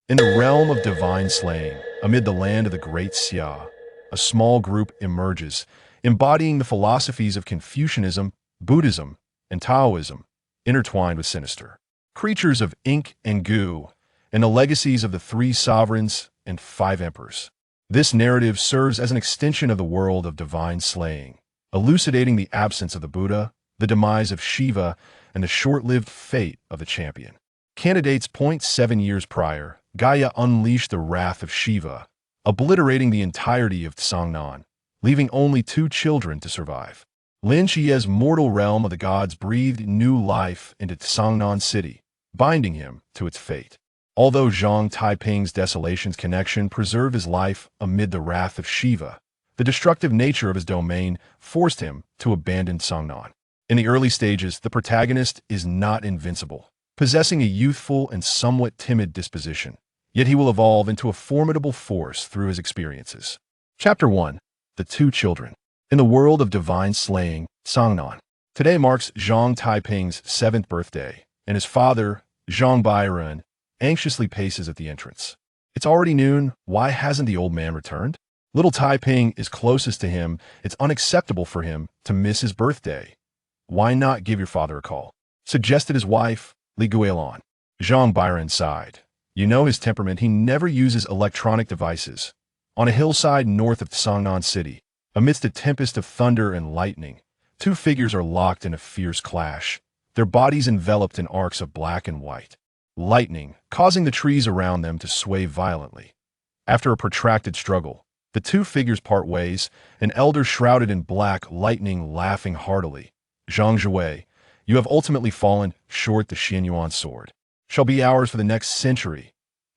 In the realm of divine slaying, amid the land of the Great Xia, a small group emerges, embodying the philosophies of Confucianism, Buddhism, and Taoism, intertwined with sinister. Creatures of ink and goo, and the legacies of the three sovereigns and five emperors. This narrative serves as an extension of the world of divine slaying, elucidating the absence of the Buddha, the demise of Shiva, and the short-lived fate of the champion. Candidates point 7 years prior, Gaia unleashed the Wrath of Shiva, obliterating the entirety of Cangnan, leaving only 2 children to survive. Qiye's mortal realm of the gods breathed new life into Cangnan City, binding him to its fate. Although Zhang Taiping's Desolation's connection preserved his life amid the Wrath of Shiva, the destructive nature of his domain forced him to abandon Cangnan. In the early stages, the protagonist is not invincible, possessing a youthful and somewhat timid disposition. Yet he will evolve into a formidable force through his experiences. Chapter 1. The 2 children. In the world of divine slaying, Cangnan. Today marks Zhang Taiping's 7th birthday, and his father, Zhang Bairen, anxiously paces at the entrance. It's already noon. Why hasn't the old man returned? Little Taiping is closest to him. It's unacceptable for him to miss his birthday. Why not give your father a call? Suggested his wife, Li Guilin. Zhang Bairen sighed. You know his temperament. He never uses electronic devices. On a hillside north of Cangnan City, amidst a tempest of thunder and lightning, 2 figures are locked in a fierce clash, their bodies enveloped in arcs of black and white. Lightning, causing the trees around them to sway violently. After a protracted struggle, the 2 figures part ways, an elder shrouded in black lightning laughing heartily. Zhang Jue, you have ultimately fallen short. The Xianyuan sword shall be ours for the next century.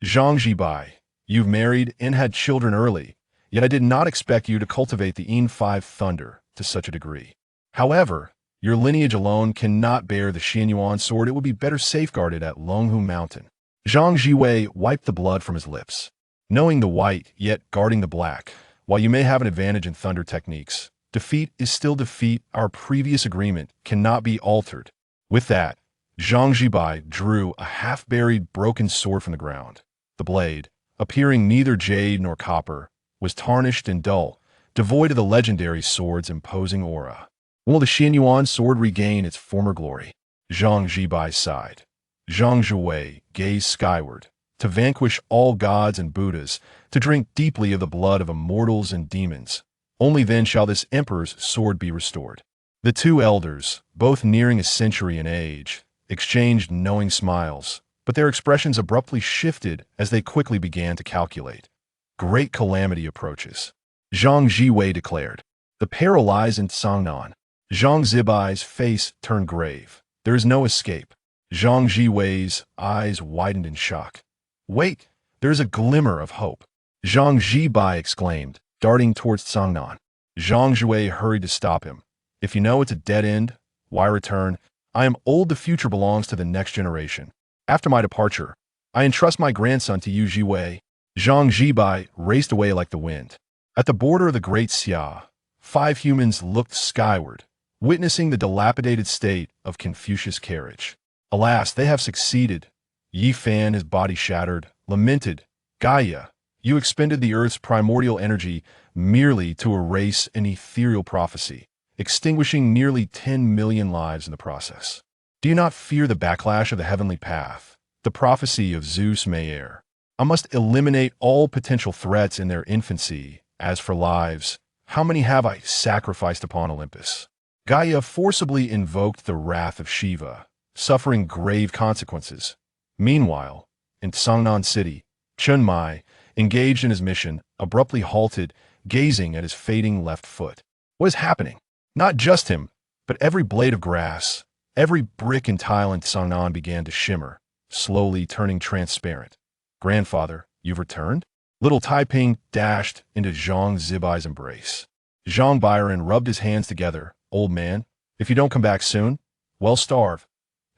Zhang Jibai, you've married and had children early, yet I did not expect you to cultivate the Yin-5 thunder to such a degree. However, your lineage alone cannot bear the Xianyuan sword. It would be better safeguarded at Longhu Mountain. Zhang Jiwei wiped the blood from his lips. Knowing the white, yet guarding the black, while you may have an advantage in thunder techniques, defeat is still defeat. Our previous agreement cannot be altered. With that, Zhang Jibai drew a half-buried broken sword from the ground. The blade, appearing neither jade nor copper, was tarnished and dull, devoid of the legendary sword's imposing aura. Will the Xianyuan sword regain its former glory? Zhang Jibai sighed. Zhang Jue gazed skyward, to vanquish all gods and Buddhas, to drink deeply of the blood of immortals and demons. Only then shall this emperor's sword be restored. The 2 elders, both nearing a century in age, exchanged knowing smiles, but their expressions abruptly shifted as they quickly began to calculate. Great calamity approaches. Zhang Jiwei declared. The peril lies in Cangnan. Zhang Zibai's face turned grave. There is no escape. Zhang Jiwei's eyes widened in shock. Wait, there is a glimmer of hope. Zhang Jibai exclaimed, darting towards Cangnan. Zhang Jue hurried to stop him. If you know it's a dead end, why return? I am old. The future belongs to the next generation. After my departure, I entrust my grandson to you, Jiwei. Zhang Jibai raced away like the wind. At the border of the Great Xia, 5 humans looked skyward, witnessing the dilapidated state of Confucius' carriage. Alas, they have succeeded. Yi Fan, his body shattered, lamented, Gaia, you expended the earth's primordial energy merely to erase an ethereal prophecy, extinguishing nearly 10 million lives in the process. Do you not fear the backlash of the heavenly path, the prophecy of Zeus Mayer? I must eliminate all potential threats in their infancy. As for lives, how many have I sacrificed upon Olympus? Gaia forcibly invoked the Wrath of Shiva, suffering grave consequences. Meanwhile, in Cangnan City, Chun Mai, engaged in his mission, abruptly halted, gazing at his fading left foot. What is happening? Not just him, but every blade of grass, every brick and tile in Cangnan began to shimmer, slowly turning transparent. Grandfather, you've returned? Little Taiping dashed into Zhang Zibai's embrace. Zhang Bairen rubbed his hands together. Old man, if you don't come back soon, well, starve.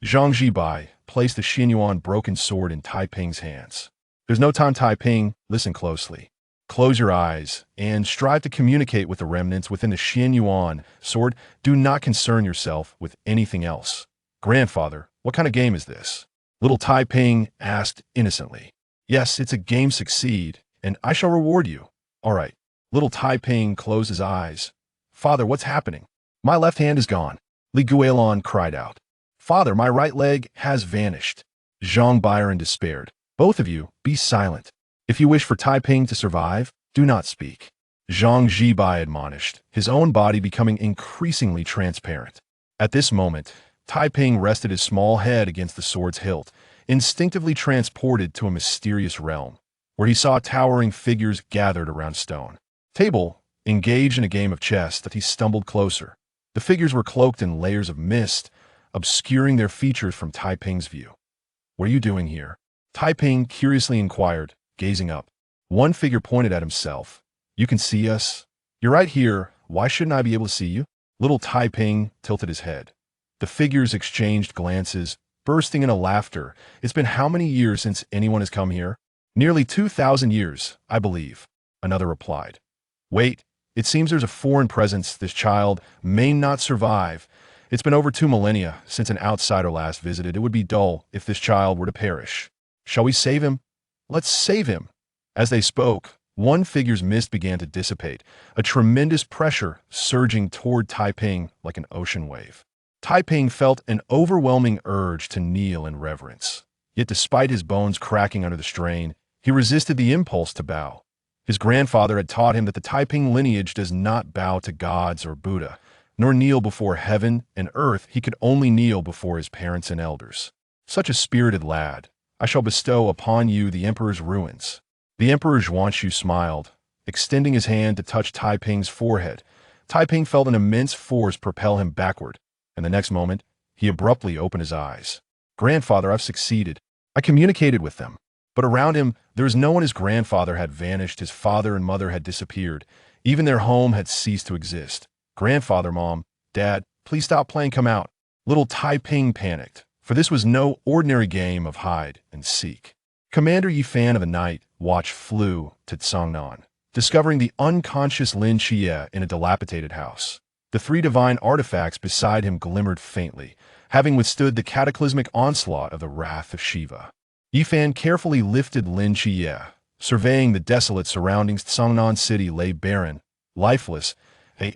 Zhang Jibai placed the Xianyuan broken sword in Taiping's hands. There's no time, Taiping. Listen closely. Close your eyes and strive to communicate with the remnants within the Xianyuan sword. Do not concern yourself with anything else. Grandfather, what kind of game is this? Little Taiping asked innocently. Yes, it's a game succeed, and I shall reward you. All right. Little Taiping closed his eyes. Father, what's happening? My left hand is gone. Li Guilin cried out. Father, my right leg has vanished. Zhang Byron despaired. Both of you, be silent. If you wish for Taiping to survive, do not speak. Zhang Zibai admonished, his own body becoming increasingly transparent. At this moment, Taiping rested his small head against the sword's hilt, instinctively transported to a mysterious realm, where he saw towering figures gathered around stone table, engaged in a game of chess. That he stumbled closer. The figures were cloaked in layers of mist, obscuring their features from Taiping's view. What are you doing here? Taiping curiously inquired, gazing up. One figure pointed at himself. You can see us? You're right here. Why shouldn't I be able to see you? Little Taiping tilted his head. The figures exchanged glances, bursting into laughter. It's been how many years since anyone has come here? Nearly 2,000 years, I believe, another replied. Wait, it seems there's a foreign presence. This child may not survive. It's been over 2 millennia since an outsider last visited. It would be dull if this child were to perish. Shall we save him? Let's save him. As they spoke, one figure's mist began to dissipate, a tremendous pressure surging toward Taiping like an ocean wave. Taiping felt an overwhelming urge to kneel in reverence. Yet despite his bones cracking under the strain, he resisted the impulse to bow. His grandfather had taught him that the Taiping lineage does not bow to gods or Buddha, nor kneel before heaven and earth. He could only kneel before his parents and elders. Such a spirited lad. I shall bestow upon you the emperor's ruins. The Emperor Zhuanshu smiled, extending his hand to touch Taiping's forehead. Taiping felt an immense force propel him backward, and the next moment, he abruptly opened his eyes. Grandfather, I've succeeded. I communicated with them. But around him, there was no one. His grandfather had vanished, his father and mother had disappeared. Even their home had ceased to exist. Grandfather, Mom, Dad, please stop playing, come out. Little Taiping panicked, for this was no ordinary game of hide and seek. Commander Yifan of the Night Watch flew to Cangnan, discovering the unconscious Lin Qiye in a dilapidated house. The 3 divine artifacts beside him glimmered faintly, having withstood the cataclysmic onslaught of the Wrath of Shiva. Yifan carefully lifted Lin Qiye, surveying the desolate surroundings. Cangnan City lay barren, lifeless.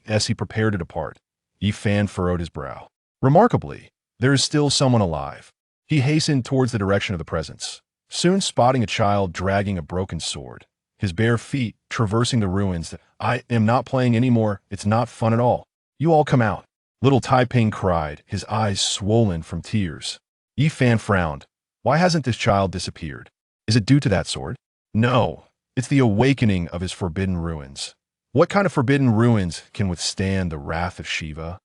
As he prepared to depart, Yifan furrowed his brow. Remarkably, there is still someone alive. He hastened towards the direction of the presence, soon spotting a child dragging a broken sword, his bare feet traversing the ruins. I am not playing anymore. It's not fun at all. You all come out. Little Taiping cried, his eyes swollen from tears. Yifan frowned. Why hasn't this child disappeared? Is it due to that sword? No, it's the awakening of his forbidden ruins. What kind of forbidden ruins can withstand the Wrath of Shiva?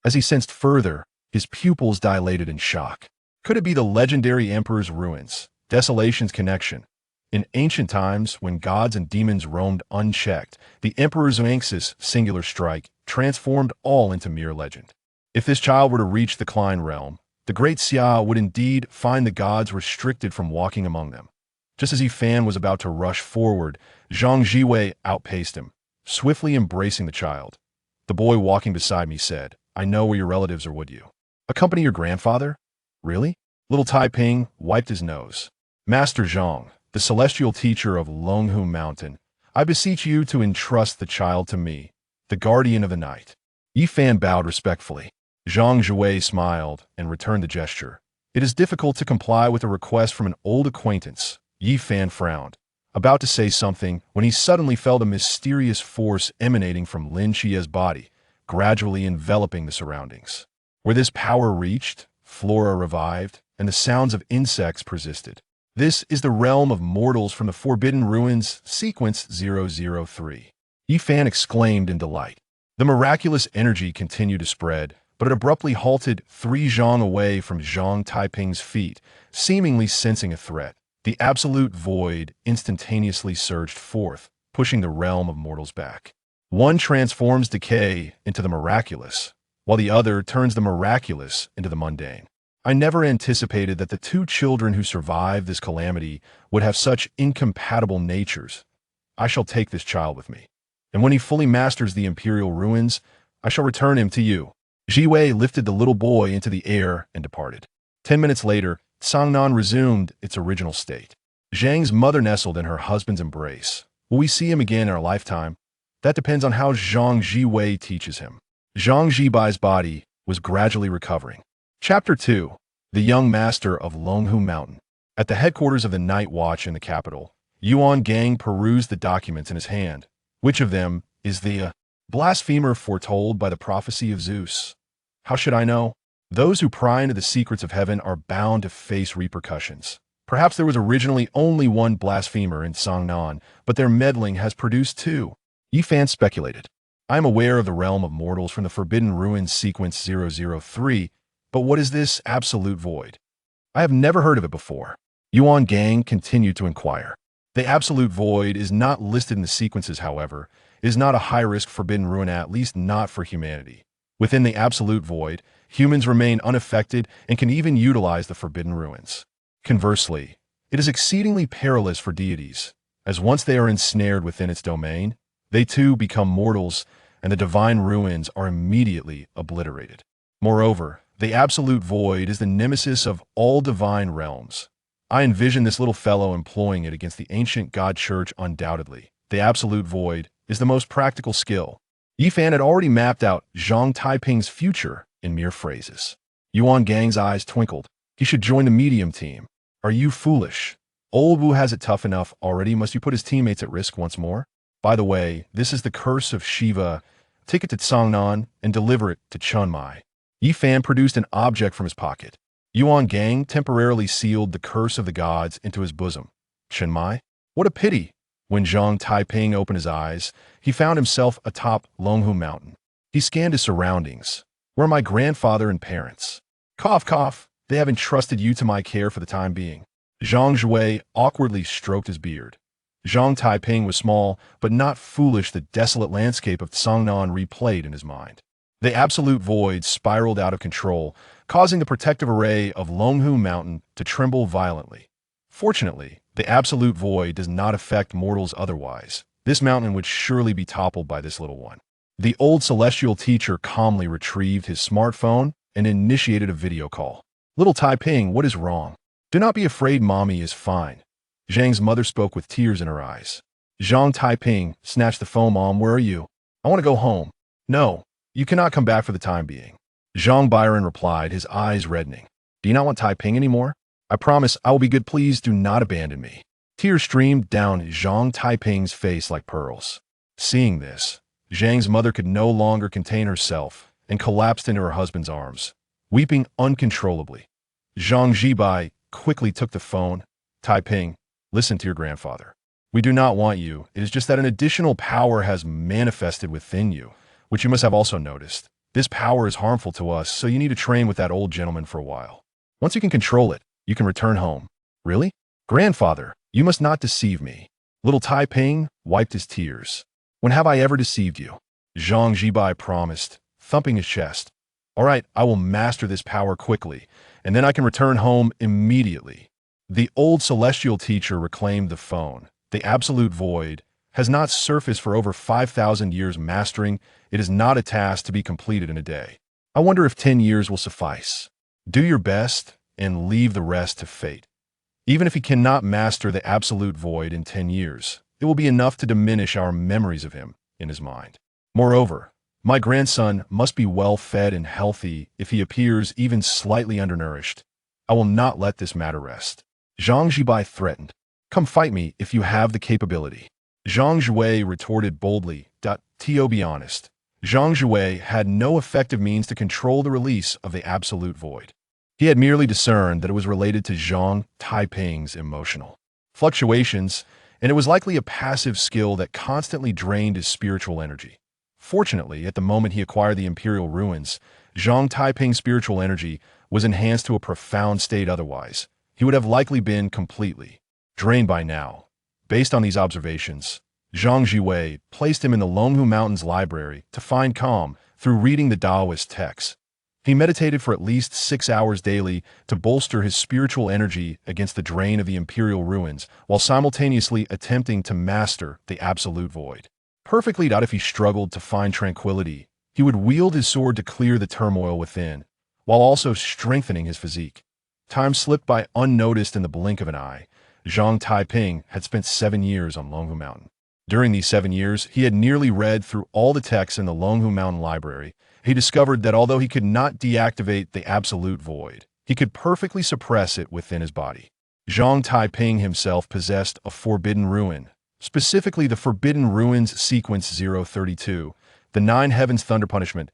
As he sensed further, his pupils dilated in shock. Could it be the legendary emperor's ruins, Desolation's connection? In ancient times, when gods and demons roamed unchecked, the emperor's Zhang's singular strike transformed all into mere legend. If this child were to reach the Klein realm, the Great Xia would indeed find the gods restricted from walking among them. Just as Yifan was about to rush forward, Zhang Ziwei outpaced him, swiftly embracing the child. The boy walking beside me said, I know where your relatives are, would you accompany your grandfather? Really? Little Taiping wiped his nose. Master Zhang, the celestial teacher of Longhu Mountain, I beseech you to entrust the child to me, the guardian of the night. Yifan bowed respectfully. Zhang Zhuwei smiled and returned the gesture. It is difficult to comply with a request from an old acquaintance. Yifan frowned, about to say something, when he suddenly felt a mysterious force emanating from Lin Qiye's body, gradually enveloping the surroundings. Where this power reached, flora revived, and the sounds of insects persisted. This is the realm of mortals from the Forbidden Ruins, Sequence 003. Yifan exclaimed in delight. The miraculous energy continued to spread, but it abruptly halted 3 zhang away from Zhang Taiping's feet, seemingly sensing a threat. The absolute void instantaneously surged forth, pushing the realm of mortals back. One transforms decay into the miraculous, while the other turns the miraculous into the mundane. I never anticipated that the 2 children who survived this calamity would have such incompatible natures. I shall take this child with me, and when he fully masters the imperial ruins, I shall return him to you. Ziwei lifted the little boy into the air and departed. 10 minutes later, Cangnan resumed its original state. Zhang's mother nestled in her husband's embrace. Will we see him again in our lifetime? That depends on how Zhang Jiwei teaches him. Zhang Jibai's body was gradually recovering. Chapter 2. The Young Master of Longhu Mountain. At the headquarters of the Night Watch in the capital, Yuan Gang perused the documents in his hand. Which of them is the blasphemer foretold by the prophecy of Zeus? How should I know? Those who pry into the secrets of heaven are bound to face repercussions. Perhaps there was originally only one blasphemer in Cangnan, but their meddling has produced two. Yifan speculated. I am aware of the realm of mortals from the Forbidden Ruins sequence 003, but what is this absolute void? I have never heard of it before. Yuan Gang continued to inquire. The absolute void is not listed in the sequences, however. It is not a high-risk forbidden ruin, at least not for humanity. Within the absolute void, humans remain unaffected and can even utilize the forbidden ruins. Conversely, it is exceedingly perilous for deities, as once they are ensnared within its domain, they too become mortals, and the divine ruins are immediately obliterated. Moreover, the absolute void is the nemesis of all divine realms. I envision this little fellow employing it against the ancient god church undoubtedly. The absolute void is the most practical skill. Yifan had already mapped out Zhang Taiping's future in mere phrases. Yuan Gang's eyes twinkled. He should join the medium team. Are you foolish? Old Wu has it tough enough already. Must you put his teammates at risk once more? By the way, this is the curse of Shiva. Take it to Cangnan and deliver it to Chunmai. Yifan produced an object from his pocket. Yuan Gang temporarily sealed the curse of the gods into his bosom. Chunmai? What a pity! When Zhang Taiping opened his eyes, he found himself atop Longhu Mountain. He scanned his surroundings. Where are my grandfather and parents? Cough, cough. They have entrusted you to my care for the time being. Zhang Jue awkwardly stroked his beard. Zhang Taiping was small, but not foolish. The desolate landscape of Cangnan replayed in his mind. The absolute void spiraled out of control, causing the protective array of Longhu Mountain to tremble violently. Fortunately, the absolute void does not affect mortals otherwise. This mountain would surely be toppled by this little one. The old celestial teacher calmly retrieved his smartphone and initiated a video call. Little Taiping, what is wrong? Do not be afraid, mommy is fine. Zhang's mother spoke with tears in her eyes. Zhang Taiping snatched the phone. Mom, where are you? I want to go home. No, you cannot come back for the time being. Zhang Byron replied, his eyes reddening. Do you not want Taiping anymore? I promise I will be good. Please do not abandon me. Tears streamed down Zhang Taiping's face like pearls. Seeing this, Zhang's mother could no longer contain herself and collapsed into her husband's arms, weeping uncontrollably. Zhang Jibai quickly took the phone. Taiping, listen to your grandfather. We do not want you. It is just that an additional power has manifested within you, which you must have also noticed. This power is harmful to us, so you need to train with that old gentleman for a while. Once you can control it, you can return home. Really? Grandfather, you must not deceive me. Little Taiping wiped his tears. When have I ever deceived you? Zhang Jibai promised, thumping his chest. All right, I will master this power quickly, and then I can return home immediately. The old celestial teacher reclaimed the phone. The absolute void has not surfaced for over 5,000 years. Mastering it is not a task to be completed in a day. I wonder if 10 years will suffice. Do your best and leave the rest to fate. Even if he cannot master the absolute void in 10 years, it will be enough to diminish our memories of him in his mind. Moreover, my grandson must be well fed and healthy. If he appears even slightly undernourished, I will not let this matter rest. Zhang Jibai threatened. Come fight me if you have the capability. Zhang Jue retorted boldly. To be honest, Zhang Jue had no effective means to control the release of the absolute void. He had merely discerned that it was related to Zhang Taiping's emotional fluctuations, and it was likely a passive skill that constantly drained his spiritual energy. Fortunately, at the moment he acquired the Imperial Ruins, Zhang Taiping's spiritual energy was enhanced to a profound state. Otherwise, he would have likely been completely drained by now. Based on these observations, Zhang Jiwei placed him in the Longhu Mountains library to find calm through reading the Taoist texts. He meditated for at least 6 hours daily to bolster his spiritual energy against the drain of the Imperial Ruins, while simultaneously attempting to master the absolute void. Perfectly. If he struggled to find tranquility, he would wield his sword to clear the turmoil within, while also strengthening his physique. Time slipped by unnoticed in the blink of an eye. Zhang Taiping had spent 7 years on Longhu Mountain. During these 7 years, he had nearly read through all the texts in the Longhu Mountain library. He discovered that although he could not deactivate the absolute void, he could perfectly suppress it within his body. Zhang Taiping himself possessed a forbidden ruin, specifically the Forbidden Ruins Sequence 032, the 9 Heavens Thunder Punishment.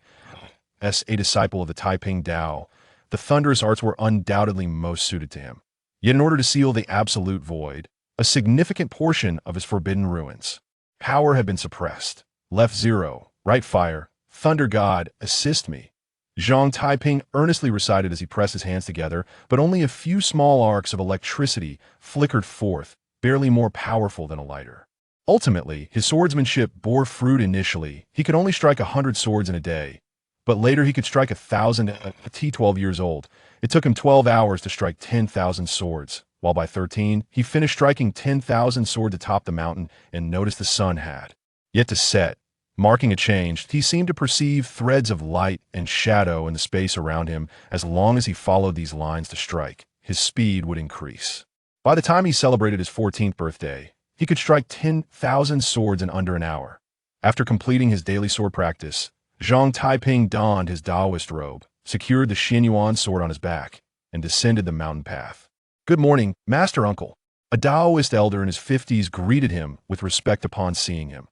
As a disciple of the Taiping Tao, the thunderous arts were undoubtedly most suited to him. Yet in order to seal the absolute void, a significant portion of his forbidden ruins, power had been suppressed. Left 0, right fire, thunder god, assist me. Zhang Taiping earnestly recited as he pressed his hands together, but only a few small arcs of electricity flickered forth, barely more powerful than a lighter. Ultimately, his swordsmanship bore fruit initially. He could only strike 100 swords in a day, but later he could strike 1,000 at 12 years old. It took him 12 hours to strike 10,000 swords, while by 13, he finished striking 10,000 swords atop the mountain and noticed the sun had yet to set. Marking a change, he seemed to perceive threads of light and shadow in the space around him. As long as he followed these lines to strike, his speed would increase. By the time he celebrated his 14th birthday, he could strike 10,000 swords in under an hour. After completing his daily sword practice, Zhang Taiping donned his Taoist robe, secured the Xinyuan sword on his back, and descended the mountain path. "Good morning, Master Uncle." A Taoist elder in his 50s greeted him with respect upon seeing him.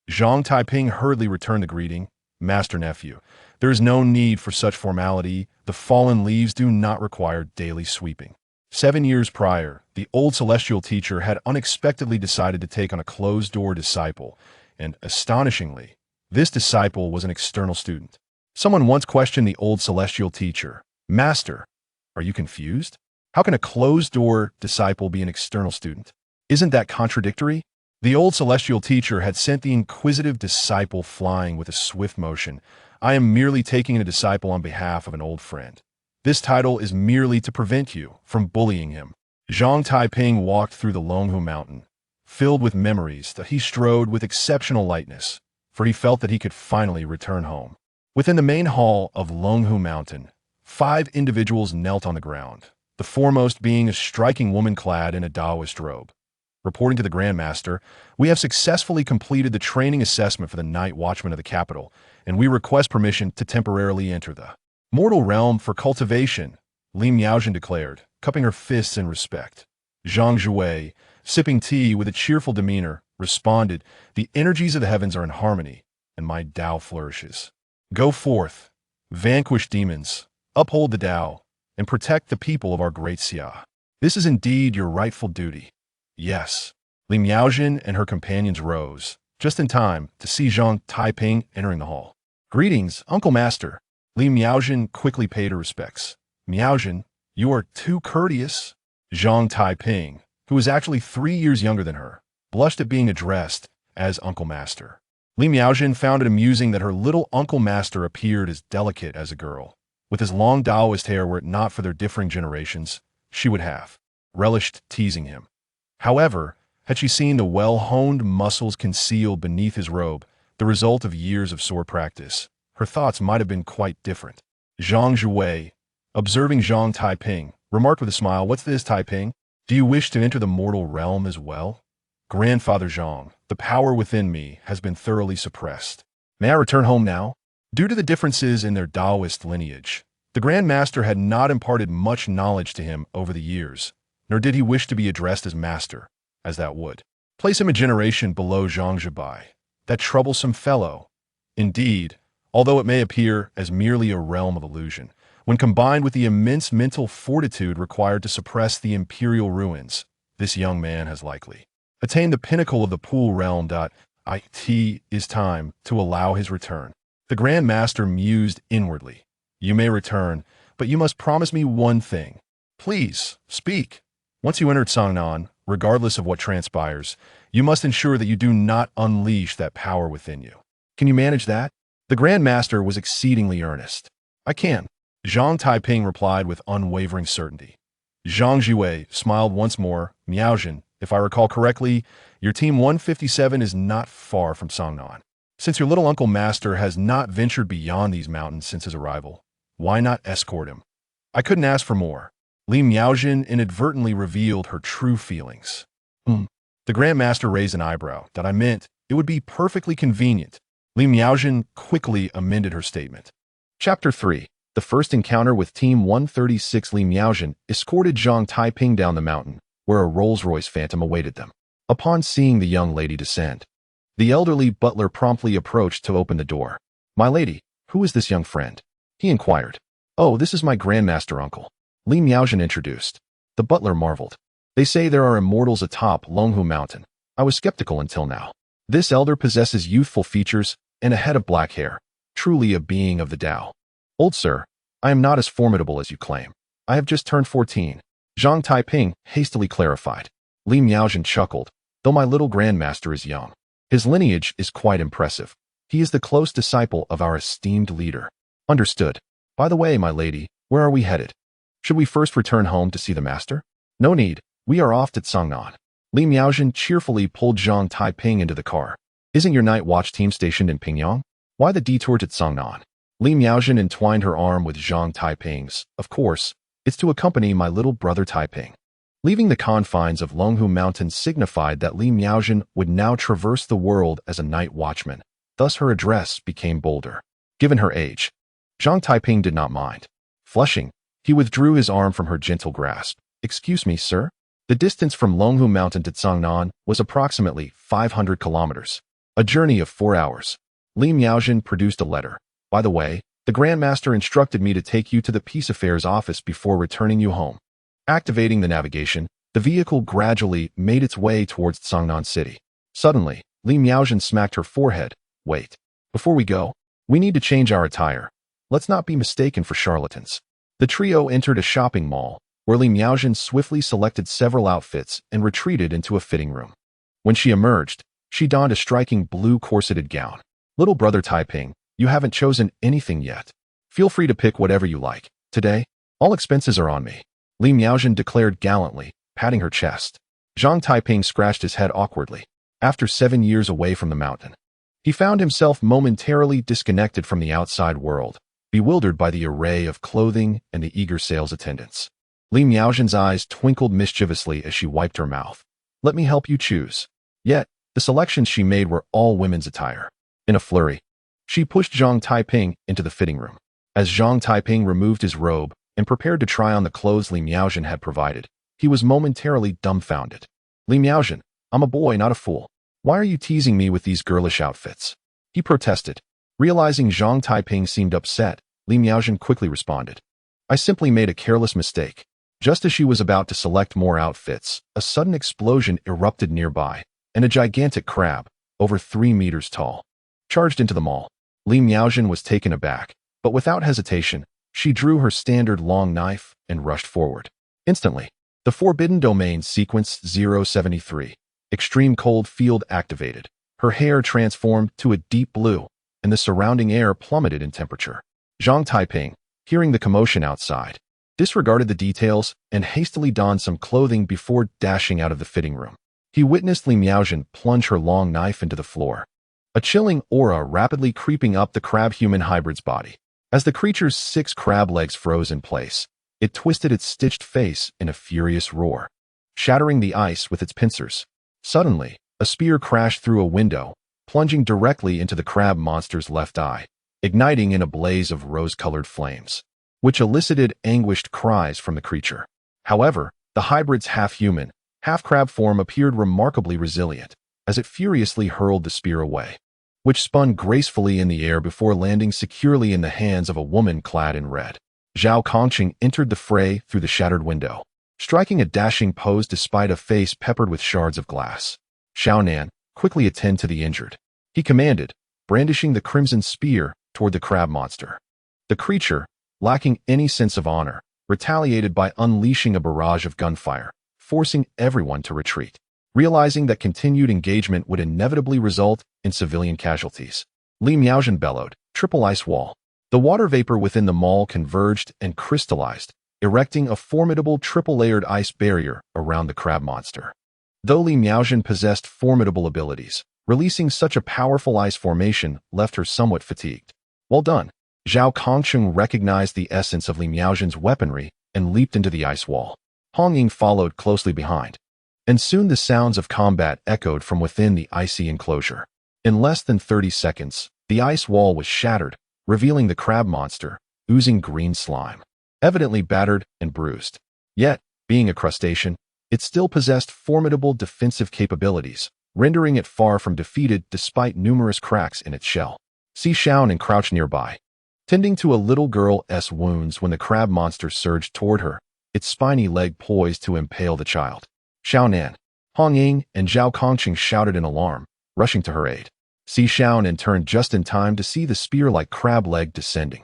Zhang Taiping hurriedly returned the greeting. "Master Nephew, there is no need for such formality. The fallen leaves do not require daily sweeping." 7 years prior, the old celestial teacher had unexpectedly decided to take on a closed-door disciple, and astonishingly, this disciple was an external student. Someone once questioned the old celestial teacher, "Master, are you confused? How can a closed-door disciple be an external student? Isn't that contradictory?" The old celestial teacher had sent the inquisitive disciple flying with a swift motion. "I am merely taking a disciple on behalf of an old friend. This title is merely to prevent you from bullying him." Zhang Taiping walked through the Longhu Mountain, filled with memories that he strode with exceptional lightness, for he felt that he could finally return home. Within the main hall of Longhu Mountain, 5 individuals knelt on the ground, the foremost being a striking woman clad in a Taoist robe. Reporting to the Grand Master, "We have successfully completed the training assessment for the Night Watchman of the capital, and we request permission to temporarily enter the mortal realm for cultivation," Li Miaojin declared, cupping her fists in respect. Zhang Zhuwei, sipping tea with a cheerful demeanor, responded, "The energies of the heavens are in harmony, and my Tao flourishes. Go forth, vanquish demons, uphold the Tao, and protect the people of our Great Xia. This is indeed your rightful duty." "Yes." Li Miaojin and her companions rose, just in time to see Zhang Taiping entering the hall. "Greetings, Uncle Master." Li Miaojin quickly paid her respects. "Miaojin, you are too courteous." Zhang Taiping, who was actually 3 years younger than her, blushed at being addressed as Uncle Master. Li Miaojin found it amusing that her little Uncle Master appeared as delicate as a girl. With his long Taoist hair, were it not for their differing generations, she would have relished teasing him. However, had she seen the well-honed muscles concealed beneath his robe, the result of years of sword practice, her thoughts might have been quite different. Zhang Zhuwei, observing Zhang Taiping, remarked with a smile, "What's this, Taiping? Do you wish to enter the mortal realm as well?" "Grandfather Zhang, the power within me has been thoroughly suppressed. May I return home now?" Due to the differences in their Taoist lineage, the Grand Master had not imparted much knowledge to him over the years, nor did he wish to be addressed as master, as that would place him a generation below Zhang Zhubai, that troublesome fellow. Indeed, although it may appear as merely a realm of illusion, when combined with the immense mental fortitude required to suppress the imperial ruins, this young man has likely attained the pinnacle of the pool realm. It is time to allow his return. The Grand Master mused inwardly. "You may return, but you must promise me one thing. Please, speak." "Once you enter Cangnan, regardless of what transpires, you must ensure that you do not unleash that power within you. Can you manage that?" The Grand Master was exceedingly earnest. "I can," Zhang Taiping replied with unwavering certainty. Zhang Zhuwei smiled once more. "Miaojin, if I recall correctly, your team 157 is not far from Cangnan. Since your little Uncle Master has not ventured beyond these mountains since his arrival, why not escort him?" "I couldn't ask for more." Li Miaojin inadvertently revealed her true feelings. The Grandmaster raised an eyebrow. That I meant, it would be perfectly convenient. Li Miaojin quickly amended her statement. Chapter 3. The first encounter with Team 136. Li Miaojin escorted Zhang Taiping down the mountain, where a Rolls-Royce Phantom awaited them. Upon seeing the young lady descend, the elderly butler promptly approached to open the door. "My lady, who is this young friend?" he inquired. "Oh, this is my Grandmaster uncle," Li Miaojin introduced. The butler marveled. "They say there are immortals atop Longhu Mountain. I was skeptical until now. This elder possesses youthful features and a head of black hair, truly a being of the Tao." "Old sir, I am not as formidable as you claim. I have just turned 14, Zhang Taiping hastily clarified. Li Miaojin chuckled. "Though my little Grandmaster is young, his lineage is quite impressive. He is the close disciple of our esteemed leader." "Understood. By the way, my lady, where are we headed? Should we first return home to see the master?" "No need. We are off to Cangnan." Li Miaojin cheerfully pulled Zhang Taiping into the car. "Isn't your night watch team stationed in Pingyang? Why the detour to Cangnan?" Li Miaojin entwined her arm with Zhang Taiping's. "Of course, it's to accompany my little brother Taiping." Leaving the confines of Longhu Mountain signified that Li Miaojin would now traverse the world as a night watchman. Thus her address became bolder. Given her age, Zhang Taiping did not mind. Flushing, he withdrew his arm from her gentle grasp. "Excuse me, sir?" The distance from Longhu Mountain to Cangnan was approximately 500 kilometers, a journey of 4 hours. Li Miaojin produced a letter. "By the way, the Grandmaster instructed me to take you to the Peace Affairs office before returning you home." Activating the navigation, the vehicle gradually made its way towards Cangnan City. Suddenly, Li Miaojin smacked her forehead. "Wait. Before we go, we need to change our attire. Let's not be mistaken for charlatans." The trio entered a shopping mall, where Li Miaojin swiftly selected several outfits and retreated into a fitting room. When she emerged, she donned a striking blue corseted gown. "Little brother Taiping, you haven't chosen anything yet. Feel free to pick whatever you like. Today, all expenses are on me," Li Miaojin declared gallantly, patting her chest. Zhang Taiping scratched his head awkwardly. After 7 years away from the mountain, he found himself momentarily disconnected from the outside world, bewildered by the array of clothing and the eager sales attendants. Li Miaojin's eyes twinkled mischievously as she wiped her mouth. "Let me help you choose." Yet, the selections she made were all women's attire. In a flurry, she pushed Zhang Taiping into the fitting room. As Zhang Taiping removed his robe and prepared to try on the clothes Li Miaojin had provided, he was momentarily dumbfounded. "Li Miaojin, I'm a boy, not a fool. Why are you teasing me with these girlish outfits?" he protested. Realizing Zhang Taiping seemed upset, Li Miaojin quickly responded. "I simply made a careless mistake." Just as she was about to select more outfits, a sudden explosion erupted nearby, and a gigantic crab, over 3 meters tall, charged into the mall. Li Miaojin was taken aback, but without hesitation, she drew her standard long knife and rushed forward. Instantly, the Forbidden Domain Sequence 073, Extreme Cold Field activated. Her hair transformed to a deep blue, and the surrounding air plummeted in temperature. Zhang Taiping, hearing the commotion outside, disregarded the details and hastily donned some clothing before dashing out of the fitting room. He witnessed Li Miaojin plunge her long knife into the floor, a chilling aura rapidly creeping up the crab-human hybrid's body. As the creature's 6 crab legs froze in place, it twisted its stitched face in a furious roar, shattering the ice with its pincers. Suddenly, a spear crashed through a window, plunging directly into the crab monster's left eye, igniting in a blaze of rose-colored flames, which elicited anguished cries from the creature. However, the hybrid's half-human, half-crab form appeared remarkably resilient, as it furiously hurled the spear away, which spun gracefully in the air before landing securely in the hands of a woman clad in red. Zhao Kongqing entered the fray through the shattered window, striking a dashing pose despite a face peppered with shards of glass. "Xiaonan, quickly attend to the injured," he commanded, brandishing the crimson spear toward the crab monster. The creature, lacking any sense of honor, retaliated by unleashing a barrage of gunfire, forcing everyone to retreat. Realizing that continued engagement would inevitably result in civilian casualties, Li Miaojin bellowed, "Triple ice wall." The water vapor within the mall converged and crystallized, erecting a formidable triple-layered ice barrier around the crab monster. Though Li Miaojin possessed formidable abilities, releasing such a powerful ice formation left her somewhat fatigued. "Well done." Zhao Kongqing recognized the essence of Li Miaojin's weaponry and leaped into the ice wall. Hong Ying followed closely behind. And soon the sounds of combat echoed from within the icy enclosure. In less than 30 seconds, the ice wall was shattered, revealing the crab monster, oozing green slime, evidently battered and bruised. Yet, being a crustacean, it still possessed formidable defensive capabilities, rendering it far from defeated despite numerous cracks in its shell. Xi Xiaonan crouched nearby, tending to a little girl's wounds when the crab monster surged toward her, its spiny leg poised to impale the child. Xiaonan, Hong Ying, and Zhao Kongqing shouted in alarm, rushing to her aid. Xi Xiaonan turned just in time to see the spear-like crab leg descending.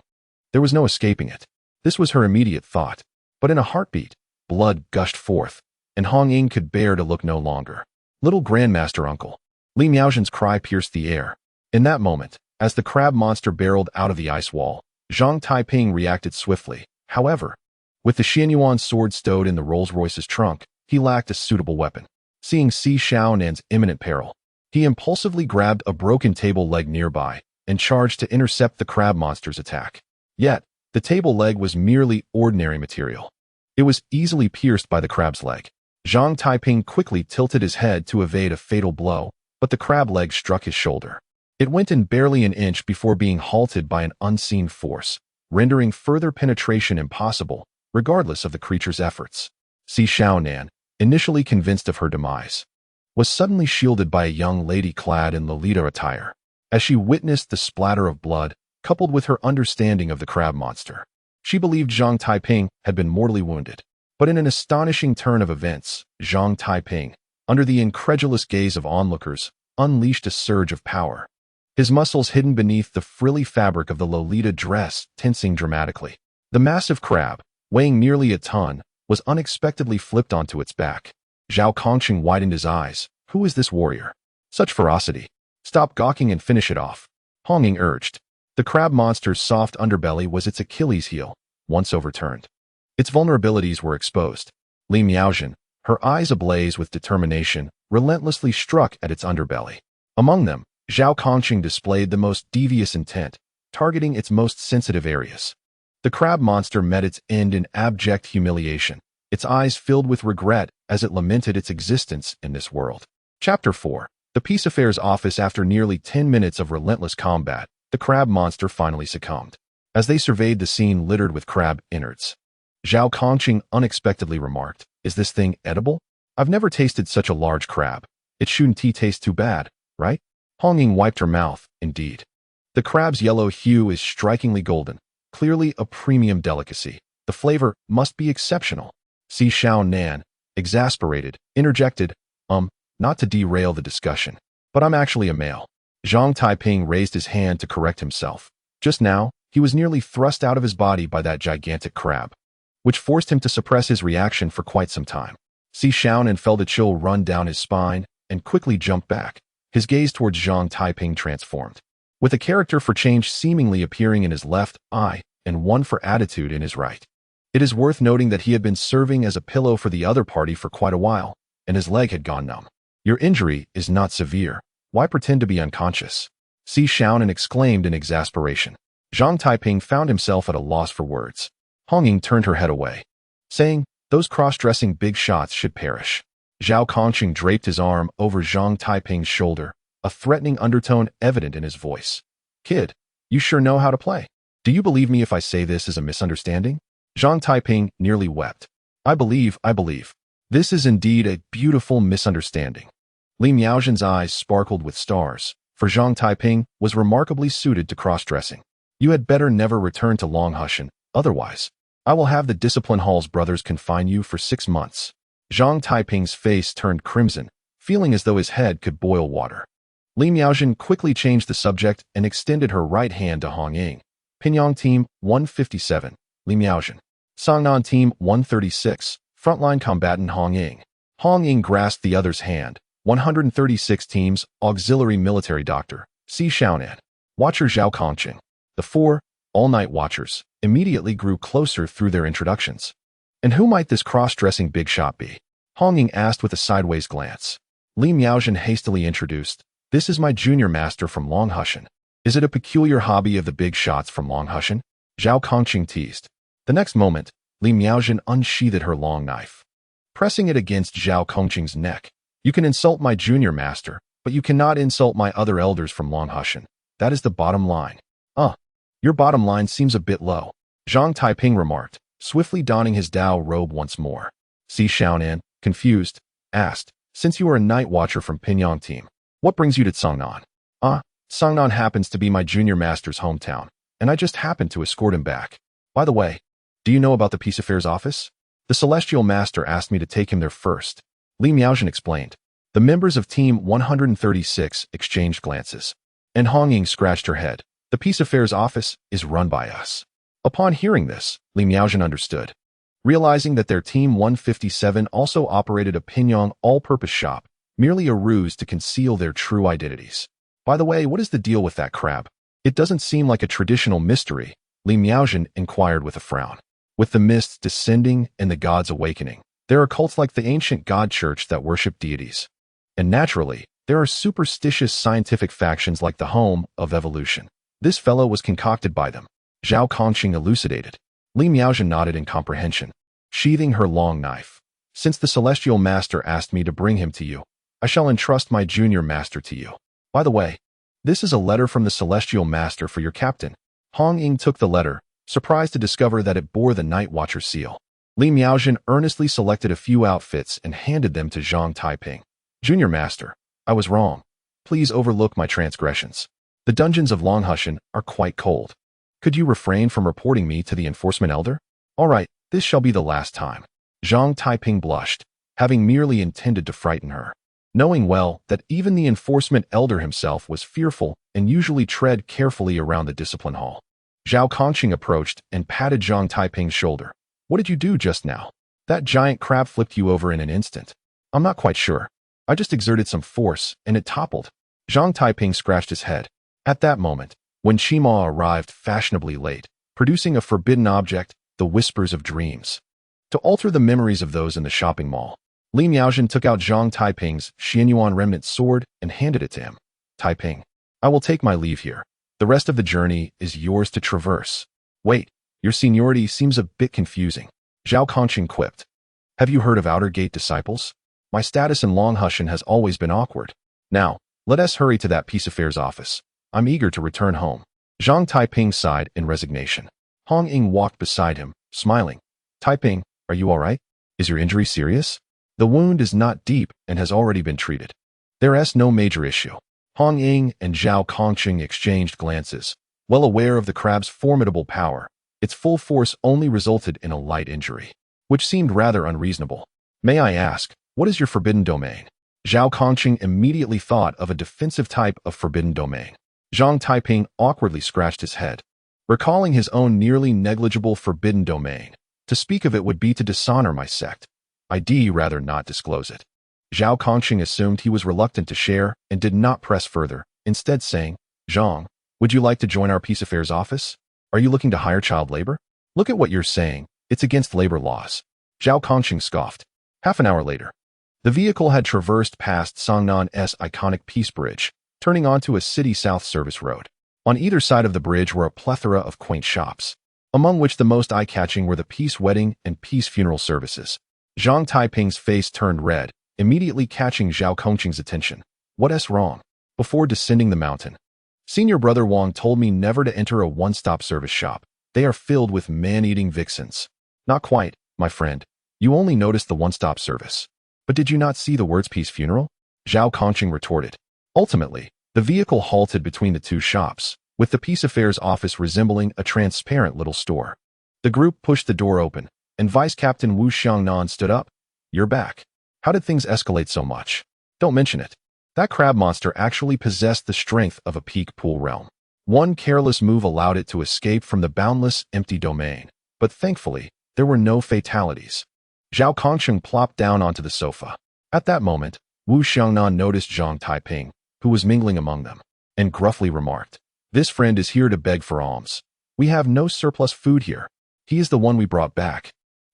There was no escaping it. This was her immediate thought. But in a heartbeat, blood gushed forth, and Hong Ying could bear to look no longer. Little Grandmaster Uncle. Li Miaozhen's cry pierced the air. In that moment, as the crab monster barreled out of the ice wall, Zhang Taiping reacted swiftly. However, with the Xianyuan sword stowed in the Rolls-Royce's trunk, he lacked a suitable weapon. Seeing Xi Xiaonan's imminent peril, he impulsively grabbed a broken table leg nearby and charged to intercept the crab monster's attack. Yet, the table leg was merely ordinary material. It was easily pierced by the crab's leg. Zhang Taiping quickly tilted his head to evade a fatal blow, but the crab leg struck his shoulder. It went in barely an inch before being halted by an unseen force, rendering further penetration impossible, regardless of the creature's efforts. Xi Xiaonan, initially convinced of her demise, was suddenly shielded by a young lady clad in Lolita attire. As she witnessed the splatter of blood, coupled with her understanding of the crab monster, she believed Zhang Taiping had been mortally wounded. But in an astonishing turn of events, Zhang Taiping, under the incredulous gaze of onlookers, unleashed a surge of power. His muscles hidden beneath the frilly fabric of the Lolita dress tensing dramatically. The massive crab, weighing nearly a ton, was unexpectedly flipped onto its back. Zhao Kongqing widened his eyes. Who is this warrior? Such ferocity. Stop gawking and finish it off, Hong Ying urged. The crab monster's soft underbelly was its Achilles heel, once overturned. Its vulnerabilities were exposed. Li Miaozhen, her eyes ablaze with determination, relentlessly struck at its underbelly. Among them, Zhao Kongqing displayed the most devious intent, targeting its most sensitive areas. The crab monster met its end in abject humiliation, its eyes filled with regret as it lamented its existence in this world. Chapter 4. The Peace Affairs Office. After nearly 10 minutes of relentless combat, the crab monster finally succumbed. As they surveyed the scene littered with crab innards, Zhao Kongqing unexpectedly remarked, "Is this thing edible? I've never tasted such a large crab. It shouldn't taste too bad, right?" Hong Ying wiped her mouth. Indeed. The crab's yellow hue is strikingly golden, clearly a premium delicacy. The flavor must be exceptional. Xi Xiaonan, exasperated, interjected, not to derail the discussion, but I'm actually a male. Zhang Taiping raised his hand to correct himself. Just now, he was nearly thrust out of his body by that gigantic crab, which forced him to suppress his reaction for quite some time. Xi Xiaonan felt a chill run down his spine and quickly jumped back. His gaze towards Zhang Taiping transformed, with a character for change seemingly appearing in his left eye and one for attitude in his right. It is worth noting that he had been serving as a pillow for the other party for quite a while, and his leg had gone numb. "Your injury is not severe. Why pretend to be unconscious?" Xi Xiaonan exclaimed in exasperation. Zhang Taiping found himself at a loss for words. Hong Ying turned her head away, saying, "Those cross-dressing big shots should perish." Zhao Kongqing draped his arm over Zhang Taiping's shoulder, a threatening undertone evident in his voice. "Kid, you sure know how to play. Do you believe me if I say this is a misunderstanding?" Zhang Taiping nearly wept. I believe. This is indeed a beautiful misunderstanding." Li Miaozhen's eyes sparkled with stars, for Zhang Taiping was remarkably suited to cross-dressing. "You had better never return to Longhushan, otherwise, I will have the Discipline Hall's brothers confine you for 6 months. Zhang Taiping's face turned crimson, feeling as though his head could boil water. Li Miaozhen quickly changed the subject and extended her right hand to Hong Ying. Pingyang Team 157, Li Miaozhen. Cangnan Team 136, frontline combatant Hong Ying. Hong Ying grasped the other's hand. 136 Teams, auxiliary military doctor, Xi Xiaonan. Watcher Zhao Kongqing. The 4, all-night watchers, immediately grew closer through their introductions. "And who might this cross-dressing big shot be?" Hong Ying asked with a sideways glance. Li Miaozhen hastily introduced, "This is my junior master from Longhushan." "Is it a peculiar hobby of the big shots from Longhushan?" Zhao Kongqing teased. The next moment, Li Miaojin unsheathed her long knife, pressing it against Zhao Kongqing's neck. You can insult my junior master, but you cannot insult my other elders from Longhushan. That is the bottom line. Your bottom line seems a bit low, Zhang Taiping remarked, swiftly donning his Dao robe once more. Si Xiaonan, confused, asked, since you are a night watcher from Pinyang team, what brings you to Cangnan? Cangnan happens to be my junior master's hometown, and I just happened to escort him back. By the way, do you know about the Peace Affairs office? The Celestial Master asked me to take him there first. Li Miaojin explained. The members of Team 136 exchanged glances, and Hong Ying scratched her head. The Peace Affairs office is run by us. Upon hearing this, Li Miaojin understood. Realizing that their Team 157 also operated a Pinyang all-purpose shop, merely a ruse to conceal their true identities. By the way, what is the deal with that crab? It doesn't seem like a traditional mystery, Li Miaojin inquired with a frown. With the mists descending and the gods awakening, there are cults like the ancient god church that worship deities. And naturally, there are superstitious scientific factions like the home of evolution. This fellow was concocted by them, Zhao Kongqing elucidated. Li Miaojin nodded in comprehension, sheathing her long knife. Since the Celestial Master asked me to bring him to you, I shall entrust my junior master to you. By the way, this is a letter from the Celestial Master for your captain. Hong Ying took the letter, surprised to discover that it bore the Night Watcher seal. Li Miaojin earnestly selected a few outfits and handed them to Zhang Taiping. Junior Master, I was wrong. Please overlook my transgressions. The dungeons of Longhushan are quite cold. Could you refrain from reporting me to the enforcement elder? All right, this shall be the last time. Zhang Taiping blushed, having merely intended to frighten her, knowing well that even the enforcement elder himself was fearful and usually tread carefully around the discipline hall. Zhao Kongqing approached and patted Zhang Taiping's shoulder. What did you do just now? That giant crab flipped you over in an instant. I'm not quite sure. I just exerted some force and it toppled. Zhang Taiping scratched his head. At that moment, when Qima arrived fashionably late, producing a forbidden object, the whispers of dreams, to alter the memories of those in the shopping mall, Li Miaojin took out Zhang Taiping's Xianyuan remnant sword and handed it to him. Taiping, I will take my leave here. The rest of the journey is yours to traverse. Wait, your seniority seems a bit confusing. Zhao Kongqing quipped. Have you heard of Outer Gate disciples? My status in Longhushan has always been awkward. Now, let us hurry to that Peace Affairs office. I'm eager to return home. Zhang Taiping sighed in resignation. Hong Ying walked beside him, smiling. Taiping, are you all right? Is your injury serious? The wound is not deep and has already been treated. There is no major issue. Hong Ying and Zhao Kongqing exchanged glances, well aware of the crab's formidable power. Its full force only resulted in a light injury, which seemed rather unreasonable. May I ask, what is your forbidden domain? Zhao Kongqing immediately thought of a defensive type of forbidden domain. Zhang Taiping awkwardly scratched his head, recalling his own nearly negligible forbidden domain. To speak of it would be to dishonor my sect. I'd rather not disclose it. Zhao Kongqing assumed he was reluctant to share and did not press further, instead saying, Zhang, would you like to join our Peace Affairs office? Are you looking to hire child labor? Look at what you're saying. It's against labor laws. Zhao Kongqing scoffed. Half an hour later, the vehicle had traversed past Cangnan's iconic Peace Bridge, turning onto a city south service road. On either side of the bridge were a plethora of quaint shops, among which the most eye-catching were the Peace Wedding and Peace Funeral services. Zhang Taiping's face turned red, immediately catching Zhao Kongqing's attention. What's wrong? Before descending the mountain, Senior Brother Wang told me never to enter a one-stop service shop. They are filled with man-eating vixens. Not quite, my friend. You only noticed the one-stop service. But did you not see the words Peace Funeral? Zhao Kongqing retorted. Ultimately, the vehicle halted between the two shops, with the Peace Affairs office resembling a transparent little store. The group pushed the door open, and Vice Captain Wu Xiangnan stood up. You're back. How did things escalate so much? Don't mention it. That crab monster actually possessed the strength of a peak pool realm. One careless move allowed it to escape from the boundless, empty domain, but thankfully, there were no fatalities. Zhao Kongqing plopped down onto the sofa. At that moment, Wu Xiangnan noticed Zhang Taiping, who was mingling among them, and gruffly remarked, This friend is here to beg for alms. We have no surplus food here. He is the one we brought back.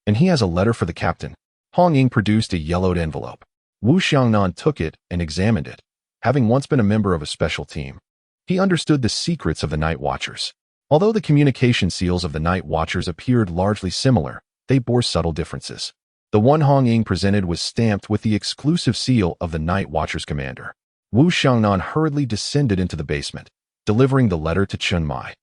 And he has a letter for the captain. Hong Ying produced a yellowed envelope. Wu Xiangnan took it and examined it. Having once been a member of a special team, he understood the secrets of the Night Watchers. Although the communication seals of the Night Watchers appeared largely similar, they bore subtle differences. The one Hong Ying presented was stamped with the exclusive seal of the Night Watcher's commander. Wu Xiangnan hurriedly descended into the basement, delivering the letter to Chun Mai,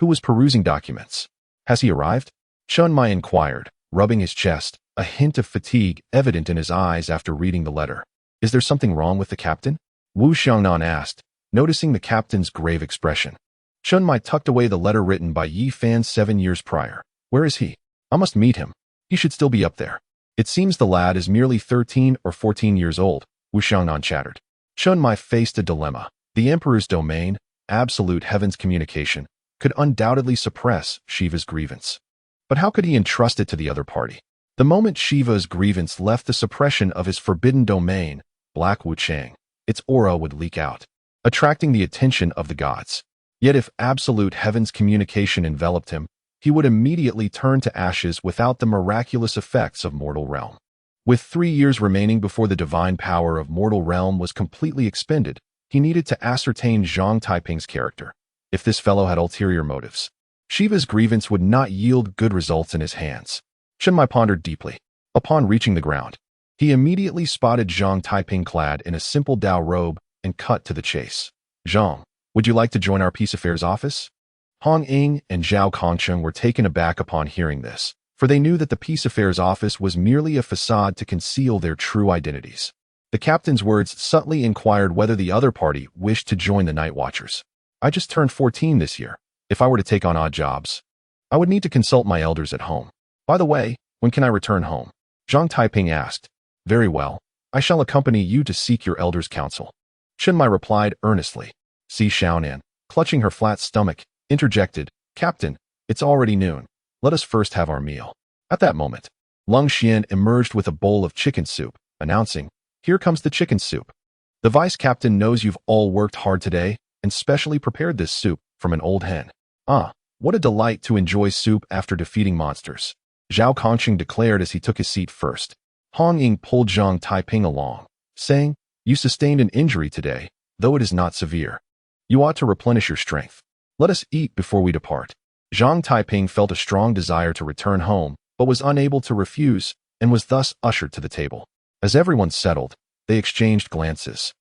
who was perusing documents. Has he arrived? Chun Mai inquired, rubbing his chest, a hint of fatigue evident in his eyes after reading the letter. Is there something wrong with the captain? Wu Xiangnan asked, noticing the captain's grave expression. Chun Mai tucked away the letter written by Yi Fan 7 years prior. Where is he? I must meet him. He should still be up there. It seems the lad is merely 13 or 14 years old, Wu Xiangnan chattered. Chun Mai faced a dilemma. The Emperor's domain, absolute heaven's communication, could undoubtedly suppress Shiva's grievance. But how could he entrust it to the other party? The moment Shiva's grievance left the suppression of his forbidden domain, Black Wu Chang, its aura would leak out, attracting the attention of the gods. Yet if absolute heaven's communication enveloped him, he would immediately turn to ashes without the miraculous effects of mortal realm. With 3 years remaining before the divine power of mortal realm was completely expended, he needed to ascertain Zhang Taiping's character. If this fellow had ulterior motives, Shiva's grievance would not yield good results in his hands. Chun Mai pondered deeply. Upon reaching the ground, he immediately spotted Zhang Taiping clad in a simple Dao robe and cut to the chase. Zhang, would you like to join our peace affairs office? Hong Ying and Zhao Kongcheng were taken aback upon hearing this, for they knew that the peace affairs office was merely a facade to conceal their true identities. The captain's words subtly inquired whether the other party wished to join the Night Watchers. I just turned 14 this year. If I were to take on odd jobs, I would need to consult my elders at home. By the way, when can I return home? Zhang Taiping asked. Very well. I shall accompany you to seek your elders' counsel. Chun Mai replied earnestly. Si Xiaonan, clutching her flat stomach, interjected, Captain, it's already noon. Let us first have our meal. At that moment, Lung Xian emerged with a bowl of chicken soup, announcing, Here comes the chicken soup. The vice captain knows you've all worked hard today and specially prepared this soup from an old hen. Ah, what a delight to enjoy soup after defeating monsters. Zhao Kongcheng declared as he took his seat first. Hong Ying pulled Zhang Taiping along, saying, You sustained an injury today, though it is not severe. You ought to replenish your strength. Let us eat before we depart. Zhang Taiping felt a strong desire to return home, but was unable to refuse, and was thus ushered to the table. As everyone settled, they exchanged glances.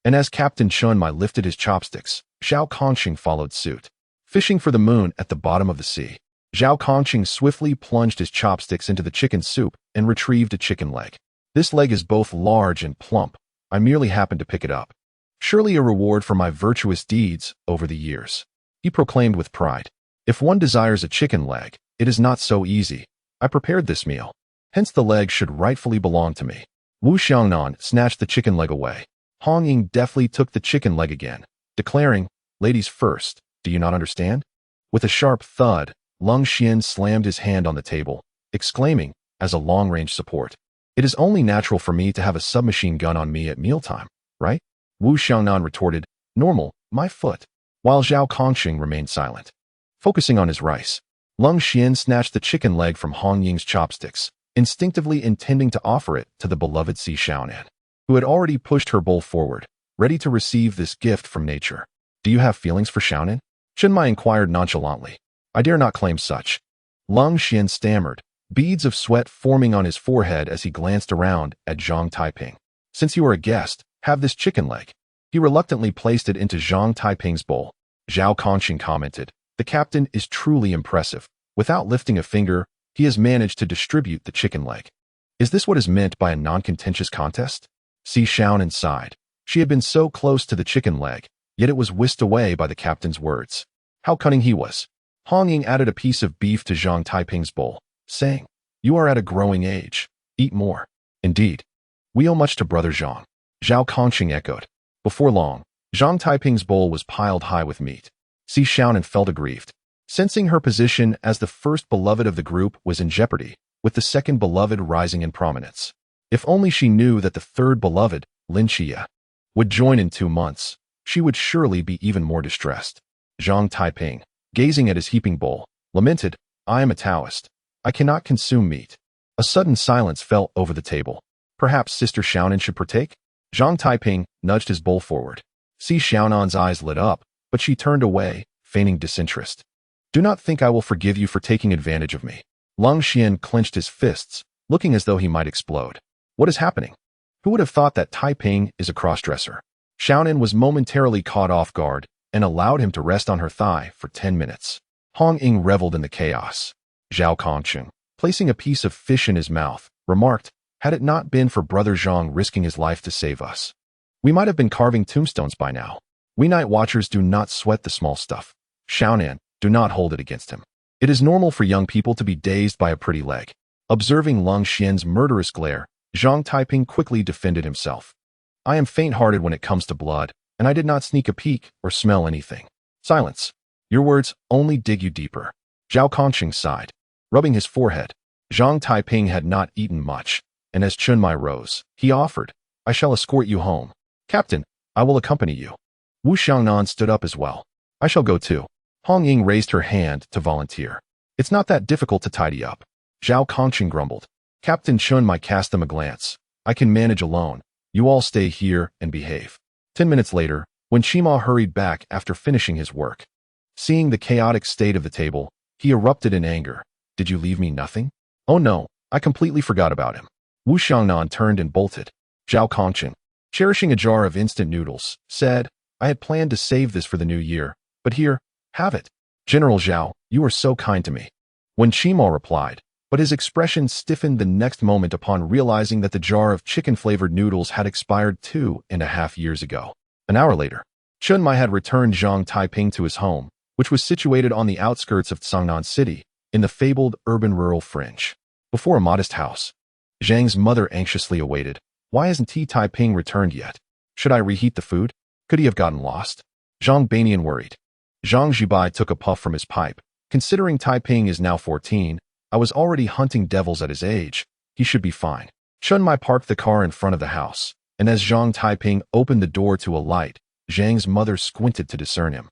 And as Captain Chun Mai lifted his chopsticks, Zhao Kongcheng followed suit. Fishing for the moon at the bottom of the sea, Zhao Kongcheng swiftly plunged his chopsticks into the chicken soup and retrieved a chicken leg. This leg is both large and plump. I merely happened to pick it up. Surely a reward for my virtuous deeds over the years, he proclaimed with pride. If one desires a chicken leg, it is not so easy. I prepared this meal. Hence the leg should rightfully belong to me. Wu Xiangnan snatched the chicken leg away. Hong Ying deftly took the chicken leg again, declaring, Ladies first, do you not understand? With a sharp thud, Lung Xian slammed his hand on the table, exclaiming, as a long-range support, It is only natural for me to have a submachine gun on me at mealtime, right? Wu Xiangnan retorted, Normal, my foot, while Zhao Kongcheng remained silent. Focusing on his rice, Lung Xian snatched the chicken leg from Hong Ying's chopsticks, instinctively intending to offer it to the beloved Si Xiaonan, who had already pushed her bowl forward, ready to receive this gift from nature. Do you have feelings for Xiaonan? Chun Mai inquired nonchalantly. I dare not claim such. Lung Xian stammered, beads of sweat forming on his forehead as he glanced around at Zhang Taiping. Since you are a guest, have this chicken leg. He reluctantly placed it into Zhang Taiping's bowl. Zhao Kongcheng commented, The captain is truly impressive. Without lifting a finger, he has managed to distribute the chicken leg. Is this what is meant by a non-contentious contest? Si Xiaonan sighed. She had been so close to the chicken leg, yet it was whisked away by the captain's words. How cunning he was. Hong Ying added a piece of beef to Zhang Taiping's bowl, saying, You are at a growing age. Eat more. Indeed. We owe much to Brother Zhang. Zhao Kongcheng echoed. Before long, Zhang Taiping's bowl was piled high with meat. Si Xiaonan felt aggrieved, sensing her position as the first beloved of the group was in jeopardy, with the second beloved rising in prominence. If only she knew that the third beloved, Lin Qiye, would join in 2 months, she would surely be even more distressed. Zhang Taiping, gazing at his heaping bowl, lamented, I am a Taoist. I cannot consume meat. A sudden silence fell over the table. Perhaps Sister Xiaonan should partake? Zhang Taiping nudged his bowl forward. Si Xiaonan's eyes lit up, but she turned away, feigning disinterest. Do not think I will forgive you for taking advantage of me. Lung Xian clenched his fists, looking as though he might explode. What is happening? Who would have thought that Taiping is a crossdresser? Xiaonan was momentarily caught off guard and allowed him to rest on her thigh for 10 minutes. Hong Ying reveled in the chaos. Zhao Kongqing, placing a piece of fish in his mouth, remarked, had it not been for Brother Zhang risking his life to save us, we might have been carving tombstones by now. We night watchers do not sweat the small stuff. Xiaonan, do not hold it against him. It is normal for young people to be dazed by a pretty leg. Observing Lung Xian's murderous glare, Zhang Taiping quickly defended himself. I am faint-hearted when it comes to blood, and I did not sneak a peek or smell anything. Silence. Your words only dig you deeper. Zhao Kongqing sighed, rubbing his forehead. Zhang Taiping had not eaten much, and as Chunmai rose, he offered, I shall escort you home. Captain, I will accompany you. Wu Xiangnan stood up as well. I shall go too. Hong Ying raised her hand to volunteer. It's not that difficult to tidy up. Zhao Kongqing grumbled. Captain Chunmai cast them a glance. I can manage alone. You all stay here and behave. 10 minutes later, when Shima hurried back after finishing his work, seeing the chaotic state of the table, he erupted in anger. Did you leave me nothing? Oh no, I completely forgot about him. Wu Xiangnan turned and bolted. Zhao Kongqing, cherishing a jar of instant noodles, said, I had planned to save this for the new year, but here, have it. General Zhao, you are so kind to me. When Shima replied, but his expression stiffened the next moment upon realizing that the jar of chicken-flavored noodles had expired 2.5 years ago. An hour later, Chunmai had returned Zhang Taiping to his home, which was situated on the outskirts of Cangnan City, in the fabled urban-rural fringe. Before a modest house, Zhang's mother anxiously awaited. Why hasn't Taiping returned yet? Should I reheat the food? Could he have gotten lost? Zhang Banian worried. Zhang Zhibai took a puff from his pipe. Considering Taiping is now 14, I was already hunting devils at his age. He should be fine. Chunmai parked the car in front of the house, and as Zhang Taiping opened the door to alight, Zhang's mother squinted to discern him,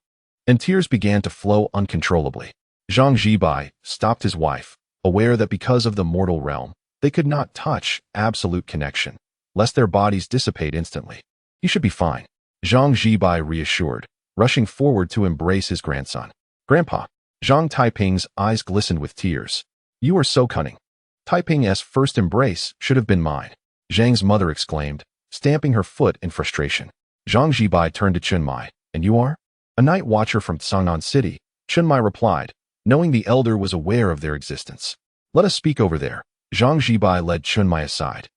and tears began to flow uncontrollably. Zhang Zhibai stopped his wife, aware that because of the mortal realm, they could not touch absolute connection, lest their bodies dissipate instantly. He should be fine. Zhang Zhibai reassured, rushing forward to embrace his grandson. Grandpa. Zhang Taiping's eyes glistened with tears. You are so cunning. Taiping's first embrace should have been mine. Zhang's mother exclaimed, stamping her foot in frustration. Zhang Zhibai turned to Chunmai. And you are? A night watcher from Cangnan City, Chunmai replied, knowing the elder was aware of their existence. Let us speak over there. Zhang Zhibai led Chunmai aside.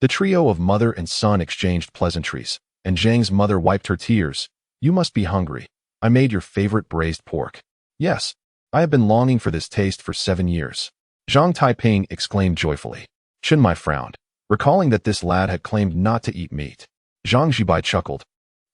The trio of mother and son exchanged pleasantries, and Zhang's mother wiped her tears. You must be hungry. I made your favorite braised pork. Yes, I have been longing for this taste for 7 years. Zhang Taiping exclaimed joyfully. Chunmai frowned, recalling that this lad had claimed not to eat meat. Zhang Zhibai chuckled.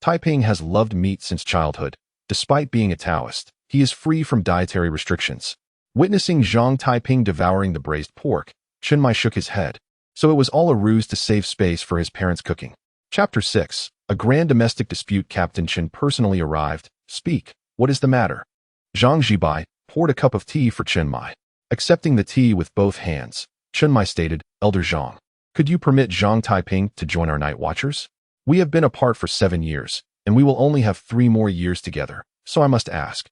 Taiping has loved meat since childhood. Despite being a Taoist, he is free from dietary restrictions. Witnessing Zhang Taiping devouring the braised pork, Chunmai shook his head. So it was all a ruse to save space for his parents' cooking. Chapter 6. A grand domestic dispute. Captain Chen personally arrived. Speak. What is the matter? Zhang Zhibai poured a cup of tea for Chunmai. Accepting the tea with both hands, Chunmai stated, Elder Zhang, could you permit Zhang Taiping to join our night watchers? We have been apart for 7 years, and we will only have 3 more years together, so I must ask,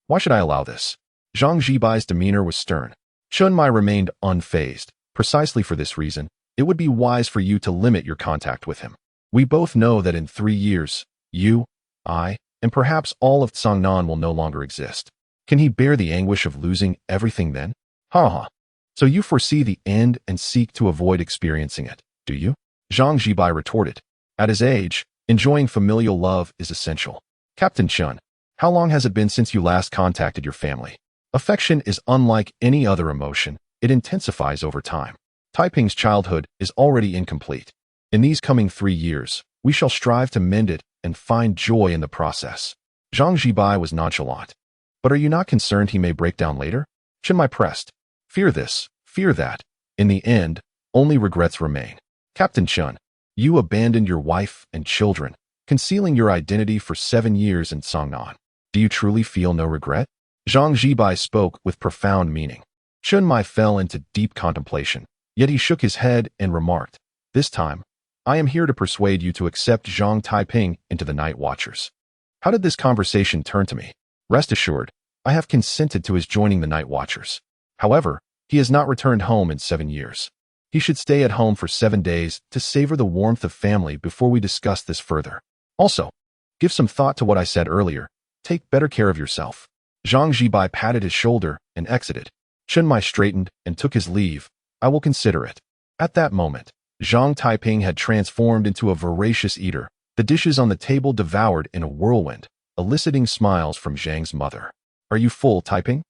why should I allow this? Zhang Zhibai's demeanor was stern. Chunmai remained unfazed. Precisely for this reason, it would be wise for you to limit your contact with him. We both know that in 3 years, you, I, and perhaps all of Cangnan will no longer exist. Can he bear the anguish of losing everything then? Ha ha. So you foresee the end and seek to avoid experiencing it, do you? Zhang Zhibai retorted. At his age, enjoying familial love is essential. Captain Chun, how long has it been since you last contacted your family? Affection is unlike any other emotion. It intensifies over time. Taiping's childhood is already incomplete. In these coming 3 years, we shall strive to mend it and find joy in the process. Zhang Zhibai was nonchalant. But are you not concerned he may break down later? Chunmai pressed. Fear this, fear that. In the end, only regrets remain. Captain Chun, you abandoned your wife and children, concealing your identity for 7 years in Cangnan. Do you truly feel no regret? Zhang Zhibai spoke with profound meaning. Chunmai fell into deep contemplation, yet he shook his head and remarked, this time, I am here to persuade you to accept Zhang Taiping into the Night Watchers. How did this conversation turn to me? Rest assured, I have consented to his joining the Night Watchers. However, He has not returned home in 7 years. He should stay at home for 7 days to savor the warmth of family before we discuss this further. Also, give some thought to what I said earlier. Take better care of yourself. Zhang Zibai patted his shoulder and exited. Chen Mai straightened and took his leave. I will consider it. At that moment, Zhang Taiping had transformed into a voracious eater, the dishes on the table devoured in a whirlwind, eliciting smiles from Zhang's mother. Are you full, Taiping?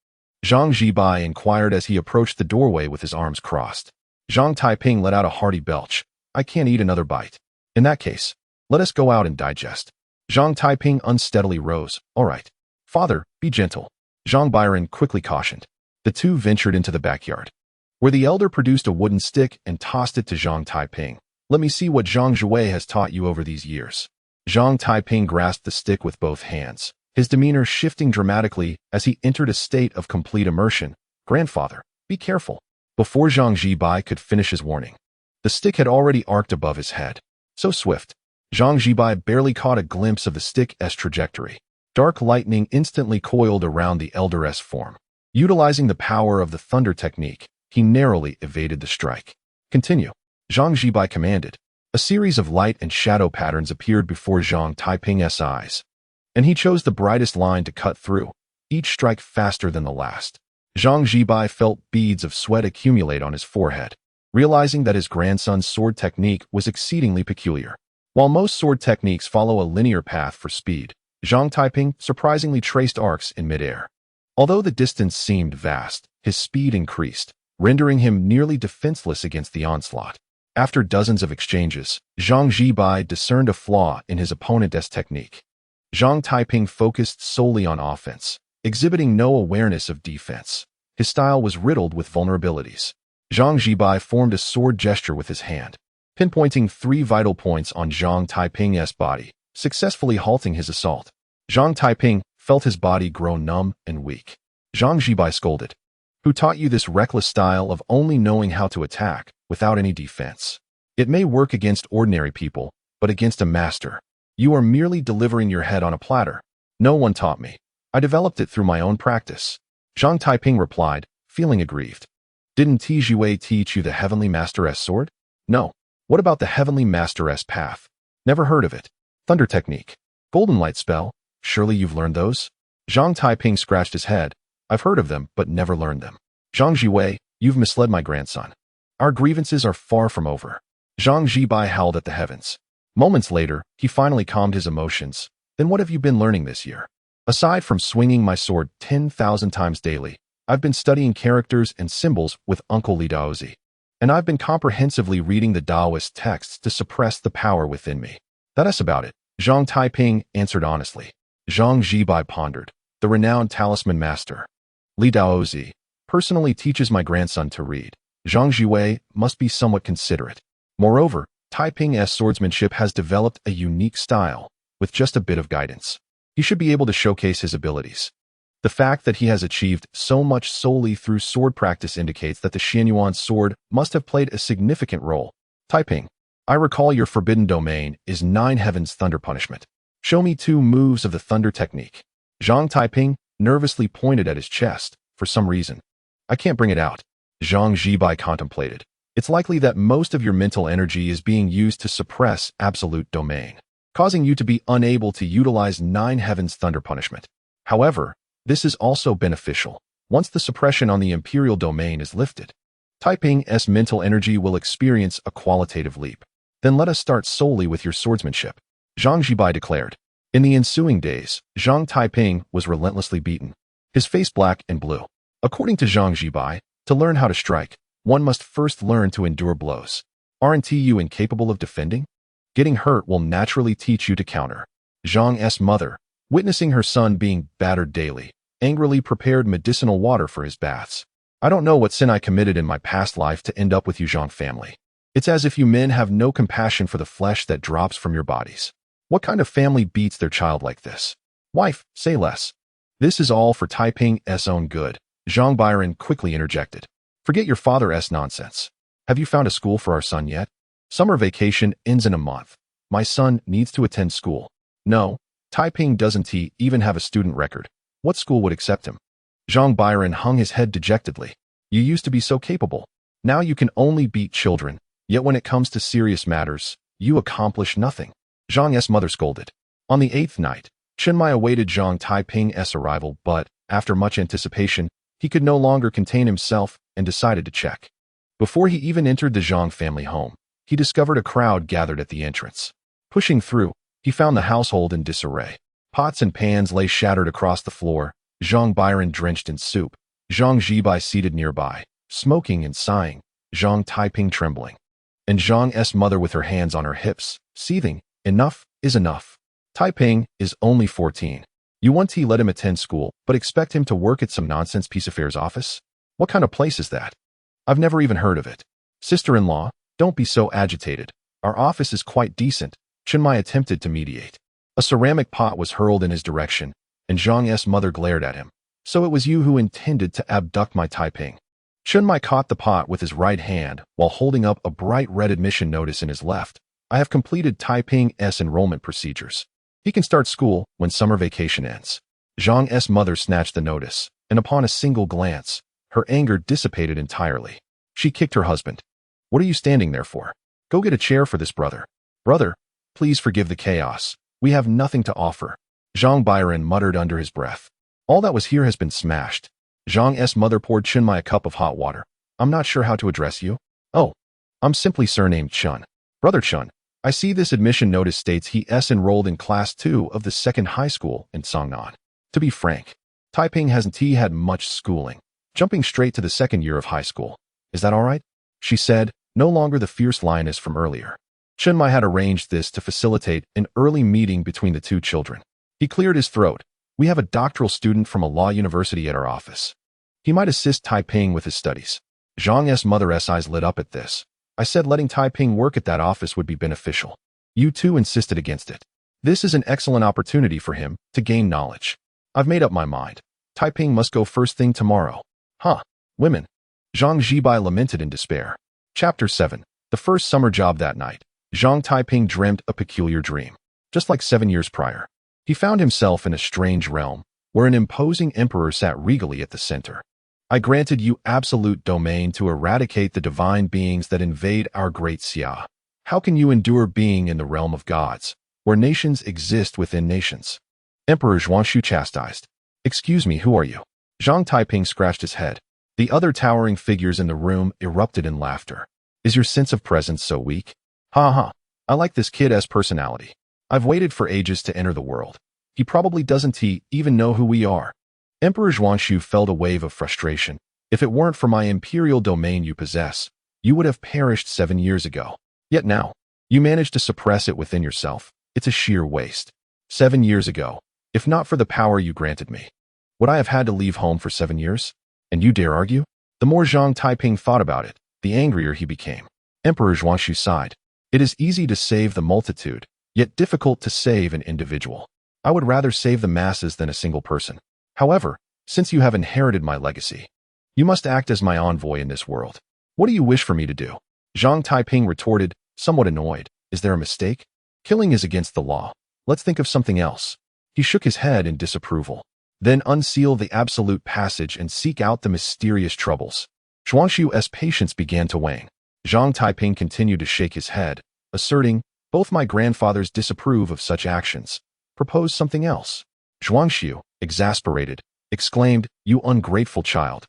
Zhang Zibai inquired as he approached the doorway with his arms crossed. Zhang Taiping let out a hearty belch. I can't eat another bite. In that case, let us go out and digest. Zhang Taiping unsteadily rose. All right. Father, be gentle. Zhang Byron quickly cautioned. The two ventured into the backyard, where the elder produced a wooden stick and tossed it to Zhang Taiping. Let me see what Zhang Zhui has taught you over these years. Zhang Taiping grasped the stick with both hands, his demeanor shifting dramatically as he entered a state of complete immersion. Grandfather, be careful. Before Zhang Zibai could finish his warning, the stick had already arced above his head. So swift, Zhang Zibai barely caught a glimpse of the stick's trajectory. Dark lightning instantly coiled around the elder's form. Utilizing the power of the thunder technique, he narrowly evaded the strike. Continue, Zhang Zibai commanded. A series of light and shadow patterns appeared before Zhang Taiping's eyes, and he chose the brightest line to cut through, each strike faster than the last. Zhang Zibai felt beads of sweat accumulate on his forehead, realizing that his grandson's sword technique was exceedingly peculiar. While most sword techniques follow a linear path for speed, Zhang Taiping surprisingly traced arcs in midair. Although the distance seemed vast, his speed increased, rendering him nearly defenseless against the onslaught. After dozens of exchanges, Zhang Zibai discerned a flaw in his opponent's technique. Zhang Taiping focused solely on offense, exhibiting no awareness of defense. His style was riddled with vulnerabilities. Zhang Zibai formed a sword gesture with his hand, pinpointing 3 vital points on Zhang Taiping's body, successfully halting his assault. Zhang Taiping felt his body grow numb and weak. Zhang Zibai scolded. Who taught you this reckless style of only knowing how to attack without any defense? It may work against ordinary people, but against a master, you are merely delivering your head on a platter. No one taught me. I developed it through my own practice. Zhang Taiping replied, feeling aggrieved. Didn't Qiye teach you the Heavenly Master's sword? No. What about the Heavenly Master's path? Never heard of it. Thunder technique. Golden light spell. Surely you've learned those? Zhang Taiping scratched his head. I've heard of them, but never learned them. Zhang Zhiwei, you've misled my grandson. Our grievances are far from over. Zhang Zibai howled at the heavens. Moments later, he finally calmed his emotions. Then what have you been learning this year? Aside from swinging my sword 10,000 times daily, I've been studying characters and symbols with Uncle Li Daozi. And I've been comprehensively reading the Taoist texts to suppress the power within me. That's about it, Zhang Taiping answered honestly. Zhang Zibai pondered. The renowned talisman master, Li Daozi, personally teaches my grandson to read. Zhang Zhiwei must be somewhat considerate. Moreover, Taiping's swordsmanship has developed a unique style. With just a bit of guidance, he should be able to showcase his abilities. The fact that he has achieved so much solely through sword practice indicates that the Xianyuan sword must have played a significant role. Taiping, I recall your forbidden domain is 9 heavens thunder punishment. Show me 2 moves of the thunder technique. Zhang Taiping nervously pointed at his chest, for some reason. I can't bring it out. Zhang Zibai contemplated. It's likely that most of your mental energy is being used to suppress absolute domain, causing you to be unable to utilize 9 heavens thunder punishment. However, this is also beneficial once the suppression on the imperial domain is lifted. Taiping's mental energy will experience a qualitative leap. Then let us start solely with your swordsmanship, Zhang Zibai declared. In the ensuing days, Zhang Taiping was relentlessly beaten, his face black and blue. According to Zhang Zibai, to learn how to strike, one must first learn to endure blows. Aren't you incapable of defending? Getting hurt will naturally teach you to counter. Zhang's mother, witnessing her son being battered daily, angrily prepared medicinal water for his baths. I don't know what sin I committed in my past life to end up with you Zhang family. It's as if you men have no compassion for the flesh that drops from your bodies. What kind of family beats their child like this? Wife, say less. This is all for Taiping's own good, Zhang Byron quickly interjected. Forget your father's nonsense. Have you found a school for our son yet? Summer vacation ends in a month. My son needs to attend school. No, Taiping doesn't even have a student record. What school would accept him? Zhang Byron hung his head dejectedly. You used to be so capable. Now you can only beat children, yet when it comes to serious matters, you accomplish nothing. Zhang's mother scolded. On the 8th night, Chenmai awaited Zhang Taiping's arrival, but, after much anticipation, he could no longer contain himself and decided to check. Before he even entered the Zhang family home, he discovered a crowd gathered at the entrance. Pushing through, he found the household in disarray. Pots and pans lay shattered across the floor, Zhang Byron drenched in soup, Zhang Zhibai seated nearby, smoking and sighing, Zhang Taiping trembling, and Zhang's mother with her hands on her hips, seething, enough is enough. Taiping is only 14. You want to let him attend school, but expect him to work at some nonsense piece of affairs office? What kind of place is that? I've never even heard of it. Sister-in-law, don't be so agitated. Our office is quite decent. Chenmai attempted to mediate. A ceramic pot was hurled in his direction, and Zhang's mother glared at him. So it was you who intended to abduct my Taiping. Chenmai caught the pot with his right hand while holding up a bright red admission notice in his left. I have completed Taiping's enrollment procedures. He can start school when summer vacation ends. Zhang's mother snatched the notice, and upon a single glance, her anger dissipated entirely. She kicked her husband. What are you standing there for? Go get a chair for this brother. Brother, please forgive the chaos. We have nothing to offer. Zhang Byron muttered under his breath. All that was here has been smashed. Zhang's mother poured Chenmai a cup of hot water. I'm not sure how to address you. Oh, I'm simply surnamed Chun. Brother Chun, I see this admission notice states he's enrolled in class 2 of the 2nd high school in Cangnan. To be frank, Taiping hasn't had much schooling, jumping straight to the 2nd year of high school. Is that all right? She said, no longer the fierce lioness from earlier. Chenmai had arranged this to facilitate an early meeting between the two children. He cleared his throat. We have a doctoral student from a law university at our office. He might assist Taiping with his studies. Zhang's mother's eyes lit up at this. I said letting Taiping work at that office would be beneficial. You two insisted against it. This is an excellent opportunity for him to gain knowledge. I've made up my mind. Taiping must go first thing tomorrow. Huh. Women. Zhang Zhibai lamented in despair. Chapter 7. The first summer job that night. Zhang Taiping dreamt a peculiar dream. Just like 7 years prior, he found himself in a strange realm, where an imposing emperor sat regally at the center. I granted you absolute domain to eradicate the divine beings that invade our Great Xia. How can you endure being in the realm of gods, where nations exist within nations? Emperor Zhuangshu chastised. Excuse me, who are you? Zhang Taiping scratched his head. The other towering figures in the room erupted in laughter. Is your sense of presence so weak? Ha ha. I like this kid's personality. I've waited for ages to enter the world. He probably doesn't even know who we are. Emperor Zhuangshu felt a wave of frustration. If it weren't for my imperial domain you possess, you would have perished 7 years ago. Yet now, you managed to suppress it within yourself. It's a sheer waste. 7 years ago, if not for the power you granted me, would I have had to leave home for 7 years? And you dare argue? The more Zhang Taiping thought about it, the angrier he became. Emperor Zhuangshu sighed. It is easy to save the multitude, yet difficult to save an individual. I would rather save the masses than a single person. However, since you have inherited my legacy, you must act as my envoy in this world. What do you wish for me to do? Zhang Taiping retorted, somewhat annoyed. Is there a mistake? Killing is against the law. Let's think of something else. He shook his head in disapproval. Then unseal the absolute passage and seek out the mysterious troubles. Zhuangshu's patience began to wane. Zhang Taiping continued to shake his head, asserting, both my grandfathers disapprove of such actions. Propose something else. Zhuangshu, exasperated, exclaimed, you ungrateful child.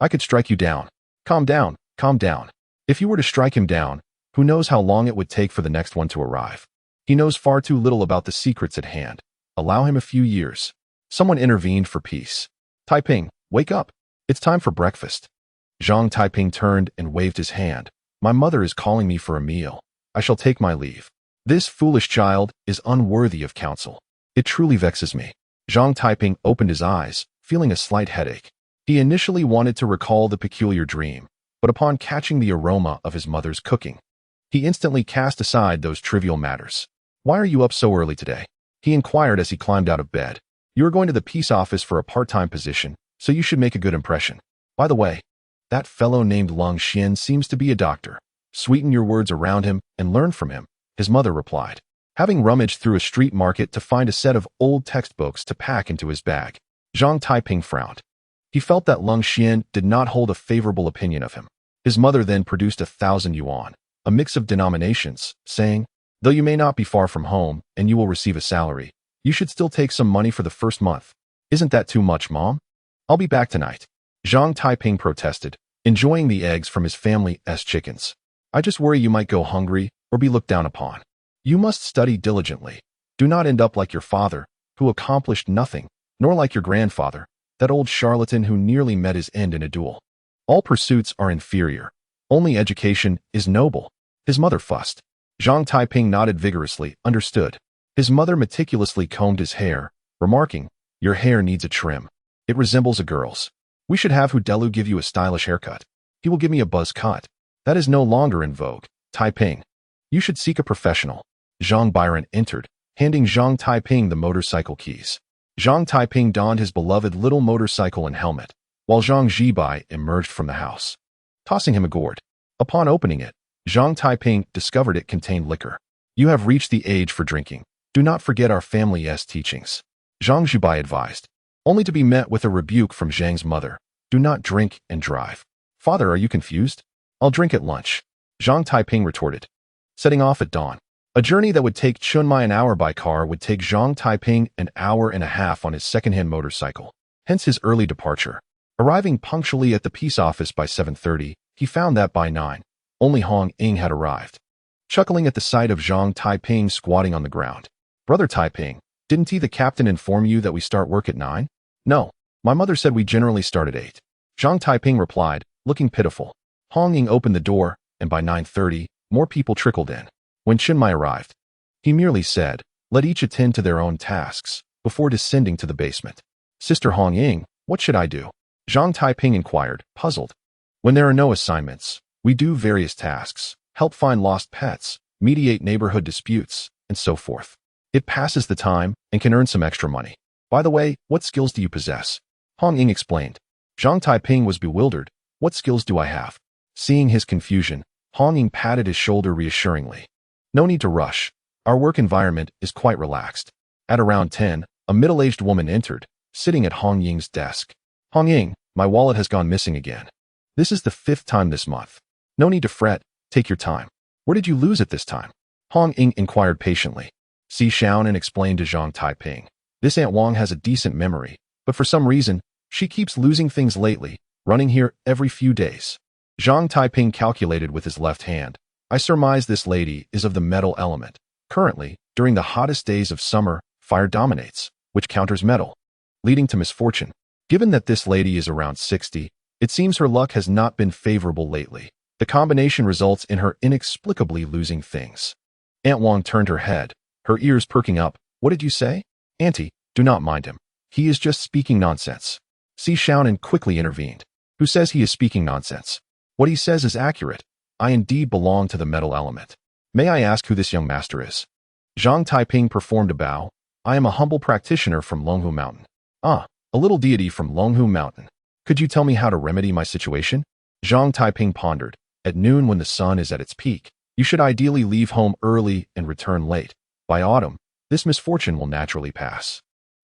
I could strike you down. Calm down, calm down. If you were to strike him down, who knows how long it would take for the next one to arrive. He knows far too little about the secrets at hand. Allow him a few years. Someone intervened for peace. Taiping, wake up. It's time for breakfast. Zhang Taiping turned and waved his hand. My mother is calling me for a meal. I shall take my leave. This foolish child is unworthy of counsel. It truly vexes me. Zhang Taiping opened his eyes, feeling a slight headache. He initially wanted to recall the peculiar dream, but upon catching the aroma of his mother's cooking, he instantly cast aside those trivial matters. Why are you up so early today? He inquired as he climbed out of bed. You are going to the peace office for a part-time position, so you should make a good impression. By the way, that fellow named Lung Xian seems to be a doctor. Sweeten your words around him and learn from him, his mother replied. Having rummaged through a street market to find a set of old textbooks to pack into his bag, Zhang Taiping frowned. He felt that Lung Xian did not hold a favorable opinion of him. His mother then produced 1,000 yuan, a mix of denominations, saying, "Though you may not be far from home and you will receive a salary, you should still take some money for the first month. Isn't that too much, Mom? I'll be back tonight." Zhang Taiping protested, enjoying the eggs from his family's chickens. "I just worry you might go hungry or be looked down upon. You must study diligently. Do not end up like your father, who accomplished nothing, nor like your grandfather, that old charlatan who nearly met his end in a duel. All pursuits are inferior. Only education is noble." His mother fussed. Zhang Taiping nodded vigorously, understood. His mother meticulously combed his hair, remarking, "Your hair needs a trim. It resembles a girl's. We should have Hudelu give you a stylish haircut. He will give me a buzz cut. That is no longer in vogue. Taiping, you should seek a professional." Zhang Byron entered, handing Zhang Taiping the motorcycle keys. Zhang Taiping donned his beloved little motorcycle and helmet, while Zhang Zibai emerged from the house, tossing him a gourd. Upon opening it, Zhang Taiping discovered it contained liquor. "You have reached the age for drinking. Do not forget our family's teachings," Zhang Zibai advised, only to be met with a rebuke from Zhang's mother. "Do not drink and drive." "Father, are you confused? I'll drink at lunch," Zhang Taiping retorted. Setting off at dawn. A journey that would take Chunmai an hour by car would take Zhang Taiping an hour and a half on his second-hand motorcycle, hence his early departure. Arriving punctually at the peace office by 7:30, he found that by 9, only Hong Ying had arrived. Chuckling at the sight of Zhang Taiping squatting on the ground. "Brother Taiping, didn't the captain inform you that we start work at 9? "No, my mother said we generally start at 8. Zhang Taiping replied, looking pitiful. Hong Ying opened the door, and by 9:30, more people trickled in. When Chinmai arrived, he merely said, "Let each attend to their own tasks," before descending to the basement. "Sister Hong Ying, what should I do?" Zhang Taiping inquired, puzzled. "When there are no assignments, we do various tasks, help find lost pets, mediate neighborhood disputes, and so forth. It passes the time and can earn some extra money. By the way, what skills do you possess?" Hong Ying explained. Zhang Taiping was bewildered. "What skills do I have?" Seeing his confusion, Hong Ying patted his shoulder reassuringly. "No need to rush. Our work environment is quite relaxed." At around 10, a middle-aged woman entered, sitting at Hong Ying's desk. "Hong Ying, my wallet has gone missing again. This is the 5th time this month. No need to fret, take your time. Where did you lose it this time?" Hong Ying inquired patiently. Si Xiaonan explained to Zhang Taiping. "This Aunt Wang has a decent memory, but for some reason, she keeps losing things lately, running here every few days." Zhang Taiping calculated with his left hand. "I surmise this lady is of the metal element. Currently, during the hottest days of summer, fire dominates, which counters metal, leading to misfortune. Given that this lady is around 60, it seems her luck has not been favorable lately. The combination results in her inexplicably losing things." Aunt Wang turned her head, her ears perking up. "What did you say?" "Auntie, do not mind him. He is just speaking nonsense." Si Xiaonan quickly intervened. "Who says he is speaking nonsense? What he says is accurate. I indeed belong to the metal element. May I ask who this young master is?" Zhang Taiping performed a bow. "I am a humble practitioner from Longhu Mountain." "Ah, a little deity from Longhu Mountain. Could you tell me how to remedy my situation?" Zhang Taiping pondered. "At noon, when the sun is at its peak, you should ideally leave home early and return late. By autumn, this misfortune will naturally pass.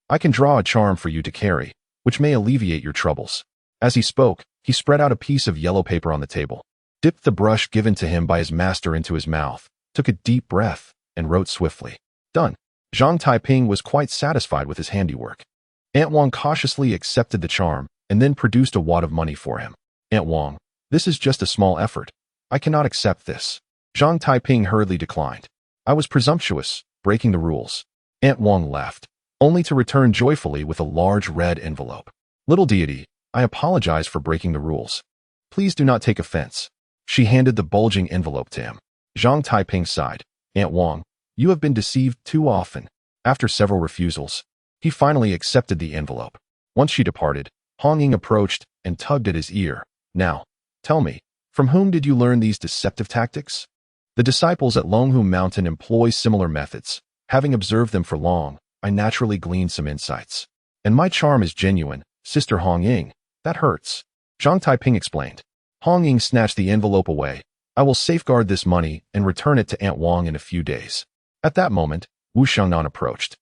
I can draw a charm for you to carry, which may alleviate your troubles." As he spoke, he spread out a piece of yellow paper on the table, dipped the brush given to him by his master into his mouth, took a deep breath, and wrote swiftly. "Done." Zhang Taiping was quite satisfied with his handiwork. Aunt Wang cautiously accepted the charm and then produced a wad of money for him. "Aunt Wang, this is just a small effort. I cannot accept this." Zhang Taiping hurriedly declined. "I was presumptuous, breaking the rules." Aunt Wang left, only to return joyfully with a large red envelope. "Little deity, I apologize for breaking the rules. Please do not take offense." She handed the bulging envelope to him. Zhang Taiping sighed. "Aunt Wang, you have been deceived too often." After several refusals, he finally accepted the envelope. Once she departed, Hong Ying approached and tugged at his ear. "Now, tell me, from whom did you learn these deceptive tactics?" "The disciples at Longhu Mountain employ similar methods. Having observed them for long, I naturally gleaned some insights. And my charm is genuine, Sister Hong Ying. That hurts." Zhang Taiping explained. Hong Ying snatched the envelope away. "I will safeguard this money and return it to Aunt Wang in a few days." At that moment, Wu Shangnan approached.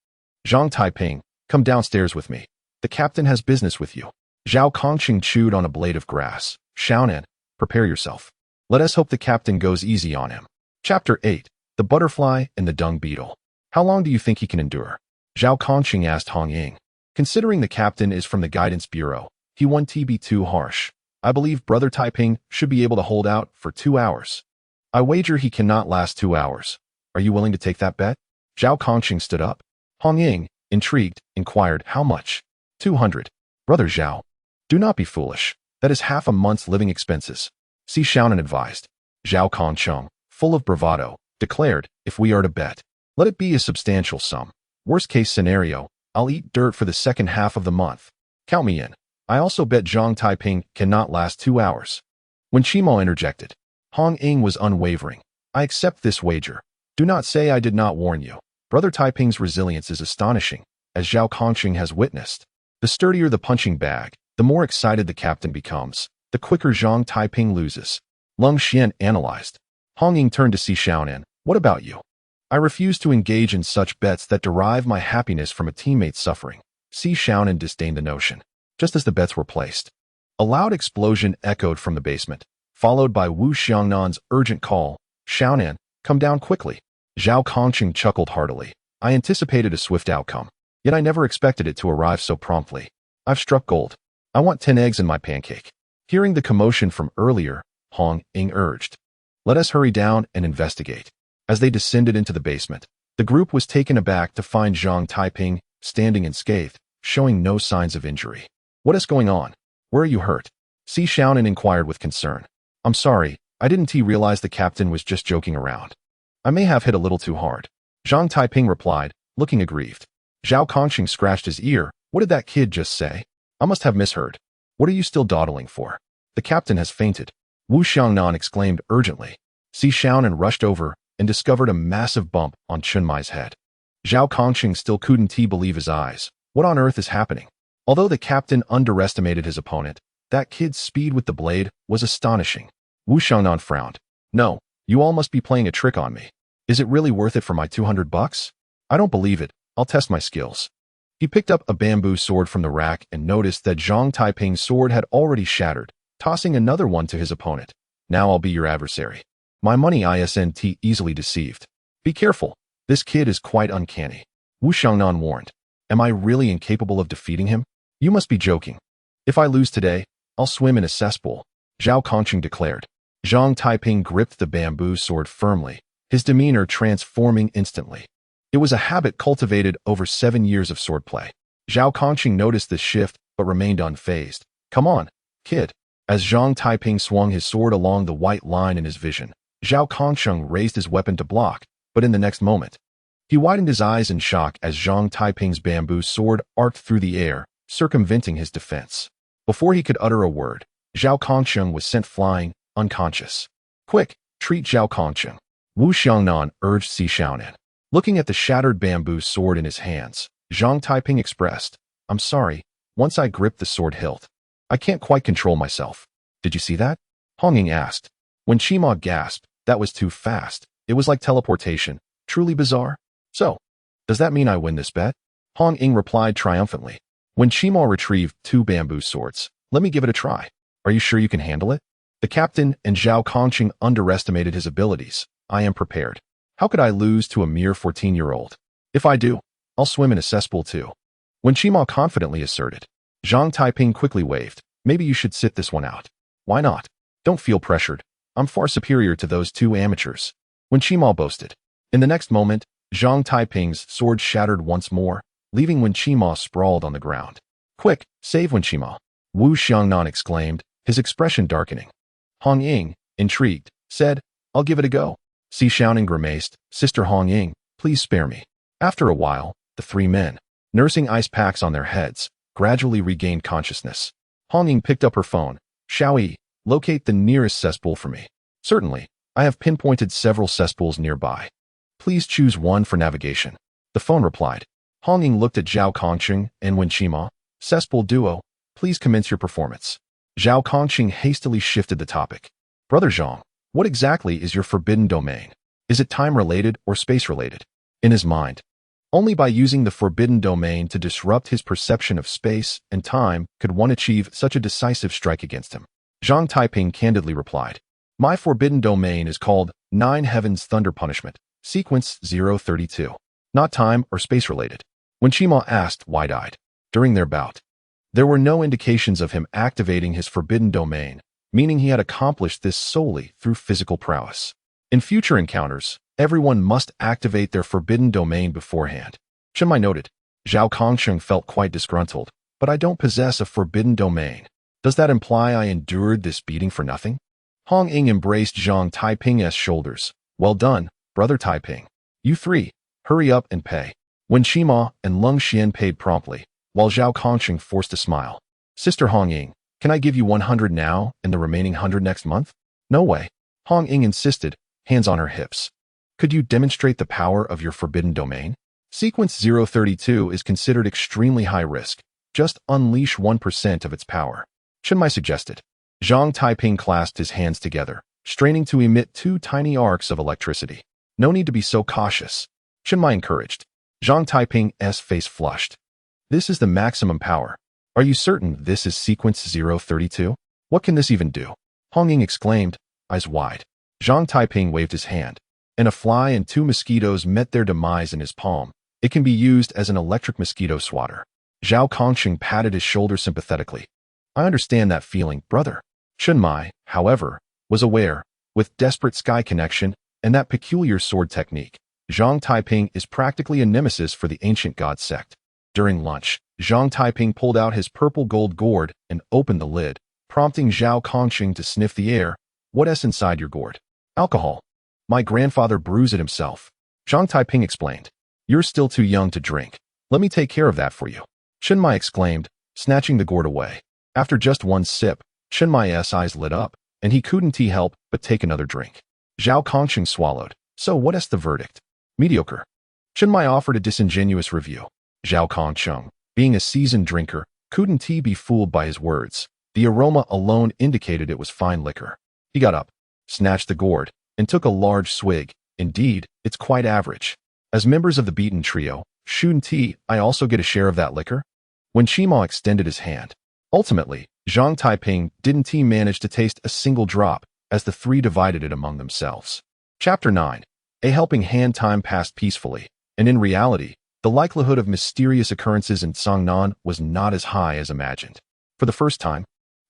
"Zhang Taiping, come downstairs with me. The captain has business with you." Zhao Kongqing chewed on a blade of grass. Xiaonan, prepare yourself. Let us hope the captain goes easy on him. Chapter 8. The Butterfly and the Dung Beetle. How long do you think he can endure? Zhao Kongqing asked Hong Ying. Considering the captain is from the Guidance Bureau, he won't be too harsh. I believe Brother Taiping should be able to hold out for 2 hours. I wager he cannot last 2 hours. Are you willing to take that bet? Zhao Kongqing stood up. Hong Ying, intrigued, inquired, how much? 200. Brother Zhao, do not be foolish. That is half a month's living expenses. Si Xiaonan advised. Zhao Kongqing, full of bravado, declared, if we are to bet, let it be a substantial sum. Worst case scenario, I'll eat dirt for the second half of the month. Count me in. I also bet Zhang Taiping cannot last 2 hours. When Qimo interjected, Hong Ying was unwavering. I accept this wager. Do not say I did not warn you. Brother Taiping's resilience is astonishing, as Zhao Kongqing has witnessed. The sturdier the punching bag, the more excited the captain becomes, the quicker Zhang Taiping loses. Lung Xian analyzed. Hong Ying turned to Si Xiaonan. What about you? I refuse to engage in such bets that derive my happiness from a teammate's suffering. Si Xiaonan disdained the notion. Just as the bets were placed, a loud explosion echoed from the basement, followed by Wu Xiangnan's urgent call, Xiaonan, come down quickly. Zhao Kongqing chuckled heartily. I anticipated a swift outcome, yet I never expected it to arrive so promptly. I've struck gold. I want 10 eggs in my pancake. Hearing the commotion from earlier, Hong Ying urged. Let us hurry down and investigate. As they descended into the basement, the group was taken aback to find Zhang Taiping standing unscathed, showing no signs of injury. What is going on? Where are you hurt? Si Xiaonan inquired with concern. I'm sorry, I didn't realize the captain was just joking around. I may have hit a little too hard. Zhang Taiping replied, looking aggrieved. Zhao Kongqing scratched his ear. What did that kid just say? I must have misheard. What are you still dawdling for? The captain has fainted. Wu Xiangnan exclaimed urgently. Si Xiaonan rushed over and discovered a massive bump on Chunmai's head. Zhao Kongqing still couldn't believe his eyes. What on earth is happening? Although the captain underestimated his opponent, that kid's speed with the blade was astonishing. Wu Xiangnan frowned. No, you all must be playing a trick on me. Is it really worth it for my 200 bucks? I don't believe it. I'll test my skills. He picked up a bamboo sword from the rack and noticed that Zhang Taiping's sword had already shattered, tossing another one to his opponent. Now I'll be your adversary. My money isn't easily deceived. Be careful. This kid is quite uncanny. Wu Xiangnan warned. Am I really incapable of defeating him? You must be joking. If I lose today, I'll swim in a cesspool, Zhao Kongqing declared. Zhang Taiping gripped the bamboo sword firmly, his demeanor transforming instantly. It was a habit cultivated over 7 years of swordplay. Zhao Kongqing noticed this shift but remained unfazed. Come on, kid. As Zhang Taiping swung his sword along the white line in his vision, Zhao Kongqing raised his weapon to block, but in the next moment, he widened his eyes in shock as Zhang Taiping's bamboo sword arced through the air, circumventing his defense. Before he could utter a word, Zhao Kongqing was sent flying, unconscious. Quick, treat Zhao Kongqing. Wu Xiangnan urged Si Xiaonan. Looking at the shattered bamboo sword in his hands, Zhang Taiping expressed, I'm sorry, once I gripped the sword hilt, I can't quite control myself. Did you see that? Hong Ying asked. When Qimo gasped, that was too fast. It was like teleportation. Truly bizarre. So, does that mean I win this bet? Hong Ying replied triumphantly. When Qimo retrieved 2 bamboo swords, let me give it a try. Are you sure you can handle it? The captain and Zhao Kongqing underestimated his abilities. I am prepared. How could I lose to a mere 14-year-old? If I do, I'll swim in a cesspool too. When Qimo confidently asserted, Zhang Taiping quickly waved. Maybe you should sit this one out. Why not? Don't feel pressured. I'm far superior to those 2 amateurs. When Qimo boasted. In the next moment, Zhang Taiping's sword shattered once more, leaving Wen Qimo sprawled on the ground. Quick, save Wen Qimo. Wu Xiangnan exclaimed, his expression darkening. Hong Ying, intrigued, said, I'll give it a go. Si Xiaonan grimaced, Sister Hong Ying, please spare me. After a while, the 3 men, nursing ice packs on their heads, gradually regained consciousness. Hong Ying picked up her phone. Xiaoyi, locate the nearest cesspool for me. Certainly, I have pinpointed several cesspools nearby. Please choose one for navigation. The phone replied. Hong Ying looked at Zhao Kongqing and Wen Qimo. Cesspool duo, please commence your performance. Zhao Kongqing hastily shifted the topic. Brother Zhang, what exactly is your forbidden domain? Is it time-related or space-related? In his mind, Only by using the forbidden domain to disrupt his perception of space and time could one achieve such a decisive strike against him. Zhang Taiping candidly replied, "My forbidden domain is called Nine Heavens Thunder Punishment, Sequence 032, not time or space related." When Qima asked, wide-eyed, during their bout, there were no indications of him activating his forbidden domain, meaning he had accomplished this solely through physical prowess. In future encounters, everyone must activate their forbidden domain beforehand. Chenmai noted. Zhao Kongsheng felt quite disgruntled, "But I don't possess a forbidden domain. Does that imply I endured this beating for nothing?" Hong Ying embraced Zhang Taiping's shoulders. "Well done, brother Taiping. You three, hurry up and pay." When Qima and Lung Xian paid promptly, while Zhao Kongsheng forced a smile. "Sister Hong Ying, can I give you 100 now and the remaining 100 next month?" "No way," Hong Ying insisted, hands on her hips. "Could you demonstrate the power of your forbidden domain?" Sequence 032 is considered extremely high risk. Just unleash 1% of its power, Chenmai suggested. Zhang Taiping clasped his hands together, straining to emit 2 tiny arcs of electricity. "No need to be so cautious," Chenmai encouraged. Zhang Taiping's face flushed. "This is the maximum power. Are you certain this is sequence 032? What can this even do?" Hong Ying exclaimed, eyes wide. Zhang Taiping waved his hand, and a fly and 2 mosquitoes met their demise in his palm. "It can be used as an electric mosquito swatter." Zhao Kongsheng patted his shoulder sympathetically. "I understand that feeling, brother." Chenmai, however, was aware, with desperate sky connection and that peculiar sword technique, Zhang Taiping is practically a nemesis for the ancient god sect. During lunch, Zhang Taiping pulled out his purple gold gourd and opened the lid, prompting Zhao Kongsheng to sniff the air. "What's inside your gourd?" "Alcohol. My grandfather brews it himself," Zhang Taiping explained. "You're still too young to drink. Let me take care of that for you," Chenmai exclaimed, snatching the gourd away. After just one sip, Chenmai's eyes lit up, and he couldn't help but take another drink. Zhao Kongsheng swallowed. "So what's the verdict?" "Mediocre." Chenmai offered a disingenuous review. Zhao Kongsheng, being a seasoned drinker, couldn't be fooled by his words. The aroma alone indicated it was fine liquor. He got up, snatched the gourd, and took a large swig. "Indeed, it's quite average. As members of the beaten trio, shouldn't I also get a share of that liquor?" When Qima extended his hand. Ultimately, Zhang Taiping didn't manage to taste a single drop, as the three divided it among themselves. Chapter 9. A helping hand. Time passed peacefully, and in reality, the likelihood of mysterious occurrences in Cangnan was not as high as imagined. For the first time,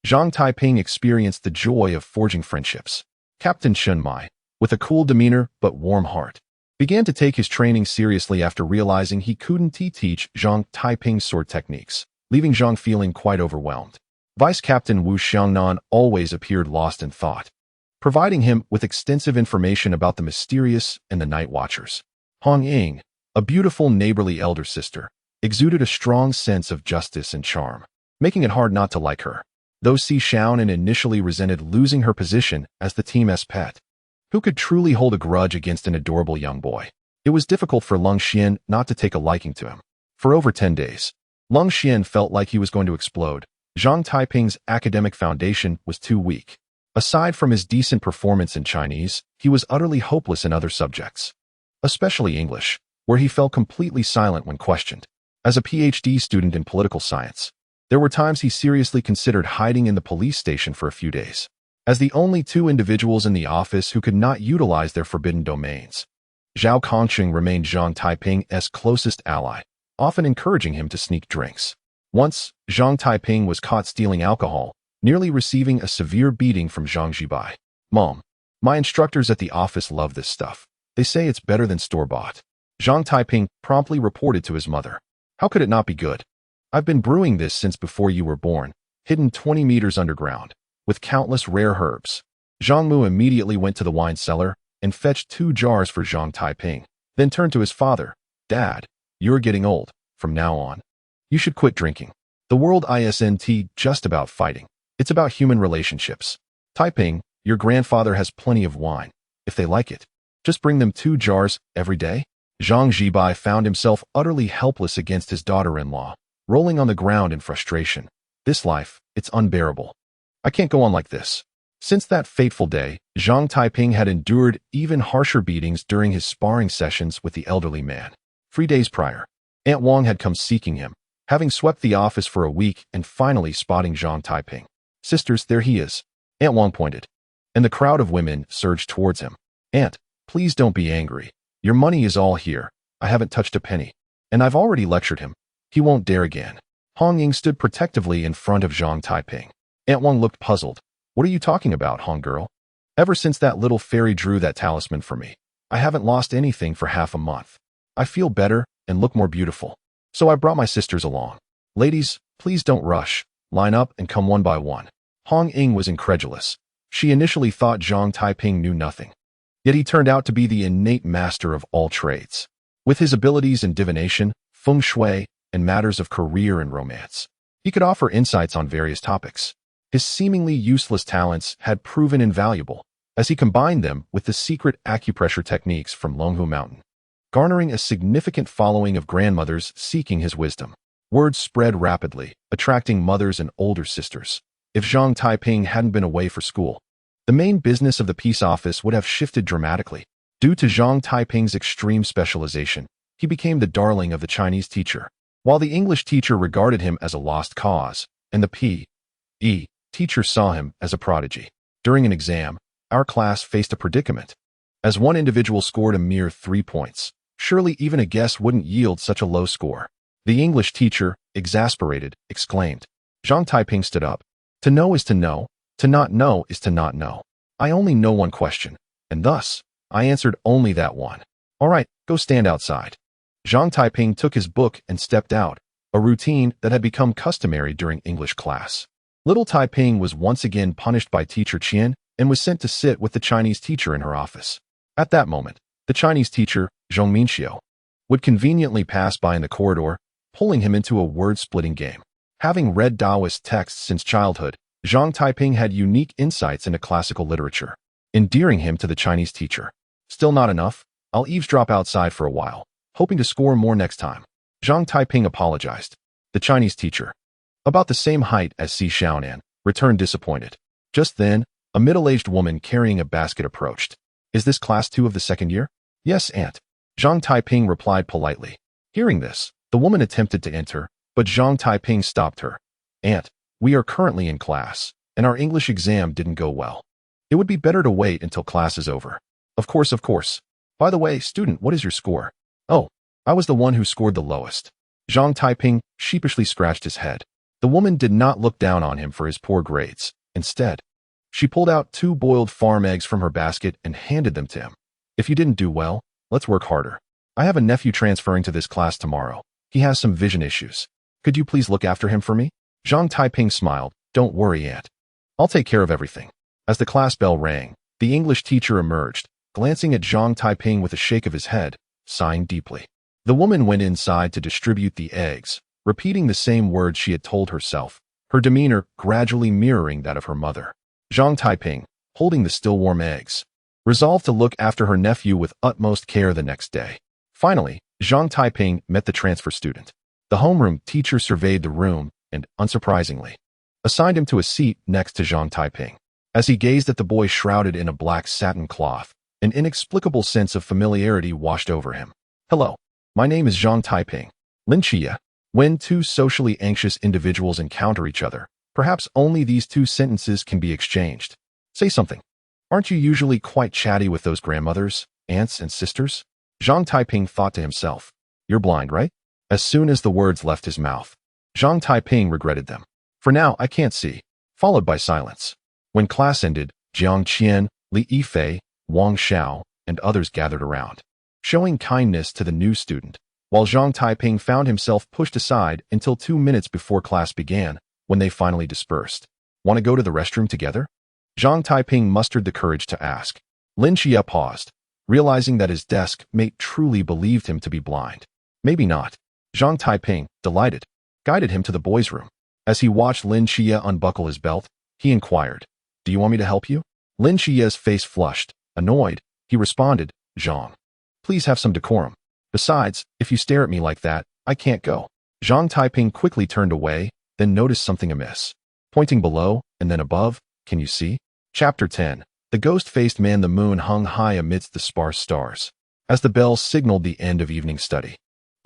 Zhang Taiping experienced the joy of forging friendships. Captain Chenmai, with a cool demeanor but warm heart, began to take his training seriously after realizing he couldn't teach Zhang Taiping's sword techniques, leaving Zhang feeling quite overwhelmed. Vice Captain Wu Xiangnan always appeared lost in thought, providing him with extensive information about the mysterious and the night watchers. Hong Ying, a beautiful neighborly elder sister, exuded a strong sense of justice and charm, making it hard not to like her. Though Si Xiaonan initially resented losing her position as the team's pet, who could truly hold a grudge against an adorable young boy, it was difficult for Lung Xian not to take a liking to him. For over 10 days, Lung Xian felt like he was going to explode. Zhang Taiping's academic foundation was too weak. Aside from his decent performance in Chinese, he was utterly hopeless in other subjects, especially English, where he fell completely silent when questioned. As a PhD student in political science, there were times he seriously considered hiding in the police station for a few days. As the only 2 individuals in the office who could not utilize their forbidden domains, Zhao Kongsheng remained Zhang Taiping's closest ally, often encouraging him to sneak drinks. Once, Zhang Taiping was caught stealing alcohol, nearly receiving a severe beating from Zhang Jibai. "Mom, my instructors at the office love this stuff. They say it's better than store-bought." Zhang Taiping promptly reported to his mother. "How could it not be good? I've been brewing this since before you were born, hidden 20 meters underground, with countless rare herbs." Zhang Mu immediately went to the wine cellar and fetched 2 jars for Zhang Taiping, then turned to his father. "Dad, you're getting old. From now on, you should quit drinking. The world isn't just about fighting. It's about human relationships. Taiping, your grandfather has plenty of wine. If they like it, just bring them 2 jars every day." Zhang Jibai found himself utterly helpless against his daughter-in-law, rolling on the ground in frustration. "This life, it's unbearable. I can't go on like this." Since that fateful day, Zhang Taiping had endured even harsher beatings during his sparring sessions with the elderly man. 3 days prior, Aunt Wang had come seeking him, having swept the office for a week and finally spotting Zhang Taiping. "Sisters, there he is," Aunt Wang pointed, and the crowd of women surged towards him. "Aunt, please don't be angry. Your money is all here. I haven't touched a penny. And I've already lectured him. He won't dare again." Hong Ying stood protectively in front of Zhang Taiping. Aunt Wang looked puzzled. "What are you talking about, Hong girl? Ever since that little fairy drew that talisman for me, I haven't lost anything for half a month. I feel better and look more beautiful. So I brought my sisters along. Ladies, please don't rush. Line up and come one by one." Hong Ying was incredulous. She initially thought Zhang Taiping knew nothing. Yet he turned out to be the innate master of all trades. With his abilities in divination, feng shui, and matters of career and romance, he could offer insights on various topics. His seemingly useless talents had proven invaluable, as he combined them with the secret acupressure techniques from Longhu Mountain, garnering a significant following of grandmothers seeking his wisdom. Word spread rapidly, attracting mothers and older sisters. If Zhang Taiping hadn't been away for school, the main business of the peace office would have shifted dramatically. Due to Zhang Taiping's extreme specialization, he became the darling of the Chinese teacher, while the English teacher regarded him as a lost cause, and the P.E. teacher saw him as a prodigy. During an exam, our class faced a predicament. As one individual scored a mere 3 points, surely even a guess wouldn't yield such a low score. The English teacher, exasperated, exclaimed. Zhang Taiping stood up. "To know is to not know is to not know. I only know one question, and thus, I answered only that one. All right, go stand outside." Zhang Taiping took his book and stepped out, a routine that had become customary during English class. Little Taiping was once again punished by teacher Qian and was sent to sit with the Chinese teacher in her office. At that moment, the Chinese teacher, Zhong Minxiu, would conveniently pass by in the corridor, pulling him into a word-splitting game. Having read Taoist texts since childhood, Zhang Taiping had unique insights into classical literature, endearing him to the Chinese teacher. "Still not enough? I'll eavesdrop outside for a while, hoping to score more next time." Zhang Taiping apologized. The Chinese teacher, about the same height as Si Xiaonan, returned disappointed. Just then, a middle-aged woman carrying a basket approached. "Is this class 2 of the second year?" "Yes, aunt." Zhang Taiping replied politely. Hearing this, the woman attempted to enter, but Zhang Taiping stopped her. "Aunt, we are currently in class, and our English exam didn't go well. It would be better to wait until class is over." Of course. By the way, student, what is your score?" "Oh, I was the one who scored the lowest." Zhang Taiping sheepishly scratched his head. The woman did not look down on him for his poor grades. Instead, she pulled out 2 boiled farm eggs from her basket and handed them to him. "If you didn't do well, let's work harder. I have a nephew transferring to this class tomorrow. He has some vision issues. Could you please look after him for me?" Zhang Taiping smiled. "Don't worry, aunt. I'll take care of everything." As the class bell rang, the English teacher emerged, glancing at Zhang Taiping with a shake of his head, sighing deeply. The woman went inside to distribute the eggs, repeating the same words she had told herself, her demeanor gradually mirroring that of her mother. Zhang Taiping, holding the still warm eggs, resolved to look after her nephew with utmost care the next day. Finally, Zhang Taiping met the transfer student. The homeroom teacher surveyed the room and, unsurprisingly, assigned him to a seat next to Zhang Taiping. As he gazed at the boy shrouded in a black satin cloth, an inexplicable sense of familiarity washed over him. "Hello, my name is Zhang Taiping. Lin Qiye." When 2 socially anxious individuals encounter each other, perhaps only these 2 sentences can be exchanged. "Say something. Aren't you usually quite chatty with those grandmothers, aunts, and sisters?" Zhang Taiping thought to himself. "You're blind, right?" As soon as the words left his mouth, Zhang Taiping regretted them. "For now, I can't see," followed by silence. When class ended, Jiang Qian, Li Yifei, Wang Xiao, and others gathered around, showing kindness to the new student, while Zhang Taiping found himself pushed aside until 2 minutes before class began, when they finally dispersed. "Want to go to the restroom together?" Zhang Taiping mustered the courage to ask. Lin Qiye paused, realizing that his desk mate truly believed him to be blind. "Maybe not." Zhang Taiping, delighted, guided him to the boys' room. As he watched Lin Qiye unbuckle his belt, he inquired, "Do you want me to help you?" Lin Qiye's face flushed. Annoyed, he responded, "Zhang, please have some decorum. Besides, if you stare at me like that, I can't go." Zhang Taiping quickly turned away, then noticed something amiss. Pointing below, and then above, "Can you see?" Chapter 10. The ghost-faced man. The moon hung high amidst the sparse stars, as the bell signaled the end of evening study.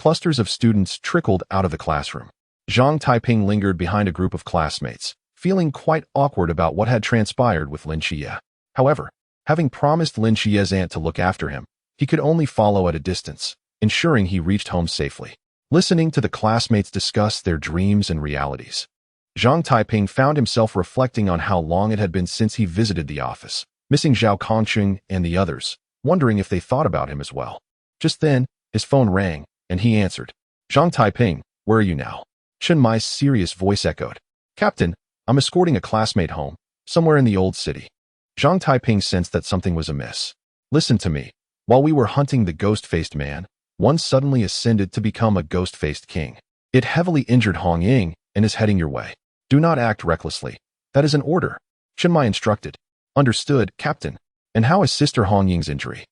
Clusters of students trickled out of the classroom. Zhang Taiping lingered behind a group of classmates, feeling quite awkward about what had transpired with Lin Qiye. However, having promised Lin Qiye's aunt to look after him, he could only follow at a distance, ensuring he reached home safely. Listening to the classmates discuss their dreams and realities, Zhang Taiping found himself reflecting on how long it had been since he visited the office, missing Zhao Kongqing and the others, wondering if they thought about him as well. Just then, his phone rang, and he answered. Zhang Taiping, where are you now? Chen Mai's serious voice echoed. Captain, I'm escorting a classmate home, somewhere in the old city. Zhang Taiping sensed that something was amiss. Listen to me. While we were hunting the ghost-faced man, one suddenly ascended to become a ghost-faced king. It heavily injured Hong Ying and is heading your way. Do not act recklessly. That is an order. Chen Mai instructed. Understood, Captain. And how is Sister Hong Ying's injury?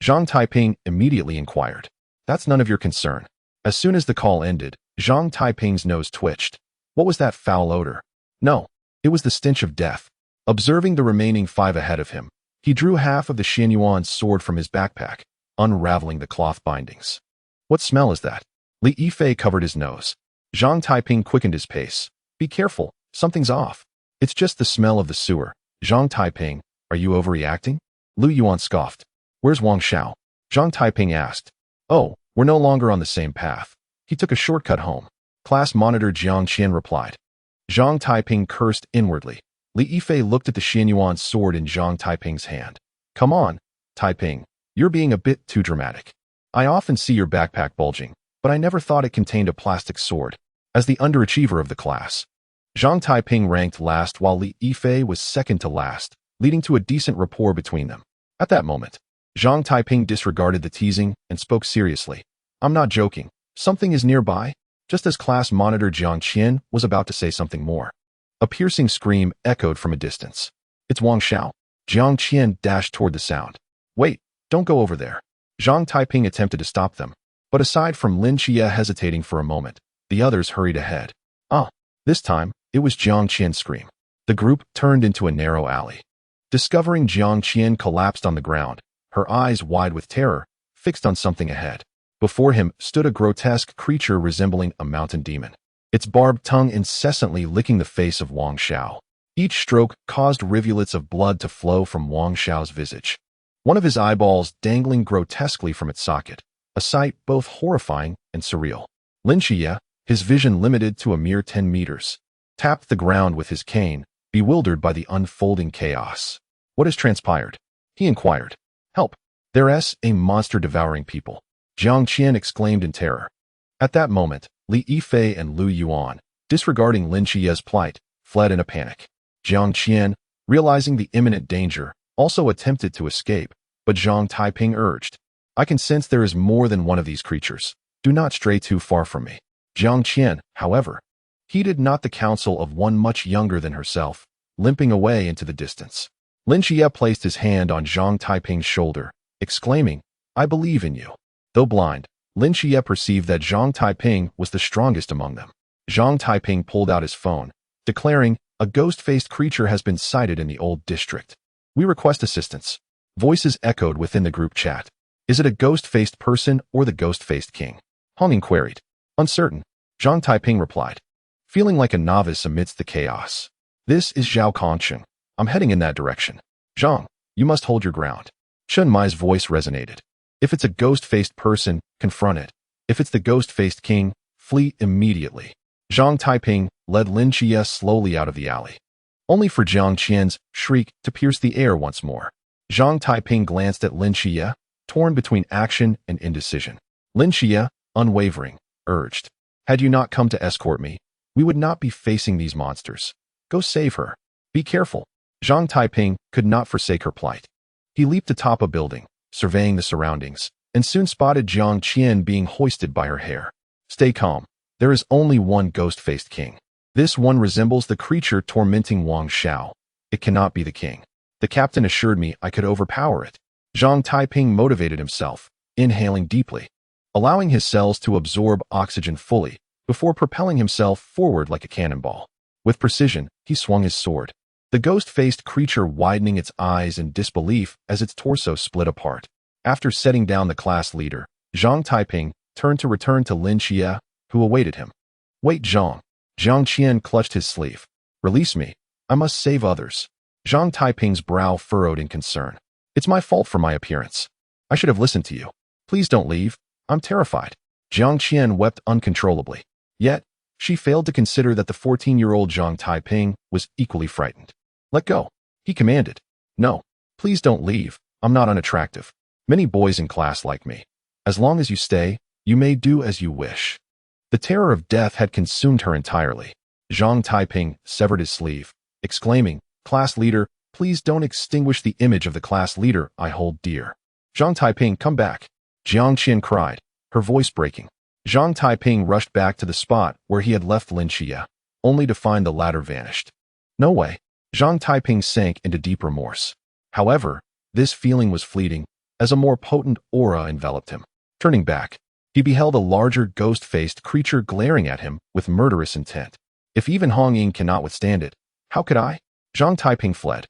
Zhang Taiping immediately inquired. That's none of your concern. As soon as the call ended, Zhang Taiping's nose twitched. What was that foul odor? No, it was the stench of death. Observing the remaining 5 ahead of him, he drew half of the Xianyuan's sword from his backpack, unraveling the cloth bindings. What smell is that? Li Yifei covered his nose. Zhang Taiping quickened his pace. Be careful, something's off. It's just the smell of the sewer. Zhang Taiping, are you overreacting? Lu Yuan scoffed. Where's Wang Xiao? Zhang Taiping asked. Oh, we're no longer on the same path. He took a shortcut home. Class monitor Jiang Qian replied. Zhang Taiping cursed inwardly. Li Yifei looked at the Xianyuan's sword in Zhang Taiping's hand. Come on, Taiping, you're being a bit too dramatic. I often see your backpack bulging, but I never thought it contained a plastic sword. As the underachiever of the class, Zhang Taiping ranked last while Li Yifei was second to last, leading to a decent rapport between them. At that moment, Zhang Taiping disregarded the teasing and spoke seriously. I'm not joking. Something is nearby. Just as class monitor Jiang Qian was about to say something more, a piercing scream echoed from a distance. It's Wang Xiao. Jiang Qian dashed toward the sound. Wait, don't go over there. Zhang Taiping attempted to stop them, but aside from Lin Qiye hesitating for a moment, the others hurried ahead. This time, it was Jiang Qian's scream. The group turned into a narrow alley. Discovering Jiang Qian collapsed on the ground, her eyes wide with terror, fixed on something ahead. Before him stood a grotesque creature resembling a mountain demon, its barbed tongue incessantly licking the face of Wang Xiao. Each stroke caused rivulets of blood to flow from Wang Xiao's visage, one of his eyeballs dangling grotesquely from its socket, a sight both horrifying and surreal. Lin Qiye, his vision limited to a mere 10 meters, tapped the ground with his cane, bewildered by the unfolding chaos. What has transpired? He inquired. Help! There's a monster devouring people. Jiang Qian exclaimed in terror. At that moment, Li Yifei and Lu Yuan, disregarding Lin Qiye's plight, fled in a panic. Jiang Qian, realizing the imminent danger, also attempted to escape, but Zhang Taiping urged. I can sense there is more than one of these creatures. Do not stray too far from me. Jiang Qian, however, heeded not the counsel of one much younger than herself, limping away into the distance. Lin Qiye placed his hand on Zhang Taiping's shoulder, exclaiming, I believe in you. Though blind, Lin Qiye perceived that Zhang Taiping was the strongest among them. Zhang Taiping pulled out his phone, declaring, a ghost-faced creature has been sighted in the old district. We request assistance. Voices echoed within the group chat. Is it a ghost-faced person or the ghost-faced king? Hong queried. Uncertain. Zhang Taiping replied, feeling like a novice amidst the chaos. This is Zhao Kongqing. I'm heading in that direction. Zhang, you must hold your ground. Chen Mai's voice resonated. If it's a ghost-faced person, confront it. If it's the ghost-faced king, flee immediately. Zhang Taiping led Lin Qiye slowly out of the alley, only for Jiang Qian's shriek to pierce the air once more. Zhang Taiping glanced at Lin Qiye, torn between action and indecision. Lin Qiye, unwavering, urged. Had you not come to escort me, we would not be facing these monsters. Go save her. Be careful. Zhang Taiping could not forsake her plight. He leaped atop a building, surveying the surroundings, and soon spotted Jiang Qian being hoisted by her hair. Stay calm. There is only one ghost-faced king. This one resembles the creature tormenting Wang Xiao. It cannot be the king. The captain assured me I could overpower it. Zhang Taiping motivated himself, inhaling deeply, allowing his cells to absorb oxygen fully, before propelling himself forward like a cannonball. With precision, he swung his sword, the ghost-faced creature widening its eyes in disbelief as its torso split apart. After setting down the class leader, Zhang Taiping turned to return to Lin Qiye, who awaited him. Wait, Zhang. Zhang Qian clutched his sleeve. Release me. I must save others. Zhang Taiping's brow furrowed in concern. It's my fault for my appearance. I should have listened to you. Please don't leave. I'm terrified. Zhang Qian wept uncontrollably. Yet, she failed to consider that the 14-year-old Zhang Taiping was equally frightened. Let go, he commanded. No, please don't leave. I'm not unattractive. Many boys in class like me. As long as you stay, you may do as you wish. The terror of death had consumed her entirely. Zhang Taiping severed his sleeve, exclaiming, Class leader, please don't extinguish the image of the class leader I hold dear. Zhang Taiping, come back. Jiang Qian cried, her voice breaking. Zhang Taiping rushed back to the spot where he had left Lin Qiye, only to find the latter vanished. No way. Zhang Taiping sank into deep remorse. However, this feeling was fleeting, as a more potent aura enveloped him. Turning back, he beheld a larger ghost-faced creature glaring at him with murderous intent. If even Hong Ying cannot withstand it, how could I? Zhang Taiping fled.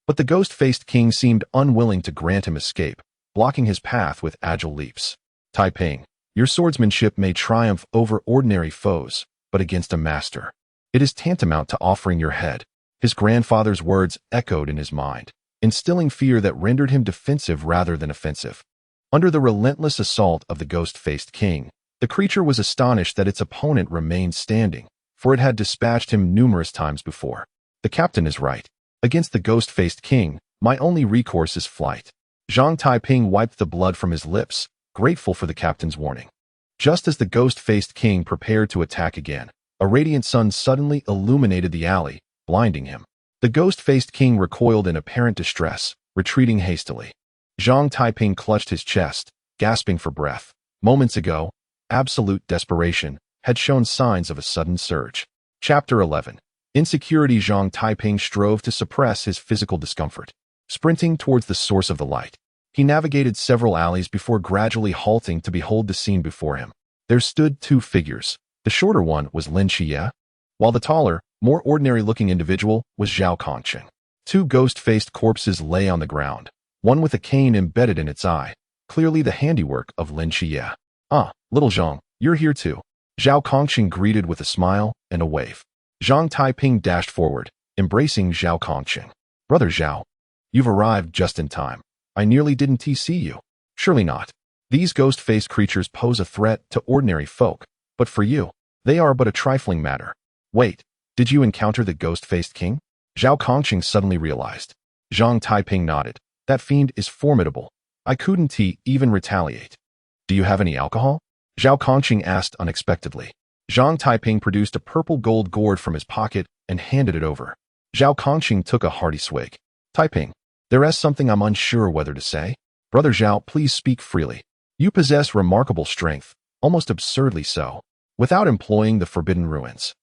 But the ghost-faced king seemed unwilling to grant him escape, blocking his path with agile leaps. Taiping, your swordsmanship may triumph over ordinary foes, but against a master. It is tantamount to offering your head. His grandfather's words echoed in his mind, instilling fear that rendered him defensive rather than offensive. Under the relentless assault of the ghost-faced king, the creature was astonished that its opponent remained standing, for it had dispatched him numerous times before. The captain is right. Against the ghost-faced king, my only recourse is flight. Zhang Taiping wiped the blood from his lips, grateful for the captain's warning. Just as the ghost-faced king prepared to attack again, a radiant sun suddenly illuminated the alley, blinding him. The ghost-faced king recoiled in apparent distress, retreating hastily. Zhang Taiping clutched his chest, gasping for breath. Moments ago, absolute desperation had shown signs of a sudden surge. Chapter 11. Insecurity. Zhang Taiping strove to suppress his physical discomfort. Sprinting towards the source of the light, he navigated several alleys before gradually halting to behold the scene before him. There stood two figures. The shorter one was Lin Qiye, while the taller, more ordinary-looking individual was Zhao Kongqing. Two ghost-faced corpses lay on the ground, one with a cane embedded in its eye, clearly the handiwork of Lin Qiye. Ah, little Zhang, you're here too. Zhao Kongqing greeted with a smile and a wave. Zhang Taiping dashed forward, embracing Zhao Kongqing. Brother Zhao, you've arrived just in time. I nearly didn't see you. Surely not. These ghost-faced creatures pose a threat to ordinary folk, but for you, they are but a trifling matter. Wait, did you encounter the ghost-faced king? Zhao Kongqing suddenly realized. Zhang Taiping nodded. That fiend is formidable. I couldn't even retaliate. Do you have any alcohol? Zhao Kongqing asked unexpectedly. Zhang Taiping produced a purple gold gourd from his pocket and handed it over. Zhao Kongqing took a hearty swig. Taiping, there is something I'm unsure whether to say. Brother Zhao, please speak freely. You possess remarkable strength, almost absurdly so, without employing the forbidden ruins.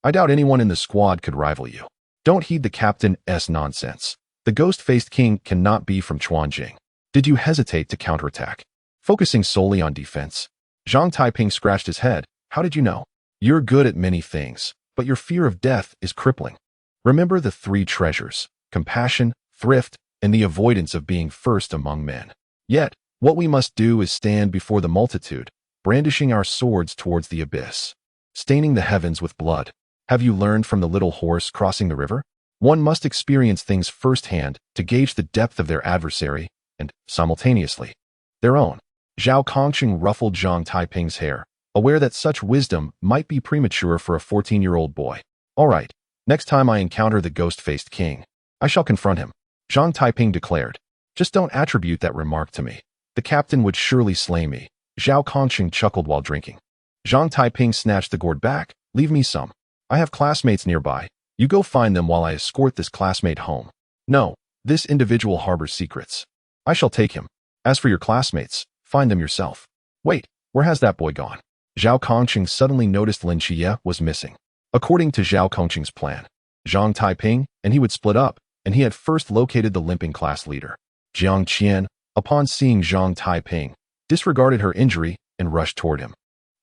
I doubt anyone in the squad could rival you. Don't heed the captain's nonsense. The ghost-faced king cannot be from Chuanjing. Did you hesitate to counterattack? Focusing solely on defense. Zhang Taiping scratched his head. How did you know? You're good at many things, but your fear of death is crippling. Remember the three treasures: compassion, thrift, and the avoidance of being first among men. Yet, what we must do is stand before the multitude, brandishing our swords towards the abyss, staining the heavens with blood. Have you learned from the little horse crossing the river? One must experience things firsthand to gauge the depth of their adversary and, simultaneously, their own. Zhao Kongqing ruffled Zhang Taiping's hair, aware that such wisdom might be premature for a 14-year-old boy. All right, next time I encounter the ghost-faced king, I shall confront him, Zhang Taiping declared. Just don't attribute that remark to me. The captain would surely slay me. Zhao Kongqing chuckled while drinking. Zhang Taiping snatched the gourd back. Leave me some. I have classmates nearby. You go find them while I escort this classmate home. No, this individual harbors secrets. I shall take him. As for your classmates, find them yourself. Wait, where has that boy gone? Zhao Kongqing suddenly noticed Lin Qiye was missing. According to Zhao Kongqing's plan, Zhang Taiping and he would split up, and he had first located the limping class leader. Jiang Qian, upon seeing Zhang Taiping, disregarded her injury and rushed toward him.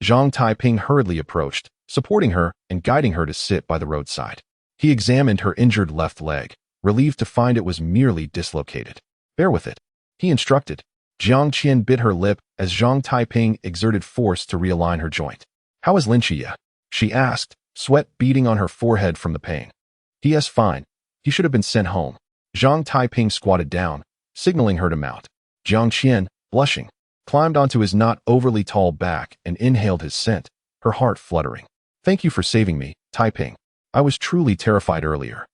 Zhang Taiping hurriedly approached, supporting her and guiding her to sit by the roadside. He examined her injured left leg, relieved to find it was merely dislocated. Bear with it, he instructed. Jiang Qian bit her lip as Zhang Taiping exerted force to realign her joint. "How is Lin Qiye?" she asked, sweat beading on her forehead from the pain. "He is fine. He should have been sent home." Zhang Taiping squatted down, signaling her to mount. Jiang Qian, blushing, climbed onto his not overly tall back and inhaled his scent, her heart fluttering. "Thank you for saving me, Taiping. I was truly terrified earlier."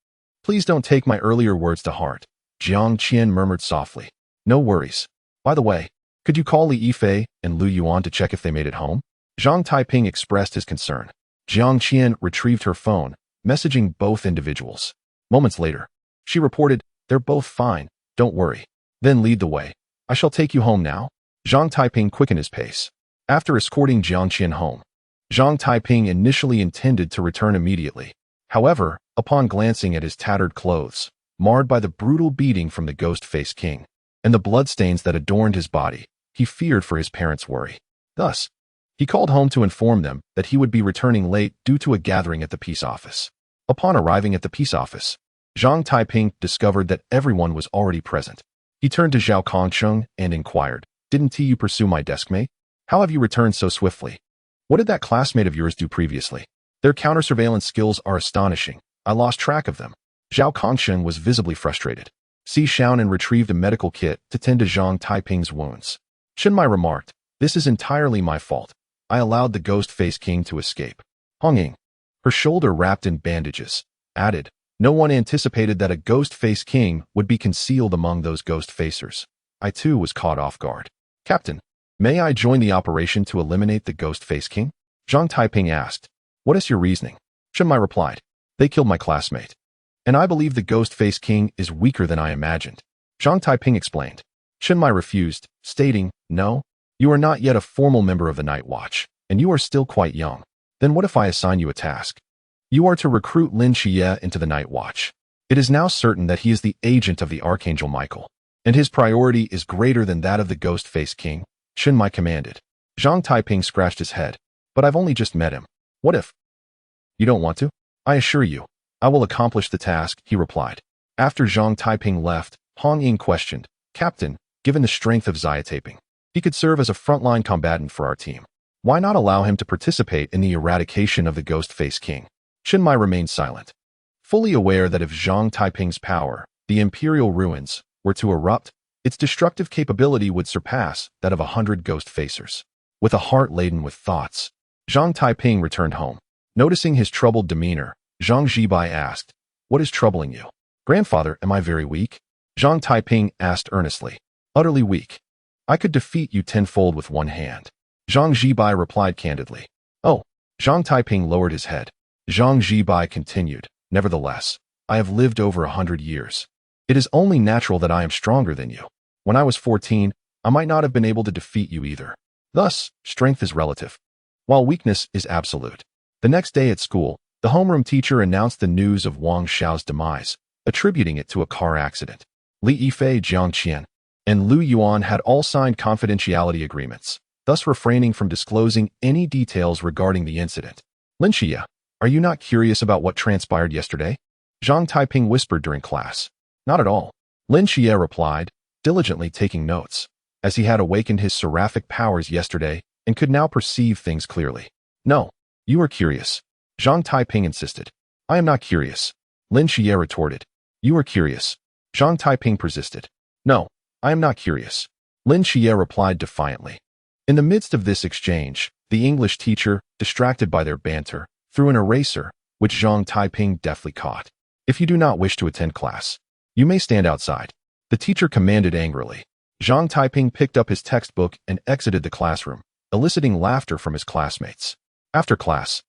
"Please don't take my earlier words to heart," Jiang Qian murmured softly. "No worries. By the way, could you call Li Yifei and Lu Yuan to check if they made it home?" Zhang Taiping expressed his concern. Jiang Qian retrieved her phone, messaging both individuals. Moments later, she reported, "They're both fine, don't worry." "Then lead the way. I shall take you home now." Zhang Taiping quickened his pace. After escorting Jiang Qian home, Zhang Taiping initially intended to return immediately. However, upon glancing at his tattered clothes, marred by the brutal beating from the ghost-faced king, and the bloodstains that adorned his body, he feared for his parents' worry. Thus, he called home to inform them that he would be returning late due to a gathering at the peace office. Upon arriving at the peace office, Zhang Taiping discovered that everyone was already present. He turned to Zhao Kongsheng and inquired, "Didn't you pursue my deskmate? How have you returned so swiftly? What did that classmate of yours do previously? Their counter-surveillance skills are astonishing. I lost track of them." Zhao Kongsheng was visibly frustrated. Si Xiaonan retrieved a medical kit to tend to Zhang Taiping's wounds. Shenmai remarked, "This is entirely my fault. I allowed the ghost-faced king to escape." Hong Ying, her shoulder wrapped in bandages, added, "No one anticipated that a ghost-faced king would be concealed among those ghost-facers. I too was caught off guard." "Captain, may I join the operation to eliminate the ghost-faced king?" Zhang Taiping asked. "What is your reasoning?" Shenmai replied, "They killed my classmate. And I believe the ghost-faced king is weaker than I imagined." Zhang Taiping explained. Shenmai refused, stating, "No, you are not yet a formal member of the Night Watch, and you are still quite young. Then what if I assign you a task? You are to recruit Lin Qiye into the Night Watch. It is now certain that he is the agent of the Archangel Michael, and his priority is greater than that of the ghost-faced king," Shenmai commanded. Zhang Taiping scratched his head. "But I've only just met him. What if?" "You don't want to? I assure you, I will accomplish the task," he replied. After Zhang Taiping left, Hong Ying questioned, "Captain, given the strength of Xia Taiping, he could serve as a frontline combatant for our team. Why not allow him to participate in the eradication of the ghost-faced king?" Shenmai remained silent, fully aware that if Zhang Taiping's power, the imperial ruins, were to erupt, its destructive capability would surpass that of 100 ghost-facers. With a heart laden with thoughts, Zhang Taiping returned home. Noticing his troubled demeanor, Zhang Zhibai asked, "What is troubling you?" "Grandfather, am I very weak?" Zhang Taiping asked earnestly. "Utterly weak. I could defeat you tenfold with one hand." Zhang Zhibai replied candidly. "Oh." Zhang Taiping lowered his head. Zhang Zhibai continued, "Nevertheless, I have lived over 100 years. It is only natural that I am stronger than you. When I was 14, I might not have been able to defeat you either. Thus, strength is relative, while weakness is absolute." The next day at school, the homeroom teacher announced the news of Wang Xiao's demise, attributing it to a car accident. Li Yifei, Jiang Qian, and Lu Yuan had all signed confidentiality agreements, thus refraining from disclosing any details regarding the incident. "Lin Qiye, are you not curious about what transpired yesterday?" Zhang Taiping whispered during class. "Not at all," Lin Qiye replied, diligently taking notes, as he had awakened his seraphic powers yesterday and could now perceive things clearly. "No, you are curious," Zhang Taiping insisted. "I am not curious," Lin Qiye retorted. "You are curious," Zhang Taiping persisted. "No, I am not curious," Lin Qiye replied defiantly. In the midst of this exchange, the English teacher, distracted by their banter, threw an eraser, which Zhang Taiping deftly caught. "If you do not wish to attend class, you may stand outside," the teacher commanded angrily. Zhang Taiping picked up his textbook and exited the classroom, eliciting laughter from his classmates. After class,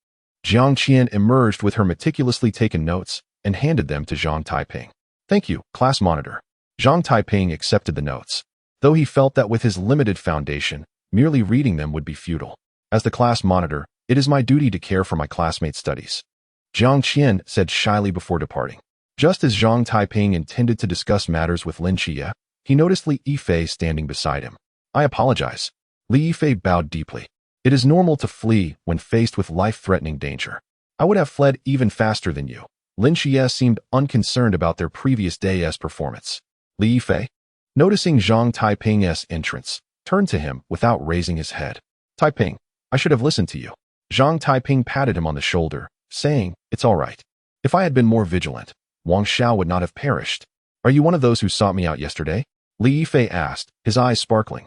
Jiang Qian emerged with her meticulously taken notes and handed them to Zhang Taiping. "Thank you, class monitor." Zhang Taiping accepted the notes, though he felt that with his limited foundation, merely reading them would be futile. "As the class monitor, it is my duty to care for my classmates' studies," Jiang Qian said shyly before departing. Just as Zhang Taiping intended to discuss matters with Lin Qiye, he noticed Li Yifei standing beside him. "I apologize." Li Yifei bowed deeply. "It is normal to flee when faced with life-threatening danger. I would have fled even faster than you." Lin Qiye seemed unconcerned about their previous day's performance. "Li Yifei?" noticing Zhang Taiping's entrance, turned to him without raising his head. Taiping, I should have listened to you. Zhang Taiping patted him on the shoulder, saying, it's all right. If I had been more vigilant, Wang Xiao would not have perished. Are you one of those who sought me out yesterday? Li Yifei asked, his eyes sparkling.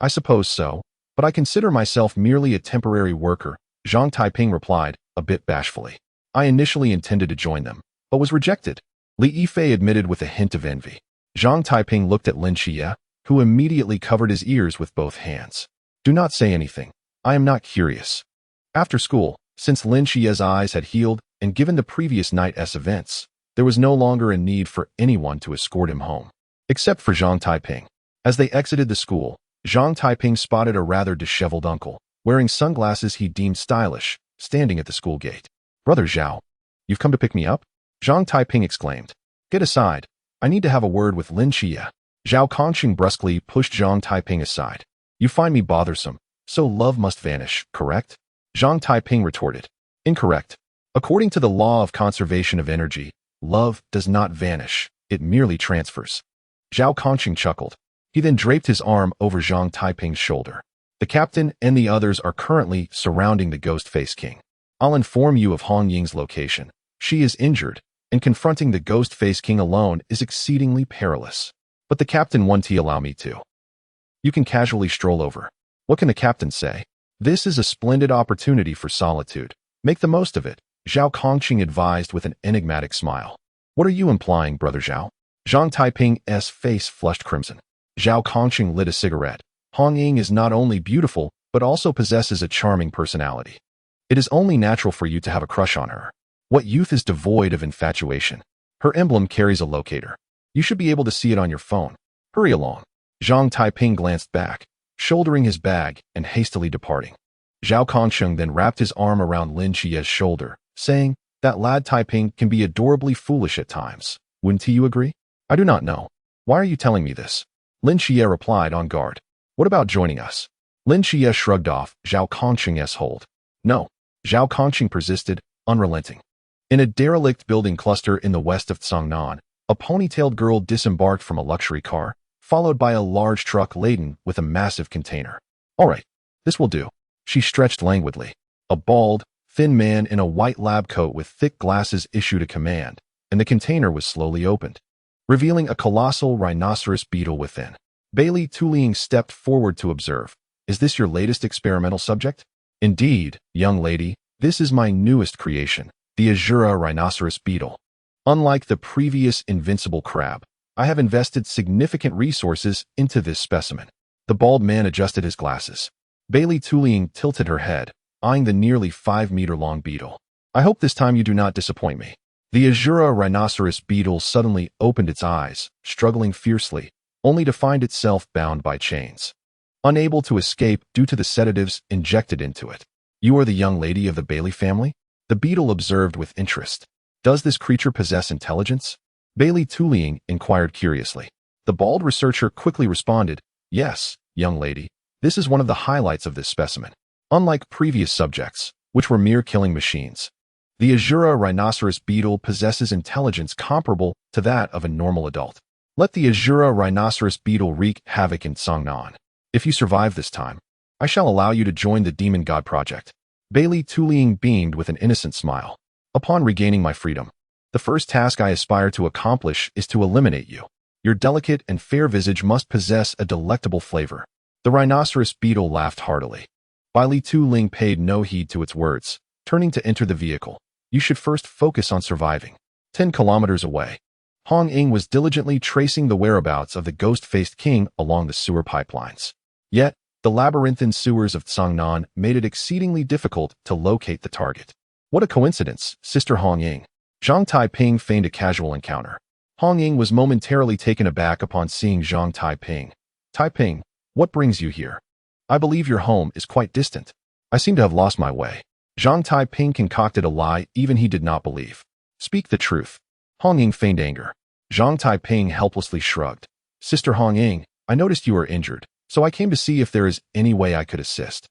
I suppose so, but I consider myself merely a temporary worker, Zhang Taiping replied, a bit bashfully. I initially intended to join them, but was rejected. Li Yifei admitted with a hint of envy. Zhang Taiping looked at Lin Qiye, who immediately covered his ears with both hands. Do not say anything. I am not curious. After school, since Lin Qiye's eyes had healed and given the previous night's events, there was no longer a need for anyone to escort him home. Except for Zhang Taiping. As they exited the school, Zhang Taiping spotted a rather disheveled uncle, wearing sunglasses he deemed stylish, standing at the school gate. Brother Zhao, you've come to pick me up? Zhang Taiping exclaimed. Get aside. I need to have a word with Lin Qiye. Zhao Kongqing brusquely pushed Zhang Taiping aside. You find me bothersome, so love must vanish, correct? Zhang Taiping retorted. Incorrect. According to the law of conservation of energy, love does not vanish, it merely transfers. Zhao Kongqing chuckled. He then draped his arm over Zhang Taiping's shoulder. The captain and the others are currently surrounding the Ghost-Faced King. I'll inform you of Hong Ying's location. She is injured, and confronting the Ghost-Faced King alone is exceedingly perilous. But the captain won't allow me to. You can casually stroll over. What can the captain say? This is a splendid opportunity for solitude. Make the most of it, Zhao Kongqing advised with an enigmatic smile. What are you implying, Brother Zhao? Zhang Taiping's face flushed crimson. Zhao Kongqing lit a cigarette. Hong Ying is not only beautiful, but also possesses a charming personality. It is only natural for you to have a crush on her. What youth is devoid of infatuation? Her emblem carries a locator. You should be able to see it on your phone. Hurry along. Zhang Taiping glanced back, shouldering his bag and hastily departing. Zhao Kongqing then wrapped his arm around Lin Qiye's shoulder, saying, that lad Taiping can be adorably foolish at times. Wouldn't you agree? I do not know. Why are you telling me this? Lin Qiye replied on guard. What about joining us? Lin Qiye shrugged off Zhao Kongqing's hold. No. Zhao Kongqing persisted, unrelenting. In a derelict building cluster in the west of Cangnan, a ponytailed girl disembarked from a luxury car, followed by a large truck laden with a massive container. All right, this will do. She stretched languidly. A bald, thin man in a white lab coat with thick glasses issued a command, and the container was slowly opened, revealing a colossal rhinoceros beetle within. Bailey Tuliang stepped forward to observe. Is this your latest experimental subject? Indeed, young lady, this is my newest creation, the Azura rhinoceros beetle. Unlike the previous invincible crab, I have invested significant resources into this specimen. The bald man adjusted his glasses. Bailey Tuliang tilted her head, eyeing the nearly 5-meter-long beetle. I hope this time you do not disappoint me. The Azura rhinoceros beetle suddenly opened its eyes, struggling fiercely, only to find itself bound by chains, unable to escape due to the sedatives injected into it. You are the young lady of the Bailey family? The beetle observed with interest. Does this creature possess intelligence? Bailey Tuliang inquired curiously. The bald researcher quickly responded, yes, young lady, this is one of the highlights of this specimen. Unlike previous subjects, which were mere killing machines, the Azura rhinoceros beetle possesses intelligence comparable to that of a normal adult. Let the Azura rhinoceros beetle wreak havoc in Cangnan. If you survive this time, I shall allow you to join the Demon God Project. Bailey Tuliang beamed with an innocent smile. Upon regaining my freedom, the first task I aspire to accomplish is to eliminate you. Your delicate and fair visage must possess a delectable flavor. The rhinoceros beetle laughed heartily. Bailey Tuliang paid no heed to its words, turning to enter the vehicle. You should first focus on surviving. 10 kilometers away, Hong Ying was diligently tracing the whereabouts of the Ghost-Faced King along the sewer pipelines. Yet, the labyrinthine sewers of Cangnan made it exceedingly difficult to locate the target. What a coincidence, Sister Hong Ying. Zhang Taiping feigned a casual encounter. Hong Ying was momentarily taken aback upon seeing Zhang Taiping. Taiping, what brings you here? I believe your home is quite distant. I seem to have lost my way. Zhang Taiping concocted a lie even he did not believe. Speak the truth. Hong Ying feigned anger. Zhang Taiping helplessly shrugged. Sister Hong Ying, I noticed you were injured, so I came to see if there is any way I could assist.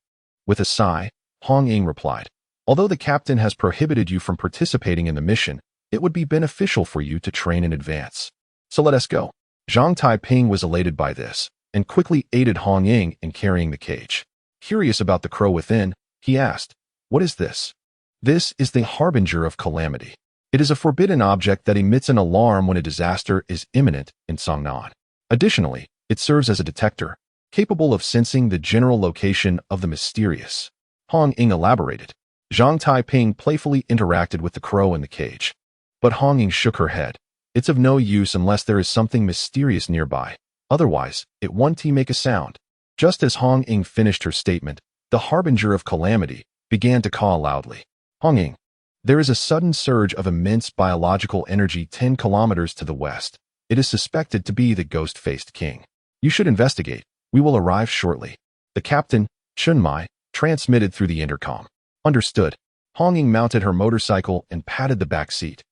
With a sigh, Hong Ying replied, although the captain has prohibited you from participating in the mission, it would be beneficial for you to train in advance. So let us go. Zhang Taiping was elated by this, and quickly aided Hong Ying in carrying the cage. Curious about the crow within, he asked, "What is this?" "This is the harbinger of calamity. It is a forbidden object that emits an alarm when a disaster is imminent in Cangnan. Additionally, it serves as a detector, capable of sensing the general location of the mysterious." Hong Ying elaborated. Zhang Taiping playfully interacted with the crow in the cage. But Hong Ying shook her head. "It's of no use unless there is something mysterious nearby. Otherwise, it won't make a sound." Just as Hong Ying finished her statement, the harbinger of calamity began to caw loudly. "Hong Ying, there is a sudden surge of immense biological energy 10 kilometers to the west. It is suspected to be the ghost-faced king. You should investigate. We will arrive shortly." The captain, Chunmai, transmitted through the intercom. "Understood." Hong Ying mounted her motorcycle and patted the back seat.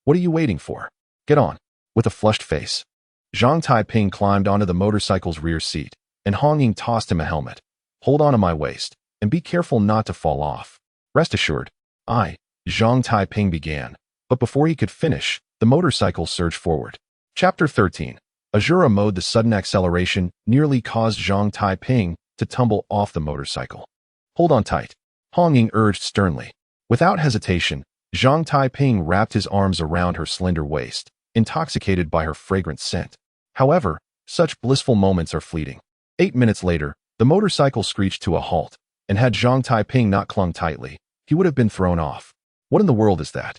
"What are you waiting for? Get on." With a flushed face, Zhang Taiping climbed onto the motorcycle's rear seat, and Hong Ying tossed him a helmet. "Hold on to my waist, and be careful not to fall off." "Rest assured." Zhang Taiping began, but before he could finish, the motorcycle surged forward. Chapter 13. Azura mode. The sudden acceleration nearly caused Zhang Taiping to tumble off the motorcycle. "Hold on tight," Hong Ying urged sternly. Without hesitation, Zhang Taiping wrapped his arms around her slender waist, intoxicated by her fragrant scent. However, such blissful moments are fleeting. 8 minutes later, the motorcycle screeched to a halt, and had Zhang Taiping not clung tightly, he would have been thrown off. "What in the world is that?"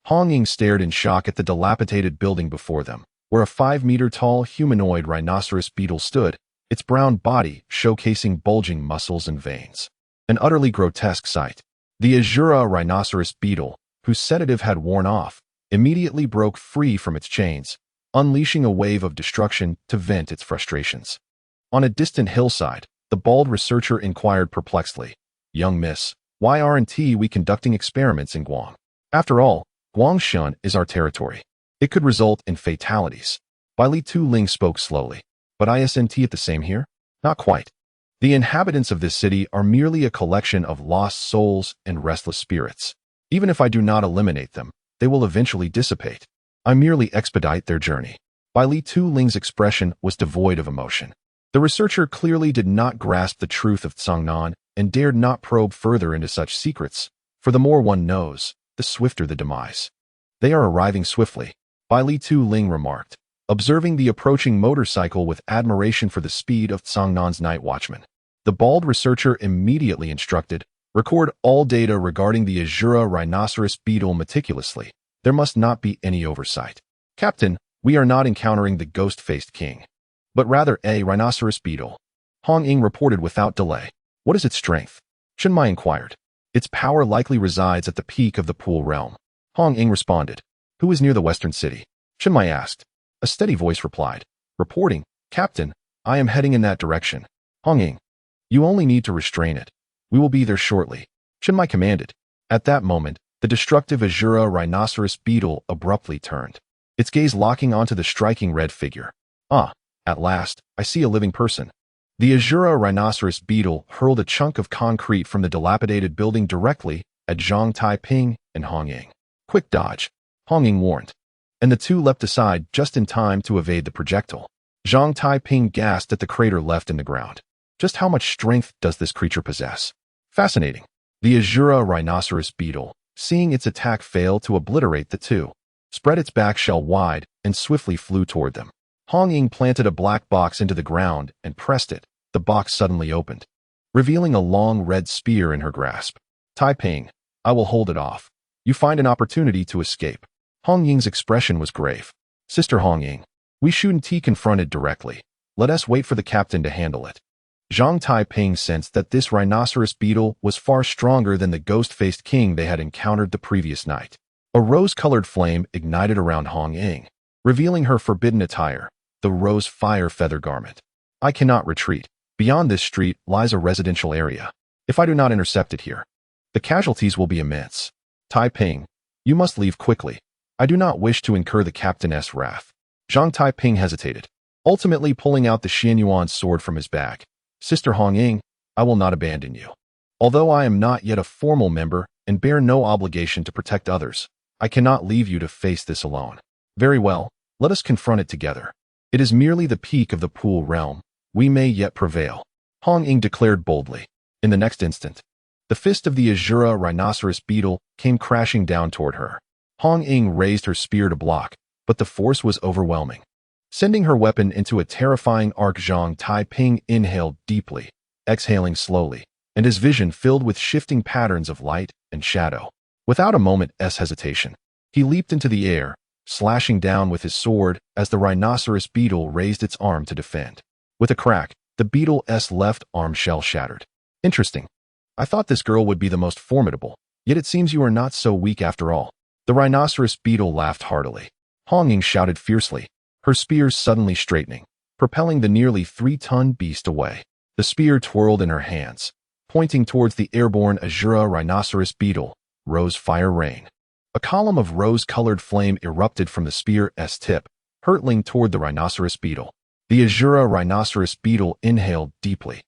Hong Ying stared in shock at the dilapidated building before them, where a 5-meter-tall humanoid rhinoceros beetle stood, its brown body showcasing bulging muscles and veins. An utterly grotesque sight. The Azura rhinoceros beetle, whose sedative had worn off, immediately broke free from its chains, unleashing a wave of destruction to vent its frustrations. On a distant hillside, the bald researcher inquired perplexedly, "Young miss, why aren't we conducting experiments in Guam? After all, Guangxun is our territory. It could result in fatalities." Bai Li Tu Ling spoke slowly. "But isn't it the same here?" "Not quite. The inhabitants of this city are merely a collection of lost souls and restless spirits. Even if I do not eliminate them, they will eventually dissipate. I merely expedite their journey." Bai Li Tu Ling's expression was devoid of emotion. The researcher clearly did not grasp the truth of Cangnan and dared not probe further into such secrets, for the more one knows, the swifter the demise. "They are arriving swiftly," Bai Li Tu Ling remarked, observing the approaching motorcycle with admiration for the speed of Cangnan's night watchman. The bald researcher immediately instructed, "Record all data regarding the Azura rhinoceros beetle meticulously. There must not be any oversight." "Captain, we are not encountering the ghost-faced king, but rather a rhinoceros beetle," Hong Ying reported without delay. "What is its strength?" Chunmai inquired. "Its power likely resides at the peak of the pool realm," Hong Ying responded. "Who is near the western city?" Chunmai asked. A steady voice replied, "Reporting, Captain, I am heading in that direction." Hong Ying, "You only need to restrain it. We will be there shortly," Chunmai commanded. At that moment, the destructive Azura rhinoceros beetle abruptly turned, its gaze locking onto the striking red figure. "Ah, at last, I see a living person." The Azura rhinoceros beetle hurled a chunk of concrete from the dilapidated building directly at Zhang Taiping and Hong Ying. "Quick dodge," Hong Ying warned, and the two leapt aside just in time to evade the projectile. Zhang Taiping gasped at the crater left in the ground. Just how much strength does this creature possess? Fascinating. The Azura rhinoceros beetle, seeing its attack fail to obliterate the two, spread its back shell wide and swiftly flew toward them. Hong Ying planted a black box into the ground and pressed it. The box suddenly opened, revealing a long red spear in her grasp. "Taiping, I will hold it off. You find an opportunity to escape." Hong Ying's expression was grave. "Sister Hong Ying, we shouldn't be confronted directly. Let us wait for the captain to handle it." Zhang Taiping sensed that this rhinoceros beetle was far stronger than the ghost-faced king they had encountered the previous night. A rose-colored flame ignited around Hong Ying, revealing her forbidden attire, the rose fire feather garment. "I cannot retreat. Beyond this street lies a residential area. If I do not intercept it here, the casualties will be immense. Taiping, you must leave quickly. I do not wish to incur the captain's wrath." Zhang Taiping hesitated, ultimately pulling out the Xianyuan sword from his bag. "Sister Hong Ying, I will not abandon you. Although I am not yet a formal member and bear no obligation to protect others, I cannot leave you to face this alone." "Very well, let us confront it together." It is merely the peak of the pool realm. We may yet prevail, Hong Ying declared boldly. In the next instant, the fist of the Azura rhinoceros beetle came crashing down toward her. Hong Ying raised her spear to block, but the force was overwhelming. Sending her weapon into a terrifying arc, Zhang Taiping inhaled deeply, exhaling slowly, and his vision filled with shifting patterns of light and shadow. Without a moment's hesitation, he leaped into the air, slashing down with his sword as the rhinoceros beetle raised its arm to defend. With a crack, the beetle's left arm shell shattered. Interesting. I thought this girl would be the most formidable, yet it seems you are not so weak after all. The rhinoceros beetle laughed heartily. Hong Ying shouted fiercely, her spears suddenly straightening, propelling the nearly 3-ton beast away. The spear twirled in her hands, pointing towards the airborne Azura rhinoceros beetle. Rose fire rain. A column of rose-colored flame erupted from the spear's tip, hurtling toward the rhinoceros beetle. The Azura rhinoceros beetle inhaled deeply,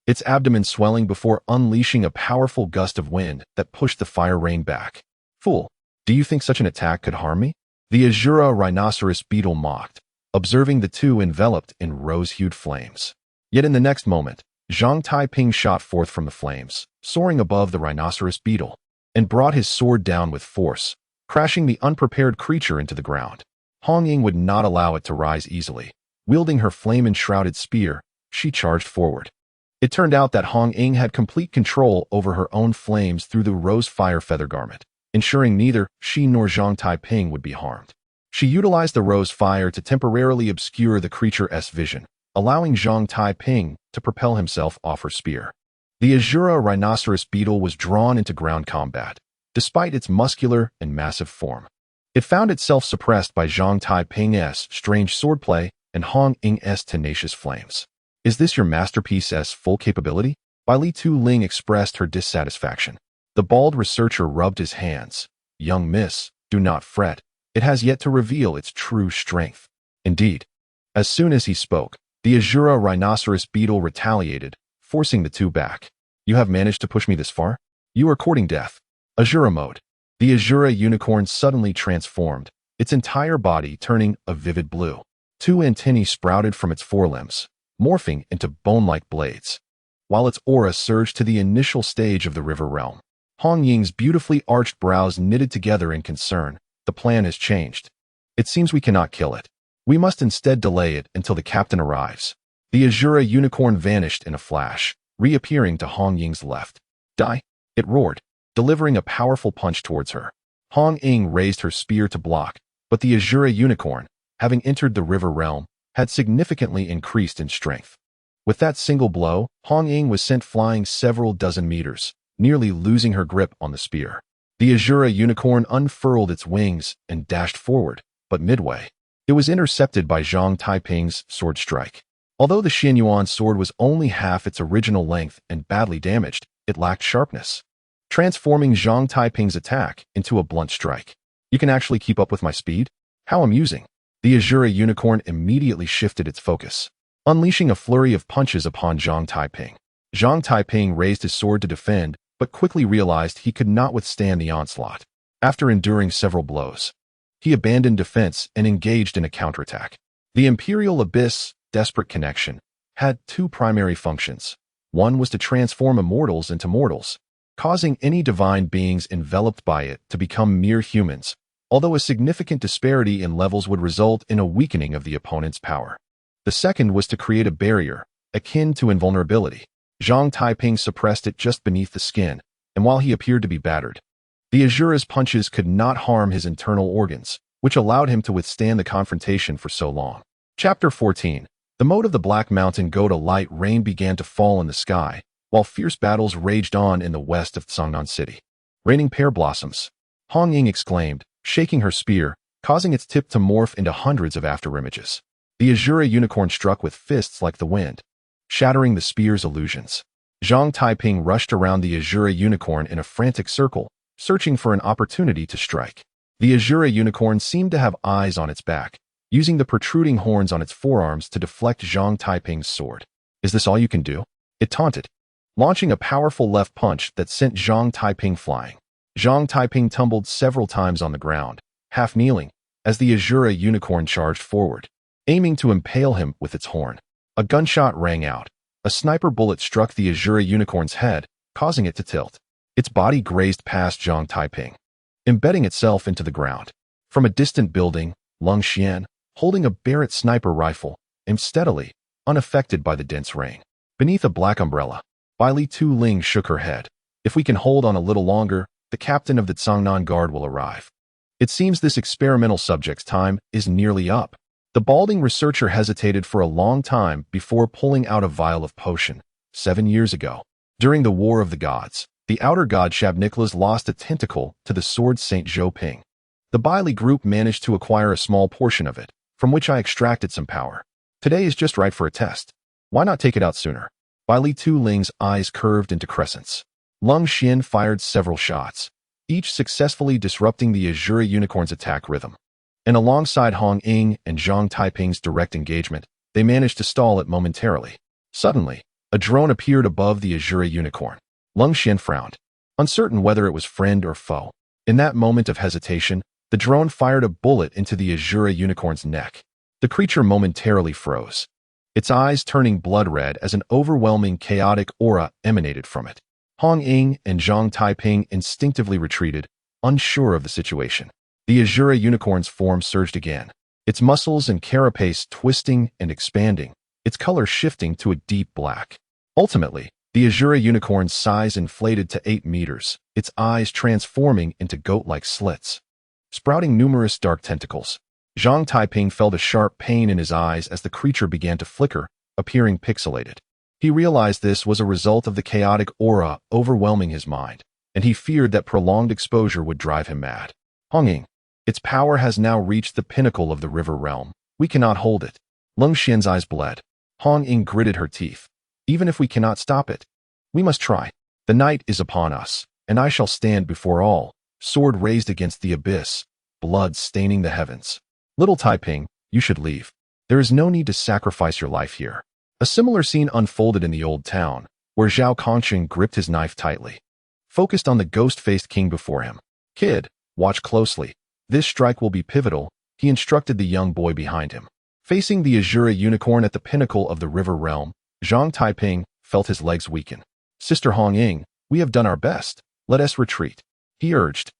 its abdomen swelling before unleashing a powerful gust of wind that pushed the fire rain back. Fool, do you think such an attack could harm me? The Azura rhinoceros beetle mocked, observing the two enveloped in rose-hued flames. Yet in the next moment, Zhang Taiping shot forth from the flames, soaring above the rhinoceros beetle, and brought his sword down with force, crashing the unprepared creature into the ground. Hong Ying would not allow it to rise easily. Wielding her flame-enshrouded spear, she charged forward. It turned out that Hong Ying had complete control over her own flames through the rose fire feather garment, ensuring neither she nor Zhang Taiping would be harmed. She utilized the rose fire to temporarily obscure the creature's vision, allowing Zhang Taiping to propel himself off her spear. The Azura rhinoceros beetle was drawn into ground combat, despite its muscular and massive form. It found itself suppressed by Zhang Taiping's strange swordplay and Hong Ying's tenacious flames. Is this your masterpiece's full capability? Bai Li Tu Ling expressed her dissatisfaction. The bald researcher rubbed his hands. Young miss, do not fret. It has yet to reveal its true strength. Indeed. As soon as he spoke, the Azura rhinoceros beetle retaliated, forcing the two back. You have managed to push me this far? You are courting death. Azura mode. The Azura unicorn suddenly transformed, its entire body turning a vivid blue. 2 antennae sprouted from its forelimbs, morphing into bone-like blades. While its aura surged to the initial stage of the river realm, Hong Ying's beautifully arched brows knitted together in concern. The plan has changed. It seems we cannot kill it. We must instead delay it until the captain arrives. The Azura unicorn vanished in a flash, reappearing to Hong Ying's left. Die! It roared, delivering a powerful punch towards her. Hong Ying raised her spear to block, but the Azura unicorn, having entered the river realm, had significantly increased in strength. With that single blow, Hong Ying was sent flying several dozen meters, nearly losing her grip on the spear. The Azura unicorn unfurled its wings and dashed forward, but midway, it was intercepted by Zhang Taiping's sword strike. Although the Xianyuan sword was only half its original length and badly damaged, it lacked sharpness, transforming Zhang Taiping's attack into a blunt strike. You can actually keep up with my speed? How amusing. The Azura unicorn immediately shifted its focus, unleashing a flurry of punches upon Zhang Taiping. Zhang Taiping raised his sword to defend, but quickly realized he could not withstand the onslaught. After enduring several blows, he abandoned defense and engaged in a counterattack. The Imperial Abyss, Desperate Connection, had 2 primary functions. One was to transform immortals into mortals, causing any divine beings enveloped by it to become mere humans, although a significant disparity in levels would result in a weakening of the opponent's power. The second was to create a barrier, akin to invulnerability. Zhang Taiping suppressed it just beneath the skin, and while he appeared to be battered, the Azura's punches could not harm his internal organs, which allowed him to withstand the confrontation for so long. Chapter 14. The mode of the Black Mountain Goda. Light rain began to fall in the sky, while fierce battles raged on in the west of Cangnan City. Raining pear blossoms, Hong Ying exclaimed, shaking her spear, causing its tip to morph into hundreds of afterimages. The Azura unicorn struck with fists like the wind, shattering the spear's illusions. Zhang Taiping rushed around the Azura unicorn in a frantic circle, searching for an opportunity to strike. The Azura unicorn seemed to have eyes on its back, using the protruding horns on its forearms to deflect Zhang Taiping's sword. Is this all you can do? It taunted, launching a powerful left punch that sent Zhang Taiping flying. Zhang Taiping tumbled several times on the ground, half kneeling, as the Azura unicorn charged forward. aiming to impale him with its horn. A gunshot rang out. A sniper bullet struck the azure unicorn's head, causing it to tilt. Its body grazed past Zhang Taiping, embedding itself into the ground. From a distant building, Lung Xian, holding a Barrett sniper rifle, aimed steadily, unaffected by the dense rain. Beneath a black umbrella, Bai Li Tu Ling shook her head. If we can hold on a little longer, the captain of the Cangnan Guard will arrive. It seems this experimental subject's time is nearly up. The balding researcher hesitated for a long time before pulling out a vial of potion. 7 years ago, during the War of the Gods, the outer god Shabnikla's lost a tentacle to the sword Saint Zhou. The Bai Li group managed to acquire a small portion of it, from which I extracted some power. Today is just right for a test. Why not take it out sooner? Bai Li Tu Ling's eyes curved into crescents. Lung Xian fired several shots, each successfully disrupting the azure unicorn's attack rhythm. And alongside Hong Ying and Zhang Taiping's direct engagement, they managed to stall it momentarily. Suddenly, a drone appeared above the azure unicorn. Lung Xian frowned, uncertain whether it was friend or foe. In that moment of hesitation, the drone fired a bullet into the azure unicorn's neck. The creature momentarily froze, its eyes turning blood red as an overwhelming chaotic aura emanated from it. Hong Ying and Zhang Taiping instinctively retreated, unsure of the situation. The azure unicorn's form surged again, its muscles and carapace twisting and expanding, its color shifting to a deep black. Ultimately, the azure unicorn's size inflated to 8 meters, its eyes transforming into goat-like slits, sprouting numerous dark tentacles. Zhang Taiping felt a sharp pain in his eyes as the creature began to flicker, appearing pixelated. He realized this was a result of the chaotic aura overwhelming his mind, and he feared that prolonged exposure would drive him mad. Hong Ying, its power has now reached the pinnacle of the river realm. We cannot hold it. Lung Xian's eyes bled. Hong Ying gritted her teeth. Even if we cannot stop it, we must try. The night is upon us, and I shall stand before all, sword raised against the abyss, blood staining the heavens. Little Taiping, you should leave. There is no need to sacrifice your life here. A similar scene unfolded in the old town, where Zhao Kongqing gripped his knife tightly, focused on the ghost-faced king before him. Kid, watch closely. This strike will be pivotal, he instructed the young boy behind him. Facing the azure unicorn at the pinnacle of the river realm, Zhang Taiping felt his legs weaken. Sister Hong Ying, we have done our best. Let us retreat, he urged.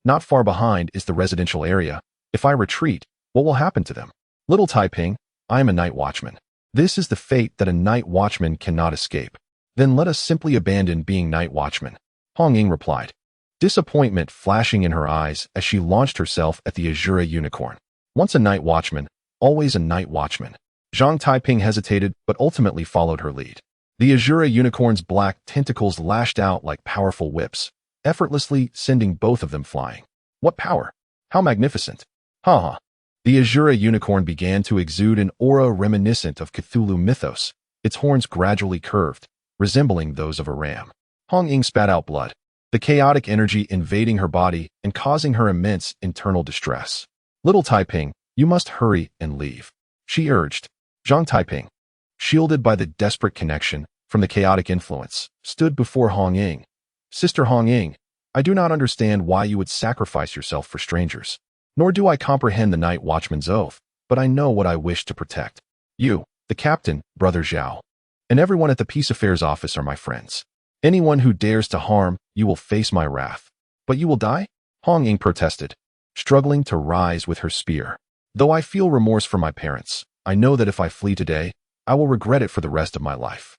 Not far behind is the residential area. If I retreat, what will happen to them? Little Taiping, I am a night watchman. This is the fate that a night watchman cannot escape. Then let us simply abandon being night watchmen, Hong Ying replied, disappointment flashing in her eyes as she launched herself at the azure unicorn. Once a night watchman, always a night watchman. Zhang Taiping hesitated but ultimately followed her lead. The azure unicorn's black tentacles lashed out like powerful whips, effortlessly sending both of them flying. What power! How magnificent! Ha ha! The azure unicorn began to exude an aura reminiscent of Cthulhu mythos, its horns gradually curved, resembling those of a ram. Hong Ying spat out blood, the chaotic energy invading her body and causing her immense internal distress. Little Taiping, you must hurry and leave, she urged. Zhang Taiping, shielded by the desperate connection from the chaotic influence, stood before Hong Ying. Sister Hong Ying, I do not understand why you would sacrifice yourself for strangers. Nor do I comprehend the night watchman's oath, but I know what I wish to protect. You, the captain, Brother Zhao, and everyone at the Peace Affairs office are my friends. Anyone who dares to harm you will face my wrath. But you will die? Hong Ying protested, struggling to rise with her spear. Though I feel remorse for my parents, I know that if I flee today, I will regret it for the rest of my life.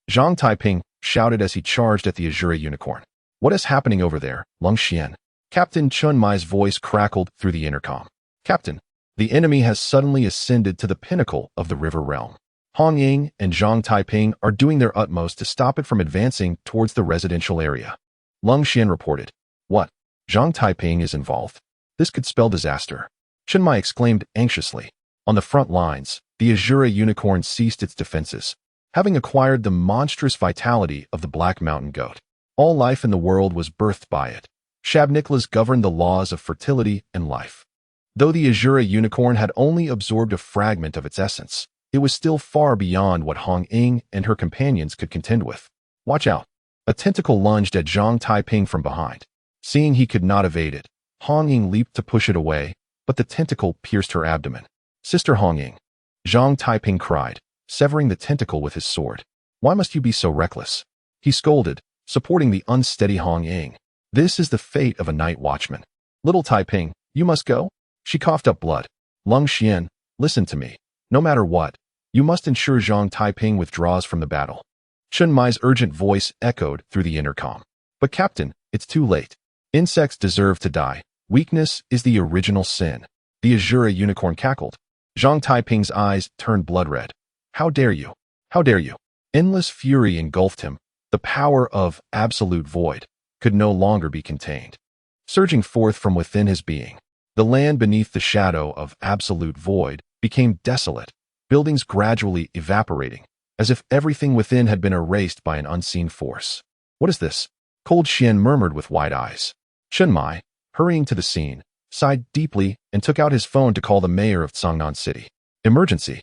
Zhang Taiping shouted as he charged at the azure unicorn. What is happening over there, Lung Xian? Captain Chun Mai's voice crackled through the intercom. Captain, the enemy has suddenly ascended to the pinnacle of the river realm. Hong Ying and Zhang Taiping are doing their utmost to stop it from advancing towards the residential area. Lung Xian reported. What? Zhang Taiping is involved. This could spell disaster. Chun Mai exclaimed anxiously. On the front lines, the azure unicorn ceased its defenses, having acquired the monstrous vitality of the Black Mountain goat. All life in the world was birthed by it. Shabnikla's governed the laws of fertility and life. Though the azure unicorn had only absorbed a fragment of its essence, it was still far beyond what Hong Ying and her companions could contend with. Watch out! A tentacle lunged at Zhang Taiping from behind. Seeing he could not evade it, Hong Ying leaped to push it away, but the tentacle pierced her abdomen. Sister Hong Ying, Zhang Taiping cried, severing the tentacle with his sword. Why must you be so reckless? He scolded, supporting the unsteady Hong Ying. This is the fate of a night watchman. Little Taiping, you must go? She coughed up blood. Lung Xian, listen to me. No matter what, you must ensure Zhang Taiping withdraws from the battle. Chen Mai's urgent voice echoed through the intercom. But Captain, it's too late. Insects deserve to die. Weakness is the original sin. The Azura unicorn cackled. Zhang Taiping's eyes turned blood red. How dare you? How dare you? Endless fury engulfed him. The power of absolute void could no longer be contained. Surging forth from within his being, the land beneath the shadow of absolute void became desolate, buildings gradually evaporating, as if everything within had been erased by an unseen force. What is this? Cold Xian murmured with wide eyes. Chen Mai, hurrying to the scene, sighed deeply and took out his phone to call the mayor of Cangnan City. Emergency.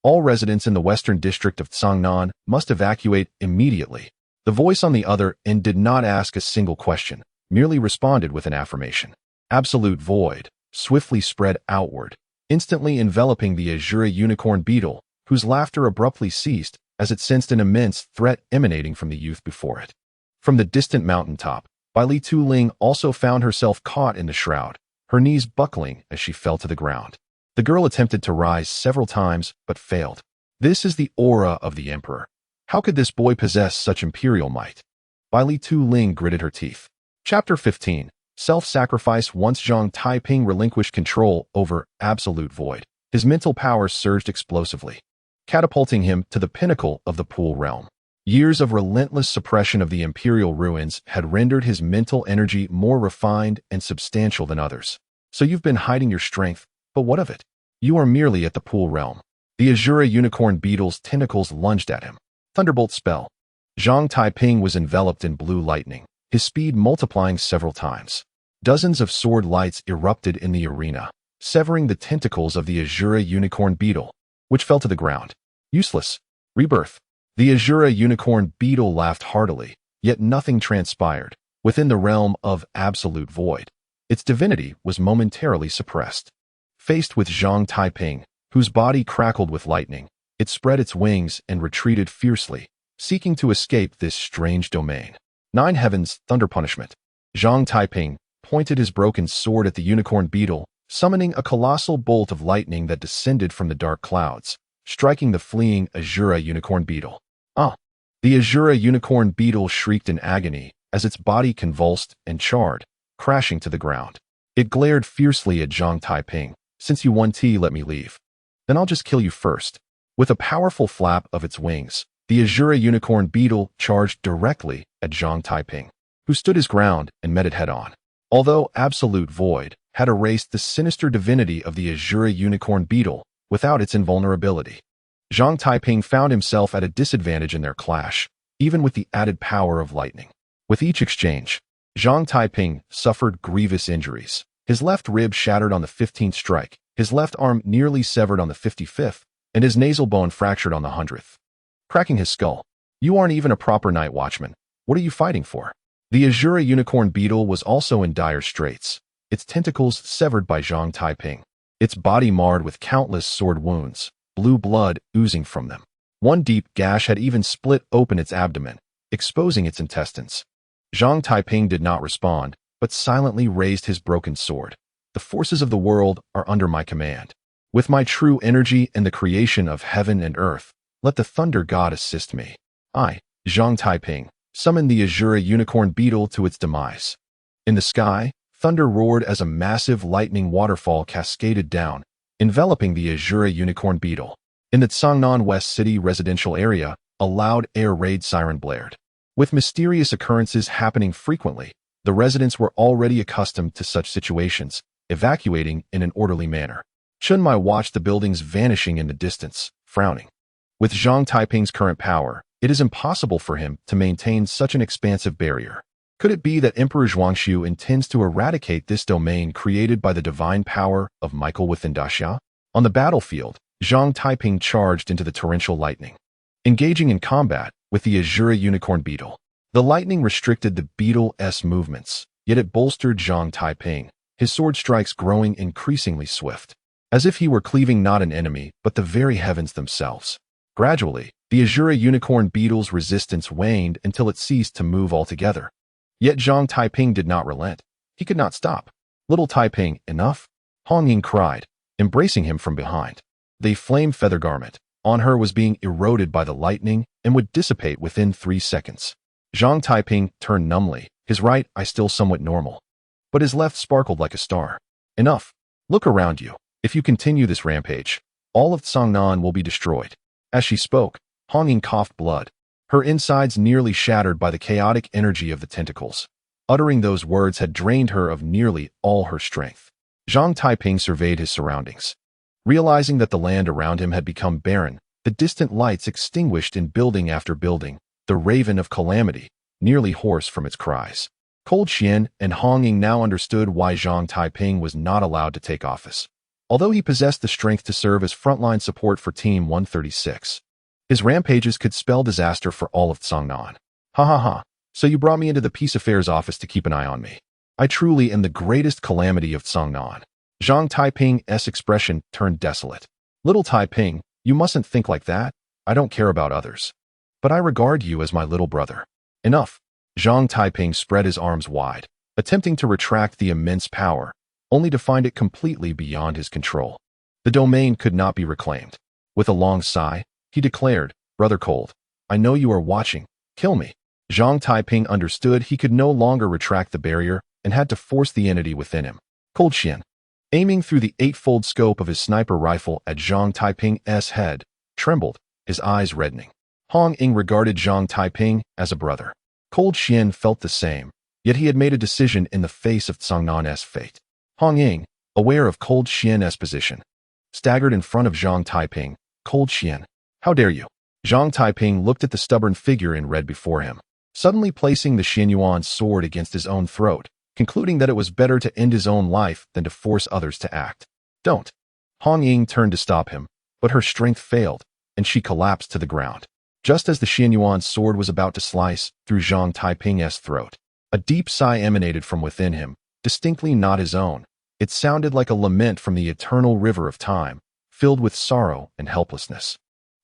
All residents in the western district of Cangnan must evacuate immediately. The voice on the other end did not ask a single question, merely responded with an affirmation. Absolute void swiftly spread outward, instantly enveloping the Azura unicorn beetle, whose laughter abruptly ceased as it sensed an immense threat emanating from the youth before it. From the distant mountaintop, Bai Li Tu-Ling also found herself caught in the shroud, her knees buckling as she fell to the ground. The girl attempted to rise several times, but failed. This is the aura of the emperor. How could this boy possess such imperial might? Bai Li Tu-Ling gritted her teeth. Chapter 15. Self-sacrifice. Once Zhang Taiping relinquished control over absolute void, his mental power surged explosively, catapulting him to the pinnacle of the pool realm. Years of relentless suppression of the imperial ruins had rendered his mental energy more refined and substantial than others. So you've been hiding your strength, but what of it? You are merely at the pool realm. The Azura unicorn beetle's tentacles lunged at him. Thunderbolt spell. Zhang Taiping was enveloped in blue lightning, his speed multiplying several times. Dozens of sword lights erupted in the arena, severing the tentacles of the Azura unicorn beetle, which fell to the ground. Useless. Rebirth. The Azura unicorn beetle laughed heartily, yet nothing transpired. Within the realm of absolute void, its divinity was momentarily suppressed. Faced with Zhang Taiping, whose body crackled with lightning, it spread its wings and retreated fiercely, seeking to escape this strange domain. Nine heavens, thunder punishment. Zhang Taiping pointed his broken sword at the unicorn beetle, summoning a colossal bolt of lightning that descended from the dark clouds, striking the fleeing Azura unicorn beetle. Ah! The Azura unicorn beetle shrieked in agony as its body convulsed and charred, crashing to the ground. It glared fiercely at Zhang Taiping. Since you won tea, let me leave. Then I'll just kill you first. With a powerful flap of its wings, the Azura unicorn beetle charged directly at Zhang Taiping, who stood his ground and met it head-on. Although absolute void had erased the sinister divinity of the Azura unicorn beetle without its invulnerability, Zhang Taiping found himself at a disadvantage in their clash, even with the added power of lightning. With each exchange, Zhang Taiping suffered grievous injuries. His left rib shattered on the 15th strike, his left arm nearly severed on the 55th, and his nasal bone fractured on the 100th. Cracking his skull. You aren't even a proper night watchman. What are you fighting for? The Azura unicorn beetle was also in dire straits, its tentacles severed by Zhang Taiping, its body marred with countless sword wounds, blue blood oozing from them. One deep gash had even split open its abdomen, exposing its intestines. Zhang Taiping did not respond, but silently raised his broken sword. The forces of the world are under my command. With my true energy and the creation of heaven and earth, let the thunder god assist me. I, Zhang Taiping, summon the Azura unicorn beetle to its demise. In the sky, thunder roared as a massive lightning waterfall cascaded down, enveloping the Azura unicorn beetle. In the Cangnan West City residential area, a loud air raid siren blared. With mysterious occurrences happening frequently, the residents were already accustomed to such situations, evacuating in an orderly manner. Chen Mai watched the buildings vanishing in the distance, frowning. With Zhang Taiping's current power, it is impossible for him to maintain such an expansive barrier. Could it be that Emperor Zhuangxiu intends to eradicate this domain created by the divine power of Michael within Daxia? On the battlefield, Zhang Taiping charged into the torrential lightning, engaging in combat with the Azura unicorn beetle. The lightning restricted the beetle's movements, yet it bolstered Zhang Taiping, his sword strikes growing increasingly swift. as if he were cleaving not an enemy, but the very heavens themselves. Gradually, the Azura unicorn beetle's resistance waned until it ceased to move altogether. Yet Zhang Taiping did not relent. He could not stop. "Little Taiping, enough?" Hong Ying cried, embracing him from behind. The flame feather garment on her was being eroded by the lightning and would dissipate within 3 seconds. Zhang Taiping turned numbly, his right eye still somewhat normal, but his left sparkled like a star. "Enough. Look around you. If you continue this rampage, all of Cangnan will be destroyed." As she spoke, Hong Ying coughed blood, her insides nearly shattered by the chaotic energy of the tentacles. Uttering those words had drained her of nearly all her strength. Zhang Taiping surveyed his surroundings. Realizing that the land around him had become barren, the distant lights extinguished in building after building, the raven of calamity, nearly hoarse from its cries. Cold Qian and Hong Ying now understood why Zhang Taiping was not allowed to take office. Although he possessed the strength to serve as frontline support for Team 136, his rampages could spell disaster for all of Cangnan. "Ha ha ha, so you brought me into the Peace Affairs office to keep an eye on me. I truly am the greatest calamity of Cangnan." Zhang Taiping's expression turned desolate. "Little Taiping, you mustn't think like that. I don't care about others, but I regard you as my little brother." "Enough." Zhang Taiping spread his arms wide, attempting to retract the immense power, only to find it completely beyond his control. The domain could not be reclaimed. With a long sigh, he declared, "Brother Cold, I know you are watching. Kill me." Zhang Taiping understood he could no longer retract the barrier and had to force the entity within him. Cold Qian, aiming through the 8-fold scope of his sniper rifle at Zhang Taiping's head, trembled, his eyes reddening. Hong Ying regarded Zhang Taiping as a brother. Cold Qian felt the same, yet he had made a decision in the face of Cangnan's fate. Hong Ying, aware of Cold Qian's position, staggered in front of Zhang Taiping. "Cold Qian, how dare you?" Zhang Taiping looked at the stubborn figure in red before him, suddenly placing the Xianyuan's sword against his own throat, concluding that it was better to end his own life than to force others to act. "Don't." Hong Ying turned to stop him, but her strength failed, and she collapsed to the ground. Just as the Xianyuan's sword was about to slice through Zhang Taiping's throat, a deep sigh emanated from within him, distinctly not his own. It sounded like a lament from the eternal river of time, filled with sorrow and helplessness.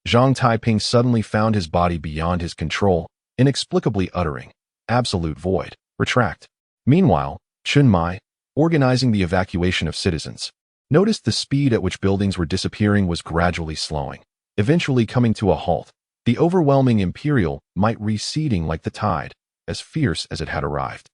Zhang Taiping suddenly found his body beyond his control, inexplicably uttering, "Absolute void, retract." Meanwhile, Chun Mai, organizing the evacuation of citizens, noticed the speed at which buildings were disappearing was gradually slowing, eventually coming to a halt, the overwhelming imperial might receding like the tide, as fierce as it had arrived.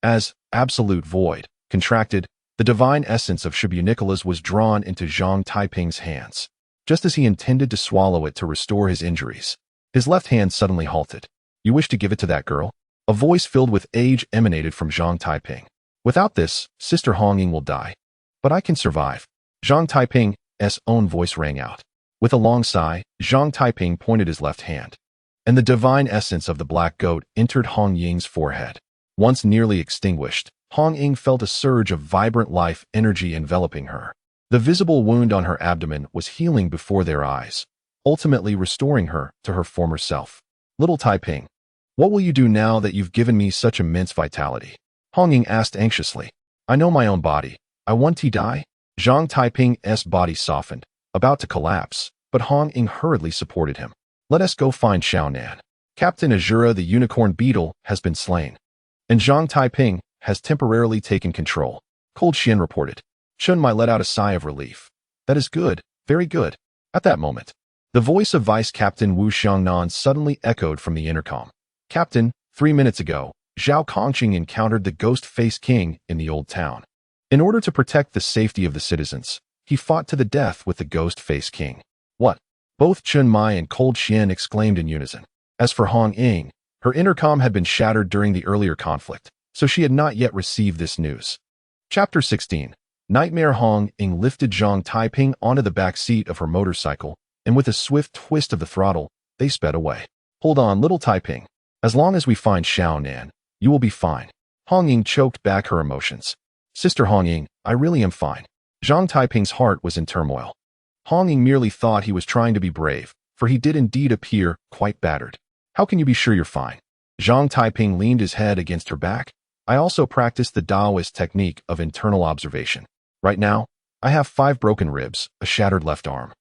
As absolute void contracted, the divine essence of Shibunicola's was drawn into Zhang Taiping's hands. Just as he intended to swallow it to restore his injuries, his left hand suddenly halted. "You wish to give it to that girl?" A voice filled with age emanated from Zhang Taiping. "Without this, Sister Hong Ying will die. But I can survive." Zhang Taiping's own voice rang out. With a long sigh, Zhang Taiping pointed his left hand, and the divine essence of the black goat entered Hong Ying's forehead. Once nearly extinguished, Hong Ying felt a surge of vibrant life energy enveloping her. The visible wound on her abdomen was healing before their eyes, ultimately restoring her to her former self. "Little Taiping, what will you do now that you've given me such immense vitality?" Hong Ying asked anxiously. "I know my own body. I want to die." Zhang Taiping's body softened, about to collapse, but Hong Ying hurriedly supported him. "Let us go find Xiaonan. Captain Azura the unicorn beetle has been slain, and Zhang Taiping has temporarily taken control." Cold Qian reported. Chun Mai let out a sigh of relief. "That is good, very good." At that moment, the voice of Vice Captain Wu Xiangnan suddenly echoed from the intercom. "Captain, 3 minutes ago, Zhao Kongqing encountered the Ghost-Faced King in the Old Town. In order to protect the safety of the citizens, he fought to the death with the Ghost-Faced King." "What?" Both Chun Mai and Cold Qian exclaimed in unison. As for Hong Ying, her intercom had been shattered during the earlier conflict, so she had not yet received this news. Chapter 16. Nightmare. Hong Ying lifted Zhang Taiping onto the back seat of her motorcycle, and with a swift twist of the throttle, they sped away. "Hold on, little Taiping. As long as we find Xiaonan, you will be fine." Hong Ying choked back her emotions. "Sister Hong Ying, I really am fine." Zhang Taiping's heart was in turmoil. Hong Ying merely thought he was trying to be brave, for he did indeed appear quite battered. "How can you be sure you're fine?" Zhang Taiping leaned his head against her back. "I also practice the Taoist technique of internal observation. Right now, I have 5 broken ribs, a shattered left arm,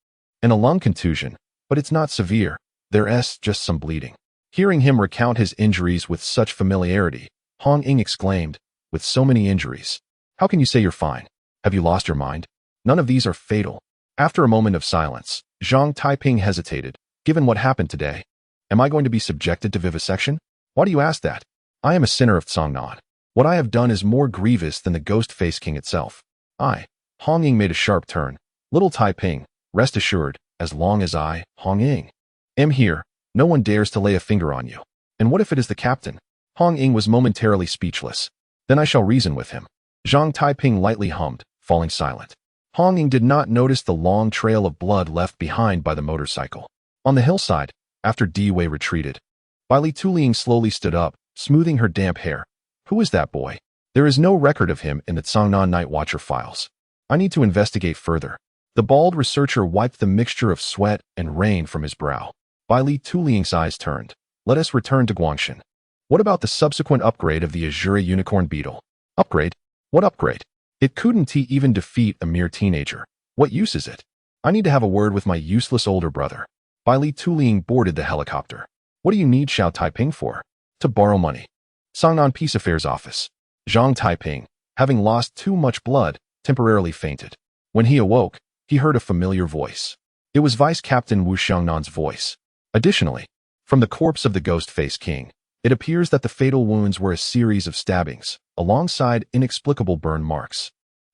and a lung contusion, but it's not severe. There's just some bleeding. Hearing him recount his injuries with such familiarity, Hong Ying exclaimed, with so many injuries, how can you say you're fine? Have you lost your mind? None of these are fatal. After a moment of silence, Zhang Taiping hesitated. Given what happened today, am I going to be subjected to vivisection? Why do you ask that? I am a sinner of Cangnan. What I have done is more grievous than the ghost-faced king itself. Hong Ying made a sharp turn. Little Taiping, rest assured, as long as I, Hong Ying, am here, no one dares to lay a finger on you. And what if it is the captain? Hong Ying was momentarily speechless. Then I shall reason with him. Zhang Taiping lightly hummed, falling silent. Hong Ying did not notice the long trail of blood left behind by the motorcycle. On the hillside, after Di-Wei retreated, Bai Li Tuliang slowly stood up, smoothing her damp hair. Who is that boy? There is no record of him in the Cangnan Night Watcher files. I need to investigate further. The bald researcher wiped the mixture of sweat and rain from his brow. Bai Li Tuliang's eyes turned. Let us return to Guangshan. What about the subsequent upgrade of the Azure Unicorn Beetle? Upgrade? What upgrade? It couldn't even defeat a mere teenager. What use is it? I need to have a word with my useless older brother. Bai Li Tuliang boarded the helicopter. What do you need Xiao Taiping for? To borrow money. Cangnan Peace Affairs Office. Zhang Taiping, having lost too much blood, temporarily fainted. When he awoke, he heard a familiar voice. It was Vice Captain Wu Xiangnan's voice. Additionally, from the corpse of the ghost-faced king, it appears that the fatal wounds were a series of stabbings, alongside inexplicable burn marks,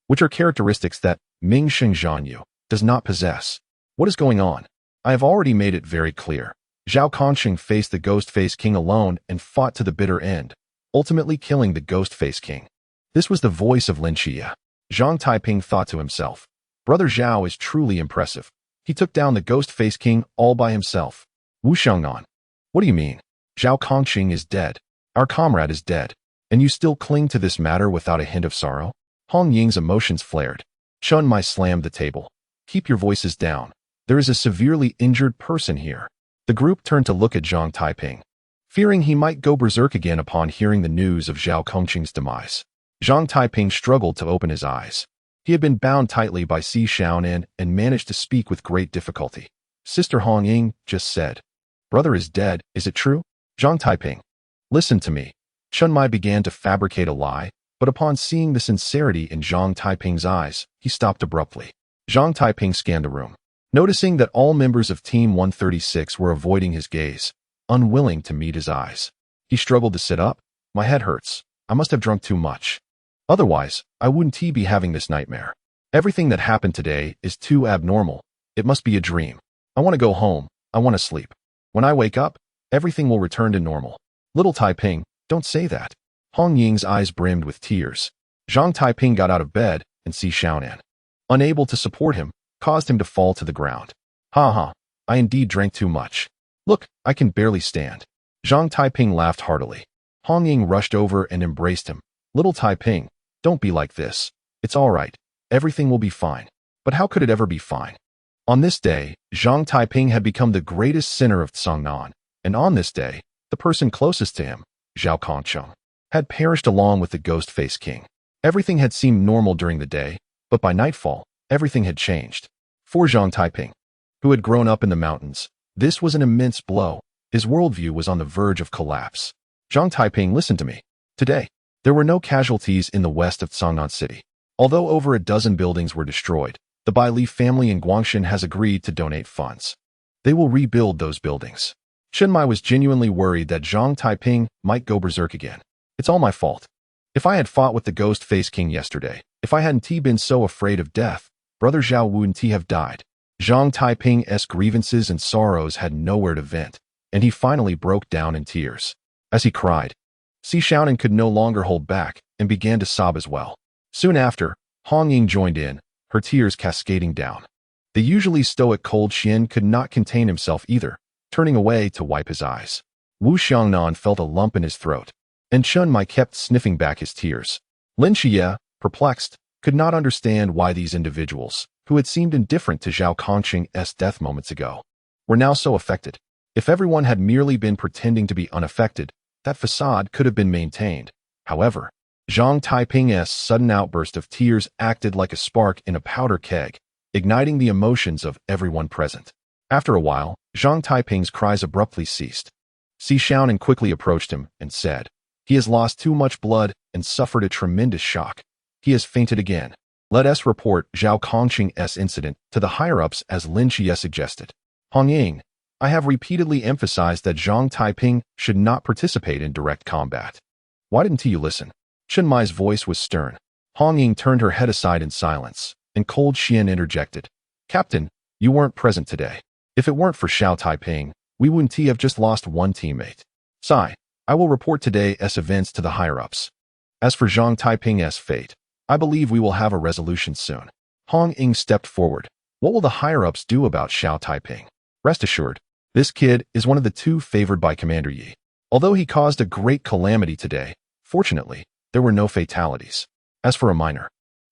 which are characteristics that Ming Sheng Zhanyu does not possess. What is going on? I have already made it very clear. Zhao Kongsheng faced the ghost-faced king alone and fought to the bitter end, ultimately killing the ghost-faced king. This was the voice of Lin Qiye. Zhang Taiping thought to himself, Brother Zhao is truly impressive. He took down the ghost-faced king all by himself. Wu Xiangnan. What do you mean? Zhao Kongsheng is dead. Our comrade is dead. And you still cling to this matter without a hint of sorrow? Hong Ying's emotions flared. Chun Mai slammed the table. Keep your voices down. There is a severely injured person here. The group turned to look at Zhang Taiping, fearing he might go berserk again upon hearing the news of Zhao Kongsheng's demise. Zhang Taiping struggled to open his eyes. He had been bound tightly by Si Xiaonan and managed to speak with great difficulty. Sister Hong Ying just said, Brother is dead, is it true? Zhang Taiping. Listen to me. Chun Mai began to fabricate a lie, but upon seeing the sincerity in Zhang Taiping's eyes, he stopped abruptly. Zhang Taiping scanned the room, noticing that all members of Team 136 were avoiding his gaze, unwilling to meet his eyes. He struggled to sit up. My head hurts. I must have drunk too much. Otherwise, I wouldn't be having this nightmare. Everything that happened today is too abnormal. It must be a dream. I want to go home. I want to sleep. When I wake up, everything will return to normal. Little Taiping, don't say that. Hong Ying's eyes brimmed with tears. Zhang Taiping got out of bed, and Si Xiaonan, unable to support him, caused him to fall to the ground. Ha, I indeed drank too much. Look, I can barely stand. Zhang Taiping laughed heartily. Hong Ying rushed over and embraced him. Little Taiping, don't be like this. It's all right. Everything will be fine. But how could it ever be fine? On this day, Zhang Taiping had become the greatest sinner of Cangnan, and on this day, the person closest to him, Zhao Kongsheng, had perished along with the ghost-faced king. Everything had seemed normal during the day, but by nightfall, everything had changed. For Zhang Taiping, who had grown up in the mountains, this was an immense blow. His worldview was on the verge of collapse. Zhang Taiping, listen to me. Today, there were no casualties in the west of Cangnan City. Although over a dozen buildings were destroyed, the Bai Li family in Guangshan has agreed to donate funds. They will rebuild those buildings. Chun Mai was genuinely worried that Zhang Taiping might go berserk again. It's all my fault. If I had fought with the ghost-faced king yesterday, if I hadn't been so afraid of death, Brother Zhao wouldn't have died. Zhang Taiping's grievances and sorrows had nowhere to vent, and he finally broke down in tears. As he cried, Si Xiaonan could no longer hold back and began to sob as well. Soon after, Hong Ying joined in, her tears cascading down. The usually stoic Cold Xian could not contain himself either, turning away to wipe his eyes. Wu Xiangnan felt a lump in his throat, and Chun Mai kept sniffing back his tears. Lin Qiye, perplexed, could not understand why these individuals, who had seemed indifferent to Zhao Kongsheng's death moments ago, were now so affected. If everyone had merely been pretending to be unaffected, that facade could have been maintained. However, Zhang Taiping's sudden outburst of tears acted like a spark in a powder keg, igniting the emotions of everyone present. After a while, Zhang Taiping's cries abruptly ceased. Xi Xiaonan quickly approached him and said, "He has lost too much blood and suffered a tremendous shock. He has fainted again. Let us report Zhao Kongqing's incident to the higher-ups as Lin Qiye suggested. Hong Ying, I have repeatedly emphasized that Zhang Taiping should not participate in direct combat. Why didn't you listen?" Chen Mai's voice was stern. Hong Ying turned her head aside in silence, and Cold Xian interjected, "Captain, you weren't present today. If it weren't for Zhao Taiping, we wouldn't have just lost one teammate. Sai, I will report today's events to the higher-ups. As for Zhang Taiping's fate, I believe we will have a resolution soon." Hong Ying stepped forward. "What will the higher-ups do about Zhao Taiping? Rest assured, this kid is one of the two favored by Commander Yi. Although he caused a great calamity today, fortunately, there were no fatalities. As for a minor,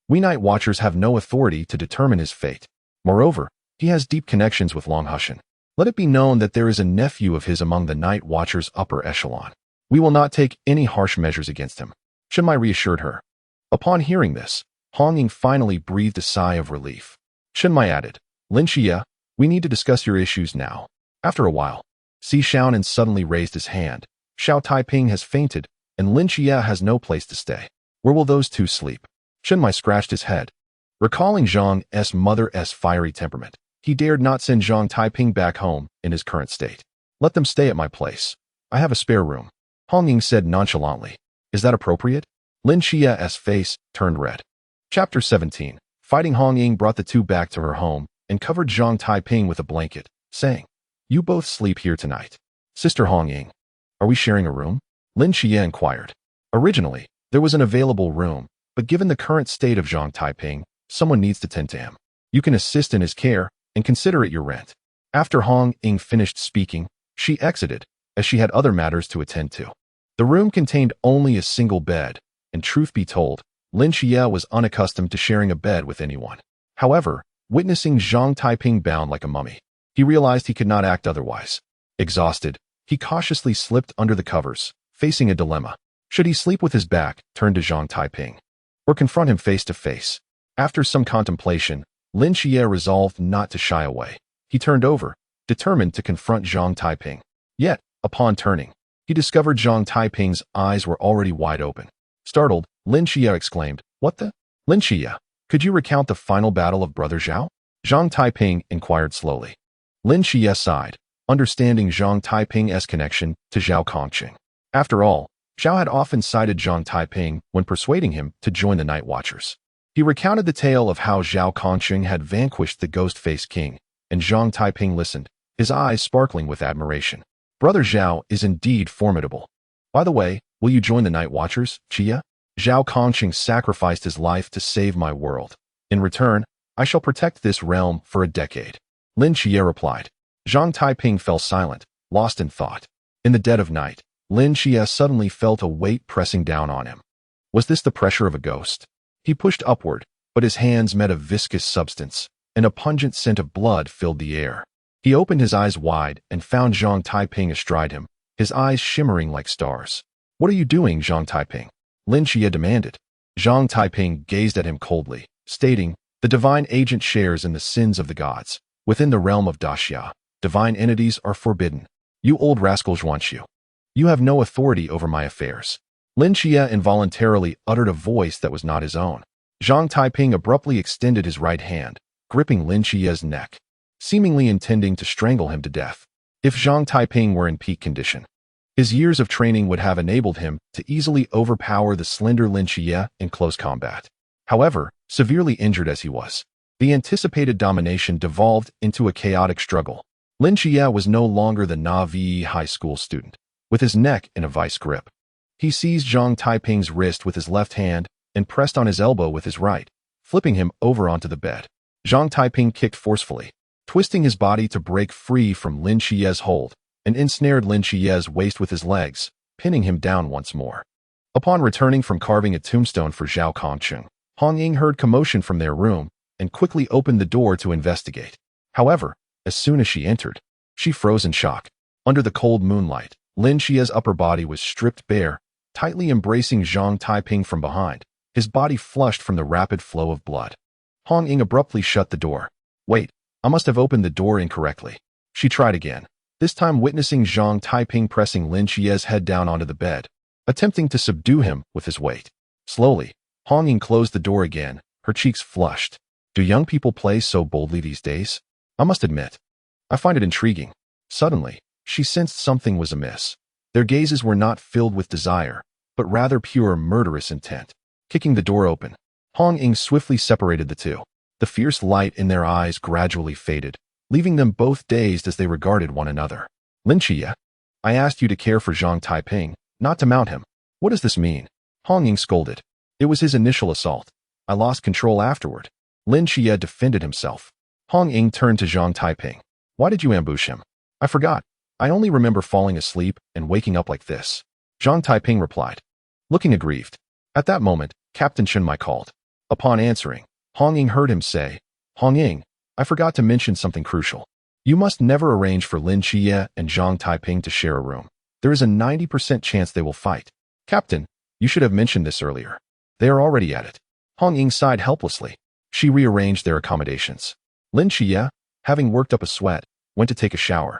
we Night Watchers have no authority to determine his fate. Moreover, he has deep connections with Long Hushan. Let it be known that there is a nephew of his among the Night Watchers' upper echelon. We will not take any harsh measures against him," Chen Mai reassured her. Upon hearing this, Hong Ying finally breathed a sigh of relief. Chen Mai added, "Lin Qiye, we need to discuss your issues now." After a while, Xi Xiaonan suddenly raised his hand. "Zhao Taiping has fainted, and Lin Qiye has no place to stay. Where will those two sleep?" Chen Mai scratched his head. Recalling Zhang's mother's fiery temperament, he dared not send Zhang Taiping back home in his current state. "Let them stay at my place. I have a spare room," Hong Ying said nonchalantly. "Is that appropriate?" Lin Qiye's face turned red. Chapter 17. Fighting. Hong Ying brought the two back to her home and covered Zhang Taiping with a blanket, saying, "You both sleep here tonight." "Sister Hong Ying, are we sharing a room?" Lin Qiye inquired. Originally, there was an available room, but given the current state of Zhang Taiping, someone needs to tend to him. You can assist in his care and consider it your rent. After Hong Ying finished speaking, she exited, as she had other matters to attend to. The room contained only a single bed, and truth be told, Lin Qiye was unaccustomed to sharing a bed with anyone. However, witnessing Zhang Taiping bound like a mummy, he realized he could not act otherwise. Exhausted, he cautiously slipped under the covers, facing a dilemma. Should he sleep with his back turned to Zhang Taiping, or confront him face to face? After some contemplation, Lin Qiye resolved not to shy away. He turned over, determined to confront Zhang Taiping. Yet, upon turning, he discovered Zhang Taiping's eyes were already wide open. Startled, Lin Qiye exclaimed, "What the?" "Lin Qiye, could you recount the final battle of Brother Zhao?" Zhang Taiping inquired slowly. Lin Qiye sighed, understanding Zhang Taiping's connection to Zhao Kongqing. After all, Zhao had often cited Zhang Taiping when persuading him to join the Night Watchers. He recounted the tale of how Zhao Kongqing had vanquished the Ghost-Faced King, and Zhang Taiping listened, his eyes sparkling with admiration. "Brother Zhao is indeed formidable. By the way, will you join the Night Watchers, Qiye? Zhao Kongqing sacrificed his life to save my world. In return, I shall protect this realm for a decade." Lin Qiye replied. Zhang Taiping fell silent, lost in thought. In the dead of night, Lin Qiye suddenly felt a weight pressing down on him. Was this the pressure of a ghost? He pushed upward, but his hands met a viscous substance, and a pungent scent of blood filled the air. He opened his eyes wide and found Zhang Taiping astride him, his eyes shimmering like stars. "What are you doing, Zhang Taiping?" Lin Qiye demanded. Zhang Taiping gazed at him coldly, stating, "The divine agent shares in the sins of the gods. Within the realm of Daxia, divine entities are forbidden. You old rascal Zhuanxiu. You have no authority over my affairs." Lin Qiye involuntarily uttered a voice that was not his own. Zhang Taiping abruptly extended his right hand, gripping Lin Qiye's neck, seemingly intending to strangle him to death. If Zhang Taiping were in peak condition, his years of training would have enabled him to easily overpower the slender Lin Qiye in close combat. However, severely injured as he was, the anticipated domination devolved into a chaotic struggle. Lin Qiye was no longer the Navi high school student, with his neck in a vice grip. He seized Zhang Taiping's wrist with his left hand and pressed on his elbow with his right, flipping him over onto the bed. Zhang Taiping kicked forcefully, twisting his body to break free from Lin Qiye's hold, and ensnared Lin Qiye's waist with his legs, pinning him down once more. Upon returning from carving a tombstone for Zhao Kongqing, Hong Ying heard commotion from their room and quickly opened the door to investigate. However, as soon as she entered, she froze in shock. Under the cold moonlight, Lin Qiye's upper body was stripped bare, tightly embracing Zhang Taiping from behind, his body flushed from the rapid flow of blood. Hong Ying abruptly shut the door. Wait, I must have opened the door incorrectly. She tried again, this time witnessing Zhang Taiping pressing Lin Qiye's head down onto the bed, attempting to subdue him with his weight. Slowly, Hong Ying closed the door again, her cheeks flushed. Do young people play so boldly these days? I must admit, I find it intriguing. Suddenly, she sensed something was amiss. Their gazes were not filled with desire, but rather pure murderous intent. Kicking the door open, Hong Ying swiftly separated the two. The fierce light in their eyes gradually faded, leaving them both dazed as they regarded one another. Lin Qiye, I asked you to care for Zhang Taiping, not to mount him. What does this mean? Hong Ying scolded. It was his initial assault. I lost control afterward. Lin Qiye defended himself. Hong Ying turned to Zhang Taiping. Why did you ambush him? I forgot. I only remember falling asleep and waking up like this. Zhang Taiping replied, looking aggrieved. At that moment, Captain Chen Mai called. Upon answering, Hong Ying heard him say, Hong Ying, I forgot to mention something crucial. You must never arrange for Lin Qiye and Zhang Taiping to share a room. There is a 90% chance they will fight. Captain, you should have mentioned this earlier. They are already at it. Hong Ying sighed helplessly. She rearranged their accommodations. Lin Qiye, having worked up a sweat, went to take a shower,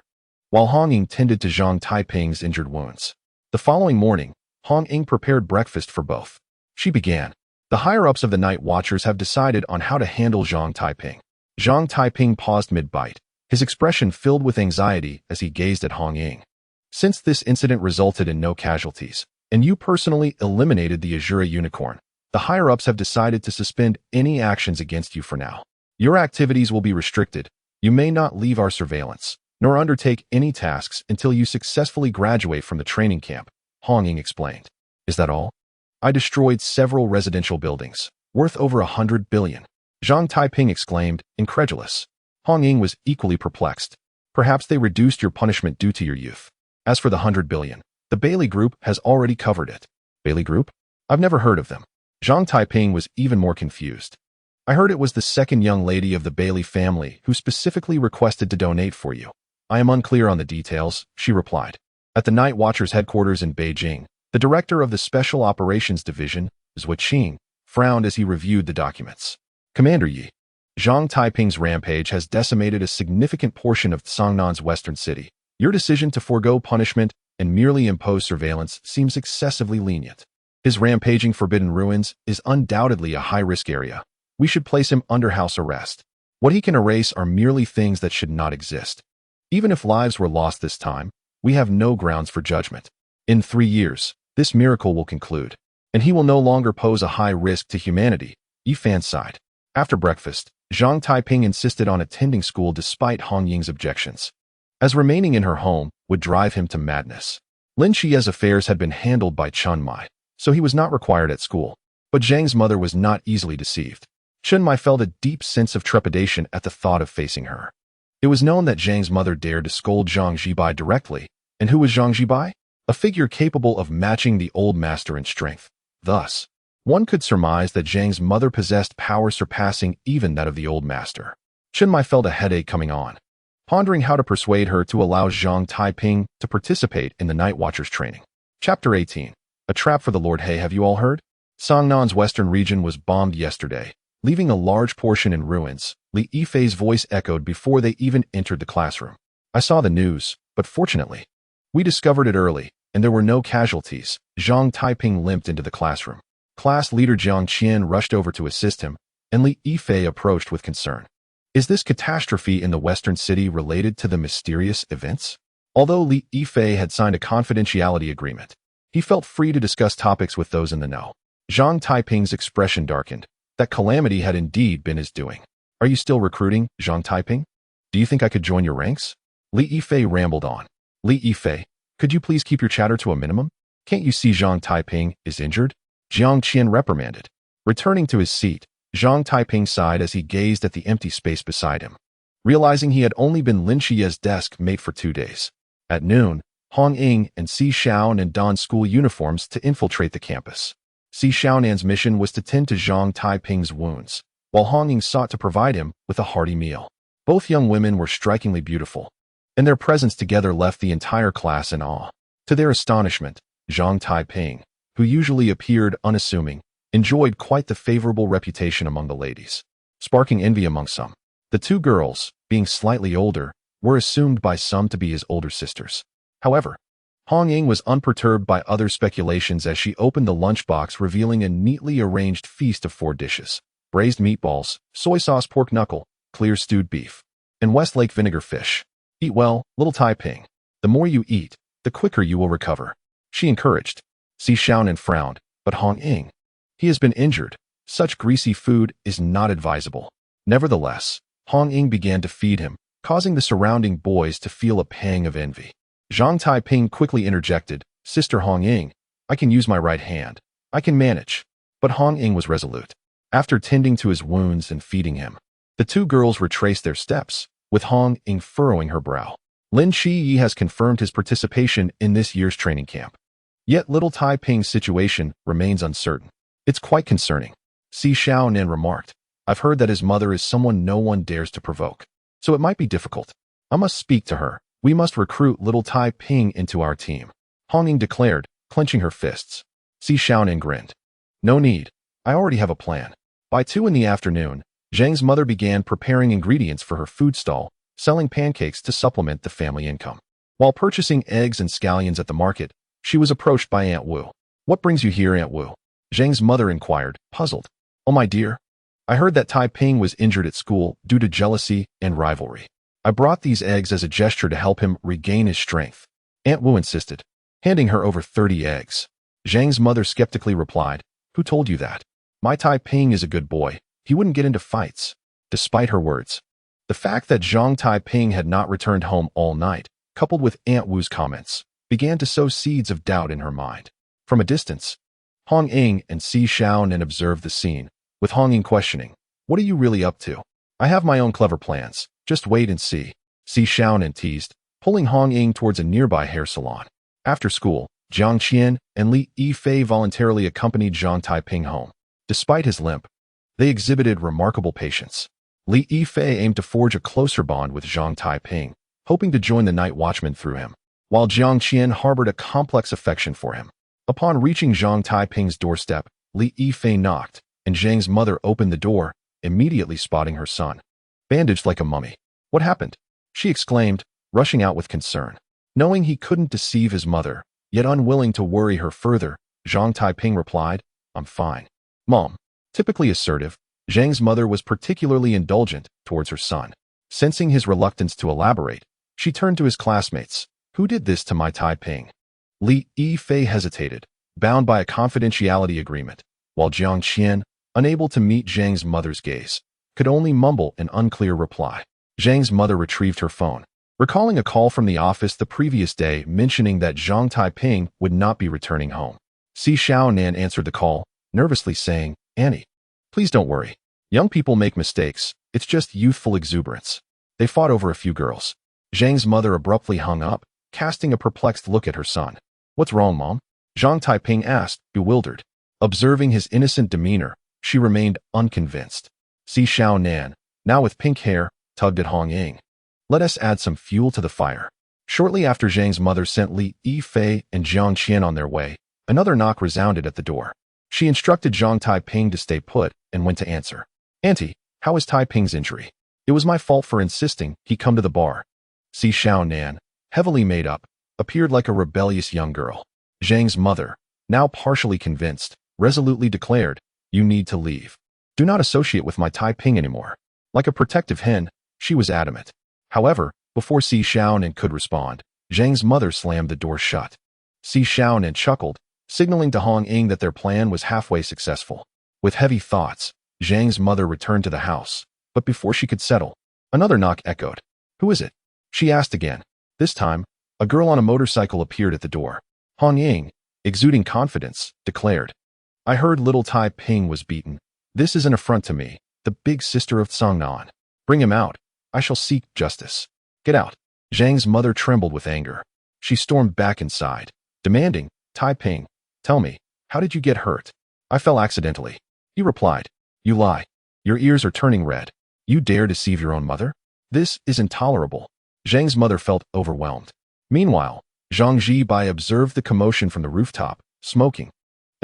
while Hong Ying tended to Zhang Taiping's injured wounds. The following morning, Hong Ying prepared breakfast for both. She began. The higher-ups of the Night Watchers have decided on how to handle Zhang Taiping. Zhang Taiping paused mid-bite, his expression filled with anxiety as he gazed at Hong Ying. Since this incident resulted in no casualties, and you personally eliminated the Azura unicorn, the higher-ups have decided to suspend any actions against you for now. Your activities will be restricted. You may not leave our surveillance, nor undertake any tasks until you successfully graduate from the training camp, Hong Ying explained. Is that all? I destroyed several residential buildings, worth over 100 billion. Zhang Taiping exclaimed, incredulous. Hong Ying was equally perplexed. Perhaps they reduced your punishment due to your youth. As for the 100 billion, the Bailey Group has already covered it. Bailey Group? I've never heard of them. Zhang Taiping was even more confused. I heard it was the second young lady of the Bailey family who specifically requested to donate for you. I am unclear on the details, she replied. At the Night Watchers headquarters in Beijing, the director of the Special Operations Division, Zhou Qing, frowned as he reviewed the documents. Commander Yi, Zhang Taiping's rampage has decimated a significant portion of Cangnan's western city. Your decision to forego punishment and merely impose surveillance seems excessively lenient. His rampaging Forbidden Ruins is undoubtedly a high-risk area. We should place him under house arrest. What he can erase are merely things that should not exist. Even if lives were lost this time, we have no grounds for judgment. In 3 years, this miracle will conclude, and he will no longer pose a high risk to humanity, Yifan sighed. After breakfast, Zhang Taiping insisted on attending school despite Hong Ying's objections, as remaining in her home would drive him to madness. Lin Qiye's affairs had been handled by Chen Mai, so he was not required at school, but Zhang's mother was not easily deceived. Chen Mai felt a deep sense of trepidation at the thought of facing her. It was known that Zhang's mother dared to scold Zhang Zhibai directly, and who was Zhang Zhibai? A figure capable of matching the old master in strength. Thus, one could surmise that Zhang's mother possessed power surpassing even that of the old master. Chen Mai felt a headache coming on, pondering how to persuade her to allow Zhang Taiping to participate in the Night Watchers training. Chapter 18. A trap for the Lord. Hey, have you all heard? Cangnan's western region was bombed yesterday, leaving a large portion in ruins. Li Yifei's voice echoed before they even entered the classroom. I saw the news, but fortunately, we discovered it early, and there were no casualties. Zhang Taiping limped into the classroom. Class leader Jiang Qian rushed over to assist him, and Li Yifei approached with concern. Is this catastrophe in the western city related to the mysterious events? Although Li Yifei had signed a confidentiality agreement, he felt free to discuss topics with those in the know. Zhang Taiping's expression darkened. That calamity had indeed been his doing. Are you still recruiting, Zhang Taiping? Do you think I could join your ranks? Li Yifei rambled on. Li Yifei, could you please keep your chatter to a minimum? Can't you see Zhang Taiping is injured? Jiang Qian reprimanded. Returning to his seat, Zhang Taiping sighed as he gazed at the empty space beside him, realizing he had only been Lin Qiye's desk mate for 2 days. At noon, Hong Ying and Si Xiaonan donned school uniforms to infiltrate the campus. Si Xiaonan's mission was to tend to Zhang Taiping's wounds, while Hong Ying sought to provide him with a hearty meal. Both young women were strikingly beautiful, and their presence together left the entire class in awe. To their astonishment, Zhang Taiping, who usually appeared unassuming, enjoyed quite the favorable reputation among the ladies, sparking envy among some. The two girls, being slightly older, were assumed by some to be his older sisters. However, Hong Ying was unperturbed by other speculations as she opened the lunchbox, revealing a neatly arranged feast of 4 dishes: braised meatballs, soy sauce pork knuckle, clear stewed beef, and Westlake vinegar fish. Eat well, little Taiping. The more you eat, the quicker you will recover, she encouraged. Si Xiaonan frowned, but Hong Ying, he has been injured. Such greasy food is not advisable. Nevertheless, Hong Ying began to feed him, causing the surrounding boys to feel a pang of envy. Zhang Taiping quickly interjected, "Sister Hong Ying, I can use my right hand. I can manage." But Hong Ying was resolute. After tending to his wounds and feeding him, the two girls retraced their steps, with Hong Ying furrowing her brow. Lin Qiye has confirmed his participation in this year's training camp. Yet little Taiping's situation remains uncertain. It's quite concerning. Si Xiaonan remarked, "I've heard that his mother is someone no one dares to provoke, so it might be difficult. I must speak to her. We must recruit little Taiping into our team," Hong Ying declared, clenching her fists. Si Xiaonan grinned. "No need. I already have a plan." By 2 in the afternoon, Zhang's mother began preparing ingredients for her food stall, selling pancakes to supplement the family income. While purchasing eggs and scallions at the market, she was approached by Aunt Wu. "What brings you here, Aunt Wu?" Zhang's mother inquired, puzzled. "Oh, my dear. I heard that Taiping was injured at school due to jealousy and rivalry. I brought these eggs as a gesture to help him regain his strength," Aunt Wu insisted, handing her over 30 eggs. Zhang's mother skeptically replied, "Who told you that? My Taiping is a good boy. He wouldn't get into fights." Despite her words, the fact that Zhang Taiping had not returned home all night, coupled with Aunt Wu's comments, began to sow seeds of doubt in her mind. From a distance, Hong Ying and Si Xiaonan observed the scene, with Hong Ying questioning, "What are you really up to?" "I have my own clever plans. Just wait and see," Si Xiaonan teased, pulling Hong Ying towards a nearby hair salon. After school, Jiang Qian and Li Yifei voluntarily accompanied Zhang Taiping home. Despite his limp, they exhibited remarkable patience. Li Yifei aimed to forge a closer bond with Zhang Taiping, hoping to join the night watchman through him, while Jiang Qian harbored a complex affection for him. Upon reaching Zhang Taiping's doorstep, Li Yifei knocked, and Zhang's mother opened the door, immediately spotting her son, bandaged like a mummy. "What happened?" she exclaimed, rushing out with concern. Knowing he couldn't deceive his mother, yet unwilling to worry her further, Zhang Taiping replied, "I'm fine, Mom." Typically assertive, Zhang's mother was particularly indulgent towards her son. Sensing his reluctance to elaborate, she turned to his classmates. "Who did this to my Taiping?" Li Yifei hesitated, bound by a confidentiality agreement, while Jiang Qian, unable to meet Zhang's mother's gaze, could only mumble an unclear reply. Zhang's mother retrieved her phone, recalling a call from the office the previous day mentioning that Zhang Taiping would not be returning home. Si Xiaonan answered the call, nervously saying, "Annie, please don't worry. Young people make mistakes. It's just youthful exuberance. They fought over a few girls." Zhang's mother abruptly hung up, casting a perplexed look at her son. "What's wrong, Mom?" Zhang Taiping asked, bewildered. Observing his innocent demeanor, she remained unconvinced. Si Xiaonan, now with pink hair, tugged at Hong Ying. "Let us add some fuel to the fire." Shortly after Zhang's mother sent Li Yifei and Jiang Qian on their way, another knock resounded at the door. She instructed Zhang Taiping to stay put and went to answer. "Auntie, how is Taiping's injury?" "It was my fault for insisting he come to the bar." Si Xiaonan, heavily made up, appeared like a rebellious young girl. Zhang's mother, now partially convinced, resolutely declared, "You need to leave. Do not associate with my Taiping anymore." Like a protective hen, she was adamant. However, before Si Xiaonan could respond, Zhang's mother slammed the door shut. Si Xiaonan chuckled, signaling to Hong Ying that their plan was halfway successful. With heavy thoughts, Zhang's mother returned to the house, but before she could settle, another knock echoed. "Who is it?" she asked again. This time, a girl on a motorcycle appeared at the door. Hong Ying, exuding confidence, declared, "I heard little Taiping was beaten. This is an affront to me, the big sister of Cangnan. Bring him out. I shall seek justice." "Get out." Zhang's mother trembled with anger. She stormed back inside, demanding, "Taiping, tell me, how did you get hurt?" "I fell accidentally," he replied. "You lie. Your ears are turning red. You dare deceive your own mother? This is intolerable." Zhang's mother felt overwhelmed. Meanwhile, Zhang Zibai observed the commotion from the rooftop, smoking.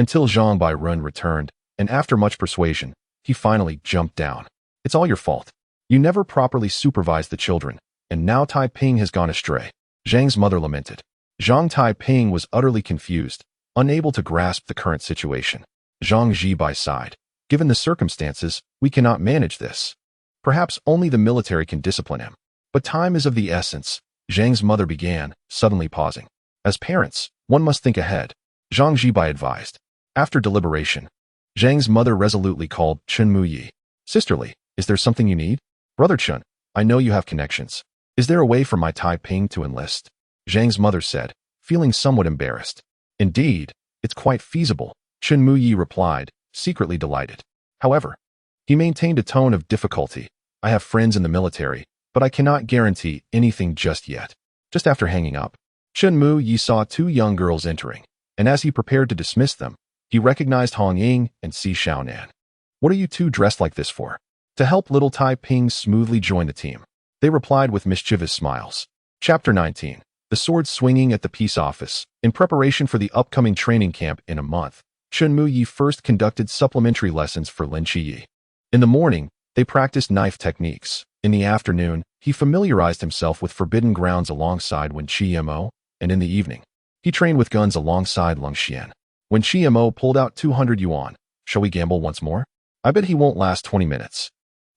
until Zhang by Run returned, and after much persuasion, he finally jumped down. It's all your fault. You never properly supervised the children, and now Taiping has gone astray. Zhang's mother lamented. Zhang Taiping was utterly confused, unable to grasp the current situation. Zhang Zibai sighed. Given the circumstances, we cannot manage this. Perhaps only the military can discipline him. But time is of the essence, Zhang's mother began, suddenly pausing. As parents, one must think ahead, Zhang Zibai advised. After deliberation, Zhang's mother resolutely called Chen Muyi. Sisterly, is there something you need? Brother Chen, I know you have connections. Is there a way for my Taiping to enlist? Zhang's mother said, feeling somewhat embarrassed. Indeed, it's quite feasible, Chen Muyi replied, secretly delighted. However, he maintained a tone of difficulty. I have friends in the military, but I cannot guarantee anything just yet. Just after hanging up, Chen Muyi saw two young girls entering, and as he prepared to dismiss them, he recognized Hong Ying and Si Xiaonan. What are you two dressed like this for? To help little Taiping smoothly join the team. They replied with mischievous smiles. Chapter 19. The sword swinging at the peace office. In preparation for the upcoming training camp in a month, Chen Muyi first conducted supplementary lessons for Lin Qiye. In the morning, they practiced knife techniques. In the afternoon, he familiarized himself with forbidden grounds alongside Wen Qiye, and in the evening, he trained with guns alongside Lung Xian. When Qiye pulled out 200 yuan, shall we gamble once more? I bet he won't last 20 minutes.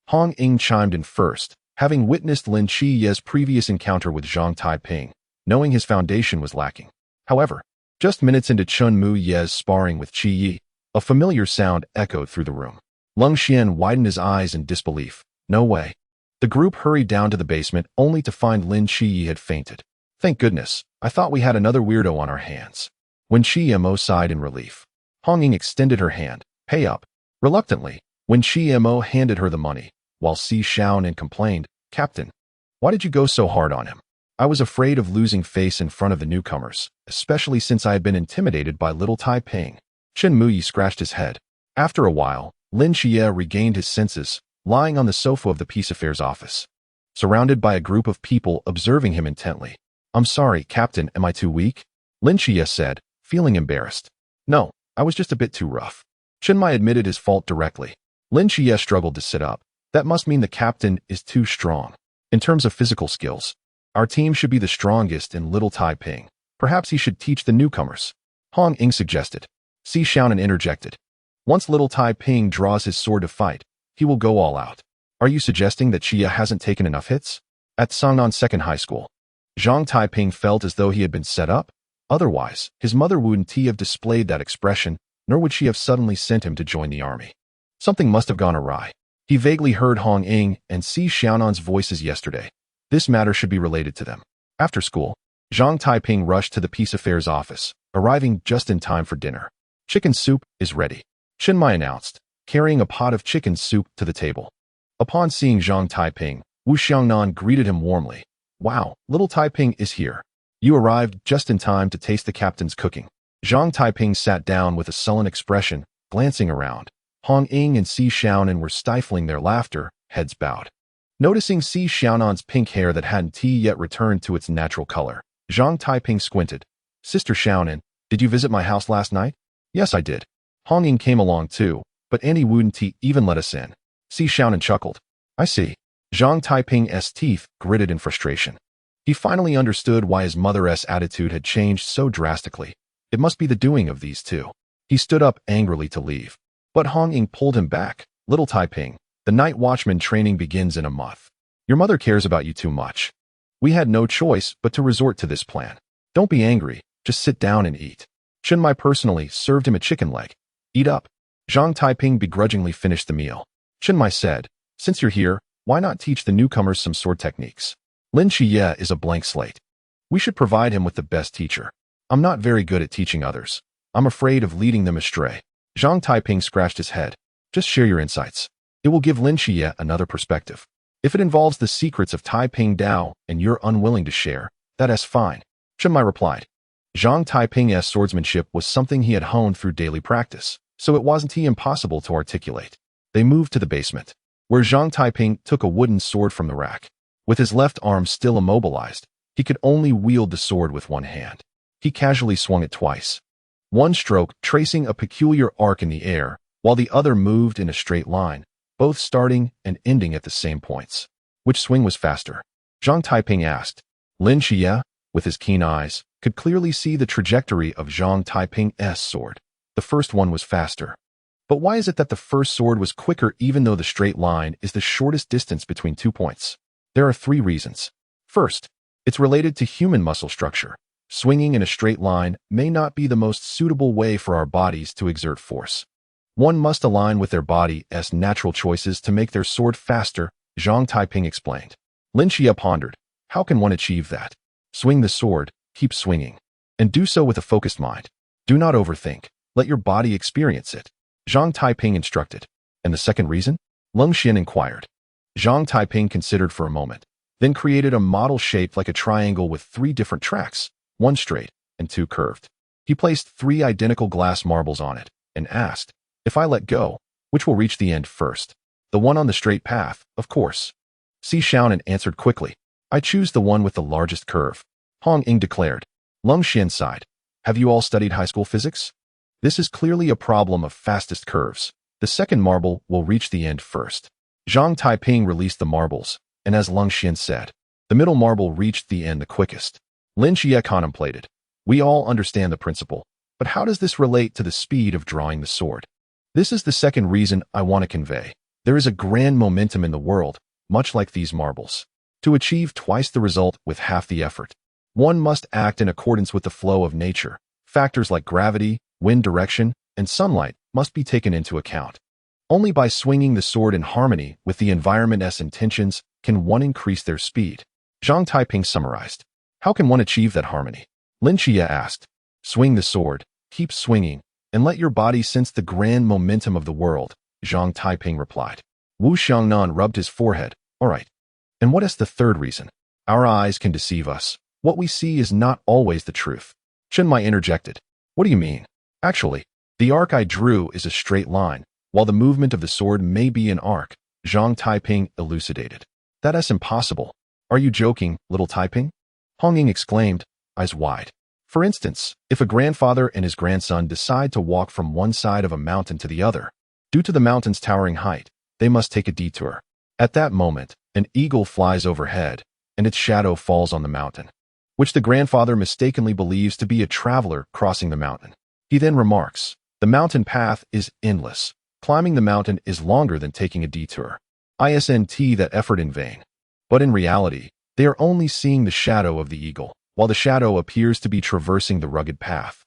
Hong Ying chimed in first, having witnessed Lin Qiye's previous encounter with Zhang Taiping, knowing his foundation was lacking. However, just minutes into Chen Muyi's sparring with Qiye, a familiar sound echoed through the room. Lung Xian widened his eyes in disbelief. No way. The group hurried down to the basement only to find Lin Qiye had fainted. Thank goodness, I thought we had another weirdo on our hands. When Qiye sighed in relief, Hong Ying extended her hand. Pay up. Reluctantly, when Qiye handed her the money, while Si Xiaonan complained, Captain, why did you go so hard on him? I was afraid of losing face in front of the newcomers, especially since I had been intimidated by little Taiping. Chen Muyi scratched his head. After a while, Lin Qiye regained his senses, lying on the sofa of the Peace Affairs office, surrounded by a group of people observing him intently. I'm sorry, Captain, am I too weak? Lin Qiye said, feeling embarrassed. No, I was just a bit too rough. Chen Mai admitted his fault directly. Lin Qiye struggled to sit up. That must mean the captain is too strong. In terms of physical skills, our team should be the strongest in Little Taiping. Perhaps he should teach the newcomers. Hong Ying suggested. Si Xiaonan interjected. Once Little Taiping draws his sword to fight, he will go all out. Are you suggesting that Qiye hasn't taken enough hits? At Cangnan Second High School, Zhang Taiping felt as though he had been set up. Otherwise, his mother wouldn't have displayed that expression, nor would she have suddenly sent him to join the army. Something must have gone awry. He vaguely heard Hong Ying and Si Xiaonan's voices yesterday. This matter should be related to them. After school, Zhang Taiping rushed to the Peace Affairs office, arriving just in time for dinner. Chicken soup is ready, Chen Mai announced, carrying a pot of chicken soup to the table. Upon seeing Zhang Taiping, Wu Xiangnan greeted him warmly. Wow, little Taiping is here. You arrived just in time to taste the captain's cooking. Zhang Taiping sat down with a sullen expression, glancing around. Hong Ying and Si Xiaonan were stifling their laughter, heads bowed. Noticing Si Xiaonan's pink hair that hadn't yet returned to its natural color, Zhang Taiping squinted. Sister Xiaonan, did you visit my house last night? Yes, I did. Hong Ying came along too, but Auntie wouldn't even let us in. Si Xiaonan chuckled. I see. Zhang Taiping's teeth gritted in frustration. He finally understood why his mother's attitude had changed so drastically. It must be the doing of these two. He stood up angrily to leave. But Hong Ying pulled him back. Little Taiping, the night watchman training begins in a month. Your mother cares about you too much. We had no choice but to resort to this plan. Don't be angry, just sit down and eat. Chen Mai personally served him a chicken leg. Eat up. Zhang Taiping begrudgingly finished the meal. Chen Mai said, since you're here, why not teach the newcomers some sword techniques? Lin Qiye is a blank slate. We should provide him with the best teacher. I'm not very good at teaching others. I'm afraid of leading them astray. Zhang Taiping scratched his head. Just share your insights. It will give Lin Qiye another perspective. If it involves the secrets of Taiping Dao and you're unwilling to share, that's fine. Chen Mai replied. Zhang Taiping's swordsmanship was something he had honed through daily practice, so it wasn't impossible to articulate. They moved to the basement, where Zhang Taiping took a wooden sword from the rack. With his left arm still immobilized, he could only wield the sword with one hand. He casually swung it twice. one stroke tracing a peculiar arc in the air, while the other moved in a straight line, both starting and ending at the same points. Which swing was faster? Zhang Taiping asked. Lin Qiye, with his keen eyes, could clearly see the trajectory of Zhang Taiping's sword. The first one was faster. But why is it that the first sword was quicker even though the straight line is the shortest distance between 2 points? There are 3 reasons. First, it's related to human muscle structure. Swinging in a straight line may not be the most suitable way for our bodies to exert force. One must align with their body's natural choices to make their sword faster, Zhang Taiping explained. Lin Qiye pondered. How can one achieve that? Swing the sword, keep swinging. And do so with a focused mind. Do not overthink. Let your body experience it. Zhang Taiping instructed. And the second reason? Leng Xian inquired. Zhang Taiping considered for a moment, then created a model shaped like a triangle with 3 different tracks, 1 straight and 2 curved. He placed 3 identical glass marbles on it and asked, if I let go, which will reach the end first? The one on the straight path, of course. Si Xiaonan answered quickly. I choose the one with the largest curve. Hong Ying declared. Leng Xian sighed. Have you all studied high school physics? This is clearly a problem of fastest curves. The second marble will reach the end first. Zhang Taiping released the marbles, and as Leng Xian said, the middle marble reached the end the quickest. Lin Qiye contemplated. We all understand the principle, but how does this relate to the speed of drawing the sword? This is the second reason I want to convey. There is a grand momentum in the world, much like these marbles. To achieve twice the result with half the effort, one must act in accordance with the flow of nature. Factors like gravity, wind direction, and sunlight must be taken into account. Only by swinging the sword in harmony with the environment's intentions can one increase their speed. Zhang Taiping summarized. How can one achieve that harmony? Lin Qiye asked. Swing the sword, keep swinging, and let your body sense the grand momentum of the world, Zhang Taiping replied. Wu Xiangnan rubbed his forehead. All right. And what is the third reason? Our eyes can deceive us. What we see is not always the truth. Chen Mai interjected. What do you mean? Actually, the arc I drew is a straight line, while the movement of the sword may be an arc, Zhang Taiping elucidated. That is impossible. Are you joking, little Taiping? Hong Ying exclaimed, eyes wide. For instance, if a grandfather and his grandson decide to walk from one side of a mountain to the other, due to the mountain's towering height, they must take a detour. At that moment, an eagle flies overhead, and its shadow falls on the mountain, which the grandfather mistakenly believes to be a traveler crossing the mountain. He then remarks, the mountain path is endless. Climbing the mountain is longer than taking a detour. Isn't that effort in vain? But in reality, they are only seeing the shadow of the eagle, while the shadow appears to be traversing the rugged path.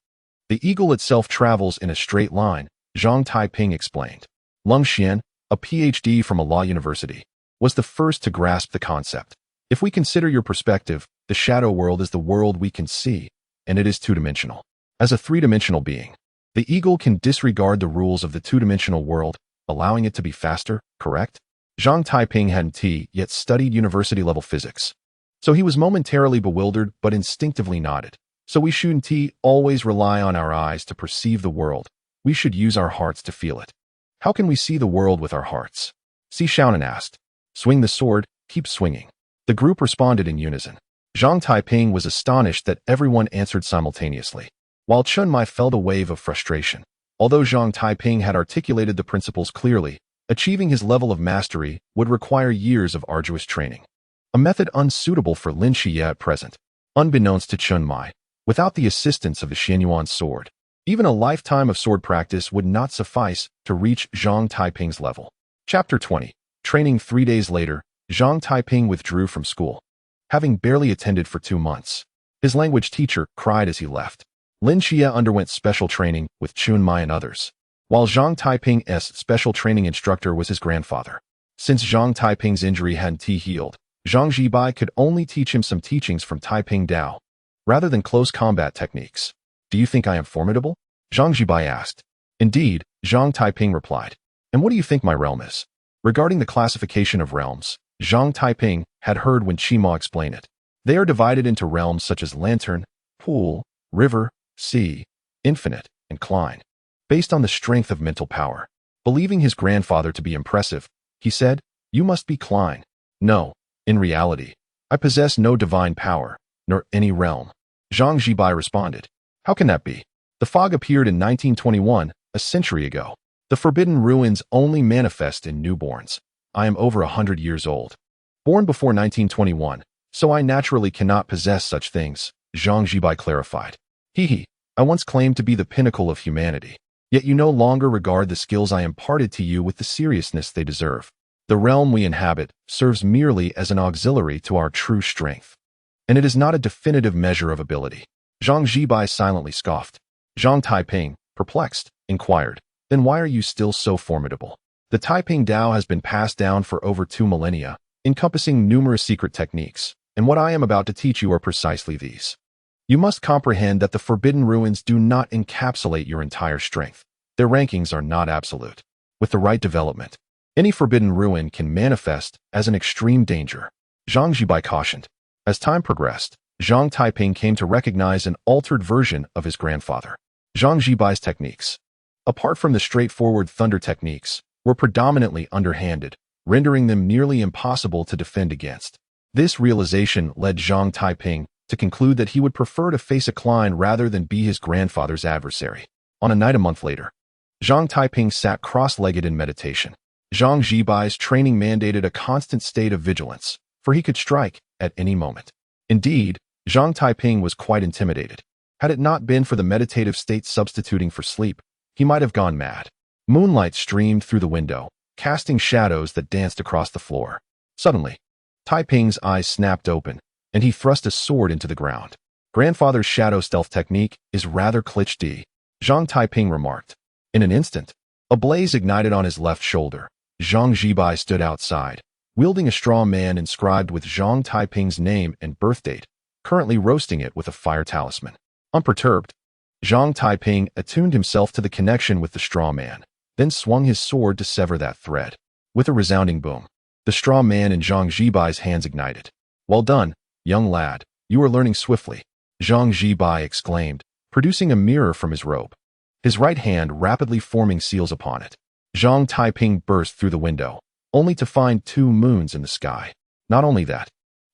The eagle itself travels in a straight line, Zhang Taiping explained. Leng Xian, a PhD from a law university, was the first to grasp the concept. If we consider your perspective, the shadow world is the world we can see, and it is 2-dimensional. As a 3-dimensional being, the eagle can disregard the rules of the 2-dimensional world, allowing it to be faster, correct? Zhang Taiping hadn't yet studied university-level physics, so he was momentarily bewildered but instinctively nodded. So we shouldn't always rely on our eyes to perceive the world. We should use our hearts to feel it. How can we see the world with our hearts? Si Xiaonan asked. Swing the sword, keep swinging. The group responded in unison. Zhang Taiping was astonished that everyone answered simultaneously, while Chen Mai felt a wave of frustration. Although Zhang Taiping had articulated the principles clearly, achieving his level of mastery would require years of arduous training. A method unsuitable for Lin Qiye at present. Unbeknownst to Chen Mai, without the assistance of the Xianyuan sword, even a lifetime of sword practice would not suffice to reach Zhang Taiping's level. Chapter 20. Training 3 days later, Zhang Taiping withdrew from school, having barely attended for 2 months. His language teacher cried as he left. Lin Qiye underwent special training with Chen Mai and others, while Zhang Taiping's special training instructor was his grandfather. Since Zhang Taiping's injury hadn't healed, Zhang Jibai could only teach him some teachings from Taiping Dao, rather than close combat techniques. Do you think I am formidable? Zhang Jibai asked. Indeed, Zhang Taiping replied. And what do you think my realm is? Regarding the classification of realms, Zhang Taiping had heard when Qima explained it. They are divided into realms such as lantern, pool, river, sea, infinite, and Klein. Based on the strength of mental power, believing his grandfather to be impressive, he said, you must be Klein. No, in reality, I possess no divine power, nor any realm. Zhang Jibai responded. How can that be? The fog appeared in 1921, a century ago. The forbidden ruins only manifest in newborns. I am over 100 years old. Born before 1921, so I naturally cannot possess such things, Zhang Jibai clarified. I once claimed to be the pinnacle of humanity. Yet you no longer regard the skills I imparted to you with the seriousness they deserve. The realm we inhabit serves merely as an auxiliary to our true strength. And it is not a definitive measure of ability. Zhang Jibai silently scoffed. Zhang Taiping, perplexed, inquired, then why are you still so formidable? The Taiping Tao has been passed down for over 2 millennia, encompassing numerous secret techniques, and what I am about to teach you are precisely these. You must comprehend that the forbidden ruins do not encapsulate your entire strength. Their rankings are not absolute. With the right development, any forbidden ruin can manifest as an extreme danger. Zhang Jibai cautioned. As time progressed, Zhang Taiping came to recognize an altered version of his grandfather. Zhang Jibai's techniques, apart from the straightforward thunder techniques, were predominantly underhanded, rendering them nearly impossible to defend against. This realization led Zhang Taiping to conclude that he would prefer to face a Klein rather than be his grandfather's adversary. On a night a month later, Zhang Taiping sat cross-legged in meditation. Zhang Jibai's training mandated a constant state of vigilance, for he could strike at any moment. Indeed, Zhang Taiping was quite intimidated. Had it not been for the meditative state substituting for sleep, he might have gone mad. Moonlight streamed through the window, casting shadows that danced across the floor. Suddenly, Taiping's eyes snapped open, and he thrust a sword into the ground. Grandfather's shadow stealth technique is rather cliché, Zhang Taiping remarked. In an instant, a blaze ignited on his left shoulder. Zhang Jibai stood outside, wielding a straw man inscribed with Zhang Taiping's name and birth date, currently roasting it with a fire talisman. Unperturbed, Zhang Taiping attuned himself to the connection with the straw man, then swung his sword to sever that thread. With a resounding boom, the straw man in Zhang Jibai's hands ignited. Well done, young lad, you are learning swiftly, Zhang Jibai exclaimed, producing a mirror from his robe, his right hand rapidly forming seals upon it. Zhang Taiping burst through the window, only to find 2 moons in the sky. Not only that,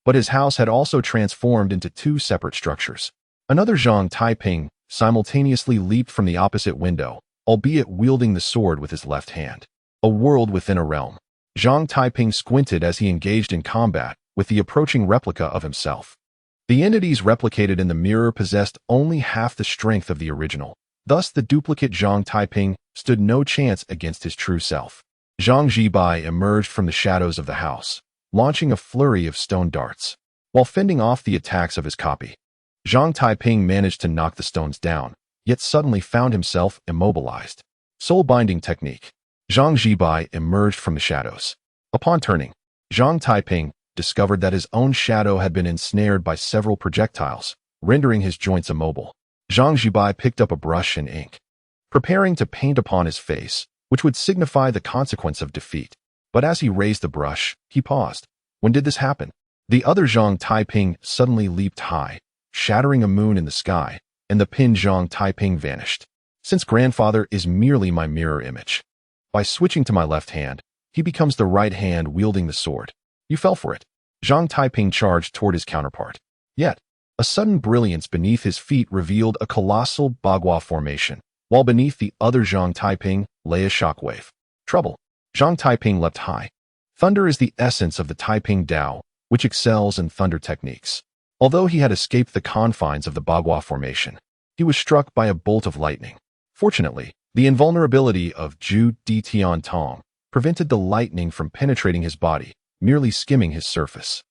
but his house had also transformed into 2 separate structures. Another Zhang Taiping simultaneously leaped from the opposite window, albeit wielding the sword with his left hand. A world within a realm. Zhang Taiping squinted as he engaged in combat with the approaching replica of himself. The entities replicated in the mirror possessed only half the strength of the original. Thus, the duplicate Zhang Taiping stood no chance against his true self. Zhang Jibai emerged from the shadows of the house, launching a flurry of stone darts. While fending off the attacks of his copy, Zhang Taiping managed to knock the stones down, yet suddenly found himself immobilized. Soul-binding technique. Zhang Jibai emerged from the shadows. Upon turning, Zhang Taiping discovered that his own shadow had been ensnared by several projectiles, rendering his joints immobile. Zhang Jibai picked up a brush and ink, preparing to paint upon his face, which would signify the consequence of defeat. But as he raised the brush, he paused. When did this happen? The other Zhang Taiping suddenly leaped high, shattering a moon in the sky, and the pinned Zhang Taiping vanished. Since grandfather is merely my mirror image, by switching to my left hand, he becomes the right hand wielding the sword. You fell for it. Zhang Taiping charged toward his counterpart. Yet, a sudden brilliance beneath his feet revealed a colossal bagua formation, while beneath the other Zhang Taiping lay a shockwave. Trouble. Zhang Taiping leapt high. Thunder is the essence of the Taiping Tao, which excels in thunder techniques. Although he had escaped the confines of the bagua formation, he was struck by a bolt of lightning. Fortunately, the invulnerability of Zhu Di Tian Tong prevented the lightning from penetrating his body, merely skimming his surface.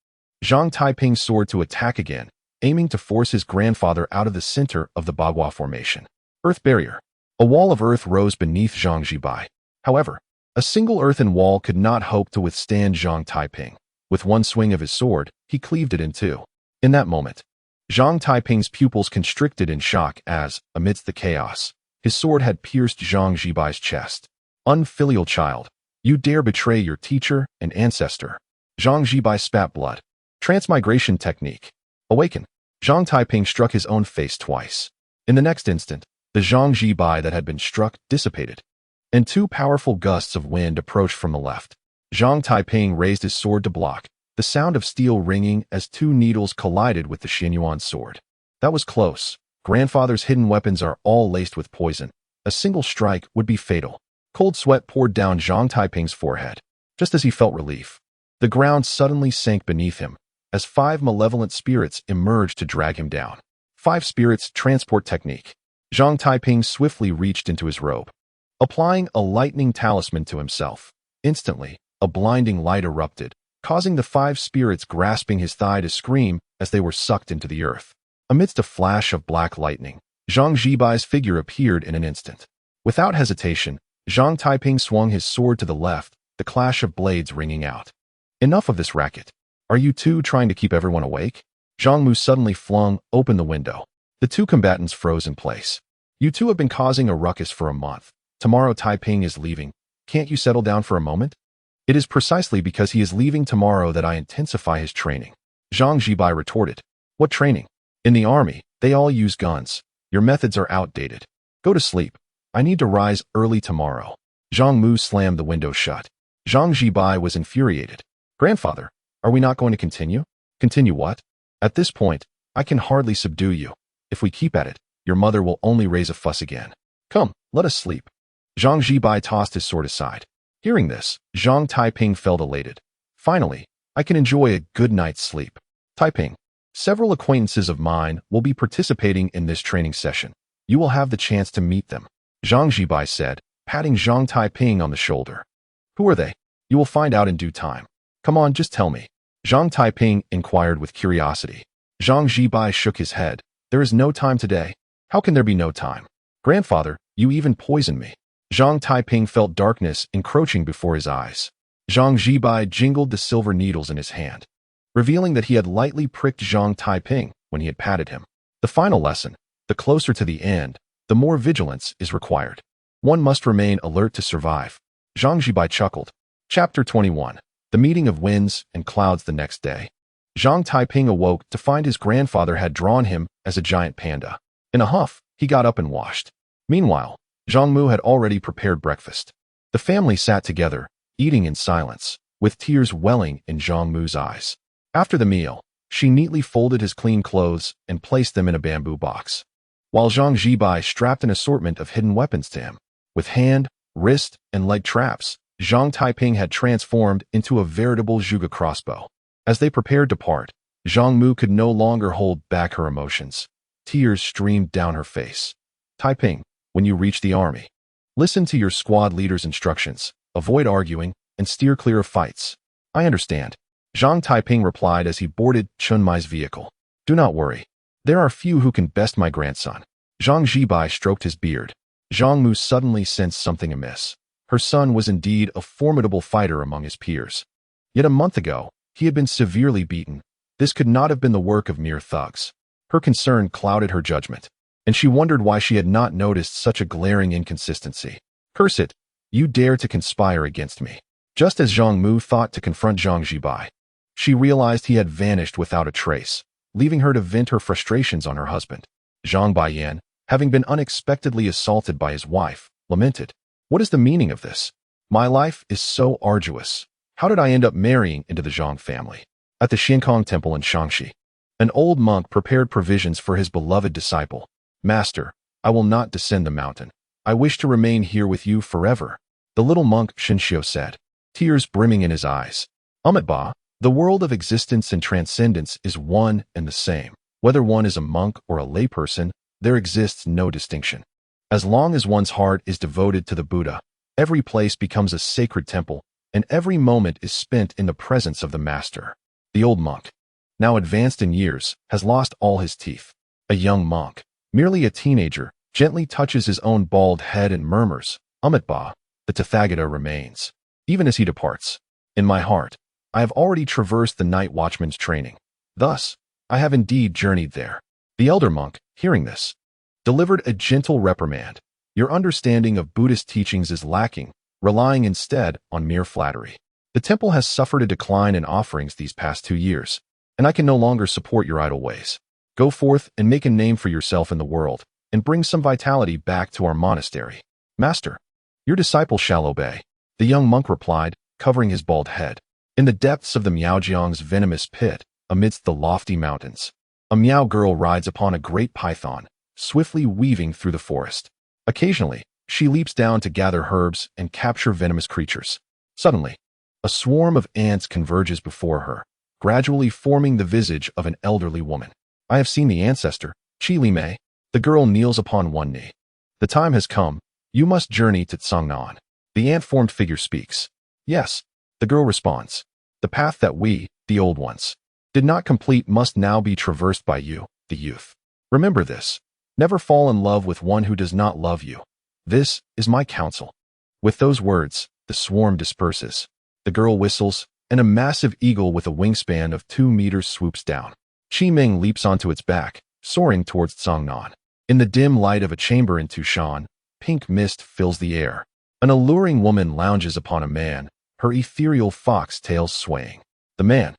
Zhang Taiping soared to attack again, aiming to force his grandfather out of the center of the bagua formation. Earth barrier. A wall of earth rose beneath Zhang Jibai. However, a single earthen wall could not hope to withstand Zhang Taiping. With one swing of his sword, he cleaved it in 2. In that moment, Zhang Taiping's pupils constricted in shock as, amidst the chaos, his sword had pierced Zhang Jibai's chest. Unfilial child, you dare betray your teacher and ancestor. Zhang Jibai spat blood. Transmigration technique. Awaken. Zhang Taiping struck his own face twice. In the next instant, the Zhang Jibai that had been struck dissipated, and 2 powerful gusts of wind approached from the left. Zhang Taiping raised his sword to block, the sound of steel ringing as 2 needles collided with the Xinyuan sword. That was close, Grandfather's hidden weapons are all laced with poison. A single strike would be fatal. Cold sweat poured down Zhang Taiping's forehead. Just as he felt relief, the ground suddenly sank beneath him as 5 malevolent spirits emerged to drag him down. 5 spirits transport technique. Zhang Taiping swiftly reached into his robe, applying a lightning talisman to himself. Instantly, a blinding light erupted, causing the 5 spirits grasping his thigh to scream as they were sucked into the earth. Amidst a flash of black lightning, Zhang Zhibai's figure appeared in an instant. Without hesitation, Zhang Taiping swung his sword to the left, the clash of blades ringing out. Enough of this racket. Are you two trying to keep everyone awake? Zhang Mu suddenly flung open the window. The 2 combatants froze in place. You two have been causing a ruckus for a month. Tomorrow Taiping is leaving. Can't you settle down for a moment? It is precisely because he is leaving tomorrow that I intensify his training. Zhang Zhibai retorted. What training? In the army, they all use guns. Your methods are outdated. Go to sleep. I need to rise early tomorrow. Zhang Mu slammed the window shut. Zhang Zhibai was infuriated. Grandfather, are we not going to continue? Continue what? At this point, I can hardly subdue you. If we keep at it, your mother will only raise a fuss again. Come, let us sleep. Zhang Zhibai tossed his sword aside. Hearing this, Zhang Taiping felt elated. Finally, I can enjoy a good night's sleep. Taiping, several acquaintances of mine will be participating in this training session. You will have the chance to meet them. Zhang Zhibai said, patting Zhang Taiping on the shoulder. Who are they? You will find out in due time. Come on, just tell me. Zhang Taiping inquired with curiosity. Zhang Zhibai shook his head. There is no time today. How can there be no time? Grandfather, you even poisoned me. Zhang Taiping felt darkness encroaching before his eyes. Zhang Zhibai jingled the silver needles in his hand, revealing that he had lightly pricked Zhang Taiping when he had patted him. The final lesson: the closer to the end, the more vigilance is required. One must remain alert to survive. Zhang Zhibai chuckled. Chapter 21. The meeting of winds and clouds the next day. Zhang Taiping awoke to find his grandfather had drawn him as a giant panda. In a huff, he got up and washed. Meanwhile, Zhang Mu had already prepared breakfast. The family sat together, eating in silence, with tears welling in Zhang Mu's eyes. After the meal, she neatly folded his clean clothes and placed them in a bamboo box, while Zhang Zhibai strapped an assortment of hidden weapons to him. With hand, wrist, and leg traps, Zhang Taiping had transformed into a veritable Zhuge crossbow. As they prepared to part, Zhang Mu could no longer hold back her emotions. Tears streamed down her face. Taiping, when you reach the army, listen to your squad leader's instructions, avoid arguing, and steer clear of fights. I understand. Zhang Taiping replied as he boarded Chun Mai's vehicle. Do not worry. There are few who can best my grandson. Zhang Zhibai stroked his beard. Zhang Mu suddenly sensed something amiss. Her son was indeed a formidable fighter among his peers. Yet a month ago, he had been severely beaten. This could not have been the work of mere thugs. Her concern clouded her judgment, and she wondered why she had not noticed such a glaring inconsistency. Curse it, you dare to conspire against me. Just as Zhang Mu thought to confront Zhang Zhibai, she realized he had vanished without a trace, leaving her to vent her frustrations on her husband. Zhang Baiyan, having been unexpectedly assaulted by his wife, lamented. What is the meaning of this? My life is so arduous. How did I end up marrying into the Zhang family? At the Xiankong Temple in Shangxi, an old monk prepared provisions for his beloved disciple. Master, I will not descend the mountain. I wish to remain here with you forever. The little monk Shinshio said, tears brimming in his eyes. Ba, the world of existence and transcendence is one and the same. Whether one is a monk or a layperson, there exists no distinction. As long as one's heart is devoted to the Buddha, every place becomes a sacred temple, and every moment is spent in the presence of the master. The old monk, now advanced in years, has lost all his teeth. A young monk, merely a teenager, gently touches his own bald head and murmurs, Ba, the Tathagata remains. Even as he departs, in my heart, I have already traversed the night watchman's training. Thus, I have indeed journeyed there. The elder monk, hearing this, delivered a gentle reprimand. Your understanding of Buddhist teachings is lacking, relying instead on mere flattery. The temple has suffered a decline in offerings these past 2 years, and I can no longer support your idle ways. Go forth and make a name for yourself in the world, and bring some vitality back to our monastery. Master, your disciple shall obey. The young monk replied, covering his bald head. In the depths of the Miaojiang's venomous pit, amidst the lofty mountains, a Miao girl rides upon a great python, swiftly weaving through the forest. Occasionally, she leaps down to gather herbs and capture venomous creatures. Suddenly, a swarm of ants converges before her, gradually forming the visage of an elderly woman. I have seen the ancestor, Qiye. The girl kneels upon one knee. The time has come. You must journey to Cangnan. The ant-formed figure speaks. Yes, the girl responds. The path that we, the old ones, did not complete must now be traversed by you, the youth. Remember this. Never fall in love with one who does not love you. This is my counsel. With those words, the swarm disperses. The girl whistles, and a massive eagle with a wingspan of 2 meters swoops down. Qiye leaps onto its back, soaring towards Cangnan. In the dim light of a chamber in Tushan, pink mist fills the air. An alluring woman lounges upon a man, her ethereal fox tail swaying. The man,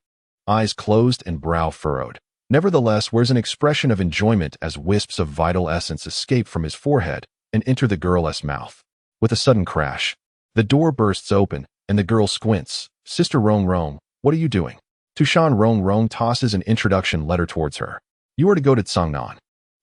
eyes closed and brow furrowed, nevertheless wears an expression of enjoyment as wisps of vital essence escape from his forehead and enter the girl's mouth. With a sudden crash, the door bursts open, and the girl squints. Sister Rong Rong, what are you doing? Tushan Rong Rong tosses an introduction letter towards her. You are to go to Cangnan.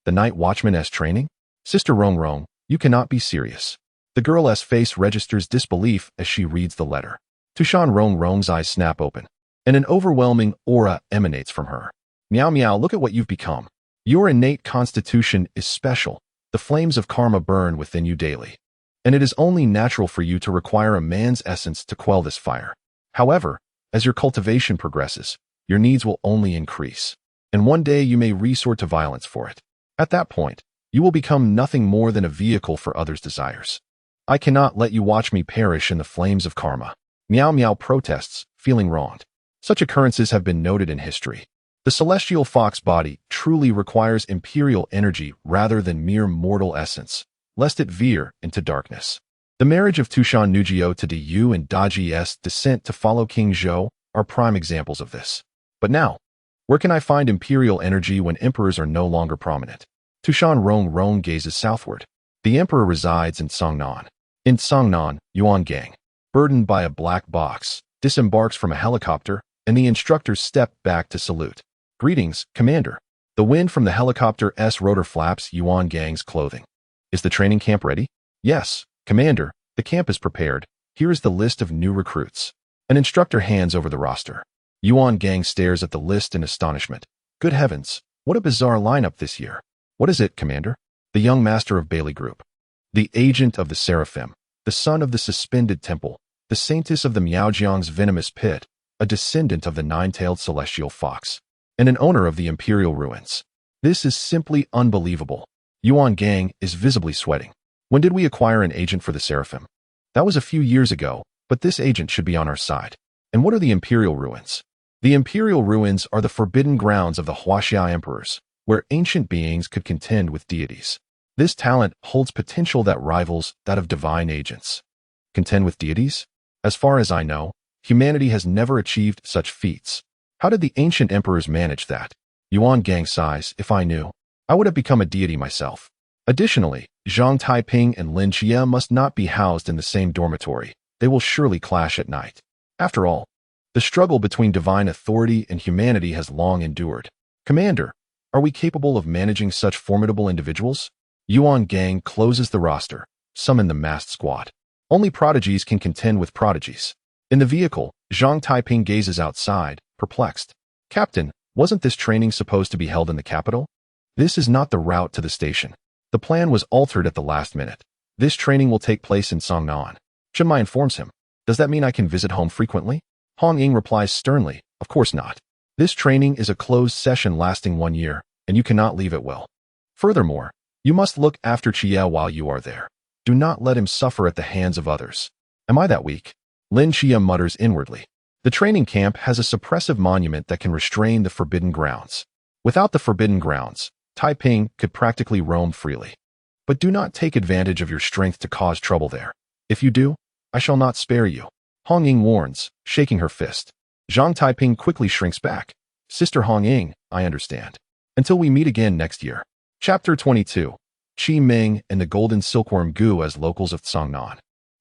The night watchman's training? Sister Rong Rong, you cannot be serious. The girl's face registers disbelief as she reads the letter. Tushan Rong Rong's eyes snap open, and an overwhelming aura emanates from her. Meow meow, look at what you've become. Your innate constitution is special. The flames of karma burn within you daily, and it is only natural for you to require a man's essence to quell this fire. However, as your cultivation progresses, your needs will only increase, and one day you may resort to violence for it. At that point, you will become nothing more than a vehicle for others' desires. I cannot let you watch me perish in the flames of karma. Meow Meow protests, feeling wronged. Such occurrences have been noted in history. The celestial fox body truly requires imperial energy rather than mere mortal essence, lest it veer into darkness. The marriage of Tushan Nujio to Diyu and Daji's descent to follow King Zhou are prime examples of this. But now, where can I find imperial energy when emperors are no longer prominent? Tushan Rong Rong gazes southward. The emperor resides in Cangnan. In Cangnan, Yuan Gang, burdened by a black box, disembarks from a helicopter, and the instructors step back to salute. Greetings, Commander. The wind from the helicopter's rotor flaps Yuan Gang's clothing. Is the training camp ready? Yes, Commander, the camp is prepared. Here is the list of new recruits. An instructor hands over the roster. Yuan Gang stares at the list in astonishment. Good heavens, what a bizarre lineup this year. What is it, Commander? The young master of Bailey Group. The agent of the Seraphim. The son of the suspended temple. The saintess of the Miaojiang's venomous pit. A descendant of the nine-tailed celestial fox. And an owner of the imperial ruins. This is simply unbelievable. Yuan Gang is visibly sweating. When did we acquire an agent for the Seraphim? That was a few years ago, but this agent should be on our side. And what are the imperial ruins? The imperial ruins are the forbidden grounds of the Huaxia emperors, where ancient beings could contend with deities. This talent holds potential that rivals that of divine agents. Contend with deities? As far as I know, humanity has never achieved such feats. How did the ancient emperors manage that? Yuan Gang sighs. If I knew, I would have become a deity myself. Additionally, Zhang Taiping and Lin Qiye must not be housed in the same dormitory. They will surely clash at night. After all, the struggle between divine authority and humanity has long endured. Commander, are we capable of managing such formidable individuals? Yuan Gang closes the roster. Summon the masked squad. Only prodigies can contend with prodigies. In the vehicle, Zhang Taiping gazes outside, perplexed. Captain, wasn't this training supposed to be held in the capital? This is not the route to the station. The plan was altered at the last minute. This training will take place in Cangnan. Chenmai informs him. Does that mean I can visit home frequently? Hong Ying replies sternly, of course not. This training is a closed session lasting 1 year, and you cannot leave at will. Furthermore, you must look after Qiye while you are there. Do not let him suffer at the hands of others. Am I that weak? Lin Qiye mutters inwardly. The training camp has a suppressive monument that can restrain the forbidden grounds. Without the forbidden grounds, Taiping could practically roam freely. But do not take advantage of your strength to cause trouble there. If you do, I shall not spare you. Hong Ying warns, shaking her fist. Zhang Taiping quickly shrinks back. Sister Hong Ying, I understand. Until we meet again next year. Chapter 22. Qi Ming and the Golden Silkworm Gu as locals of Cangnan.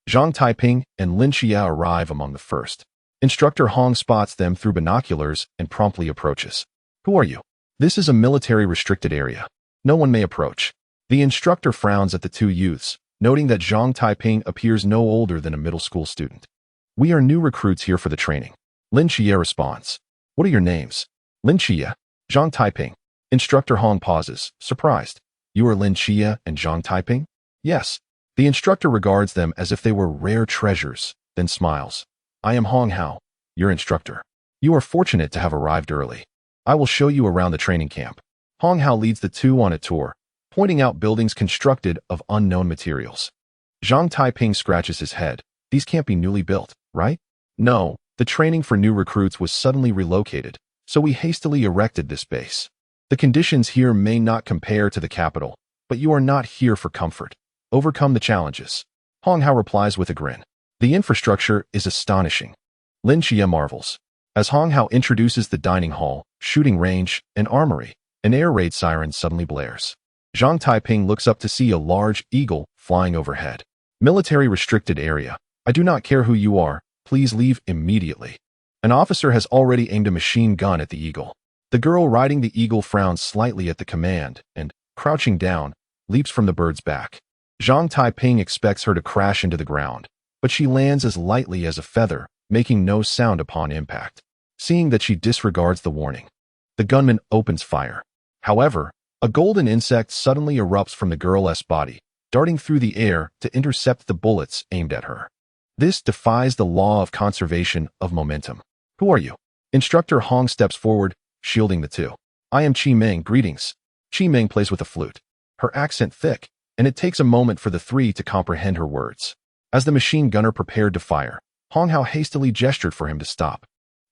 Zhang Taiping and Lin Qiye arrive among the first. Instructor Hong spots them through binoculars and promptly approaches. Who are you? This is a military restricted area. No one may approach. The instructor frowns at the two youths, noting that Zhang Taiping appears no older than a middle school student. We are new recruits here for the training. Qiye responds. What are your names? Qiye. Zhang Taiping. Instructor Hong pauses, surprised. You are Qiye and Zhang Taiping? Yes. The instructor regards them as if they were rare treasures, then smiles. I am Hong Hao, your instructor. You are fortunate to have arrived early. I will show you around the training camp. Hong Hao leads the two on a tour, pointing out buildings constructed of unknown materials. Zhang Taiping scratches his head. These can't be newly built, right? No, the training for new recruits was suddenly relocated, so we hastily erected this base. The conditions here may not compare to the capital, but you are not here for comfort. Overcome the challenges. Hong Hao replies with a grin. The infrastructure is astonishing. Qiye marvels. As Hong Hao introduces the dining hall, shooting range, and armory, an air raid siren suddenly blares. Zhang Taiping looks up to see a large eagle flying overhead. Military restricted area. I do not care who you are, please leave immediately. An officer has already aimed a machine gun at the eagle. The girl riding the eagle frowns slightly at the command and, crouching down, leaps from the bird's back. Zhang Taiping expects her to crash into the ground, but she lands as lightly as a feather, making no sound upon impact. Seeing that she disregards the warning, the gunman opens fire. However, a golden insect suddenly erupts from the girl's body, darting through the air to intercept the bullets aimed at her. This defies the law of conservation of momentum. Who are you? Instructor Hong steps forward, shielding the two. I am Qi Ming, greetings. Qi Ming plays with a flute, her accent thick, and it takes a moment for the three to comprehend her words. As the machine gunner prepared to fire, Hong Hao hastily gestured for him to stop.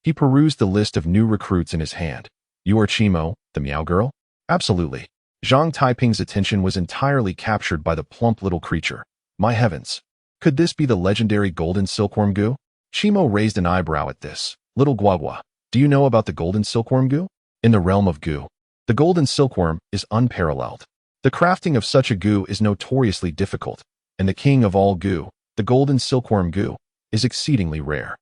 He perused the list of new recruits in his hand. You are Qimo, the Meow Girl? Absolutely. Zhang Taiping's attention was entirely captured by the plump little creature. My heavens. Could this be the legendary golden silkworm goo? Qimo raised an eyebrow at this. Little Guagua, do you know about the golden silkworm goo? In the realm of goo, the golden silkworm is unparalleled. The crafting of such a goo is notoriously difficult, and the king of all goo, the golden silkworm goo, is exceedingly rare.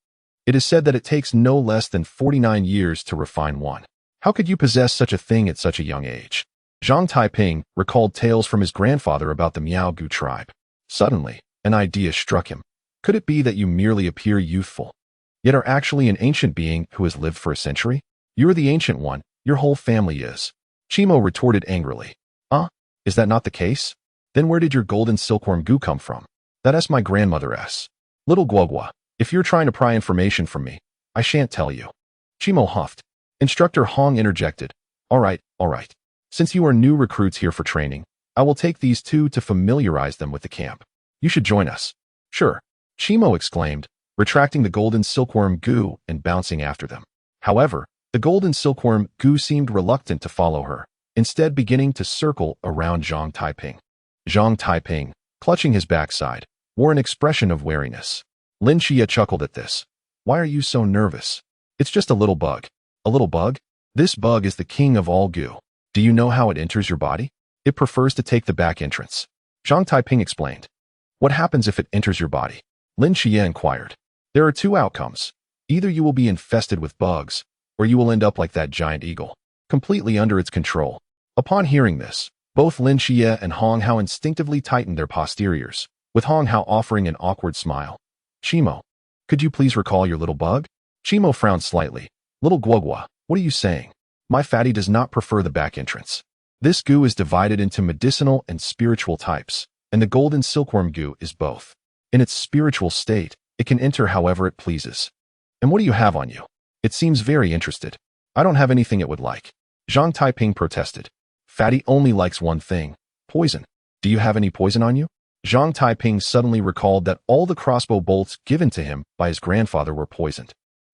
It is said that it takes no less than 49 years to refine one. How could you possess such a thing at such a young age? Zhang Taiping recalled tales from his grandfather about the Miao Gu tribe. Suddenly, an idea struck him. Could it be that you merely appear youthful, yet are actually an ancient being who has lived for a century? You're the ancient one, your whole family is. Qimo retorted angrily. Is that not the case? Then where did your golden silkworm goo come from? That is my grandmother's. Little Guagua, if you're trying to pry information from me, I shan't tell you. Qimo huffed. Instructor Hong interjected. All right. Since you are new recruits here for training, I will take these two to familiarize them with the camp. You should join us. Sure. Qimo exclaimed, retracting the golden silkworm goo and bouncing after them. However, the golden silkworm goo seemed reluctant to follow her, instead beginning to circle around Zhang Taiping. Zhang Taiping, clutching his backside, wore an expression of wariness. Qiye chuckled at this. Why are you so nervous? It's just a little bug. A little bug? This bug is the king of all goo. Do you know how it enters your body? It prefers to take the back entrance. Zhang Taiping explained. What happens if it enters your body? Qiye inquired. There are two outcomes. Either you will be infested with bugs, or you will end up like that giant eagle, completely under its control. Upon hearing this, both Qiye and Hong Hao instinctively tightened their posteriors, with Hong Hao offering an awkward smile. Qimo, could you please recall your little bug? Qimo frowned slightly. Little Guagua, what are you saying? My fatty does not prefer the back entrance. This goo is divided into medicinal and spiritual types, and the golden silkworm goo is both. In its spiritual state, it can enter however it pleases. And what do you have on you? It seems very interested. I don't have anything it would like. Zhang Taiping protested. Fatty only likes one thing, poison. Do you have any poison on you? Zhang Taiping suddenly recalled that all the crossbow bolts given to him by his grandfather were poisoned.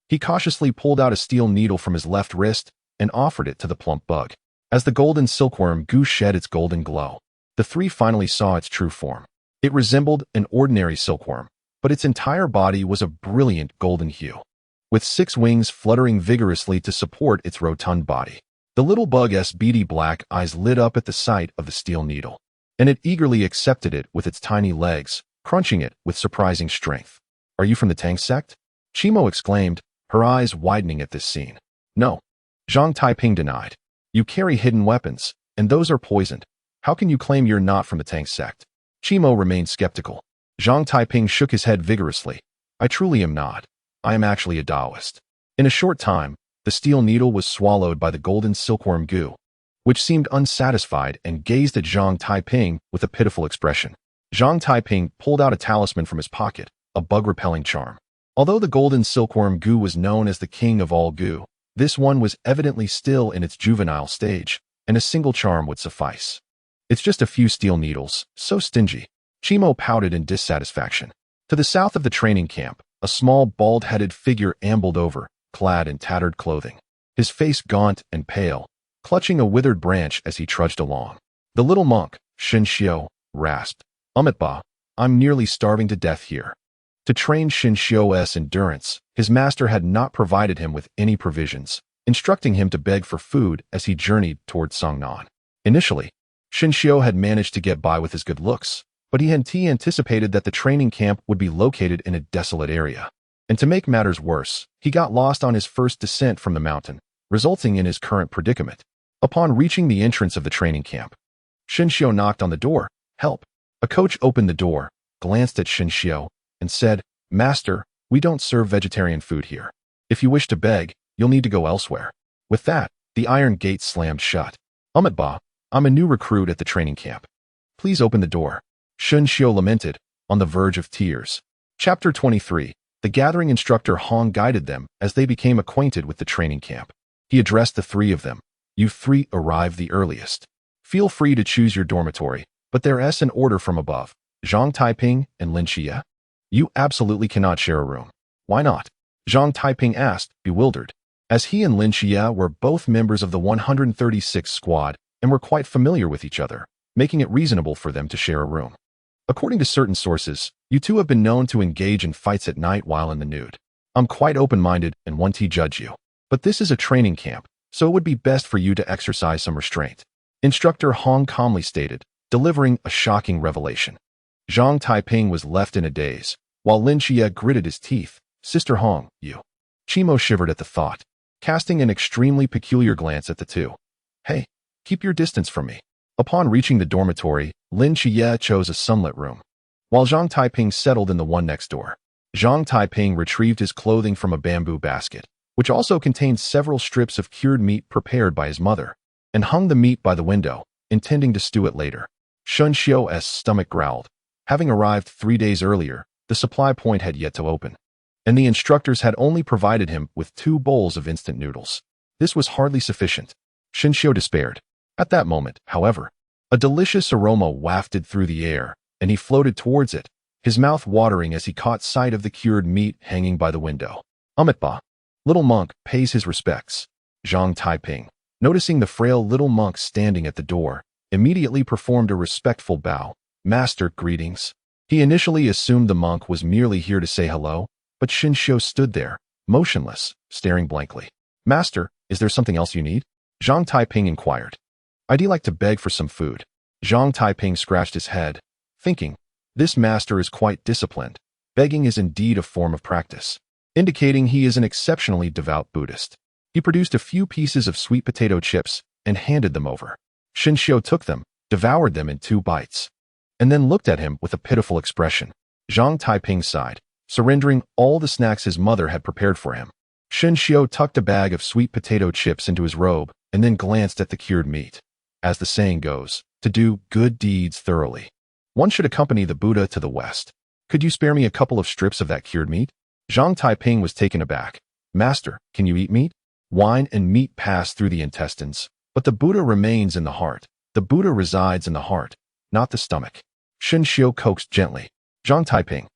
He cautiously pulled out a steel needle from his left wrist and offered it to the plump bug. As the golden silkworm goo shed its golden glow, the three finally saw its true form. It resembled an ordinary silkworm, but its entire body was a brilliant golden hue, with 6 wings fluttering vigorously to support its rotund body. The little bug's beady black eyes lit up at the sight of the steel needle, and it eagerly accepted it with its tiny legs, crunching it with surprising strength. Are you from the Tang sect? Qimo exclaimed, her eyes widening at this scene. No. Zhang Taiping denied. You carry hidden weapons, and those are poisoned. How can you claim you're not from the Tang sect? Qimo remained skeptical. Zhang Taiping shook his head vigorously. I truly am not. I am actually a Taoist. In a short time, the steel needle was swallowed by the golden silkworm goo, which seemed unsatisfied and gazed at Zhang Taiping with a pitiful expression. Zhang Taiping pulled out a talisman from his pocket, a bug-repelling charm. Although the golden silkworm goo was known as the king of all goo, this one was evidently still in its juvenile stage, and a single charm would suffice. It's just a few steel needles, so stingy. Qimo pouted in dissatisfaction. To the south of the training camp, a small bald-headed figure ambled over, clad in tattered clothing. His face gaunt and pale, clutching a withered branch as he trudged along. The little monk, Shinxiu, rasped, Ba, I'm nearly starving to death here. To train Shinxiu's endurance, his master had not provided him with any provisions, instructing him to beg for food as he journeyed toward Cangnan. Initially, Shinxiu had managed to get by with his good looks, but he had anticipated that the training camp would be located in a desolate area. And to make matters worse, he got lost on his first descent from the mountain, resulting in his current predicament. Upon reaching the entrance of the training camp, Shinxiu knocked on the door. Help! A coach opened the door, glanced at Shinxiu, and said, Master, we don't serve vegetarian food here. If you wish to beg, you'll need to go elsewhere. With that, the iron gate slammed shut. Ba, I'm a new recruit at the training camp. Please open the door. Shinxiu lamented, on the verge of tears. Chapter 23. The gathering instructor Hong guided them as they became acquainted with the training camp. He addressed the three of them. You three arrived the earliest. Feel free to choose your dormitory, but there's an order from above. Zhang Taiping and Lin Qiye. You absolutely cannot share a room. Why not? Zhang Taiping asked, bewildered. As he and Lin Qiye were both members of the 136th squad and were quite familiar with each other, making it reasonable for them to share a room. According to certain sources, you two have been known to engage in fights at night while in the nude. I'm quite open-minded and want to judge you. But this is a training camp, so it would be best for you to exercise some restraint. Instructor Hong calmly stated, delivering a shocking revelation. Zhang Taiping was left in a daze, while Lin Qiye gritted his teeth. Sister Hong, you. Qimo shivered at the thought, casting an extremely peculiar glance at the two. Hey, keep your distance from me. Upon reaching the dormitory, Lin Qiye chose a sunlit room, while Zhang Taiping settled in the one next door. Zhang Taiping retrieved his clothing from a bamboo basket, which also contained several strips of cured meat prepared by his mother, and hung the meat by the window, intending to stew it later. Shinxiu's stomach growled. Having arrived 3 days earlier, the supply point had yet to open, and the instructors had only provided him with 2 bowls of instant noodles. This was hardly sufficient. Shinxiu despaired. At that moment, however, a delicious aroma wafted through the air, and he floated towards it, his mouth watering as he caught sight of the cured meat hanging by the window. Ba, little monk pays his respects. Zhang Taiping, noticing the frail little monk standing at the door, immediately performed a respectful bow. Master, greetings. He initially assumed the monk was merely here to say hello, but Shinxiu stood there, motionless, staring blankly. Master, is there something else you need? Zhang Taiping inquired. I'd like to beg for some food. Zhang Taiping scratched his head, thinking, this master is quite disciplined. Begging is indeed a form of practice, indicating he is an exceptionally devout Buddhist. He produced a few pieces of sweet potato chips and handed them over. Shinxiu took them, devoured them in 2 bites, and then looked at him with a pitiful expression. Zhang Taiping sighed, surrendering all the snacks his mother had prepared for him. Shinxiu tucked a bag of sweet potato chips into his robe and then glanced at the cured meat. As the saying goes, to do good deeds thoroughly, one should accompany the Buddha to the west. Could you spare me a couple of strips of that cured meat? Zhang Taiping was taken aback. Master, can you eat meat? Wine and meat pass through the intestines, but the Buddha remains in the heart. The Buddha resides in the heart, not the stomach. Shinxiu coaxed gently. Zhang Taiping,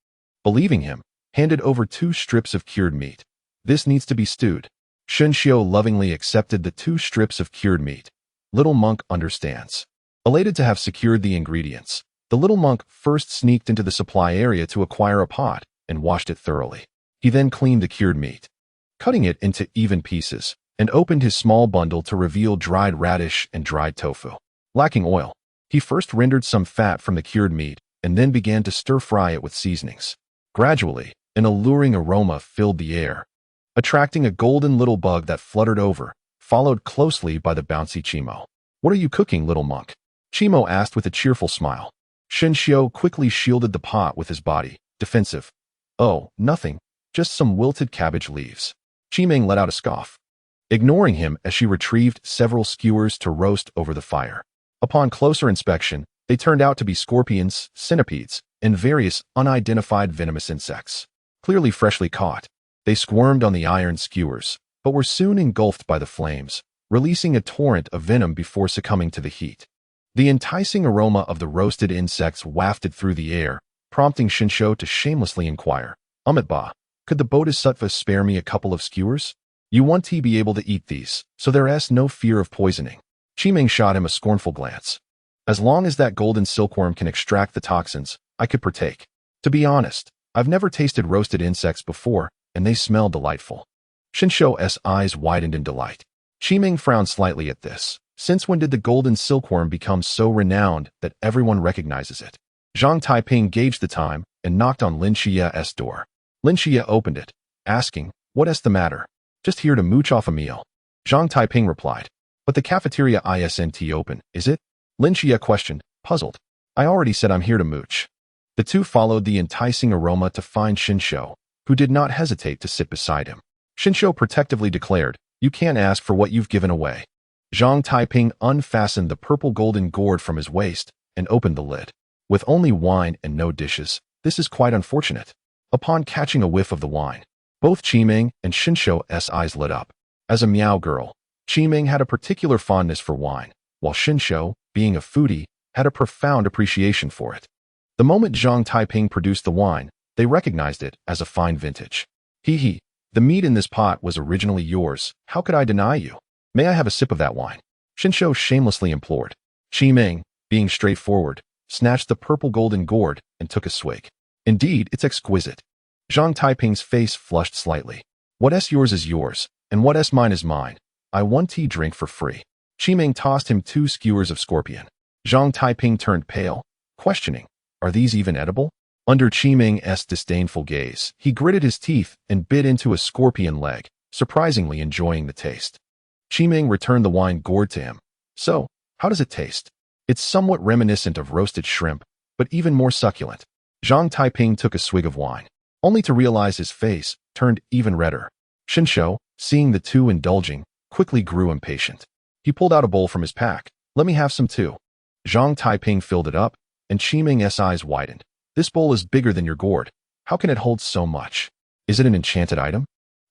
believing him, handed over 2 strips of cured meat. This needs to be stewed. Shinxiu lovingly accepted the 2 strips of cured meat. Little monk understands. Elated to have secured the ingredients, the little monk first sneaked into the supply area to acquire a pot and washed it thoroughly. He then cleaned the cured meat, cutting it into even pieces, and opened his small bundle to reveal dried radish and dried tofu. Lacking oil, he first rendered some fat from the cured meat and then began to stir-fry it with seasonings. Gradually, an alluring aroma filled the air, attracting a golden little bug that fluttered over, followed closely by the bouncy Qimo. What are you cooking, little monk? Chimo asked with a cheerful smile. Shinshio quickly shielded the pot with his body, defensive. Oh, nothing, just some wilted cabbage leaves. Chiming let out a scoff, ignoring him as she retrieved several skewers to roast over the fire. Upon closer inspection, they turned out to be scorpions, centipedes, and various unidentified venomous insects. Clearly freshly caught, they squirmed on the iron skewers, but were soon engulfed by the flames, releasing a torrent of venom before succumbing to the heat. The enticing aroma of the roasted insects wafted through the air, prompting Shinshio to shamelessly inquire, Ba, could the Bodhisattva spare me a couple of skewers? You want to be able to eat these, so there's no fear of poisoning. Chiming shot him a scornful glance. As long as that golden silkworm can extract the toxins, I could partake. To be honest, I've never tasted roasted insects before, and they smell delightful. Shinshio's eyes widened in delight. Chiming frowned slightly at this. Since when did the golden silkworm become so renowned that everyone recognizes it? Zhang Taiping gauged the time and knocked on Lin Qiye's door. Lin Qiye opened it, asking, "What's the matter?" "Just here to mooch off a meal." Zhang Taiping replied. "But the cafeteria isn't open, is it?" Lin Qiye questioned, puzzled. "I already said I'm here to mooch." The two followed the enticing aroma to find Shinshio, who did not hesitate to sit beside him. Shinshio protectively declared, "You can't ask for what you've given away." Zhang Taiping unfastened the purple golden gourd from his waist and opened the lid. With only wine and no dishes, this is quite unfortunate. Upon catching a whiff of the wine, both Chiming and Shinshio's eyes lit up. As a Miao girl, Chiming had a particular fondness for wine, while Shinshio, being a foodie, had a profound appreciation for it. The moment Zhang Taiping produced the wine, they recognized it as a fine vintage. "Hee, the meat in this pot was originally yours. How could I deny you? May I have a sip of that wine?" Shinshio shamelessly implored. Chiming, being straightforward, snatched the purple golden gourd and took a swig. "Indeed, it's exquisite." Zhang Taiping's face flushed slightly. "What's yours is yours, and what's mine is mine. I want tea drink for free." Chiming tossed him 2 skewers of scorpion. Zhang Taiping turned pale, questioning, "Are these even edible?" Under Chiming's disdainful gaze, he gritted his teeth and bit into a scorpion leg, surprisingly enjoying the taste. Chiming returned the wine gourd to him. "So, how does it taste?" "It's somewhat reminiscent of roasted shrimp, but even more succulent." Zhang Taiping took a swig of wine, only to realize his face turned even redder. Shinshio, seeing the two indulging, quickly grew impatient. He pulled out a bowl from his pack. "Let me have some too." Zhang Taiping filled it up, and Chiming's eyes widened. "This bowl is bigger than your gourd. How can it hold so much? Is it an enchanted item?"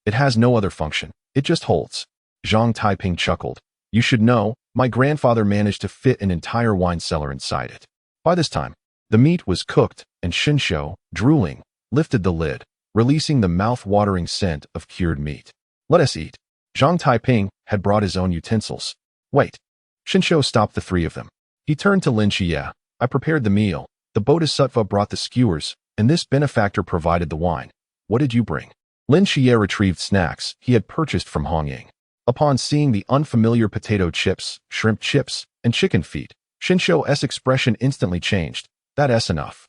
"It has no other function. It just holds." Zhang Taiping chuckled. "You should know, my grandfather managed to fit an entire wine cellar inside it." By this time, the meat was cooked, and Shinshio, drooling, lifted the lid, releasing the mouth-watering scent of cured meat. "Let us eat." Zhang Taiping had brought his own utensils. "Wait." Shinshio stopped the 3 of them. He turned to Lin Qiye. "I prepared the meal. The Bodhisattva brought the skewers, and this benefactor provided the wine. What did you bring?" Lin Qiye retrieved snacks he had purchased from Hongyang. Upon seeing the unfamiliar potato chips, shrimp chips, and chicken feet, Shinshio's expression instantly changed. "That's enough."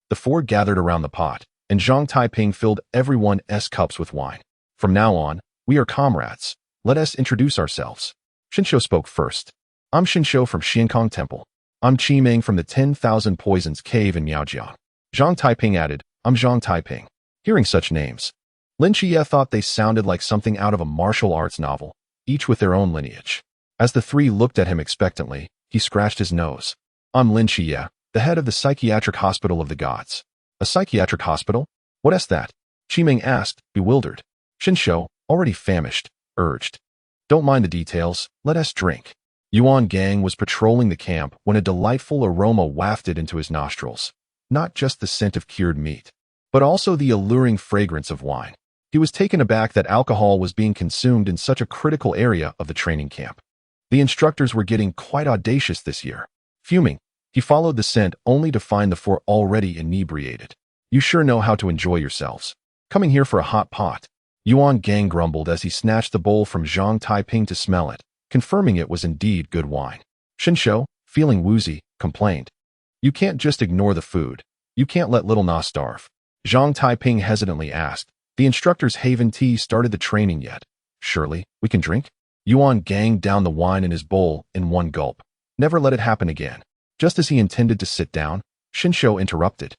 The 4 gathered around the pot, and Zhang Taiping filled everyone's cups with wine. "From now on, we are comrades. Let us introduce ourselves." Shinshio spoke first. "I'm Shinshio from Xiankong Temple." "I'm Chiming from the 10,000 Poisons Cave in Miaojiang." Zhang Taiping added, "I'm Zhang Taiping." Hearing such names, Lin Qiye thought they sounded like something out of a martial arts novel, each with their own lineage. As the 3 looked at him expectantly, he scratched his nose. "I'm Lin Qiye, the head of the Psychiatric Hospital of the Gods." "A psychiatric hospital? What's that?" Chiming asked, bewildered. Shinshio, already famished, urged, "Don't mind the details, let us drink." Yuan Gang was patrolling the camp when a delightful aroma wafted into his nostrils. Not just the scent of cured meat, but also the alluring fragrance of wine. He was taken aback that alcohol was being consumed in such a critical area of the training camp. The instructors were getting quite audacious this year. Fuming, he followed the scent only to find the 4 already inebriated. "You sure know how to enjoy yourselves. Coming here for a hot pot." Yuan Gang grumbled as he snatched the bowl from Zhang Taiping to smell it, confirming it was indeed good wine. Shinshio, feeling woozy, complained, "You can't just ignore the food. You can't let little Na starve." Zhang Taiping hesitantly asked, "The instructor's Haven tea started the training yet. Surely, we can drink?" Yuan Gang downed the wine in his bowl in one gulp. "Never let it happen again." Just as he intended to sit down, Qinshu interrupted.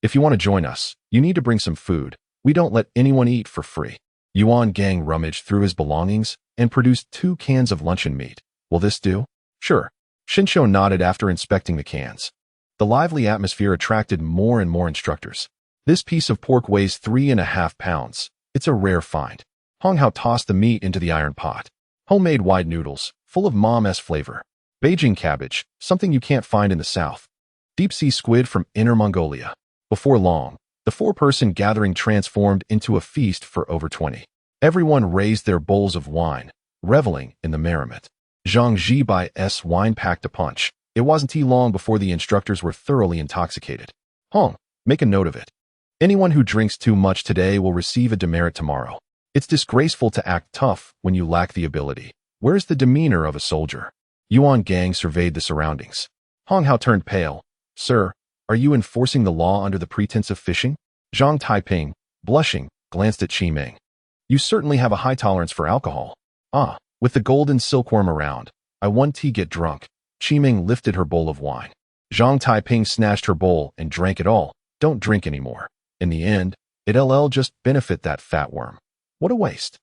If you want to join us, you need to bring some food. We don't let anyone eat for free. Yuan Gang rummaged through his belongings and produced 2 cans of luncheon meat. Will this do? Sure. Qinshu nodded after inspecting the cans. The lively atmosphere attracted more and more instructors. This piece of pork weighs 3.5 pounds. It's a rare find. Hong Hao tossed the meat into the iron pot. Homemade wide noodles, full of mom's flavor. Beijing cabbage, something you can't find in the south. Deep-sea squid from Inner Mongolia. Before long, the 4-person gathering transformed into a feast for over 20. Everyone raised their bowls of wine, reveling in the merriment. Zhang Zhibai's wine packed a punch. It wasn't too long before the instructors were thoroughly intoxicated. Hong, make a note of it. Anyone who drinks too much today will receive a demerit tomorrow. It's disgraceful to act tough when you lack the ability. Where's the demeanor of a soldier? Yuan Gang surveyed the surroundings. Hong Hao turned pale. Sir, are you enforcing the law under the pretense of fishing? Zhang Taiping, blushing, glanced at Qimeng. You certainly have a high tolerance for alcohol. Ah, with the golden silkworm around, I want to get drunk. Qimeng lifted her bowl of wine. Zhang Taiping snatched her bowl and drank it all. Don't drink anymore. In the end, it'll just benefit that fat worm. What a waste.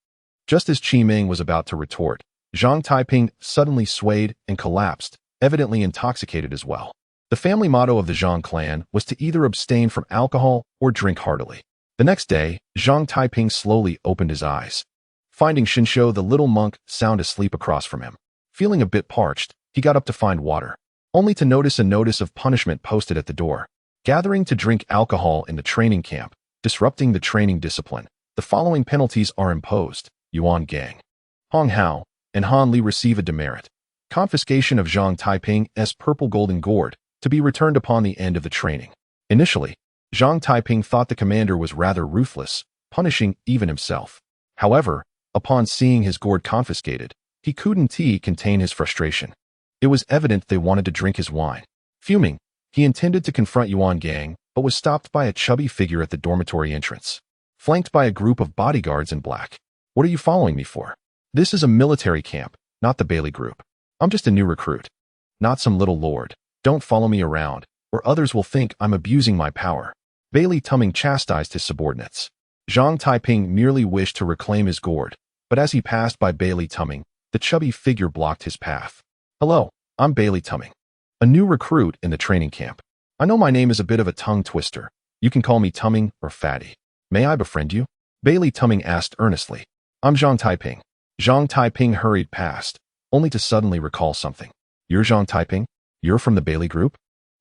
Just as Qimeng was about to retort, Zhang Taiping suddenly swayed and collapsed, evidently intoxicated as well. The family motto of the Zhang clan was to either abstain from alcohol or drink heartily. The next day, Zhang Taiping slowly opened his eyes. Finding Qinshu the little monk sound asleep across from him. Feeling a bit parched, he got up to find water, only to notice a notice of punishment posted at the door. Gathering to drink alcohol in the training camp, disrupting the training discipline. The following penalties are imposed. Yuan Gang, Hong Hao, and Han Li receive a demerit. Confiscation of Zhang Taiping's purple golden gourd, to be returned upon the end of the training. Initially, Zhang Taiping thought the commander was rather ruthless, punishing even himself. However, upon seeing his gourd confiscated, he couldn't contain his frustration. It was evident they wanted to drink his wine. Fuming, he intended to confront Yuan Gang, but was stopped by a chubby figure at the dormitory entrance, flanked by a group of bodyguards in black. What are you following me for? This is a military camp, not the Bailey group. I'm just a new recruit, not some little lord. Don't follow me around, or others will think I'm abusing my power. Bailey Tumming chastised his subordinates. Zhang Taiping merely wished to reclaim his gourd, but as he passed by Bailey Tumming, the chubby figure blocked his path. Hello, I'm Bailey Tumming, a new recruit in the training camp. I know my name is a bit of a tongue twister. You can call me Tumming or Fatty. May I befriend you? Bailey Tumming asked earnestly. I'm Zhang Taiping. Zhang Taiping hurried past, only to suddenly recall something. You're Zhang Taiping? You're from the Bailey group?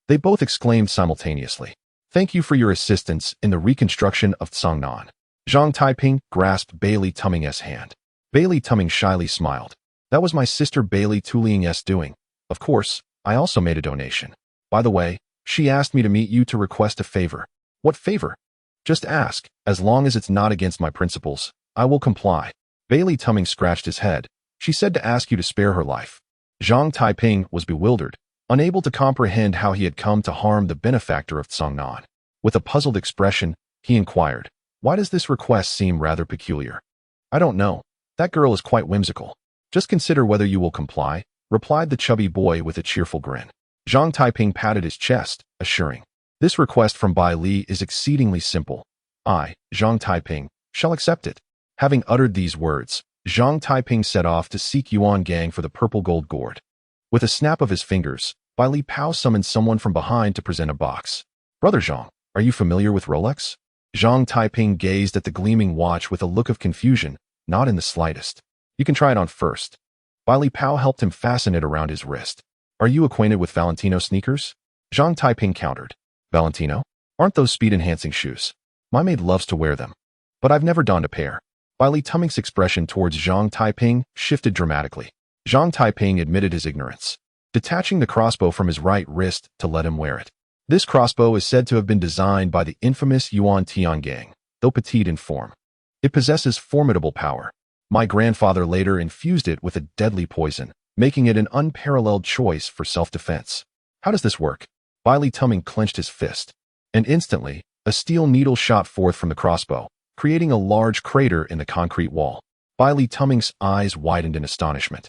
They both exclaimed simultaneously. Thank you for your assistance in the reconstruction of Cangnan. Zhang Taiping grasped Bailey Tumming's hand. Bailey Tumming shyly smiled. That was my sister Bailey Tuling's doing. Of course, I also made a donation. By the way, she asked me to meet you to request a favor. What favor? Just ask. As long as it's not against my principles, I will comply. Bailey Tumming scratched his head. She said to ask you to spare her life. Zhang Taiping was bewildered, unable to comprehend how he had come to harm the benefactor of Cangnan. With a puzzled expression, he inquired, why does this request seem rather peculiar? I don't know. That girl is quite whimsical. Just consider whether you will comply, replied the chubby boy with a cheerful grin. Zhang Taiping patted his chest, assuring, this request from Bai Li is exceedingly simple. I, Zhang Taiping, shall accept it. Having uttered these words, Zhang Taiping set off to seek Yuan Gang for the purple gold gourd. With a snap of his fingers, Bai Li Pao summoned someone from behind to present a box. Brother Zhang, are you familiar with Rolex? Zhang Taiping gazed at the gleaming watch with a look of confusion, not in the slightest. You can try it on first. Bai Li Pao helped him fasten it around his wrist. Are you acquainted with Valentino sneakers? Zhang Taiping countered. Valentino? Aren't those speed-enhancing shoes? My maid loves to wear them. But I've never donned a pair. Bai Li Tumming's expression towards Zhang Taiping shifted dramatically. Zhang Taiping admitted his ignorance, detaching the crossbow from his right wrist to let him wear it. This crossbow is said to have been designed by the infamous Yuan Tiangang, though petite in form. It possesses formidable power. My grandfather later infused it with a deadly poison, making it an unparalleled choice for self-defense. How does this work? Bai Li Tumming clenched his fist, and instantly, a steel needle shot forth from the crossbow, creating a large crater in the concrete wall. Bai Li Tumming's eyes widened in astonishment.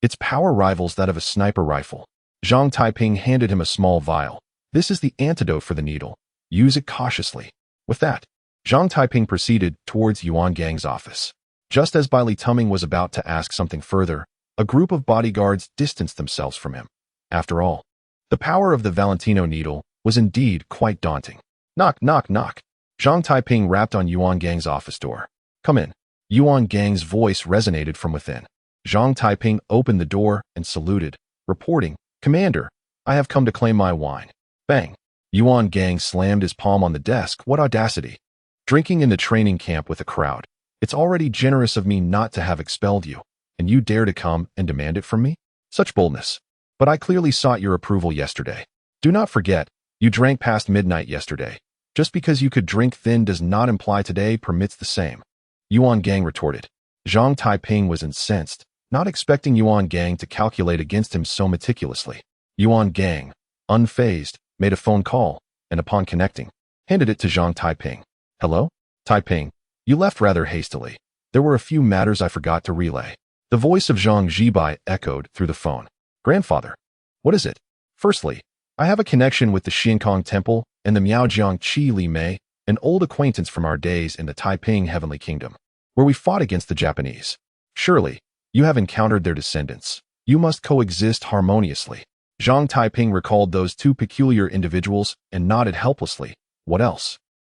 Its power rivals that of a sniper rifle. Zhang Taiping handed him a small vial. This is the antidote for the needle. Use it cautiously. With that, Zhang Taiping proceeded towards Yuan Gang's office. Just as Bai Li Tuming was about to ask something further, a group of bodyguards distanced themselves from him. After all, the power of the Valentino needle was indeed quite daunting. Knock, knock, knock. Zhang Taiping rapped on Yuan Gang's office door. Come in. Yuan Gang's voice resonated from within. Zhang Taiping opened the door and saluted, reporting, Commander, I have come to claim my wine. Bang. Yuan Gang slammed his palm on the desk. What audacity. Drinking in the training camp with a crowd. It's already generous of me not to have expelled you, and you dare to come and demand it from me? Such boldness. But I clearly sought your approval yesterday. Do not forget, you drank past midnight yesterday. Just because you could drink thin does not imply today permits the same. Yuan Gang retorted. Zhang Taiping was incensed, not expecting Yuan Gang to calculate against him so meticulously. Yuan Gang, unfazed, made a phone call, and upon connecting, handed it to Zhang Taiping. Hello? Taiping, you left rather hastily. There were a few matters I forgot to relay. The voice of Zhang Zhibai echoed through the phone. Grandfather, what is it? Firstly, I have a connection with the Xiankong Temple and the Miaojiang Qi Li Mei, an old acquaintance from our days in the Taiping Heavenly Kingdom, where we fought against the Japanese. Surely, you have encountered their descendants. You must coexist harmoniously. Zhang Taiping recalled those two peculiar individuals and nodded helplessly. What else?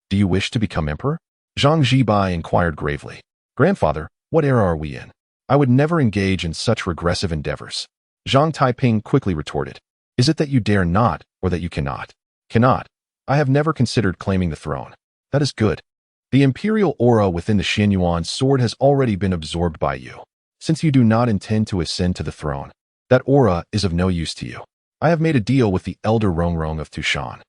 Do you wish to become emperor? Zhang Zhibai inquired gravely. Grandfather, what era are we in? I would never engage in such regressive endeavors. Zhang Taiping quickly retorted. Is it that you dare not, or that you cannot? Cannot. I have never considered claiming the throne. That is good. The imperial aura within the Xianyuan sword has already been absorbed by you. Since you do not intend to ascend to the throne, that aura is of no use to you. I have made a deal with the elder Rongrong of Tushan.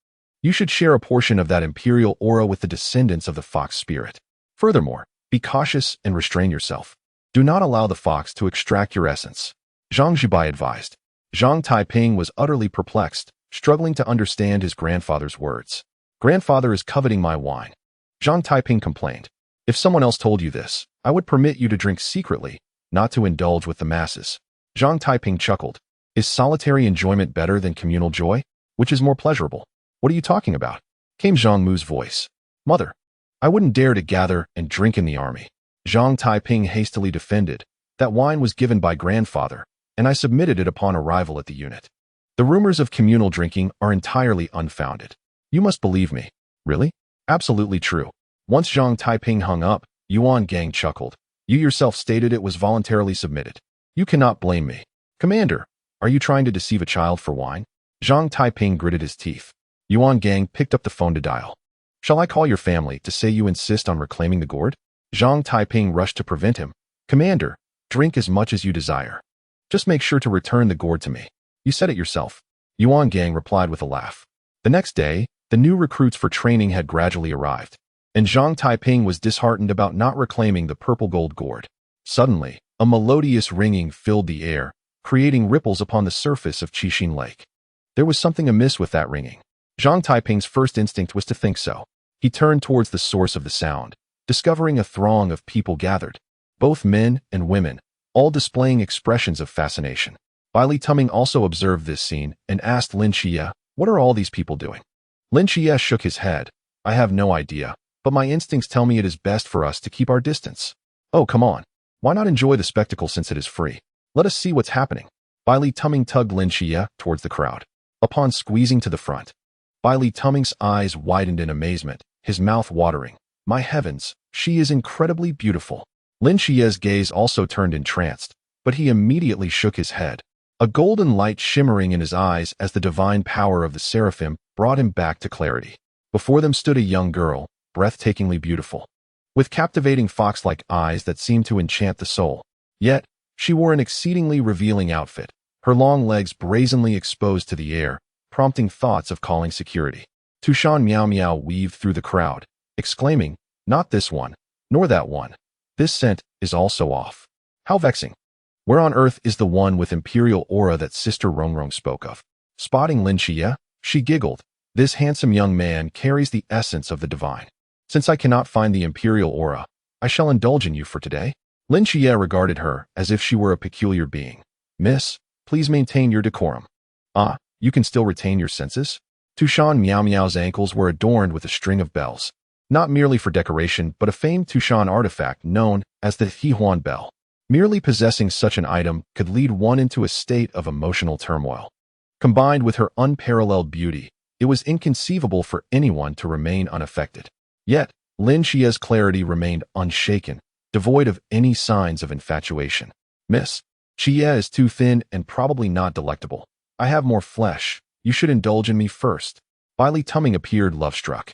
You should share a portion of that imperial aura with the descendants of the fox spirit. Furthermore, be cautious and restrain yourself. Do not allow the fox to extract your essence. Zhang Zhibai advised. Zhang Taiping was utterly perplexed, struggling to understand his grandfather's words. Grandfather is coveting my wine. Zhang Taiping complained. If someone else told you this, I would permit you to drink secretly, not to indulge with the masses. Zhang Taiping chuckled. Is solitary enjoyment better than communal joy? Which is more pleasurable? What are you talking about? Came Zhang Mu's voice. Mother, I wouldn't dare to gather and drink in the army. Zhang Taiping hastily defended. That wine was given by grandfather, and I submitted it upon arrival at the unit. The rumors of communal drinking are entirely unfounded. You must believe me. Really? Absolutely true. Once Zhang Taiping hung up, Yuan Gang chuckled. You yourself stated it was voluntarily submitted. You cannot blame me. Commander, are you trying to deceive a child for wine? Zhang Taiping gritted his teeth. Yuan Gang picked up the phone to dial. Shall I call your family to say you insist on reclaiming the gourd? Zhang Taiping rushed to prevent him. Commander, drink as much as you desire. Just make sure to return the gourd to me. You said it yourself. Yuan Gang replied with a laugh. The next day, the new recruits for training had gradually arrived, and Zhang Taiping was disheartened about not reclaiming the purple gold gourd. Suddenly, a melodious ringing filled the air, creating ripples upon the surface of Qixin Lake. There was something amiss with that ringing. Zhang Taiping's first instinct was to think so. He turned towards the source of the sound, discovering a throng of people gathered, both men and women, all displaying expressions of fascination. Bai Li Tuming also observed this scene and asked Lin Qiye, what are all these people doing? Lin Qiye shook his head. I have no idea, but my instincts tell me it is best for us to keep our distance. Oh, come on. Why not enjoy the spectacle since it is free? Let us see what's happening. Bai Li Tuming tugged Lin Qiye towards the crowd. Upon squeezing to the front, Bai Li Tuming's eyes widened in amazement, his mouth watering. My heavens, she is incredibly beautiful. Lin Qiye's gaze also turned entranced, but he immediately shook his head. A golden light shimmering in his eyes as the divine power of the seraphim brought him back to clarity. Before them stood a young girl, breathtakingly beautiful, with captivating fox-like eyes that seemed to enchant the soul. Yet, she wore an exceedingly revealing outfit, her long legs brazenly exposed to the air, prompting thoughts of calling security. Tushan Miao Miao weaved through the crowd, exclaiming, not this one, nor that one. This scent is also off. How vexing. Where on earth is the one with imperial aura that Sister Rongrong spoke of? Spotting Lin Qiye, she giggled. This handsome young man carries the essence of the divine. Since I cannot find the imperial aura, I shall indulge in you for today. Lin Qiye regarded her as if she were a peculiar being. Miss, please maintain your decorum. Ah, you can still retain your senses? Tushan Miao Miao's ankles were adorned with a string of bells, not merely for decoration, but a famed Tushan artifact known as the Hihuan bell. Merely possessing such an item could lead one into a state of emotional turmoil. Combined with her unparalleled beauty, it was inconceivable for anyone to remain unaffected. Yet, Lin Qiye's clarity remained unshaken, devoid of any signs of infatuation. Miss, Qiye is too thin and probably not delectable. I have more flesh. You should indulge in me first. Bai Li Tuming appeared love-struck.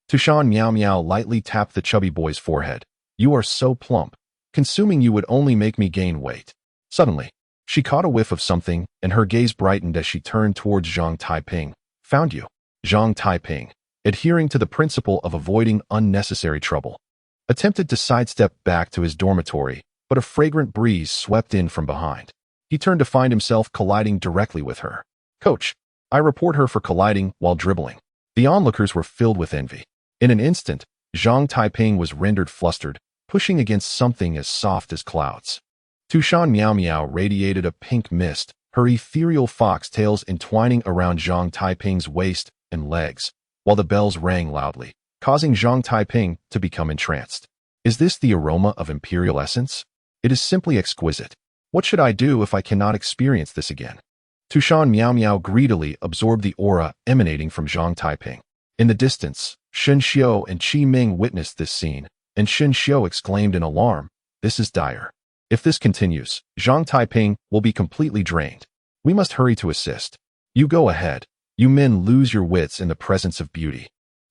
Tushan Miao Miao lightly tapped the chubby boy's forehead. You are so plump. Consuming you would only make me gain weight. Suddenly, she caught a whiff of something, and her gaze brightened as she turned towards Zhang Taiping. Found you. Zhang Taiping, adhering to the principle of avoiding unnecessary trouble, attempted to sidestep back to his dormitory, but a fragrant breeze swept in from behind. He turned to find himself colliding directly with her. Coach, I report her for colliding while dribbling. The onlookers were filled with envy. In an instant, Zhang Taiping was rendered flustered, pushing against something as soft as clouds. Tushan Miao Miao radiated a pink mist, her ethereal fox tails entwining around Zhang Taiping's waist and legs, while the bells rang loudly, causing Zhang Taiping to become entranced. Is this the aroma of imperial essence? It is simply exquisite. What should I do if I cannot experience this again? Tushan Miao Miao greedily absorbed the aura emanating from Zhang Taiping. In the distance, Shen Xiao and Qi Ming witnessed this scene, and Shen Xiao exclaimed in alarm, "This is dire. If this continues, Zhang Taiping will be completely drained. We must hurry to assist. You go ahead. You men lose your wits in the presence of beauty.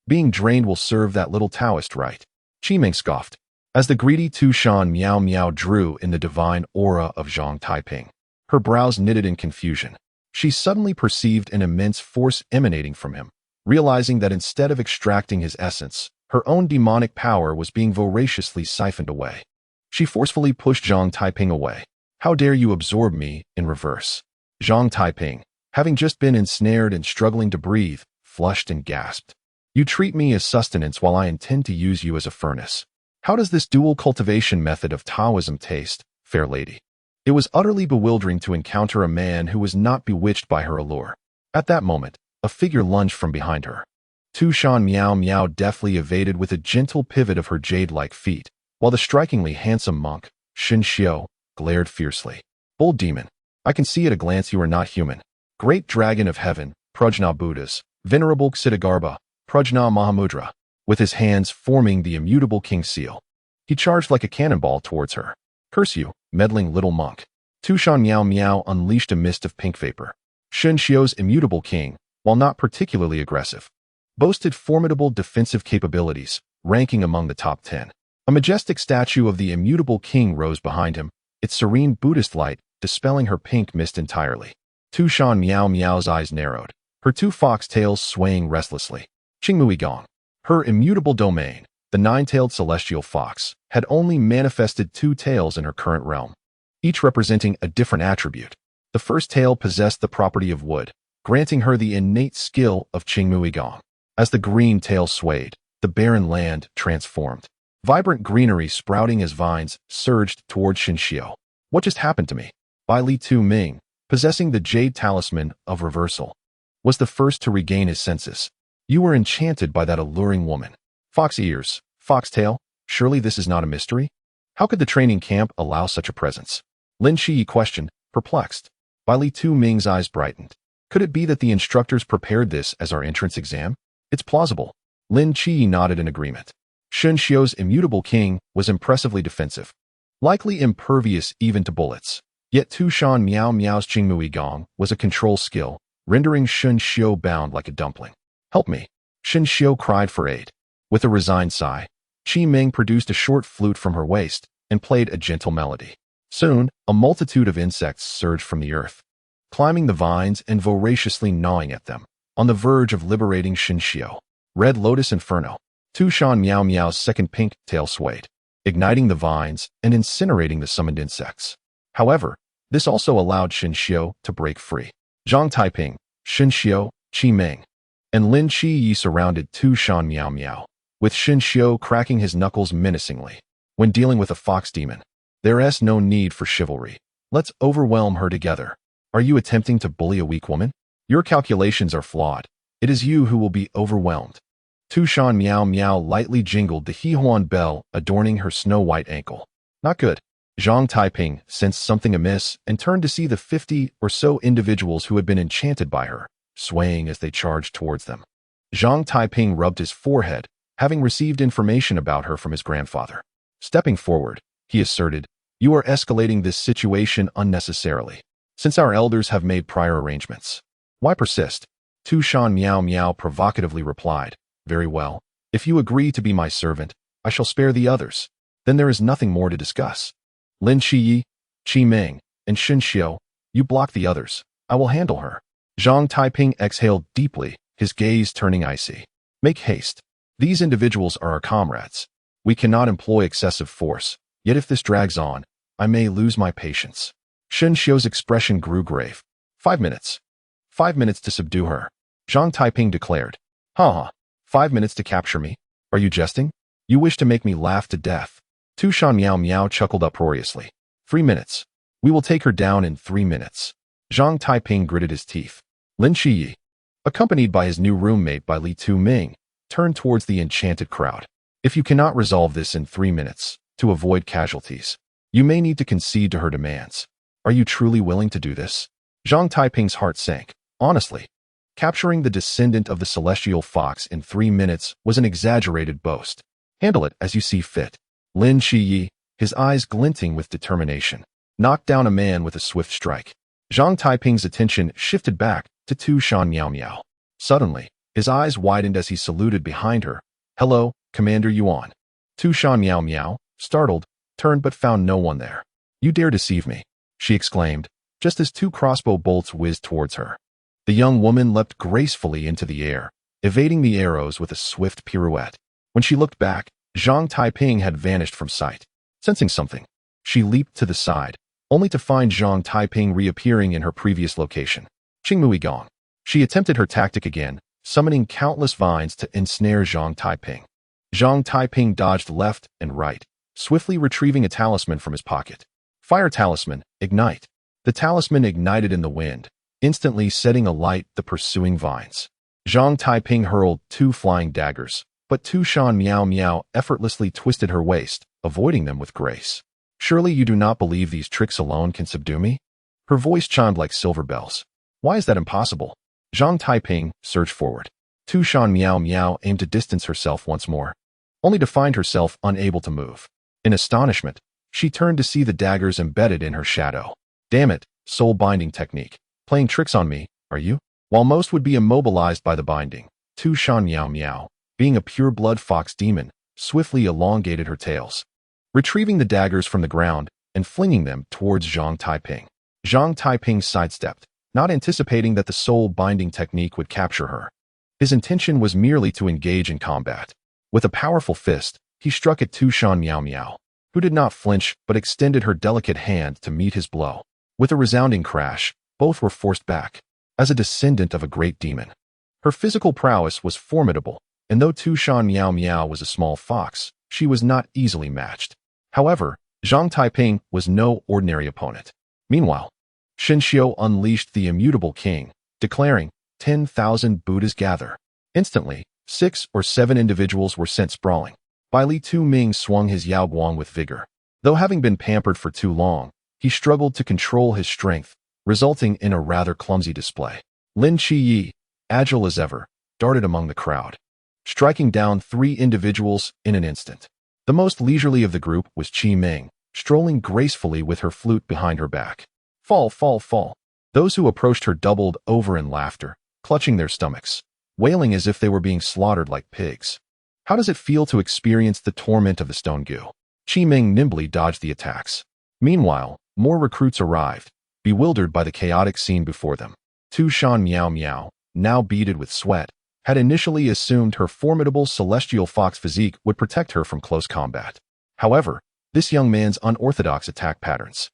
Being drained will serve that little Taoist right." Qi Ming scoffed, as the greedy Tushan Miao Miao drew in the divine aura of Zhang Taiping. Her brows knitted in confusion. She suddenly perceived an immense force emanating from him, realizing that instead of extracting his essence, her own demonic power was being voraciously siphoned away. She forcefully pushed Zhang Taiping away. How dare you absorb me in reverse? Zhang Taiping, having just been ensnared and struggling to breathe, flushed and gasped. You treat me as sustenance while I intend to use you as a furnace. How does this dual cultivation method of Taoism taste, fair lady? It was utterly bewildering to encounter a man who was not bewitched by her allure. At that moment, a figure lunged from behind her. Tushan Miao Miao deftly evaded with a gentle pivot of her jade-like feet, while the strikingly handsome monk, Shen Xiao, glared fiercely. Bold demon, I can see at a glance you are not human. Great dragon of heaven, Prajna Buddhas, venerable Ksitigarbha, Prajna Mahamudra, with his hands forming the immutable king seal. He charged like a cannonball towards her. Curse you, meddling little monk. Tushan Miao Miao unleashed a mist of pink vapor. Shen Xiao's immutable king, while not particularly aggressive, boasted formidable defensive capabilities, ranking among the top 10. A majestic statue of the immutable king rose behind him, its serene Buddhist light dispelling her pink mist entirely. Tushan Miao Miao's eyes narrowed, her two fox tails swaying restlessly. Qingmui Gong, her immutable domain, the nine-tailed celestial fox, had only manifested two tails in her current realm, each representing a different attribute. The first tail possessed the property of wood, granting her the innate skill of Qingmui Gong. As the green tail swayed, the barren land transformed. Vibrant greenery sprouting as vines surged toward Shinxiao. What just happened to me? Bai Li Tu Ming, possessing the jade talisman of reversal, was the first to regain his senses. You were enchanted by that alluring woman. Fox ears, foxtail, surely this is not a mystery? How could the training camp allow such a presence? Lin Qiye questioned, perplexed. Bai Li Tu Ming's eyes brightened. Could it be that the instructors prepared this as our entrance exam? It's plausible. Lin Qiye nodded in agreement. Shen Xiao's immutable king was impressively defensive, likely impervious even to bullets. Yet Tushan Miao Miao's Qingmui Gong was a control skill, rendering Shen Xiao bound like a dumpling. Help me. Shen Xiao cried for aid. With a resigned sigh, Qi Ming produced a short flute from her waist and played a gentle melody. Soon, a multitude of insects surged from the earth, climbing the vines and voraciously gnawing at them, on the verge of liberating Shen Xiao. Red Lotus Inferno. Tushan Miao Miao's second pink tail swayed, igniting the vines and incinerating the summoned insects. However, this also allowed Shen Xiao to break free. Zhang Taiping, Shen Xiao, Qi Ming, and Lin Qiye surrounded Tushan Miao Miao, with Shen Xiao cracking his knuckles menacingly. When dealing with a fox demon, there's no need for chivalry. Let's overwhelm her together. Are you attempting to bully a weak woman? Your calculations are flawed. It is you who will be overwhelmed. Tushan Miao Miao lightly jingled the Hehuan bell adorning her snow-white ankle. Not good. Zhang Taiping sensed something amiss and turned to see the 50 or so individuals who had been enchanted by her, swaying as they charged towards them. Zhang Taiping rubbed his forehead, having received information about her from his grandfather. Stepping forward, he asserted, "You are escalating this situation unnecessarily. Since our elders have made prior arrangements, why persist?" Tushan Miao Miao provocatively replied, "Very well. If you agree to be my servant, I shall spare the others. Then there is nothing more to discuss. Lin Qiye, Qi Ming, and Xin Xiu, you block the others. I will handle her." Zhang Taiping exhaled deeply, his gaze turning icy. "Make haste. These individuals are our comrades. We cannot employ excessive force, yet if this drags on, I may lose my patience." Xin Xiu's expression grew grave. 5 minutes. 5 minutes to subdue her. Zhang Taiping declared. "Ha. 5 minutes to capture me? Are you jesting? You wish to make me laugh to death." Tushan Miao Miao chuckled uproariously. 3 minutes. We will take her down in 3 minutes. Zhang Taiping gritted his teeth. Lin Qiye, accompanied by his new roommate by Li Tu Ming, turned towards the enchanted crowd. "If you cannot resolve this in 3 minutes, to avoid casualties, you may need to concede to her demands. Are you truly willing to do this?" Zhang Taiping's heart sank. Honestly, capturing the descendant of the celestial fox in 3 minutes was an exaggerated boast. "Handle it as you see fit." Lin Qiye, his eyes glinting with determination, knocked down a man with a swift strike. Zhang Taiping's attention shifted back to Tushan Miao Miao. Suddenly, his eyes widened as he saluted behind her. "Hello, Commander Yuan." Tushan Miao Miao, startled, turned but found no one there. "You dare deceive me," she exclaimed, just as 2 crossbow bolts whizzed towards her. The young woman leapt gracefully into the air, evading the arrows with a swift pirouette. When she looked back, Zhang Taiping had vanished from sight. Sensing something, she leaped to the side, only to find Zhang Taiping reappearing in her previous location. Qingmui gone. She attempted her tactic again, summoning countless vines to ensnare Zhang Taiping. Zhang Taiping dodged left and right, swiftly retrieving a talisman from his pocket. "Fire talisman, ignite." The talisman ignited in the wind, instantly setting alight the pursuing vines. Zhang Taiping hurled 2 flying daggers, but Tushan Miao Miao effortlessly twisted her waist, avoiding them with grace. "Surely you do not believe these tricks alone can subdue me?" Her voice chimed like silver bells. "Why is that impossible?" Zhang Taiping surged forward. Tushan Miao Miao aimed to distance herself once more, only to find herself unable to move. In astonishment, she turned to see the daggers embedded in her shadow. "Damn it, soul binding technique. Playing tricks on me, are you?" While most would be immobilized by the binding, Tushan Miao Miao, being a pure-blood fox demon, swiftly elongated her tails, retrieving the daggers from the ground and flinging them towards Zhang Taiping. Zhang Taiping sidestepped, not anticipating that the soul-binding technique would capture her. His intention was merely to engage in combat. With a powerful fist, he struck at Tushan Miao Miao, who did not flinch but extended her delicate hand to meet his blow. With a resounding crash, both were forced back. As a descendant of a great demon, her physical prowess was formidable, and though Tushan Miao Miao was a small fox, she was not easily matched. However, Zhang Taiping was no ordinary opponent. Meanwhile, Xin Xiu unleashed the immutable king, declaring, 10,000 Buddhas gather. Instantly, 6 or 7 individuals were sent sprawling. Bai Li Tu Ming swung his Yaoguang with vigor. Though having been pampered for too long, he struggled to control his strength, resulting in a rather clumsy display. Lin Qiye, agile as ever, darted among the crowd, striking down 3 individuals in an instant. The most leisurely of the group was Qi Ming, strolling gracefully with her flute behind her back. Fall, fall, fall. Those who approached her doubled over in laughter, clutching their stomachs, wailing as if they were being slaughtered like pigs. How does it feel to experience the torment of the stone goo? Qi Ming nimbly dodged the attacks. Meanwhile, more recruits arrived, bewildered by the chaotic scene before them. Tushan Miao Miao, now beaded with sweat, had initially assumed her formidable celestial fox physique would protect her from close combat. However, this young man's unorthodox attack patterns,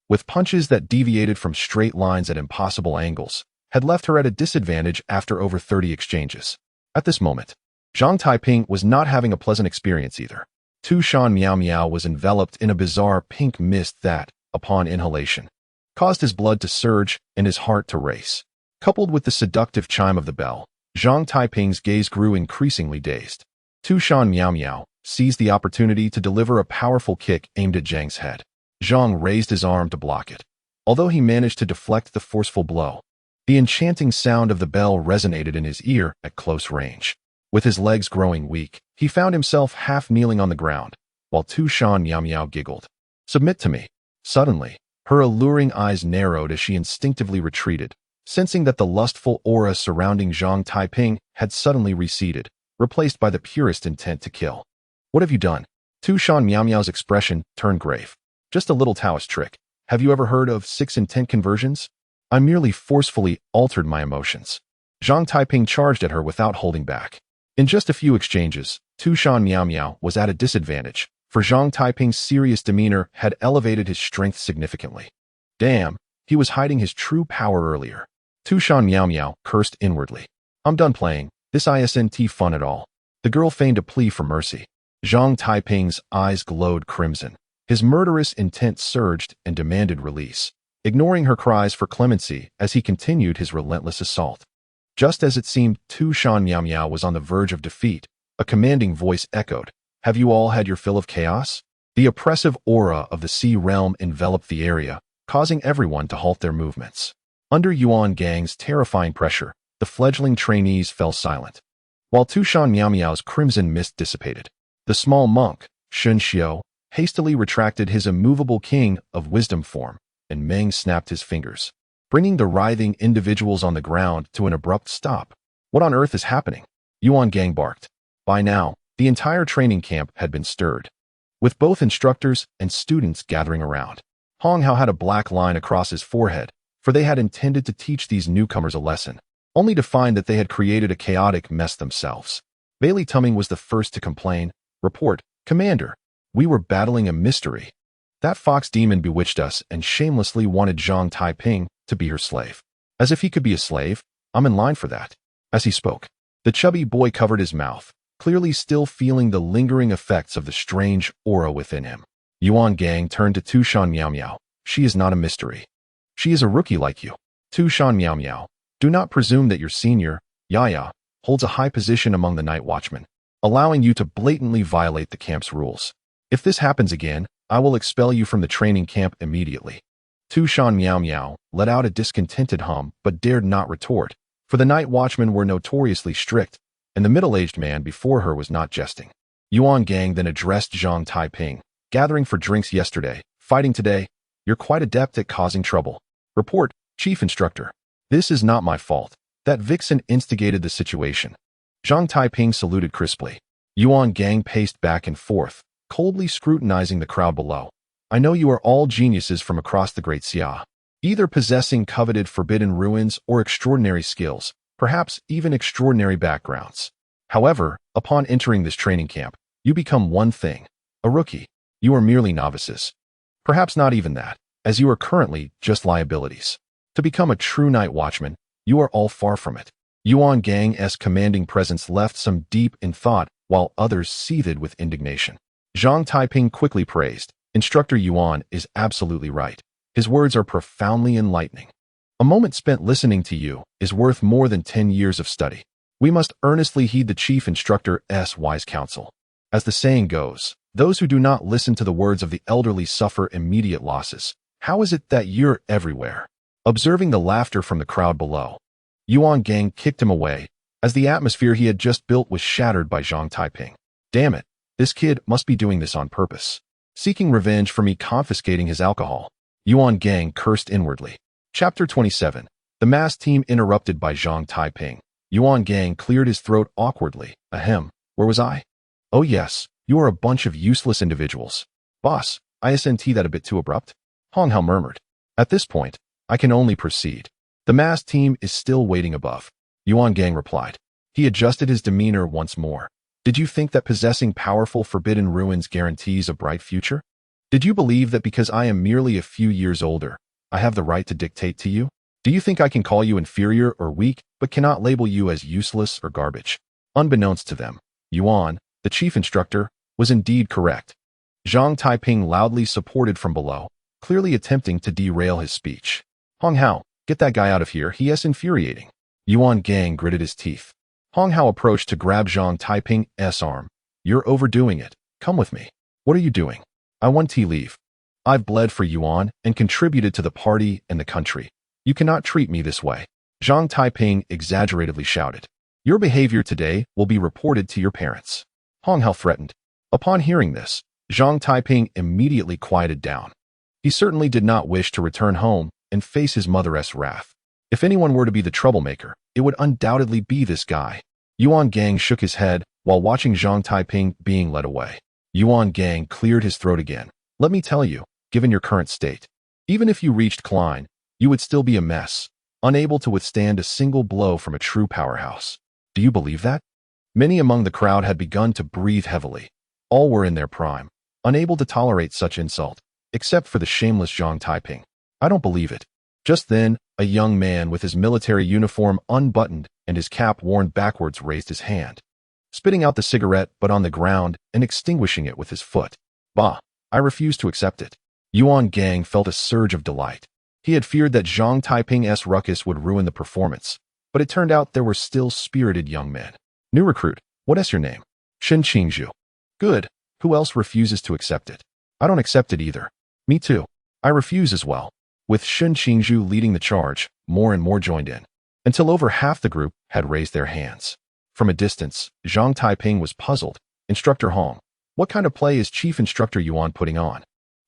with punches that deviated from straight lines at impossible angles, had left her at a disadvantage after over 30 exchanges. At this moment, Zhang Taiping was not having a pleasant experience either. Tushan Miao Miao was enveloped in a bizarre pink mist that, upon inhalation, caused his blood to surge and his heart to race. Coupled with the seductive chime of the bell, Zhang Taiping's gaze grew increasingly dazed. Tu Shan Miao Miao seized the opportunity to deliver a powerful kick aimed at Zhang's head. Zhang raised his arm to block it. Although he managed to deflect the forceful blow, the enchanting sound of the bell resonated in his ear at close range. With his legs growing weak, he found himself half kneeling on the ground, while Tu Shan Miao Miao giggled. "Submit to me." Suddenly, her alluring eyes narrowed as she instinctively retreated, sensing that the lustful aura surrounding Zhang Taiping had suddenly receded, replaced by the purest intent to kill. "What have you done?" Tu Shan Miao Miao's expression turned grave. "Just a little Taoist trick. Have you ever heard of 6 intent conversions? I merely forcefully altered my emotions." Zhang Taiping charged at her without holding back. In just a few exchanges, Tu Shan Miao Miao was at a disadvantage, for Zhang Taiping's serious demeanor had elevated his strength significantly. Damn, he was hiding his true power earlier. Tu Shan Miao Miao cursed inwardly. "I'm done playing. This isn't fun at all." The girl feigned a plea for mercy. Zhang Taiping's eyes glowed crimson. His murderous intent surged and demanded release, ignoring her cries for clemency as he continued his relentless assault. Just as it seemed Tu Shan Miao Miao was on the verge of defeat, a commanding voice echoed, "Have you all had your fill of chaos?" The oppressive aura of the sea realm enveloped the area, causing everyone to halt their movements. Under Yuan Gang's terrifying pressure, the fledgling trainees fell silent. While Tu Shan Miao Miao's crimson mist dissipated, the small monk, Shun Xiao, hastily retracted his immovable king of wisdom form, and Meng snapped his fingers, bringing the writhing individuals on the ground to an abrupt stop. "What on earth is happening?" Yuan Gang barked. By now, the entire training camp had been stirred, with both instructors and students gathering around. Hong Hao had a black line across his forehead, for they had intended to teach these newcomers a lesson, only to find that they had created a chaotic mess themselves. Bailey Tumming was the first to complain. "Report, Commander. We were battling a mystery. That fox demon bewitched us and shamelessly wanted Zhang Taiping to be her slave." "As if he could be a slave. I'm in line for that." As he spoke, the chubby boy covered his mouth, clearly still feeling the lingering effects of the strange aura within him. Yuan Gang turned to Tu Shan Miao Miao. "She is not a mystery. She is a rookie like you." Tu Shan Miao Miao, "Do not presume that your senior, Yaya, holds a high position among the night watchmen, allowing you to blatantly violate the camp's rules. If this happens again, I will expel you from the training camp immediately." Tu Shan Miao Miao let out a discontented hum but dared not retort, for the night watchmen were notoriously strict, and the middle-aged man before her was not jesting. Yuan Gang then addressed Zhang Taiping. "Gathering for drinks yesterday, fighting today. You're quite adept at causing trouble." "Report, Chief Instructor." "This is not my fault. That vixen instigated the situation." Zhang Taiping saluted crisply. Yuan Gang paced back and forth, coldly scrutinizing the crowd below. "I know you are all geniuses from across the Great Xia, either possessing coveted forbidden ruins or extraordinary skills, perhaps even extraordinary backgrounds. However, upon entering this training camp, you become one thing: a rookie. You are merely novices. Perhaps not even that, as you are currently just liabilities. To become a true night watchman, you are all far from it." Yuan Gang's commanding presence left some deep in thought, while others seethed with indignation. Zhang Taiping quickly praised, "Instructor Yuan is absolutely right. His words are profoundly enlightening. A moment spent listening to you is worth more than 10 years of study. We must earnestly heed the Chief Instructor's wise counsel. As the saying goes, those who do not listen to the words of the elderly suffer immediate losses. How is it that you're everywhere?" Observing the laughter from the crowd below, Yuan Gang kicked him away, as the atmosphere he had just built was shattered by Zhang Taiping. "Damn it, this kid must be doing this on purpose. Seeking revenge for me confiscating his alcohol." Yuan Gang cursed inwardly. Chapter 27. The mass team interrupted by Zhang Taiping. Yuan Gang cleared his throat awkwardly. "Ahem, where was I?" "Oh yes, you are a bunch of useless individuals." "Boss, isn't that a bit too abrupt?" Hong Hao murmured. "At this point, I can only proceed. The mass team is still waiting above." Yuan Gang replied. He adjusted his demeanor once more. "Did you think that possessing powerful forbidden ruins guarantees a bright future? Did you believe that because I am merely a few years older, I have the right to dictate to you? Do you think I can call you inferior or weak, but cannot label you as useless or garbage?" Unbeknownst to them, Yuan, the chief instructor, was indeed correct. Zhang Taiping loudly supported from below, clearly attempting to derail his speech. "Hong Hao, Get that guy out of here, he is infuriating. Yuan Gang gritted his teeth. Hong Hao approached to grab Zhang Taiping's arm. You're overdoing it. Come with me. What are you doing? I want to leave. I've bled for Yuan and contributed to the party and the country. You cannot treat me this way. Zhang Taiping exaggeratedly shouted. Your behavior today will be reported to your parents. Hong Hao threatened. Upon hearing this, Zhang Taiping immediately quieted down. He certainly did not wish to return home and face his mother's wrath. If anyone were to be the troublemaker, it would undoubtedly be this guy. Yuan Gang shook his head while watching Zhang Taiping being led away. Yuan Gang cleared his throat again. Let me tell you, given your current state, even if you reached Klein, you would still be a mess, unable to withstand a single blow from a true powerhouse. Do you believe that? Many among the crowd had begun to breathe heavily. All were in their prime, unable to tolerate such insult, except for the shameless Zhang Taiping. I don't believe it. Just then, a young man with his military uniform unbuttoned and his cap worn backwards raised his hand, spitting out the cigarette but on the ground and extinguishing it with his foot. Bah, I refuse to accept it. Yuan Gang felt a surge of delight. He had feared that Zhang Taiping's ruckus would ruin the performance, but it turned out there were still spirited young men. New recruit, what is your name? Shen Qingzhu. Good. Who else refuses to accept it? I don't accept it either. Me too. I refuse as well. With Shen Qingzhu leading the charge, more and more joined in, until over half the group had raised their hands. From a distance, Zhang Taiping was puzzled. Instructor Hong, what kind of play is Chief Instructor Yuan putting on?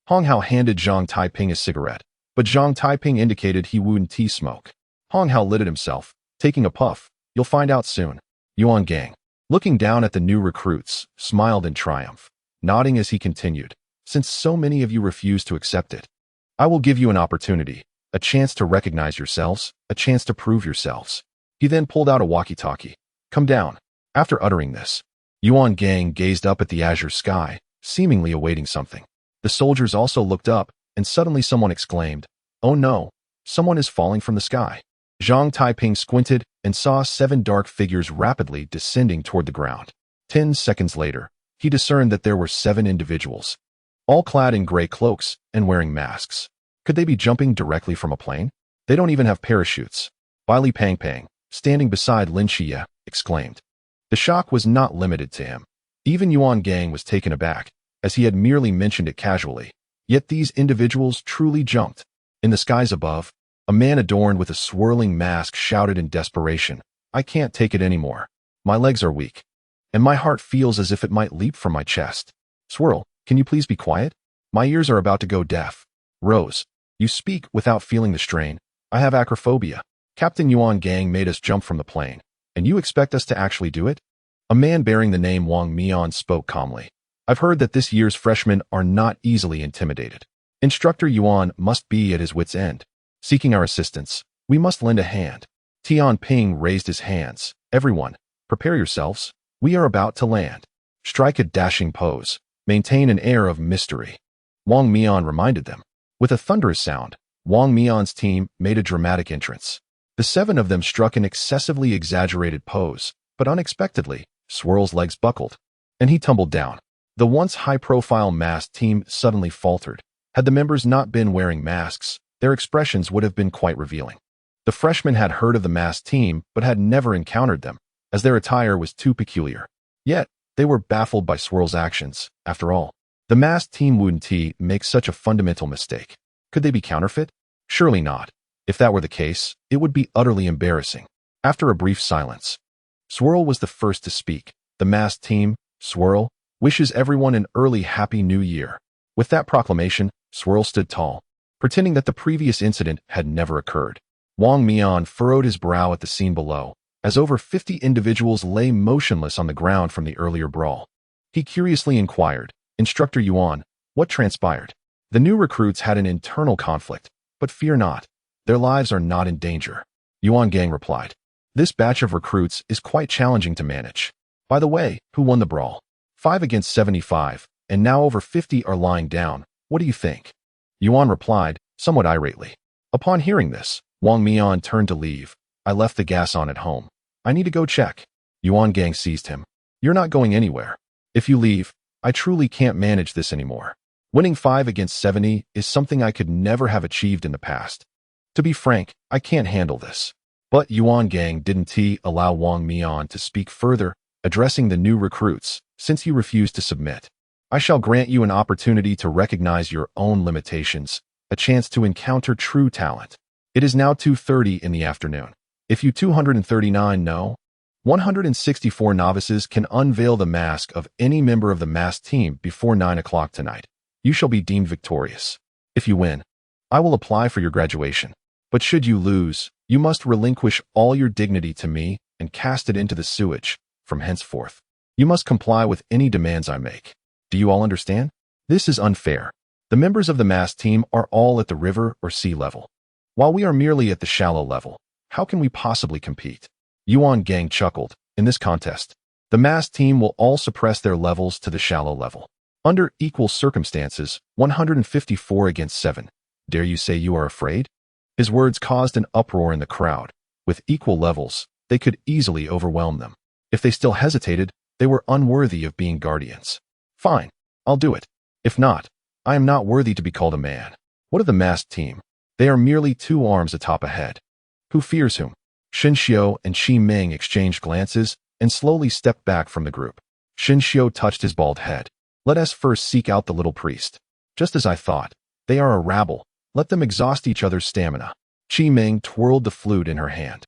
Hong Hao handed Zhang Taiping a cigarette, but Zhang Taiping indicated he wouldn't smoke. Hong Hao lit it himself, taking a puff. You'll find out soon. Yuan Gang, looking down at the new recruits, smiled in triumph, nodding as he continued. Since so many of you refuse to accept it, I will give you an opportunity, a chance to recognize yourselves, a chance to prove yourselves. He then pulled out a walkie-talkie. Come down. After uttering this, Yuan Gang gazed up at the azure sky, seemingly awaiting something. The soldiers also looked up, and suddenly someone exclaimed, Oh no, someone is falling from the sky. Zhang Taiping squinted and saw 7 dark figures rapidly descending toward the ground. 10 seconds later, he discerned that there were 7 individuals, all clad in gray cloaks and wearing masks. Could they be jumping directly from a plane? They don't even have parachutes. Baili Pang Pang, standing beside Lin Qiye, exclaimed. The shock was not limited to him. Even Yuan Gang was taken aback, as he had merely mentioned it casually. Yet these individuals truly jumped. In the skies above, a man adorned with a swirling mask shouted in desperation, I can't take it anymore. My legs are weak, and my heart feels as if it might leap from my chest. Swirl, can you please be quiet? My ears are about to go deaf. Rose, you speak without feeling the strain. I have acrophobia. Captain Yuan Gang made us jump from the plane, and you expect us to actually do it? A man bearing the name Wang Mian spoke calmly. I've heard that this year's freshmen are not easily intimidated. Instructor Yuan must be at his wit's end. Seeking our assistance, we must lend a hand. Tian Ping raised his hands. Everyone, prepare yourselves. We are about to land. Strike a dashing pose. Maintain an air of mystery. Wang Mian reminded them. With a thunderous sound, Wang Mian's team made a dramatic entrance. The 7 of them struck an excessively exaggerated pose, but unexpectedly, Swirl's legs buckled, and he tumbled down. The once high-profile masked team suddenly faltered. Had the members not been wearing masks, their expressions would have been quite revealing. The freshmen had heard of the masked team but had never encountered them, as their attire was too peculiar. Yet, they were baffled by Swirl's actions. After all, the masked team wouldn't make such a fundamental mistake. Could they be counterfeit? Surely not. If that were the case, it would be utterly embarrassing. After a brief silence, Swirl was the first to speak. The masked team, Swirl, wishes everyone an early Happy New Year. With that proclamation, Swirl stood tall, pretending that the previous incident had never occurred. Wang Mian furrowed his brow at the scene below, as over 50 individuals lay motionless on the ground from the earlier brawl. He curiously inquired, Instructor Yuan, what transpired? The new recruits had an internal conflict, but fear not. Their lives are not in danger. Yuan Gang replied. This batch of recruits is quite challenging to manage. By the way, who won the brawl? 5 against 75, and now over 50 are lying down. What do you think? Yuan replied, somewhat irately. Upon hearing this, Wang Mian turned to leave. I left the gas on at home. I need to go check. Yuan Gang seized him. You're not going anywhere. If you leave, I truly can't manage this anymore. Winning 5 against 70 is something I could never have achieved in the past. To be frank, I can't handle this. But Yuan Gang didn't allow Wang Mian to speak further, addressing the new recruits, since you refuse to submit. I shall grant you an opportunity to recognize your own limitations, a chance to encounter true talent. It is now 2:30 in the afternoon. If you 239 know, 164 novices can unveil the mask of any member of the masked team before 9 o'clock tonight. You shall be deemed victorious. If you win, I will apply for your graduation. But should you lose, you must relinquish all your dignity to me and cast it into the sewage. From henceforth, you must comply with any demands I make. Do you all understand? This is unfair. The members of the masked team are all at the river or sea level, while we are merely at the shallow level. How can we possibly compete? Yuan Gang chuckled. In this contest, the masked team will all suppress their levels to the shallow level. Under equal circumstances, 154 against 7. Dare you say you are afraid? His words caused an uproar in the crowd. With equal levels, they could easily overwhelm them. If they still hesitated, they were unworthy of being guardians. Fine, I'll do it. If not, I am not worthy to be called a man. What of the masked team? They are merely 2 arms atop a head. Who fears whom? Xin Xiu and Qi Ming exchanged glances and slowly stepped back from the group. Xin Xiu touched his bald head. Let us first seek out the little priest. Just as I thought. They are a rabble. Let them exhaust each other's stamina. Qi Ming twirled the flute in her hand.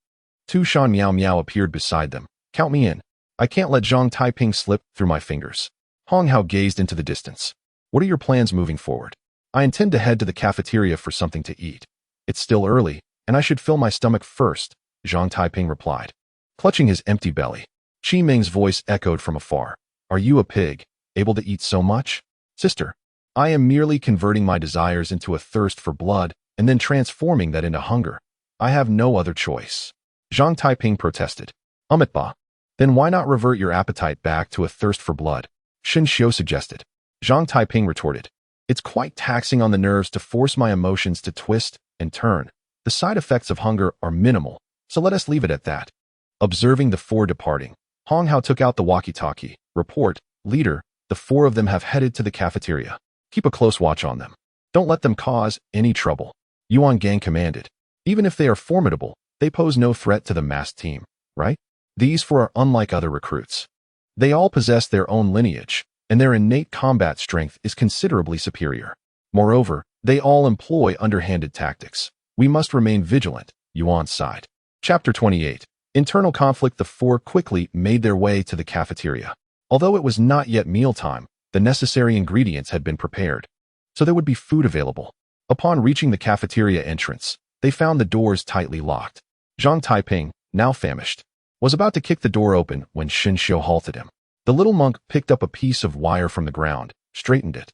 2 Shan Miao Miao appeared beside them. Count me in. I can't let Zhang Taiping slip through my fingers. Hong Hao gazed into the distance. What are your plans moving forward? I intend to head to the cafeteria for something to eat. It's still early, and I should fill my stomach first, Zhang Taiping replied, clutching his empty belly. Qi Ming's voice echoed from afar. Are you a pig, able to eat so much? Sister, I am merely converting my desires into a thirst for blood and then transforming that into hunger. I have no other choice. Zhang Taiping protested. Ba. Then why not revert your appetite back to a thirst for blood? Xin Xiu suggested. Zhang Taiping retorted. It's quite taxing on the nerves to force my emotions to twist and turn. The side effects of hunger are minimal, so let us leave it at that. Observing the 4 departing, Hong Hao took out the walkie-talkie. Report, leader, the 4 of them have headed to the cafeteria. Keep a close watch on them. Don't let them cause any trouble. Yuan Gang commanded. Even if they are formidable, they pose no threat to the masked team, right? These 4 are unlike other recruits. They all possess their own lineage, and their innate combat strength is considerably superior. Moreover, they all employ underhanded tactics. We must remain vigilant, Yuan sighed. Chapter 28. Internal conflict. The 4 quickly made their way to the cafeteria. Although it was not yet mealtime, the necessary ingredients had been prepared, so there would be food available. Upon reaching the cafeteria entrance, they found the doors tightly locked. Zhang Taiping, now famished, was about to kick the door open when Xin Xiu halted him. The little monk picked up a piece of wire from the ground, straightened it,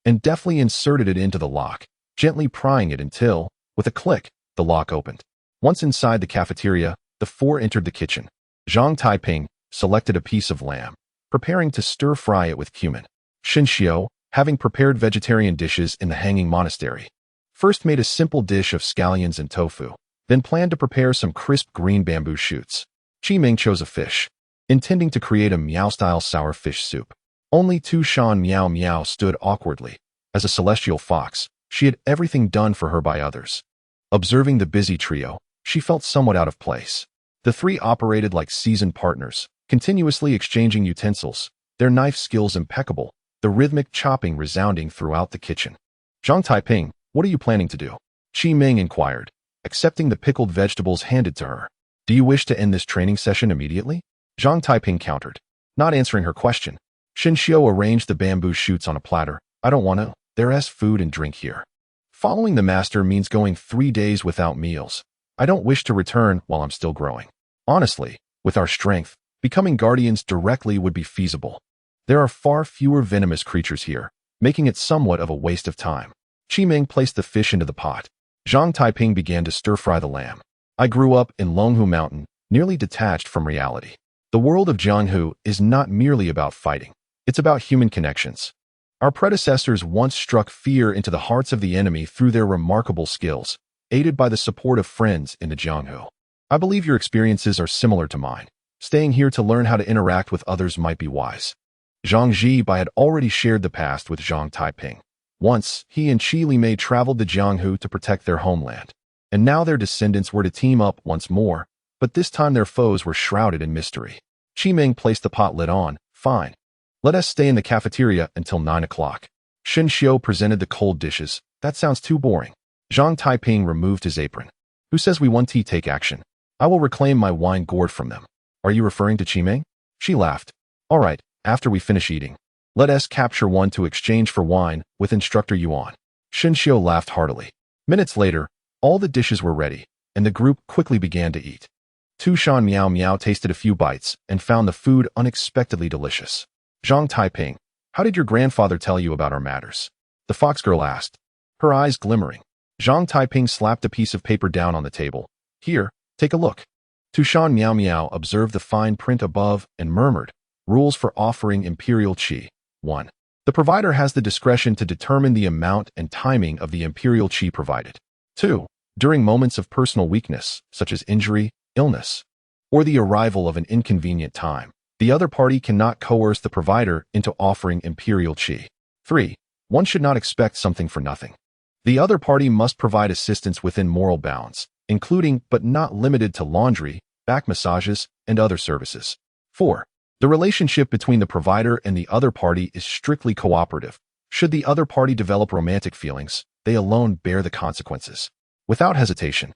and deftly inserted it into the lock, gently prying it until, with a click, the lock opened. Once inside the cafeteria, the 4 entered the kitchen. Zhang Taiping selected a piece of lamb, preparing to stir-fry it with cumin. Xin Xiu, having prepared vegetarian dishes in the hanging monastery, first made a simple dish of scallions and tofu, then planned to prepare some crisp green bamboo shoots. Qi Ming chose a fish, intending to create a Miao-style sour fish soup. Only 2 Shan Miao Miao stood awkwardly. As a celestial fox, she had everything done for her by others. Observing the busy trio, she felt somewhat out of place. The 3 operated like seasoned partners, continuously exchanging utensils, their knife skills impeccable, the rhythmic chopping resounding throughout the kitchen. Zhang Taiping, what are you planning to do? Qi Ming inquired, accepting the pickled vegetables handed to her. Do you wish to end this training session immediately? Zhang Taiping countered, not answering her question. Xin Xiu arranged the bamboo shoots on a platter. I don't want to. There's food and drink here. Following the master means going 3 days without meals. I don't wish to return while I'm still growing. Honestly, with our strength, becoming guardians directly would be feasible. There are far fewer venomous creatures here, making it somewhat of a waste of time. Qi Ming placed the fish into the pot. Zhang Taiping began to stir-fry the lamb. I grew up in Longhu Mountain, nearly detached from reality. The world of Jianghu is not merely about fighting. It's about human connections. Our predecessors once struck fear into the hearts of the enemy through their remarkable skills, aided by the support of friends in the Jianghu. I believe your experiences are similar to mine. Staying here to learn how to interact with others might be wise. Zhang Zhibai had already shared the past with Zhang Taiping. Once, he and Qi Limei traveled to Jianghu to protect their homeland. and now their descendants were to team up once more, but this time their foes were shrouded in mystery. Qimeng placed the pot lid on. Fine. Let us stay in the cafeteria until 9 o'clock. Xin Xiu presented the cold dishes. That sounds too boring. Zhang Taiping removed his apron. Who says we want to take action? I will reclaim my wine gourd from them. Are you referring to Qimeng? She laughed. All right, after we finish eating. Let us capture one to exchange for wine with Instructor Yuan. Xin Xiu laughed heartily. Minutes later, all the dishes were ready, and the group quickly began to eat. Tushan Miao Miao tasted a few bites and found the food unexpectedly delicious. Zhang Taiping, how did your grandfather tell you about our matters? The fox girl asked, her eyes glimmering. Zhang Taiping slapped a piece of paper down on the table. Here, take a look. Tushan Miao Miao observed the fine print above and murmured, Rules for offering imperial qi. 1. The provider has the discretion to determine the amount and timing of the imperial qi provided. 2. During moments of personal weakness, such as injury, illness, or the arrival of an inconvenient time, the other party cannot coerce the provider into offering imperial qi. 3. One should not expect something for nothing. The other party must provide assistance within moral bounds, including but not limited to laundry, back massages, and other services. 4. The relationship between the provider and the other party is strictly cooperative. Should the other party develop romantic feelings, they alone bear the consequences. Without hesitation,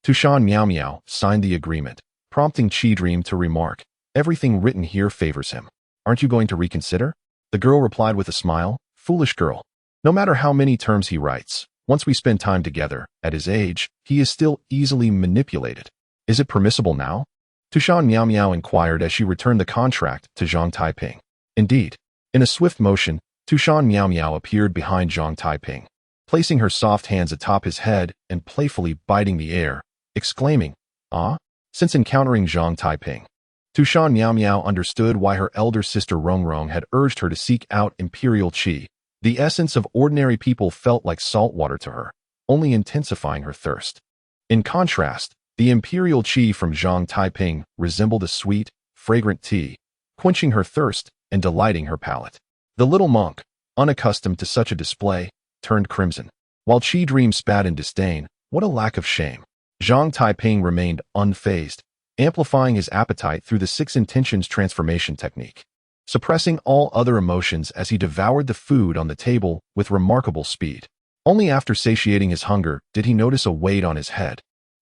Tushan Miao Miao signed the agreement, prompting Qi Dream to remark, everything written here favors him. Aren't you going to reconsider? The girl replied with a smile, foolish girl. No matter how many terms he writes, once we spend time together, at his age, he is still easily manipulated. Is it permissible now? Tushan Miao Miao inquired as she returned the contract to Zhang Taiping. Indeed. In a swift motion, Tushan Miao Miao appeared behind Zhang Taiping, placing her soft hands atop his head and playfully biting the air, exclaiming, Ah? Since encountering Zhang Taiping, Tushan Miao Miao understood why her elder sister Rong Rong had urged her to seek out imperial qi. The essence of ordinary people felt like salt water to her, only intensifying her thirst. In contrast, the imperial qi from Zhang Taiping resembled a sweet, fragrant tea, quenching her thirst and delighting her palate. The little monk, unaccustomed to such a display, turned crimson. While Qi Dream spat in disdain, what a lack of shame. Zhang Taiping remained unfazed, amplifying his appetite through the Six Intentions transformation technique, suppressing all other emotions as he devoured the food on the table with remarkable speed. Only after satiating his hunger did he notice a weight on his head,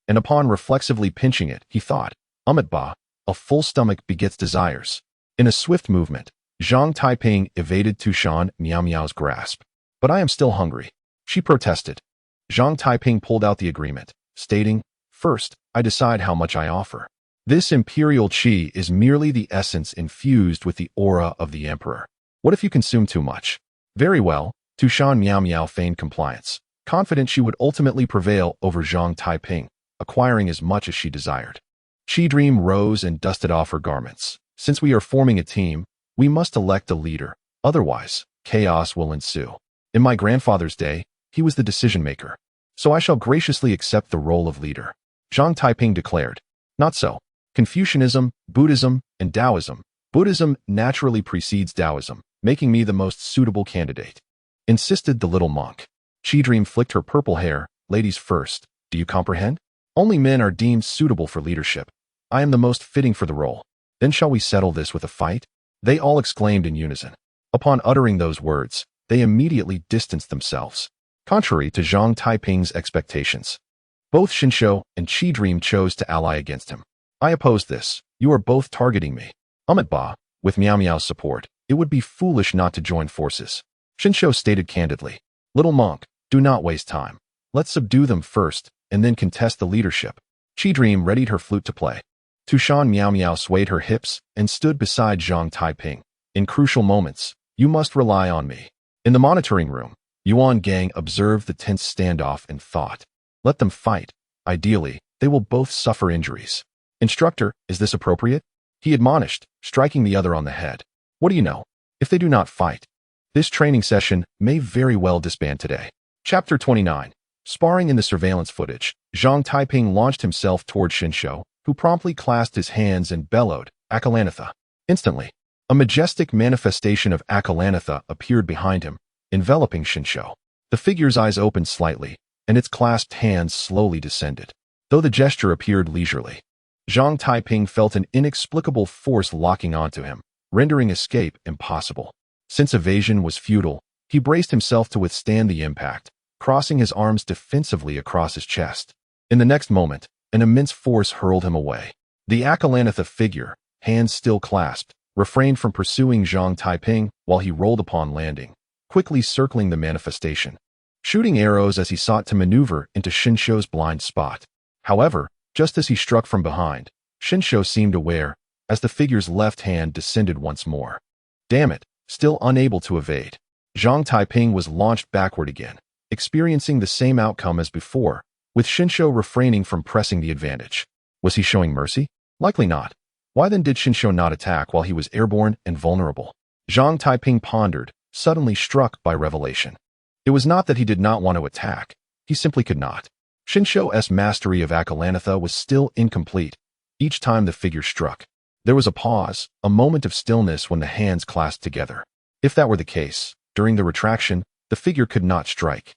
and upon reflexively pinching it, he thought, Ba, a full stomach begets desires. In a swift movement, Zhang Taiping evaded Tushan Miao Miao's grasp. But I am still hungry, she protested. Zhang Taiping pulled out the agreement, stating, First, I decide how much I offer. This imperial qi is merely the essence infused with the aura of the emperor. What if you consume too much? Very well, Tushan Miao Miao feigned compliance, confident she would ultimately prevail over Zhang Taiping, acquiring as much as she desired. Qi Dream rose and dusted off her garments. Since we are forming a team, we must elect a leader, otherwise, chaos will ensue. In my grandfather's day, he was the decision-maker, so I shall graciously accept the role of leader. Zhang Taiping declared. Not so. Confucianism, Buddhism, and Taoism. Buddhism naturally precedes Taoism, making me the most suitable candidate, insisted the little monk. Qi Dream flicked her purple hair. Ladies first, do you comprehend? Only men are deemed suitable for leadership. I am the most fitting for the role. Then shall we settle this with a fight? They all exclaimed in unison. Upon uttering those words, they immediately distanced themselves, contrary to Zhang Taiping's expectations. Both Xinshou and Qi Dream chose to ally against him. I oppose this. You are both targeting me. Ba, with Miao Miao's support, it would be foolish not to join forces. Xinshou stated candidly. Little monk, do not waste time. Let's subdue them first, and then contest the leadership. Qi Dream readied her flute to play. Tushan Miao Miao swayed her hips and stood beside Zhang Taiping. In crucial moments, you must rely on me. In the monitoring room, Yuan Gang observed the tense standoff and thought, let them fight. Ideally, they will both suffer injuries. Instructor, is this appropriate? He admonished, striking the other on the head. What do you know? If they do not fight, this training session may very well disband today. Chapter 29. Sparring in the surveillance footage, Zhang Taiping launched himself toward Xinshou, who promptly clasped his hands and bellowed, Akalanatha. Instantly, a majestic manifestation of Akalanatha appeared behind him, enveloping Xinshou. The figure's eyes opened slightly, and its clasped hands slowly descended. Though the gesture appeared leisurely, Zhang Taiping felt an inexplicable force locking onto him, rendering escape impossible. Since evasion was futile, he braced himself to withstand the impact, crossing his arms defensively across his chest. In the next moment, an immense force hurled him away. The Akalanatha figure, hands still clasped, refrained from pursuing Zhang Taiping while he rolled upon landing, quickly circling the manifestation, shooting arrows as he sought to maneuver into Shinshou's blind spot. However, just as he struck from behind, Shinshou seemed aware, as the figure's left hand descended once more. Damn it, still unable to evade. Zhang Taiping was launched backward again, experiencing the same outcome as before, with Shinshou refraining from pressing the advantage. Was he showing mercy? Likely not. Why then did Shinshou not attack while he was airborne and vulnerable? Zhang Taiping pondered, suddenly struck by revelation. It was not that he did not want to attack, he simply could not. Shinshou's mastery of Akalanatha was still incomplete. Each time the figure struck, there was a pause, a moment of stillness when the hands clasped together. If that were the case, during the retraction, the figure could not strike.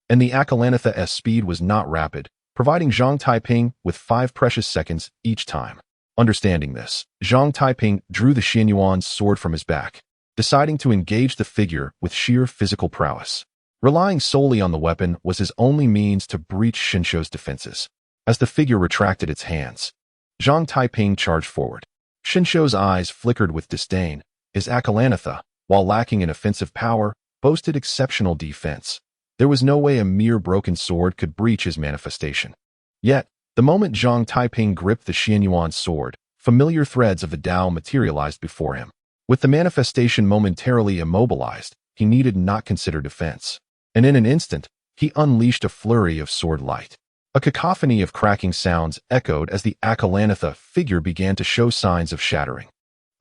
And the Akalanatha's speed was not rapid, providing Zhang Taiping with 5 precious seconds each time. Understanding this, Zhang Taiping drew the Xianyuan's sword from his back, deciding to engage the figure with sheer physical prowess. Relying solely on the weapon was his only means to breach Shinshou's defenses. As the figure retracted its hands, Zhang Taiping charged forward. Shinshou's eyes flickered with disdain. His Akalanatha, while lacking in offensive power, boasted exceptional defense. There was no way a mere broken sword could breach his manifestation. Yet, the moment Zhang Taiping gripped the Xianyuan's sword, familiar threads of the Tao materialized before him. With the manifestation momentarily immobilized, he needed not consider defense. And in an instant, he unleashed a flurry of sword light. A cacophony of cracking sounds echoed as the Akalanatha figure began to show signs of shattering.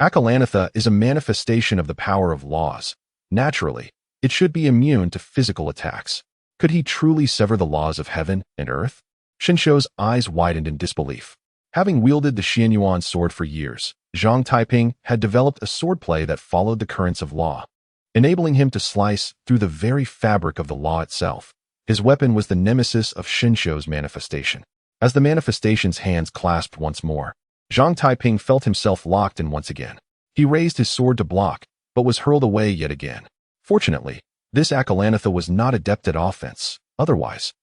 Akalanatha is a manifestation of the power of laws. Naturally, it should be immune to physical attacks. Could he truly sever the laws of heaven and earth? Shinshou's eyes widened in disbelief. Having wielded the Xianyuan sword for years, Zhang Taiping had developed a swordplay that followed the currents of law, enabling him to slice through the very fabric of the law itself. His weapon was the nemesis of Shinshou's manifestation. As the manifestation's hands clasped once more, Zhang Taiping felt himself locked in once again. He raised his sword to block, but was hurled away yet again. Fortunately, this Akalanatha was not adept at offense. Otherwise,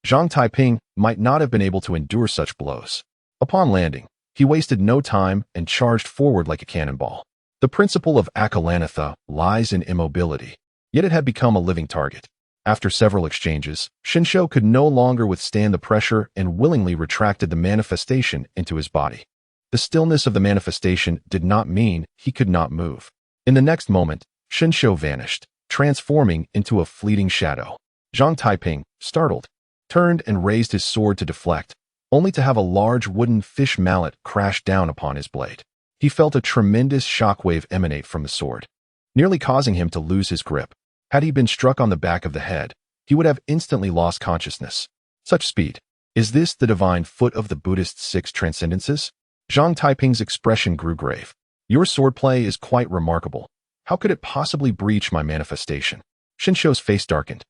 Zhang Taiping might not have been able to endure such blows. Upon landing, he wasted no time and charged forward like a cannonball. The principle of Akalanatha lies in immobility, yet it had become a living target. After several exchanges, Shinshou could no longer withstand the pressure and willingly retracted the manifestation into his body. The stillness of the manifestation did not mean he could not move. In the next moment, Shinshou vanished, transforming into a fleeting shadow. Zhang Taiping, startled, turned and raised his sword to deflect, only to have a large wooden fish mallet crash down upon his blade. He felt a tremendous shockwave emanate from the sword, nearly causing him to lose his grip. Had he been struck on the back of the head, he would have instantly lost consciousness. Such speed. Is this the divine foot of the Buddhist 6 transcendences? Zhang Taiping's expression grew grave. Your swordplay is quite remarkable. How could it possibly breach my manifestation? Shinshou's face darkened.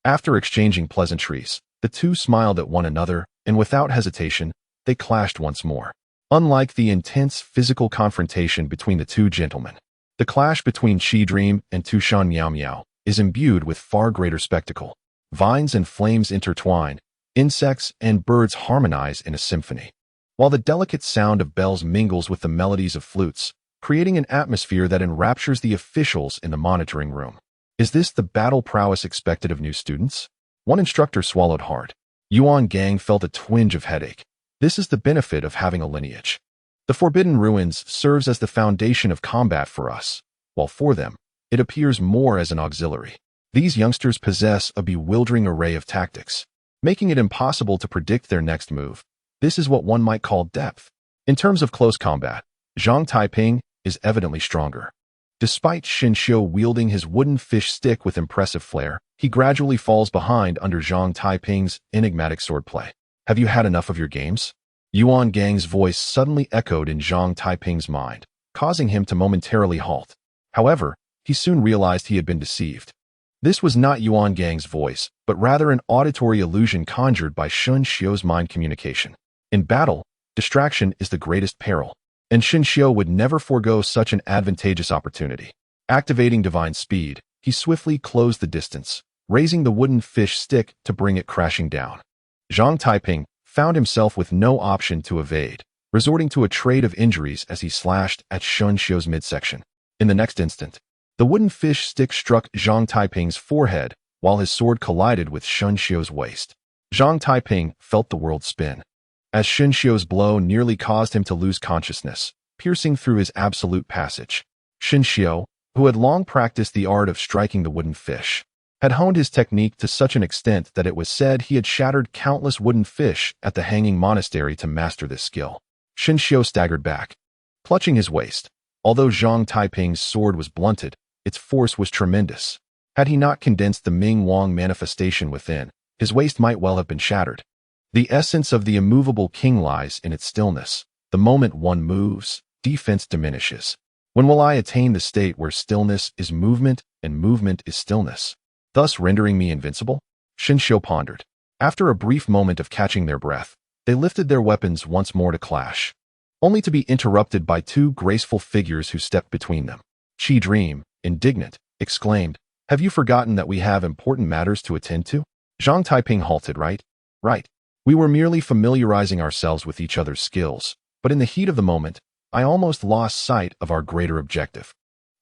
After exchanging pleasantries, the two smiled at one another, and without hesitation, they clashed once more. Unlike the intense physical confrontation between the two gentlemen, the clash between Qi Dream and Tushan Miao Miao is imbued with far greater spectacle. Vines and flames intertwine, insects and birds harmonize in a symphony, while the delicate sound of bells mingles with the melodies of flutes, creating an atmosphere that enraptures the officials in the monitoring room. Is this the battle prowess expected of new students? One instructor swallowed hard. Yuan Gang felt a twinge of headache. This is the benefit of having a lineage. The Forbidden Ruins serves as the foundation of combat for us, while for them, it appears more as an auxiliary. These youngsters possess a bewildering array of tactics, making it impossible to predict their next move. This is what one might call depth. In terms of close combat, Zhang Taiping is evidently stronger. Despite Shinshou wielding his wooden fish stick with impressive flair, he gradually falls behind under Zhang Taiping's enigmatic swordplay. Have you had enough of your games? Yuan Gang's voice suddenly echoed in Zhang Taiping's mind, causing him to momentarily halt. However, he soon realized he had been deceived. This was not Yuan Gang's voice, but rather an auditory illusion conjured by Shun Xiu's mind communication. In battle, distraction is the greatest peril, and Shun Xiu would never forego such an advantageous opportunity. Activating divine speed, he swiftly closed the distance, raising the wooden fish stick to bring it crashing down. Zhang Taiping found himself with no option to evade, resorting to a trade of injuries as he slashed at Shun Xiu's midsection. In the next instant, the wooden fish stick struck Zhang Taiping's forehead while his sword collided with Shun Xiu's waist. Zhang Taiping felt the world spin, as Shun Xiu's blow nearly caused him to lose consciousness, piercing through his absolute passage. Shun Xiu, who had long practiced the art of striking the wooden fish, had honed his technique to such an extent that it was said he had shattered countless wooden fish at the Hanging Monastery to master this skill. Shun Xiu staggered back, clutching his waist. Although Zhang Taiping's sword was blunted, its force was tremendous. Had he not condensed the Ming Wang manifestation within, his waist might well have been shattered. The essence of the immovable king lies in its stillness. The moment one moves, defense diminishes. When will I attain the state where stillness is movement and movement is stillness, thus rendering me invincible? Shun Xiu pondered. After a brief moment of catching their breath, they lifted their weapons once more to clash, only to be interrupted by two graceful figures who stepped between them. Qi Dream, indignant, exclaimed, "Have you forgotten that we have important matters to attend to?" Zhang Taiping halted. Right. We were merely familiarizing ourselves with each other's skills, but in the heat of the moment, I almost lost sight of our greater objective.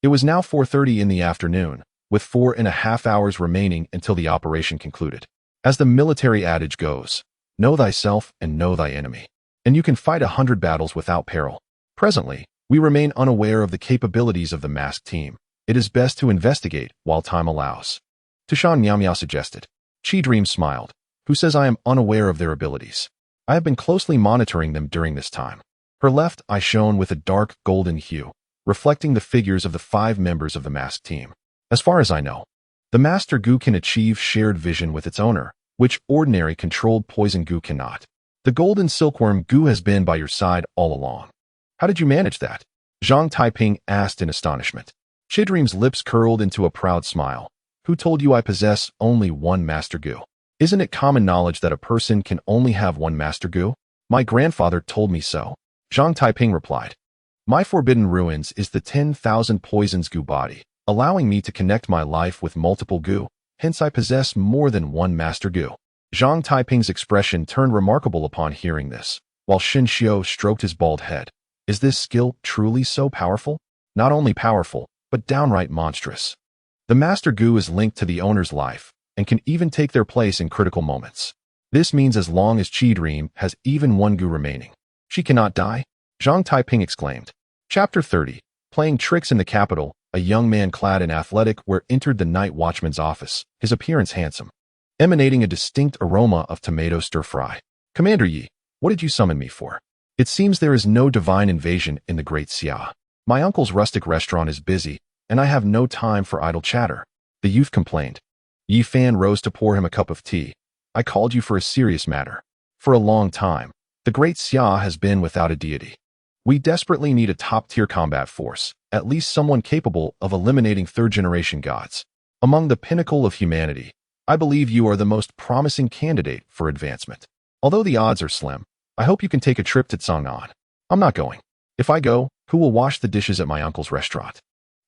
It was now 4:30 in the afternoon, with 4.5 hours remaining until the operation concluded. As the military adage goes, know thyself and know thy enemy, and you can fight 100 battles without peril. Presently, we remain unaware of the capabilities of the masked team. It is best to investigate while time allows. Tushan Miao suggested. Qi Dream smiled. Who says I am unaware of their abilities? I have been closely monitoring them during this time. Her left eye shone with a dark golden hue, reflecting the figures of the 5 members of the masked team. As far as I know, the Master Gu can achieve shared vision with its owner, which ordinary controlled poison Gu cannot. The golden silkworm Gu has been by your side all along. How did you manage that? Zhang Taiping asked in astonishment. Chidream's lips curled into a proud smile. Who told you I possess only one Master Gu? Isn't it common knowledge that a person can only have one Master Gu? My grandfather told me so. Zhang Taiping replied. My forbidden ruins is the 10,000 poisons Gu body, allowing me to connect my life with multiple Gu, hence I possess more than one Master Gu. Zhang Taiping's expression turned remarkable upon hearing this, while Shun Xiu stroked his bald head. Is this skill truly so powerful? Not only powerful, but downright monstrous. The Master Gu is linked to the owner's life, and can even take their place in critical moments. This means as long as Qi Dream has even one Gu remaining, she cannot die? Zhang Taiping exclaimed. Chapter 30. Playing tricks in the capital, a young man clad in athletic wear entered the night watchman's office, his appearance handsome, emanating a distinct aroma of tomato stir-fry. Commander Yi, what did you summon me for? It seems there is no divine invasion in the Great Xia. My uncle's rustic restaurant is busy, and I have no time for idle chatter, the youth complained. Yi Fan rose to pour him a cup of tea. I called you for a serious matter. For a long time, the Great Xia has been without a deity. We desperately need a top-tier combat force, at least someone capable of eliminating third-generation gods. Among the pinnacle of humanity, I believe you are the most promising candidate for advancement. Although the odds are slim, I hope you can take a trip to Cangnan. I'm not going. If I go, who will wash the dishes at my uncle's restaurant?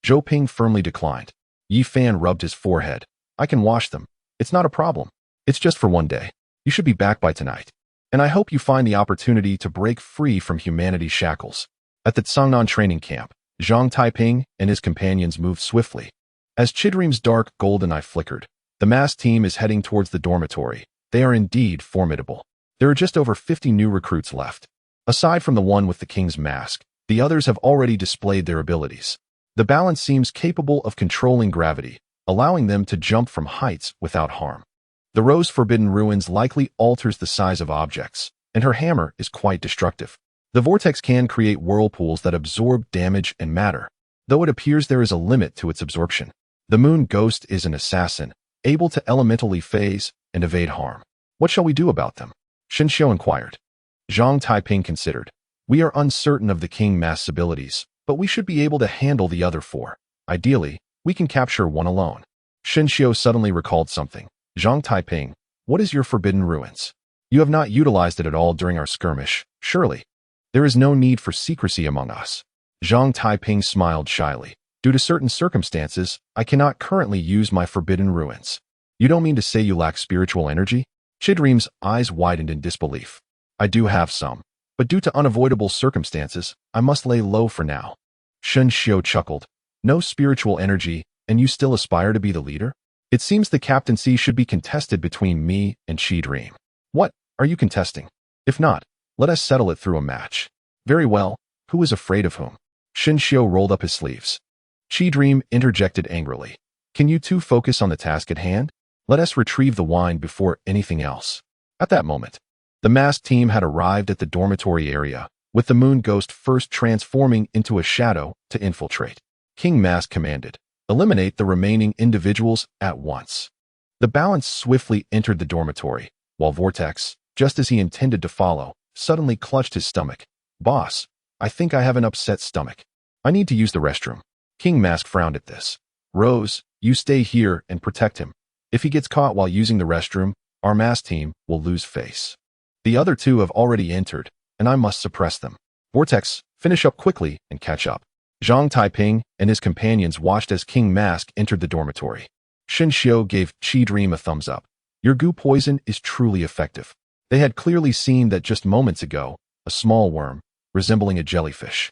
Zhou Ping firmly declined. Yi Fan rubbed his forehead. I can wash them. It's not a problem. It's just for one day. You should be back by tonight. And I hope you find the opportunity to break free from humanity's shackles. At the Cangnan training camp, Zhang Taiping and his companions moved swiftly. As Chidream's dark golden eye flickered, the mass team is heading towards the dormitory. They are indeed formidable. There are just over 50 new recruits left. Aside from the one with the king's mask, the others have already displayed their abilities. The balance seems capable of controlling gravity, allowing them to jump from heights without harm. The Rose Forbidden Ruins likely alters the size of objects, and her hammer is quite destructive. The vortex can create whirlpools that absorb damage and matter, though it appears there is a limit to its absorption. The Moon Ghost is an assassin, able to elementally phase and evade harm. What shall we do about them? Shun Xiu inquired. Zhang Taiping considered. We are uncertain of the King Mask's abilities, but we should be able to handle the other 4. Ideally, we can capture one alone. Xiao suddenly recalled something. Zhang Taiping, what is your forbidden ruins? You have not utilized it at all during our skirmish, surely. There is no need for secrecy among us. Zhang Taiping smiled shyly. Due to certain circumstances, I cannot currently use my forbidden ruins. You don't mean to say you lack spiritual energy? Chidream's eyes widened in disbelief. I do have some, but due to unavoidable circumstances, I must lay low for now. Xiao chuckled. No spiritual energy, and you still aspire to be the leader? It seems the captaincy should be contested between me and Chidream. What are you contesting? If not, let us settle it through a match. Very well, who is afraid of whom? Xiao rolled up his sleeves. Chidream interjected angrily. Can you two focus on the task at hand? Let us retrieve the wine before anything else. At that moment, the masked team had arrived at the dormitory area, with the moon ghost first transforming into a shadow to infiltrate. King Mask commanded, eliminate the remaining individuals at once. The balance swiftly entered the dormitory, while Vortex, just as he intended to follow, suddenly clutched his stomach. Boss, I think I have an upset stomach. I need to use the restroom. King Mask frowned at this. Rose, you stay here and protect him. If he gets caught while using the restroom, our masked team will lose face. The other two have already entered, and I must suppress them. Vortex, finish up quickly and catch up. Zhang Taiping and his companions watched as King Mask entered the dormitory. Xiao gave Chidream a thumbs up. Your goo poison is truly effective. They had clearly seen that just moments ago, a small worm, resembling a jellyfish,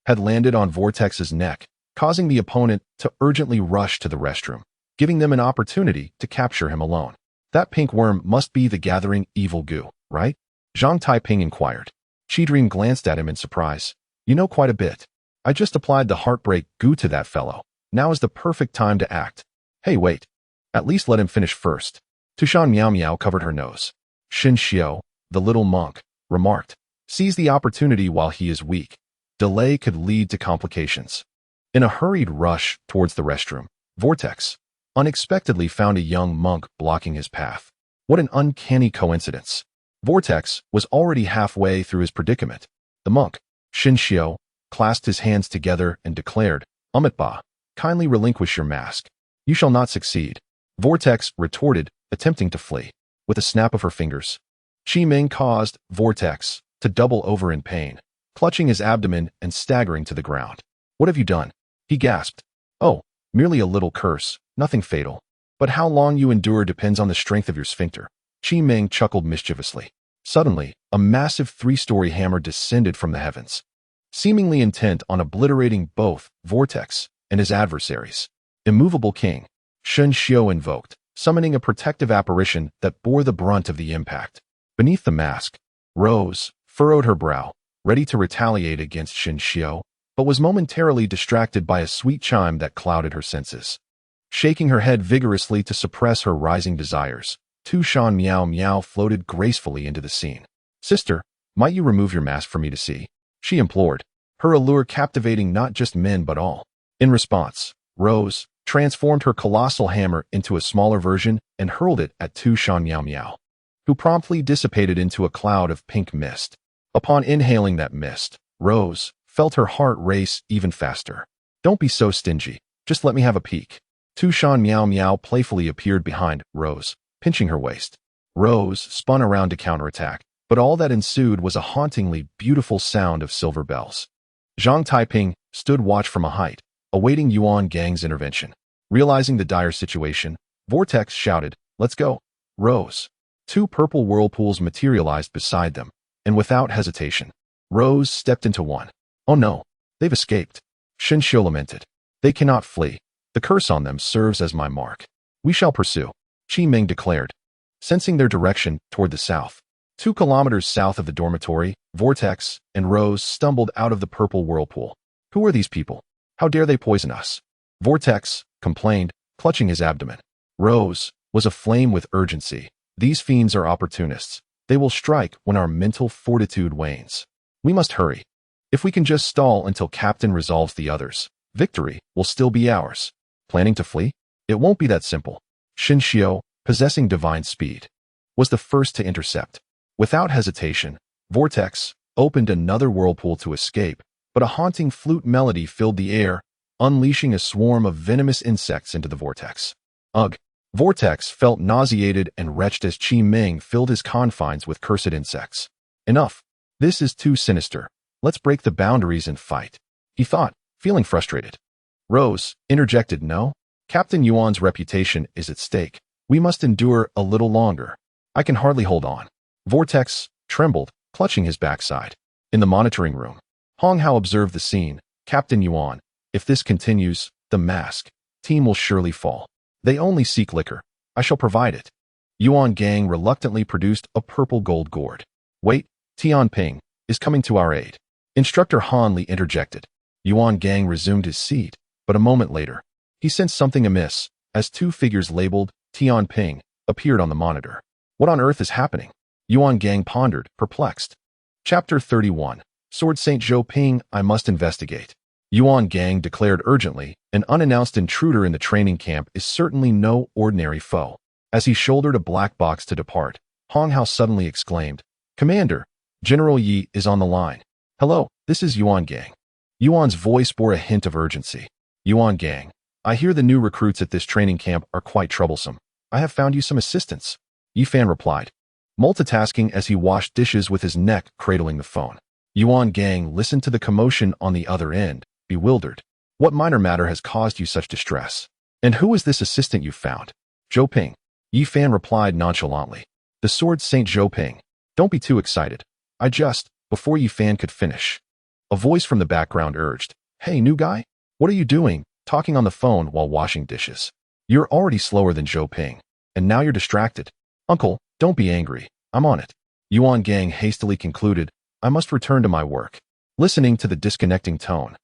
had landed on Vortex's neck, causing the opponent to urgently rush to the restroom, giving them an opportunity to capture him alone. That pink worm must be the gathering evil goo, right? Zhang Taiping inquired. Chidream glanced at him in surprise. You know quite a bit. I just applied the heartbreak goo to that fellow. Now is the perfect time to act. Hey, wait. At least let him finish first. Tushan Miao Miao covered her nose. Xiao, the little monk, remarked. Seize the opportunity while he is weak. Delay could lead to complications. In a hurried rush towards the restroom, Vortex unexpectedly found a young monk blocking his path. What an uncanny coincidence. Vortex was already halfway through his predicament. The monk, Xiao, clasped his hands together and declared, Umitba, kindly relinquish your mask. You shall not succeed. Vortex retorted, attempting to flee. With a snap of her fingers, Qimeng caused Vortex to double over in pain, clutching his abdomen and staggering to the ground. What have you done? He gasped. Oh, merely a little curse, nothing fatal. But how long you endure depends on the strength of your sphincter. Qimeng chuckled mischievously. Suddenly, a massive 3-story hammer descended from the heavens, seemingly intent on obliterating both Vortex and his adversaries. Immovable King, Xiao invoked, summoning a protective apparition that bore the brunt of the impact. Beneath the mask, Rose furrowed her brow, ready to retaliate against Xiao, but was momentarily distracted by a sweet chime that clouded her senses. Shaking her head vigorously to suppress her rising desires, Tushan Miao Miao floated gracefully into the scene. Sister, might you remove your mask for me to see? She implored, her allure captivating not just men but all. In response, Rose transformed her colossal hammer into a smaller version and hurled it at Tushan Miao Miao, who promptly dissipated into a cloud of pink mist. Upon inhaling that mist, Rose felt her heart race even faster. Don't be so stingy. Just let me have a peek. Tushan Miao Miao playfully appeared behind Rose, pinching her waist. Rose spun around to counterattack, but all that ensued was a hauntingly beautiful sound of silver bells. Zhang Taiping stood watch from a height, awaiting Yuan Gang's intervention. Realizing the dire situation, Vortex shouted, Let's go. Rose. 2 purple whirlpools materialized beside them, and without hesitation, Rose stepped into one. Oh no, they've escaped. Xiao lamented. They cannot flee. The curse on them serves as my mark. We shall pursue, Qimeng declared, sensing their direction toward the south. 2 kilometers south of the dormitory, Vortex and Rose stumbled out of the purple whirlpool. Who are these people? How dare they poison us? Vortex complained, clutching his abdomen. Rose was aflame with urgency. These fiends are opportunists. They will strike when our mental fortitude wanes. We must hurry. If we can just stall until Captain resolves the others, victory will still be ours. Planning to flee? It won't be that simple. Xiao, possessing divine speed, was the first to intercept. Without hesitation, Vortex opened another whirlpool to escape, but a haunting flute melody filled the air, unleashing a swarm of venomous insects into the vortex. Ugh. Vortex felt nauseated and wretched as Qi Ming filled his confines with cursed insects. Enough. This is too sinister. Let's break the boundaries and fight, he thought, feeling frustrated. Rose interjected, no? Captain Yuan's reputation is at stake. We must endure a little longer. I can hardly hold on. Vortex trembled, clutching his backside. In the monitoring room, Hong Hao observed the scene. Captain Yuan, if this continues, the mask team will surely fall. They only seek liquor. I shall provide it. Yuan Gang reluctantly produced a purple gold gourd. Wait, Tianping is coming to our aid. Instructor Han Li interjected. Yuan Gang resumed his seat, but a moment later, he sensed something amiss as two figures labeled Tianping appeared on the monitor. What on earth is happening? Yuan Gang pondered, perplexed. Chapter 31. Sword Saint Zhou Ping, I must investigate. Yuan Gang declared urgently, an unannounced intruder in the training camp is certainly no ordinary foe. As he shouldered a black box to depart, Hong Hao suddenly exclaimed, Commander, General Yi is on the line. Hello, this is Yuan Gang. Yuan's voice bore a hint of urgency. Yuan Gang, I hear the new recruits at this training camp are quite troublesome. I have found you some assistance. Yi Fan replied, multitasking as he washed dishes with his neck cradling the phone. Yuan Gang listened to the commotion on the other end, bewildered. What minor matter has caused you such distress? And who is this assistant you found? Zhou Ping. Yi Fan replied nonchalantly. The Sword Saint Zhou Ping. Don't be too excited. Before Yi Fan could finish, a voice from the background urged, Hey, new guy? What are you doing, talking on the phone while washing dishes? You're already slower than Zhou Ping, and now you're distracted. Uncle, don't be angry. I'm on it. Yuan Gang hastily concluded, I must return to my work. Listening to the disconnecting tone,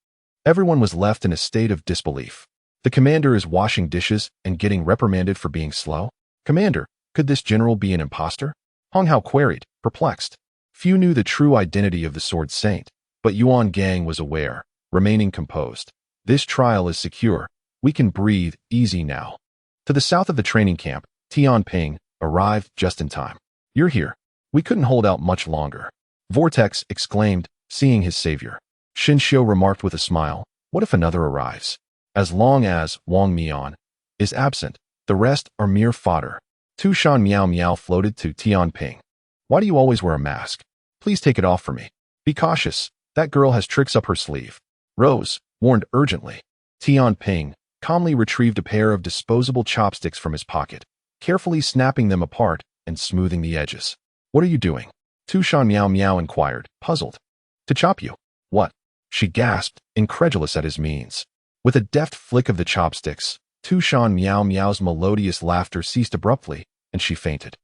everyone was left in a state of disbelief. The commander is washing dishes and getting reprimanded for being slow? Commander, could this general be an imposter? Hong Hao queried, perplexed. Few knew the true identity of the Sword Saint, but Yuan Gang was aware, remaining composed. This trial is secure. We can breathe easy now. To the south of the training camp, Tianping arrived just in time. You're here. We couldn't hold out much longer. Vortex exclaimed, seeing his savior. Xin Xiu remarked with a smile, what if another arrives? As long as Wang Mian is absent, the rest are mere fodder. Tu Shan Miao Miao floated to Tianping. Why do you always wear a mask? Please take it off for me. Be cautious. That girl has tricks up her sleeve. Rose warned urgently. Tianping calmly retrieved a pair of disposable chopsticks from his pocket, carefully snapping them apart and smoothing the edges. What are you doing? Tu Shan Miao Miao inquired, puzzled. To chop you. What? She gasped, incredulous at his means. With a deft flick of the chopsticks, Tu Shan Miao Miao's melodious laughter ceased abruptly, and she fainted.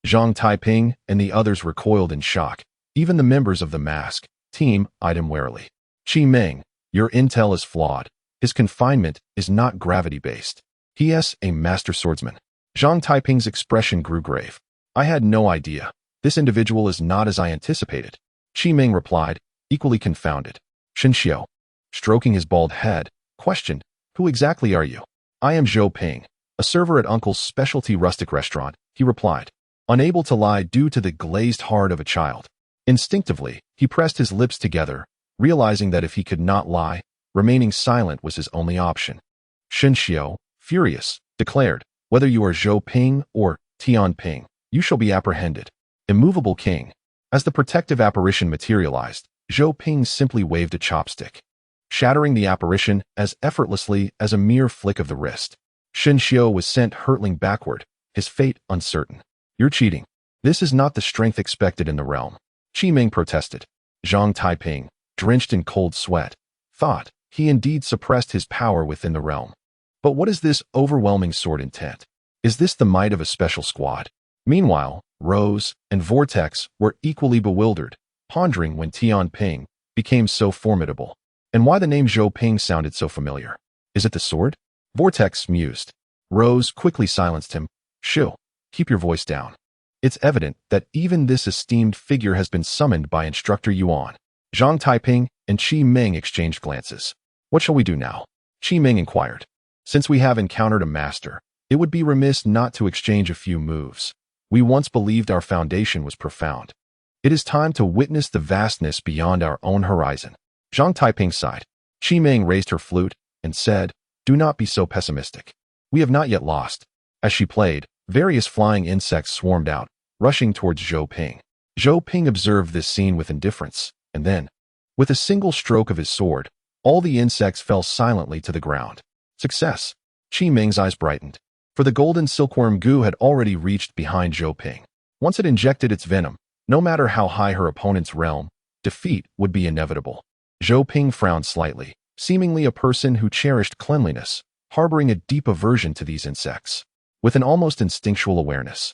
Zhang Taiping and the others recoiled in shock. Even the members of the mask team eyed him warily. Qi Ming, your intel is flawed. His confinement is not gravity-based. He is a master swordsman. Zhang Taiping's expression grew grave. I had no idea. This individual is not as I anticipated. Qi Ming replied, equally confounded. Xin Xiu, stroking his bald head, questioned, who exactly are you? I am Zhou Ping, a server at Uncle's specialty rustic restaurant, he replied, unable to lie due to the glazed heart of a child. Instinctively, he pressed his lips together, realizing that if he could not lie, remaining silent was his only option. Xin Xiu, furious, declared, whether you are Zhou Ping or Tianping, you shall be apprehended. Immovable king. As the protective apparition materialized, Zhou Ping simply waved a chopstick, shattering the apparition as effortlessly as a mere flick of the wrist. Xin Xiu was sent hurtling backward, his fate uncertain. You're cheating. This is not the strength expected in the realm. Qi Ming protested. Zhang Taiping, drenched in cold sweat, thought he indeed suppressed his power within the realm. But what is this overwhelming sword intent? Is this the might of a special squad? Meanwhile, Rose and Vortex were equally bewildered, pondering when Tianping became so formidable, and why the name Zhou Ping sounded so familiar. Is it the sword? Vortex mused. Rose quickly silenced him. Shoo, keep your voice down. It's evident that even this esteemed figure has been summoned by Instructor Yuan. Zhang Taiping and Qi Ming exchanged glances. What shall we do now? Qi Ming inquired. Since we have encountered a master, it would be remiss not to exchange a few moves. We once believed our foundation was profound. It is time to witness the vastness beyond our own horizon. Zhang Taiping sighed. Qi Ming raised her flute and said, do not be so pessimistic. We have not yet lost. As she played, various flying insects swarmed out, rushing towards Zhou Ping. Zhou Ping observed this scene with indifference, and then, with a single stroke of his sword, all the insects fell silently to the ground. Success! Qi Ming's eyes brightened, for the golden silkworm goo had already reached behind Zhou Ping. Once it injected its venom, no matter how high her opponent's realm, defeat would be inevitable. Zhou Ping frowned slightly, seemingly a person who cherished cleanliness, harboring a deep aversion to these insects. With an almost instinctual awareness,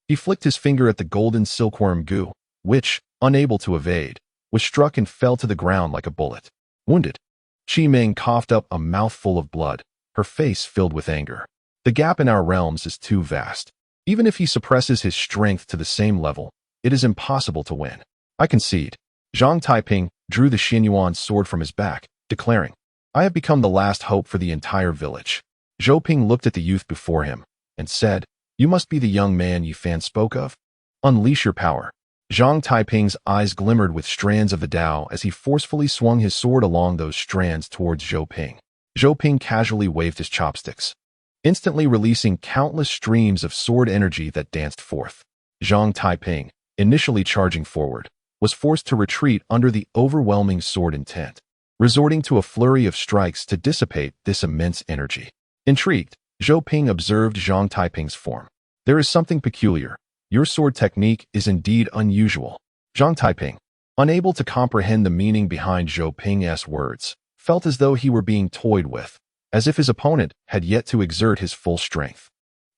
he flicked his finger at the golden silkworm goo, which, unable to evade, was struck and fell to the ground like a bullet. Wounded, Qi Ming coughed up a mouthful of blood, her face filled with anger. The gap in our realms is too vast. Even if he suppresses his strength to the same level, it is impossible to win. I concede. Zhang Taiping drew the Xinyuan sword from his back, declaring, I have become the last hope for the entire village. Zhou Ping looked at the youth before him and said, You must be the young man Yi Fan spoke of? Unleash your power. Zhang Taiping's eyes glimmered with strands of the Tao as he forcefully swung his sword along those strands towards Zhou Ping. Zhou Ping casually waved his chopsticks, instantly releasing countless streams of sword energy that danced forth. Zhang Taiping, initially charging forward, was forced to retreat under the overwhelming sword intent, resorting to a flurry of strikes to dissipate this immense energy. Intrigued, Zhou Ping observed Zhang Taiping's form. There is something peculiar. Your sword technique is indeed unusual. Zhang Taiping, unable to comprehend the meaning behind Zhou Ping's words, felt as though he were being toyed with, as if his opponent had yet to exert his full strength.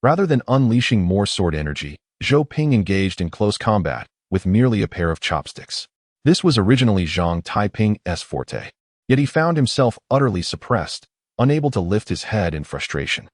Rather than unleashing more sword energy, Zhou Ping engaged in close combat with merely a pair of chopsticks. This was originally Zhang Taiping's forte, yet he found himself utterly suppressed, unable to lift his head in frustration.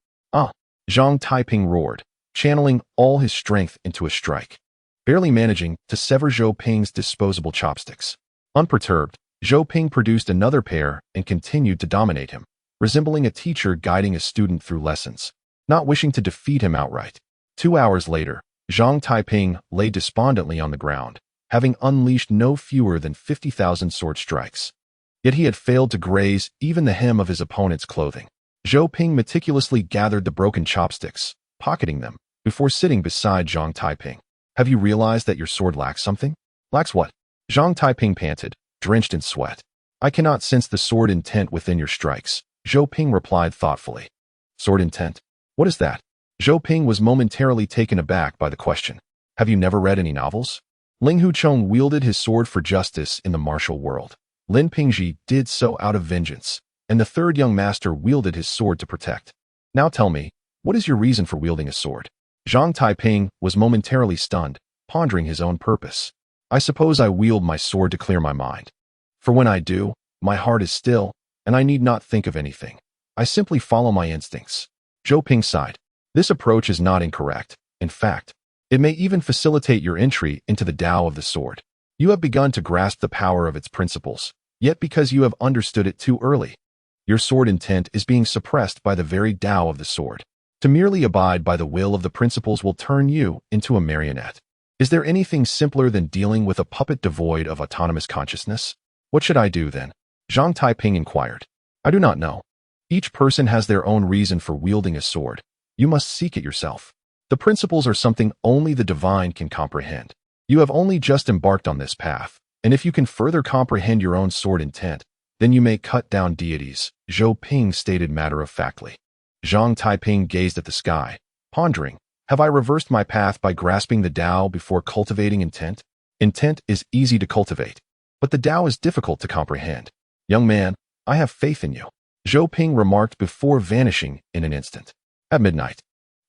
Zhang Taiping roared, channeling all his strength into a strike, barely managing to sever Zhou Ping's disposable chopsticks. Unperturbed, Zhou Ping produced another pair and continued to dominate him, resembling a teacher guiding a student through lessons, not wishing to defeat him outright. 2 hours later, Zhang Taiping lay despondently on the ground, having unleashed no fewer than 50,000 sword strikes. Yet he had failed to graze even the hem of his opponent's clothing. Zhou Ping meticulously gathered the broken chopsticks, pocketing them, before sitting beside Zhang Taiping. Have you realized that your sword lacks something? Lacks what? Zhang Taiping panted, drenched in sweat. I cannot sense the sword intent within your strikes, Zhou Ping replied thoughtfully. Sword intent? What is that? Zhou Ping was momentarily taken aback by the question. Have you never read any novels? Ling Huchong wielded his sword for justice in the martial world. Lin Pingji did so out of vengeance, and the third young master wielded his sword to protect. Now tell me, what is your reason for wielding a sword? Zhang Taiping was momentarily stunned, pondering his own purpose. I suppose I wield my sword to clear my mind. For when I do, my heart is still, and I need not think of anything. I simply follow my instincts. Zhou Ping sighed. This approach is not incorrect. In fact, it may even facilitate your entry into the Tao of the sword. You have begun to grasp the power of its principles, yet because you have understood it too early, your sword intent is being suppressed by the very Tao of the sword. To merely abide by the will of the principles will turn you into a marionette. Is there anything simpler than dealing with a puppet devoid of autonomous consciousness? What should I do then? Zhang Taiping inquired. I do not know. Each person has their own reason for wielding a sword. You must seek it yourself. The principles are something only the divine can comprehend. You have only just embarked on this path, and if you can further comprehend your own sword intent, then you may cut down deities, Zhou Ping stated matter-of-factly. Zhang Taiping gazed at the sky, pondering, have I reversed my path by grasping the Tao before cultivating intent? Intent is easy to cultivate, but the Tao is difficult to comprehend. Young man, I have faith in you, Zhou Ping remarked before vanishing in an instant. At midnight,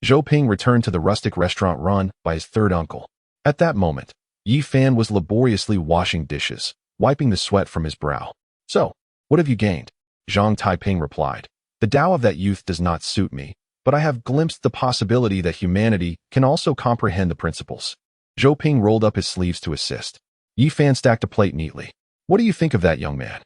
Zhou Ping returned to the rustic restaurant run by his third uncle. At that moment, Yi Fan was laboriously washing dishes, wiping the sweat from his brow. So, what have you gained? Zhang Taiping replied. The Tao of that youth does not suit me, but I have glimpsed the possibility that humanity can also comprehend the principles. Zhou Ping rolled up his sleeves to assist. Yi Fan stacked a plate neatly. What do you think of that young man?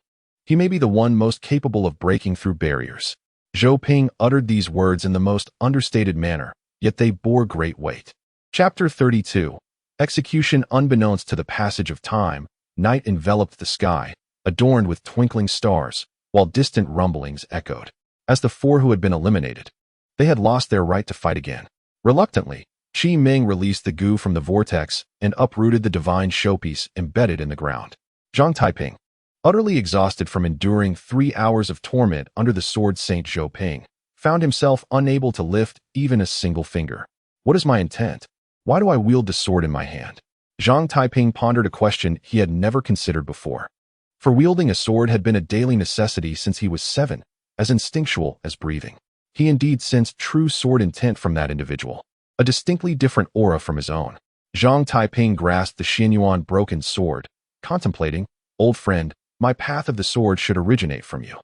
He may be the one most capable of breaking through barriers. Zhou Ping uttered these words in the most understated manner, yet they bore great weight. Chapter 32. Execution. Unbeknownst to the passage of time, night enveloped the sky, adorned with twinkling stars, while distant rumblings echoed. As the four who had been eliminated, they had lost their right to fight again. Reluctantly, Qi Ming released the goo from the vortex and uprooted the divine showpiece embedded in the ground. Zhang Taiping, utterly exhausted from enduring 3 hours of torment under the sword Saint Zhou Ping, found himself unable to lift even a single finger. What is my intent? Why do I wield the sword in my hand? Zhang Taiping pondered a question he had never considered before. For wielding a sword had been a daily necessity since he was 7, as instinctual as breathing. He indeed sensed true sword intent from that individual, a distinctly different aura from his own. Zhang Taiping grasped the Xianyuan broken sword, contemplating, "Old friend, my path of the sword should originate from you.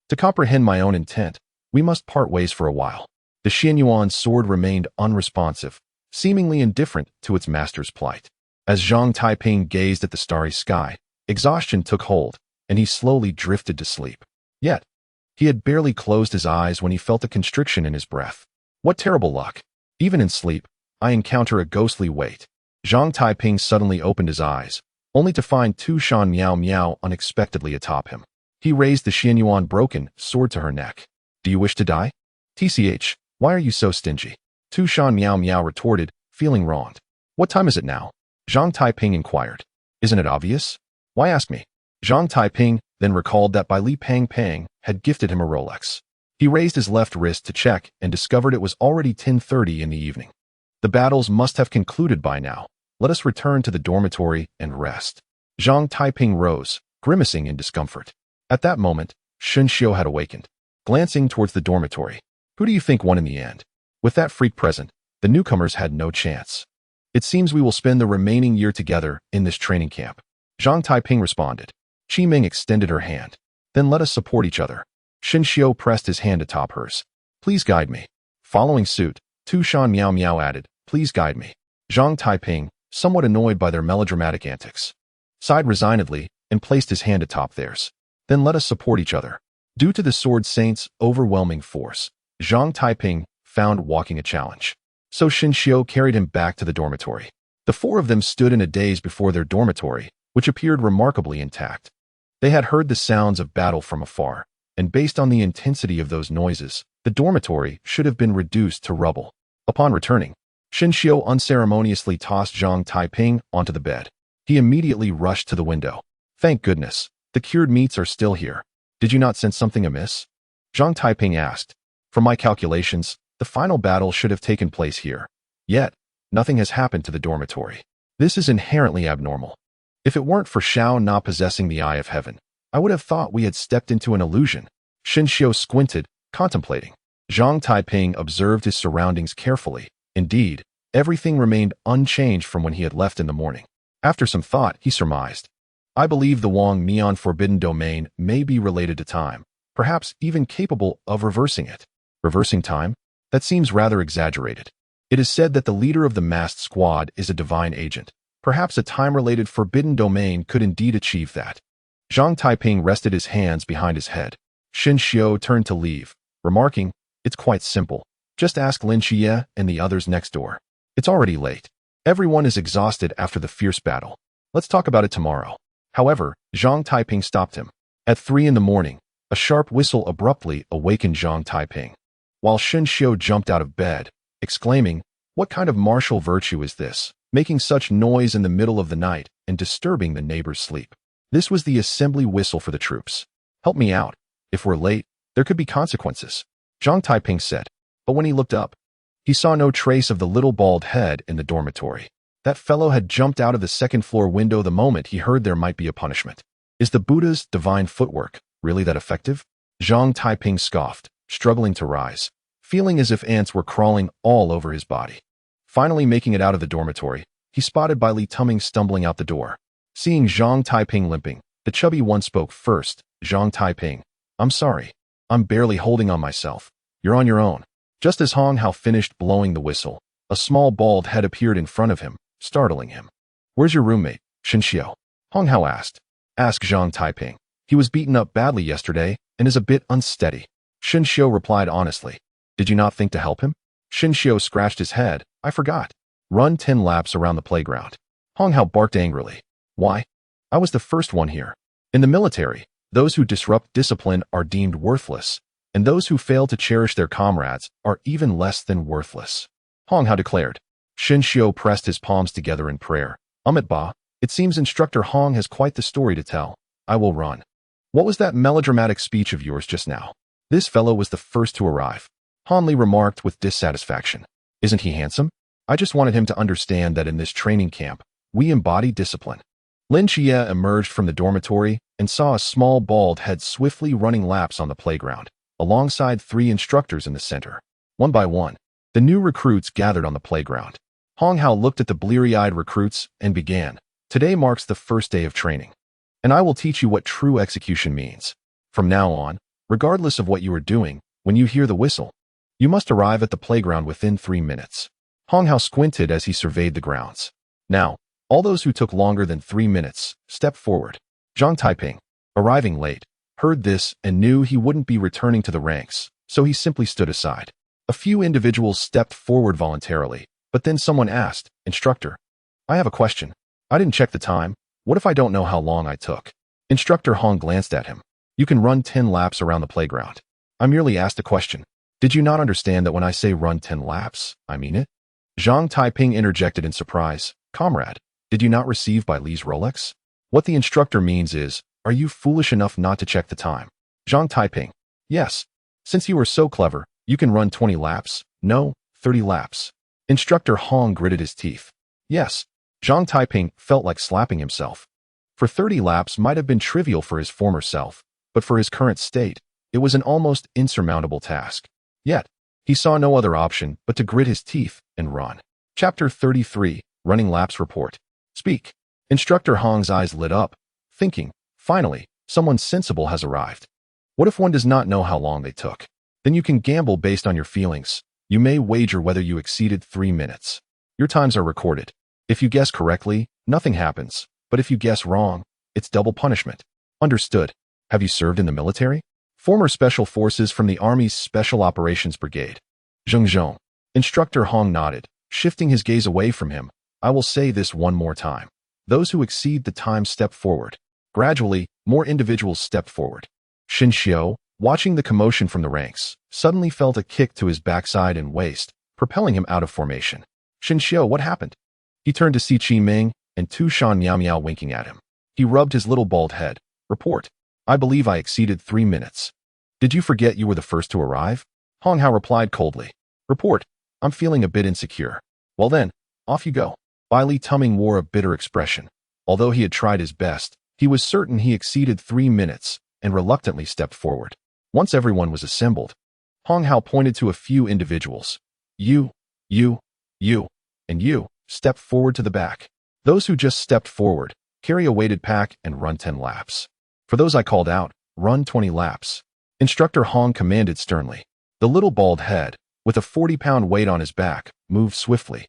To comprehend my own intent, we must part ways for a while." The Xianyuan sword remained unresponsive, seemingly indifferent to its master's plight. As Zhang Taiping gazed at the starry sky, exhaustion took hold, and he slowly drifted to sleep. Yet, he had barely closed his eyes when he felt a constriction in his breath. What terrible luck! Even in sleep, I encounter a ghostly weight. Zhang Taiping suddenly opened his eyes, only to find Tu Shan Miao Miao unexpectedly atop him. He raised the Xianyuan broken sword to her neck. "Do you wish to die? TCH, why are you so stingy?" Tu Shan Miao Miao retorted, feeling wronged. "What time is it now?" Zhang Taiping inquired. "Isn't it obvious? Why ask me?" Zhang Taiping then recalled that Bai Li Pang Pang had gifted him a Rolex. He raised his left wrist to check and discovered it was already 10:30 in the evening. The battles must have concluded by now. Let us return to the dormitory and rest. Zhang Taiping rose, grimacing in discomfort. At that moment, Shun Xiu had awakened. Glancing towards the dormitory, "Who do you think won in the end?" With that freak present, the newcomers had no chance. "It seems we will spend the remaining year together in this training camp." Zhang Taiping responded. Qi Ming extended her hand. "Then let us support each other." Shin Xiu pressed his hand atop hers. "Please guide me." Following suit, Tu Shan Miao Miao added, "Please guide me." Zhang Taiping, somewhat annoyed by their melodramatic antics, sighed resignedly and placed his hand atop theirs. "Then let us support each other." Due to the Sword Saint's overwhelming force, Zhang Taiping found walking a challenge. So Shin Xiu carried him back to the dormitory. The four of them stood in a daze before their dormitory, which appeared remarkably intact. They had heard the sounds of battle from afar, and based on the intensity of those noises, the dormitory should have been reduced to rubble. Upon returning, Shin Xiu unceremoniously tossed Zhang Taiping onto the bed. He immediately rushed to the window. "Thank goodness, the cured meats are still here. Did you not sense something amiss?" Zhang Taiping asked. "From my calculations, the final battle should have taken place here. Yet, nothing has happened to the dormitory. This is inherently abnormal. If it weren't for Xiao Na possessing the Eye of Heaven, I would have thought we had stepped into an illusion." Shin Xiu squinted, contemplating. Zhang Taiping observed his surroundings carefully. Indeed, everything remained unchanged from when he had left in the morning. After some thought, he surmised, "I believe the Wang Neon Forbidden Domain may be related to time, perhaps even capable of reversing it." Reversing time? That seems rather exaggerated. It is said that the leader of the masked squad is a divine agent. Perhaps a time-related forbidden domain could indeed achieve that. Zhang Taiping rested his hands behind his head. Shin Xiu turned to leave, remarking, "It's quite simple. Just ask Lin Qiye and the others next door. It's already late. Everyone is exhausted after the fierce battle. Let's talk about it tomorrow." However, Zhang Taiping stopped him. At 3 in the morning, a sharp whistle abruptly awakened Zhang Taiping. While Shin Xiu jumped out of bed, exclaiming, "What kind of martial virtue is this, making such noise in the middle of the night and disturbing the neighbors' sleep?" This was the assembly whistle for the troops. "Help me out. If we're late, there could be consequences," Zhang Taiping said. But when he looked up, he saw no trace of the little bald head in the dormitory. That fellow had jumped out of the second-floor window the moment he heard there might be a punishment. Is the Buddha's divine footwork really that effective? Zhang Taiping scoffed, struggling to rise, feeling as if ants were crawling all over his body. Finally making it out of the dormitory, he spotted Bai Li Tuming stumbling out the door. Seeing Zhang Taiping limping, the chubby one spoke first. "Zhang Taiping, I'm sorry. I'm barely holding on myself. You're on your own." Just as Hong Hao finished blowing the whistle, a small bald head appeared in front of him, startling him. "Where's your roommate, Shin Xiu?" Hong Hao asked. "Ask Zhang Taiping. He was beaten up badly yesterday and is a bit unsteady." Shin Xiu replied honestly. "Did you not think to help him?" Shin Xiu scratched his head. "I forgot. Run 10 laps around the playground." Hong Hao barked angrily. "Why? I was the first one here. In the military, those who disrupt discipline are deemed worthless, and those who fail to cherish their comrades are even less than worthless." Hong Hao declared. Shin Xiu pressed his palms together in prayer. Ba, it seems Instructor Hong has quite the story to tell. I will run. What was that melodramatic speech of yours just now? This fellow was the first to arrive. Han Li remarked with dissatisfaction. Isn't he handsome? I just wanted him to understand that in this training camp, we embody discipline. Lin Qiye emerged from the dormitory and saw a small bald head swiftly running laps on the playground, alongside 3 instructors in the center. One by one, the new recruits gathered on the playground. Hong Hao looked at the bleary-eyed recruits and began. Today marks the first day of training, and I will teach you what true execution means. From now on, regardless of what you are doing, when you hear the whistle, you must arrive at the playground within 3 minutes. Hong Hao squinted as he surveyed the grounds. Now, all those who took longer than 3 minutes, stepped forward. Zhang Taiping, arriving late, heard this and knew he wouldn't be returning to the ranks, so he simply stood aside. A few individuals stepped forward voluntarily, but then someone asked, Instructor, I have a question. I didn't check the time. What if I don't know how long I took? Instructor Hong glanced at him. You can run 10 laps around the playground. I merely asked a question. Did you not understand that when I say run 10 laps, I mean it? Zhang Taiping interjected in surprise. Comrade, did you not receive by Li's Rolex? What the instructor means is, are you foolish enough not to check the time? Zhang Taiping. Yes. Since you are so clever, you can run 20 laps. No, 30 laps. Instructor Hong gritted his teeth. Yes. Zhang Taiping felt like slapping himself. For 30 laps might have been trivial for his former self, but for his current state, it was an almost insurmountable task. Yet, he saw no other option but to grit his teeth and run. Chapter 33, Running Laps Report. Speak. Instructor Hong's eyes lit up, thinking, finally, someone sensible has arrived. What if one does not know how long they took? Then you can gamble based on your feelings. You may wager whether you exceeded 3 minutes. Your times are recorded. If you guess correctly, nothing happens. But if you guess wrong, it's double punishment. Understood. Have you served in the military? Former Special Forces from the Army's Special Operations Brigade. Zhang. Instructor Hong nodded, shifting his gaze away from him. I will say this one more time. Those who exceed the time step forward. Gradually, more individuals stepped forward. Shin Xiu, watching the commotion from the ranks, suddenly felt a kick to his backside and waist, propelling him out of formation. Shin Xiu, what happened? He turned to see Qi Ming and Tu Shan Miao Miao winking at him. He rubbed his little bald head. Report. I believe I exceeded 3 minutes. Did you forget you were the first to arrive? Hong Hao replied coldly. Report. I'm feeling a bit insecure. Well then, off you go. Bai Li Tuming wore a bitter expression. Although he had tried his best, he was certain he exceeded 3 minutes and reluctantly stepped forward. Once everyone was assembled, Hong Hao pointed to a few individuals. You, and you, step forward to the back. Those who just stepped forward, carry a weighted pack and run 10 laps. For those I called out, run 20 laps. Instructor Hong commanded sternly. The little bald head, with a 40-pound weight on his back, moved swiftly,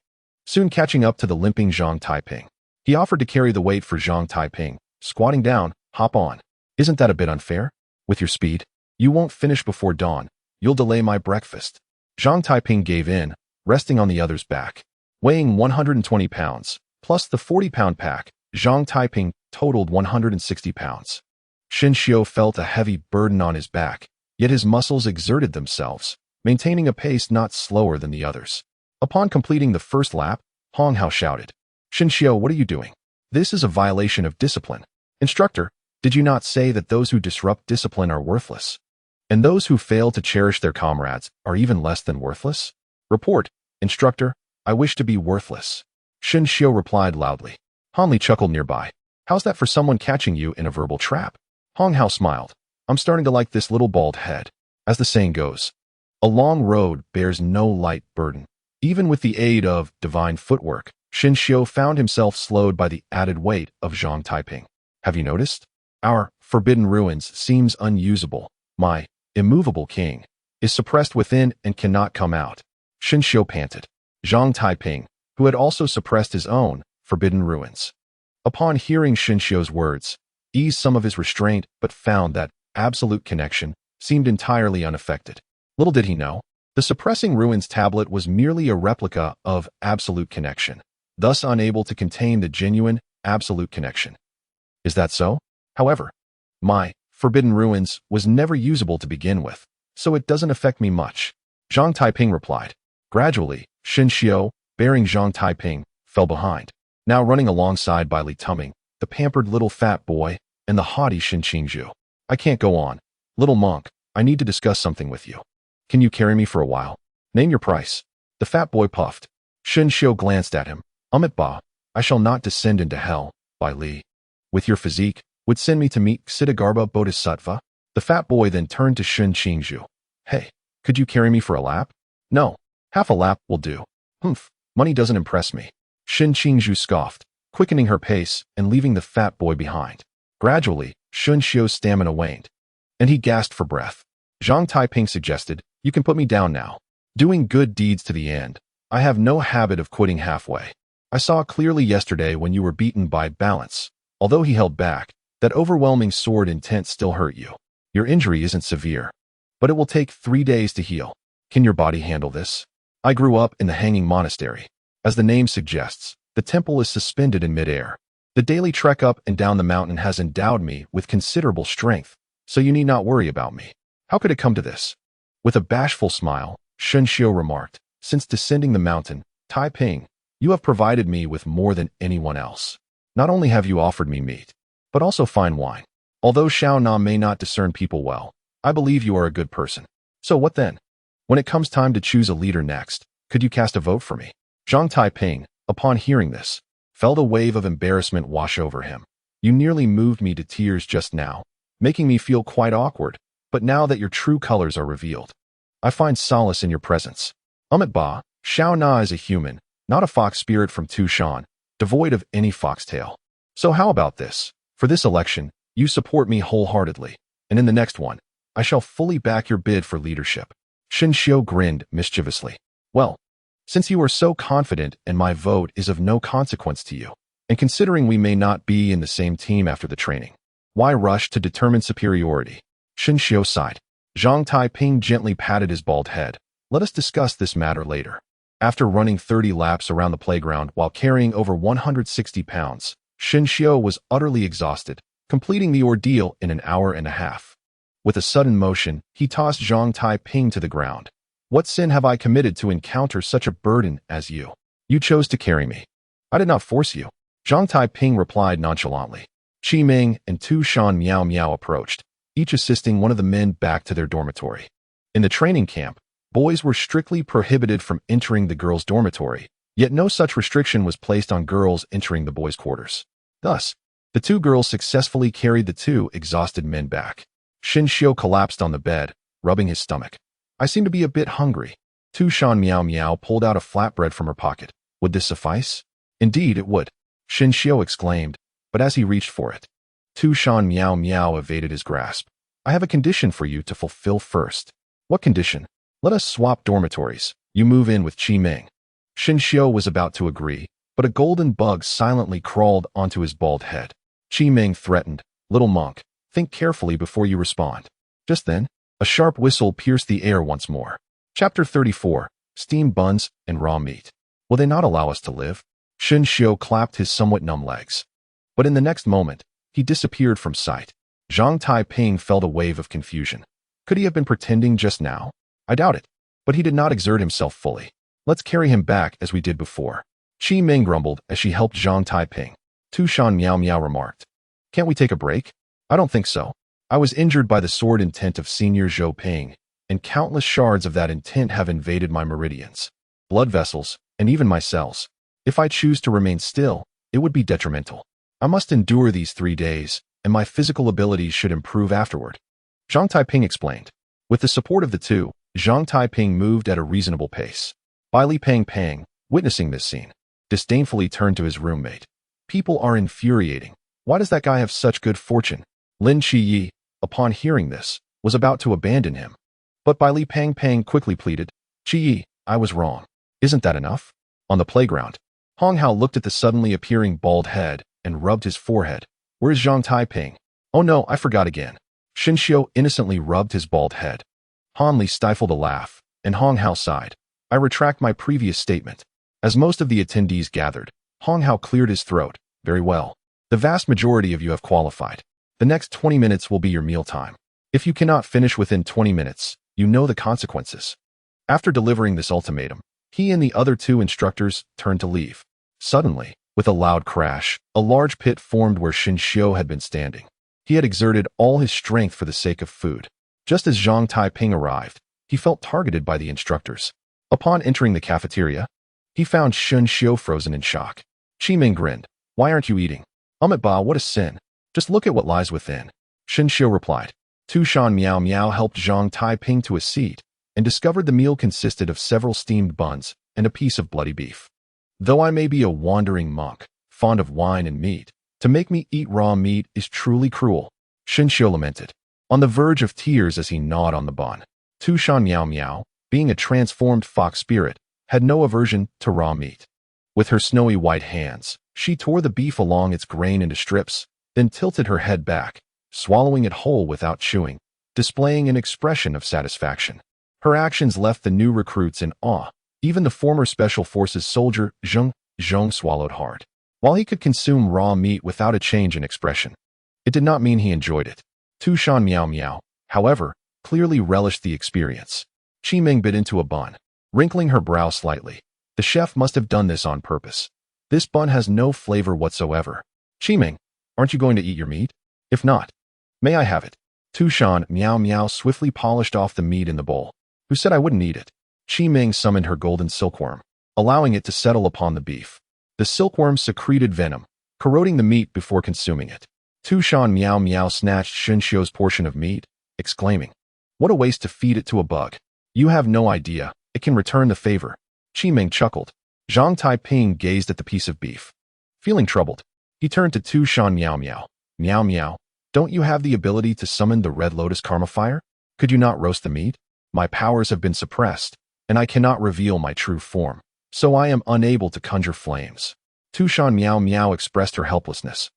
soon catching up to the limping Zhang Taiping. He offered to carry the weight for Zhang Taiping. Squatting down, hop on. Isn't that a bit unfair? With your speed, you won't finish before dawn. You'll delay my breakfast. Zhang Taiping gave in, resting on the other's back. Weighing 120 pounds, plus the 40-pound pack, Zhang Taiping totaled 160 pounds. Shin Xiu felt a heavy burden on his back, yet his muscles exerted themselves, maintaining a pace not slower than the others. Upon completing the first lap, Hong Hao shouted, Shin Xiu, what are you doing? This is a violation of discipline. Instructor, did you not say that those who disrupt discipline are worthless? And those who fail to cherish their comrades are even less than worthless? Report, Instructor, I wish to be worthless. Shin Xiu replied loudly. Han Li chuckled nearby. How's that for someone catching you in a verbal trap? Hong Hao smiled. I'm starting to like this little bald head. As the saying goes, a long road bears no light burden. Even with the aid of divine footwork, Shin Xiu found himself slowed by the added weight of Zhang Taiping. Have you noticed? Our forbidden ruins seems unusable. My immovable king is suppressed within and cannot come out. Shin Xiu panted. Zhang Taiping, who had also suppressed his own forbidden ruins, upon hearing Shin Xiu's words, eased some of his restraint but found that absolute connection seemed entirely unaffected. Little did he know, the suppressing ruins tablet was merely a replica of absolute connection, thus unable to contain the genuine absolute connection. Is that so? However, my forbidden ruins was never usable to begin with, so it doesn't affect me much. Zhang Taiping replied. Gradually, Shen Xiao, bearing Zhang Taiping, fell behind. Now running alongside by Li Tuming, the pampered little fat boy, and the haughty Shen Qingzhu. I can't go on. Little monk, I need to discuss something with you. Can you carry me for a while? Name your price. The fat boy puffed. Shen Xiao glanced at him. Ba, I shall not descend into hell, by Li. With your physique, would send me to meet Ksiddhagarbha Bodhisattva? The fat boy then turned to Shen Qingzhu. Hey, could you carry me for a lap? No. Half a lap will do. Humph, money doesn't impress me. Shen Qingzhu scoffed, quickening her pace and leaving the fat boy behind. Gradually, Shen Xiao's stamina waned, and he gasped for breath. Zhang Taiping suggested, you can put me down now. Doing good deeds to the end. I have no habit of quitting halfway. I saw clearly yesterday when you were beaten by balance. Although he held back, that overwhelming sword intent still hurt you. Your injury isn't severe, but it will take 3 days to heal. Can your body handle this? I grew up in the hanging monastery. As the name suggests, the temple is suspended in midair. The daily trek up and down the mountain has endowed me with considerable strength, so you need not worry about me. How could it come to this? With a bashful smile, Shen Xiao remarked, since descending the mountain, Taiping, you have provided me with more than anyone else. Not only have you offered me meat, but also fine wine. Although Xiao Na may not discern people well, I believe you are a good person. So what then? When it comes time to choose a leader next, could you cast a vote for me? Zhang Taiping, upon hearing this, felt a wave of embarrassment wash over him. You nearly moved me to tears just now, making me feel quite awkward, but now that your true colors are revealed, I find solace in your presence. Ba, Xiao Na is a human, not a fox spirit from Tushan, devoid of any foxtail. So how about this? For this election, you support me wholeheartedly, and in the next one, I shall fully back your bid for leadership. Shen Xiao grinned mischievously. Well, since you are so confident and my vote is of no consequence to you, and considering we may not be in the same team after the training, why rush to determine superiority? Shen Xiao sighed. Zhang Taiping gently patted his bald head. Let us discuss this matter later. After running 30 laps around the playground while carrying over 160 pounds, Shen Xiao was utterly exhausted, completing the ordeal in an hour and a half. With a sudden motion, he tossed Zhang Taiping to the ground. What sin have I committed to encounter such a burden as you? You chose to carry me. I did not force you. Zhang Taiping replied nonchalantly. Qi Ming and Tu Shan Miao Miao approached, each assisting one of the men back to their dormitory. In the training camp, boys were strictly prohibited from entering the girls' dormitory, yet no such restriction was placed on girls entering the boys' quarters. Thus, the two girls successfully carried the two exhausted men back. Shen Xiao collapsed on the bed, rubbing his stomach. I seem to be a bit hungry. Tu Shan Miao Miao pulled out a flatbread from her pocket. Would this suffice? Indeed, it would, Shen Xiao exclaimed, but as he reached for it, Tu Shan Miao Miao evaded his grasp. I have a condition for you to fulfill first. What condition? Let us swap dormitories. You move in with Qi Ming. Shen Xiao was about to agree, but a golden bug silently crawled onto his bald head. Qi Ming threatened, little monk, think carefully before you respond. Just then, a sharp whistle pierced the air once more. Chapter 34, Steamed Buns and Raw Meat. Will they not allow us to live? Shen Xiao clapped his somewhat numb legs. But in the next moment, he disappeared from sight. Zhang Taiping felt a wave of confusion. Could he have been pretending just now? I doubt it. But he did not exert himself fully. Let's carry him back as we did before. Qi Ming grumbled as she helped Zhang Taiping. Tu Shan Miao Miao remarked. Can't we take a break? I don't think so. I was injured by the sword intent of Senior Zhou Ping, and countless shards of that intent have invaded my meridians, blood vessels, and even my cells. If I choose to remain still, it would be detrimental. I must endure these 3 days, and my physical abilities should improve afterward. Zhang Taiping explained. With the support of the two, Zhang Taiping moved at a reasonable pace. Bai Li Pang, witnessing this scene, disdainfully turned to his roommate. People are infuriating. Why does that guy have such good fortune? Lin Qiye, upon hearing this, was about to abandon him. But Bai Li Pang quickly pleaded, Qiye, I was wrong. Isn't that enough? On the playground, Hong Hao looked at the suddenly appearing bald head and rubbed his forehead. Where's Zhang Taiping? Oh no, I forgot again. Shen Xiao innocently rubbed his bald head. Han Li stifled a laugh, and Hong Hao sighed. I retract my previous statement. As most of the attendees gathered, Hong Hao cleared his throat. Very well. The vast majority of you have qualified. The next 20 minutes will be your mealtime. If you cannot finish within 20 minutes, you know the consequences. After delivering this ultimatum, He and the other two instructors turned to leave. Suddenly, with a loud crash, a large pit formed where Xinxiu had been standing. He had exerted all his strength for the sake of food. Just as Zhang Taiping arrived, he felt targeted by the instructors. Upon entering the cafeteria, he found Xinxiu frozen in shock. Qiming grinned. "Why aren't you eating?" "Ba, what a sin. Just look at what lies within." Xinxiu replied. Tushan Miao Miao helped Zhang Taiping to a seat and discovered the meal consisted of several steamed buns and a piece of bloody beef. "Though I may be a wandering monk, fond of wine and meat, to make me eat raw meat is truly cruel," Xinxiu lamented, on the verge of tears as he gnawed on the bun. Tushan Miao Miao, being a transformed fox spirit, had no aversion to raw meat. With her snowy white hands, she tore the beef along its grain into strips, then tilted her head back, swallowing it whole without chewing, displaying an expression of satisfaction. Her actions left the new recruits in awe. Even the former Special Forces soldier, Zhang swallowed hard. While he could consume raw meat without a change in expression, it did not mean he enjoyed it. Tushan Miao Miao, however, clearly relished the experience. Qiming bit into a bun, wrinkling her brow slightly. The chef must have done this on purpose. "This bun has no flavor whatsoever." "Qiming, aren't you going to eat your meat? If not, may I have it?" Tushan Miao Miao swiftly polished off the meat in the bowl. "Who said I wouldn't eat it?" Qiming summoned her golden silkworm, allowing it to settle upon the beef. The silkworm secreted venom, corroding the meat before consuming it. Tushan Miao Miao snatched Xinxiu's portion of meat, exclaiming, "What a waste to feed it to a bug. You have no idea, it can return the favor." Qiming chuckled. Zhang Taiping gazed at the piece of beef. Feeling troubled, he turned to Tushan Miao Miao. "Miao Miao, don't you have the ability to summon the Red Lotus Karma Fire? Could you not roast the meat? My powers have been suppressed, and I cannot reveal my true form, so I am unable to conjure flames." Tushan Miao Miao expressed her helplessness.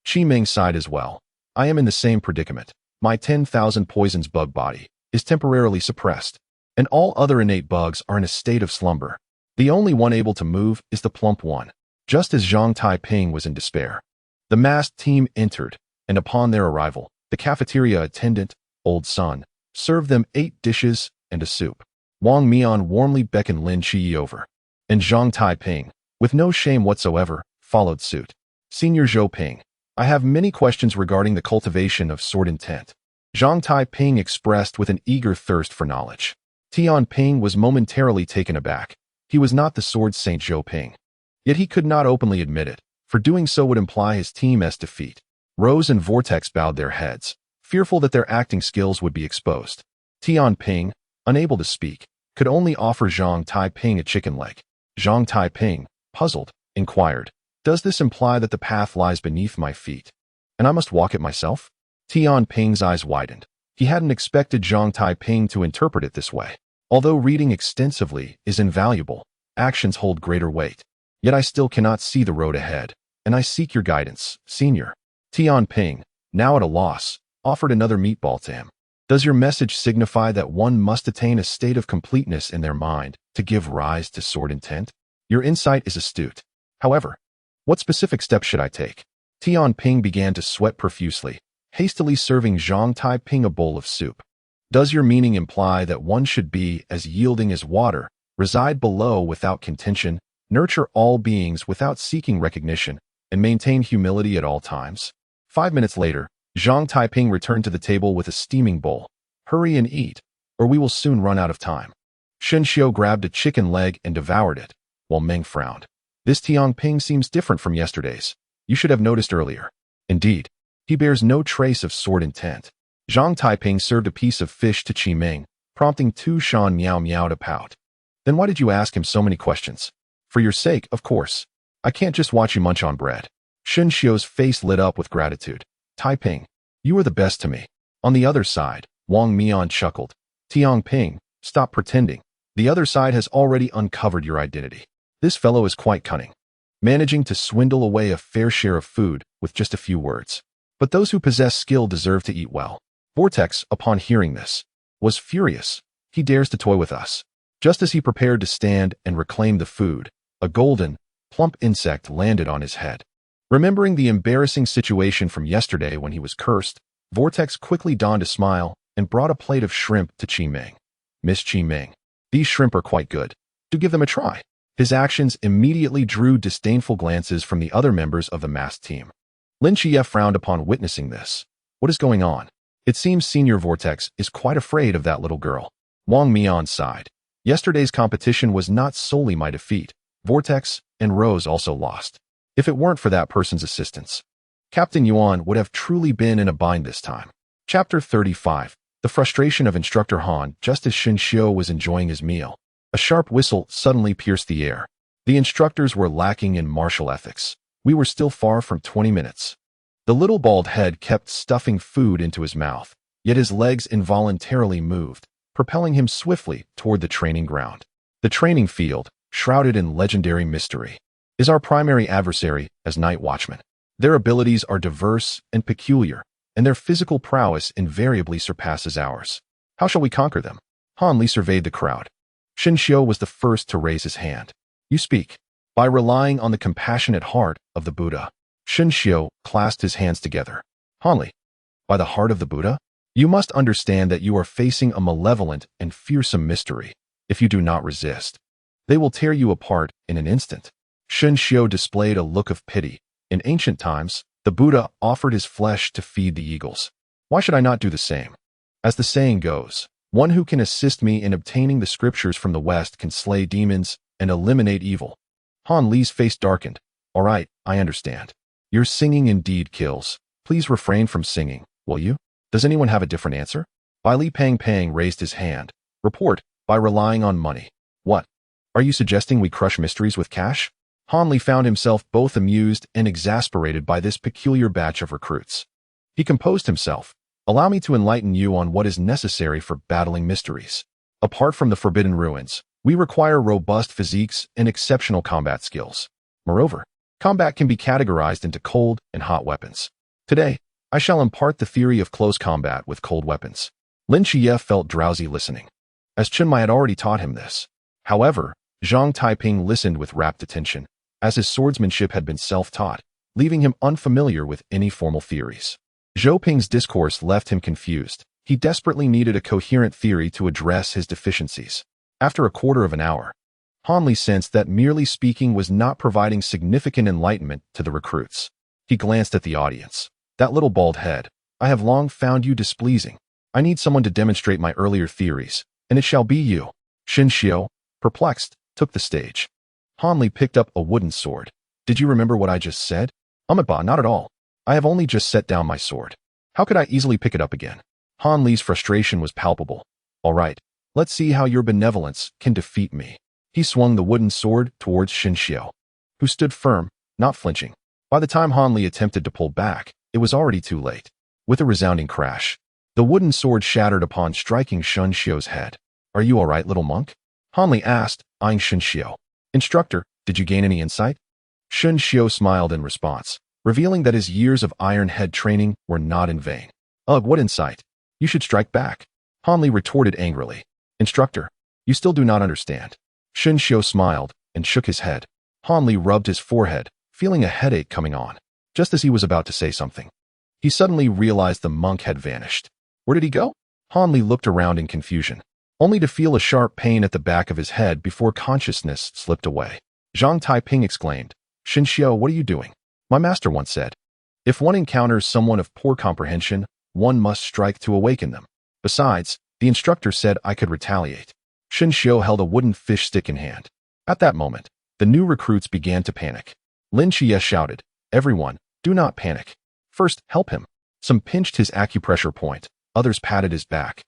Qiming sighed as well. "I am in the same predicament. My 10,000 poisons bug body is temporarily suppressed, and all other innate bugs are in a state of slumber. The only one able to move is the plump one." Just as Zhang Taiping was in despair, the masked team entered, and upon their arrival, the cafeteria attendant, Old Sun, served them 8 dishes and a soup. Wang Mian warmly beckoned Lin Qiye over, and Zhang Taiping, with no shame whatsoever, followed suit. "Senior Zhou Ping, I have many questions regarding the cultivation of sword intent," Zhang Taiping expressed with an eager thirst for knowledge. Tian Ping was momentarily taken aback. He was not the sword saint Zhou Ping. Yet he could not openly admit it, for doing so would imply his team's defeat. Rose and Vortex bowed their heads, fearful that their acting skills would be exposed. Tian Ping, unable to speak, could only offer Zhang Taiping a chicken leg. Zhang Taiping, puzzled, inquired, "Does this imply that the path lies beneath my feet, and I must walk it myself?" Tian Ping's eyes widened. He hadn't expected Zhang Taiping to interpret it this way. "Although reading extensively is invaluable, actions hold greater weight. Yet I still cannot see the road ahead, and I seek your guidance, senior." Tian Ping, now at a loss, offered another meatball to him. "Does your message signify that one must attain a state of completeness in their mind to give rise to sword intent? Your insight is astute. However, what specific steps should I take?" Tian Ping began to sweat profusely, hastily serving Zhang Taiping a bowl of soup. "Does your meaning imply that one should be as yielding as water, reside below without contention, nurture all beings without seeking recognition, and maintain humility at all times?" 5 minutes later, Zhang Taiping returned to the table with a steaming bowl. "Hurry and eat, or we will soon run out of time." Xinxiu grabbed a chicken leg and devoured it, while Meng frowned. "This Tian Ping seems different from yesterday's. You should have noticed earlier. Indeed, he bears no trace of sword intent." Zhang Taiping served a piece of fish to Qiming, prompting Tushan Miao Miao to pout. "Then why did you ask him so many questions?" "For your sake, of course. I can't just watch you munch on bread." Xinxiu's face lit up with gratitude. "Taiping, you are the best to me." On the other side, Wang Mian chuckled. "Tian Ping, stop pretending. The other side has already uncovered your identity. This fellow is quite cunning, managing to swindle away a fair share of food with just a few words. But those who possess skill deserve to eat well." Vortex, upon hearing this, was furious. "He dares to toy with us." Just as he prepared to stand and reclaim the food, a golden, plump insect landed on his head. Remembering the embarrassing situation from yesterday when he was cursed, Vortex quickly donned a smile and brought a plate of shrimp to Qiming. "Miss Qiming, these shrimp are quite good. To give them a try. His actions immediately drew disdainful glances from the other members of the masked team. Qiye frowned upon witnessing this. What is going on? It seems Senior Vortex is quite afraid of that little girl. Wang Mian sighed. Yesterday's competition was not solely my defeat. Vortex and Rose also lost. If it weren't for that person's assistance, Captain Yuan would have truly been in a bind this time. Chapter 35. The frustration of Instructor Han just as Xiao was enjoying his meal. A sharp whistle suddenly pierced the air. The instructors were lacking in martial ethics. We were still far from 20 minutes. The little bald head kept stuffing food into his mouth, yet his legs involuntarily moved, propelling him swiftly toward the training ground. The training field, shrouded in legendary mystery, is our primary adversary as night watchmen. Their abilities are diverse and peculiar, and their physical prowess invariably surpasses ours. How shall we conquer them? Han Li surveyed the crowd. Xiao was the first to raise his hand. You speak. By relying on the compassionate heart of the Buddha. Xiao clasped his hands together. Han Li, by the heart of the Buddha? You must understand that you are facing a malevolent and fearsome mystery. If you do not resist, they will tear you apart in an instant. Xiao displayed a look of pity. In ancient times, the Buddha offered his flesh to feed the eagles. Why should I not do the same? As the saying goes, one who can assist me in obtaining the scriptures from the West can slay demons and eliminate evil. Han Li's face darkened. All right, I understand. Your singing indeed kills. Please refrain from singing, will you? Does anyone have a different answer? Bai Li Pang Pang raised his hand. Report, by relying on money. What? Are you suggesting we crush mysteries with cash? Han Li found himself both amused and exasperated by this peculiar batch of recruits. He composed himself. Allow me to enlighten you on what is necessary for battling mysteries. Apart from the forbidden ruins, we require robust physiques and exceptional combat skills. Moreover, combat can be categorized into cold and hot weapons. Today, I shall impart the theory of close combat with cold weapons. Qiye felt drowsy listening, as Chenmai had already taught him this. However, Zhang Taiping listened with rapt attention, as his swordsmanship had been self-taught, leaving him unfamiliar with any formal theories. Zhou Ping's discourse left him confused. He desperately needed a coherent theory to address his deficiencies. After a quarter of an hour, Han Li sensed that merely speaking was not providing significant enlightenment to the recruits. He glanced at the audience. That little bald head. I have long found you displeasing. I need someone to demonstrate my earlier theories, and it shall be you. Xiao, perplexed, took the stage. Han Li picked up a wooden sword. Did you remember what I just said? Not at all. I have only just set down my sword. How could I easily pick it up again? Han Li's frustration was palpable. All right, let's see how your benevolence can defeat me. He swung the wooden sword towards Xiao, who stood firm, not flinching. By the time Han Li attempted to pull back, it was already too late. With a resounding crash, the wooden sword shattered upon striking Xiao's head. Are you all right, little monk? Han Li asked, eyeing Xiao. Instructor, did you gain any insight? Xiao smiled in response, revealing that his years of Iron Head training were not in vain. Ugh, what insight? You should strike back. Han Li retorted angrily. Instructor, you still do not understand. Xiao smiled and shook his head. Han Li rubbed his forehead, feeling a headache coming on. Just as he was about to say something, he suddenly realized the monk had vanished. Where did he go? Han Li looked around in confusion, only to feel a sharp pain at the back of his head before consciousness slipped away. Zhang Taiping exclaimed, Xiao, what are you doing? My master once said, if one encounters someone of poor comprehension, one must strike to awaken them. Besides, the instructor said I could retaliate. Xiao held a wooden fish stick in hand. At that moment, the new recruits began to panic. Qiye shouted, everyone, do not panic. First, help him. Some pinched his acupressure point, others patted his back,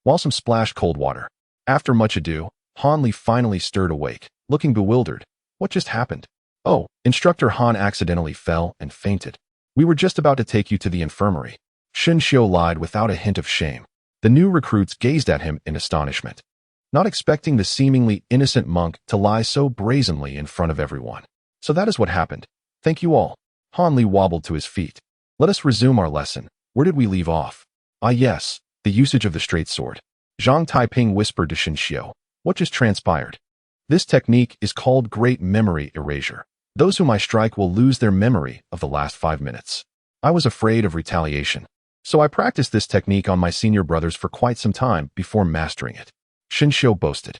while some splashed cold water. After much ado, Han Li finally stirred awake, looking bewildered. What just happened? Oh, Instructor Han accidentally fell and fainted. We were just about to take you to the infirmary. Xiao lied without a hint of shame. The new recruits gazed at him in astonishment, not expecting the seemingly innocent monk to lie so brazenly in front of everyone. So that is what happened. Thank you all. Han Li wobbled to his feet. Let us resume our lesson. Where did we leave off? Ah yes, the usage of the straight sword. Zhang Taiping whispered to Xiao. What just transpired? This technique is called Great Memory Erasure. Those whom I strike will lose their memory of the last 5 minutes. I was afraid of retaliation, so I practiced this technique on my senior brothers for quite some time before mastering it. Xiao boasted.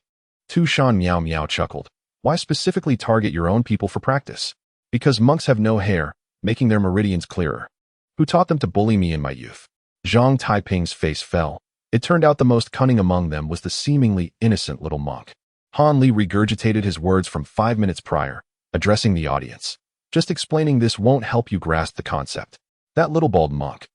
Tu Shan Miao Miao chuckled. Why specifically target your own people for practice? Because monks have no hair, making their meridians clearer. Who taught them to bully me in my youth? Zhang Taiping's face fell. It turned out the most cunning among them was the seemingly innocent little monk. Han Li regurgitated his words from 5 minutes prior, addressing the audience. Just explaining this won't help you grasp the concept. That little bald monk.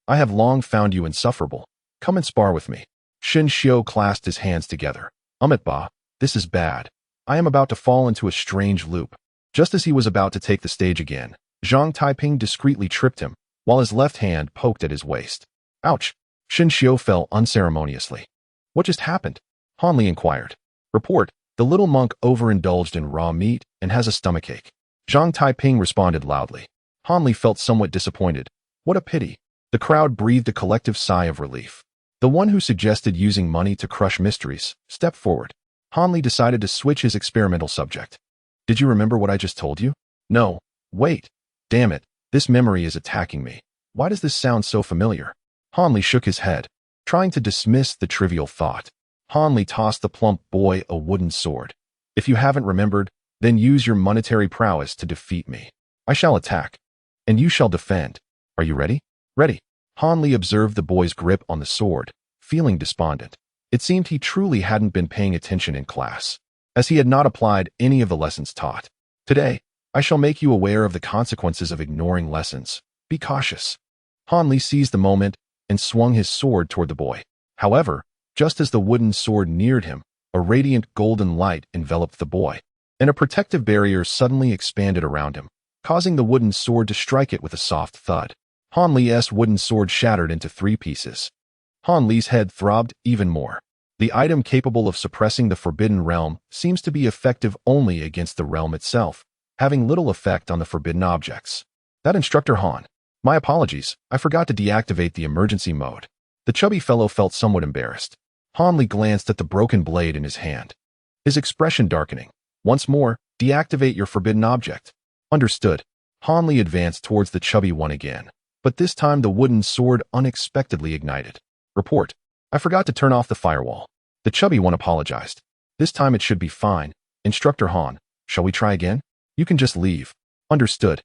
I have long found you insufferable. Come and spar with me. Shin Xiu clasped his hands together. Ba, this is bad. I am about to fall into a strange loop. Just as he was about to take the stage again, Zhang Taiping discreetly tripped him, while his left hand poked at his waist. Ouch! Shin Xiu fell unceremoniously. What just happened? Han Li inquired. Report, the little monk overindulged in raw meat and has a stomachache. Zhang Taiping responded loudly. Han Li felt somewhat disappointed. What a pity. The crowd breathed a collective sigh of relief. The one who suggested using money to crush mysteries stepped forward. Han Li decided to switch his experimental subject. Did you remember what I just told you? No. Wait. Damn it. This memory is attacking me. Why does this sound so familiar? Han Li shook his head, trying to dismiss the trivial thought. Han Li tossed the plump boy a wooden sword. If you haven't remembered, then use your monetary prowess to defeat me. I shall attack, and you shall defend. Are you ready? Ready. Han Li observed the boy's grip on the sword, feeling despondent. It seemed he truly hadn't been paying attention in class, as he had not applied any of the lessons taught. Today, I shall make you aware of the consequences of ignoring lessons. Be cautious. Han Li seized the moment and swung his sword toward the boy. However, just as the wooden sword neared him, a radiant golden light enveloped the boy, and a protective barrier suddenly expanded around him, causing the wooden sword to strike it with a soft thud. Han Li's wooden sword shattered into 3 pieces. Han Li's head throbbed even more. The item capable of suppressing the forbidden realm seems to be effective only against the realm itself, having little effect on the forbidden objects. That instructor Han. My apologies, I forgot to deactivate the emergency mode. The chubby fellow felt somewhat embarrassed. Han Li glanced at the broken blade in his hand, his expression darkening. Once more, deactivate your forbidden object. Understood. Han Li advanced towards the chubby one again, but this time the wooden sword unexpectedly ignited. Report. I forgot to turn off the firewall. The chubby one apologized. This time it should be fine. Instructor Han, shall we try again? You can just leave. Understood.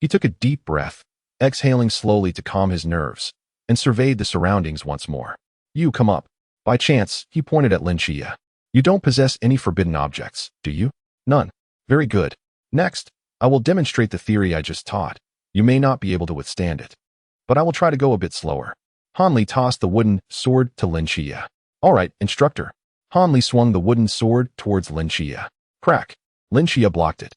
He took a deep breath, exhaling slowly to calm his nerves, and surveyed the surroundings once more. You come up. By chance, he pointed at Lin Qiye. You don't possess any forbidden objects, do you? None. Very good. Next, I will demonstrate the theory I just taught. You may not be able to withstand it, but I will try to go a bit slower. Han Li tossed the wooden sword to Lin Qiye. All right, instructor. Han Li swung the wooden sword towards Lin Qiye. Crack. Lin Qiye blocked it.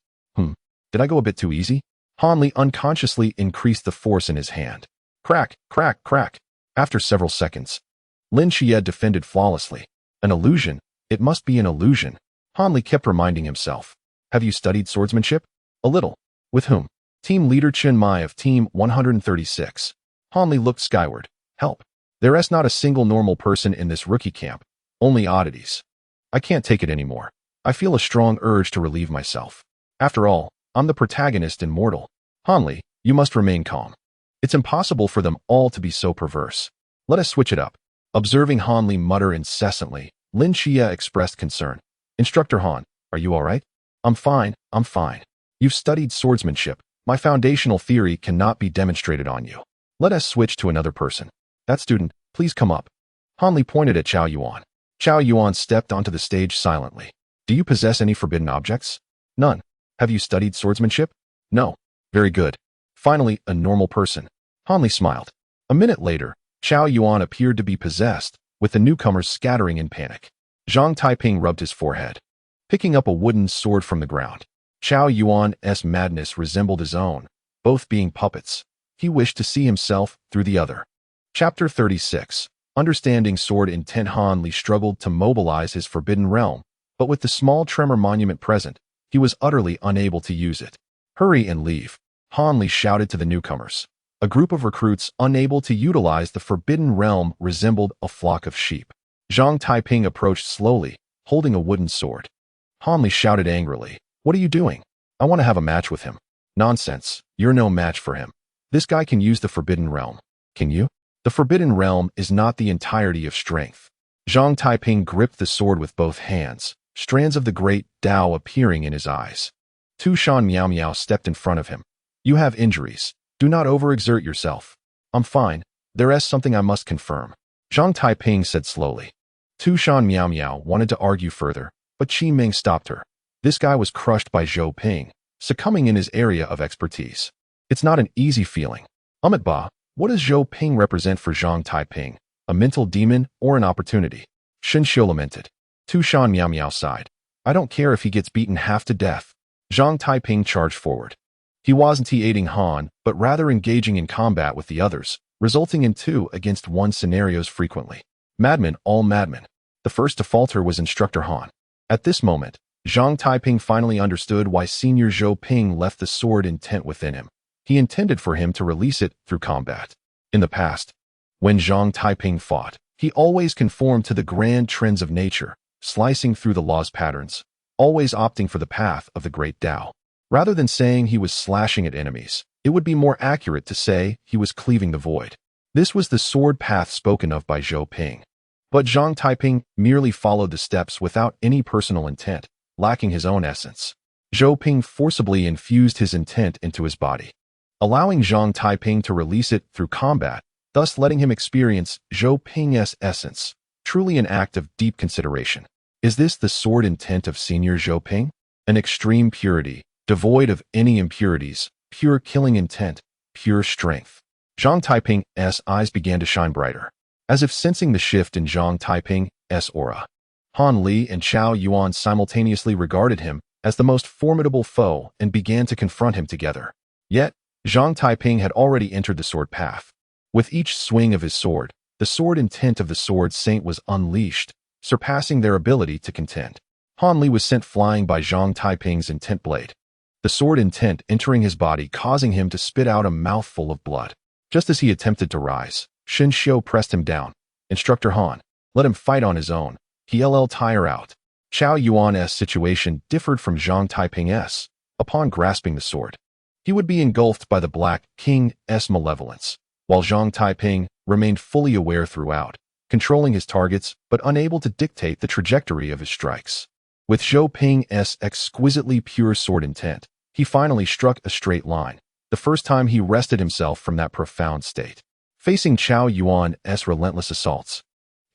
Did I go a bit too easy? Han Li unconsciously increased the force in his hand. Crack, crack, crack. After several seconds, Lin Qiye defended flawlessly. An illusion? It must be an illusion. Han Li kept reminding himself. Have you studied swordsmanship? A little. With whom? Team leader Chen Mai of Team 136. Han Li looked skyward. Help. There's not a single normal person in this rookie camp. Only oddities. I can't take it anymore. I feel a strong urge to relieve myself. After all, I'm the protagonist and mortal. Han Li, you must remain calm. It's impossible for them all to be so perverse. Let us switch it up. Observing Han Li mutter incessantly, Lin Qiye expressed concern. Instructor Han, are you all right? I'm fine. You've studied swordsmanship. My foundational theory cannot be demonstrated on you. Let us switch to another person. That student, please come up. Han Li pointed at Chao Yuan. Chao Yuan stepped onto the stage silently. Do you possess any forbidden objects? None. Have you studied swordsmanship? No. Very good. Finally, a normal person. Han Li smiled. A minute later, Chao Yuan appeared to be possessed, with the newcomers scattering in panic. Zhang Taiping rubbed his forehead. Picking up a wooden sword from the ground, Chao Yuan's madness resembled his own, both being puppets. He wished to see himself through the other. Chapter 36. Understanding sword intent. Han Li struggled to mobilize his forbidden realm, but with the small tremor monument present, he was utterly unable to use it. Hurry and leave. Han Li shouted to the newcomers. A group of recruits unable to utilize the forbidden realm resembled a flock of sheep. Zhang Taiping approached slowly, holding a wooden sword. Han Li shouted angrily. What are you doing? I want to have a match with him. Nonsense. You're no match for him. This guy can use the forbidden realm. Can you? The forbidden realm is not the entirety of strength. Zhang Taiping gripped the sword with both hands, strands of the great Tao appearing in his eyes. Tu Shan Miao Miao stepped in front of him. You have injuries. Do not overexert yourself. I'm fine. There is something I must confirm. Zhang Taiping said slowly. Tu Shan Miao Miao wanted to argue further, but Qi Ming stopped her. This guy was crushed by Zhou Ping, succumbing in his area of expertise. It's not an easy feeling. Ba, what does Zhou Ping represent for Zhang Taiping? A mental demon or an opportunity? Shen Xiu lamented. Tu Shan Miao Miao sighed. I don't care if he gets beaten half to death. Zhang Taiping charged forward. He wasn't aiding Han, but rather engaging in combat with the others, resulting in 2-against-1 scenarios frequently. Madmen, all madmen. The first to falter was Instructor Han. At this moment, Zhang Taiping finally understood why Senior Zhou Ping left the sword intent within him. He intended for him to release it through combat. In the past, when Zhang Taiping fought, he always conformed to the grand trends of nature, slicing through the law's patterns, always opting for the path of the great Tao. Rather than saying he was slashing at enemies, it would be more accurate to say he was cleaving the void. This was the sword path spoken of by Zhou Ping. But Zhang Taiping merely followed the steps without any personal intent, lacking his own essence. Zhou Ping forcibly infused his intent into his body, allowing Zhang Taiping to release it through combat, thus letting him experience Zhou Ping's essence, truly an act of deep consideration. Is this the sword intent of Senior Zhou Ping? An extreme purity, devoid of any impurities, pure killing intent, pure strength. Zhang Taiping's eyes began to shine brighter, as if sensing the shift in Zhang Taiping's aura. Han Li and Chao Yuan simultaneously regarded him as the most formidable foe and began to confront him together. Yet, Zhang Taiping had already entered the sword path. With each swing of his sword, the sword intent of the sword saint was unleashed, surpassing their ability to contend. Han Li was sent flying by Zhang Taiping's intent blade, the sword intent entering his body, causing him to spit out a mouthful of blood. Just as he attempted to rise, Shen Xiu pressed him down. Instructor Han, let him fight on his own. He'll tire out. Chao Yuan's situation differed from Zhang Taiping's. Upon grasping the sword, he would be engulfed by the Black King's malevolence, while Zhang Taiping remained fully aware throughout, controlling his targets but unable to dictate the trajectory of his strikes. With Zhou Ping's exquisitely pure sword intent, he finally struck a straight line, the first time he wrested himself from that profound state. Facing Chao Yuan's relentless assaults,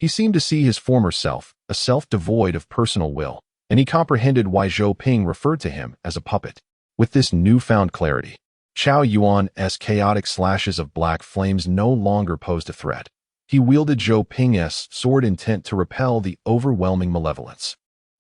he seemed to see his former self, a self devoid of personal will, and he comprehended why Zhou Ping referred to him as a puppet. With this newfound clarity, Chao Yuan's chaotic slashes of black flames no longer posed a threat. He wielded Zhou Ping's sword intent to repel the overwhelming malevolence,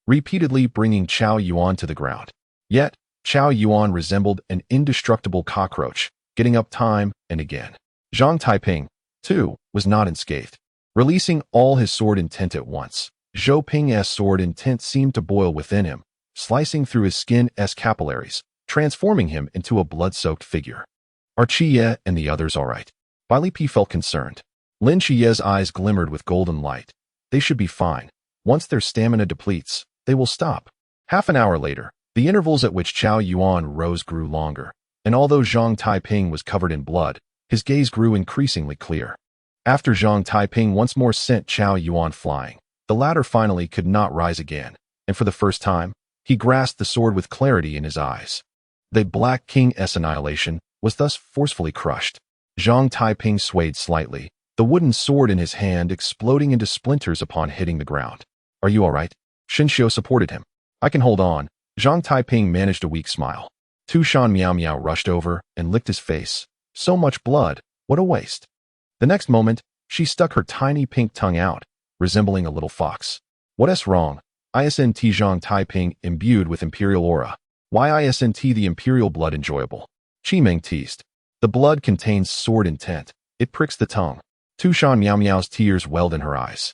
repeatedly bringing Chao Yuan to the ground. Yet, Chao Yuan resembled an indestructible cockroach, getting up time and again. Zhang Taiping, too, was not unscathed. Releasing all his sword intent at once, Zhou Ping's sword intent seemed to boil within him, slicing through his skin's capillaries, transforming him into a blood-soaked figure. Are Qiye and the others all right? Li Pi felt concerned. Lin Qiye's eyes glimmered with golden light. They should be fine. Once their stamina depletes, they will stop. Half an hour later, the intervals at which Chao Yuan rose grew longer, and although Zhang Taiping was covered in blood, his gaze grew increasingly clear. After Zhang Taiping once more sent Chao Yuan flying, the latter finally could not rise again, and for the first time, he grasped the sword with clarity in his eyes. The Black King's annihilation was thus forcefully crushed. Zhang Taiping swayed slightly, the wooden sword in his hand exploding into splinters upon hitting the ground. Are you all right? Shen Xiu supported him. I can hold on. Zhang Taiping managed a weak smile. Tu Shan Miao Miao rushed over and licked his face. So much blood, what a waste. The next moment, she stuck her tiny pink tongue out, resembling a little fox. What's wrong? Isnt Zhang Taiping imbued with imperial aura. Why isn't the imperial blood enjoyable? Qi Ming teased. The blood contains sword intent. It pricks the tongue. Tu Shan Miao Miao's tears welled in her eyes.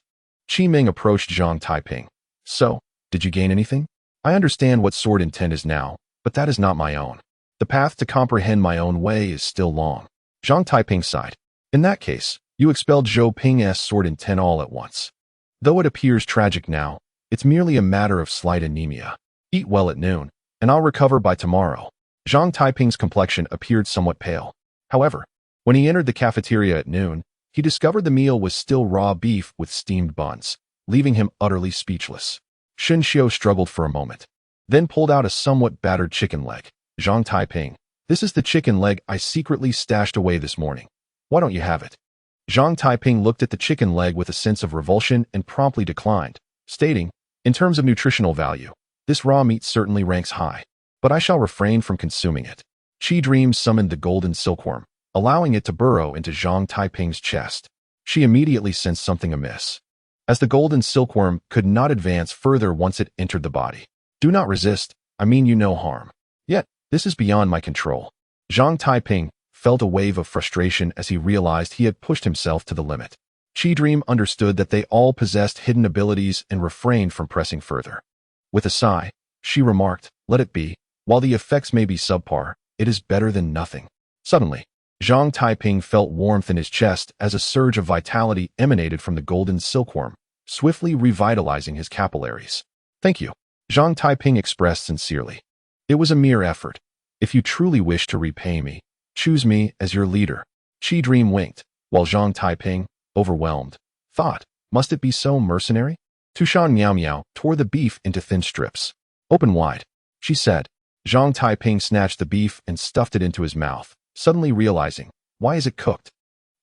Qi Ming approached Zhang Taiping. So, did you gain anything? I understand what sword intent is now, but that is not my own. The path to comprehend my own way is still long. Zhang Taiping sighed. In that case, you expelled Zhou Ping's sword intent all at once. Though it appears tragic now, it's merely a matter of slight anemia. Eat well at noon, and I'll recover by tomorrow. Zhang Taiping's complexion appeared somewhat pale. However, when he entered the cafeteria at noon, he discovered the meal was still raw beef with steamed buns, leaving him utterly speechless. Shen Xiao struggled for a moment, then pulled out a somewhat battered chicken leg. Zhang Taiping, this is the chicken leg I secretly stashed away this morning. Why don't you have it? Zhang Taiping looked at the chicken leg with a sense of revulsion and promptly declined, stating, in terms of nutritional value, this raw meat certainly ranks high, but I shall refrain from consuming it. Qi Dream summoned the golden silkworm, allowing it to burrow into Zhang Taiping's chest. She immediately sensed something amiss, as the golden silkworm could not advance further once it entered the body. Do not resist, I mean you no harm. Yet, this is beyond my control. Zhang Taiping felt a wave of frustration as he realized he had pushed himself to the limit. Qi Dream understood that they all possessed hidden abilities and refrained from pressing further. With a sigh, she remarked, let it be. While the effects may be subpar, it is better than nothing. Suddenly, Zhang Taiping felt warmth in his chest as a surge of vitality emanated from the golden silkworm, swiftly revitalizing his capillaries. Thank you, Zhang Taiping expressed sincerely. It was a mere effort. If you truly wish to repay me, choose me as your leader. Qi Dream winked, while Zhang Taiping, overwhelmed, thought, must it be so mercenary? Tushan Miao Miao tore the beef into thin strips. Open wide, she said. Zhang Taiping snatched the beef and stuffed it into his mouth, suddenly realizing, why is it cooked?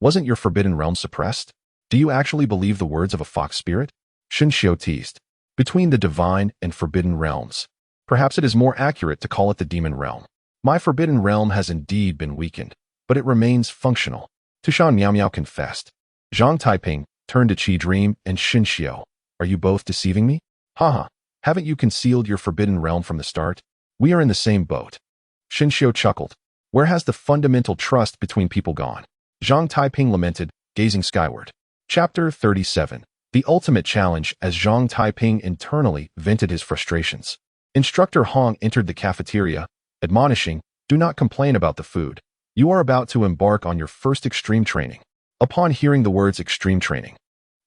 Wasn't your forbidden realm suppressed? Do you actually believe the words of a fox spirit? Shen Xiao teased. Between the divine and forbidden realms. Perhaps it is more accurate to call it the demon realm. My forbidden realm has indeed been weakened, but it remains functional. Tushan Miao Miao confessed. Zhang Taiping turned to Qi Dream and Shen Xiao. Are you both deceiving me? Haha, haven't you concealed your forbidden realm from the start? We are in the same boat. Shen Xiao chuckled. Where has the fundamental trust between people gone? Zhang Taiping lamented, gazing skyward. Chapter 37. The ultimate challenge as Zhang Taiping internally vented his frustrations. Instructor Hong entered the cafeteria, admonishing, do not complain about the food. You are about to embark on your first extreme training. Upon hearing the words extreme training,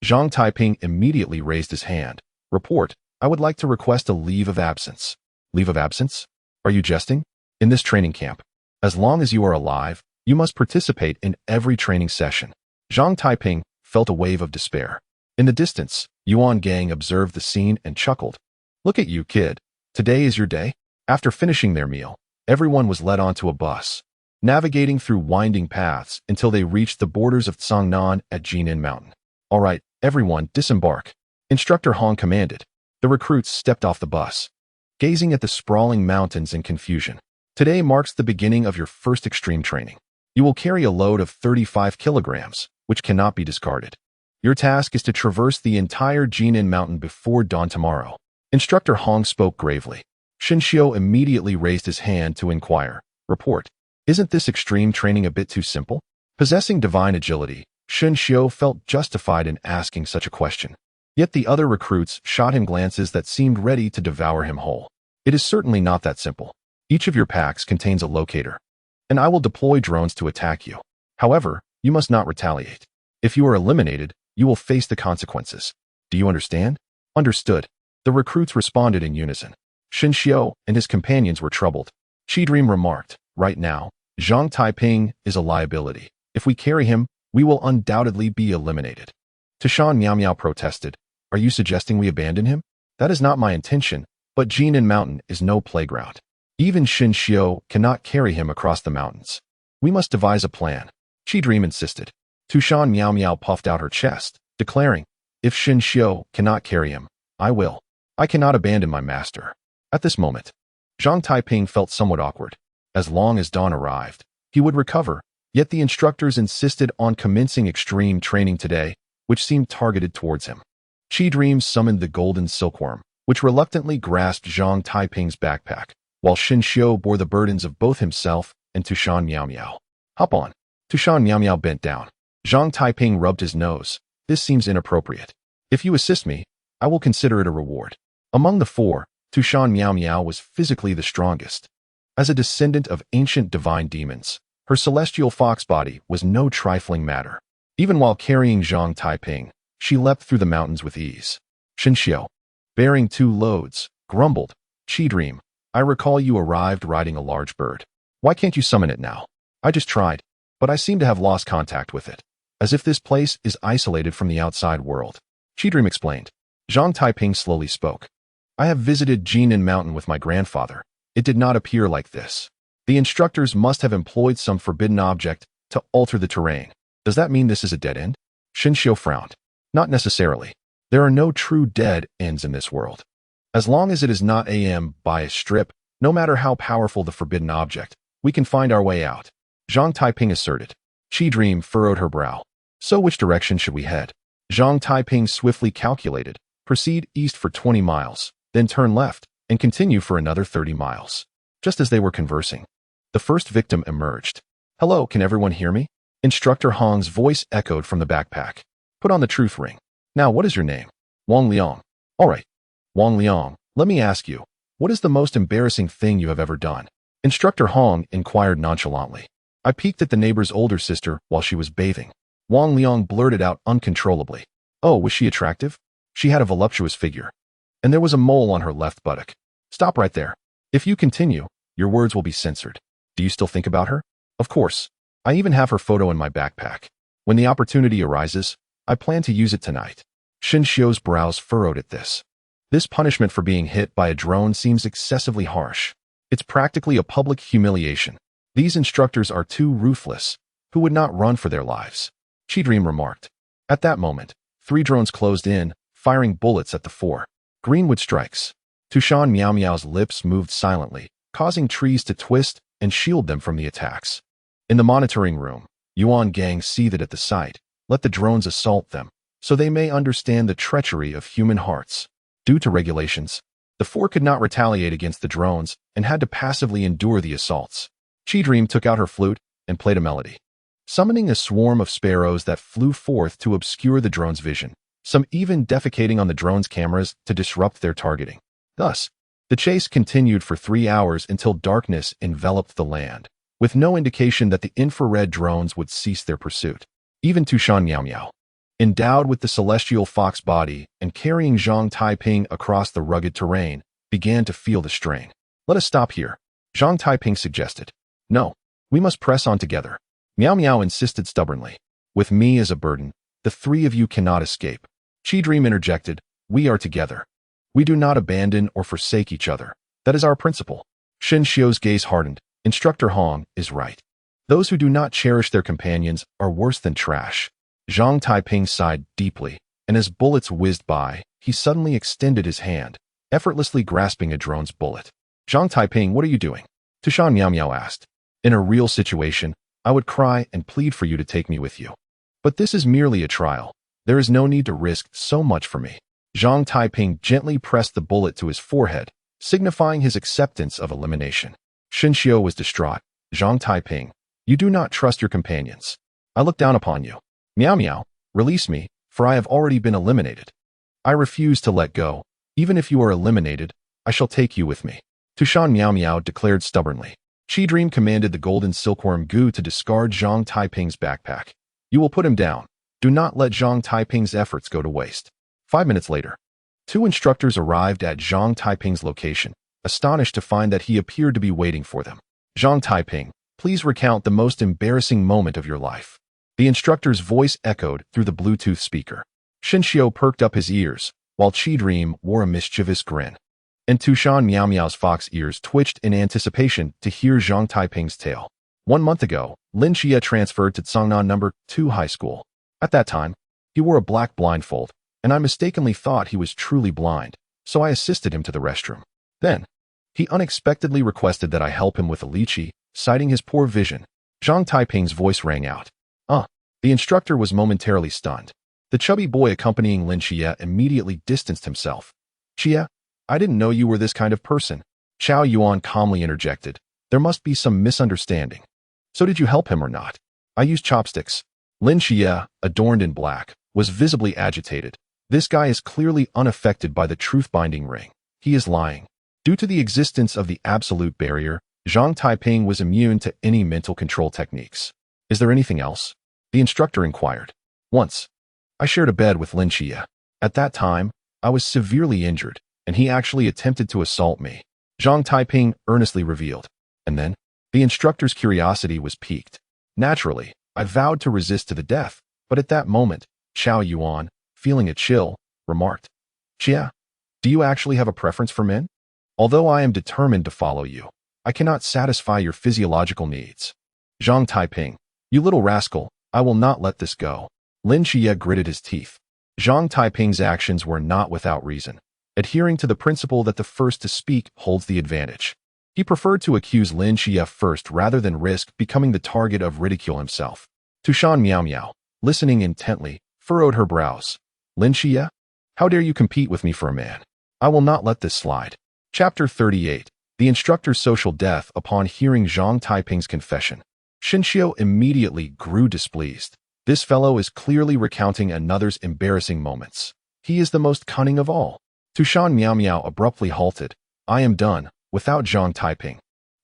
Zhang Taiping immediately raised his hand. Report, I would like to request a leave of absence. Leave of absence? Are you jesting? In this training camp, as long as you are alive, you must participate in every training session. Zhang Taiping felt a wave of despair. In the distance, Yuan Gang observed the scene and chuckled. Look at you, kid. Today is your day? After finishing their meal, everyone was led onto a bus, navigating through winding paths until they reached the borders of Cangnan at Jinan Mountain. All right, everyone, disembark. Instructor Hong commanded. The recruits stepped off the bus, gazing at the sprawling mountains in confusion. Today marks the beginning of your first extreme training. You will carry a load of 35 kilograms, which cannot be discarded. Your task is to traverse the entire Jinan Mountain before dawn tomorrow. Instructor Hong spoke gravely. Shen Xiao immediately raised his hand to inquire. Report. Isn't this extreme training a bit too simple? Possessing divine agility, Shen Xiao felt justified in asking such a question. Yet the other recruits shot him glances that seemed ready to devour him whole. It is certainly not that simple. Each of your packs contains a locator, and I will deploy drones to attack you. However, you must not retaliate. If you are eliminated, you will face the consequences. Do you understand? Understood. The recruits responded in unison. Shen Xiao and his companions were troubled. Qi Dream remarked, right now, Zhang Taiping is a liability. If we carry him, we will undoubtedly be eliminated. Tushan Miao Miao protested. Are you suggesting we abandon him? That is not my intention, but Jinan Mountain is no playground. Even Shen Xiao cannot carry him across the mountains. We must devise a plan. Qi Dream insisted. Tushan Miao Miao puffed out her chest, declaring, if Shen Xiao cannot carry him, I will. I cannot abandon my master. At this moment, Zhang Taiping felt somewhat awkward. As long as dawn arrived, he would recover, yet the instructors insisted on commencing extreme training today, which seemed targeted towards him. Qi Dream summoned the golden silkworm, which reluctantly grasped Zhang Taiping's backpack, while Shen Xiao bore the burdens of both himself and Tushan Miao Miao. Hop on. Tushan Miao Miao bent down. Zhang Taiping rubbed his nose. This seems inappropriate. If you assist me, I will consider it a reward. Among the four, Tushan Miao Miao was physically the strongest. As a descendant of ancient divine demons, her celestial fox body was no trifling matter. Even while carrying Zhang Taiping, she leapt through the mountains with ease. Shen Xiao, bearing 2 loads, grumbled. Qi Dream, I recall you arrived riding a large bird. Why can't you summon it now? I just tried, but I seem to have lost contact with it, as if this place is isolated from the outside world. Qi Dream explained. Zhang Taiping slowly spoke. I have visited Jinan Mountain with my grandfather. It did not appear like this. The instructors must have employed some forbidden object to alter the terrain. Does that mean this is a dead end? Shinshio frowned. Not necessarily. There are no true dead ends in this world. As long as it is not by a strip, no matter how powerful the forbidden object, we can find our way out. Zhang Taiping asserted. Qi Dream furrowed her brow. So which direction should we head? Zhang Taiping swiftly calculated. Proceed east for 20 miles, then turn left, and continue for another 30 miles. Just as they were conversing, the first victim emerged. Hello, can everyone hear me? Instructor Hong's voice echoed from the backpack. Put on the truth ring. Now, what is your name? Wang Liang. All right. Wang Liang, let me ask you, what is the most embarrassing thing you have ever done? Instructor Hong inquired nonchalantly. I peeked at the neighbor's older sister while she was bathing. Wang Liang blurted out uncontrollably. Oh, was she attractive? She had a voluptuous figure. And there was a mole on her left buttock. Stop right there. If you continue, your words will be censored. Do you still think about her? Of course. I even have her photo in my backpack. When the opportunity arises, I plan to use it tonight. Shinshio's brows furrowed at this. This punishment for being hit by a drone seems excessively harsh. It's practically a public humiliation. These instructors are too ruthless. Who would not run for their lives? Chidream remarked. At that moment, 3 drones closed in, firing bullets at the 4. Greenwood strikes. Tushan Miao Miao's lips moved silently, causing trees to twist and shield them from the attacks. In the monitoring room, Yuan Gang seethed at the sight. Let the drones assault them, so they may understand the treachery of human hearts. Due to regulations, the 4 could not retaliate against the drones and had to passively endure the assaults. Chidream took out her flute and played a melody, summoning a swarm of sparrows that flew forth to obscure the drone's vision, some even defecating on the drone's cameras to disrupt their targeting. Thus, the chase continued for 3 hours until darkness enveloped the land, with no indication that the infrared drones would cease their pursuit. Even Tushan Miao Miao, endowed with the celestial fox body and carrying Zhang Taiping across the rugged terrain, began to feel the strain. Let us stop here, Zhang Taiping suggested. No, we must press on together. Miao Miao insisted stubbornly. With me as a burden, the 3 of you cannot escape. Chidream interjected. We are together. We do not abandon or forsake each other. That is our principle. Shinshio's gaze hardened. Instructor Hong is right. Those who do not cherish their companions are worse than trash. Zhang Taiping sighed deeply, and as bullets whizzed by, he suddenly extended his hand, effortlessly grasping a drone's bullet. Zhang Taiping, what are you doing? Tushan Miao Miao asked. In a real situation, I would cry and plead for you to take me with you. But this is merely a trial. There is no need to risk so much for me. Zhang Taiping gently pressed the bullet to his forehead, signifying his acceptance of elimination. Shinshio was distraught. Zhang Taiping, you do not trust your companions. I look down upon you. Miao Miao, release me, for I have already been eliminated. I refuse to let go. Even if you are eliminated, I shall take you with me. Tushan Miao Miao declared stubbornly. Chidream commanded the golden silkworm Gu to discard Zhang Taiping's backpack. You will put him down. Do not let Zhang Taiping's efforts go to waste. 5 minutes later, 2 instructors arrived at Zhang Taiping's location, astonished to find that he appeared to be waiting for them. Zhang Taiping, please recount the most embarrassing moment of your life. The instructor's voice echoed through the Bluetooth speaker. Shinshio perked up his ears, while Chidream wore a mischievous grin. And Tushan Miao Miao's fox ears twitched in anticipation to hear Zhang Taiping's tale. 1 month ago, Lin Qiye transferred to Cangnan No. 2 High School. At that time, he wore a black blindfold, and I mistakenly thought he was truly blind, so I assisted him to the restroom. Then, he unexpectedly requested that I help him with a lychee, citing his poor vision. Zhang Taiping's voice rang out. The instructor was momentarily stunned. The chubby boy accompanying Lin Qiye immediately distanced himself. Qiye, I didn't know you were this kind of person. Qiao Yuan calmly interjected. There must be some misunderstanding. So did you help him or not? I used chopsticks. Lin Qiye, adorned in black, was visibly agitated. This guy is clearly unaffected by the truth-binding ring. He is lying. Due to the existence of the absolute barrier, Zhang Taiping was immune to any mental control techniques. Is there anything else? The instructor inquired. Once, I shared a bed with Lin Qiye. At that time, I was severely injured, and he actually attempted to assault me. Zhang Taiping earnestly revealed. And then, the instructor's curiosity was piqued. Naturally, I vowed to resist to the death, but at that moment, Qiao Yuan, feeling a chill, remarked, Qiye, Do you actually have a preference for men? Although I am determined to follow you, I cannot satisfy your physiological needs. Zhang Taiping, you little rascal, I will not let this go. Lin Qiye gritted his teeth. Zhang Taiping's actions were not without reason, adhering to the principle that the first to speak holds the advantage. He preferred to accuse Lin Qiye first rather than risk becoming the target of ridicule himself. Tushan Miao Miao, listening intently, furrowed her brows. Lin Qiye? How dare you compete with me for a man? I will not let this slide. Chapter 38. The instructor's social death upon hearing Zhang Taiping's confession. Xinxiu immediately grew displeased. This fellow is clearly recounting another's embarrassing moments. He is the most cunning of all. Tushan Miao Miao abruptly halted. I am done, without Zhang Taiping.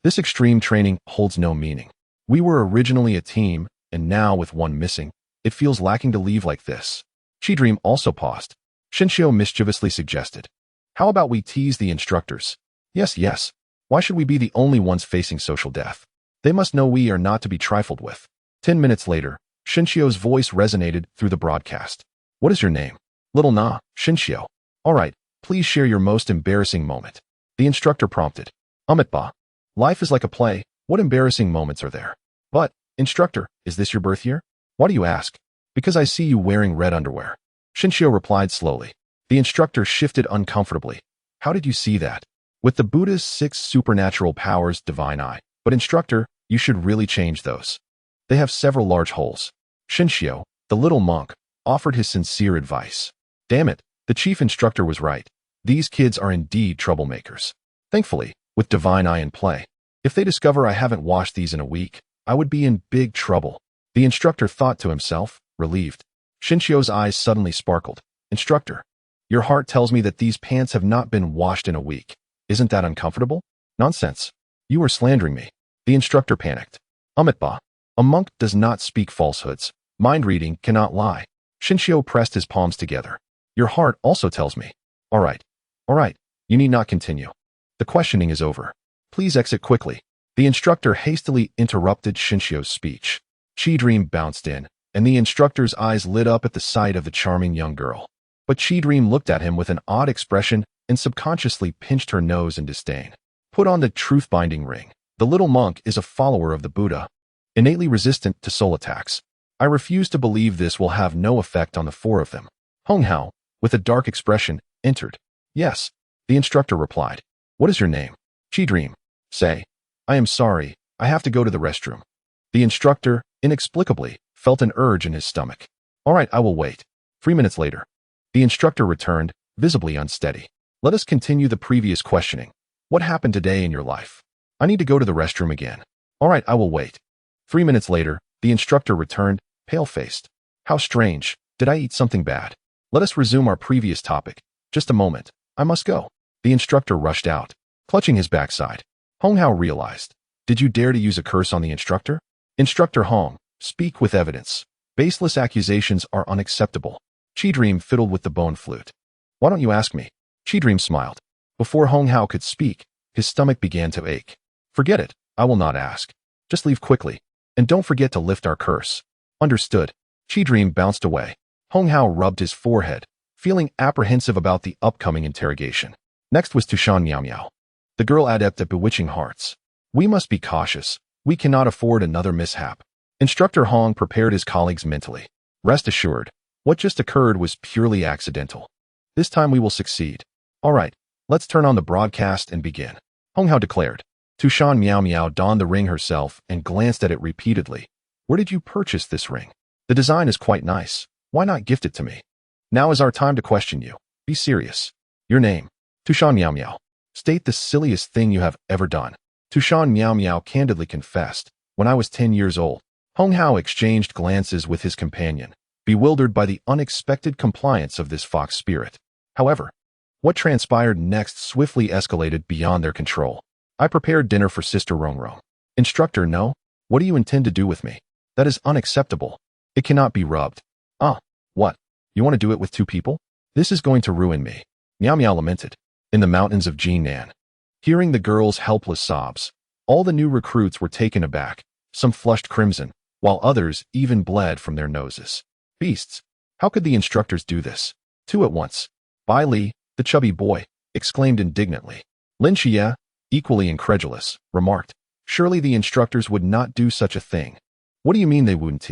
This extreme training holds no meaning. We were originally a team, and now with one missing, it feels lacking to leave like this. Qidream also paused. Xinxiu mischievously suggested. How about we tease the instructors? Yes, yes. Why should we be the only ones facing social death? They must know we are not to be trifled with. 10 minutes later, Xinxiu's voice resonated through the broadcast. What is your name? Little Na, Xinxiu. All right, please share your most embarrassing moment. The instructor prompted. Ba. Life is like a play. What embarrassing moments are there? But, instructor, is this your birth year? Why do you ask? Because I see you wearing red underwear. Xinxiu replied slowly. The instructor shifted uncomfortably. How did you see that? With the Buddha's 6 supernatural powers, divine eye. But instructor, you should really change those. They have several large holes. Xinxiu, the little monk, offered his sincere advice. Damn it, the chief instructor was right. These kids are indeed troublemakers. Thankfully, with divine eye in play, if they discover I haven't washed these in a week, I would be in big trouble. The instructor thought to himself, relieved. Xinxiu's eyes suddenly sparkled. Instructor, your heart tells me that these pants have not been washed in a week. Isn't that uncomfortable? Nonsense. You are slandering me. The instructor panicked. Ba. A monk does not speak falsehoods. Mind reading cannot lie. Xinxiu pressed his palms together. Your heart also tells me. All right. You need not continue. The questioning is over. Please exit quickly. The instructor hastily interrupted Xinxiu's speech. Qidream bounced in, and the instructor's eyes lit up at the sight of the charming young girl. But Qidream looked at him with an odd expression and subconsciously pinched her nose in disdain. Put on the truth-binding ring. The little monk is a follower of the Buddha, innately resistant to soul attacks. I refuse to believe this will have no effect on the 4 of them. Hong Hao, with a dark expression, entered. Yes, the instructor replied. What is your name? Qidream. Say. I am sorry, I have to go to the restroom. The instructor, inexplicably, felt an urge in his stomach. All right, I will wait. 3 minutes later. The instructor returned, visibly unsteady. Let us continue the previous questioning. What happened today in your life? I need to go to the restroom again. All right, I will wait. 3 minutes later, the instructor returned, pale-faced. How strange. Did I eat something bad? Let us resume our previous topic. Just a moment. I must go. The instructor rushed out, clutching his backside. Hong Hao realized. Did you dare to use a curse on the instructor? Instructor Hong, speak with evidence. Baseless accusations are unacceptable. Qidream fiddled with the bone flute. Why don't you ask me? Qidream smiled. Before Hong Hao could speak, his stomach began to ache. Forget it. I will not ask. Just leave quickly. And don't forget to lift our curse. Understood. Qidream bounced away. Hong Hao rubbed his forehead, feeling apprehensive about the upcoming interrogation. Next was Tushan Miao Miao, the girl adept at bewitching hearts. We must be cautious. We cannot afford another mishap. Instructor Hong prepared his colleagues mentally. Rest assured, what just occurred was purely accidental. This time we will succeed. All right, let's turn on the broadcast and begin. Hong Hao declared. Tushan Miao Miao donned the ring herself and glanced at it repeatedly. Where did you purchase this ring? The design is quite nice. Why not gift it to me? Now is our time to question you. Be serious. Your name? Tushan Miao Miao. State the silliest thing you have ever done. Tushan Miao Miao candidly confessed. When I was 10 years old. Hong Hao exchanged glances with his companion, bewildered by the unexpected compliance of this fox spirit. However, what transpired next swiftly escalated beyond their control. I prepared dinner for Sister Rongrong. Instructor, no? What do you intend to do with me? That is unacceptable. It cannot be rubbed. What? You want to do it with 2 people? This is going to ruin me. Miao Miao lamented. In the mountains of Jinan. Hearing the girl's helpless sobs, all the new recruits were taken aback. Some flushed crimson, while others even bled from their noses. Beasts. How could the instructors do this? 2 at once. Bai Li, The chubby boy exclaimed indignantly. Lin Qiye, equally incredulous, remarked, surely the instructors would not do such a thing. What do you mean they wouldn't?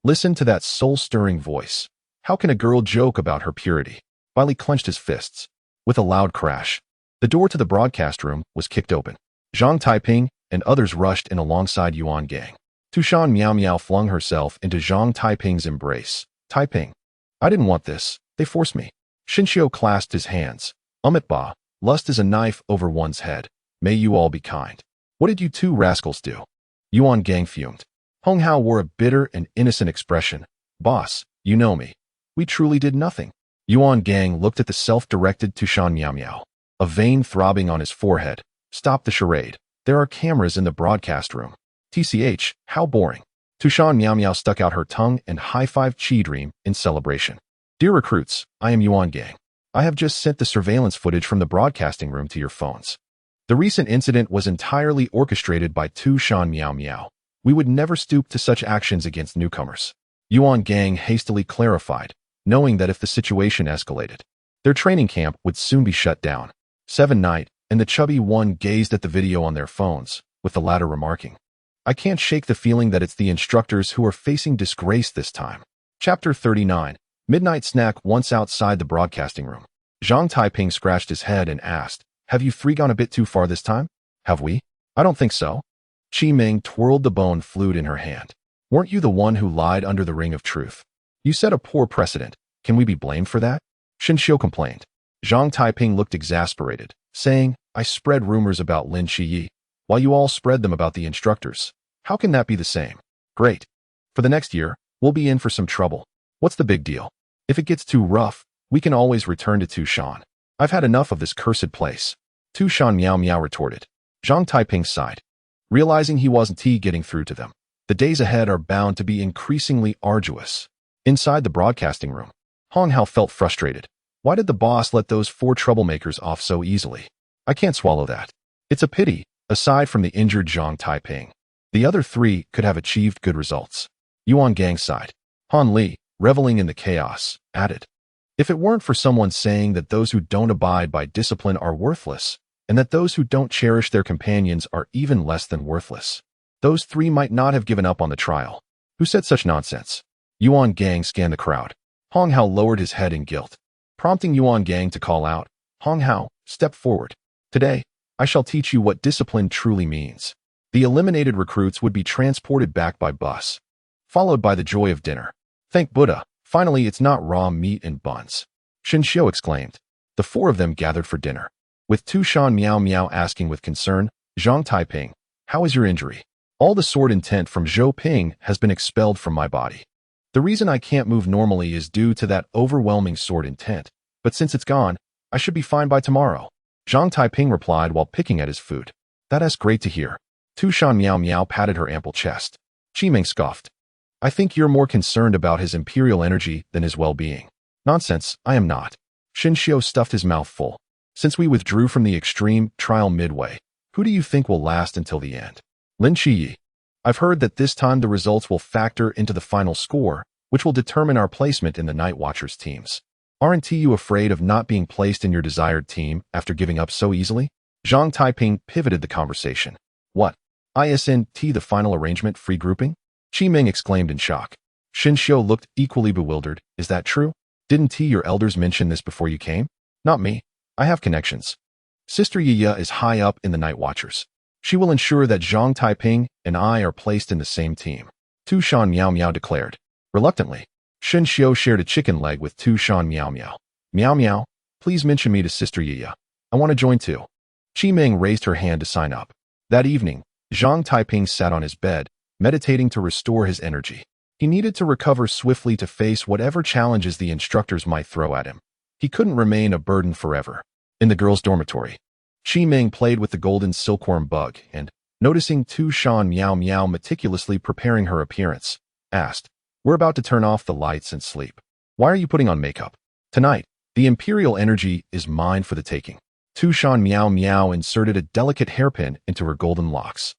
Listen to that soul-stirring voice. How can a girl joke about her purity? Wiley clenched his fists. With a loud crash, the door to the broadcast room was kicked open. Zhang Taiping and others rushed in alongside Yuan Gang. Tushan Miao Miao flung herself into Zhang Taiping's embrace. Taiping, I didn't want this. They forced me. Xinxiu clasped his hands. Ba, lust is a knife over one's head. May you all be kind. What did you two rascals do? Yuan Gang fumed. Hong Hao wore a bitter and innocent expression. Boss, you know me. We truly did nothing. Yuan Gang looked at the self-directed Tushan Miao Miao. A vein throbbing on his forehead. Stop the charade. There are cameras in the broadcast room. TCH, how boring. Tushan Miao Miao stuck out her tongue and high-fived Qi Dream in celebration. Dear recruits, I am Yuan Gang. I have just sent the surveillance footage from the broadcasting room to your phones. The recent incident was entirely orchestrated by Tushan Miao Miao. We would never stoop to such actions against newcomers. Yuan Gang hastily clarified, knowing that if the situation escalated, their training camp would soon be shut down. Seven Knight and the chubby one gazed at the video on their phones, with the latter remarking, I can't shake the feeling that it's the instructors who are facing disgrace this time. Chapter 39. Midnight Snack. Once outside the broadcasting room, Zhang Taiping scratched his head and asked, have you three gone a bit too far this time? Have we? I don't think so. Qi Ming twirled the bone flute in her hand. Weren't you the one who lied under the ring of truth? You set a poor precedent. Can we be blamed for that? Xinxiu complained. Zhang Taiping looked exasperated, saying, I spread rumors about Lin Qiye, while you all spread them about the instructors. How can that be the same? Great. For the next year, we'll be in for some trouble. What's the big deal? If it gets too rough, we can always return to Tushan. I've had enough of this cursed place. Tushan Miao Miao retorted. Zhang Taiping sighed, realizing he wasn't getting through to them. The days ahead are bound to be increasingly arduous. Inside the broadcasting room, Hong Hao felt frustrated. Why did the boss let those four troublemakers off so easily? I can't swallow that. It's a pity, aside from the injured Zhang Taiping. The other three could have achieved good results. Yuan Gang sighed. Han Li, reveling in the chaos, added, if it weren't for someone saying that those who don't abide by discipline are worthless, and that those who don't cherish their companions are even less than worthless, those three might not have given up on the trial. Who said such nonsense? Yuan Gang scanned the crowd. Hong Hao lowered his head in guilt, prompting Yuan Gang to call out, Hong Hao, step forward. Today, I shall teach you what discipline truly means. The eliminated recruits would be transported back by bus, followed by the joy of dinner. Thank Buddha, finally it's not raw meat and buns. Xinxiu exclaimed. The four of them gathered for dinner, with Tushan Miao Miao asking with concern, Zhang Taiping, how is your injury? All the sword intent from Zhou Ping has been expelled from my body. The reason I can't move normally is due to that overwhelming sword intent, but since it's gone, I should be fine by tomorrow. Zhang Taiping replied while picking at his food. That's great to hear. Tushan Miao Miao patted her ample chest. Qi Ming scoffed. I think you're more concerned about his imperial energy than his well-being. Nonsense, I am not. Xinxiu stuffed his mouth full. Since we withdrew from the extreme trial midway, who do you think will last until the end? Lin Qiye. I've heard that this time the results will factor into the final score, which will determine our placement in the Night Watchers teams. Aren't you afraid of not being placed in your desired team after giving up so easily? Zhang Taiping pivoted the conversation. What? Isn't the final arrangement free grouping? Qi Ming exclaimed in shock. Xinxiu looked equally bewildered. Is that true? Didn't your elders mention this before you came? Not me. I have connections. Sister Yiya is high up in the Night Watchers. She will ensure that Zhang Taiping and I are placed in the same team. Tushan Miao Miao declared. Reluctantly, Xinxiu shared a chicken leg with Tushan Miao Miao. Miao Miao, please mention me to Sister Yiya. I want to join too. Qi Ming raised her hand to sign up. That evening, Zhang Taiping sat on his bed, meditating to restore his energy. He needed to recover swiftly to face whatever challenges the instructors might throw at him. He couldn't remain a burden forever. In the girls' dormitory, Qi Ming played with the golden silkworm bug and, noticing Tushan Miao Miao meticulously preparing her appearance, asked, We're about to turn off the lights and sleep. Why are you putting on makeup? Tonight, the imperial energy is mine for the taking. Tushan Miao Miao inserted a delicate hairpin into her golden locks.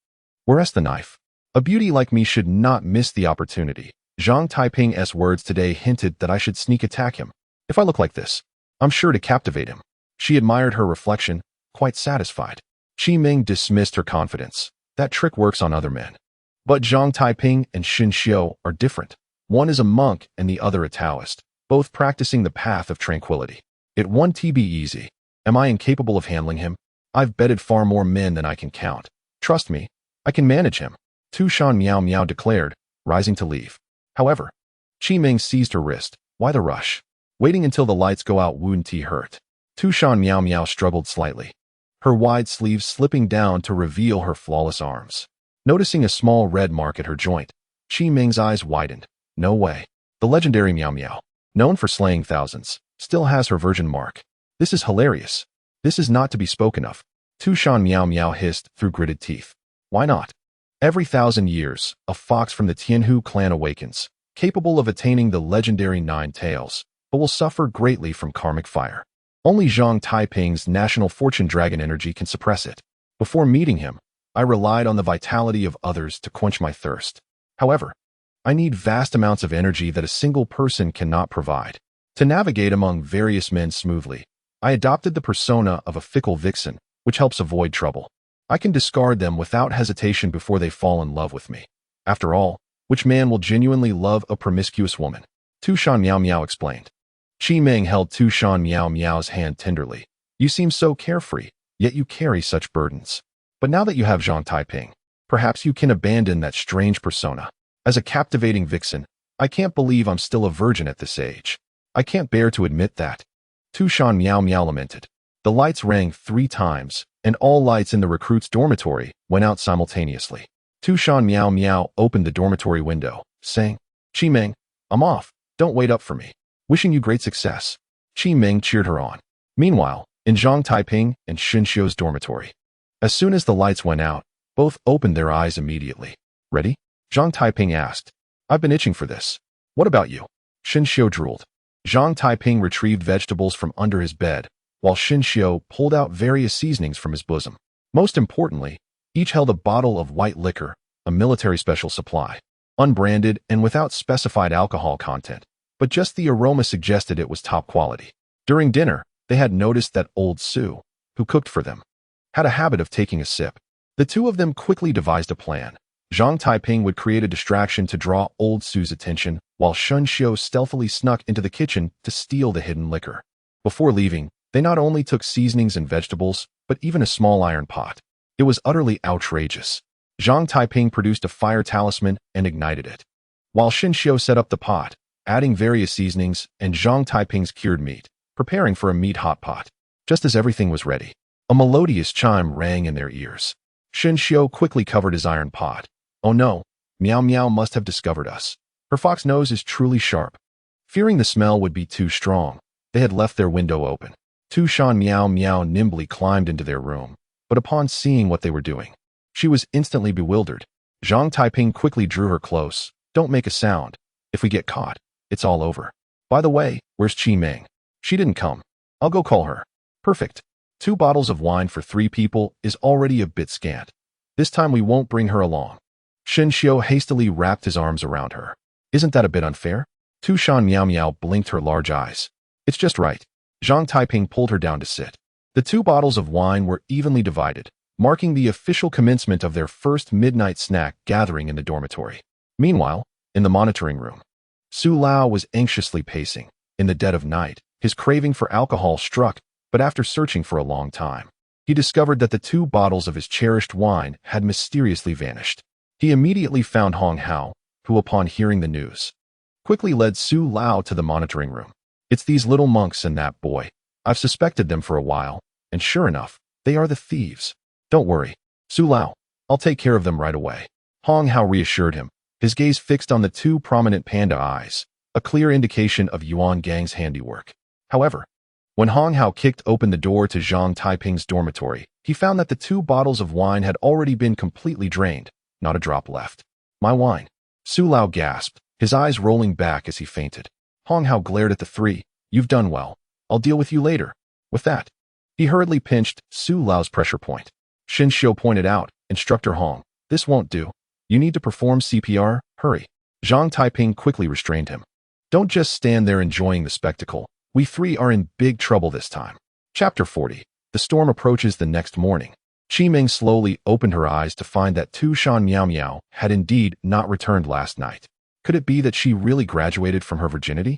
Where's the knife? A beauty like me should not miss the opportunity. Zhang Taiping's words today hinted that I should sneak attack him. If I look like this, I'm sure to captivate him. She admired her reflection, quite satisfied. Qi Ming dismissed her confidence. That trick works on other men. But Zhang Taiping and Xin Xiu are different. One is a monk and the other a Taoist, both practicing the path of tranquility. It won't be easy. Am I incapable of handling him? I've bedded far more men than I can count. Trust me, I can manage him, Tu Shan Miao Miao declared, rising to leave. However, Qi Ming seized her wrist. Why the rush? Waiting until the lights go out wouldn't hurt. Tu Shan Miao Miao struggled slightly, her wide sleeves slipping down to reveal her flawless arms. Noticing a small red mark at her joint, Qi Ming's eyes widened. No way. The legendary Miao Miao, known for slaying thousands, still has her virgin mark. This is hilarious. This is not to be spoken of. Tu Shan Miao Miao hissed through gritted teeth. Why not? Every 1,000 years, a fox from the Tianhu clan awakens, capable of attaining the legendary 9 tails, but will suffer greatly from karmic fire. Only Zhang Taiping's national fortune dragon energy can suppress it. Before meeting him, I relied on the vitality of others to quench my thirst. However, I need vast amounts of energy that a single person cannot provide. To navigate among various men smoothly, I adopted the persona of a fickle vixen, which helps avoid trouble. I can discard them without hesitation before they fall in love with me. After all, which man will genuinely love a promiscuous woman? Tu Shan Miao Miao explained. Qi Ming held Tu Shan Miao Miao's hand tenderly. You seem so carefree, yet you carry such burdens. But now that you have Zhang Taiping, perhaps you can abandon that strange persona. As a captivating vixen, I can't believe I'm still a virgin at this age. I can't bear to admit that. Tu Shan Miao Miao lamented. The lights rang 3 times, and all lights in the recruits' dormitory went out simultaneously. Tu Shan Miao Miao opened the dormitory window, saying, Qi Ming, I'm off. Don't wait up for me. Wishing you great success. Qi Ming cheered her on. Meanwhile, in Zhang Taiping and Xin Xiu's dormitory, as soon as the lights went out, both opened their eyes immediately. Ready? Zhang Taiping asked. I've been itching for this. What about you? Xin Xiu drooled. Zhang Taiping retrieved vegetables from under his bed, while Xin Xiu pulled out various seasonings from his bosom. Most importantly, each held a bottle of white liquor, a military special supply, unbranded and without specified alcohol content, but just the aroma suggested it was top quality. During dinner, they had noticed that old Su, who cooked for them, had a habit of taking a sip. The two of them quickly devised a plan. Zhang Taiping would create a distraction to draw old Su's attention, while Xin Xiu stealthily snuck into the kitchen to steal the hidden liquor. Before leaving, they not only took seasonings and vegetables, but even a small iron pot. It was utterly outrageous. Zhang Taiping produced a fire talisman and ignited it, while Xin Xiu set up the pot, adding various seasonings and Zhang Taiping's cured meat, preparing for a meat hot pot. Just as everything was ready, a melodious chime rang in their ears. Xin Xiu quickly covered his iron pot. Oh no, Miao Miao must have discovered us. Her fox nose is truly sharp. Fearing the smell would be too strong, they had left their window open. Tu Shan Miao Miao nimbly climbed into their room, but upon seeing what they were doing, she was instantly bewildered. Zhang Taiping quickly drew her close. Don't make a sound. If we get caught, it's all over. By the way, where's Qi Ming? She didn't come. I'll go call her. Perfect. 2 bottles of wine for 3 people is already a bit scant. This time we won't bring her along. Xin Xiu hastily wrapped his arms around her. Isn't that a bit unfair? Tu Shan Miao Miao blinked her large eyes. It's just right. Zhang Taiping pulled her down to sit. The 2 bottles of wine were evenly divided, marking the official commencement of their first midnight snack gathering in the dormitory. Meanwhile, in the monitoring room, Su Lao was anxiously pacing. In the dead of night, his craving for alcohol struck, but after searching for a long time, he discovered that the 2 bottles of his cherished wine had mysteriously vanished. He immediately found Hong Hao, who upon hearing the news, quickly led Su Lao to the monitoring room. It's these little monks and that boy. I've suspected them for a while, and sure enough, they are the thieves. Don't worry, Su Lao, I'll take care of them right away. Hong Hao reassured him, his gaze fixed on the 2 prominent panda eyes, a clear indication of Yuan Gang's handiwork. However, when Hong Hao kicked open the door to Zhang Taiping's dormitory, he found that the 2 bottles of wine had already been completely drained, not a drop left. My wine. Su Lao gasped, his eyes rolling back as he fainted. Hong Hao glared at the 3. You've done well. I'll deal with you later. With that, he hurriedly pinched Su Lao's pressure point. Xin Xiu pointed out, Instructor Hong, this won't do. You need to perform CPR, hurry. Zhang Taiping quickly restrained him. Don't just stand there enjoying the spectacle. We 3 are in big trouble this time. Chapter 40. The storm approaches the next morning. Qimeng slowly opened her eyes to find that Tu Shan Miao Miao had indeed not returned last night. Could it be that she really graduated from her virginity?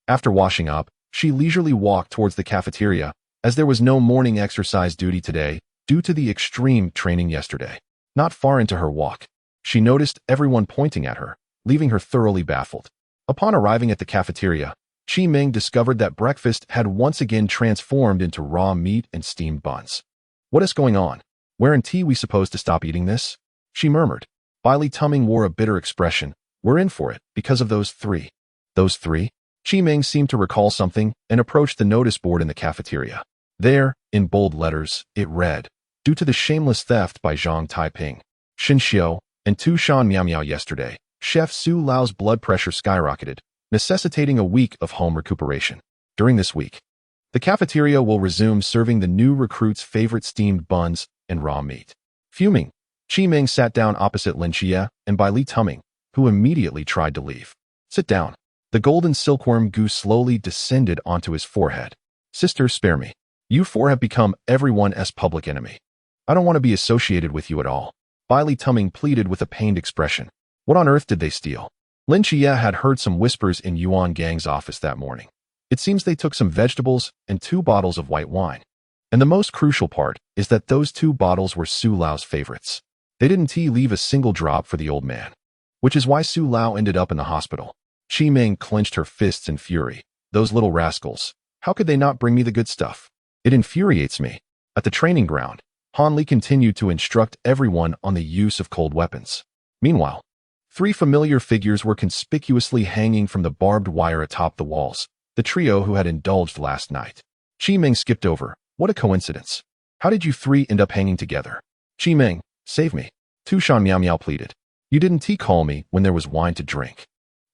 After washing up, she leisurely walked towards the cafeteria, as there was no morning exercise duty today due to the extreme training yesterday. Not far into her walk, she noticed everyone pointing at her, leaving her thoroughly baffled. Upon arriving at the cafeteria, Qimeng discovered that breakfast had once again transformed into raw meat and steamed buns. What is going on? Weren't we supposed to stop eating this? She murmured. Li Tuming wore a bitter expression. We're in for it, because of those three. Those three? Qimeng seemed to recall something and approached the notice board in the cafeteria. There, in bold letters, it read, due to the shameless theft by Zhang Taiping, Xin Xiu, and Tu Shan Miao Miao yesterday, Chef Su Lao's blood pressure skyrocketed, necessitating a week of home recuperation. During this week, the cafeteria will resume serving the new recruits' favorite steamed buns and raw meat. Fuming, Qimeng sat down opposite Lin Qiye and Li Tuming, who immediately tried to leave. Sit down. The golden silkworm goo slowly descended onto his forehead. Sister, spare me. You four have become everyone's public enemy. I don't want to be associated with you at all. Li Tuming pleaded with a pained expression. What on earth did they steal? Lin Qiye had heard some whispers in Yuan Gang's office that morning. It seems they took some vegetables and 2 bottles of white wine. And the most crucial part is that those 2 bottles were Su Lao's favorites. They didn't leave a single drop for the old man. Which is why Su Lao ended up in the hospital. Qimeng clenched her fists in fury. Those little rascals. How could they not bring me the good stuff? It infuriates me. At the training ground, Han Li continued to instruct everyone on the use of cold weapons. Meanwhile, 3 familiar figures were conspicuously hanging from the barbed wire atop the walls, the trio who had indulged last night. Qimeng skipped over. What a coincidence. How did you 3 end up hanging together? Qimeng, save me. Tu Shan Miao Miao pleaded. You didn't call me when there was wine to drink.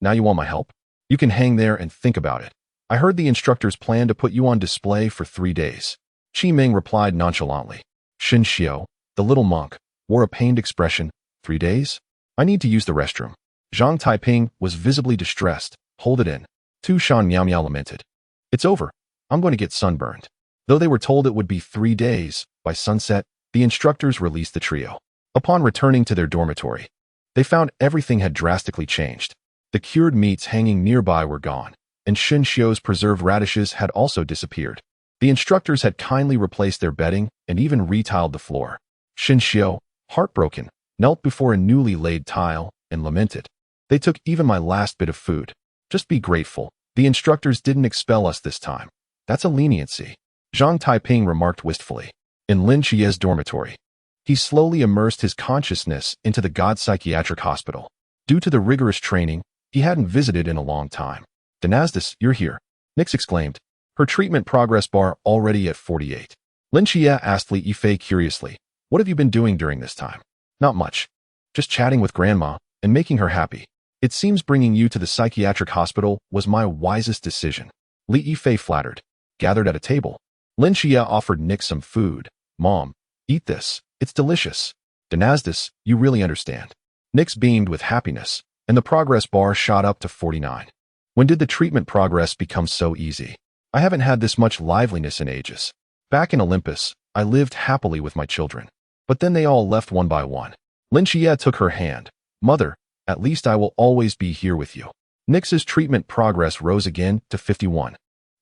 Now you want my help? You can hang there and think about it. I heard the instructors plan to put you on display for 3 days. Qimeng replied nonchalantly. Xin Xiu, the little monk, wore a pained expression. 3 days? I need to use the restroom. Zhang Taiping was visibly distressed. Hold it in. Tu Shan Miao Miao lamented. It's over. I'm going to get sunburned. Though they were told it would be 3 days, by sunset, the instructors released the trio. Upon returning to their dormitory, they found everything had drastically changed. The cured meats hanging nearby were gone, and Xin Xiu's preserved radishes had also disappeared. The instructors had kindly replaced their bedding and even retiled the floor. Xin Xiu, heartbroken, knelt before a newly laid tile and lamented. They took even my last bit of food. Just be grateful. The instructors didn't expel us this time. That's a leniency. Zhang Taiping remarked wistfully. In Lin Qiye's dormitory, he slowly immersed his consciousness into the God Psychiatric Hospital. Due to the rigorous training, he hadn't visited in a long time. Demise, you're here. Nix exclaimed, her treatment progress bar already at 48. Lin Qiye asked Li Yifei curiously, what have you been doing during this time? Not much. Just chatting with Grandma and making her happy. It seems bringing you to the psychiatric hospital was my wisest decision. Li Yifei flattered. Gathered at a table, Lin Qiye offered Nick some food. Mom, eat this. It's delicious. Demise, you really understand. Nix beamed with happiness, and the progress bar shot up to 49. When did the treatment progress become so easy? I haven't had this much liveliness in ages. Back in Olympus, I lived happily with my children. But then they all left one by one. Lin Qiye took her hand. Mother, at least I will always be here with you. Nix's treatment progress rose again to 51.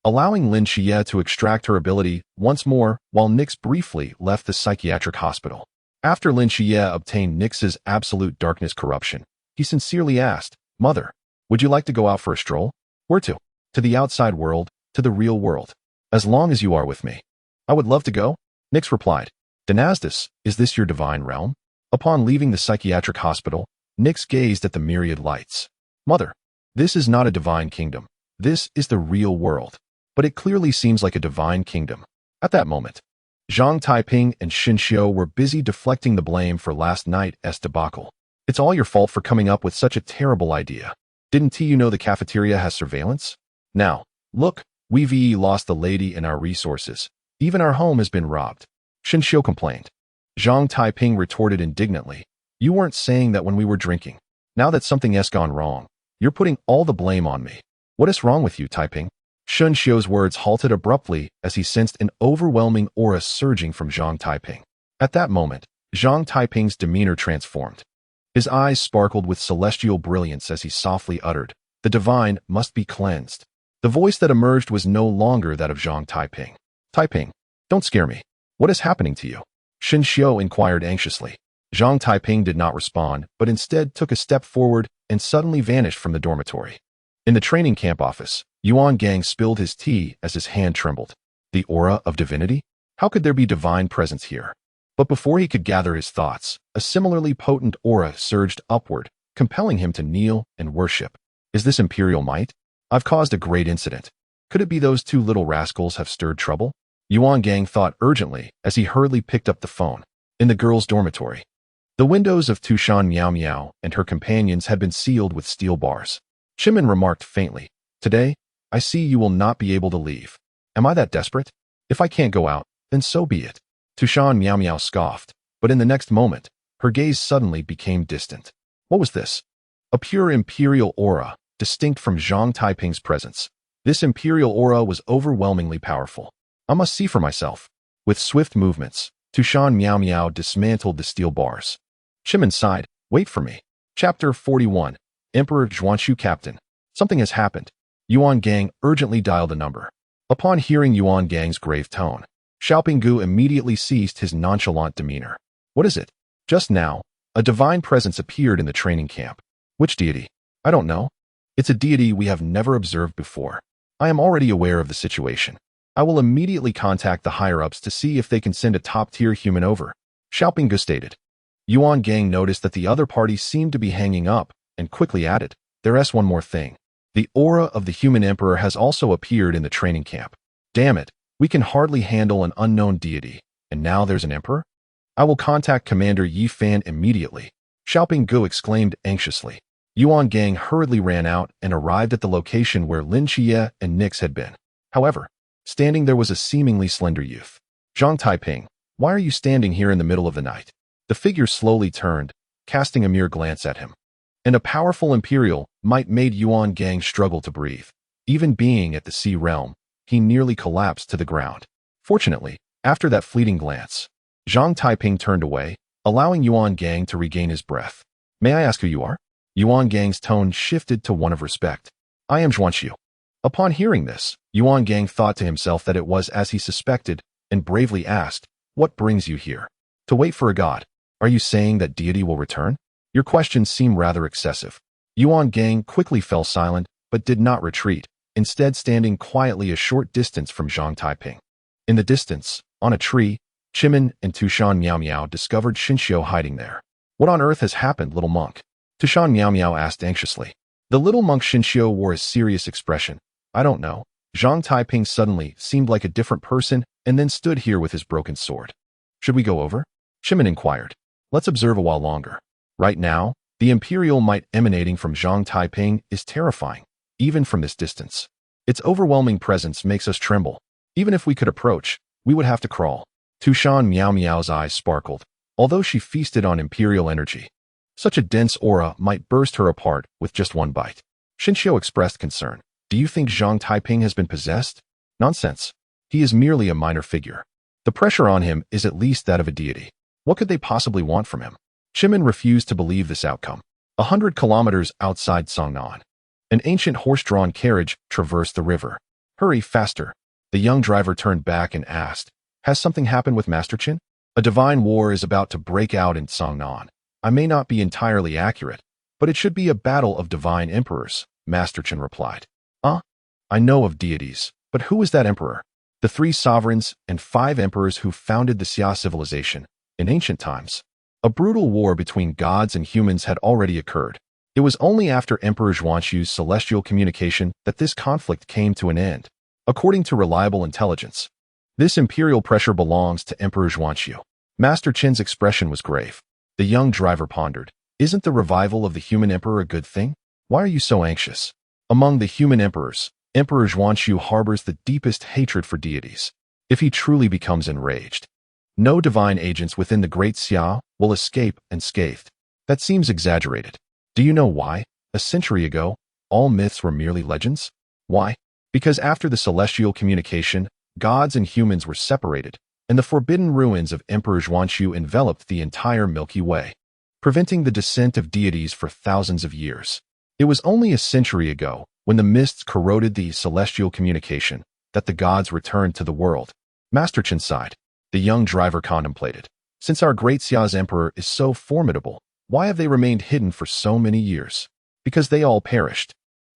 Allowing Lin Qiye to extract her ability once more while Nix briefly left the psychiatric hospital. After Lin Qiye obtained Nix's absolute darkness corruption, he sincerely asked, Mother, would you like to go out for a stroll? Where to? To the outside world, to the real world. As long as you are with me. I would love to go, Nix replied. Demise, is this your divine realm? Upon leaving the psychiatric hospital, Nix gazed at the myriad lights. Mother, this is not a divine kingdom. This is the real world. But it clearly seems like a divine kingdom. At that moment, Zhang Taiping and Xin Xiu were busy deflecting the blame for last night's debacle. It's all your fault for coming up with such a terrible idea. Didn't you know the cafeteria has surveillance? Now, look, we've lost the lady and our resources. Even our home has been robbed. Xin Xiu complained. Zhang Taiping retorted indignantly. You weren't saying that when we were drinking. Now that something has gone wrong, you're putting all the blame on me. What is wrong with you, Taiping? Shun Xiu's words halted abruptly as he sensed an overwhelming aura surging from Zhang Taiping. At that moment, Zhang Taiping's demeanor transformed. His eyes sparkled with celestial brilliance as he softly uttered, "The divine must be cleansed." The voice that emerged was no longer that of Zhang Taiping. "Taiping, don't scare me. What is happening to you?" Shin Xiu inquired anxiously. Zhang Taiping did not respond, but instead took a step forward and suddenly vanished from the dormitory. In the training camp office, Yuan Gang spilled his tea as his hand trembled. The aura of divinity? How could there be divine presence here? But before he could gather his thoughts, a similarly potent aura surged upward, compelling him to kneel and worship. Is this imperial might? I've caused a great incident. Could it be those two little rascals have stirred trouble? Yuan Gang thought urgently as he hurriedly picked up the phone. In the girls' dormitory, the windows of Tushan Miao Miao and her companions had been sealed with steel bars. Chimin remarked faintly, "Today, I see you will not be able to leave. Am I that desperate? If I can't go out, then so be it." Tushan Miao Miao scoffed, but in the next moment, her gaze suddenly became distant. What was this? A pure imperial aura, distinct from Zhang Taiping's presence. This imperial aura was overwhelmingly powerful. I must see for myself. With swift movements, Tushan Miao Miao dismantled the steel bars. Chimin sighed, "Wait for me." Chapter 41. Emperor Zhuanshu Captain. Something has happened. Yuan Gang urgently dialed a number. Upon hearing Yuan Gang's grave tone, Xiaopinggu immediately ceased his nonchalant demeanor. What is it? Just now, a divine presence appeared in the training camp. Which deity? I don't know. It's a deity we have never observed before. I am already aware of the situation. I will immediately contact the higher-ups to see if they can send a top-tier human over, Xiaopinggu stated. Yuan Gang noticed that the other party seemed to be hanging up and quickly added, "There's one more thing. The aura of the human emperor has also appeared in the training camp. Damn it, we can hardly handle an unknown deity, and now there's an emperor? I will contact Commander Yi Fan immediately," Xiaopinggu exclaimed anxiously. Yuan Gang hurriedly ran out and arrived at the location where Lin Qiye and Nix had been. However, standing there was a seemingly slender youth. "Zhang Taiping, why are you standing here in the middle of the night?" The figure slowly turned, casting a mere glance at him. And a powerful imperial might made Yuan Gang struggle to breathe. Even being at the sea realm, he nearly collapsed to the ground. Fortunately, after that fleeting glance, Zhang Taiping turned away, allowing Yuan Gang to regain his breath. "May I ask who you are?" Yuan Gang's tone shifted to one of respect. "I am Zhuanshu." Upon hearing this, Yuan Gang thought to himself that it was as he suspected and bravely asked, "What brings you here?" "To wait for a god. Are you saying that deity will return?" "Your questions seem rather excessive." Yuan Gang quickly fell silent, but did not retreat, instead standing quietly a short distance from Zhang Taiping. In the distance, on a tree, Chimin and Tushan Miao Miao discovered Shinshio hiding there. "What on earth has happened, little monk?" Tushan Miao Miao asked anxiously. The little monk Shinshio wore a serious expression. "I don't know." Zhang Taiping suddenly seemed like a different person and then stood here with his broken sword. "Should we go over?" Chimin inquired. "Let's observe a while longer. Right now, the imperial might emanating from Zhang Taiping is terrifying, even from this distance. Its overwhelming presence makes us tremble. Even if we could approach, we would have to crawl." Tushan Miao Miao's eyes sparkled, although she feasted on imperial energy. Such a dense aura might burst her apart with just one bite. Shinshio expressed concern. "Do you think Zhang Taiping has been possessed?" "Nonsense. He is merely a minor figure. The pressure on him is at least that of a deity. What could they possibly want from him?" Chimin refused to believe this outcome. 100 kilometers outside Cangnan, an ancient horse-drawn carriage traversed the river. "Hurry, faster." The young driver turned back and asked, "Has something happened with Master Qin?" "A divine war is about to break out in Cangnan. I may not be entirely accurate, but it should be a battle of divine emperors," Master Qin replied. I know of deities, but who is that emperor?" "The 3 sovereigns and 5 emperors who founded the Xia civilization in ancient times." A brutal war between gods and humans had already occurred. It was only after Emperor Zhuanshu's celestial communication that this conflict came to an end. According to reliable intelligence, this imperial pressure belongs to Emperor Zhuanshu. Master Qin's expression was grave. The young driver pondered, "Isn't the revival of the human emperor a good thing? Why are you so anxious?" Among the human emperors, Emperor Zhuanshu harbors the deepest hatred for deities. If he truly becomes enraged, no divine agents within the Great Xia will escape unscathed. That seems exaggerated. Do you know why? A century ago, all myths were merely legends. Why? Because after the celestial communication, gods and humans were separated, and the forbidden ruins of Emperor Zhuanxu enveloped the entire Milky Way, preventing the descent of deities for thousands of years. It was only a century ago, when the mists corroded the celestial communication, that the gods returned to the world. Master Chen sighed. The young driver contemplated. Since our Great Xia's emperor is so formidable, why have they remained hidden for so many years? Because they all perished.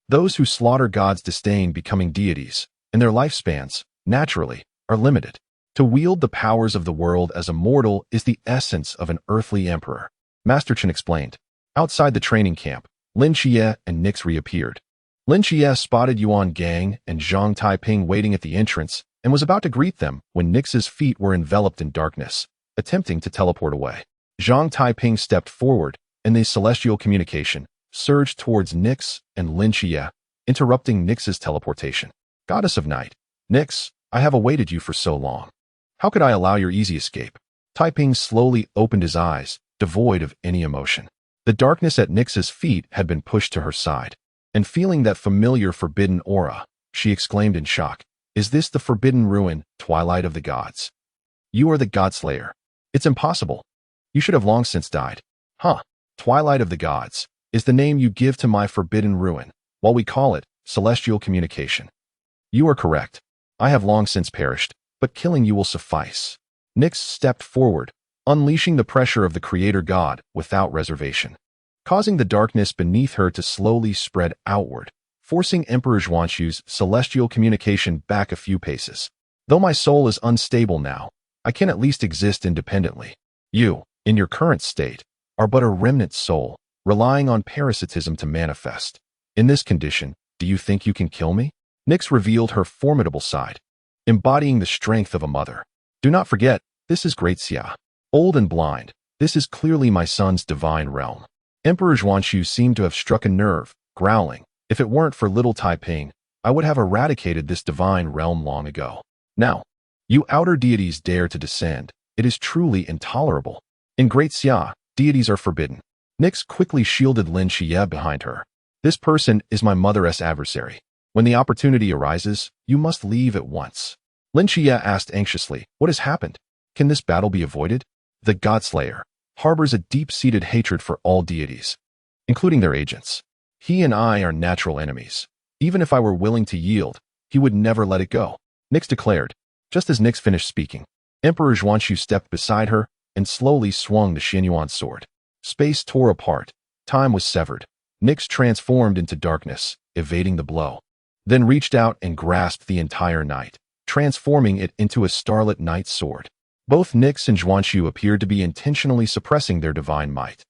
Those who slaughter gods disdain becoming deities, and their lifespans, naturally, are limited. To wield the powers of the world as a mortal is the essence of an earthly emperor. Master Chen explained. Outside the training camp, Lin Qiye and Nix reappeared. Lin Qiye spotted Yuan Gang and Zhang Taiping waiting at the entrance and was about to greet them when Nix's feet were enveloped in darkness, attempting to teleport away. Zhang Taiping stepped forward, and the celestial communication surged towards Nix and Lin Qiye, interrupting Nix's teleportation. Goddess of Night, Nix, I have awaited you for so long. How could I allow your easy escape? Taiping slowly opened his eyes, devoid of any emotion. The darkness at Nix's feet had been pushed to her side, and feeling that familiar forbidden aura, she exclaimed in shock, Is this the forbidden ruin, twilight of the gods? You are the Godslayer. It's impossible. You should have long since died. Huh. Twilight of the gods is the name you give to my forbidden ruin, while we call it celestial communication. You are correct. I have long since perished, but killing you will suffice. Nix stepped forward, unleashing the pressure of the creator god without reservation, causing the darkness beneath her to slowly spread outward, forcing Emperor Zhuanxu's celestial communication back a few paces. Though my soul is unstable now, I can at least exist independently. You, in your current state, are but a remnant soul, relying on parasitism to manifest. In this condition, do you think you can kill me? Nix revealed her formidable side, embodying the strength of a mother. Do not forget, this is Great Xia. Old and blind, this is clearly my son's divine realm. Emperor Zhuanxu seemed to have struck a nerve, growling, If it weren't for little Taiping, I would have eradicated this divine realm long ago. Now, you outer deities dare to descend. It is truly intolerable. In Great Xia, deities are forbidden. Nix quickly shielded Lin Qiye behind her. This person is my mother's adversary. When the opportunity arises, you must leave at once. Lin Qiye asked anxiously, What has happened? Can this battle be avoided? The Godslayer harbors a deep-seated hatred for all deities, including their agents. He and I are natural enemies. Even if I were willing to yield, he would never let it go. Nix declared. Just as Nix finished speaking, Emperor Zhuanxu stepped beside her and slowly swung the Xianyuan sword. Space tore apart. Time was severed. Nix transformed into darkness, evading the blow, then reached out and grasped the entire night, transforming it into a starlit night sword. Both Nix and Zhuanxu appeared to be intentionally suppressing their divine might,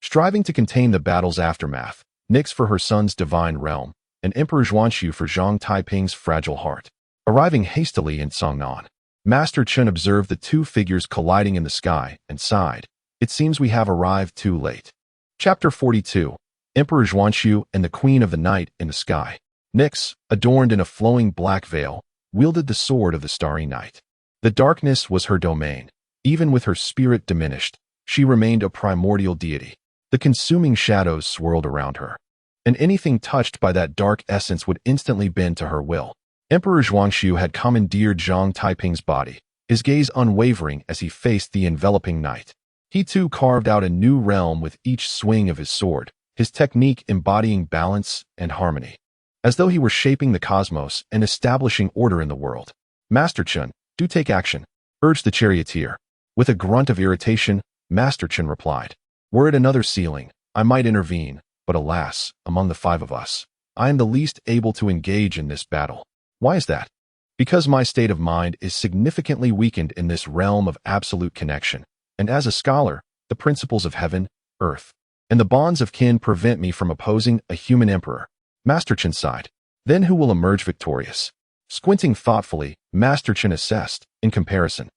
striving to contain the battle's aftermath, Nix for her son's divine realm, and Emperor Zhuanxu for Zhang Taiping's fragile heart. Arriving hastily in Cangnan, Master Chen observed the two figures colliding in the sky and sighed. It seems we have arrived too late. Chapter 42. Emperor Zhuanxu and the Queen of the Night in the Sky. Nix, adorned in a flowing black veil, wielded the sword of the starry night. The darkness was her domain. Even with her spirit diminished, she remained a primordial deity. The consuming shadows swirled around her, and anything touched by that dark essence would instantly bend to her will. Emperor Zhuanxu had commandeered Zhang Taiping's body, his gaze unwavering as he faced the enveloping night. He too carved out a new realm with each swing of his sword, his technique embodying balance and harmony, as though he were shaping the cosmos and establishing order in the world. Master Chen, do take action, urged the charioteer. With a grunt of irritation, Master Chen replied, Were it another ceiling, I might intervene, but alas, among the five of us, I am the least able to engage in this battle. Why is that? Because my state of mind is significantly weakened in this realm of absolute connection, and as a scholar, the principles of heaven, earth, and the bonds of kin prevent me from opposing a human emperor. Master Chen sighed. Then who will emerge victorious? Squinting thoughtfully, Master Chen assessed. In comparison,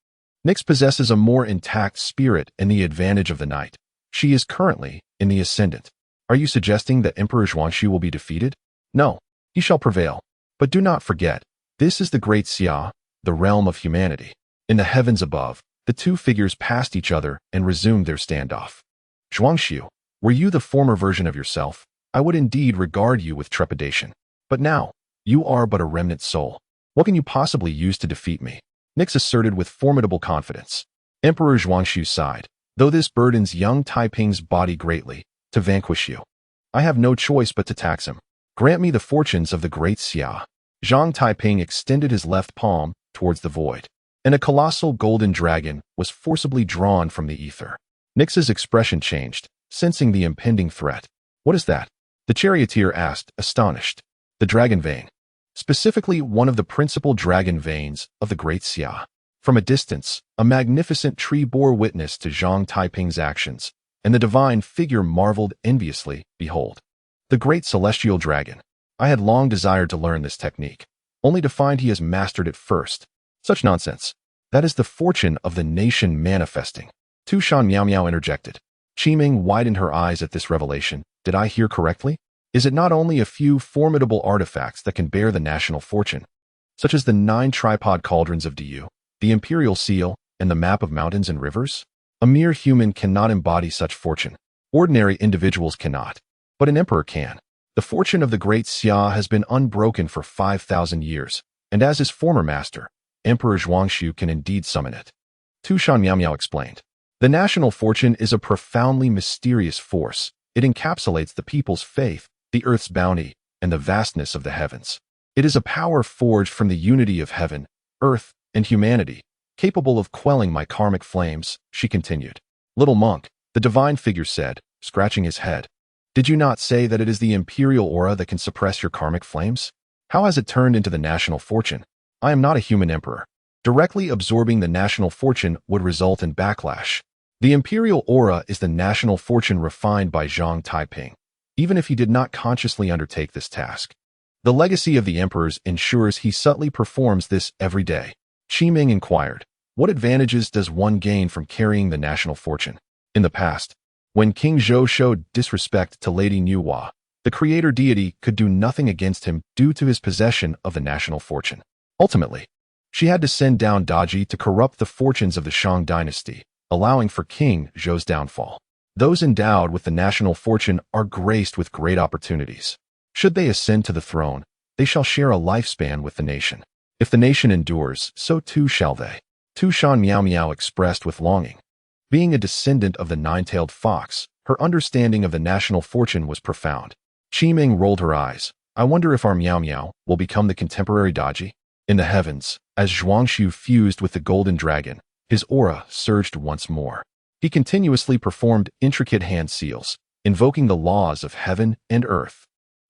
Nix possesses a more intact spirit and the advantage of the night. She is currently in the ascendant. Are you suggesting that Emperor Zhuanxu will be defeated? No, he shall prevail. But do not forget, this is the Great Xia, the realm of humanity. In the heavens above, the two figures passed each other and resumed their standoff. Zhuanxu, were you the former version of yourself, I would indeed regard you with trepidation. But now, You are but a remnant soul. What can you possibly use to defeat me? Nix asserted with formidable confidence. Emperor Zhuangxu sighed. Though this burdens young Taiping's body greatly, to vanquish you, I have no choice but to tax him. Grant me the fortunes of the Great Xia. Zhang Taiping extended his left palm towards the void, and a colossal golden dragon was forcibly drawn from the ether. Nix's expression changed, sensing the impending threat. What is that? The charioteer asked, astonished. The dragon vein. Specifically, one of the principal dragon veins of the Great Xia. From a distance, a magnificent tree bore witness to Zhang Taiping's actions, and the divine figure marveled enviously. Behold, the great celestial dragon. I had long desired to learn this technique, only to find he has mastered it first. Such nonsense. That is the fortune of the nation manifesting. Tu Shan Miao Miao interjected. Qiming widened her eyes at this revelation. Did I hear correctly? Is it not only a few formidable artifacts that can bear the national fortune, such as the 9 tripod cauldrons of Diyu, the imperial seal, and the map of mountains and rivers? A mere human cannot embody such fortune. Ordinary individuals cannot. But an emperor can. The fortune of the Great Xia has been unbroken for 5,000 years, and as his former master, Emperor Zhuangxu can indeed summon it. Tu Shan Miao Miao explained. The national fortune is a profoundly mysterious force. It encapsulates the people's faith, the earth's bounty, and the vastness of the heavens. It is a power forged from the unity of heaven, earth, and humanity, capable of quelling my karmic flames, she continued. Little monk, the divine figure said, scratching his head. Did you not say that it is the imperial aura that can suppress your karmic flames? How has it turned into the national fortune? I am not a human emperor. Directly absorbing the national fortune would result in backlash. The imperial aura is the national fortune refined by Zhang Taiping, even if he did not consciously undertake this task. The legacy of the emperors ensures he subtly performs this every day. Qiming inquired, what advantages does one gain from carrying the national fortune? In the past, when King Zhou showed disrespect to Lady Nuwa, the creator deity could do nothing against him due to his possession of the national fortune. Ultimately, she had to send down Daji to corrupt the fortunes of the Shang dynasty, allowing for King Zhou's downfall. Those endowed with the national fortune are graced with great opportunities. Should they ascend to the throne, they shall share a lifespan with the nation. If the nation endures, so too shall they. Tu Shan Miao Miao expressed with longing. Being a descendant of the 9-tailed fox, her understanding of the national fortune was profound. Qiming rolled her eyes. I wonder if our Miao Miao will become the contemporary Daji? In the heavens, as Zhuangxu fused with the golden dragon, his aura surged once more. He continuously performed intricate hand seals, invoking the laws of heaven and earth.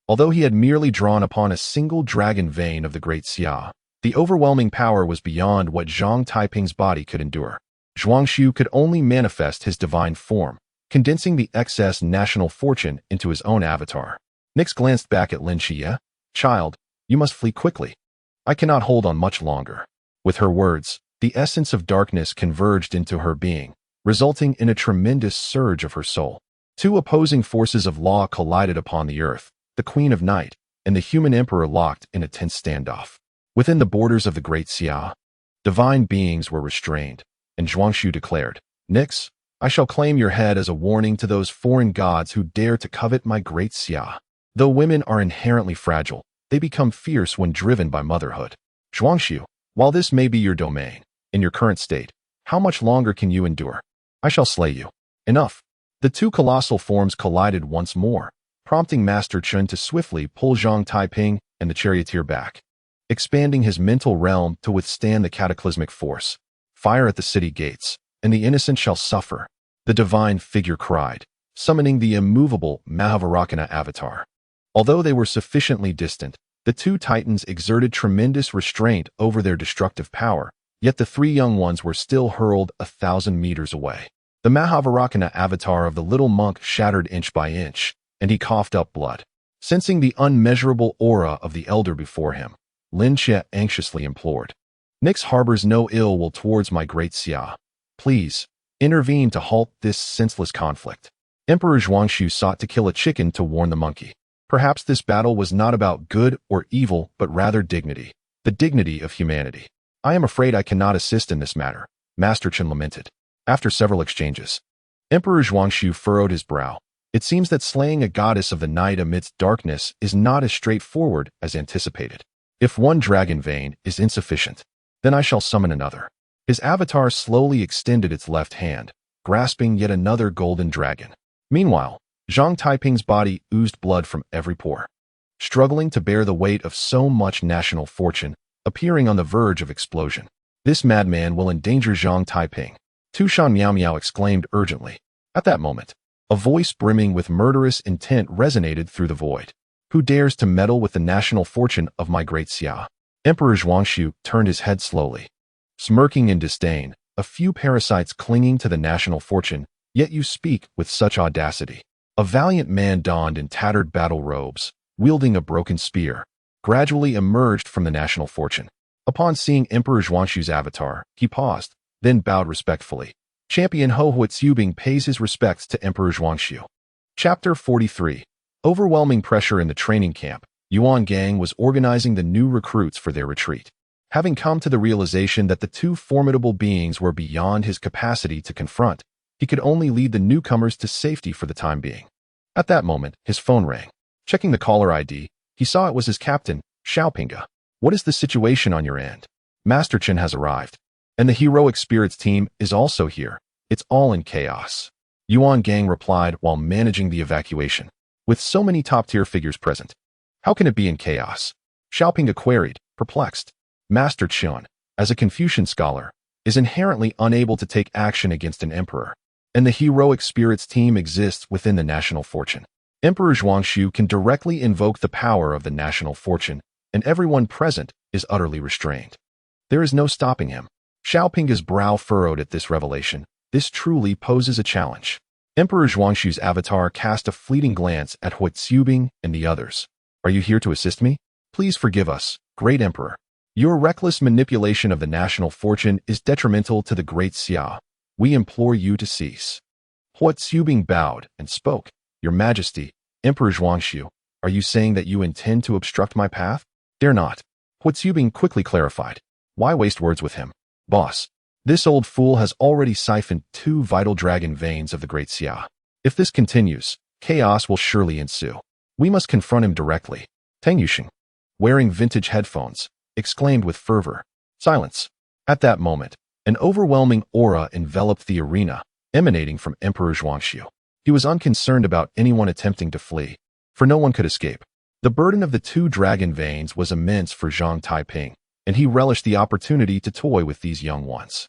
Although he had merely drawn upon a single dragon vein of the Great Xia, the overwhelming power was beyond what Zhang Taiping's body could endure. Zhuangxu could only manifest his divine form, condensing the excess national fortune into his own avatar. Nix glanced back at Lin Qiye. Child, you must flee quickly. I cannot hold on much longer. With her words, the essence of darkness converged into her being, resulting in a tremendous surge of her soul. Two opposing forces of law collided upon the earth, the Queen of Night and the human emperor locked in a tense standoff. Within the borders of the Great Xia, divine beings were restrained, and Zhuangxu declared, Nix, I shall claim your head as a warning to those foreign gods who dare to covet my Great Xia. Though women are inherently fragile, they become fierce when driven by motherhood. Zhuangxu, while this may be your domain, in your current state, how much longer can you endure? I shall slay you. Enough. The two colossal forms collided once more, prompting Master Chen to swiftly pull Zhang Taiping and the charioteer back, expanding his mental realm to withstand the cataclysmic force. Fire at the city gates, and the innocent shall suffer, the divine figure cried, summoning the immovable Mahavarakana avatar. Although they were sufficiently distant, the two titans exerted tremendous restraint over their destructive power, yet the three young ones were still hurled 1,000 meters away. The Mahavarakana avatar of the little monk shattered inch by inch, and he coughed up blood. Sensing the unmeasurable aura of the elder before him, Lin Qiye anxiously implored, Nix harbors no ill will towards my Great Xia. Please, intervene to halt this senseless conflict. Emperor Zhuangxu sought to kill a chicken to warn the monkey. Perhaps this battle was not about good or evil, but rather dignity, the dignity of humanity. I am afraid I cannot assist in this matter, Master Chen lamented. After several exchanges, Emperor Zhuangxu furrowed his brow. It seems that slaying a goddess of the night amidst darkness is not as straightforward as anticipated. If one dragon vein is insufficient, then I shall summon another. His avatar slowly extended its left hand, grasping yet another golden dragon. Meanwhile, Zhang Taiping's body oozed blood from every pore. Struggling to bear the weight of so much national fortune, appearing on the verge of explosion. This madman will endanger Zhang Taiping. Tushan Miao Miao exclaimed urgently. At that moment, a voice brimming with murderous intent resonated through the void. Who dares to meddle with the national fortune of my Great Xia? Emperor Zhuangxu turned his head slowly. Smirking in disdain, a few parasites clinging to the national fortune, yet you speak with such audacity. A valiant man donned in tattered battle robes, wielding a broken spear, gradually emerged from the national fortune. Upon seeing Emperor Zhuangxu's avatar, he paused, then bowed respectfully. Champion Hou Huitzubing pays his respects to Emperor Zhuangxu. Chapter 43. Overwhelming pressure in the training camp. Yuan Gang was organizing the new recruits for their retreat. Having come to the realization that the two formidable beings were beyond his capacity to confront, he could only lead the newcomers to safety for the time being. At that moment, his phone rang. Checking the caller ID, he saw it was his captain, Xiaopinga. What is the situation on your end? Master Chen has arrived. And the heroic spirits team is also here. It's all in chaos. Yuan Gang replied while managing the evacuation. With so many top-tier figures present, how can it be in chaos? Xiaopinga queried, perplexed. Master Chen, as a Confucian scholar, is inherently unable to take action against an emperor, and the heroic spirits team exists within the national fortune. Emperor Zhuangxu can directly invoke the power of the national fortune, and everyone present is utterly restrained. There is no stopping him. Xiaopinga's brow furrowed at this revelation. This truly poses a challenge. Emperor Zhuangxu's avatar cast a fleeting glance at Huitzubing and the others. Are you here to assist me? Please forgive us, Great Emperor. Your reckless manipulation of the national fortune is detrimental to the Great Xia. We implore you to cease. Huitzubing bowed and spoke. Your Majesty, Emperor Zhuangxu, are you saying that you intend to obstruct my path? Dare not. Huitzubing quickly clarified. Why waste words with him? Boss, this old fool has already siphoned 2 vital dragon veins of the Great Xia. If this continues, chaos will surely ensue. We must confront him directly. Tang Yuxing, wearing vintage headphones, exclaimed with fervor. Silence. At that moment, an overwhelming aura enveloped the arena, emanating from Emperor Zhuangxu. He was unconcerned about anyone attempting to flee, for no one could escape. The burden of the 2 dragon veins was immense for Zhang Taiping, and he relished the opportunity to toy with these young ones.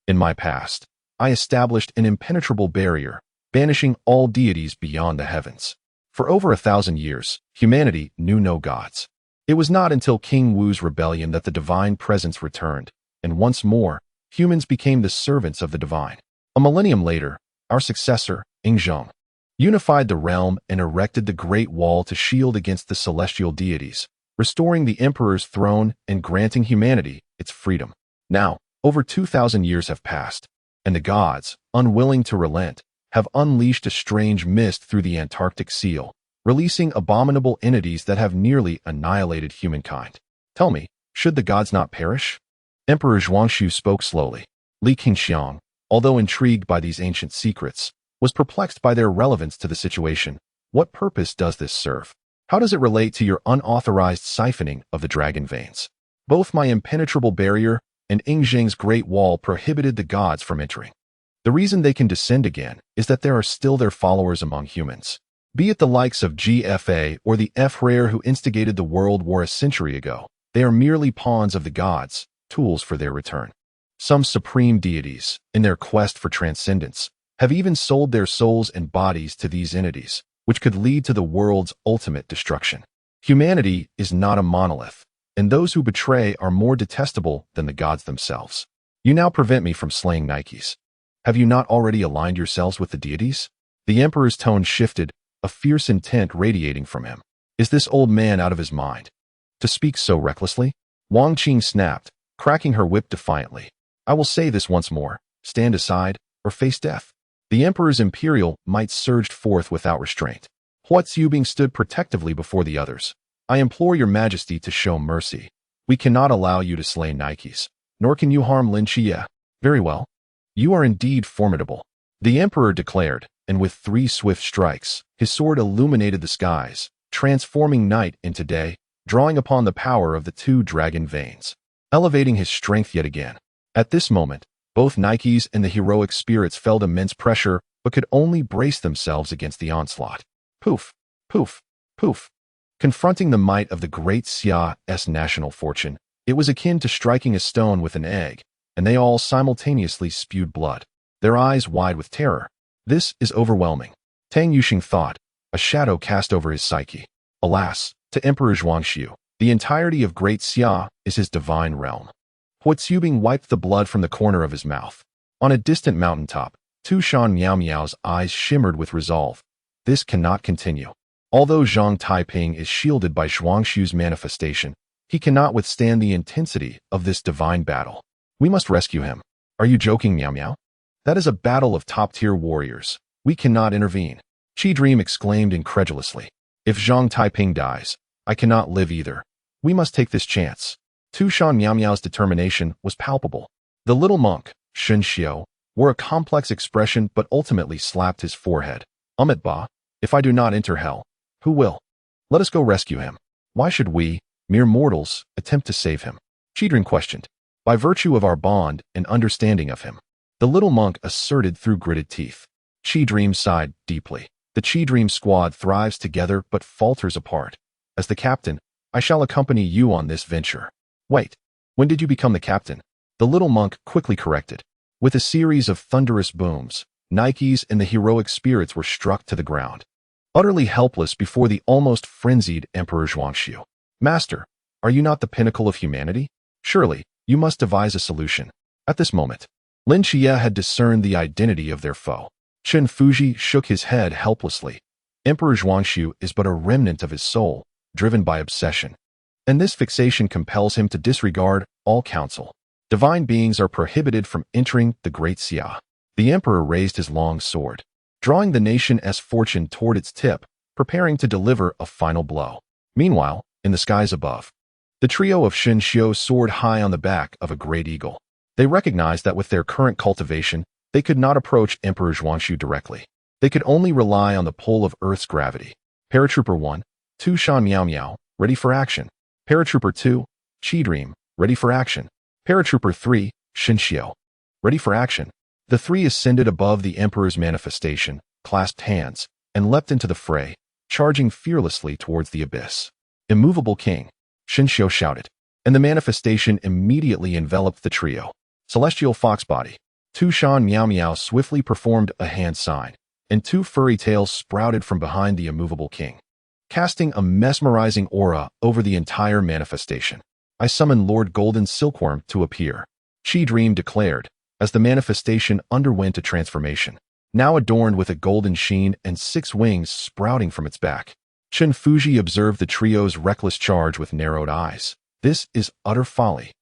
In my past, I established an impenetrable barrier, banishing all deities beyond the heavens. For over 1,000 years, humanity knew no gods. It was not until King Wu's rebellion that the divine presence returned, and once more, humans became the servants of the divine. A millennium later, our successor, Zhang, unified the realm and erected the Great Wall to shield against the celestial deities, restoring the emperor's throne and granting humanity its freedom. Now, over 2,000 years have passed, and the gods, unwilling to relent, have unleashed a strange mist through the Antarctic seal, releasing abominable entities that have nearly annihilated humankind. Tell me, should the gods not perish? Emperor Zhuangxu spoke slowly. Li Qingxiang, although intrigued by these ancient secrets, was perplexed by their relevance to the situation. What purpose does this serve? How does it relate to your unauthorized siphoning of the dragon veins? Both my impenetrable barrier and Zhang's great wall prohibited the gods from entering. The reason they can descend again is that there are still their followers among humans. Be it the likes of GFA or the F-Rare who instigated the World War a century ago, they are merely pawns of the gods, tools for their return. Some supreme deities, in their quest for transcendence, have even sold their souls and bodies to these entities, which could lead to the world's ultimate destruction. Humanity is not a monolith, and those who betray are more detestable than the gods themselves. You now prevent me from slaying Nikes. Have you not already aligned yourselves with the deities? The emperor's tone shifted, a fierce intent radiating from him. Is this old man out of his mind? To speak so recklessly? Wang Qing snapped, cracking her whip defiantly. I will say this once more, stand aside, or face death. The emperor's imperial might surged forth without restraint. Huitzubing stood protectively before the others. I implore your majesty to show mercy. We cannot allow you to slay Nikes, nor can you harm Lin Qiye. Very well. You are indeed formidable, the emperor declared, and with 3 swift strikes, his sword illuminated the skies, transforming night into day, drawing upon the power of the two dragon veins, elevating his strength yet again. At this moment, both Nikes and the heroic spirits felt immense pressure but could only brace themselves against the onslaught. Poof, poof, poof. Confronting the might of the Great Xia's national fortune, it was akin to striking a stone with an egg, and they all simultaneously spewed blood, their eyes wide with terror. This is overwhelming, Tang Yuxing thought, a shadow cast over his psyche. Alas, to Emperor Zhuangxiu, the entirety of Great Xia is his divine realm. Huatsubing wiped the blood from the corner of his mouth. On a distant mountaintop, Tu Shan Miao Miao's eyes shimmered with resolve. This cannot continue. Although Zhang Taiping is shielded by Zhuangxiu's manifestation, he cannot withstand the intensity of this divine battle. We must rescue him. Are you joking, Miao Miao? That is a battle of top-tier warriors. We cannot intervene. Qi Dream exclaimed incredulously. If Zhang Taiping dies, I cannot live either. We must take this chance. Tu Shan Miao Miao's determination was palpable. The little monk, Shen Xiao, wore a complex expression but ultimately slapped his forehead. Ba, if I do not enter hell, who will? Let us go rescue him. Why should we, mere mortals, attempt to save him? Qi Dream questioned. By virtue of our bond and understanding of him, the little monk asserted through gritted teeth. Qi Dream sighed deeply. The Qi Dream squad thrives together but falters apart. As the captain, I shall accompany you on this venture. Wait, when did you become the captain? The little monk quickly corrected. With a series of thunderous booms, Nikes and the heroic spirits were struck to the ground, utterly helpless before the almost frenzied Emperor Zhuangxiu. Master, are you not the pinnacle of humanity? Surely, you must devise a solution. At this moment, Lin Qiye had discerned the identity of their foe. Chen Fuji shook his head helplessly. Emperor Zhuangxiu is but a remnant of his soul, driven by obsession. And this fixation compels him to disregard all counsel. Divine beings are prohibited from entering the Great Xia. The emperor raised his long sword, drawing the nation's fortune toward its tip, preparing to deliver a final blow. Meanwhile, in the skies above, the trio of Shen Xiu soared high on the back of a great eagle. They recognized that with their current cultivation, they could not approach Emperor Zhuangxiu directly. They could only rely on the pull of Earth's gravity. Paratrooper 1, Tu Shan Miao Miao, ready for action. Paratrooper 2, Qi Dream, ready for action. Paratrooper 3, Shen Xiu, ready for action. The three ascended above the Emperor's manifestation, clasped hands, and leapt into the fray, charging fearlessly towards the abyss. Immovable King, Shen Xiu shouted, and the manifestation immediately enveloped the trio. Celestial Foxbody, Tu Shan Miao Miao swiftly performed a hand sign, and two furry tails sprouted from behind the immovable king, casting a mesmerizing aura over the entire manifestation. I summon Lord Golden Silkworm to appear, Qi Dream declared, as the manifestation underwent a transformation, now adorned with a golden sheen and 6 wings sprouting from its back. Chen Fuji observed the trio's reckless charge with narrowed eyes. This is utter folly.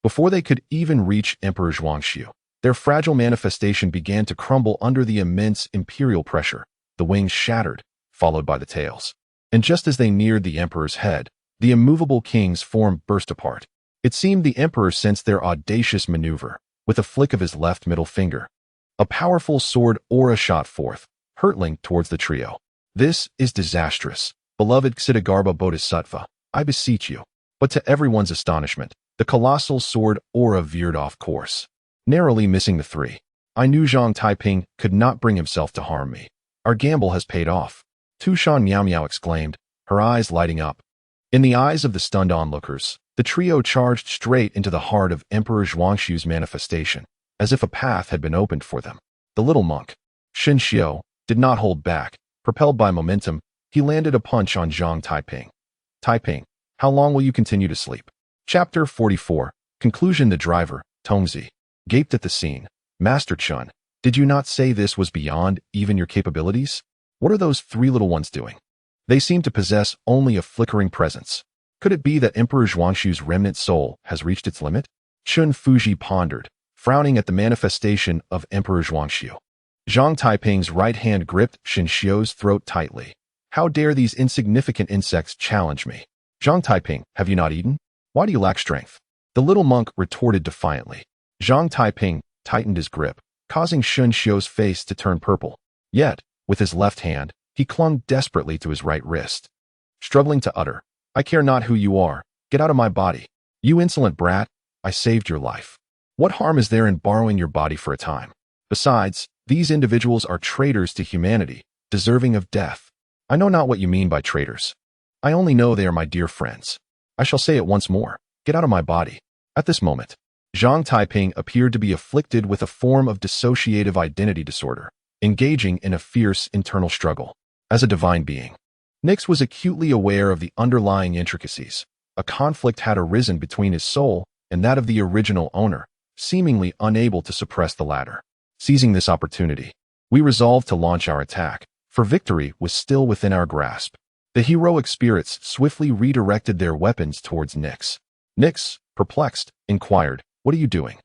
Before they could even reach Emperor Zhuangxiu, their fragile manifestation began to crumble under the immense imperial pressure. The wings shattered, followed by the tails. And just as they neared the emperor's head, the immovable king's form burst apart. It seemed the emperor sensed their audacious maneuver. With a flick of his left middle finger, a powerful sword aura shot forth, hurtling towards the trio. This is disastrous, beloved Ksiddhagarbha Bodhisattva, I beseech you. But to everyone's astonishment, the colossal sword aura veered off course, narrowly missing the three. I knew Zhang Taiping could not bring himself to harm me. Our gamble has paid off, Tu Shan Miao Miao exclaimed, her eyes lighting up. In the eyes of the stunned onlookers, the trio charged straight into the heart of Emperor Zhuangxiu's manifestation, as if a path had been opened for them. The little monk, Shen Xiu, did not hold back. Propelled by momentum, he landed a punch on Zhang Taiping. Taiping, how long will you continue to sleep? Chapter 44, Conclusion. The driver, Tongzi, gaped at the scene. Master Chun, did you not say this was beyond even your capabilities? What are those 3 little ones doing? They seem to possess only a flickering presence. Could it be that Emperor Zhuangxiu's remnant soul has reached its limit? Chen Fuji pondered, frowning at the manifestation of Emperor Zhuangxiu. Zhang Taiping's right hand gripped Shen Xiu's throat tightly. How dare these insignificant insects challenge me? Zhang Taiping, have you not eaten? Why do you lack strength? The little monk retorted defiantly. Zhang Taiping tightened his grip, causing Shen Xiu's face to turn purple. Yet, with his left hand, he clung desperately to his right wrist. Struggling to utter, I care not who you are. Get out of my body. You insolent brat, I saved your life. What harm is there in borrowing your body for a time? Besides, these individuals are traitors to humanity, deserving of death. I know not what you mean by traitors. I only know they are my dear friends. I shall say it once more. Get out of my body. At this moment, Zhang Taiping appeared to be afflicted with a form of dissociative identity disorder, engaging in a fierce internal struggle. As a divine being, Nix was acutely aware of the underlying intricacies. A conflict had arisen between his soul and that of the original owner, seemingly unable to suppress the latter. Seizing this opportunity, we resolved to launch our attack, for victory was still within our grasp. The heroic spirits swiftly redirected their weapons towards Nix. Nix, perplexed, inquired, "What are you doing?"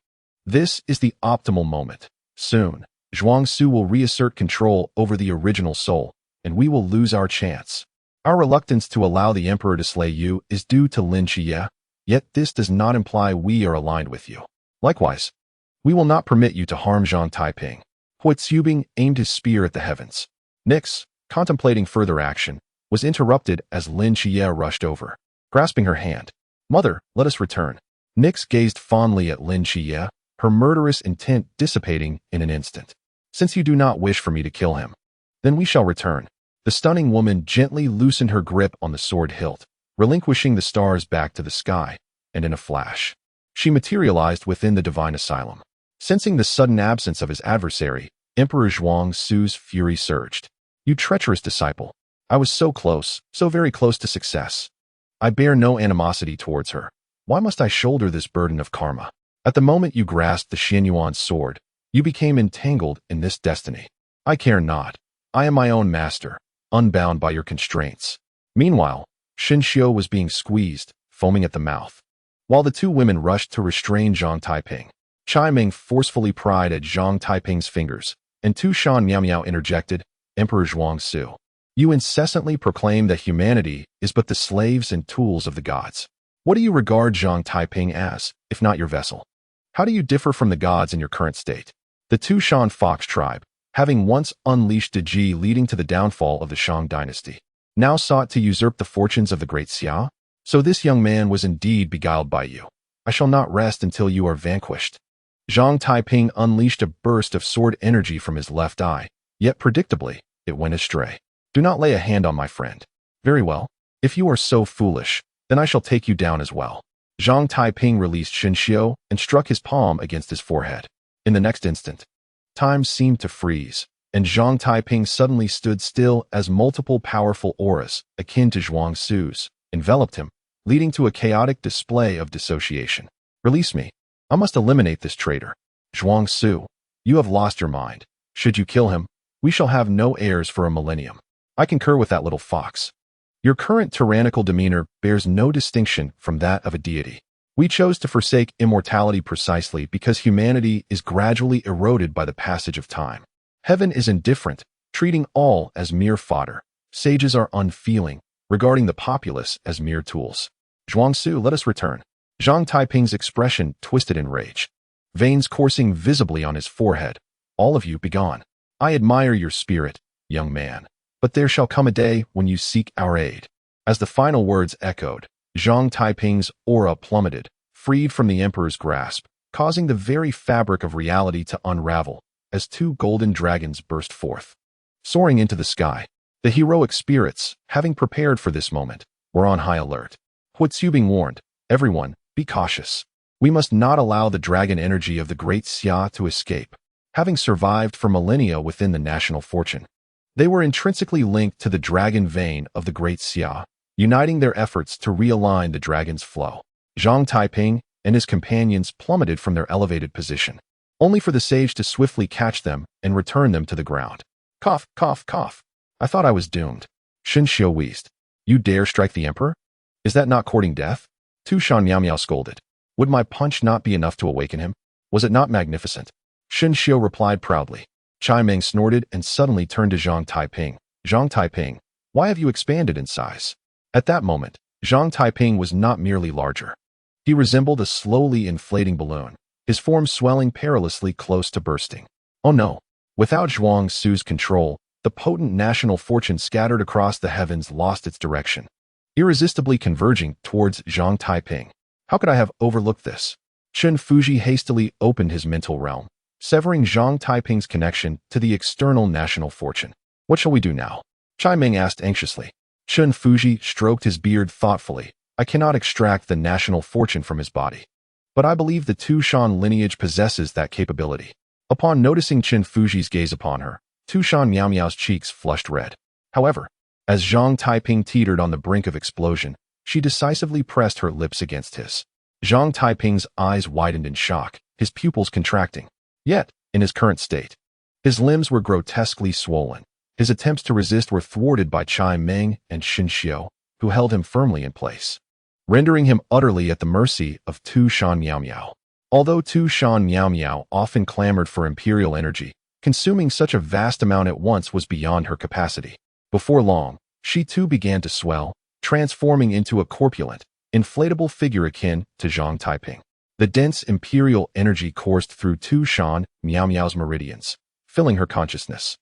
This is the optimal moment. Soon, Zhuang Su will reassert control over the original soul, and we will lose our chance. Our reluctance to allow the Emperor to slay you is due to Lin Qiye, yet this does not imply we are aligned with you. Likewise, we will not permit you to harm Zhang Taiping. Hui Tsubing aimed his spear at the heavens. Nix, contemplating further action, was interrupted as Lin Qiye rushed over, grasping her hand. "Mother, let us return." Nix gazed fondly at Lin Qiye, her murderous intent dissipating in an instant. "Since you do not wish for me to kill him, then we shall return." The stunning woman gently loosened her grip on the sword hilt, relinquishing the stars back to the sky, and in a flash, she materialized within the divine asylum. Sensing the sudden absence of his adversary, Emperor Zhuang Su's fury surged. "You treacherous disciple! I was so close, so very close to success. I bear no animosity towards her. Why must I shoulder this burden of karma? At the moment you grasped the Xianyuan sword, you became entangled in this destiny. I care not. I am my own master, unbound by your constraints." Meanwhile, Shen Xiu was being squeezed, foaming at the mouth. While the two women rushed to restrain Zhang Taiping, Chai Ming forcefully pried at Zhang Taiping's fingers, and Tu Shan Miao Miao interjected, "Emperor Zhuang Su, you incessantly proclaim that humanity is but the slaves and tools of the gods. What do you regard Zhang Taiping as, if not your vessel? How do you differ from the gods in your current state?" The Tu Shan Fox tribe, having once unleashed Deji leading to the downfall of the Shang dynasty, now sought to usurp the fortunes of the Great Xia? So this young man was indeed beguiled by you. I shall not rest until you are vanquished. Zhang Taiping unleashed a burst of sword energy from his left eye, yet predictably, it went astray. "Do not lay a hand on my friend." "Very well. If you are so foolish, then I shall take you down as well." Zhang Taiping released Shen Xiu and struck his palm against his forehead. In the next instant, time seemed to freeze, and Zhang Taiping suddenly stood still as multiple powerful auras, akin to Zhuang Su's, enveloped him, leading to a chaotic display of dissociation. "Release me. I must eliminate this traitor. Zhuang Su, you have lost your mind. Should you kill him, we shall have no heirs for a millennium." "I concur with that little fox. Your current tyrannical demeanor bears no distinction from that of a deity. We chose to forsake immortality precisely because humanity is gradually eroded by the passage of time. Heaven is indifferent, treating all as mere fodder. Sages are unfeeling, regarding the populace as mere tools. Zhuang Su, let us return." Zhang Taiping's expression twisted in rage, veins coursing visibly on his forehead. "All of you, begone. I admire your spirit, young man, but there shall come a day when you seek our aid." As the final words echoed, Zhang Taiping's aura plummeted, freed from the emperor's grasp, causing the very fabric of reality to unravel as two golden dragons burst forth. Soaring into the sky, the heroic spirits, having prepared for this moment, were on high alert. Hui Tsubing warned, "Everyone, be cautious. We must not allow the dragon energy of the Great Xia to escape." Having survived for millennia within the national fortune, they were intrinsically linked to the dragon vein of the Great Xia, uniting their efforts to realign the dragon's flow. Zhang Taiping and his companions plummeted from their elevated position, only for the sage to swiftly catch them and return them to the ground. "Cough, cough, cough. I thought I was doomed." Shen Xiu wheezed. "You dare strike the emperor? Is that not courting death?" Tu Shan Miao Miao scolded. "Would my punch not be enough to awaken him? Was it not magnificent?" Shen Xiu replied proudly. Chai Ming snorted and suddenly turned to Zhang Taiping. "Zhang Taiping, why have you expanded in size?" At that moment, Zhang Taiping was not merely larger. He resembled a slowly inflating balloon, his form swelling perilously close to bursting. Oh no! Without Zhuang Su's control, the potent national fortune scattered across the heavens lost its direction. irresistibly converging towards Zhang Taiping. How could I have overlooked this? Chen Fuji hastily opened his mental realm, severing Zhang Taiping's connection to the external national fortune. What shall we do now? Chai Ming asked anxiously. Chen Fuji stroked his beard thoughtfully. I cannot extract the national fortune from his body, but I believe the Tu Shan lineage possesses that capability. Upon noticing Chen Fuji's gaze upon her, Tu Shan Miao Miao's cheeks flushed red. However, as Zhang Taiping teetered on the brink of explosion, she decisively pressed her lips against his. Zhang Taiping's eyes widened in shock, his pupils contracting. Yet, in his current state, his limbs were grotesquely swollen. His attempts to resist were thwarted by Chai Ming and Xin Xiu, who held him firmly in place, rendering him utterly at the mercy of Tu Shan Miao Miao. Although Tu Shan Miao Miao often clamored for imperial energy, consuming such a vast amount at once was beyond her capacity. Before long, she too began to swell, transforming into a corpulent, inflatable figure akin to Zhang Taiping. The dense imperial energy coursed through Tu Shan Miao Miao's meridians, filling her consciousness.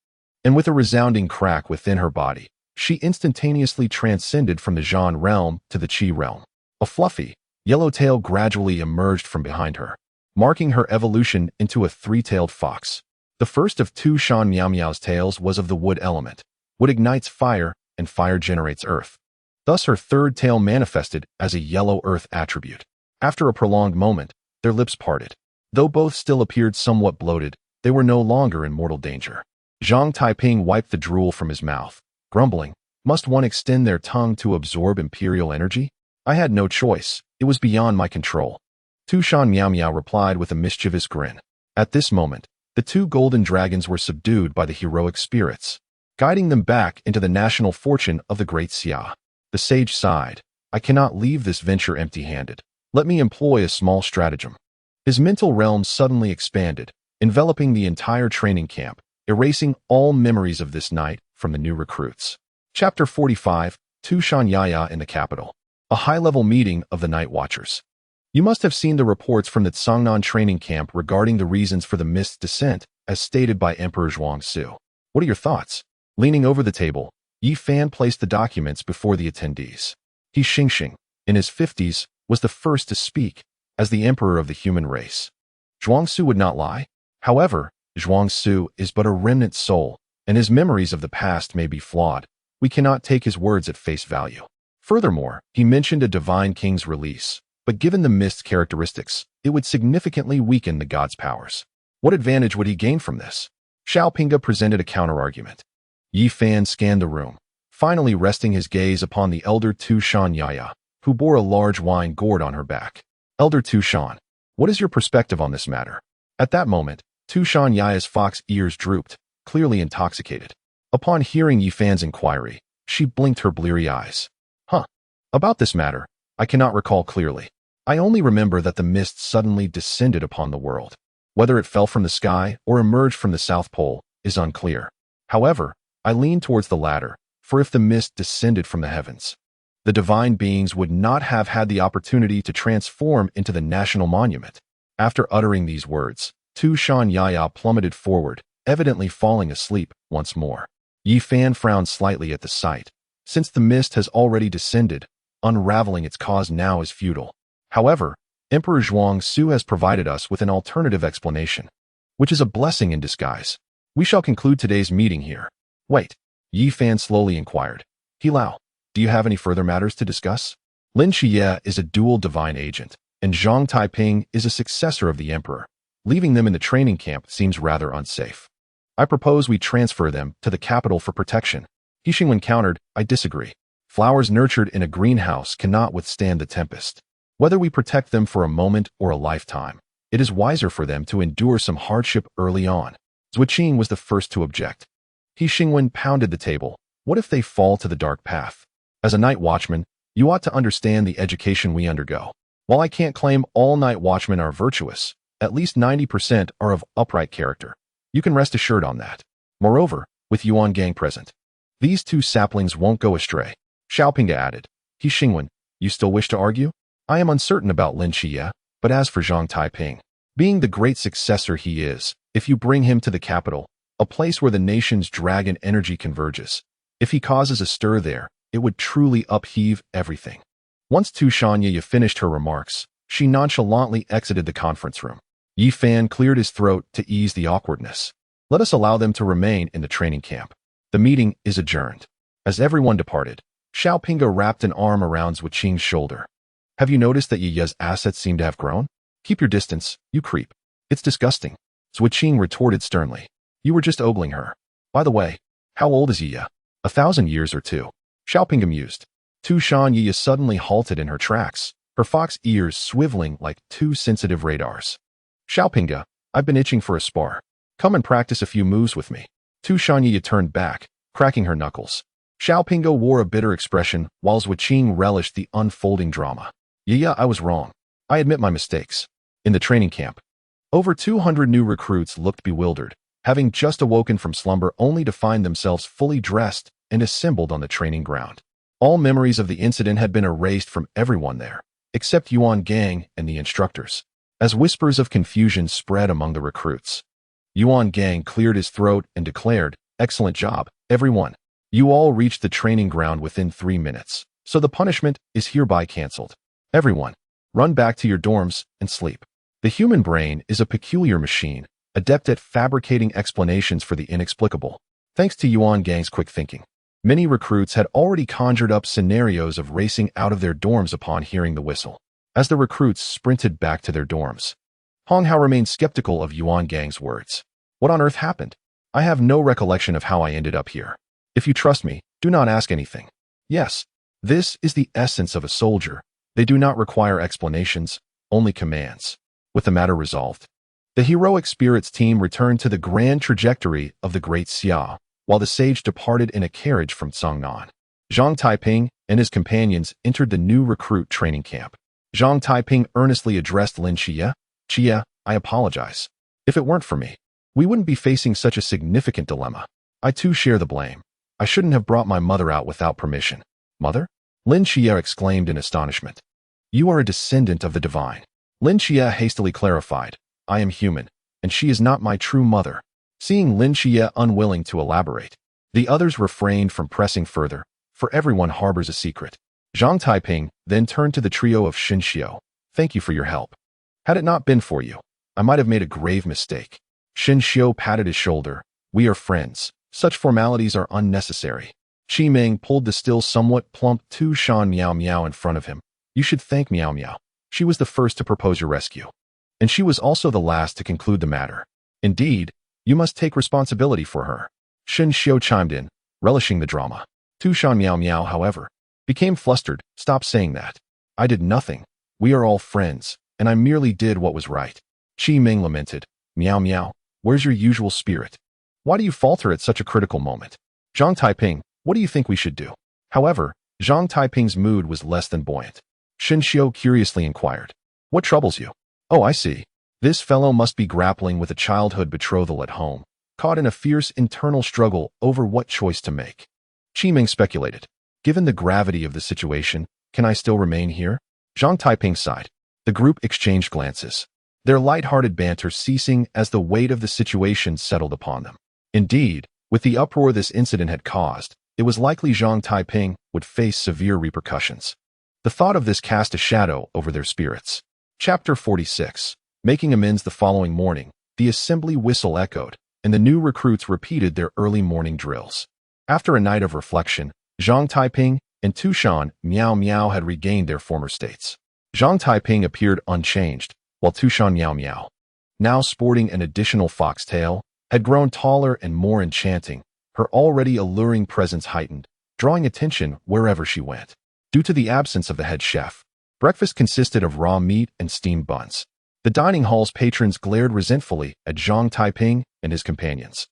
And with a resounding crack within her body, she instantaneously transcended from the Zhan realm to the Qi realm. A fluffy, yellow tail gradually emerged from behind her, marking her evolution into a three-tailed fox. The first of Tu Shan Miao Miao's tails was of the wood element. Wood ignites fire, and fire generates earth. Thus her third tail manifested as a yellow earth attribute. After a prolonged moment, their lips parted. Though both still appeared somewhat bloated, they were no longer in mortal danger. Zhang Taiping wiped the drool from his mouth, grumbling, "Must one extend their tongue to absorb imperial energy? I had no choice. It was beyond my control." Tu Shan Miao Miao replied with a mischievous grin. At this moment, the two golden dragons were subdued by the heroic spirits, guiding them back into the national fortune of the Great Xia. The sage sighed. "I cannot leave this venture empty-handed. Let me employ a small stratagem." His mental realm suddenly expanded, enveloping the entire training camp, erasing all memories of this night from the new recruits. Chapter 45, Tu Shan Yaya in the capital. A high-level meeting of the Night Watchers. You must have seen the reports from the Cangnan training camp regarding the reasons for the mist's descent, as stated by Emperor Zhuangzi. What are your thoughts? Leaning over the table, Yi Fan placed the documents before the attendees. He Xingxing, in his 50s, was the first to speak, as the emperor of the human race. Zhuangzi would not lie. However, Zhuangzi is but a remnant soul, and his memories of the past may be flawed. We cannot take his words at face value. Furthermore, he mentioned a divine king's release, but given the mist's characteristics, it would significantly weaken the god's powers. What advantage would he gain from this? Xiaopinga presented a counterargument. Yi Fan scanned the room, finally resting his gaze upon the elder Tu Shan Yaya, who bore a large wine gourd on her back. Elder Tu Shan, what is your perspective on this matter? At that moment, Tu Shan Yaya's fox ears drooped, clearly intoxicated. Upon hearing Yi Fan's inquiry, she blinked her bleary eyes. About this matter, I cannot recall clearly. I only remember that the mist suddenly descended upon the world. Whether it fell from the sky or emerged from the South Pole is unclear. However, I lean towards the latter, for if the mist descended from the heavens, the divine beings would not have had the opportunity to transform into the national monument. After uttering these words, Tu Shan Yaya plummeted forward, evidently falling asleep once more. Yi Fan frowned slightly at the sight. Since the mist has already descended, unraveling its cause now is futile. However, Emperor Zhuangzi has provided us with an alternative explanation, which is a blessing in disguise. We shall conclude today's meeting here. Wait, Yi Fan slowly inquired. Hilao, do you have any further matters to discuss? Lin Qiye is a dual divine agent, and Zhang Taiping is a successor of the emperor. Leaving them in the training camp seems rather unsafe. I propose we transfer them to the capital for protection. He Xingwen countered, I disagree. Flowers nurtured in a greenhouse cannot withstand the tempest. Whether we protect them for a moment or a lifetime, it is wiser for them to endure some hardship early on. Zuiqing was the first to object. He Xingwen pounded the table. What if they fall to the dark path? As a night watchman, you ought to understand the education we undergo. While I can't claim all night watchmen are virtuous, at least 90% are of upright character. You can rest assured on that. Moreover, with Yuan Gang present, these two saplings won't go astray. Xiaopinga added. He Xingwen, you still wish to argue? I am uncertain about Lin Qiye, but as for Zhang Taiping, being the great successor he is, if you bring him to the capital, a place where the nation's dragon energy converges, if he causes a stir there, it would truly upheave everything. Once Qiye finished her remarks, she nonchalantly exited the conference room. Yi Fan cleared his throat to ease the awkwardness. Let us allow them to remain in the training camp. The meeting is adjourned. As everyone departed, Xiaopinga wrapped an arm around Zhuqing's shoulder. Have you noticed that Yi's assets seem to have grown? Keep your distance, you creep. It's disgusting. Zhuqing retorted sternly. You were just ogling her. By the way, how old is Yi? 1,000 years or two. Xiaopinga mused. Yi suddenly halted in her tracks, her fox ears swiveling like two sensitive radars. Xiaopinga, I've been itching for a spar. Come and practice a few moves with me. Yi turned back, cracking her knuckles. Xiaopinga wore a bitter expression while Zhuqing relished the unfolding drama. Yeah, I was wrong. I admit my mistakes. In the training camp, over 200 new recruits looked bewildered, having just awoken from slumber only to find themselves fully dressed and assembled on the training ground. All memories of the incident had been erased from everyone there, except Yuan Gang and the instructors. As whispers of confusion spread among the recruits, Yuan Gang cleared his throat and declared, "Excellent job, everyone. You all reached the training ground within 3 minutes, so the punishment is hereby cancelled. Everyone, run back to your dorms and sleep." The human brain is a peculiar machine, adept at fabricating explanations for the inexplicable. Thanks to Yuan Gang's quick thinking, many recruits had already conjured up scenarios of racing out of their dorms upon hearing the whistle. As the recruits sprinted back to their dorms, Hong Hao remained skeptical of Yuan Gang's words. What on earth happened? I have no recollection of how I ended up here. If you trust me, do not ask anything. Yes, this is the essence of a soldier. They do not require explanations, only commands. With the matter resolved, the heroic spirits team returned to the grand trajectory of the Great Xia, while the sage departed in a carriage from Cangnan. Zhang Taiping and his companions entered the new recruit training camp. Zhang Taiping earnestly addressed Lin Qiye. "Qiye, I apologize. If it weren't for me, we wouldn't be facing such a significant dilemma. I too share the blame. I shouldn't have brought my mother out without permission." "Mother?" Lin Qiye exclaimed in astonishment. "You are a descendant of the divine." Lin Qiye hastily clarified, "I am human, and she is not my true mother." Seeing Lin Qiye unwilling to elaborate, the others refrained from pressing further, for everyone harbors a secret. Zhang Taiping then turned to the trio of Xinxiu. "Thank you for your help. Had it not been for you, I might have made a grave mistake." Xinxiu patted his shoulder. "We are friends. Such formalities are unnecessary." Qi Ming pulled the still somewhat plump Tu Shan Miao Miao in front of him. "You should thank Miao Miao. She was the first to propose your rescue. And she was also the last to conclude the matter. Indeed, you must take responsibility for her." Xinxiu chimed in, relishing the drama. Tu Shan Miao Miao, however, became flustered. "Stop saying that. I did nothing. We are all friends, and I merely did what was right." Qi Ming lamented. "Miao Miao, where's your usual spirit? Why do you falter at such a critical moment?" "Zhang Taiping, what do you think we should do?" However, Zhang Taiping's mood was less than buoyant. Xinxiu curiously inquired, "What troubles you?" "Oh, I see. This fellow must be grappling with a childhood betrothal at home, caught in a fierce internal struggle over what choice to make." Qi Ming speculated, "Given the gravity of the situation, can I still remain here?" Zhang Taiping sighed. The group exchanged glances, their light-hearted banter ceasing as the weight of the situation settled upon them. Indeed, with the uproar this incident had caused, it was likely Zhang Taiping would face severe repercussions. The thought of this cast a shadow over their spirits. Chapter 46. Making amends. The following morning, the assembly whistle echoed, and the new recruits repeated their early morning drills. After a night of reflection, Zhang Taiping and Tu Shan Miao Miao had regained their former states. Zhang Taiping appeared unchanged, while Tu Shan Miao Miao, now sporting an additional foxtail, had grown taller and more enchanting, her already alluring presence heightened, drawing attention wherever she went. Due to the absence of the head chef, breakfast consisted of raw meat and steamed buns. The dining hall's patrons glared resentfully at Zhang Taiping and his companions,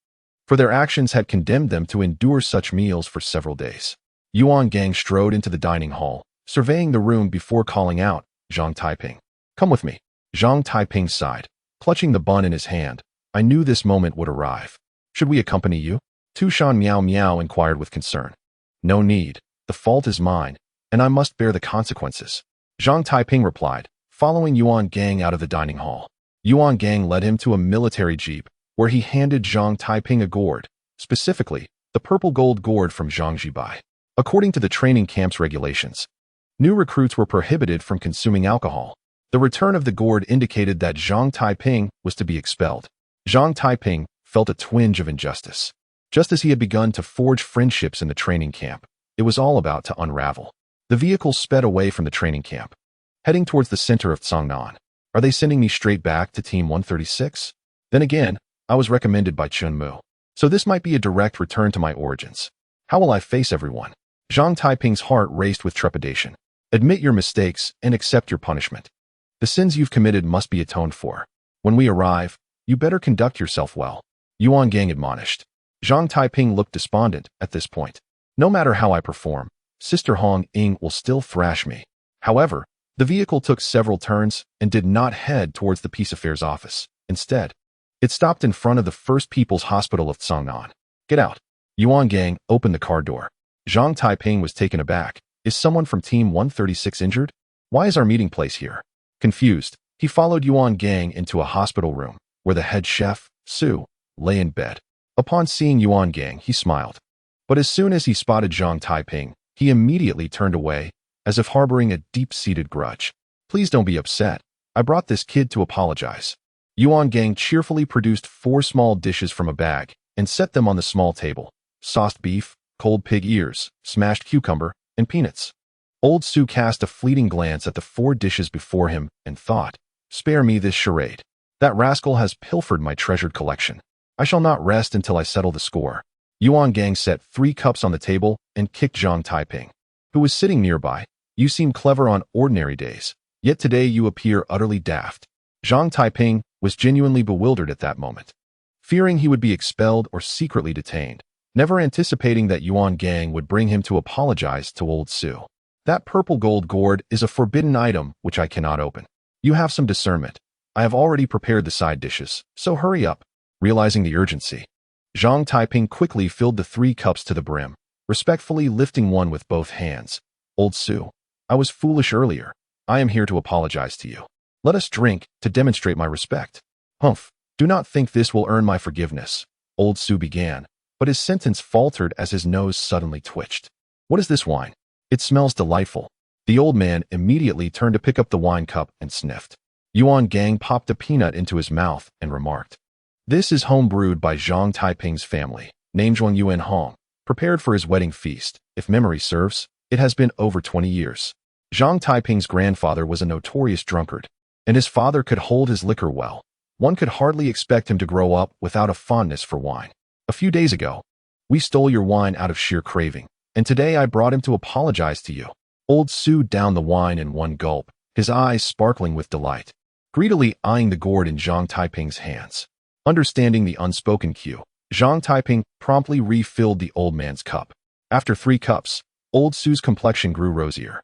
for their actions had condemned them to endure such meals for several days. Yuan Gang strode into the dining hall, surveying the room before calling out, "Zhang Taiping, come with me." Zhang Taiping sighed, clutching the bun in his hand. "I knew this moment would arrive. Should we accompany you?" Tu Shan Miao Miao inquired with concern. "No need. The fault is mine, and I must bear the consequences," Zhang Taiping replied, following Yuan Gang out of the dining hall. Yuan Gang led him to a military jeep, where he handed Zhang Taiping a gourd, specifically, the purple gold gourd from Zhang Jibai. According to the training camp's regulations, new recruits were prohibited from consuming alcohol. The return of the gourd indicated that Zhang Taiping was to be expelled. Zhang Taiping felt a twinge of injustice. Just as he had begun to forge friendships in the training camp, it was all about to unravel. The vehicle sped away from the training camp, heading towards the center of Cangnan. Are they sending me straight back to Team 136? Then again, I was recommended by Chun Mu. So this might be a direct return to my origins. How will I face everyone? Zhang Taiping's heart raced with trepidation. Admit your mistakes and accept your punishment. The sins you've committed must be atoned for. When we arrive, you better conduct yourself well. Yuan Gang admonished. Zhang Taiping looked despondent at this point. No matter how I perform, Sister Hong Ying will still thrash me. However, the vehicle took several turns and did not head towards the Peace Affairs office. Instead, it stopped in front of the First People's Hospital of Cangnan. Get out. Yuan Gang opened the car door. Zhang Taiping was taken aback. Is someone from Team 136 injured? Why is our meeting place here? Confused, he followed Yuan Gang into a hospital room, where the head chef, Su, lay in bed. Upon seeing Yuan Gang, he smiled. But as soon as he spotted Zhang Taiping, he immediately turned away, as if harboring a deep-seated grudge. Please don't be upset. I brought this kid to apologize. Yuan Gang cheerfully produced 4 small dishes from a bag and set them on the small table. Sauced beef, cold pig ears, smashed cucumber, and peanuts. Old Su cast a fleeting glance at the 4 dishes before him and thought, spare me this charade. That rascal has pilfered my treasured collection. I shall not rest until I settle the score. Yuan Gang set 3 cups on the table and kicked Zhang Taiping, who was sitting nearby. You seem clever on ordinary days, yet today you appear utterly daft. Zhang Taiping was genuinely bewildered at that moment, fearing he would be expelled or secretly detained, never anticipating that Yuan Gang would bring him to apologize to old Su. That purple gold gourd is a forbidden item which I cannot open. You have some discernment. I have already prepared the side dishes, so hurry up. Realizing the urgency, Zhang Taiping quickly filled the 3 cups to the brim, respectfully lifting one with both hands. Old Su, I was foolish earlier. I am here to apologize to you. Let us drink to demonstrate my respect. Humph, do not think this will earn my forgiveness. Old Su began, but his sentence faltered as his nose suddenly twitched. What is this wine? It smells delightful. The old man immediately turned to pick up the wine cup and sniffed. Yuan Gang popped a peanut into his mouth and remarked, this is home brewed by Zhang Taiping's family, named Zhuang Yuan Hong, prepared for his wedding feast. If memory serves, it has been over 20 years. Zhang Taiping's grandfather was a notorious drunkard, and his father could hold his liquor well. One could hardly expect him to grow up without a fondness for wine. A few days ago, we stole your wine out of sheer craving, and today I brought him to apologize to you. Old Su downed the wine in one gulp, his eyes sparkling with delight, greedily eyeing the gourd in Zhang Taiping's hands. Understanding the unspoken cue, Zhang Taiping promptly refilled the old man's cup. After 3 cups, old Su's complexion grew rosier.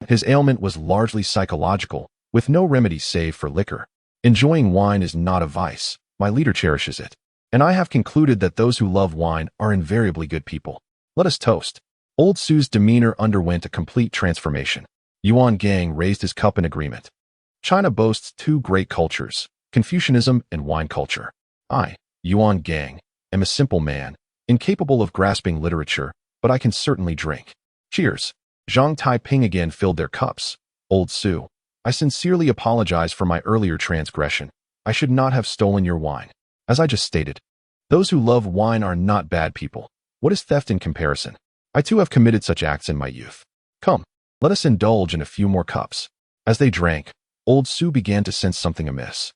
His ailment was largely psychological, with no remedy save for liquor. Enjoying wine is not a vice. My leader cherishes it. And I have concluded that those who love wine are invariably good people. Let us toast. Old Su's demeanor underwent a complete transformation. Yuan Gang raised his cup in agreement. China boasts 2 great cultures, Confucianism and wine culture. I, Yuan Gang, am a simple man, incapable of grasping literature, but I can certainly drink. Cheers. Zhang Taiping again filled their cups. Old Su, I sincerely apologize for my earlier transgression. I should not have stolen your wine. As I just stated, those who love wine are not bad people. What is theft in comparison? I too have committed such acts in my youth. Come, let us indulge in a few more cups. As they drank, old Su began to sense something amiss.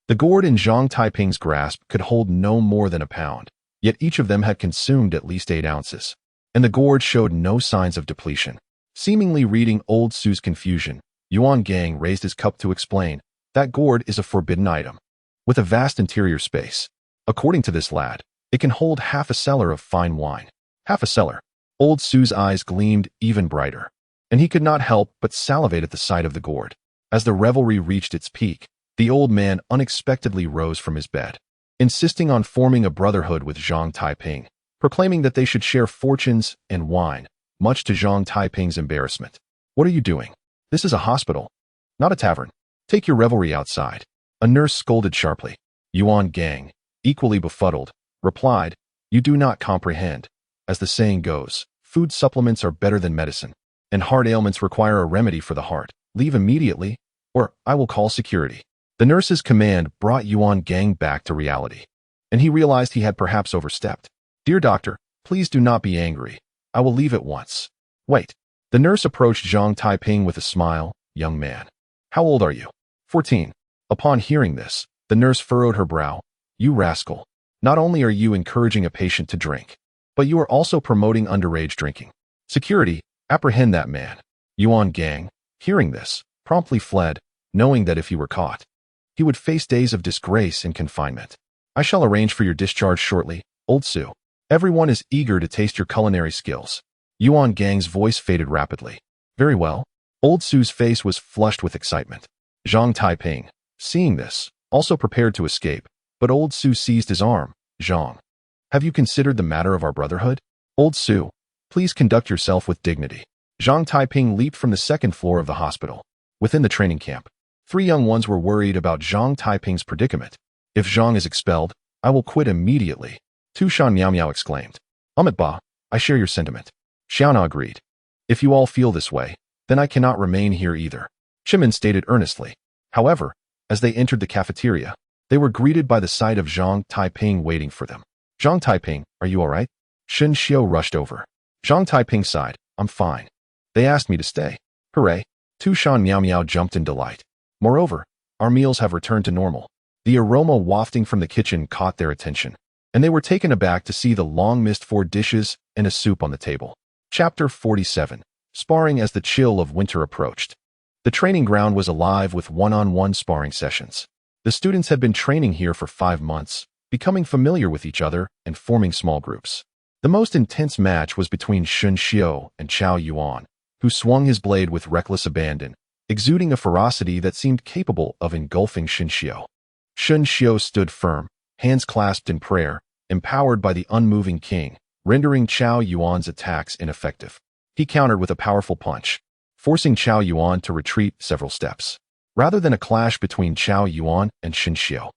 The gourd in Zhang Taiping's grasp could hold no more than a pound, yet each of them had consumed at least 8 ounces, and the gourd showed no signs of depletion. Seemingly reading old Su's confusion, Yuan Gang raised his cup to explain, that gourd is a forbidden item, with a vast interior space. According to this lad, it can hold half a cellar of fine wine. Half a cellar. Old Su's eyes gleamed even brighter, and he could not help but salivate at the sight of the gourd. As the revelry reached its peak, the old man unexpectedly rose from his bed, insisting on forming a brotherhood with Zhang Taiping, proclaiming that they should share fortunes and wine, much to Zhang Taiping's embarrassment. What are you doing? This is a hospital, not a tavern. Take your revelry outside. A nurse scolded sharply. Yuan Gang, equally befuddled, replied, you do not comprehend. As the saying goes, Food supplements are better than medicine, and heart ailments require a remedy for the heart. Leave immediately, or I will call security. The nurse's command brought Yuan Gang back to reality, and he realized he had perhaps overstepped. Dear doctor, please do not be angry. I will leave at once. Wait. The nurse approached Zhang Taiping with a smile. Young man. How old are you? 14. Upon hearing this, the nurse furrowed her brow. You rascal. Not only are you encouraging a patient to drink, but you are also promoting underage drinking. Security, apprehend that man. Yuan Gang, hearing this, promptly fled, knowing that if he were caught, he would face days of disgrace and confinement. I shall arrange for your discharge shortly, Old Su. Everyone is eager to taste your culinary skills. Yuan Gang's voice faded rapidly. Very well. Old Su's face was flushed with excitement. Zhang Taiping, seeing this, also prepared to escape, but Old Su seized his arm. Zhang, have you considered the matter of our brotherhood? Old Su, please conduct yourself with dignity. Zhang Taiping leaped from the second floor of the hospital. Within the training camp, 3 young ones were worried about Zhang Taiping's predicament. If Zhang is expelled, I will quit immediately. Tu Shan Miao Miao exclaimed. Ba, I share your sentiment. Xiaona agreed. If you all feel this way, then I cannot remain here either. Shimin stated earnestly. However, as they entered the cafeteria, they were greeted by the sight of Zhang Taiping waiting for them. Zhang Taiping, are you all right? Shen Xiao rushed over. Zhang Taiping sighed. I'm fine. They asked me to stay. Hooray. Tu Shan Miao Miao jumped in delight. Moreover, our meals have returned to normal. The aroma wafting from the kitchen caught their attention, and they were taken aback to see the long-missed 4 dishes and a soup on the table. Chapter 47. Sparring as the chill of winter approached. The training ground was alive with one-on-one sparring sessions. The students had been training here for 5 months, becoming familiar with each other and forming small groups. The most intense match was between Shen Xiao and Chao Yuan, who swung his blade with reckless abandon, exuding a ferocity that seemed capable of engulfing Shen Xiao. Shen Xiao stood firm, hands clasped in prayer, empowered by the unmoving king, rendering Chao Yuan's attacks ineffective. He countered with a powerful punch, forcing Chao Yuan to retreat several steps. Rather than a clash between Chao Yuan and Shen Xiao,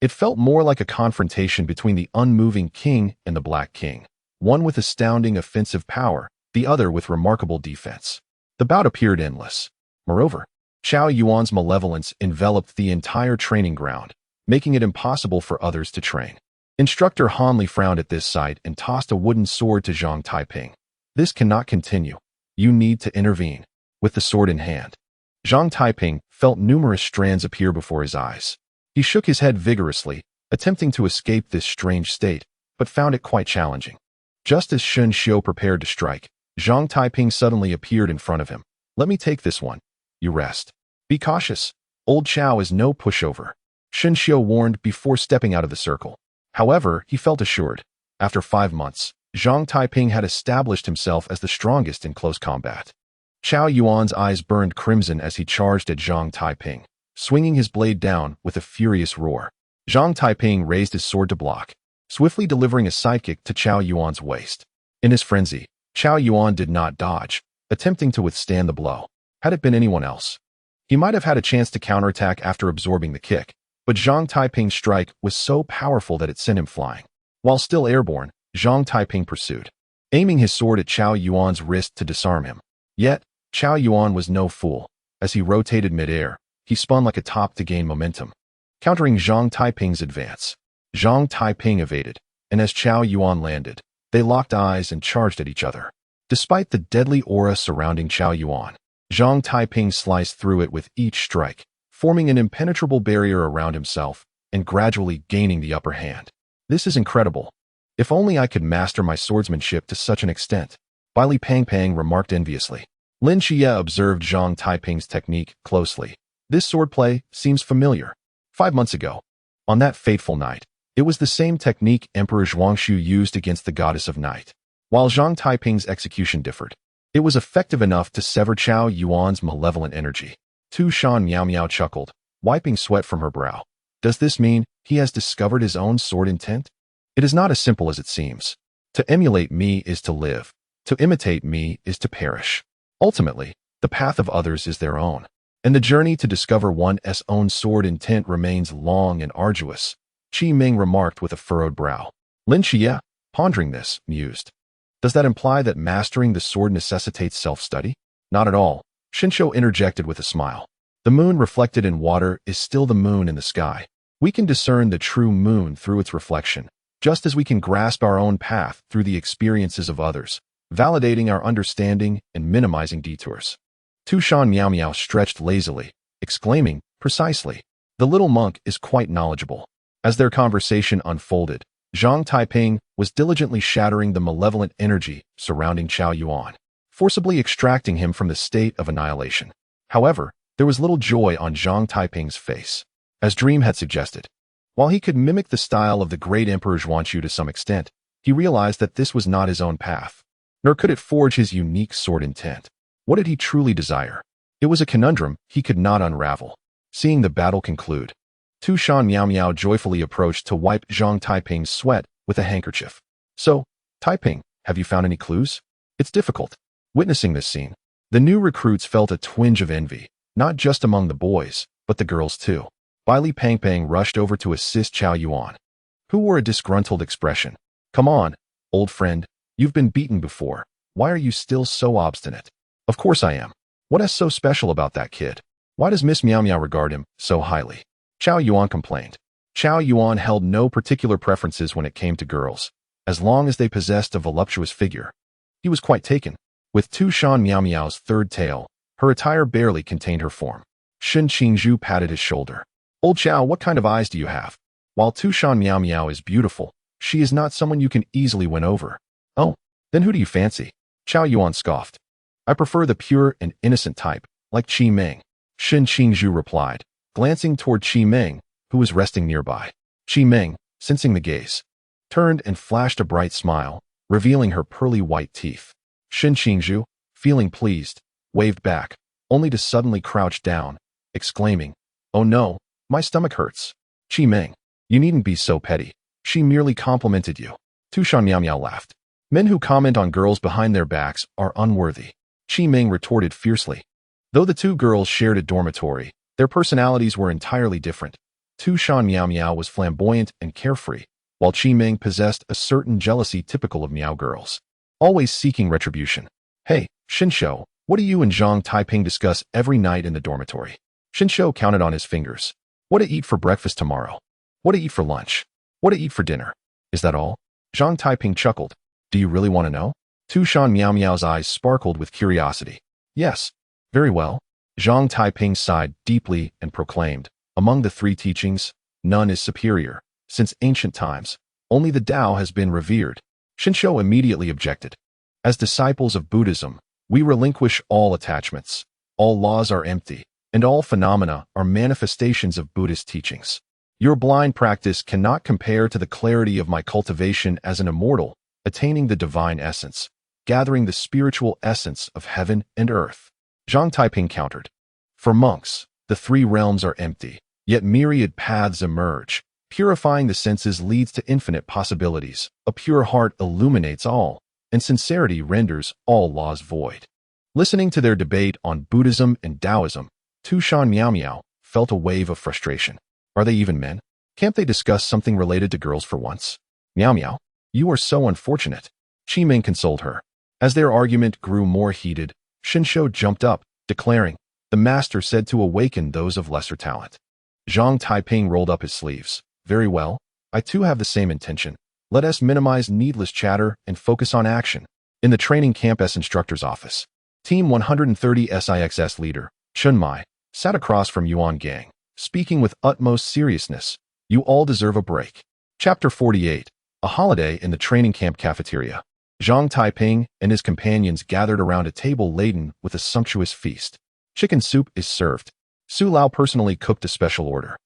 it felt more like a confrontation between the unmoving king and the Black King, one with astounding offensive power, the other with remarkable defense. The bout appeared endless. Moreover, Chao Yuan's malevolence enveloped the entire training ground, making it impossible for others to train. Instructor Hanli frowned at this sight and tossed a wooden sword to Zhang Taiping. This cannot continue. You need to intervene. With the sword in hand, Zhang Taiping felt numerous strands appear before his eyes. He shook his head vigorously, attempting to escape this strange state, but found it quite challenging. Just as Shen Xiao prepared to strike, Zhang Taiping suddenly appeared in front of him. Let me take this one. You rest. Be cautious. Old Chao is no pushover. Shen Xiao warned before stepping out of the circle. However, he felt assured. After 5 months, Zhang Taiping had established himself as the strongest in close combat. Chao Yuan's eyes burned crimson as he charged at Zhang Taiping, swinging his blade down with a furious roar. Zhang Taiping raised his sword to block, swiftly delivering a sidekick to Chao Yuan's waist. In his frenzy, Chao Yuan did not dodge, attempting to withstand the blow. Had it been anyone else, he might have had a chance to counterattack after absorbing the kick, but Zhang Taiping's strike was so powerful that it sent him flying. While still airborne, Zhang Taiping pursued, aiming his sword at Chao Yuan's wrist to disarm him. Yet, Chao Yuan was no fool. As he rotated mid-air, he spun like a top to gain momentum, countering Zhang Taiping's advance. Zhang Taiping evaded, and as Chao Yuan landed, they locked eyes and charged at each other. Despite the deadly aura surrounding Chao Yuan, Zhang Taiping sliced through it with each strike, forming an impenetrable barrier around himself and gradually gaining the upper hand. This is incredible. If only I could master my swordsmanship to such an extent, Bai Li Pang remarked enviously. Lin Qiye observed Zhang Taiping's technique closely. This swordplay seems familiar. 5 months ago, on that fateful night, it was the same technique Emperor Zhuangshu used against the goddess of night. While Zhang Taiping's execution differed, it was effective enough to sever Chao Yuan's malevolent energy. Tu Shan Miao Miao chuckled, wiping sweat from her brow. Does this mean he has discovered his own sword intent? It is not as simple as it seems. To emulate me is to live. To imitate me is to perish. Ultimately, the path of others is their own, and the journey to discover one's own sword intent remains long and arduous, Qi Ming remarked with a furrowed brow. Lin Qiye, pondering this, mused. Does that imply that mastering the sword necessitates self-study? Not at all. Shinsho interjected with a smile. The moon reflected in water is still the moon in the sky. We can discern the true moon through its reflection, just as we can grasp our own path through the experiences of others, validating our understanding and minimizing detours. Tushan Miao Miao stretched lazily, exclaiming, precisely. The little monk is quite knowledgeable. As their conversation unfolded, Zhang Taiping was diligently shattering the malevolent energy surrounding Qiao Yuan, forcibly extracting him from the state of annihilation. However, there was little joy on Zhang Taiping's face, as Dream had suggested. While he could mimic the style of the great Emperor Zhuanchu to some extent, he realized that this was not his own path, nor could it forge his unique sword intent. What did he truly desire? It was a conundrum he could not unravel. Seeing the battle conclude, Tushan Miao Miao joyfully approached to wipe Zhang Taiping's sweat with a handkerchief. So, Taiping, have you found any clues? It's difficult. Witnessing this scene, the new recruits felt a twinge of envy, not just among the boys, but the girls too. Baili Pangpang rushed over to assist Qiao Yuan, who wore a disgruntled expression. Come on, old friend, you've been beaten before. Why are you still so obstinate? Of course I am. What is so special about that kid? Why does Miss Miao Miao regard him so highly? Qiao Yuan complained. Qiao Yuan held no particular preferences when it came to girls, as long as they possessed a voluptuous figure. He was quite taken. With Tushan Miao Miao's third tail, her attire barely contained her form. Shen Qingzhu patted his shoulder. Old Qiao, what kind of eyes do you have? While Tushan Miao Miao is beautiful, she is not someone you can easily win over. Oh, then who do you fancy? Qiao Yuan scoffed. I prefer the pure and innocent type, like Qi Meng. Shen Qingzhu replied, glancing toward Qi Meng, who was resting nearby. Qi Meng, sensing the gaze, turned and flashed a bright smile, revealing her pearly white teeth. Shen Qingzhu, feeling pleased, waved back, only to suddenly crouch down, exclaiming, oh no, my stomach hurts. Qi Meng, you needn't be so petty. She merely complimented you. Tushan Miao Miao laughed. Men who comment on girls behind their backs are unworthy. Qi Meng retorted fiercely. Though the two girls shared a dormitory, their personalities were entirely different. Tushan Miao Miao was flamboyant and carefree, while Qi Meng possessed a certain jealousy typical of Miao girls, always seeking retribution. Hey, Shinsho, what do you and Zhang Taiping discuss every night in the dormitory? Shinsho counted on his fingers. What to eat for breakfast tomorrow? What to eat for lunch? What to eat for dinner? Is that all? Zhang Taiping chuckled. Do you really want to know? Tushan Miao Miao's eyes sparkled with curiosity. Yes. Very well. Zhang Taiping sighed deeply and proclaimed, among the three teachings, none is superior. Since ancient times, only the Tao has been revered. Shinsho immediately objected. As disciples of Buddhism, we relinquish all attachments. All laws are empty, and all phenomena are manifestations of Buddhist teachings. Your blind practice cannot compare to the clarity of my cultivation as an immortal, attaining the divine essence, gathering the spiritual essence of heaven and earth. Zhang Taiping countered. For monks, the three realms are empty, yet myriad paths emerge. Purifying the senses leads to infinite possibilities. A pure heart illuminates all, and sincerity renders all laws void. Listening to their debate on Buddhism and Taoism, Tushan Miao Miao felt a wave of frustration. Are they even men? Can't they discuss something related to girls for once? Miao Miao, you are so unfortunate. Qi Ming consoled her. As their argument grew more heated, Shinsho jumped up, declaring, the master said to awaken those of lesser talent. Zhang Taiping rolled up his sleeves. Very well, I too have the same intention. Let us minimize needless chatter and focus on action. In the training campus instructor's office, Team 130 SIXS leader, Chun Mai, sat across from Yuan Gang, speaking with utmost seriousness. You all deserve a break. Chapter 48, a holiday in the training camp cafeteria. Zhang Taiping and his companions gathered around a table laden with a sumptuous feast. Chicken soup is served. Su Lao personally cooked a special order.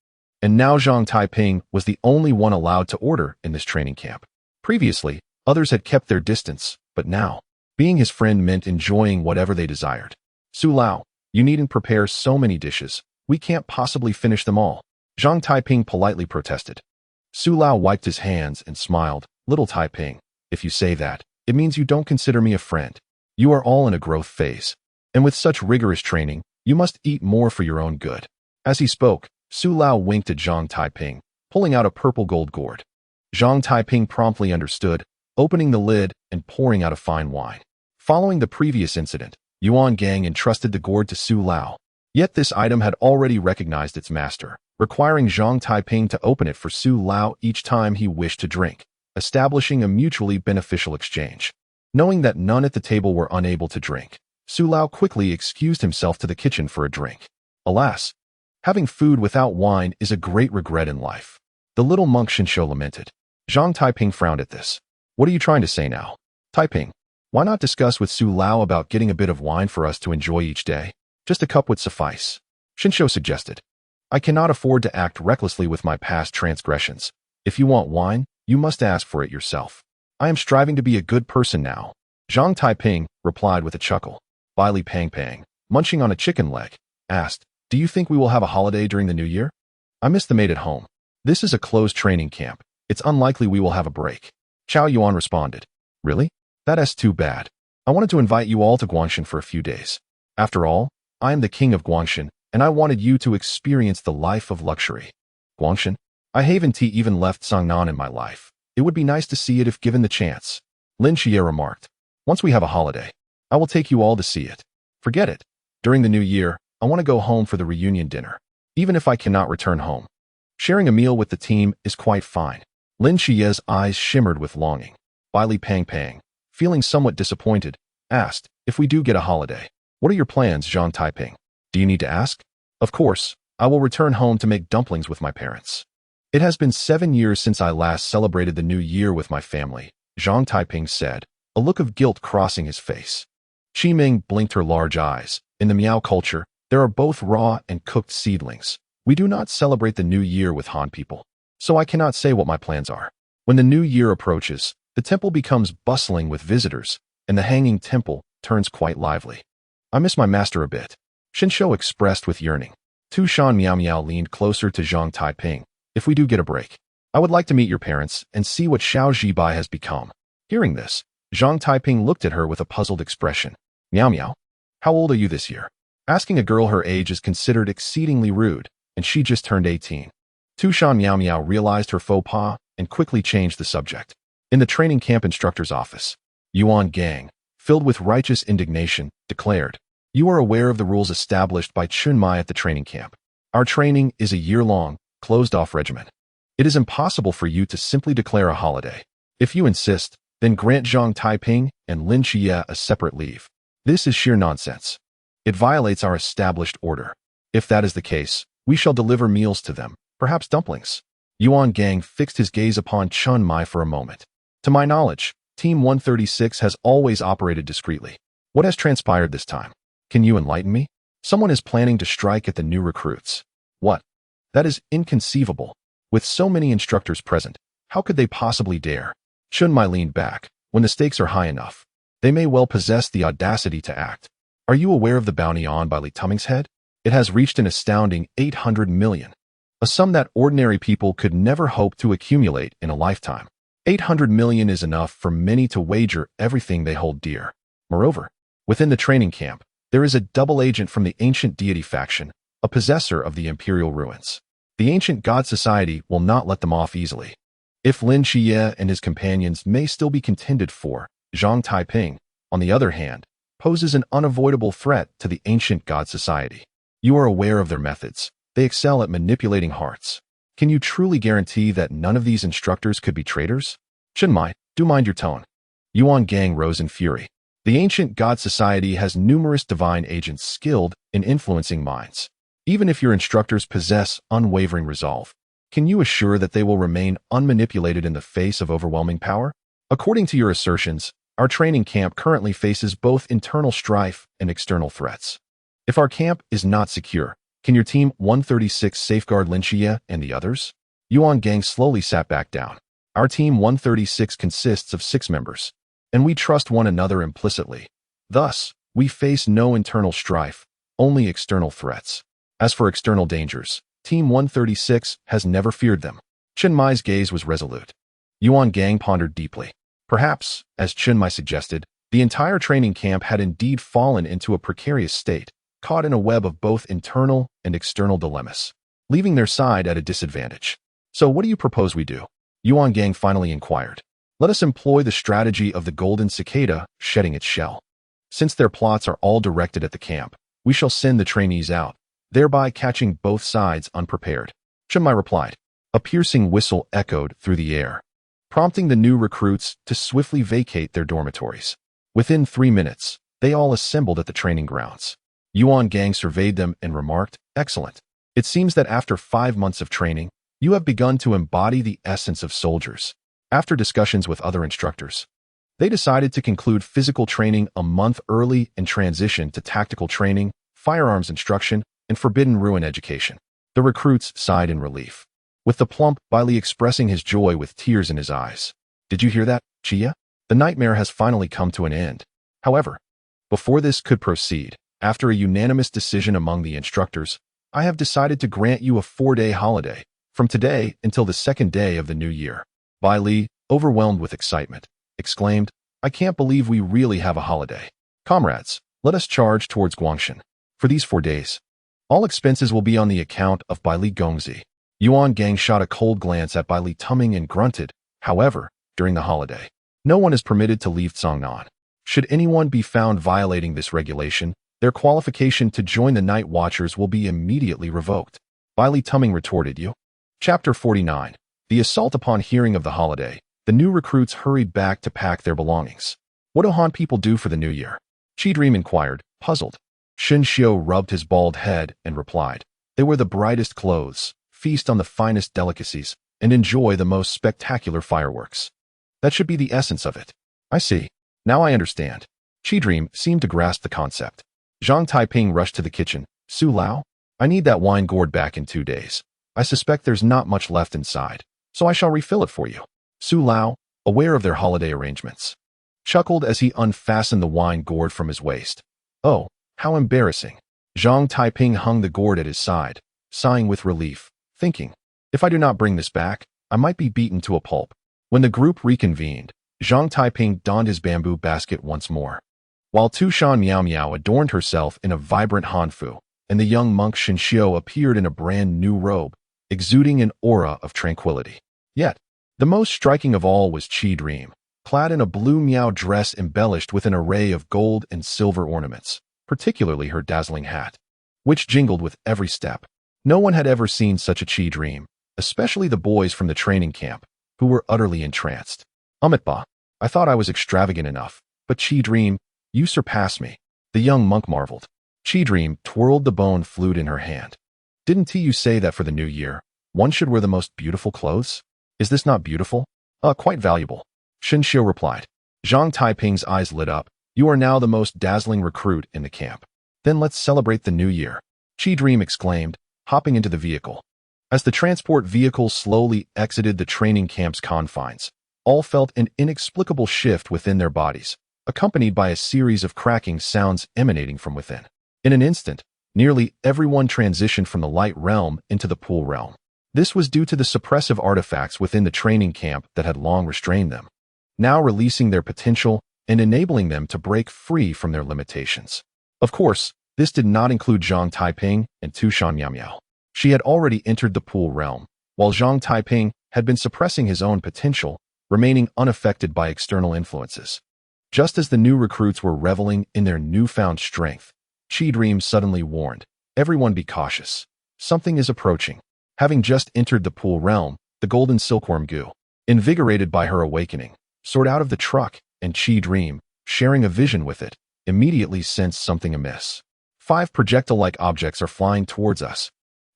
And now Zhang Taiping was the only one allowed to order in this training camp. Previously, others had kept their distance, but now, being his friend meant enjoying whatever they desired. Su Lao, you needn't prepare so many dishes. We can't possibly finish them all. Zhang Taiping politely protested. Su Lao wiped his hands and smiled. Little Taiping, if you say that, it means you don't consider me a friend. You are all in a growth phase. And with such rigorous training, you must eat more for your own good. As he spoke, Su Lao winked at Zhang Taiping, pulling out a purple gold gourd. Zhang Taiping promptly understood. opening the lid and pouring out a fine wine. Following the previous incident, Yuan Gang entrusted the gourd to Su Lao. Yet this item had already recognized its master, requiring Zhang Taiping to open it for Su Lao each time he wished to drink, establishing a mutually beneficial exchange. Knowing that none at the table were unable to drink, Su Lao quickly excused himself to the kitchen for a drink. Alas, having food without wine is a great regret in life. The little monk Shinsho lamented. Zhang Taiping frowned at this. What are you trying to say now? Taiping, why not discuss with Su Lao about getting a bit of wine for us to enjoy each day? Just a cup would suffice. Shinsho suggested. I cannot afford to act recklessly with my past transgressions. If you want wine, you must ask for it yourself. I am striving to be a good person now. Zhang Taiping replied with a chuckle. Li Pang Pang, munching on a chicken leg, asked, do you think we will have a holiday during the new year? I miss the maid at home. This is a closed training camp. It's unlikely we will have a break. Chao Yuan responded. Really? That's too bad. I wanted to invite you all to Guangshan for a few days. After all, I am the king of Guangshan, and I wanted you to experience the life of luxury. Guangshan? I haven't even left Cangnan in my life. It would be nice to see it if given the chance. Lin Qiye remarked. Once we have a holiday, I will take you all to see it. Forget it. During the new year, I want to go home for the reunion dinner, even if I cannot return home. Sharing a meal with the team is quite fine. Lin Qiye's eyes shimmered with longing. Li Pang Pang, feeling somewhat disappointed, asked, if we do get a holiday, what are your plans, Zhang Taiping? Do you need to ask? Of course, I will return home to make dumplings with my parents. It has been 7 years since I last celebrated the new year with my family, Zhang Taiping said, a look of guilt crossing his face. Qi Ming blinked her large eyes. In the Miao culture, there are both raw and cooked seedlings. We do not celebrate the new year with Han people, so I cannot say what my plans are. When the new year approaches, the temple becomes bustling with visitors, and the hanging temple turns quite lively. I miss my master a bit. Shinsho expressed with yearning. Tu Shan Miao Miao leaned closer to Zhang Taiping. If we do get a break, I would like to meet your parents and see what Xiao Zhibai has become. Hearing this, Zhang Taiping looked at her with a puzzled expression. Miao Miao, how old are you this year? Asking a girl her age is considered exceedingly rude, and she just turned 18. Tu Shan Miao Miao realized her faux pas and quickly changed the subject. In the training camp instructor's office, Yuan Gang, filled with righteous indignation, declared, you are aware of the rules established by Chunmai at the training camp. Our training is a year-long, closed-off regimen. It is impossible for you to simply declare a holiday. If you insist, then grant Zhang Taiping and Lin Qiye a separate leave. This is sheer nonsense. It violates our established order. If that is the case, we shall deliver meals to them, perhaps dumplings. Yuan Gang fixed his gaze upon Chun Mai for a moment. To my knowledge, Team 136 has always operated discreetly. What has transpired this time? Can you enlighten me? Someone is planning to strike at the new recruits. What? That is inconceivable. With so many instructors present, how could they possibly dare? Chun Mai leaned back. When the stakes are high enough, they may well possess the audacity to act. Are you aware of the bounty on by Li Tuming's head? It has reached an astounding 800 million. A sum that ordinary people could never hope to accumulate in a lifetime. 800 million is enough for many to wager everything they hold dear. Moreover, within the training camp, there is a double agent from the ancient deity faction, a possessor of the imperial ruins. The ancient god society will not let them off easily. If Lin Qiye and his companions may still be contended for, Zhang Taiping, on the other hand, poses an unavoidable threat to the ancient god society. You are aware of their methods. They excel at manipulating hearts. Can you truly guarantee that none of these instructors could be traitors? Chinmai, do mind your tone. Yuan Gang rose in fury. The ancient god society has numerous divine agents skilled in influencing minds. Even if your instructors possess unwavering resolve, can you assure that they will remain unmanipulated in the face of overwhelming power? According to your assertions, our training camp currently faces both internal strife and external threats. If our camp is not secure, can your team 136 safeguard Lin Qiye and the others? Yuan Gang slowly sat back down. Our team 136 consists of 6 members, and we trust one another implicitly. Thus, we face no internal strife, only external threats. As for external dangers, Team 136 has never feared them. Chinmai's gaze was resolute. Yuan Gang pondered deeply. Perhaps, as Chinmai suggested, the entire training camp had indeed fallen into a precarious state, caught in a web of both internal and external dilemmas, leaving their side at a disadvantage. So what do you propose we do? Yuan Gang finally inquired. Let us employ the strategy of the golden cicada shedding its shell. Since their plots are all directed at the camp, we shall send the trainees out, thereby catching both sides unprepared. Shenmai replied. A piercing whistle echoed through the air, prompting the new recruits to swiftly vacate their dormitories. Within 3 minutes, they all assembled at the training grounds. Yuan Gang surveyed them and remarked, "Excellent. It seems that after 5 months of training, you have begun to embody the essence of soldiers." After discussions with other instructors, they decided to conclude physical training a month early and transition to tactical training, firearms instruction, and forbidden ruin education. The recruits sighed in relief, with the plump Bailey expressing his joy with tears in his eyes. "Did you hear that, Qiye? The nightmare has finally come to an end." However, before this could proceed, after a unanimous decision among the instructors, I have decided to grant you a 4-day holiday, from today until the 2nd day of the new year. Bai Li, overwhelmed with excitement, exclaimed, "I can't believe we really have a holiday. Comrades, let us charge towards Guangshan. For these 4 days, all expenses will be on the account of Bai Li Gongzi." Yuan Gang shot a cold glance at Bai Li Tuming and grunted. However, during the holiday, no one is permitted to leave Cangnan. Should anyone be found violating this regulation, their qualification to join the Night Watchers will be immediately revoked. Bai Li Tuming retorted. Chapter 49. The assault. Upon hearing of the holiday, the new recruits hurried back to pack their belongings. What do Han people do for the new year? Qi Dream inquired, puzzled. Shen Xiu rubbed his bald head and replied, "They wear the brightest clothes, feast on the finest delicacies, and enjoy the most spectacular fireworks. That should be the essence of it." "I see. Now I understand." Qi Dream seemed to grasp the concept. Zhang Taiping rushed to the kitchen. "Su Lao, I need that wine gourd back in 2 days. I suspect there's not much left inside, so I shall refill it for you." Su Lao, aware of their holiday arrangements, chuckled as he unfastened the wine gourd from his waist. "Oh, how embarrassing." Zhang Taiping hung the gourd at his side, sighing with relief, thinking, "If I do not bring this back, I might be beaten to a pulp." When the group reconvened, Zhang Taiping donned his bamboo basket once more, while Tushan Miao Miao adorned herself in a vibrant hanfu, and the young monk Shen Xiu appeared in a brand new robe, exuding an aura of tranquility. Yet, the most striking of all was Qi Dream, clad in a blue miao dress embellished with an array of gold and silver ornaments, particularly her dazzling hat, which jingled with every step. No one had ever seen such a Qi Dream, especially the boys from the training camp, who were utterly entranced. "Amitba, I thought I was extravagant enough, but Qi Dream, you surpass me," the young monk marveled. Qi Dream twirled the bone flute in her hand. "Didn't you say that for the new year, one should wear the most beautiful clothes? Is this not beautiful?" Quite valuable," Shen Xiu replied. Zhang Taiping's eyes lit up. "You are now the most dazzling recruit in the camp. Then let's celebrate the new year," Qi Dream exclaimed, hopping into the vehicle. As the transport vehicle slowly exited the training camp's confines, all felt an inexplicable shift within their bodies, accompanied by a series of cracking sounds emanating from within. In an instant, nearly everyone transitioned from the light realm into the pool realm. This was due to the suppressive artifacts within the training camp that had long restrained them, now releasing their potential and enabling them to break free from their limitations. Of course, this did not include Zhang Taiping and Tushan Miao Miao. She had already entered the pool realm, while Zhang Taiping had been suppressing his own potential, remaining unaffected by external influences. Just as the new recruits were reveling in their newfound strength, Qi Dream suddenly warned, "Everyone be cautious. Something is approaching." Having just entered the pool realm, the golden silkworm Gu, invigorated by her awakening, soared out of the truck, and Qi Dream, sharing a vision with it, immediately sensed something amiss. "5 projectile-like objects are flying towards us."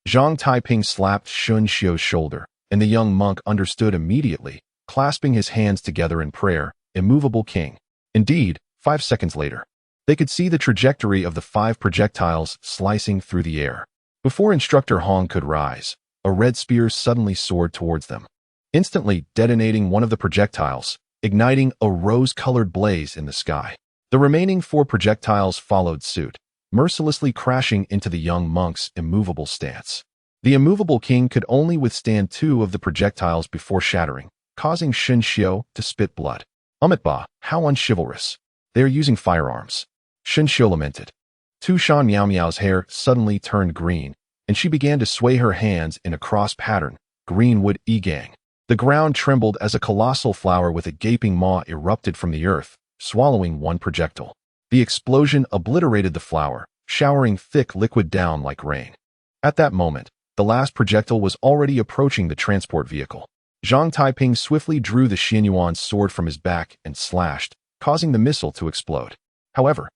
Zhang Taiping slapped Shen Xiu's shoulder, and the young monk understood immediately, clasping his hands together in prayer, "Immovable King." Indeed, 5 seconds later, they could see the trajectory of the 5 projectiles slicing through the air. Before Instructor Hong could rise, a red spear suddenly soared towards them, instantly detonating one of the projectiles, igniting a rose-colored blaze in the sky. The remaining 4 projectiles followed suit, mercilessly crashing into the young monk's immovable stance. The immovable king could only withstand 2 of the projectiles before shattering, causing Shen Xiu to spit blood. "Amitba, how unchivalrous. They are using firearms," Shen Xiu lamented. Tushan Miao Miao's hair suddenly turned green, and she began to sway her hands in a cross pattern, Greenwood E-Gang. The ground trembled as a colossal flower with a gaping maw erupted from the earth, swallowing one projectile. The explosion obliterated the flower, showering thick liquid down like rain. At that moment, the last projectile was already approaching the transport vehicle. Zhang Taiping swiftly drew the Xianyuan's sword from his back and slashed, causing the missile to explode. However,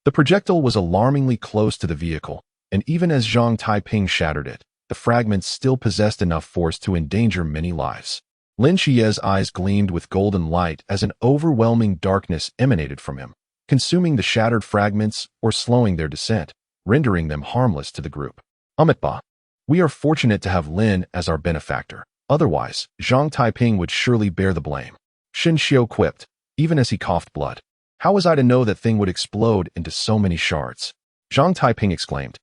the projectile was alarmingly close to the vehicle, and even as Zhang Taiping shattered it, the fragments still possessed enough force to endanger many lives. Lin Qiye's eyes gleamed with golden light as an overwhelming darkness emanated from him, consuming the shattered fragments or slowing their descent, rendering them harmless to the group. Amitba, we are fortunate to have Lin as our benefactor. Otherwise, Zhang Taiping would surely bear the blame. Xin Xiu quipped, even as he coughed blood. How was I to know that thing would explode into so many shards? Zhang Taiping exclaimed,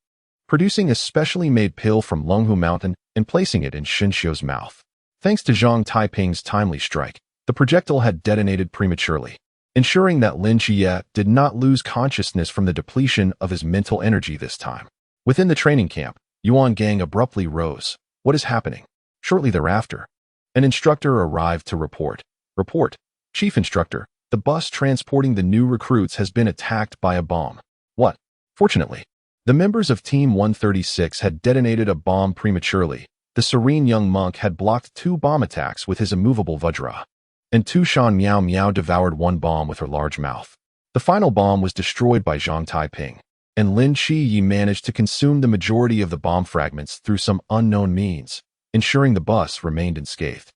producing a specially made pill from Longhu Mountain and placing it in Xin Xiu's mouth. Thanks to Zhang Taiping's timely strike, the projectile had detonated prematurely, ensuring that Lin Qiye did not lose consciousness from the depletion of his mental energy this time. Within the training camp, Yuan Gang abruptly rose. What is happening? Shortly thereafter, an instructor arrived to report. Report, Chief Instructor, the bus transporting the new recruits has been attacked by a bomb. What? Fortunately, the members of Team 136 had detonated a bomb prematurely. The serene young monk had blocked 2 bomb attacks with his immovable Vajra, and Tu Shan Miao Miao devoured 1 bomb with her large mouth. The final bomb was destroyed by Zhang Taiping, and Lin Qiye managed to consume the majority of the bomb fragments through some unknown means, ensuring the bus remained unscathed.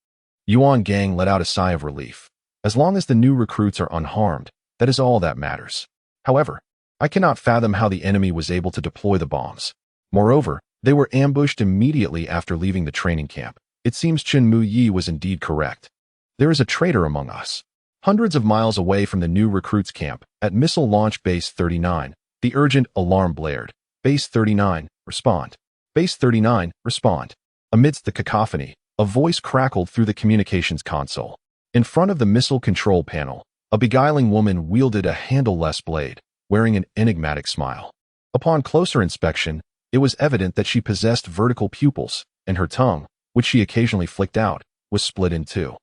Yuan Gang let out a sigh of relief. As long as the new recruits are unharmed, that is all that matters. However, I cannot fathom how the enemy was able to deploy the bombs. Moreover, they were ambushed immediately after leaving the training camp. It seems Chen Muyi was indeed correct. There is a traitor among us. Hundreds of miles away from the new recruits camp, at Missile Launch Base 39, the urgent alarm blared. Base 39, respond. Base 39, respond. Amidst the cacophony, a voice crackled through the communications console. In front of the missile control panel, a beguiling woman wielded a handle-less blade, wearing an enigmatic smile. Upon closer inspection, it was evident that she possessed vertical pupils, and her tongue, which she occasionally flicked out, was split in 2.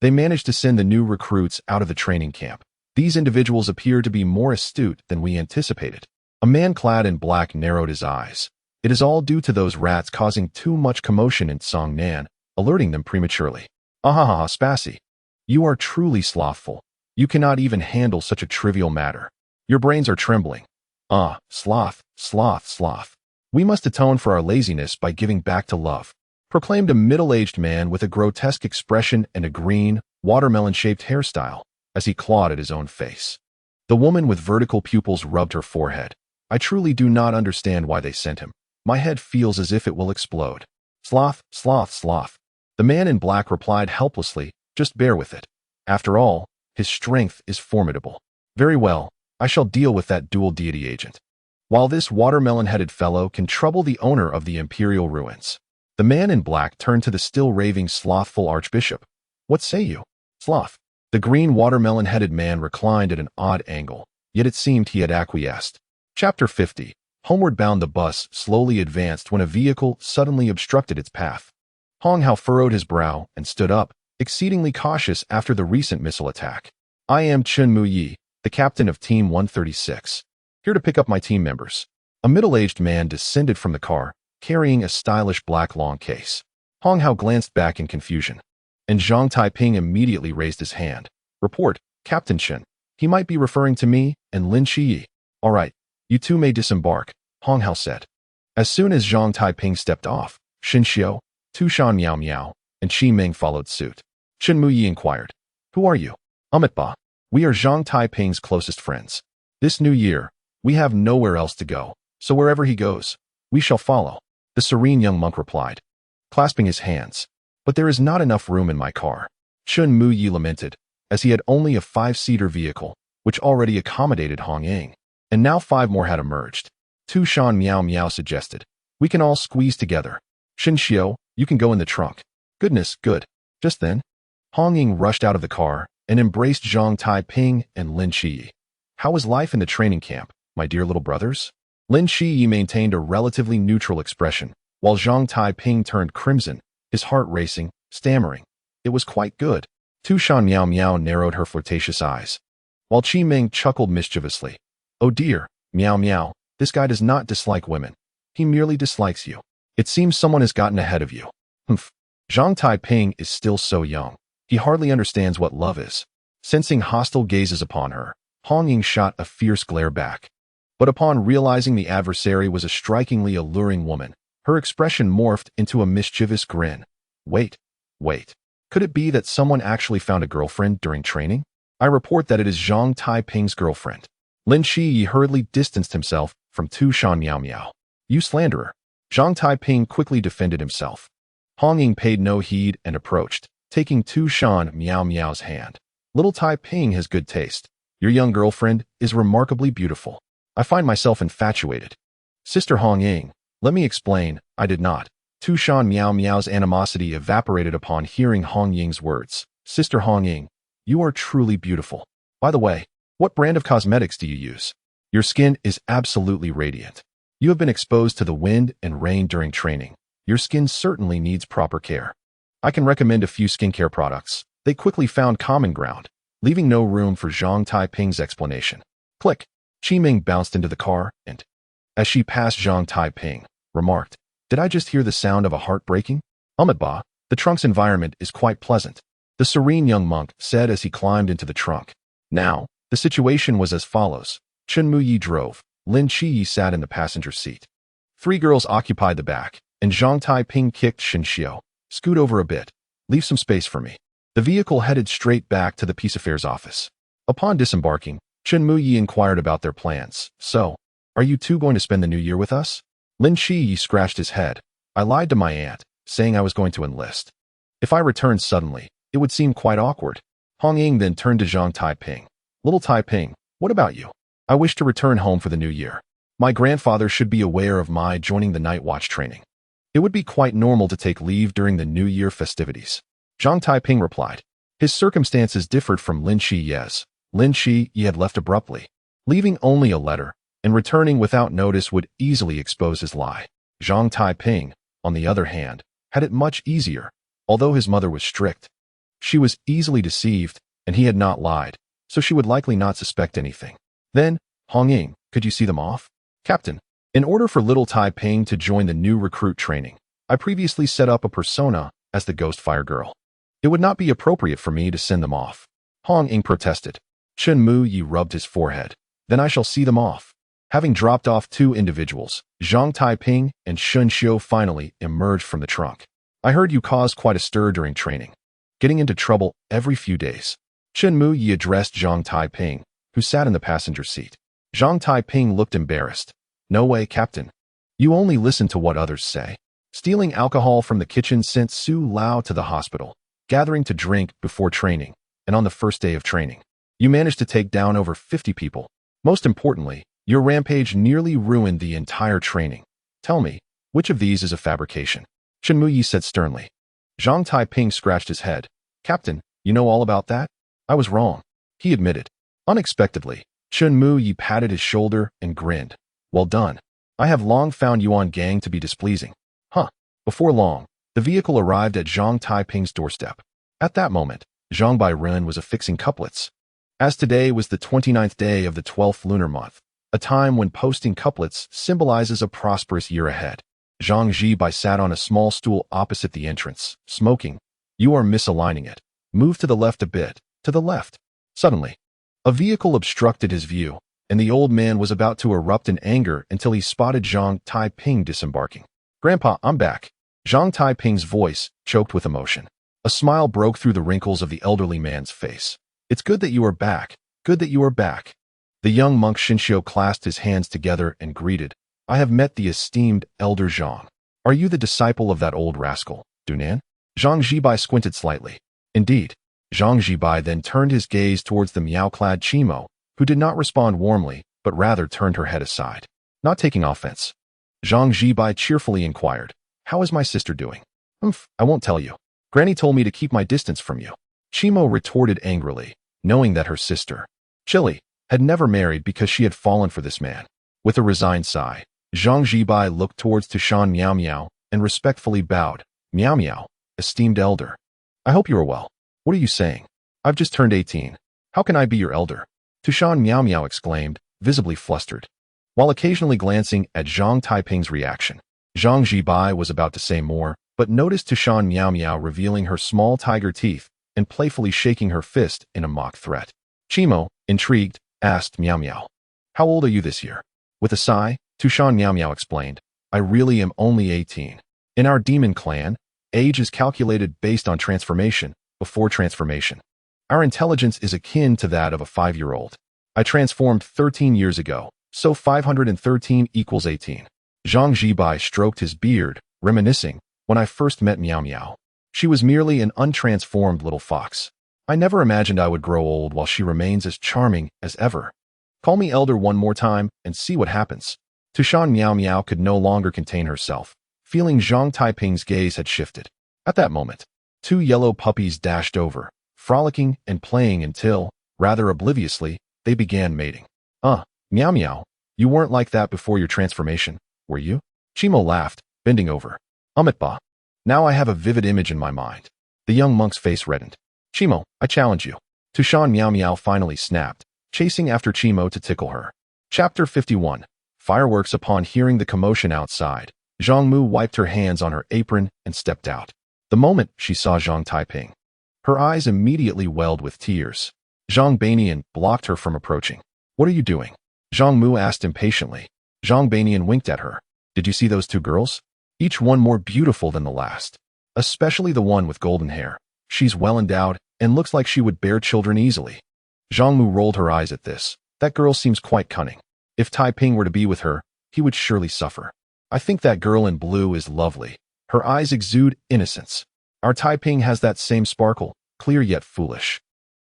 They managed to send the new recruits out of the training camp. These individuals appear to be more astute than we anticipated. A man clad in black narrowed his eyes. It is all due to those rats causing too much commotion in Songnan, alerting them prematurely. Ahaha, Spassy. You are truly slothful. You cannot even handle such a trivial matter. Your brains are trembling. Ah, sloth, sloth, sloth. We must atone for our laziness by giving back to love, proclaimed a middle-aged man with a grotesque expression and a green, watermelon-shaped hairstyle, as he clawed at his own face. The woman with vertical pupils rubbed her forehead. I truly do not understand why they sent him. My head feels as if it will explode. Sloth, sloth, sloth. The man in black replied helplessly, just bear with it. After all, his strength is formidable. Very well, I shall deal with that dual deity agent. While this watermelon-headed fellow can trouble the owner of the imperial ruins. The man in black turned to the still raving slothful archbishop. What say you? Sloth. The green watermelon-headed man reclined at an odd angle, yet it seemed he had acquiesced. Chapter 50. Homeward bound the bus slowly advanced when a vehicle suddenly obstructed its path. Hong Hao furrowed his brow and stood up, exceedingly cautious after the recent missile attack. I am Chen Muyi, the captain of Team 136. Here to pick up my team members. A middle-aged man descended from the car, carrying a stylish black long case. Hong Hao glanced back in confusion, and Zhang Taiping immediately raised his hand. Report, Captain Chen. He might be referring to me and Lin Qiye. All right, you two may disembark, Hong Hao said. As soon as Zhang Taiping stepped off, Xin Xiu, Tu Shan Miao Miao, and Qi Ming followed suit. Chen Muyi inquired, who are you? Amitba. We are Zhang Taiping's closest friends. This new year, we have nowhere else to go, so wherever he goes, we shall follow, the serene young monk replied, clasping his hands. But there is not enough room in my car. Chen Muyi lamented, as he had only a 5-seater vehicle, which already accommodated Hong Ying, and now 5 more had emerged. Tu Shan Miao Miao suggested, we can all squeeze together. Xin Xiu, you can go in the trunk. Goodness, good. Just then, Hong Ying rushed out of the car and embraced Zhang Taiping and Lin Qiye. How was life in the training camp, my dear little brothers? Lin Qiye maintained a relatively neutral expression, while Zhang Taiping turned crimson, his heart racing, stammering, It was quite good. Tu Shan Miao Miao narrowed her flirtatious eyes, while Qi Ming chuckled mischievously. Oh dear, Miao Miao, this guy does not dislike women. He merely dislikes you. It seems someone has gotten ahead of you. Humph. Zhang Taiping is still so young. He hardly understands what love is. Sensing hostile gazes upon her, Hong Ying shot a fierce glare back. But upon realizing the adversary was a strikingly alluring woman, her expression morphed into a mischievous grin. Wait. Could it be that someone actually found a girlfriend during training? I report that it is Zhang Taiping's girlfriend. Lin Qiye hurriedly distanced himself from Tu Shan Miao Miao. You slanderer. Zhang Taiping quickly defended himself. Hong Ying paid no heed and approached, taking Tu Shan Miao Miao's hand. Little Taiping has good taste. Your young girlfriend is remarkably beautiful. I find myself infatuated. Sister Hong Ying, let me explain, I did not. Tu Shan Miao Miao's animosity evaporated upon hearing Hong Ying's words. Sister Hong Ying, you are truly beautiful. By the way, what brand of cosmetics do you use? Your skin is absolutely radiant. You have been exposed to the wind and rain during training. Your skin certainly needs proper care. I can recommend a few skincare products. They quickly found common ground, leaving no room for Zhang Taiping's explanation. Click. Qi Ming bounced into the car and, as she passed Zhang Taiping, remarked, Did I just hear the sound of a heart breaking? Ba, the trunk's environment is quite pleasant. The serene young monk said as he climbed into the trunk. Now, the situation was as follows. Chen Muyi drove. Lin Qiye sat in the passenger seat. 3 girls occupied the back, and Zhang Taiping kicked Shen Xiao. Scoot over a bit. Leave some space for me. The vehicle headed straight back to the Peace Affairs office. Upon disembarking, Chen Muyi inquired about their plans. So, are you two going to spend the new year with us? Lin Qiye scratched his head. I lied to my aunt, saying I was going to enlist. If I returned suddenly, it would seem quite awkward. Hong Ying then turned to Zhang Taiping. Little Taiping, what about you? I wish to return home for the new year. My grandfather should be aware of my joining the night watch training. It would be quite normal to take leave during the New Year festivities. Zhang Taiping replied. His circumstances differed from Lin Qiye's. Lin Qiye had left abruptly, leaving only a letter, and returning without notice would easily expose his lie. Zhang Taiping, on the other hand, had it much easier, although his mother was strict. She was easily deceived, and he had not lied, so she would likely not suspect anything. Then, Hong Ying, could you see them off? Captain, in order for little Taiping to join the new recruit training, I previously set up a persona as the Ghost Fire Girl. It would not be appropriate for me to send them off. Hong Ying protested. Chen Muyi rubbed his forehead. Then I shall see them off. Having dropped off 2 individuals, Zhang Taiping and Shen Xiao finally emerged from the trunk. I heard you caused quite a stir during training, getting into trouble every few days. Chen Muyi addressed Zhang Taiping, who sat in the passenger seat. Zhang Taiping looked embarrassed. No way, Captain. You only listen to what others say. Stealing alcohol from the kitchen sent Su Lao to the hospital, gathering to drink before training, and on the first day of training. You managed to take down over 50 people. Most importantly, your rampage nearly ruined the entire training. Tell me, which of these is a fabrication? Chen Muyi said sternly. Zhang Taiping scratched his head. Captain, you know all about that? I was wrong, he admitted. Unexpectedly, Chen Muyi patted his shoulder and grinned. Well done. I have long found Yuan Gang to be displeasing. Huh. Before long, the vehicle arrived at Zhang Taiping's doorstep. At that moment, Zhang Bairen was affixing couplets. As today was the 29th day of the 12th lunar month, a time when posting couplets symbolizes a prosperous year ahead, Zhang Zibai sat on a small stool opposite the entrance, smoking. You are misaligning it. Move to the left a bit, to the left. Suddenly, a vehicle obstructed his view, and the old man was about to erupt in anger until he spotted Zhang Taiping disembarking. Grandpa, I'm back. Zhang Taiping's voice choked with emotion. A smile broke through the wrinkles of the elderly man's face. It's good that you are back. Good that you are back. The young monk Shinshio clasped his hands together and greeted. I have met the esteemed elder Zhang. Are you the disciple of that old rascal, Dunan? Zhang Zibai squinted slightly. Indeed. Zhang Zibai then turned his gaze towards the meow-clad Chimo, who did not respond warmly, but rather turned her head aside. Not taking offense, Zhang Zibai cheerfully inquired, How is my sister doing? I won't tell you. Granny told me to keep my distance from you. Chimo retorted angrily, knowing that her sister, Chili, had never married because she had fallen for this man. With a resigned sigh, Zhang Zibai looked towards Tushan Miao Miao and respectfully bowed. Miao Miao, esteemed elder. I hope you are well. What are you saying? I've just turned 18. How can I be your elder? Tushan Miao Miao exclaimed, visibly flustered. While occasionally glancing at Zhang Taiping's reaction, Zhang Zibai was about to say more, but noticed Tushan Miao Miao revealing her small tiger teeth and playfully shaking her fist in a mock threat. Chimo, intrigued, asked Miao Miao, "How old are you this year?" With a sigh, Tushan Miao Miao explained, "I really am only 18. In our demon clan, age is calculated based on transformation, before transformation. Our intelligence is akin to that of a 5-year-old. I transformed 13 years ago, so 513 equals 18. Zhang Zibai stroked his beard, reminiscing, "When I first met Miao Miao, she was merely an untransformed little fox. I never imagined I would grow old while she remains as charming as ever. Call me elder one more time and see what happens." Tushan Miao Miao could no longer contain herself, feeling Zhang Taiping's gaze had shifted. At that moment, 2 yellow puppies dashed over, frolicking and playing until, rather obliviously, they began mating. Miao Miao, you weren't like that before your transformation, were you?" Chimo laughed, bending over. "Amitba. Now I have a vivid image in my mind." The young monk's face reddened. "Chimo, I challenge you." Tushan Miao Miao finally snapped, chasing after Chimo to tickle her. Chapter 51. Fireworks. Upon hearing the commotion outside, Zhang Mu wiped her hands on her apron and stepped out. The moment she saw Zhang Taiping, her eyes immediately welled with tears. Zhang Banian blocked her from approaching. "What are you doing?" Zhang Mu asked impatiently. Zhang Banian winked at her. "Did you see those 2 girls? Each one more beautiful than the last. Especially the one with golden hair. She's well endowed and looks like she would bear children easily." Zhang Mu rolled her eyes at this. "That girl seems quite cunning. If Taiping were to be with her, he would surely suffer. I think that girl in blue is lovely. Her eyes exude innocence. Our Taiping has that same sparkle, clear yet foolish.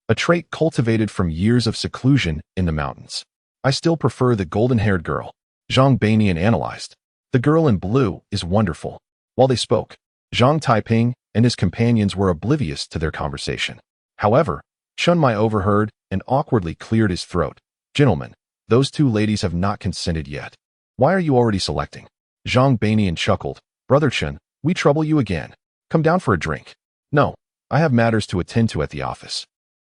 A trait cultivated from years of seclusion in the mountains. I still prefer the golden-haired girl." Zhang Banian analyzed. "The girl in blue is wonderful." While they spoke, Zhang Taiping and his companions were oblivious to their conversation. However, Chun Mai overheard and awkwardly cleared his throat. "Gentlemen, those 2 ladies have not consented yet. Why are you already selecting?" Zhang Banian chuckled. "Brother Chun, we trouble you again. Come down for a drink." "No, I have matters to attend to at the office.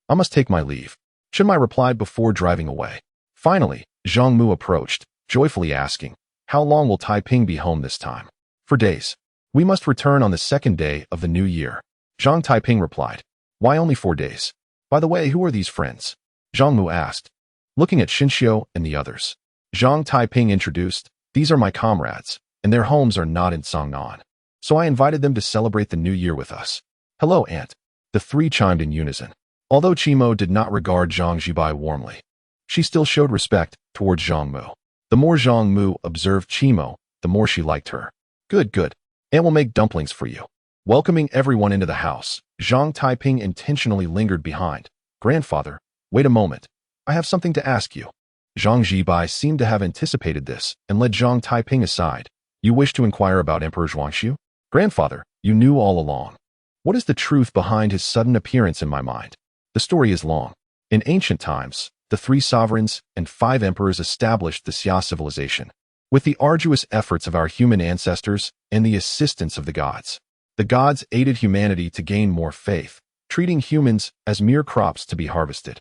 I must take my leave," Chun Mai replied before driving away. Finally, Zhang Mu approached, joyfully asking, "How long will Taiping be home this time?" "For days. We must return on the 2nd day of the new year," Zhang Taiping replied. "Why only 4 days? By the way, who are these friends?" Zhang Mu asked, looking at Xinxiu and the others. Zhang Taiping introduced, "These are my comrades, and their homes are not in Cangnan. So I invited them to celebrate the new year with us." "Hello, Aunt." The 3 chimed in unison. Although Chimo did not regard Zhang Zibai warmly, she still showed respect towards Zhang Mu. The more Zhang Mu observed Chimo, the more she liked her. Good. Aunt will make dumplings for you." Welcoming everyone into the house, Zhang Taiping intentionally lingered behind. "Grandfather, wait a moment. I have something to ask you." Zhang Zibai seemed to have anticipated this and led Zhang Taiping aside. "You wish to inquire about Emperor Zhuangxiu?" "Grandfather, you knew all along. What is the truth behind his sudden appearance in my mind?" "The story is long. In ancient times, the 3 sovereigns and 5 emperors established the Xia civilization. With the arduous efforts of our human ancestors and the assistance of the gods aided humanity to gain more faith, treating humans as mere crops to be harvested.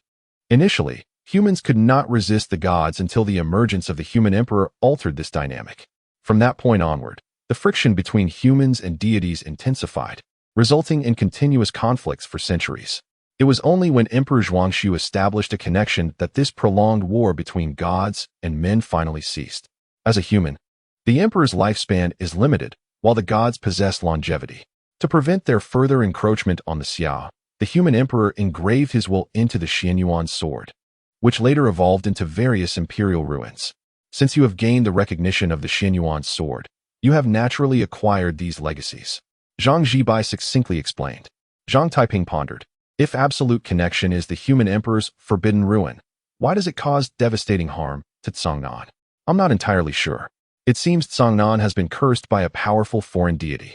Initially, humans could not resist the gods until the emergence of the human emperor altered this dynamic. From that point onward, the friction between humans and deities intensified, resulting in continuous conflicts for centuries. It was only when Emperor Zhuangxiu established a connection that this prolonged war between gods and men finally ceased. As a human, the emperor's lifespan is limited, while the gods possess longevity. To prevent their further encroachment on the Xia, the human emperor engraved his will into the Xianyuan sword, which later evolved into various imperial ruins. Since you have gained the recognition of the Xianyuan sword, you have naturally acquired these legacies." Zhang Zibai succinctly explained. Zhang Taiping pondered. If absolute connection is the human emperor's forbidden ruin, why does it cause devastating harm to Cangnan? "I'm not entirely sure. It seems Cangnan has been cursed by a powerful foreign deity.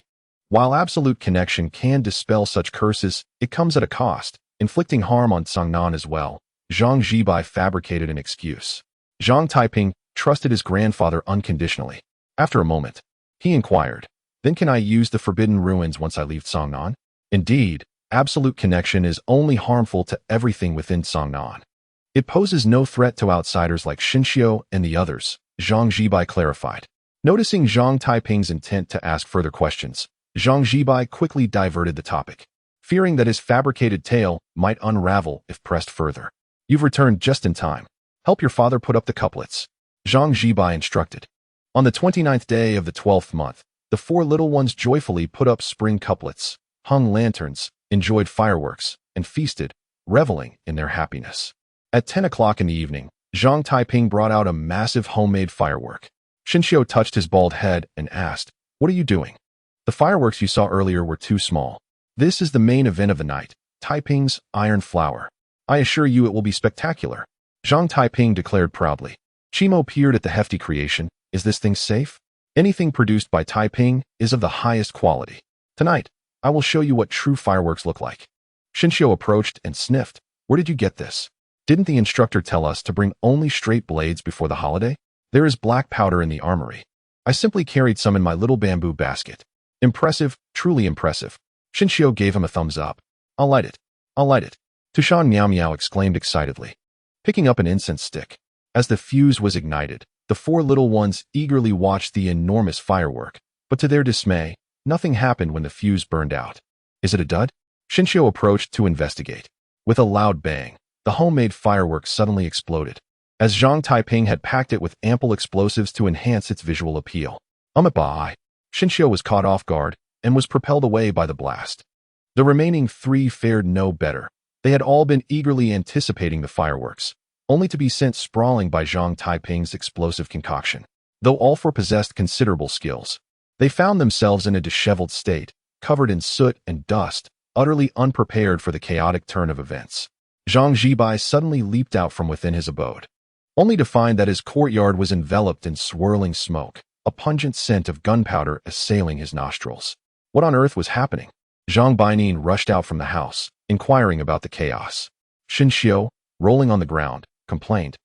While absolute connection can dispel such curses, it comes at a cost, inflicting harm on Cangnan as well." Zhang Zibai fabricated an excuse. Zhang Taiping trusted his grandfather unconditionally. After a moment, he inquired, "Then can I use the forbidden ruins once I leave Cangnan?" "Indeed, absolute connection is only harmful to everything within Cangnan. It poses no threat to outsiders like Xinxiu and the others, Zhang Jibai clarified. Noticing Zhang Taiping's intent to ask further questions, Zhang Jibai quickly diverted the topic, fearing that his fabricated tale might unravel if pressed further. You've returned just in time. Help your father put up the couplets, Zhang Jibai instructed. On the 29th day of the 12th month, the four little ones joyfully put up spring couplets, hung lanterns, enjoyed fireworks, and feasted, reveling in their happiness. At 10 o'clock in the evening, Zhang Taiping brought out a massive homemade firework. Xinxiu touched his bald head and asked, "What are you doing?" "The fireworks you saw earlier were too small. This is the main event of the night, Taiping's iron flower. I assure you it will be spectacular," Zhang Taiping declared proudly. Chimo peered at the hefty creation. "Is this thing safe? Anything produced by Taiping is of the highest quality. Tonight, I will show you what true fireworks look like." Xinxiu approached and sniffed. "Where did you get this? Didn't the instructor tell us to bring only straight blades before the holiday? There is black powder in the armory. I simply carried some in my little bamboo basket." "Impressive, truly impressive." Xinxiu gave him a thumbs up. I'll light it. Tushan Miao Miao exclaimed excitedly, picking up an incense stick. As the fuse was ignited, the four little ones eagerly watched the enormous firework, but to their dismay, nothing happened when the fuse burned out. "Is it a dud?" Xinxiu approached to investigate. With a loud bang, the homemade firework suddenly exploded, as Zhang Taiping had packed it with ample explosives to enhance its visual appeal. Xinxiu was caught off guard and was propelled away by the blast. The remaining three fared no better. They had all been eagerly anticipating the fireworks, only to be sent sprawling by Zhang Taiping's explosive concoction. Though all four possessed considerable skills, they found themselves in a disheveled state, covered in soot and dust, utterly unprepared for the chaotic turn of events. Zhang Jibai suddenly leaped out from within his abode, only to find that his courtyard was enveloped in swirling smoke, a pungent scent of gunpowder assailing his nostrils. What on earth was happening? Zhang Baining rushed out from the house, inquiring about the chaos. Xinxiu, rolling on the ground, complained.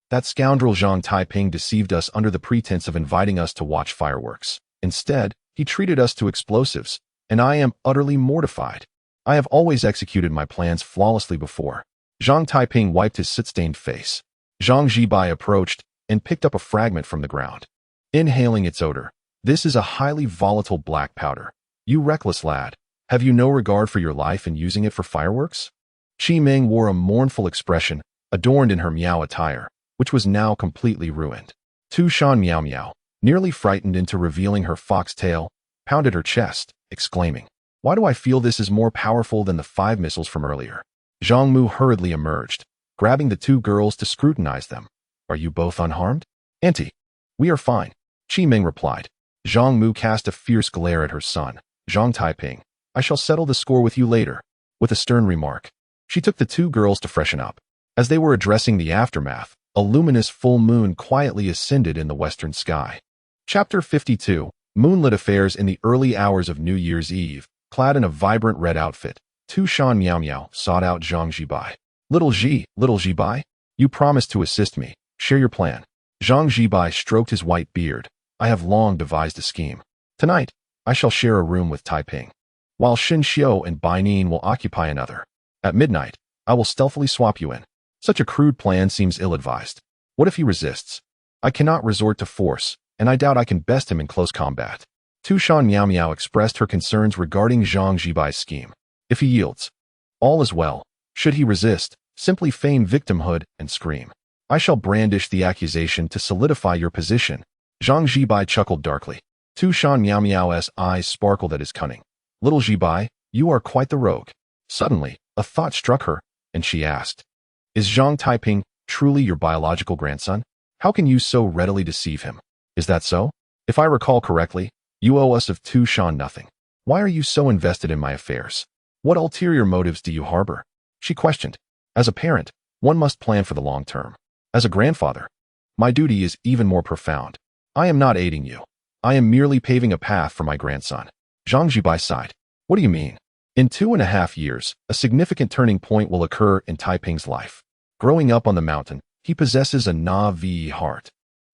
"That scoundrel Zhang Taiping deceived us under the pretense of inviting us to watch fireworks. Instead, he treated us to explosives, and I am utterly mortified. I have always executed my plans flawlessly before." Zhang Taiping wiped his soot-stained face. Zhang Jibai approached and picked up a fragment from the ground. Inhaling its odor, "This is a highly volatile black powder. You reckless lad. Have you no regard for your life in using it for fireworks?" Qi Ming wore a mournful expression, adorned in her Miao attire, which was now completely ruined. Tu Shan Miao Miao, nearly frightened into revealing her fox tail, pounded her chest, exclaiming, "Why do I feel this is more powerful than the 5 missiles from earlier?" Zhang Mu hurriedly emerged, grabbing the two girls to scrutinize them. "Are you both unharmed?" "Auntie, we are fine," Qi Ming replied. Zhang Mu cast a fierce glare at her son, Zhang Taiping. "I shall settle the score with you later," with a stern remark. She took the two girls to freshen up. As they were addressing the aftermath, a luminous full moon quietly ascended in the western sky. Chapter 52, Moonlit Affairs. In the early hours of New Year's Eve, clad in a vibrant red outfit, Tu Shan Miao Miao sought out Zhang Jibai. Little Jibai, you promised to assist me. Share your plan." Zhang Jibai stroked his white beard. "I have long devised a scheme. Tonight, I shall share a room with Taiping, while Xinxiu and Baining will occupy another. At midnight, I will stealthily swap you in. Such a crude plan seems ill-advised. What if he resists? I cannot resort to force, and I doubt I can best him in close combat." Tu Shan Miao Miao expressed her concerns regarding Zhang Jibai's scheme. "If he yields, all is well. Should he resist, simply feign victimhood and scream. I shall brandish the accusation to solidify your position." Zhang Jibai chuckled darkly. Tu Shan Miao Miao's eyes sparkled at his cunning. "Little Jibai, you are quite the rogue." Suddenly, a thought struck her, and she asked, "Is Zhang Taiping truly your biological grandson? How can you so readily deceive him? Is that so? If I recall correctly, you owe us of Tu Shan nothing. Why are you so invested in my affairs? What ulterior motives do you harbor?" she questioned. "As a parent, one must plan for the long term. As a grandfather, my duty is even more profound. I am not aiding you. I am merely paving a path for my grandson." Zhang Jibai sighed. "What do you mean?" "In 2.5 years, a significant turning point will occur in Taiping's life. Growing up on the mountain, he possesses a Na'vi heart,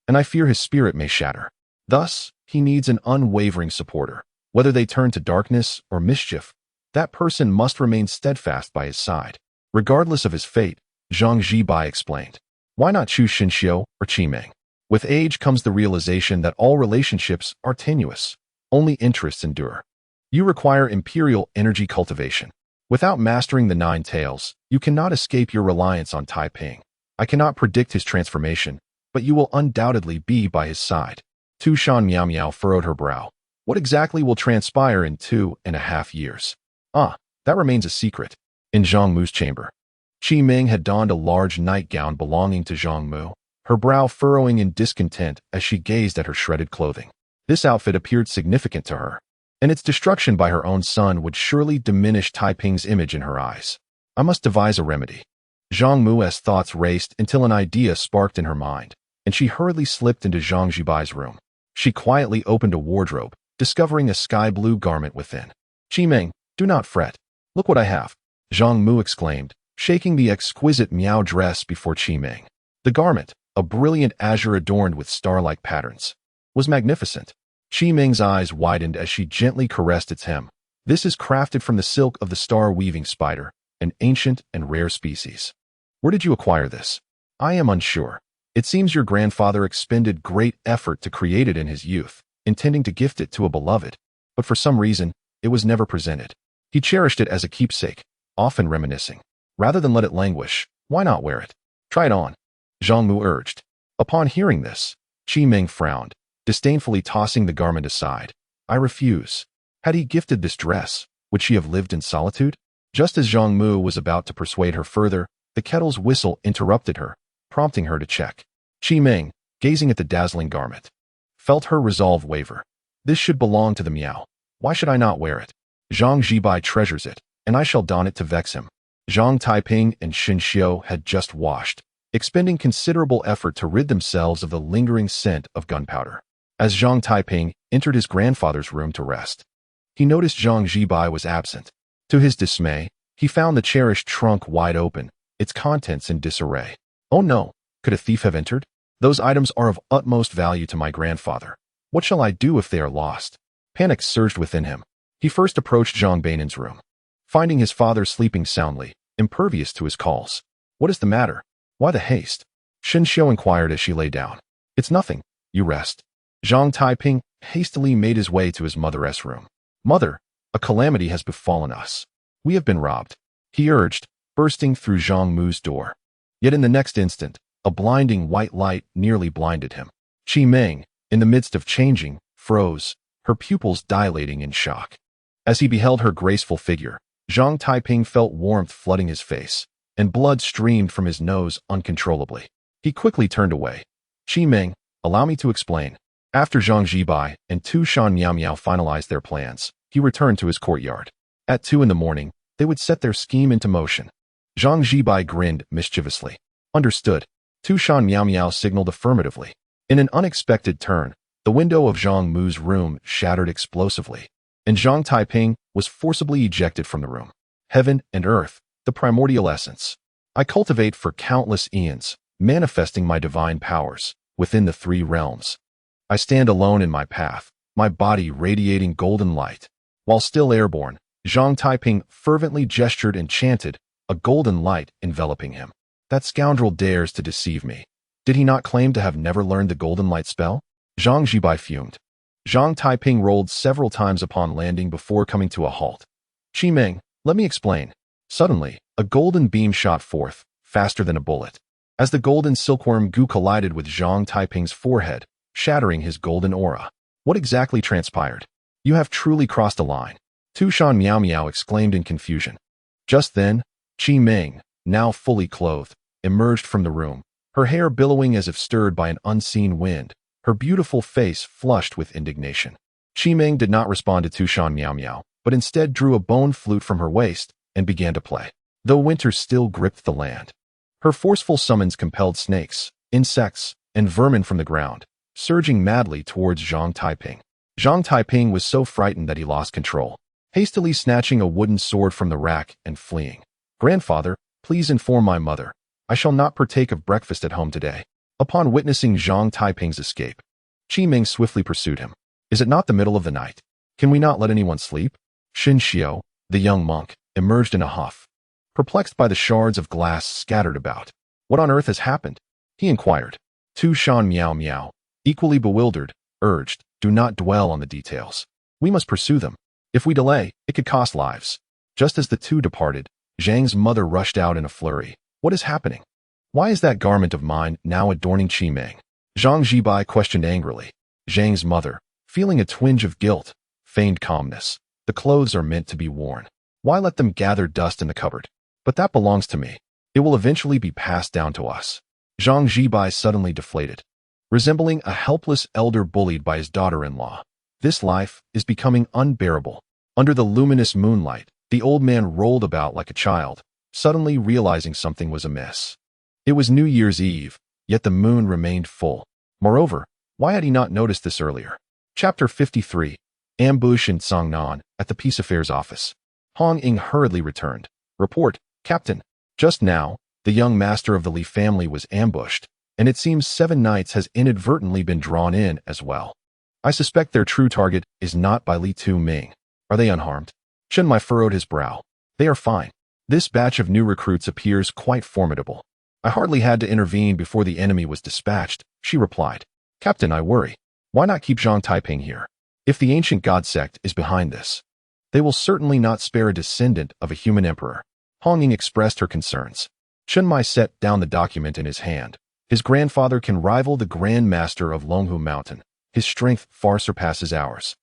and I fear his spirit may shatter. Thus, he needs an unwavering supporter. Whether they turn to darkness or mischief, That person must remain steadfast by his side. Regardless of his fate, Zhang Zibai explained. Why not choose Xinxiu or Qimeng? With age comes the realization that all relationships are tenuous. Only interests endure. You require imperial energy cultivation. Without mastering the 9 tails, you cannot escape your reliance on Taiping. I cannot predict his transformation, but you will undoubtedly be by his side. Tu Shan Miao Miao furrowed her brow. What exactly will transpire in 2.5 years? That remains a secret. In Zhang Mu's chamber, Qimeng had donned a large nightgown belonging to Zhang Mu, her brow furrowing in discontent as she gazed at her shredded clothing. This outfit appeared significant to her, and its destruction by her own son would surely diminish Taiping's image in her eyes. I must devise a remedy. Zhang Mu's thoughts raced until an idea sparked in her mind, and she hurriedly slipped into Zhang Zhibai's room. She quietly opened a wardrobe, discovering a sky-blue garment within. Qimeng, do not fret. Look what I have, Zhang Mu exclaimed, shaking the exquisite Miao dress before Qimeng. The garment, a brilliant azure adorned with star-like patterns, was magnificent. Qimeng's eyes widened as she gently caressed its hem. This is crafted from the silk of the star-weaving spider, an ancient and rare species. Where did you acquire this? I am unsure. It seems your grandfather expended great effort to create it in his youth, intending to gift it to a beloved, but for some reason, it was never presented. He cherished it as a keepsake, often reminiscing. Rather than let it languish, why not wear it? Try it on, Zhang Mu urged. Upon hearing this, Qimeng frowned, disdainfully tossing the garment aside. I refuse. Had he gifted this dress, would she have lived in solitude? Just as Zhang Mu was about to persuade her further, the kettle's whistle interrupted her, prompting her to check. Qimeng, gazing at the dazzling garment, felt her resolve waver. This should belong to the Miao. Why should I not wear it? Zhang Zibai treasures it, and I shall don it to vex him. Zhang Taiping and Xinxiu had just washed, expending considerable effort to rid themselves of the lingering scent of gunpowder. As Zhang Taiping entered his grandfather's room to rest, he noticed Zhang Zibai was absent. To his dismay, he found the cherished trunk wide open, its contents in disarray. Oh no, could a thief have entered? Those items are of utmost value to my grandfather. What shall I do if they are lost? Panic surged within him. He first approached Zhang Bainen's room, finding his father sleeping soundly, impervious to his calls. What is the matter? Why the haste? Xinxiu inquired as she lay down. It's nothing. You rest. Zhang Taiping hastily made his way to his mother's room. Mother, a calamity has befallen us. We have been robbed, he urged, bursting through Zhang Mu's door. Yet in the next instant, a blinding white light nearly blinded him. Qimeng, in the midst of changing, froze, her pupils dilating in shock. As he beheld her graceful figure, Zhang Taiping felt warmth flooding his face, and blood streamed from his nose uncontrollably. He quickly turned away. Qimeng, allow me to explain. After Zhang Zibai and Tu Shan Miao Miao finalized their plans, he returned to his courtyard. At 2 in the morning, they would set their scheme into motion. Zhang Zibai grinned mischievously. Understood. Tu Shan Miao Miao signaled affirmatively. In an unexpected turn, the window of Zhang Mu's room shattered explosively, and Zhang Taiping was forcibly ejected from the room. Heaven and earth, the primordial essence. I cultivate for countless eons, manifesting my divine powers within the 3 realms. I stand alone in my path, my body radiating golden light. While still airborne, Zhang Taiping fervently gestured and chanted, a golden light enveloping him. That scoundrel dares to deceive me. Did he not claim to have never learned the golden light spell? Zhang Zibai fumed. Zhang Taiping rolled several times upon landing before coming to a halt. Qimeng, let me explain. Suddenly, a golden beam shot forth, faster than a bullet. As the golden silkworm goo collided with Zhang Taiping's forehead, shattering his golden aura. What exactly transpired? You have truly crossed a line. Tu Shan Miao Miao exclaimed in confusion. Just then, Qimeng, now fully clothed, emerged from the room, her hair billowing as if stirred by an unseen wind, her beautiful face flushed with indignation. Qimeng did not respond to Tu Shan Miao Miao, but instead drew a bone flute from her waist and began to play, though winter still gripped the land. Her forceful summons compelled snakes, insects, and vermin from the ground, surging madly towards Zhang Taiping. Zhang Taiping was so frightened that he lost control, hastily snatching a wooden sword from the rack and fleeing. Grandfather, please inform my mother. I shall not partake of breakfast at home today. Upon witnessing Zhang Taiping's escape, Qimeng swiftly pursued him. Is it not the middle of the night? Can we not let anyone sleep? Xinxiu, The young monk emerged in a huff, perplexed by the shards of glass scattered about. What on earth has happened? He inquired. Tu Shan Miao Miao, equally bewildered, urged, do not dwell on the details. We must pursue them. If we delay, it could cost lives. Just as the two departed, Zhang's mother rushed out in a flurry. What is happening? Why is that garment of mine now adorning Qimeng? Zhang Zibai questioned angrily. Zhang's mother, feeling a twinge of guilt, feigned calmness. The clothes are meant to be worn. Why let them gather dust in the cupboard? But that belongs to me. It will eventually be passed down to us. Zhang Zibai suddenly deflated, resembling a helpless elder bullied by his daughter-in-law. This life is becoming unbearable. Under the luminous moonlight, the old man rolled about like a child, suddenly realizing something was amiss. It was New Year's Eve, yet the moon remained full. Moreover, why had he not noticed this earlier? Chapter 53. Ambush in Cangnan, at the Peace Affairs Office. Hong Ying hurriedly returned. Report, Captain. Just now, the young master of the Li family was ambushed, and it seems 7 knights has inadvertently been drawn in as well. I suspect their true target is not by Li Tu Ming. Are they unharmed? Chen Mai furrowed his brow. They are fine. This batch of new recruits appears quite formidable. I hardly had to intervene before the enemy was dispatched, she replied. Captain, I worry. Why not keep Zhang Taiping here? If the ancient god sect is behind this, they will certainly not spare a descendant of a human emperor. Hong Ying expressed her concerns. Chen Mai set down the document in his hand. His grandfather can rival the Grand Master of Longhu Mountain. His strength far surpasses ours.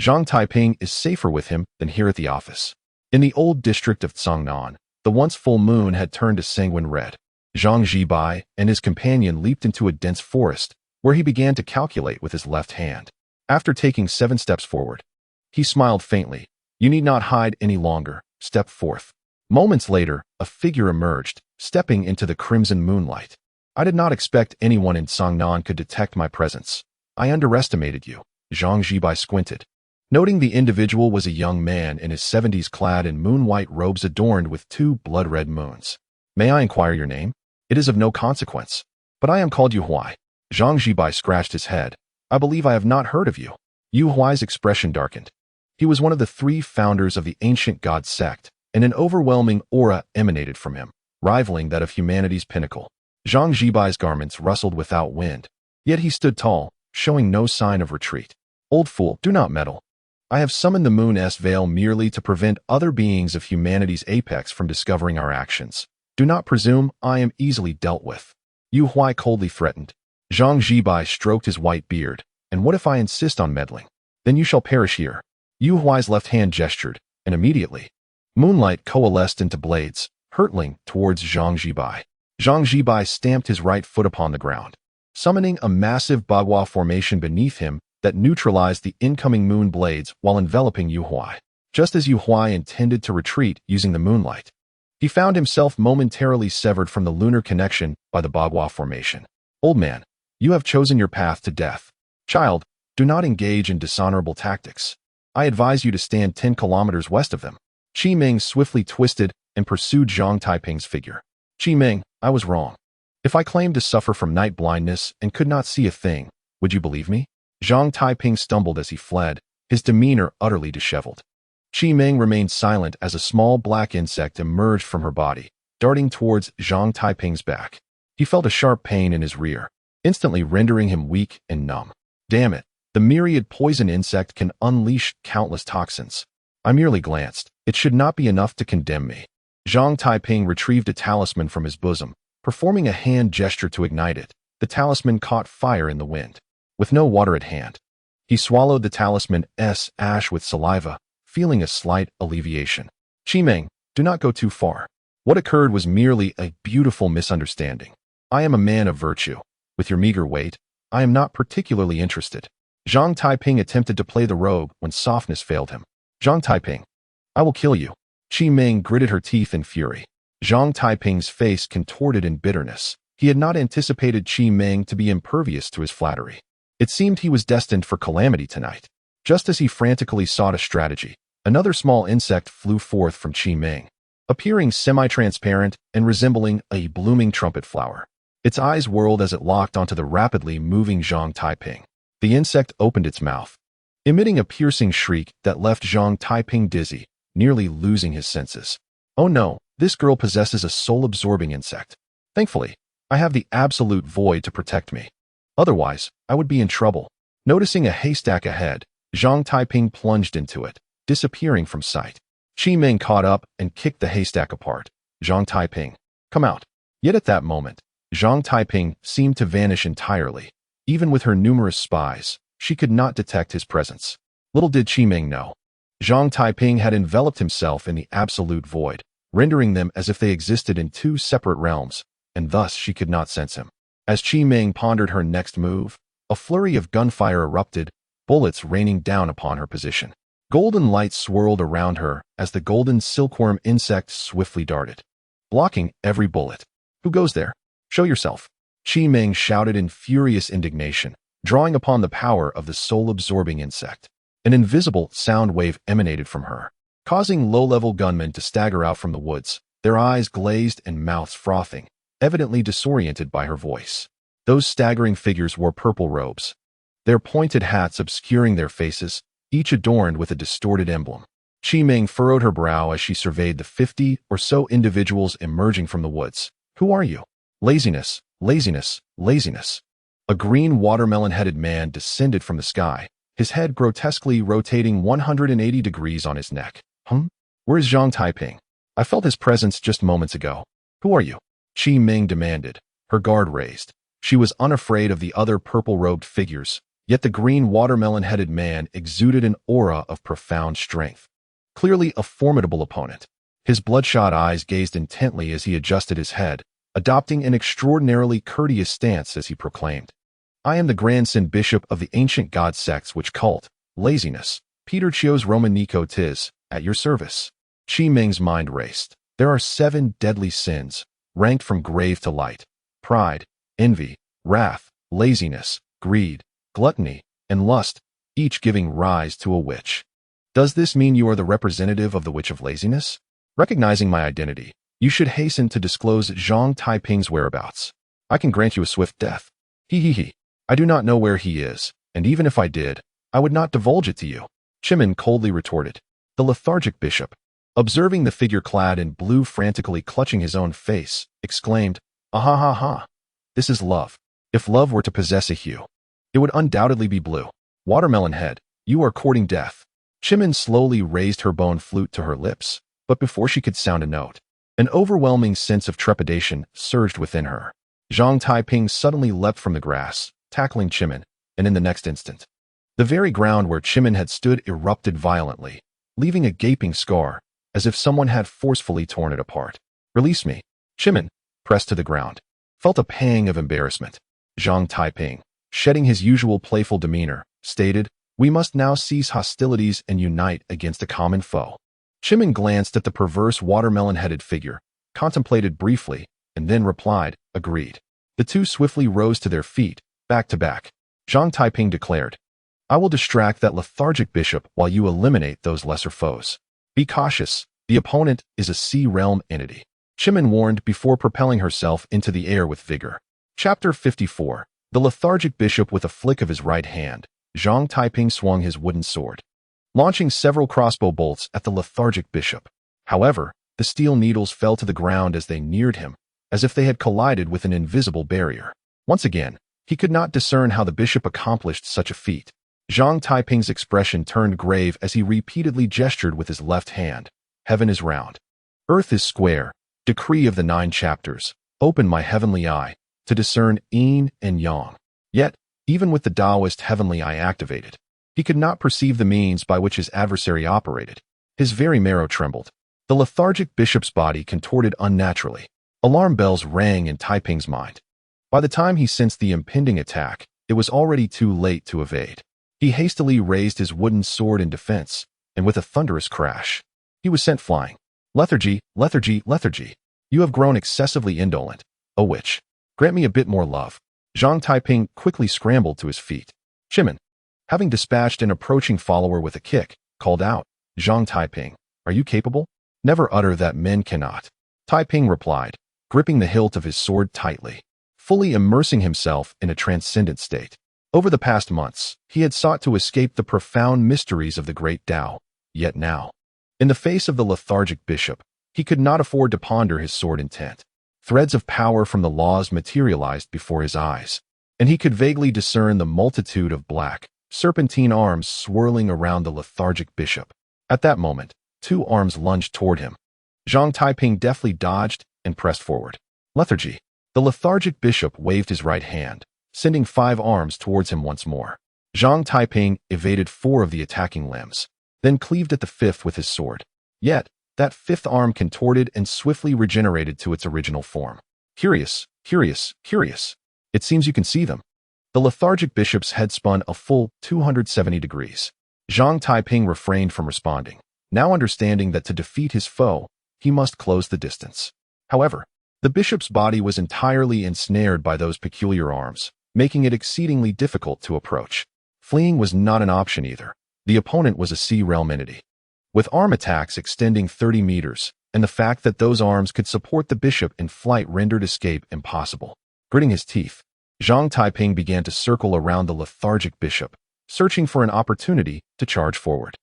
Zhang Taiping is safer with him than here at the office. In the old district of Cangnan, the once full moon had turned a sanguine red. Zhang Zibai and his companion leaped into a dense forest, where he began to calculate with his left hand. After taking 7 steps forward, he smiled faintly. You need not hide any longer. Step forth. Moments later, a figure emerged, stepping into the crimson moonlight. I did not expect anyone in Cangnan could detect my presence. I underestimated you. Zhang Zibai squinted, noting the individual was a young man in his 70s clad in moon-white robes adorned with 2 blood-red moons. May I inquire your name? It is of no consequence. But I am called Yu Huai. Zhang Zibai scratched his head. I believe I have not heard of you. Yu Huai's expression darkened. He was one of the 3 founders of the ancient god sect, and an overwhelming aura emanated from him, rivaling that of humanity's pinnacle. Zhang Zibai's garments rustled without wind, yet he stood tall, showing no sign of retreat. Old fool, do not meddle. I have summoned the moon's veil merely to prevent other beings of humanity's apex from discovering our actions. Do not presume I am easily dealt with. Yu Huai coldly threatened. Zhang Zibai stroked his white beard. And what if I insist on meddling? Then you shall perish here. Yu Huai's left hand gestured, and immediately, moonlight coalesced into blades, hurtling towards Zhang Zibai. Zhang Zibai stamped his right foot upon the ground, summoning a massive bagua formation beneath him that neutralized the incoming moon blades while enveloping Yu Huai. Just as Yu Huai intended to retreat using the moonlight, he found himself momentarily severed from the lunar connection by the bagua formation. Old man, you have chosen your path to death. Child, do not engage in dishonorable tactics. I advise you to stand 10 kilometers west of them. Qimeng swiftly twisted and pursued Zhang Taiping's figure. Qimeng, I was wrong. If I claimed to suffer from night blindness and could not see a thing, would you believe me? Zhang Taiping stumbled as he fled, his demeanor utterly disheveled. Qimeng remained silent as a small black insect emerged from her body, darting towards Zhang Taiping's back. He felt a sharp pain in his rear, instantly rendering him weak and numb. Damn it, the myriad poison insect can unleash countless toxins. I merely glanced. It should not be enough to condemn me. Zhang Taiping retrieved a talisman from his bosom, performing a hand gesture to ignite it. The talisman caught fire in the wind. With no water at hand, he swallowed the talisman's ash with saliva, feeling a slight alleviation. Qimeng, do not go too far. What occurred was merely a beautiful misunderstanding. I am a man of virtue. With your meager weight, I am not particularly interested. Zhang Taiping attempted to play the rogue when softness failed him. Zhang Taiping, I will kill you. Qimeng gritted her teeth in fury. Zhang Taiping's face contorted in bitterness. He had not anticipated Qimeng to be impervious to his flattery. It seemed he was destined for calamity tonight. Just as he frantically sought a strategy, another small insect flew forth from Qimeng, appearing semi-transparent and resembling a blooming trumpet flower. Its eyes whirled as it locked onto the rapidly moving Zhang Taiping. The insect opened its mouth, emitting a piercing shriek that left Zhang Taiping dizzy. nearly losing his senses. Oh no, this girl possesses a soul-absorbing insect. Thankfully, I have the absolute void to protect me. Otherwise, I would be in trouble. Noticing a haystack ahead, Zhang Taiping plunged into it, disappearing from sight. Qi Ming caught up and kicked the haystack apart. Zhang Taiping, come out. Yet at that moment, Zhang Taiping seemed to vanish entirely. Even with her numerous spies, she could not detect his presence. Little did Qi Ming know. Zhang Taiping had enveloped himself in the absolute void, rendering them as if they existed in two separate realms, and thus she could not sense him. As Qi Ming pondered her next move, a flurry of gunfire erupted, bullets raining down upon her position. Golden light swirled around her as the golden silkworm insect swiftly darted, blocking every bullet. Who goes there? Show yourself. Qi Ming shouted in furious indignation, drawing upon the power of the soul-absorbing insect. An invisible sound wave emanated from her, causing low-level gunmen to stagger out from the woods, their eyes glazed and mouths frothing, evidently disoriented by her voice. Those staggering figures wore purple robes, their pointed hats obscuring their faces, each adorned with a distorted emblem. Qi Ming furrowed her brow as she surveyed the 50 or so individuals emerging from the woods. Who are you? Laziness, laziness, laziness. A green watermelon-headed man descended from the sky, his head grotesquely rotating 180 degrees on his neck. Where is Zhang Taiping? I felt his presence just moments ago. Who are you? Qi Ming demanded, her guard raised. She was unafraid of the other purple-robed figures, yet the green watermelon-headed man exuded an aura of profound strength. Clearly a formidable opponent. His bloodshot eyes gazed intently as he adjusted his head, adopting an extraordinarily courteous stance as he proclaimed, I am the grandson bishop of the ancient god sects which cult laziness. Peter Chio's Roman Nico Tis, at your service. Qi Ming's mind raced. There are 7 deadly sins, ranked from grave to light: pride, envy, wrath, laziness, greed, gluttony, and lust, each giving rise to a witch. Does this mean you are the representative of the witch of laziness? Recognizing my identity, you should hasten to disclose Zhang Taiping's whereabouts. I can grant you a swift death. He. I do not know where he is, and even if I did, I would not divulge it to you. Chimin coldly retorted. The lethargic bishop, observing the figure clad in blue frantically clutching his own face, exclaimed, "Ah ha ha. This is love. If love were to possess a hue, it would undoubtedly be blue. Watermelon head, you are courting death." Chimin slowly raised her bone flute to her lips, but before she could sound a note, an overwhelming sense of trepidation surged within her. Zhang Taiping suddenly leapt from the grass, tackling Chimin, and in the next instant, the very ground where Chimin had stood erupted violently, leaving a gaping scar, as if someone had forcefully torn it apart. Release me. Chimin, pressed to the ground, felt a pang of embarrassment. Zhang Taiping, shedding his usual playful demeanor, stated, We must now cease hostilities and unite against a common foe. Chimin glanced at the perverse watermelon-headed figure, contemplated briefly, and then replied, Agreed. The two swiftly rose to their feet, back to back. Zhang Taiping declared, I will distract that lethargic bishop while you eliminate those lesser foes. Be cautious, the opponent is a sea realm entity. Chimin warned before propelling herself into the air with vigor. Chapter 54. The lethargic bishop with a flick of his right hand, Zhang Taiping swung his wooden sword, launching several crossbow bolts at the lethargic bishop. However, the steel needles fell to the ground as they neared him, as if they had collided with an invisible barrier. Once again, he could not discern how the bishop accomplished such a feat. Zhang Taiping's expression turned grave as he repeatedly gestured with his left hand. Heaven is round. Earth is square. Decree of the 9 chapters. Open my heavenly eye to discern yin and yang. Yet, even with the Taoist heavenly eye activated, he could not perceive the means by which his adversary operated. His very marrow trembled. The lethargic bishop's body contorted unnaturally. Alarm bells rang in Taiping's mind. By the time he sensed the impending attack, it was already too late to evade. He hastily raised his wooden sword in defense, and with a thunderous crash, he was sent flying. Lethargy, lethargy, lethargy. You have grown excessively indolent, O witch. Grant me a bit more love. Zhang Taiping quickly scrambled to his feet. Chimin, having dispatched an approaching follower with a kick, called out, Zhang Taiping, are you capable? Never utter that men cannot. Taiping replied, gripping the hilt of his sword tightly, fully immersing himself in a transcendent state. Over the past months, he had sought to escape the profound mysteries of the Great Tao, yet now, In the face of the lethargic bishop, he could not afford to ponder his sword intent. Threads of power from the laws materialized before his eyes, and he could vaguely discern the multitude of black, serpentine arms swirling around the lethargic bishop. At that moment, 2 arms lunged toward him. Zhang Taiping deftly dodged and pressed forward. Lethargy. The lethargic bishop waved his right hand, sending 5 arms towards him once more. Zhang Taiping evaded 4 of the attacking limbs, then cleaved at the 5th with his sword. Yet, that 5th arm contorted and swiftly regenerated to its original form. Curious. It seems you can see them. The lethargic bishop's head spun a full 270 degrees. Zhang Taiping refrained from responding, now understanding that to defeat his foe, he must close the distance. However, the bishop's body was entirely ensnared by those peculiar arms, making it exceedingly difficult to approach. Fleeing was not an option either. The opponent was a sea realm entity, with arm attacks extending 30 meters, and the fact that those arms could support the bishop in flight rendered escape impossible. Gritting his teeth, Zhang Taiping began to circle around the lethargic bishop, searching for an opportunity to charge forward.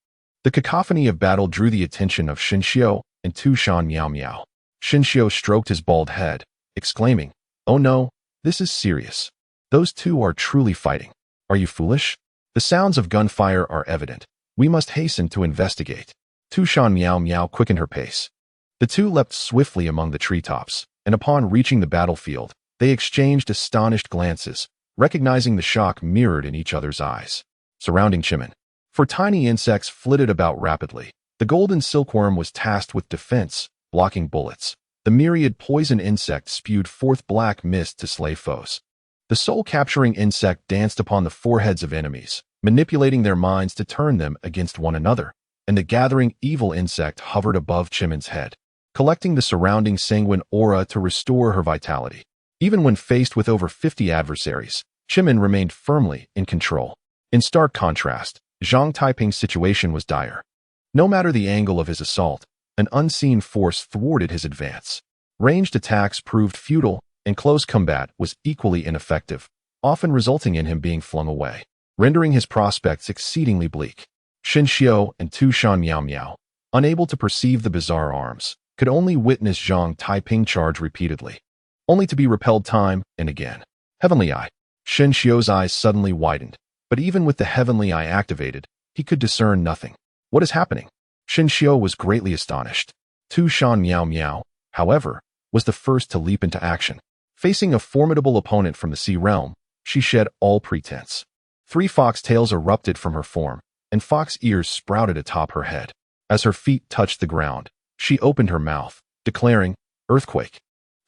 The cacophony of battle drew the attention of Xinxiu and Tu Shan Miao Miao. Xinxiu stroked his bald head, exclaiming, "Oh no, this is serious. Those 2 are truly fighting. Are you foolish? The sounds of gunfire are evident. We must hasten to investigate." Tu Shan Miao Miao quickened her pace. The 2 leapt swiftly among the treetops, and upon reaching the battlefield, they exchanged astonished glances, recognizing the shock mirrored in each other's eyes. Surrounding Qimen, for tiny insects flitted about rapidly. The golden silkworm was tasked with defense, blocking bullets. The myriad poison insect spewed forth black mist to slay foes. The soul-capturing insect danced upon the foreheads of enemies, manipulating their minds to turn them against one another, and the gathering evil insect hovered above Qimen's head, collecting the surrounding sanguine aura to restore her vitality. Even when faced with over 50 adversaries, Qimen remained firmly in control. In stark contrast, Zhang Taiping's situation was dire. No matter the angle of his assault, an unseen force thwarted his advance. Ranged attacks proved futile, and close combat was equally ineffective, often resulting in him being flung away, rendering his prospects exceedingly bleak. Xinxiu and Tu Shan Miao Miao, unable to perceive the bizarre arms, could only witness Zhang Taiping charge repeatedly, only to be repelled time and again. Heavenly Eye. Xinxiu's eyes suddenly widened, but even with the Heavenly Eye activated, he could discern nothing. What is happening? Xinxiu was greatly astonished. Tu Shan Miao Miao, however, was the first to leap into action. Facing a formidable opponent from the sea realm, she shed all pretense. 3 foxtails erupted from her form, and fox ears sprouted atop her head. As her feet touched the ground, she opened her mouth, declaring, "Earthquake."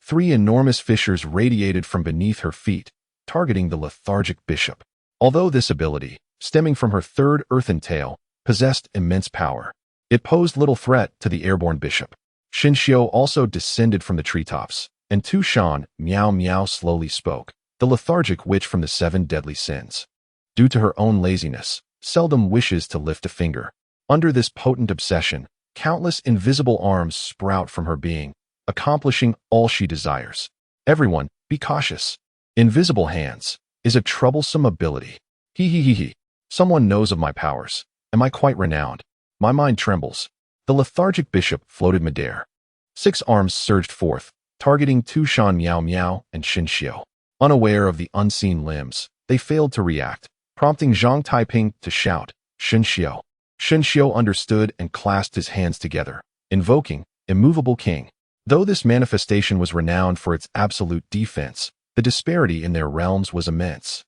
3 enormous fissures radiated from beneath her feet, targeting the lethargic bishop. Although this ability, stemming from her 3rd earthen tail, possessed immense power, it posed little threat to the airborne bishop. Xinxiu also descended from the treetops, and Tu Shan Miao Miao slowly spoke, the lethargic witch from the 7 deadly sins. Due to her own laziness, seldom wishes to lift a finger. Under this potent obsession, countless invisible arms sprout from her being, accomplishing all she desires. Everyone, be cautious. Invisible hands is a troublesome ability. He. Someone knows of my powers. Am I quite renowned? My mind trembles. The lethargic bishop floated midair. 6 arms surged forth, targeting Tu Shan Miao Miao and Xinxiu. Unaware of the unseen limbs, they failed to react, prompting Zhang Taiping to shout, "Xinxiu." Xinxiu understood and clasped his hands together, invoking, "Immovable King." Though this manifestation was renowned for its absolute defense, the disparity in their realms was immense.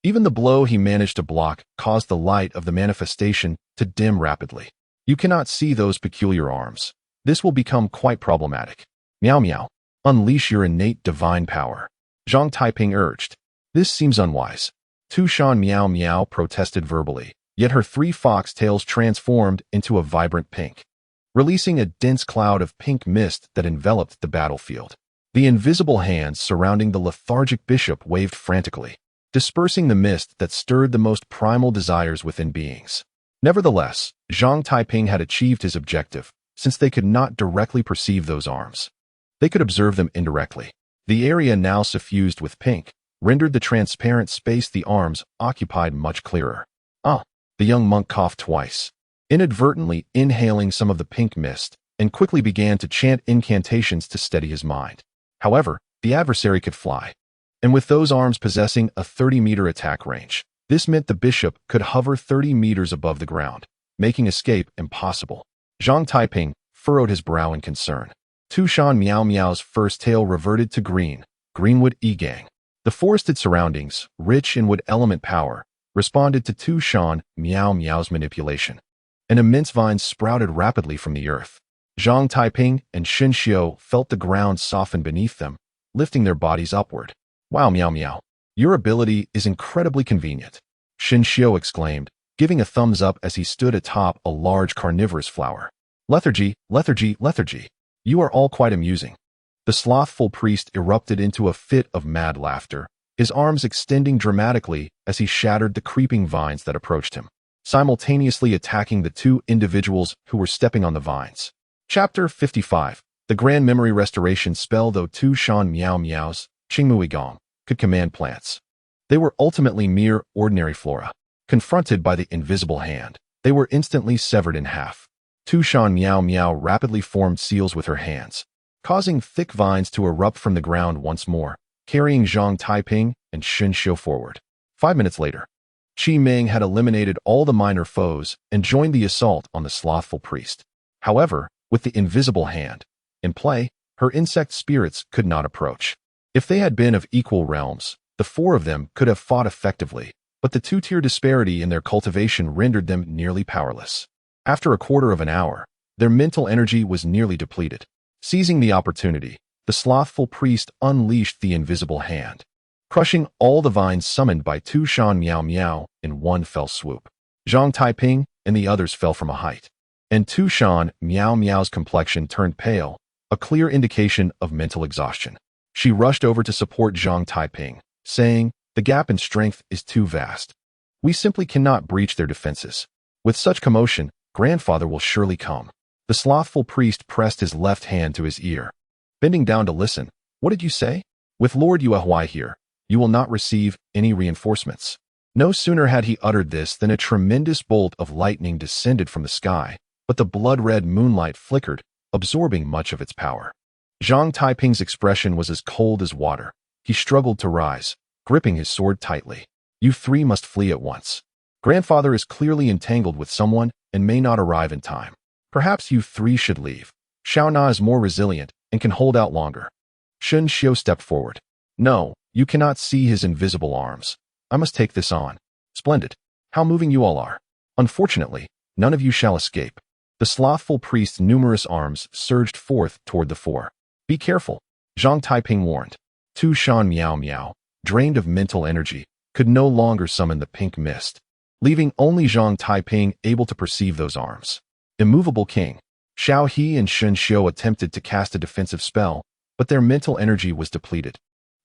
Even the blow he managed to block caused the light of the manifestation to dim rapidly. You cannot see those peculiar arms. This will become quite problematic. Miao Miao, unleash your innate divine power. Zhang Taiping urged. This seems unwise. Tu Shan Miao Miao protested verbally, yet her 3 foxtails transformed into a vibrant pink, releasing a dense cloud of pink mist that enveloped the battlefield. The invisible hands surrounding the lethargic bishop waved frantically, dispersing the mist that stirred the most primal desires within beings. Nevertheless, Zhang Taiping had achieved his objective, since they could not directly perceive those arms. They could observe them indirectly. The area now suffused with pink rendered the transparent space the arms occupied much clearer. Ah! The young monk coughed twice. inadvertently inhaling some of the pink mist, and quickly began to chant incantations to steady his mind. However, the adversary could fly, and with those arms possessing a 30-meter attack range, this meant the bishop could hover 30 meters above the ground, making escape impossible. Zhang Taiping furrowed his brow in concern. Tushan Miao Miao's first tail reverted to greenwood Yigang. The forested surroundings, rich in wood element power, responded to Tushan Miao Miao's manipulation. An immense vine sprouted rapidly from the earth. Zhang Taiping and Xin Xiu felt the ground soften beneath them, lifting their bodies upward. Wow, Miao Miao, your ability is incredibly convenient, Xin Xiu exclaimed, giving a thumbs up as he stood atop a large carnivorous flower. Lethargy, lethargy, lethargy. You are all quite amusing. The slothful priest erupted into a fit of mad laughter, his arms extending dramatically as he shattered the creeping vines that approached him, simultaneously attacking the two individuals who were stepping on the vines. Chapter 55. The Grand Memory Restoration Spell. Though Tushan Miao Miao's Qingmui Gong could command plants, they were ultimately mere ordinary flora. Confronted by the invisible hand, they were instantly severed in half. Tushan Miao Miao rapidly formed seals with her hands, causing thick vines to erupt from the ground once more, carrying Zhang Taiping and Xin Xiu forward. 5 minutes later, Qi Ming had eliminated all the minor foes and joined the assault on the slothful priest. However, with the invisible hand in play, her insect spirits could not approach. If they had been of equal realms, the four of them could have fought effectively, but the two-tier disparity in their cultivation rendered them nearly powerless. After a quarter of an hour, their mental energy was nearly depleted. Seizing the opportunity, the slothful priest unleashed the invisible hand, crushing all the vines summoned by Tushan Miao Miao in one fell swoop. Zhang Taiping and the others fell from a height, and Tushan Miao Miao's complexion turned pale, a clear indication of mental exhaustion. She rushed over to support Zhang Taiping, saying, "The gap in strength is too vast. We simply cannot breach their defenses. With such commotion, grandfather will surely come." The slothful priest pressed his left hand to his ear, bending down to listen. "What did you say? With Lord Yuehui here, you will not receive any reinforcements." No sooner had he uttered this than a tremendous bolt of lightning descended from the sky, but the blood-red moonlight flickered, absorbing much of its power. Zhang Taiping's expression was as cold as water. He struggled to rise, gripping his sword tightly. "You three must flee at once. Grandfather is clearly entangled with someone and may not arrive in time. Perhaps you three should leave. Xiao Na is more resilient and can hold out longer." Xin Xiu stepped forward. "No, you cannot see his invisible arms. I must take this on." "Splendid. How moving you all are. Unfortunately, none of you shall escape." The slothful priest's numerous arms surged forth toward the four. "Be careful," Zhang Taiping warned. Tushan Miao Miao, drained of mental energy, could no longer summon the pink mist, leaving only Zhang Taiping able to perceive those arms. Immovable King. Xiao He and Xin Xiu attempted to cast a defensive spell, but their mental energy was depleted,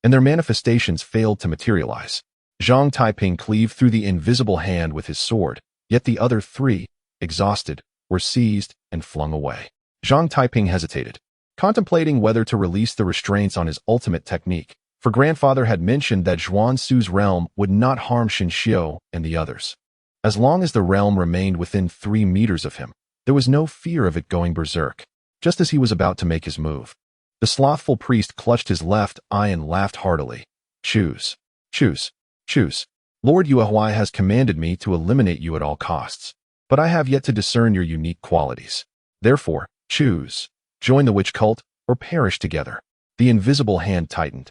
and their manifestations failed to materialize. Zhang Taiping cleaved through the invisible hand with his sword, yet the other three, exhausted, were seized and flung away. Zhang Taiping hesitated, contemplating whether to release the restraints on his ultimate technique, for grandfather had mentioned that Zhuan Su's realm would not harm Xin Xiu and the others. As long as the realm remained within 3 meters of him, there was no fear of it going berserk. Just as he was about to make his move, the slothful priest clutched his left eye and laughed heartily. "Choose. Choose. Choose. Lord Yuehui has commanded me to eliminate you at all costs, but I have yet to discern your unique qualities. Therefore, choose. Join the witch cult, or perish together." The invisible hand tightened,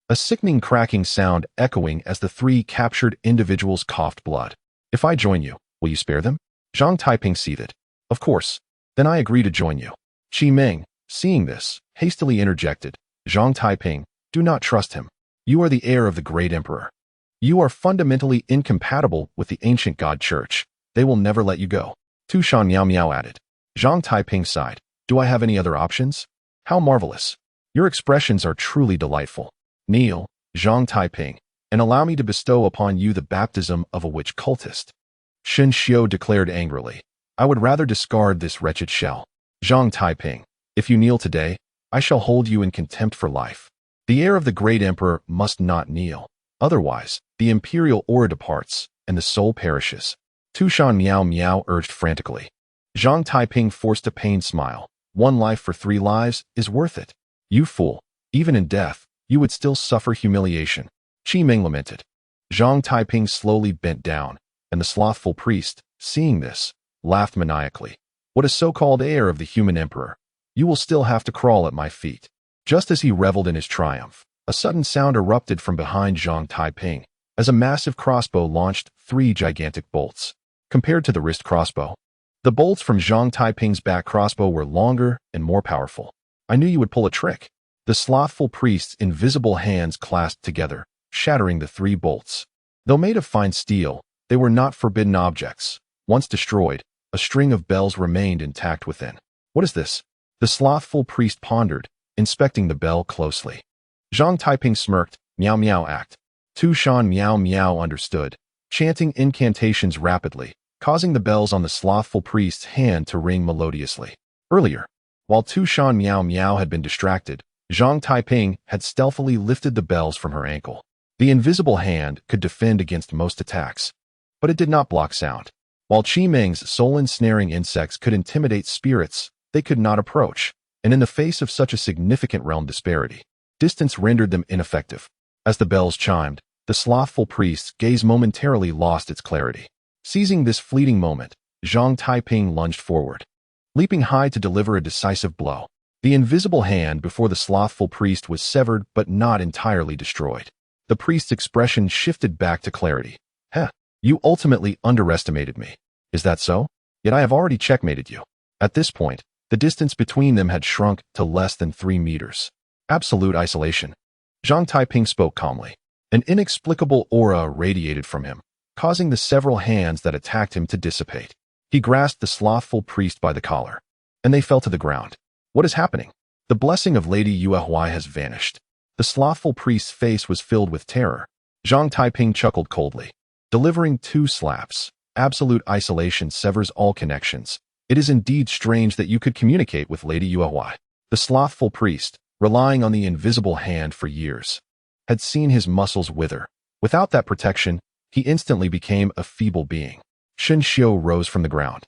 a sickening cracking sound echoing as the three captured individuals coughed blood. "If I join you, will you spare them?" Zhang Taiping seethed. "Of course. Then I agree to join you." Qi Ming, seeing this, hastily interjected. "Zhang Taiping, do not trust him. You are the heir of the great emperor. You are fundamentally incompatible with the ancient God Church. They will never let you go." Tushan Miao Miao added. Zhang Taiping sighed. "Do I have any other options? How marvelous. Your expressions are truly delightful. Kneel, Zhang Taiping, and allow me to bestow upon you the baptism of a witch cultist." Xin Xiu declared angrily. "I would rather discard this wretched shell." Zhang Taiping, "If you kneel today, I shall hold you in contempt for life. The heir of the great emperor must not kneel. Otherwise, the imperial aura departs, and the soul perishes." Tushan Miao Miao urged frantically. Zhang Taiping forced a pained smile. One life for 3 lives is worth it. You fool. Even in death, you would still suffer humiliation. Qi lamented. Zhang Taiping slowly bent down, and the slothful priest, seeing this, laughed maniacally. What a so-called heir of the human emperor. You will still have to crawl at my feet. Just as he reveled in his triumph, a sudden sound erupted from behind Zhang Taiping, as a massive crossbow launched 3 gigantic bolts. Compared to the wrist crossbow, the bolts from Zhang Taiping's back crossbow were longer and more powerful. I knew you would pull a trick. The slothful priest's invisible hands clasped together, shattering the 3 bolts. Though made of fine steel, they were not forbidden objects. Once destroyed, a string of bells remained intact within. What is this? The slothful priest pondered, inspecting the bell closely. Zhang Taiping smirked. Meow meow act. Tu Shan meow meow understood, chanting incantations rapidly, causing the bells on the slothful priest's hand to ring melodiously. Earlier, while Tu Shan meow meow had been distracted, Zhang Taiping had stealthily lifted the bells from her ankle. The invisible hand could defend against most attacks, but it did not block sound. While Qimeng's soul-ensnaring insects could intimidate spirits, they could not approach, and in the face of such a significant realm disparity, distance rendered them ineffective. As the bells chimed, the slothful priest's gaze momentarily lost its clarity. Seizing this fleeting moment, Zhang Taiping lunged forward, leaping high to deliver a decisive blow. The invisible hand before the slothful priest was severed but not entirely destroyed. The priest's expression shifted back to clarity. Heh, you ultimately underestimated me. Is that so? Yet I have already checkmated you. At this point, the distance between them had shrunk to less than 3 meters. Absolute isolation. Zhang Taiping spoke calmly. An inexplicable aura radiated from him, causing the several hands that attacked him to dissipate. He grasped the slothful priest by the collar, and they fell to the ground. What is happening? The blessing of Lady Yuehui has vanished. The slothful priest's face was filled with terror. Zhang Taiping chuckled coldly, delivering 2 slaps. Absolute isolation severs all connections. It is indeed strange that you could communicate with Lady Yuehui. The slothful priest, relying on the invisible hand for years, had seen his muscles wither. Without that protection, he instantly became a feeble being. Shen Xiu rose from the ground,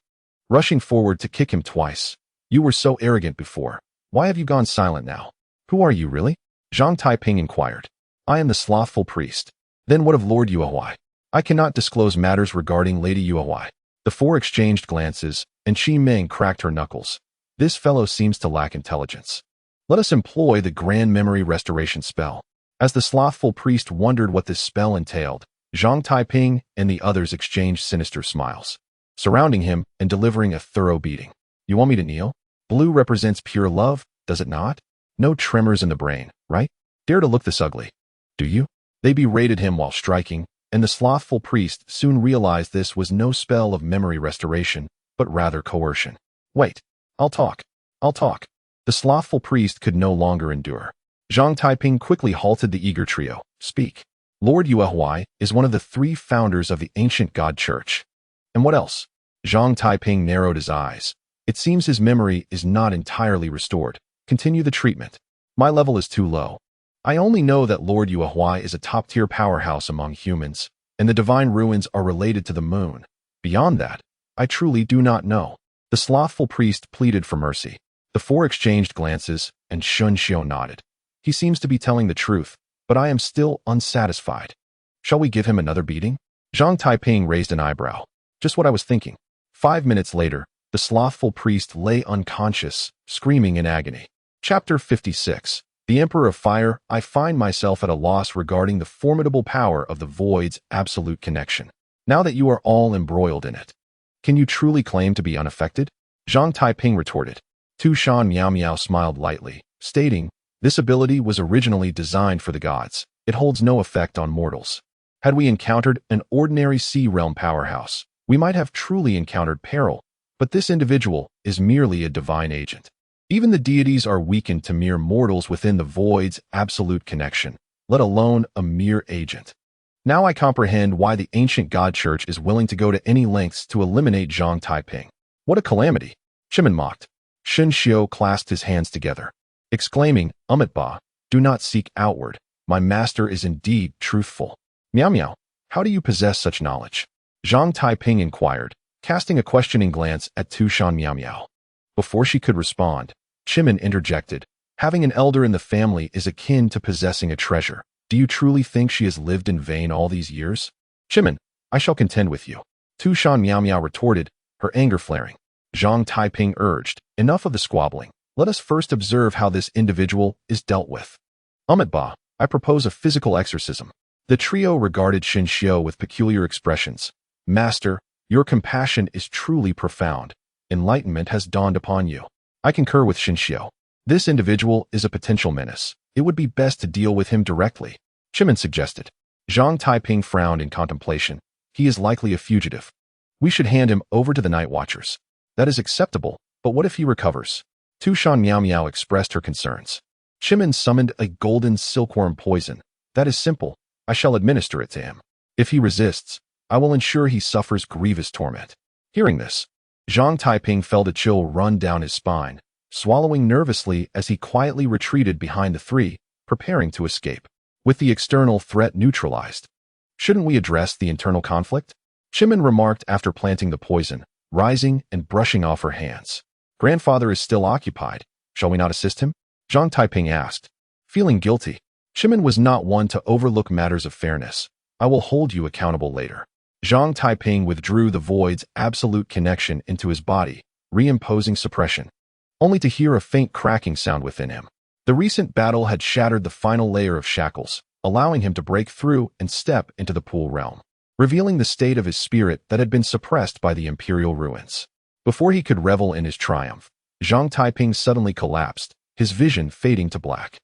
rushing forward to kick him twice. You were so arrogant before. Why have you gone silent now? Who are you really? Zhang Taiping inquired. I am the slothful priest. Then what of Lord Yuehui? I cannot disclose matters regarding Lady Yuehui. The 4 exchanged glances, and Qimeng cracked her knuckles. This fellow seems to lack intelligence. Let us employ the grand memory restoration spell. As the slothful priest wondered what this spell entailed, Zhang Taiping and the others exchanged sinister smiles, surrounding him and delivering a thorough beating. You want me to kneel? Blue represents pure love, does it not? No tremors in the brain, right? Dare to look this ugly. Do you? They berated him while striking, and the slothful priest soon realized this was no spell of memory restoration, but rather coercion. Wait, I'll talk. The slothful priest could no longer endure. Zhang Taiping quickly halted the eager trio. Speak. Lord Yuehui is one of the 3 founders of the ancient God Church. And what else? Zhang Taiping narrowed his eyes. It seems his memory is not entirely restored. Continue the treatment. My level is too low. I only know that Lord Yuehui is a top-tier powerhouse among humans, and the divine ruins are related to the moon. Beyond that, I truly do not know. The slothful priest pleaded for mercy. The 4 exchanged glances, and Shun Xiu nodded. He seems to be telling the truth, but I am still unsatisfied. Shall we give him another beating? Zhang Taiping raised an eyebrow. Just what I was thinking. 5 minutes later, the slothful priest lay unconscious, screaming in agony. Chapter 56. The Emperor of Fire. I find myself at a loss regarding the formidable power of the void's absolute connection. Now that you are all embroiled in it, can you truly claim to be unaffected? Zhang Taiping retorted. Tu Shan Miao Miao smiled lightly, stating, this ability was originally designed for the gods. It holds no effect on mortals. Had we encountered an ordinary sea realm powerhouse, we might have truly encountered peril, but this individual is merely a divine agent. Even the deities are weakened to mere mortals within the void's absolute connection, let alone a mere agent. Now I comprehend why the ancient God Church is willing to go to any lengths to eliminate Zhang Taiping. What a calamity! Shimen mocked. Shen Xiu clasped his hands together, exclaiming, Ba, do not seek outward. My master is indeed truthful. Miao Miao, how do you possess such knowledge? Zhang Taiping inquired, casting a questioning glance at Tu Shan Miao Miao. Before she could respond, Qimen interjected, "Having an elder in the family is akin to possessing a treasure. Do you truly think she has lived in vain all these years?" "Qimen, I shall contend with you," Tu Shan Miao Miao retorted, her anger flaring. Zhang Taiping urged, "Enough of the squabbling. Let us first observe how this individual is dealt with. Ba, I propose a physical exorcism." The trio regarded Xin Xiu with peculiar expressions. "Master, your compassion is truly profound. Enlightenment has dawned upon you." "I concur with Xin Xiu. This individual is a potential menace. It would be best to deal with him directly," Qimen suggested. Zhang Taiping frowned in contemplation. "He is likely a fugitive. We should hand him over to the night watchers." "That is acceptable, but what if he recovers?" Tu Shan Miao Miao expressed her concerns. Qimen summoned a golden silkworm poison. "That is simple. I shall administer it to him. If he resists, I will ensure he suffers grievous torment." Hearing this, Zhang Taiping felt a chill run down his spine, swallowing nervously as he quietly retreated behind the three, preparing to escape. With the external threat neutralized, shouldn't we address the internal conflict? Qimen remarked after planting the poison, rising and brushing off her hands. "Grandfather is still occupied. Shall we not assist him?" Zhang Taiping asked, feeling guilty. Qimen was not one to overlook matters of fairness. "I will hold you accountable later." Zhang Taiping withdrew the void's absolute connection into his body, reimposing suppression, only to hear a faint cracking sound within him. The recent battle had shattered the final layer of shackles, allowing him to break through and step into the pool realm, revealing the state of his spirit that had been suppressed by the imperial ruins. Before he could revel in his triumph, Zhang Taiping suddenly collapsed, his vision fading to black.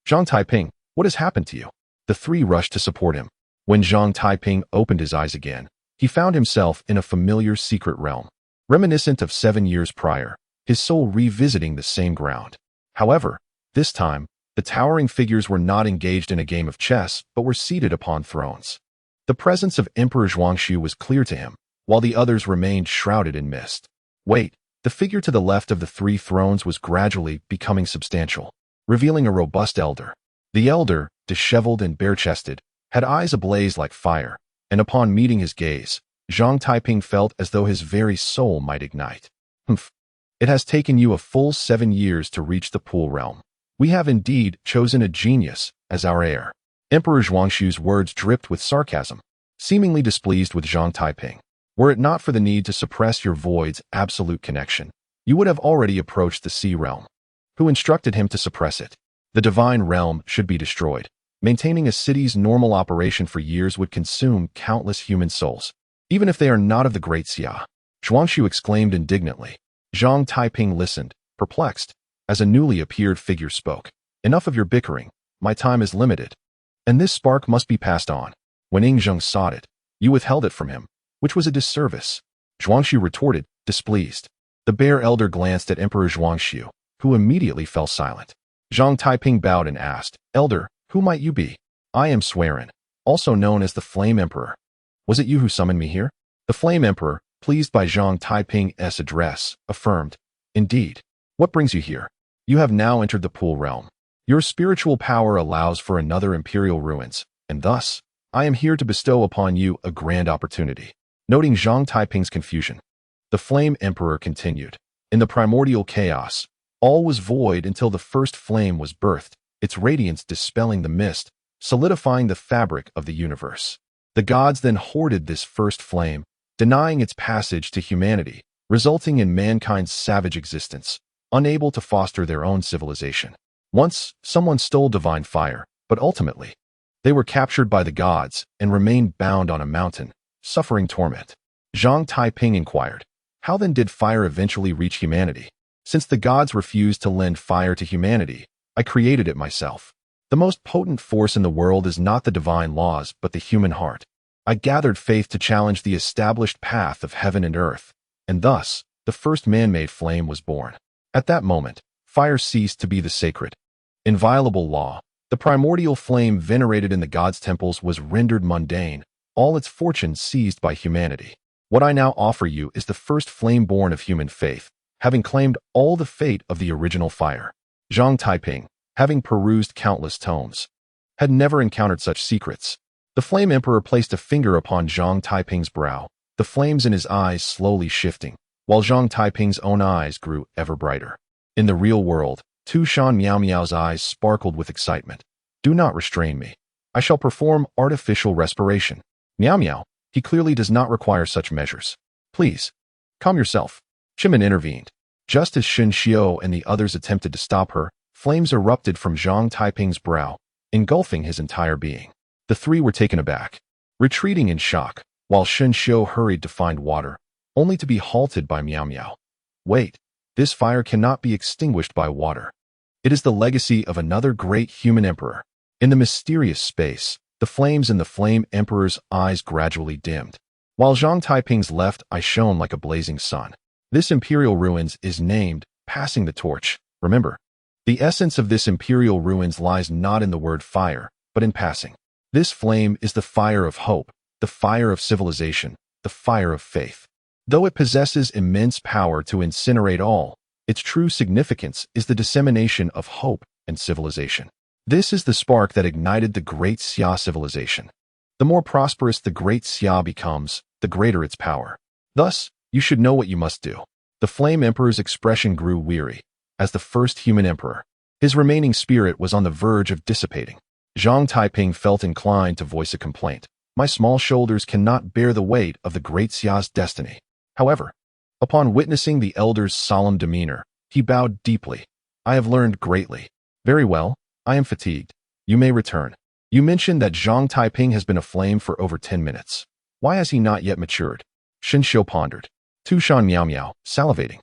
"Zhang Taiping, what has happened to you?" The three rushed to support him. When Zhang Taiping opened his eyes again, he found himself in a familiar secret realm, reminiscent of 7 years prior, his soul revisiting the same ground. However, this time, the towering figures were not engaged in a game of chess, but were seated upon thrones. The presence of Emperor Zhuangxu was clear to him, while the others remained shrouded in mist. Wait, the figure to the left of the 3 thrones was gradually becoming substantial, revealing a robust elder. The elder, disheveled and bare-chested, had eyes ablaze like fire, and upon meeting his gaze, Zhang Taiping felt as though his very soul might ignite. "Humph. It has taken you a full 7 years to reach the pool realm. We have indeed chosen a genius as our heir." Emperor Zhuangxu's words dripped with sarcasm, seemingly displeased with Zhang Taiping. "Were it not for the need to suppress your void's absolute connection, you would have already approached the sea realm. Who instructed him to suppress it? The divine realm should be destroyed. Maintaining a city's normal operation for years would consume countless human souls, even if they are not of the Great Xia," Zhuangxu exclaimed indignantly. Zhang Taiping listened, perplexed, as a newly appeared figure spoke. "Enough of your bickering. My time is limited, and this spark must be passed on." When Yingzheng sought it, you withheld it from him, which was a disservice, Zhuangxu retorted, displeased. The bear elder glanced at Emperor Zhuangxu, who immediately fell silent. Zhang Taiping bowed and asked, "Elder, who might you be?" "I am Swearin, also known as the Flame Emperor." "Was it you who summoned me here?" The Flame Emperor, pleased by Zhang Taiping's address, affirmed, "Indeed. What brings you here?" "You have now entered the pool realm. Your spiritual power allows for another imperial ruins, and thus, I am here to bestow upon you a grand opportunity." Noting Zhang Taiping's confusion, the Flame Emperor continued, "In the primordial chaos, all was void until the first flame was birthed, its radiance dispelling the mist, solidifying the fabric of the universe. The gods then hoarded this first flame, denying its passage to humanity, resulting in mankind's savage existence, unable to foster their own civilization. Once, someone stole divine fire, but ultimately, they were captured by the gods and remained bound on a mountain, suffering torment." Zhang Taiping inquired, "How then did fire eventually reach humanity?" "Since the gods refused to lend fire to humanity, I created it myself. The most potent force in the world is not the divine laws, but the human heart. I gathered faith to challenge the established path of heaven and earth, and thus, the first man-made flame was born. At that moment, fire ceased to be the sacred, inviolable law. The primordial flame venerated in the gods' temples was rendered mundane, all its fortune seized by humanity. What I now offer you is the first flame born of human faith, having claimed all the fate of the original fire." Zhang Taiping, having perused countless tomes, had never encountered such secrets. The Flame Emperor placed a finger upon Zhang Taiping's brow, the flames in his eyes slowly shifting, while Zhang Taiping's own eyes grew ever brighter. In the real world, Tu Shan Miao Miao's eyes sparkled with excitement. Do not restrain me. I shall perform artificial respiration. Miao Miao, he clearly does not require such measures. Please, calm yourself. Chimin intervened. Just as Shen Xiao and the others attempted to stop her, flames erupted from Zhang Taiping's brow, engulfing his entire being. The three were taken aback, retreating in shock, while Shen Xiao hurried to find water, only to be halted by Miao Miao. Wait, this fire cannot be extinguished by water. It is the legacy of another great human emperor. In the mysterious space, the flames in the Flame Emperor's eyes gradually dimmed, while Zhang Taiping's left eye shone like a blazing sun. This imperial ruins is named Passing the Torch. Remember, the essence of this imperial ruins lies not in the word fire, but in passing. This flame is the fire of hope, the fire of civilization, the fire of faith. Though it possesses immense power to incinerate all, its true significance is the dissemination of hope and civilization. This is the spark that ignited the Great Xia civilization. The more prosperous the Great Xia becomes, the greater its power. Thus, you should know what you must do. The Flame Emperor's expression grew weary. As the first human emperor, his remaining spirit was on the verge of dissipating. Zhang Taiping felt inclined to voice a complaint. My small shoulders cannot bear the weight of the Great Xia's destiny. However, upon witnessing the elder's solemn demeanor, he bowed deeply. I have learned greatly. Very well, I am fatigued. You may return. You mentioned that Zhang Taiping has been aflame for over 10 minutes. Why has he not yet matured? Shen Xiao pondered. Tu Shan Miao Miao, salivating,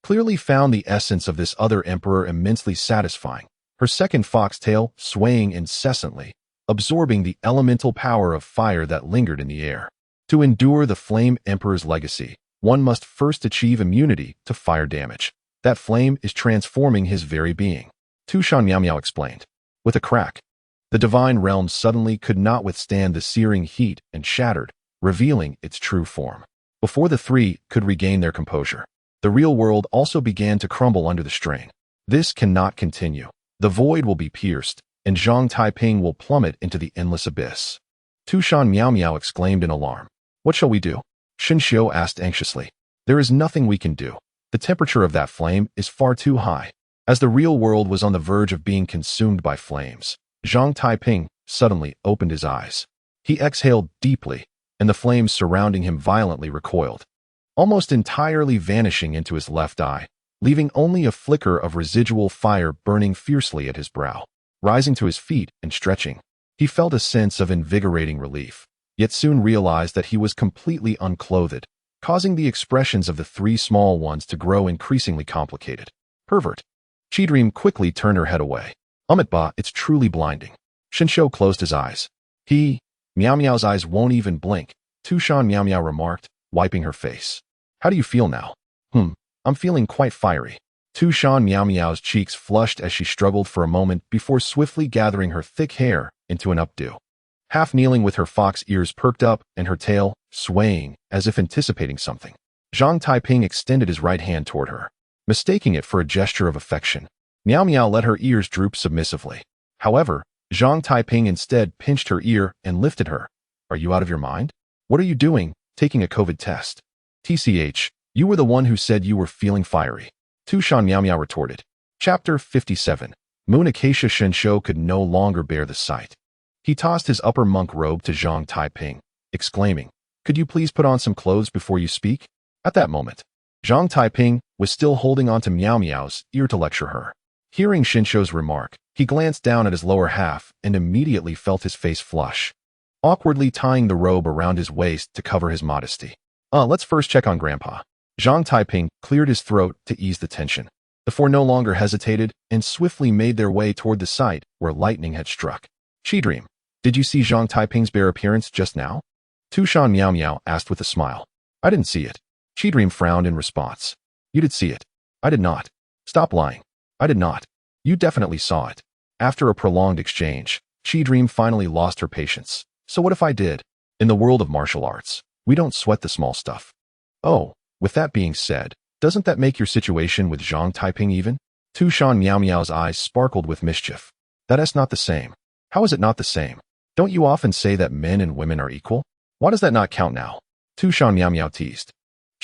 clearly found the essence of this other emperor immensely satisfying, her second foxtail swaying incessantly, absorbing the elemental power of fire that lingered in the air. To endure the Flame Emperor's legacy, one must first achieve immunity to fire damage. That flame is transforming his very being. Tu Shan Miao Miao explained. With a crack, the divine realm suddenly could not withstand the searing heat and shattered, revealing its true form. Before the three could regain their composure, the real world also began to crumble under the strain. This cannot continue. The void will be pierced, and Zhang Taiping will plummet into the endless abyss. Tu Shan Miao Miao exclaimed in alarm. What shall we do? Shen Xiao asked anxiously. There is nothing we can do. The temperature of that flame is far too high. As the real world was on the verge of being consumed by flames, Zhang Taiping suddenly opened his eyes. He exhaled deeply, and the flames surrounding him violently recoiled, almost entirely vanishing into his left eye, leaving only a flicker of residual fire burning fiercely at his brow. Rising to his feet and stretching, he felt a sense of invigorating relief, yet soon realized that he was completely unclothed, causing the expressions of the three small ones to grow increasingly complicated. Pervert. Chidream quickly turned her head away. Ba, it's truly blinding. Shen Xiao closed his eyes. Miao Miao's eyes won't even blink, Tu Shan Miao Miao remarked, wiping her face. How do you feel now? I'm feeling quite fiery. Tu Shan Miao Miao's cheeks flushed as she struggled for a moment before swiftly gathering her thick hair into an updo. Half kneeling with her fox ears perked up and her tail swaying as if anticipating something, Zhang Taiping extended his right hand toward her, mistaking it for a gesture of affection. Miao Miao let her ears droop submissively. However, Zhang Taiping instead pinched her ear and lifted her. Are you out of your mind? What are you doing, taking a COVID test? TCH, you were the one who said you were feeling fiery. Tu Shan Miao Miao retorted. Chapter 57. Moon Acacia Shen Xiao could no longer bear the sight. He tossed his upper monk robe to Zhang Taiping, exclaiming, Could you please put on some clothes before you speak? At that moment, Zhang Taiping was still holding on to Miao Miao's ear to lecture her. Hearing Shen Xiao's remark, he glanced down at his lower half and immediately felt his face flush, awkwardly tying the robe around his waist to cover his modesty. Let's first check on Grandpa. Zhang Taiping cleared his throat to ease the tension. The four no longer hesitated and swiftly made their way toward the site where lightning had struck. Chidream, did you see Zhang Taiping's bare appearance just now? Tu Shan Miao Miao asked with a smile. I didn't see it. Chidream frowned in response. You did see it. I did not. Stop lying. I did not. You definitely saw it. After a prolonged exchange, Chidream finally lost her patience. So what if I did? In the world of martial arts, we don't sweat the small stuff. Oh, with that being said, doesn't that make your situation with Zhang Taiping even? Tu Shan Miao Miao's eyes sparkled with mischief. That's not the same. How is it not the same? Don't you often say that men and women are equal? Why does that not count now? Tu Shan Miao Miao teased.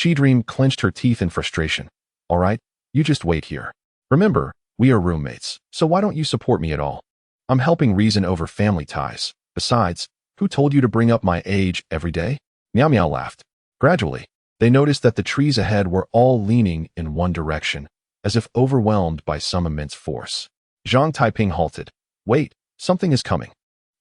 Chi Dream clenched her teeth in frustration. All right, you just wait here. Remember, we are roommates, so why don't you support me at all? I'm helping reason over family ties. Besides, who told you to bring up my age every day? Miao Miao laughed. Gradually, they noticed that the trees ahead were all leaning in one direction, as if overwhelmed by some immense force. Zhang Taiping halted. Wait, something is coming.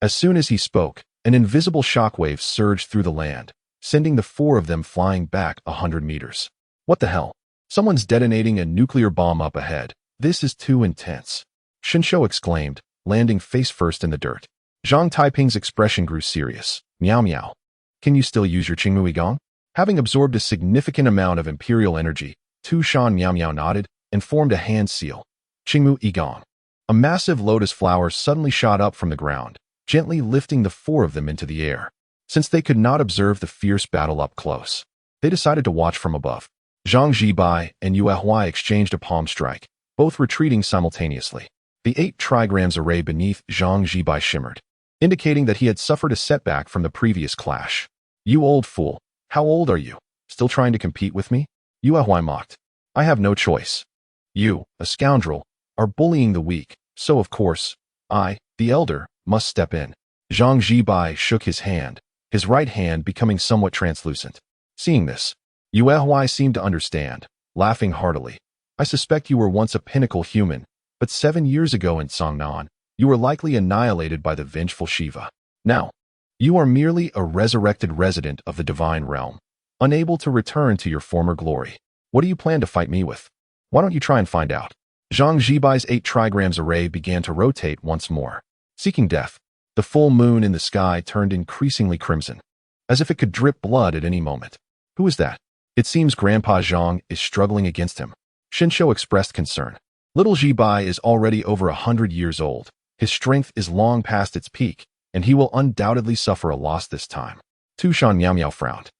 As soon as he spoke, an invisible shockwave surged through the land, sending the four of them flying back 100 meters. What the hell? Someone's detonating a nuclear bomb up ahead. This is too intense. Shinshou exclaimed, landing face first in the dirt. Zhang Taiping's expression grew serious. Miao Miao. Can you still use your Qingmui Gong? Having absorbed a significant amount of imperial energy, Tu Shan Miao Miao nodded and formed a hand seal. Qingmui Gong. A massive lotus flower suddenly shot up from the ground, gently lifting the four of them into the air. Since they could not observe the fierce battle up close, they decided to watch from above. Zhang Zibai and Yue Huai exchanged a palm strike, both retreating simultaneously. The 8 trigrams array beneath Zhang Zibai shimmered, indicating that he had suffered a setback from the previous clash. You old fool, how old are you? Still trying to compete with me? Yue Huai mocked. I have no choice. You, a scoundrel, are bullying the weak, so of course, I, the elder, must step in. Zhang Zibai shook his hand, his right hand becoming somewhat translucent. Seeing this, Yue Huai seemed to understand, laughing heartily. I suspect you were once a pinnacle human, but 7 years ago in Cangnan, you were likely annihilated by the vengeful Shiva. Now, you are merely a resurrected resident of the divine realm, unable to return to your former glory. What do you plan to fight me with? Why don't you try and find out? Zhang Zibai's 8 trigrams array began to rotate once more. Seeking death, the full moon in the sky turned increasingly crimson, as if it could drip blood at any moment. Who is that? It seems Grandpa Zhang is struggling against him. Shinshou expressed concern. Little Zibai is already over 100 years old. His strength is long past its peak, and he will undoubtedly suffer a loss this time. Tu Shan Miao Miao frowned.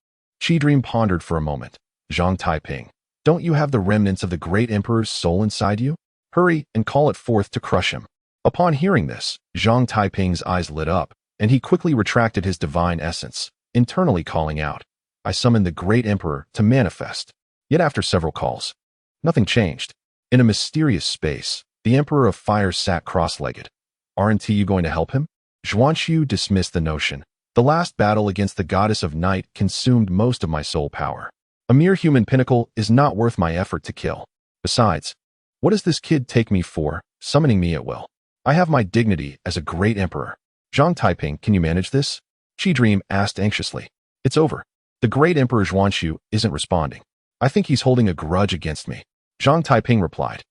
Chi Dream pondered for a moment. Zhang Taiping, don't you have the remnants of the great emperor's soul inside you? Hurry and call it forth to crush him. Upon hearing this, Zhang Taiping's eyes lit up, and he quickly retracted his divine essence, internally calling out, I summon the great emperor to manifest. Yet after several calls, nothing changed. In a mysterious space, the emperor of fire sat cross-legged. Aren't you going to help him? Zhuanxiu dismissed the notion. The last battle against the goddess of night consumed most of my soul power. A mere human pinnacle is not worth my effort to kill. Besides, what does this kid take me for, summoning me at will? I have my dignity as a great emperor. Zhang Taiping, can you manage this? Chi Dream asked anxiously. It's over. The great emperor Zhuanxiu isn't responding. I think he's holding a grudge against me. Zhang Taiping replied.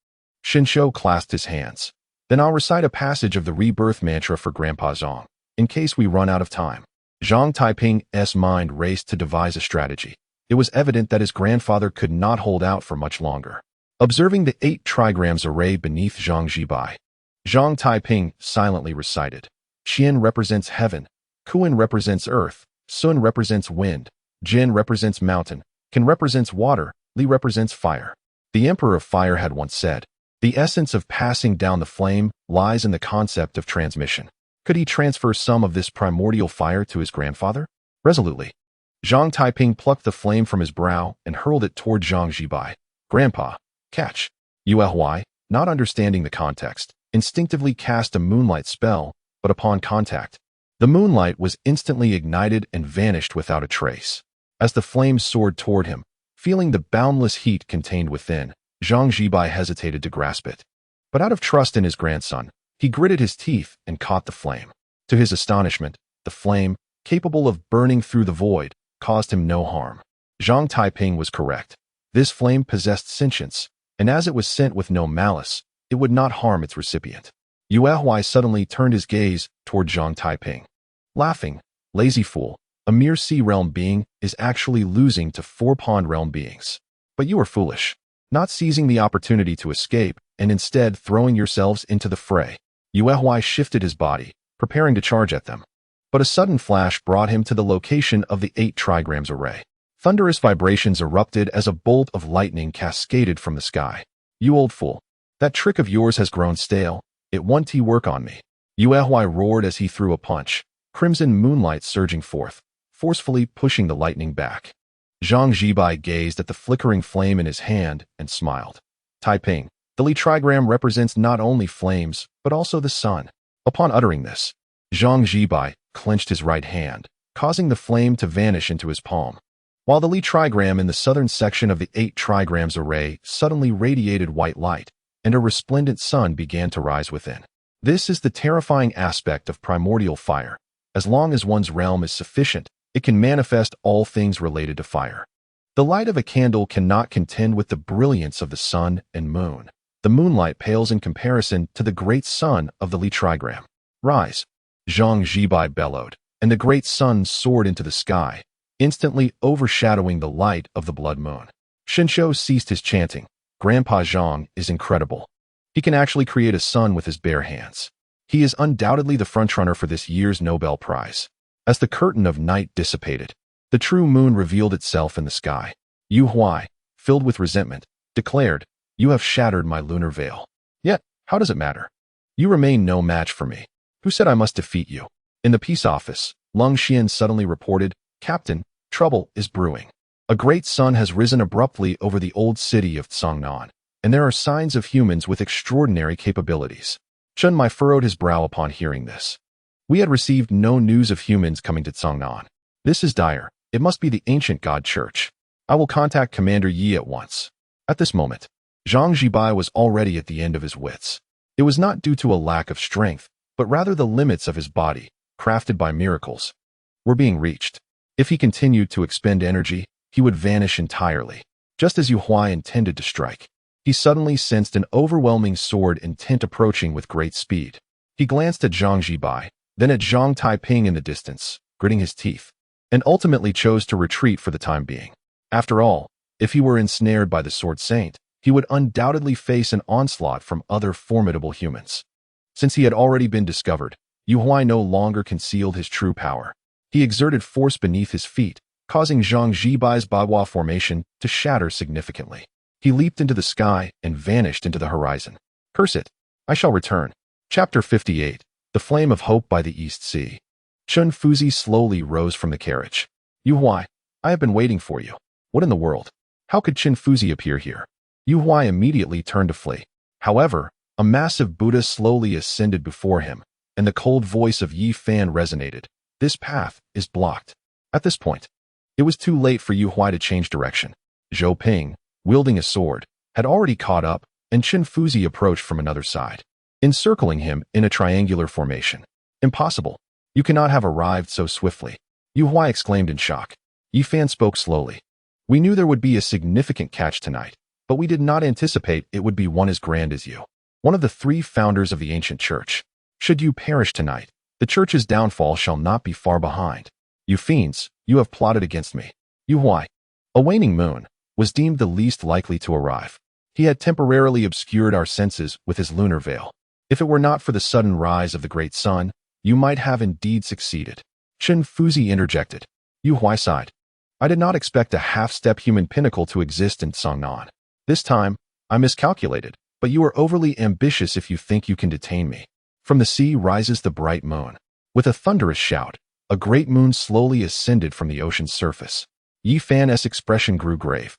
Shinshou clasped his hands. Then I'll recite a passage of the rebirth mantra for Grandpa Zhang, in case we run out of time. Zhang Taiping's mind raced to devise a strategy. It was evident that his grandfather could not hold out for much longer. Observing the 8 trigrams array beneath Zhang Zibai, Zhang Taiping silently recited. Qian represents heaven, Kuan represents earth, Sun represents wind, Jin represents mountain, Kan represents water, Li represents fire. The Emperor of Fire had once said, the essence of passing down the flame lies in the concept of transmission. Could he transfer some of this primordial fire to his grandfather? Resolutely, Zhang Taiping plucked the flame from his brow and hurled it toward Zhang Zibai. Grandpa, catch. Yue Huai, not understanding the context, instinctively cast a moonlight spell, but upon contact, the moonlight was instantly ignited and vanished without a trace. As the flame soared toward him, feeling the boundless heat contained within, Zhang Zibai hesitated to grasp it. But out of trust in his grandson, he gritted his teeth and caught the flame. To his astonishment, the flame, capable of burning through the void, caused him no harm. Zhang Taiping was correct. This flame possessed sentience, and as it was sent with no malice, it would not harm its recipient. Yue Huai suddenly turned his gaze toward Zhang Taiping. Laughing, lazy fool, a mere sea realm being is actually losing to 4 pond realm beings. But you are foolish, not seizing the opportunity to escape and instead throwing yourselves into the fray. Yue Huai shifted his body, preparing to charge at them. But a sudden flash brought him to the location of the 8 trigrams array. Thunderous vibrations erupted as a bolt of lightning cascaded from the sky. You old fool. That trick of yours has grown stale. It won't work on me. Yue Huai roared as he threw a punch, crimson moonlight surging forth, forcefully pushing the lightning back. Zhang Zibai gazed at the flickering flame in his hand and smiled. Taiping, the Li trigram represents not only flames, but also the sun. Upon uttering this, Zhang Zibai clenched his right hand, causing the flame to vanish into his palm. While the Li trigram in the southern section of the 8 trigrams array suddenly radiated white light, and a resplendent sun began to rise within. This is the terrifying aspect of primordial fire. As long as one's realm is sufficient, it can manifest all things related to fire. The light of a candle cannot contend with the brilliance of the sun and moon. The moonlight pales in comparison to the great sun of the Li trigram. Rise! Zhang Zibai bellowed, and the great sun soared into the sky, instantly overshadowing the light of the blood moon. Shinshou ceased his chanting. Grandpa Zhang is incredible. He can actually create a sun with his bare hands. He is undoubtedly the frontrunner for this year's Nobel Prize. As the curtain of night dissipated, the true moon revealed itself in the sky. Yu Huai, filled with resentment, declared, "You have shattered my lunar veil. Yet, how does it matter? You remain no match for me. Who said I must defeat you?" In the peace office, Lung Xian suddenly reported, "Captain, trouble is brewing. A great sun has risen abruptly over the old city of Cangnan, and there are signs of humans with extraordinary capabilities." Chen Mai furrowed his brow upon hearing this. We had received no news of humans coming to Cangnan. This is dire. It must be the ancient god church. I will contact Commander Yi at once. At this moment, Zhang Zibai was already at the end of his wits. It was not due to a lack of strength, but rather the limits of his body, crafted by miracles, were being reached. If he continued to expend energy, he would vanish entirely. Just as Yu Huai intended to strike, he suddenly sensed an overwhelming sword intent approaching with great speed. He glanced at Zhang Zibai, then at Zhang Taiping in the distance, gritting his teeth, and ultimately chose to retreat for the time being. After all, if he were ensnared by the Sword Saint, he would undoubtedly face an onslaught from other formidable humans. Since he had already been discovered, Yu Huai no longer concealed his true power. He exerted force beneath his feet, causing Zhang Zibai's Bagua formation to shatter significantly. He leaped into the sky and vanished into the horizon. Curse it! I shall return. Chapter 58. The Flame of Hope by the East Sea. Chun Fuzi slowly rose from the carriage. Yu Huai, I have been waiting for you. What in the world? How could Chen Fuzi appear here? Yu Huai immediately turned to flee. However, a massive Buddha slowly ascended before him, and the cold voice of Yi Fan resonated. This path is blocked. At this point, it was too late for Yu Huai to change direction. Zhou Ping, wielding a sword, had already caught up, and Chen Fuzi approached from another side, encircling him in a triangular formation. Impossible. You cannot have arrived so swiftly. Yu Huai exclaimed in shock. Yi Fan spoke slowly. We knew there would be a significant catch tonight, but we did not anticipate it would be one as grand as you. One of the 3 founders of the ancient church. Should you perish tonight, the church's downfall shall not be far behind. You fiends, you have plotted against me. Yu Huai, a waning moon, was deemed the least likely to arrive. He had temporarily obscured our senses with his lunar veil. If it were not for the sudden rise of the great sun, you might have indeed succeeded. Chen Fuzi interjected. Yu Huai sighed. I did not expect a half-step human pinnacle to exist in Cangnan. This time, I miscalculated, but you are overly ambitious if you think you can detain me. From the sea rises the bright moon. With a thunderous shout, a great moon slowly ascended from the ocean's surface. Yi Fan's expression grew grave,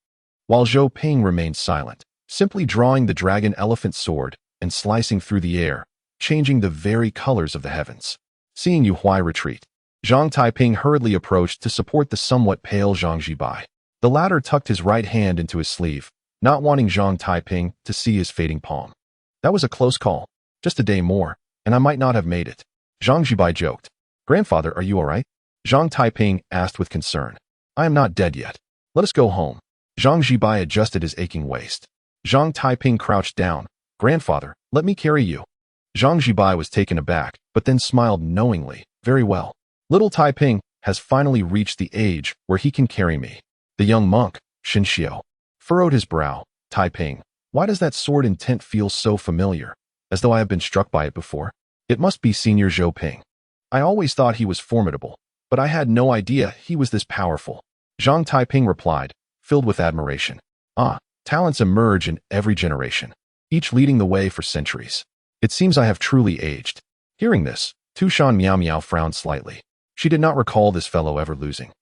while Zhou Ping remained silent, simply drawing the dragon elephant sword and slicing through the air, changing the very colors of the heavens. Seeing Yu Huai retreat, Zhang Taiping hurriedly approached to support the somewhat pale Zhang Zibai. The latter tucked his right hand into his sleeve, not wanting Zhang Taiping to see his fading palm. That was a close call. Just a day more, and I might not have made it. Zhang Zibai joked. Grandfather, are you all right? Zhang Taiping asked with concern. I am not dead yet. Let us go home. Zhang Zibai adjusted his aching waist. Zhang Taiping crouched down. Grandfather, let me carry you. Zhang Zibai was taken aback, but then smiled knowingly. Very well. Little Taiping has finally reached the age where he can carry me. The young monk, Shinshou, furrowed his brow. Taiping, why does that sword intent feel so familiar, as though I have been struck by it before? It must be Senior Zhou Ping. I always thought he was formidable, but I had no idea he was this powerful. Zhang Taiping replied, filled with admiration. Ah, talents emerge in every generation, each leading the way for centuries. It seems I have truly aged. Hearing this, Tushan Miao Miao frowned slightly. She did not recall this fellow ever losing.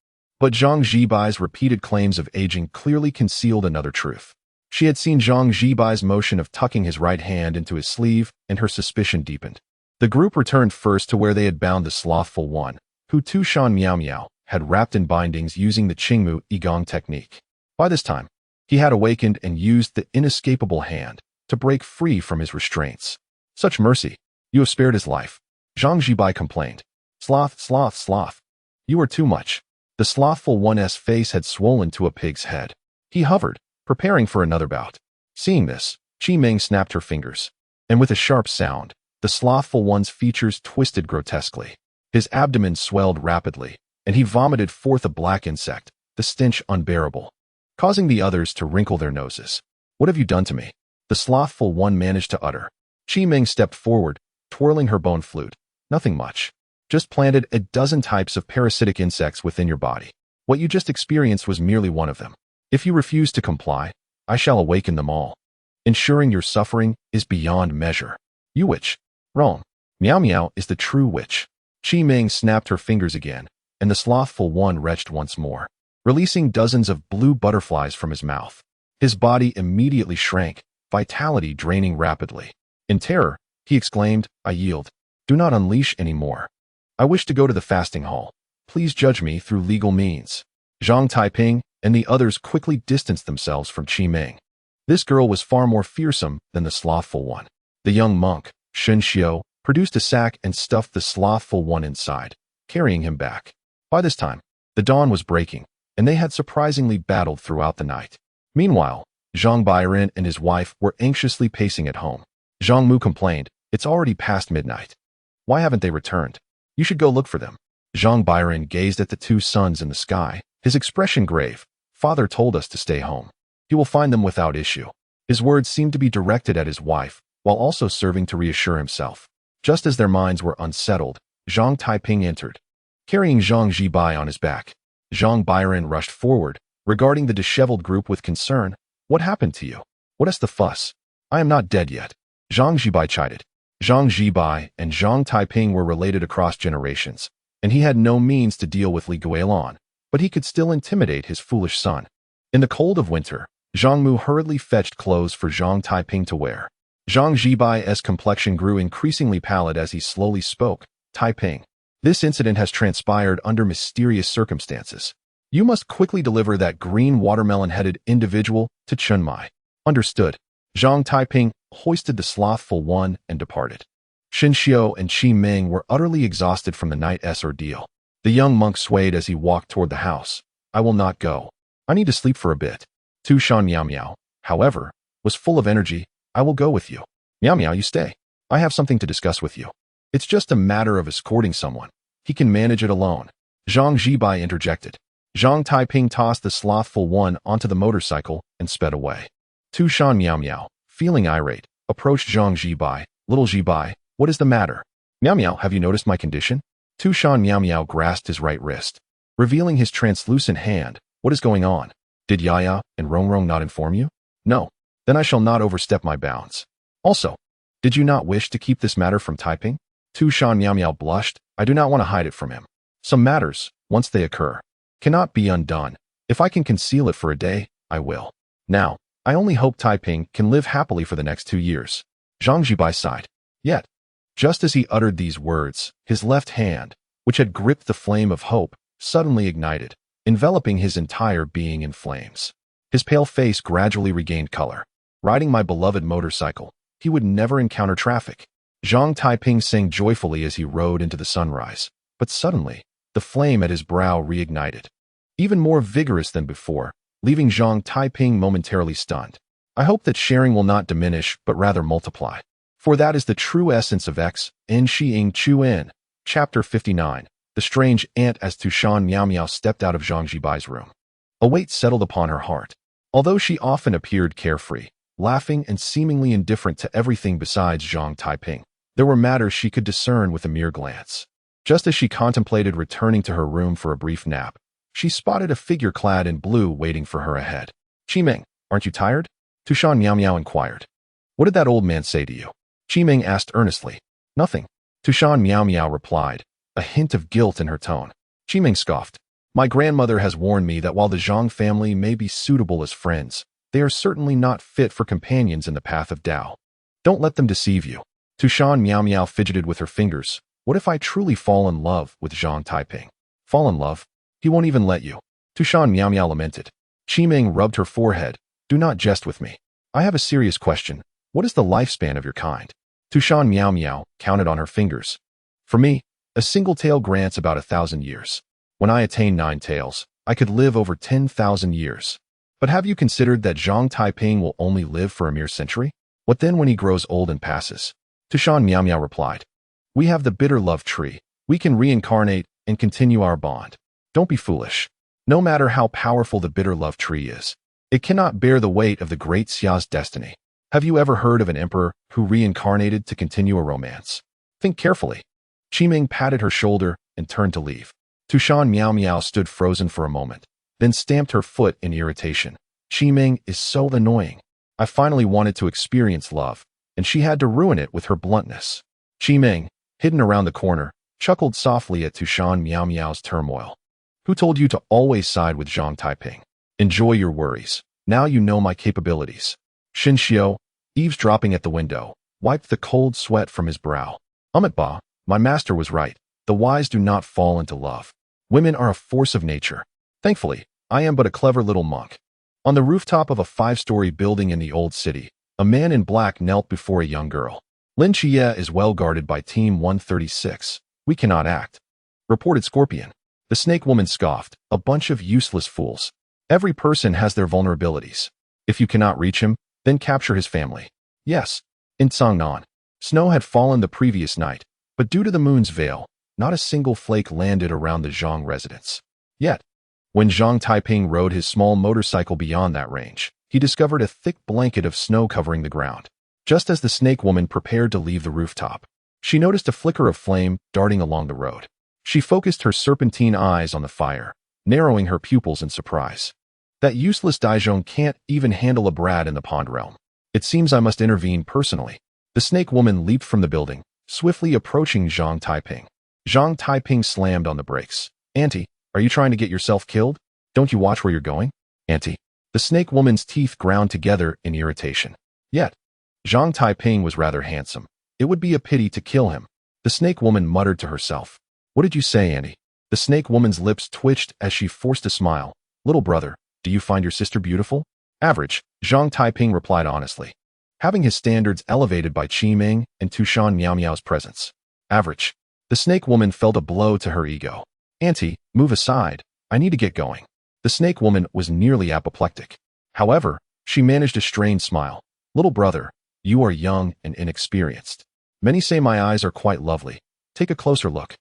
But Zhang Zhibai's repeated claims of aging clearly concealed another truth. She had seen Zhang Zhibai's motion of tucking his right hand into his sleeve, and her suspicion deepened. The group returned first to where they had bound the slothful one, who Tu Shan Miao Miao had wrapped in bindings using the Qingmu Igong technique. By this time, he had awakened and used the inescapable hand to break free from his restraints. Such mercy! You have spared his life. Zhang Zhibai complained. Sloth, sloth, sloth. You are too much. The slothful one's face had swollen to a pig's head. He hovered, preparing for another bout. Seeing this, Qi Meng snapped her fingers. And with a sharp sound, the slothful one's features twisted grotesquely. His abdomen swelled rapidly, and he vomited forth a black insect, the stench unbearable, causing the others to wrinkle their noses. What have you done to me? The slothful one managed to utter. Qi Meng stepped forward, twirling her bone flute. Nothing much. Just planted a dozen types of parasitic insects within your body. What you just experienced was merely one of them. If you refuse to comply, I shall awaken them all. Ensuring your suffering is beyond measure. You witch. Wrong. Miao Miao is the true witch. Qi Meng snapped her fingers again, and the slothful one retched once more, releasing dozens of blue butterflies from his mouth. His body immediately shrank, vitality draining rapidly. In terror, he exclaimed, I yield. Do not unleash any more. I wish to go to the fasting hall. Please judge me through legal means. Zhang Taiping and the others quickly distanced themselves from Qi Meng. This girl was far more fearsome than the slothful one. The young monk, Shun Xiao, produced a sack and stuffed the slothful one inside, carrying him back. By this time, the dawn was breaking, and they had surprisingly battled throughout the night. Meanwhile, Zhang Bairen and his wife were anxiously pacing at home. Zhang Mu complained, it's already past midnight. Why haven't they returned? You should go look for them. Zhang Bairen gazed at the two suns in the sky, his expression grave. Father told us to stay home. He will find them without issue. His words seemed to be directed at his wife, while also serving to reassure himself. Just as their minds were unsettled, Zhang Taiping entered, carrying Zhang Zhibai on his back. Zhang Bairen rushed forward, regarding the disheveled group with concern. What happened to you? What is the fuss? I am not dead yet. Zhang Zhibai chided. Zhang Zhibai and Zhang Taiping were related across generations, and he had no means to deal with Li Guilin, but he could still intimidate his foolish son. In the cold of winter, Zhang Mu hurriedly fetched clothes for Zhang Taiping to wear. Zhang Zhibai's complexion grew increasingly pallid as he slowly spoke. Taiping, this incident has transpired under mysterious circumstances. You must quickly deliver that green watermelon-headed individual to Chunmai. Understood. Zhang Taiping hoisted the slothful one and departed. Shin Xiao and Qi Meng were utterly exhausted from the night's ordeal. The young monk swayed as he walked toward the house. I will not go. I need to sleep for a bit. Tu Shan Miao Miao, however, was full of energy. I will go with you. Miao Miao, you stay. I have something to discuss with you. It's just a matter of escorting someone. He can manage it alone. Zhang Zhibai interjected. Zhang Taiping tossed the slothful one onto the motorcycle and sped away. Tu Shan Miao Miao, feeling irate, approached Zhang Zhibai. Little Zhibai, what is the matter? Miao Miao, have you noticed my condition? Tu Shan Miao Miao grasped his right wrist, revealing his translucent hand. What is going on? Did Yaya and Rong Rong not inform you? No. Then I shall not overstep my bounds. Also, did you not wish to keep this matter from Taiping? Tu Shan Miao Miao blushed. I do not want to hide it from him. Some matters, once they occur, cannot be undone. If I can conceal it for a day, I will. Now, I only hope Taiping can live happily for the next 2 years. Zhang Zhibai sighed. Yet, just as he uttered these words, his left hand, which had gripped the flame of hope, suddenly ignited, enveloping his entire being in flames. His pale face gradually regained color. Riding my beloved motorcycle, he would never encounter traffic. Zhang Taiping sang joyfully as he rode into the sunrise, but suddenly, the flame at his brow reignited, even more vigorous than before, leaving Zhang Taiping momentarily stunned. I hope that sharing will not diminish, but rather multiply. For that is the true essence of X, N Shi Chu In. Chapter 59. The strange ant. As Tu Shan Miao Miao stepped out of Zhang Zhibai's room, a weight settled upon her heart. Although she often appeared carefree, laughing and seemingly indifferent to everything besides Zhang Taiping, there were matters she could discern with a mere glance. Just as she contemplated returning to her room for a brief nap, she spotted a figure clad in blue waiting for her ahead. Qi Meng, aren't you tired? Tu Shan Miao Miao inquired. What did that old man say to you? Qi Meng asked earnestly. Nothing. Tu Shan Miao Miao replied. a hint of guilt in her tone. Qiming scoffed. My grandmother has warned me that while the Zhang family may be suitable as friends, they are certainly not fit for companions in the path of Tao. Don't let them deceive you. Tushan Miao Miao fidgeted with her fingers. What if I truly fall in love with Zhang Taiping? Fall in love? He won't even let you. Tushan Miao Miao lamented. Qiming rubbed her forehead. Do not jest with me. I have a serious question. What is the lifespan of your kind? Tushan Miao Miao counted on her fingers. For me, a single tail grants about 1,000 years. When I attain 9 tails, I could live over 10,000 years. But have you considered that Zhang Taiping will only live for a mere century? What then when he grows old and passes? Tushan Miao Miao replied. We have the bitter love tree. We can reincarnate and continue our bond. Don't be foolish. No matter how powerful the bitter love tree is, it cannot bear the weight of the Great Xia's destiny. Have you ever heard of an emperor who reincarnated to continue a romance? Think carefully. Qiming patted her shoulder and turned to leave. Tushan Miao Miao stood frozen for a moment, then stamped her foot in irritation. Qiming is so annoying. I finally wanted to experience love, and she had to ruin it with her bluntness. Qiming, hidden around the corner, chuckled softly at Tushan Miao Miao's turmoil. Who told you to always side with Zhang Taiping? Enjoy your worries. Now you know my capabilities. Xin Xiao, eavesdropping at the window, wiped the cold sweat from his brow. Ba, my master was right. The wise do not fall into love. Women are a force of nature. Thankfully, I am but a clever little monk. On the rooftop of a 5-story building in the old city, a man in black knelt before a young girl. Lin Qiye is well guarded by Team 136. We cannot act. Reported Scorpion. The snake woman scoffed. A bunch of useless fools. Every person has their vulnerabilities. If you cannot reach him, then capture his family. Yes. In Cangnan, snow had fallen the previous night, but due to the moon's veil, not a single flake landed around the Zhang residence. Yet, when Zhang Taiping rode his small motorcycle beyond that range, he discovered a thick blanket of snow covering the ground. Just as the snake woman prepared to leave the rooftop, she noticed a flicker of flame darting along the road. She focused her serpentine eyes on the fire, narrowing her pupils in surprise. That useless Daizhong can't even handle a brat in the pond realm. It seems I must intervene personally. The snake woman leaped from the building, swiftly approaching Zhang Taiping. Zhang Taiping slammed on the brakes. Auntie, are you trying to get yourself killed? Don't you watch where you're going? Auntie. The snake woman's teeth ground together in irritation. Yet, Zhang Taiping was rather handsome. It would be a pity to kill him. The snake woman muttered to herself. What did you say, Auntie? The snake woman's lips twitched as she forced a smile. Little brother, do you find your sister beautiful? Average, Zhang Taiping replied honestly, having his standards elevated by Qiming and Tushan Miao Miao's presence. Average. The snake woman felt a blow to her ego. Auntie, move aside. I need to get going. The snake woman was nearly apoplectic. However, she managed a strained smile. Little brother, you are young and inexperienced. Many say my eyes are quite lovely. Take a closer look.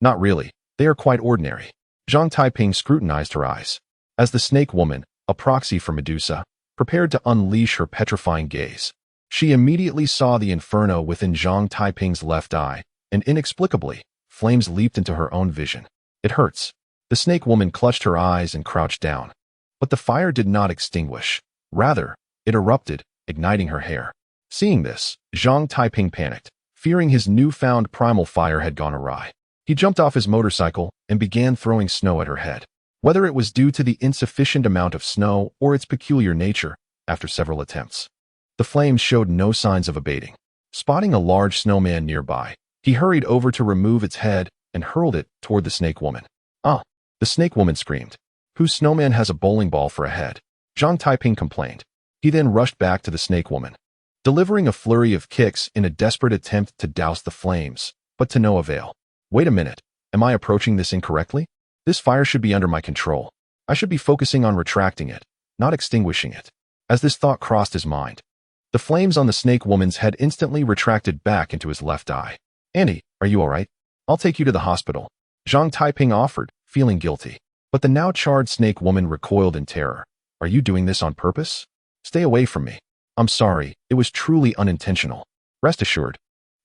Not really. They are quite ordinary. Zhang Taiping scrutinized her eyes. As the snake woman, a proxy for Medusa, prepared to unleash her petrifying gaze, she immediately saw the inferno within Zhang Taiping's left eye, and inexplicably, flames leaped into her own vision. It hurts. The snake woman clutched her eyes and crouched down. But the fire did not extinguish. Rather, it erupted, igniting her hair. Seeing this, Zhang Taiping panicked, fearing his newfound primal fire had gone awry. He jumped off his motorcycle and began throwing snow at her head. Whether it was due to the insufficient amount of snow or its peculiar nature, after several attempts, the flames showed no signs of abating. Spotting a large snowman nearby, he hurried over to remove its head and hurled it toward the snake woman. Ah! The snake woman screamed. Whose snowman has a bowling ball for a head? Zhang Taiping complained. He then rushed back to the snake woman, delivering a flurry of kicks in a desperate attempt to douse the flames, but to no avail. Wait a minute. Am I approaching this incorrectly? This fire should be under my control. I should be focusing on retracting it, not extinguishing it. As this thought crossed his mind, the flames on the snake woman's head instantly retracted back into his left eye. Auntie, are you all right? I'll take you to the hospital. Zhang Taiping offered, feeling guilty. But the now charred snake woman recoiled in terror. Are you doing this on purpose? Stay away from me. I'm sorry, it was truly unintentional. Rest assured,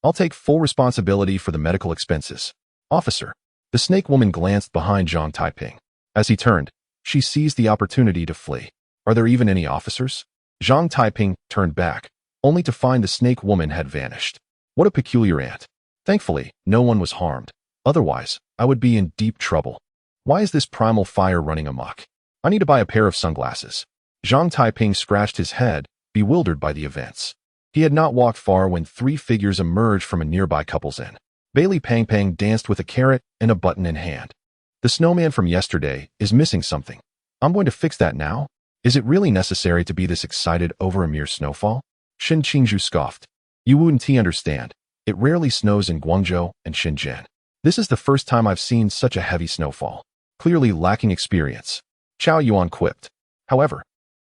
I'll take full responsibility for the medical expenses. Officer. The snake woman glanced behind Zhang Taiping. As he turned, she seized the opportunity to flee. Are there even any officers? Zhang Taiping turned back, only to find the snake woman had vanished. What a peculiar aunt. Thankfully, no one was harmed. Otherwise, I would be in deep trouble. Why is this primal fire running amok? I need to buy a pair of sunglasses. Zhang Taiping scratched his head, bewildered by the events. He had not walked far when three figures emerged from a nearby couple's inn. Bailey Pang Pang danced with a carrot and a button in hand. The snowman from yesterday is missing something. I'm going to fix that now? Is it really necessary to be this excited over a mere snowfall? Shin Qingzhu scoffed. You wouldn't understand. It rarely snows in Guangzhou and Shenzhen. This is the first time I've seen such a heavy snowfall. Clearly lacking experience. Chao Yuan quipped. However,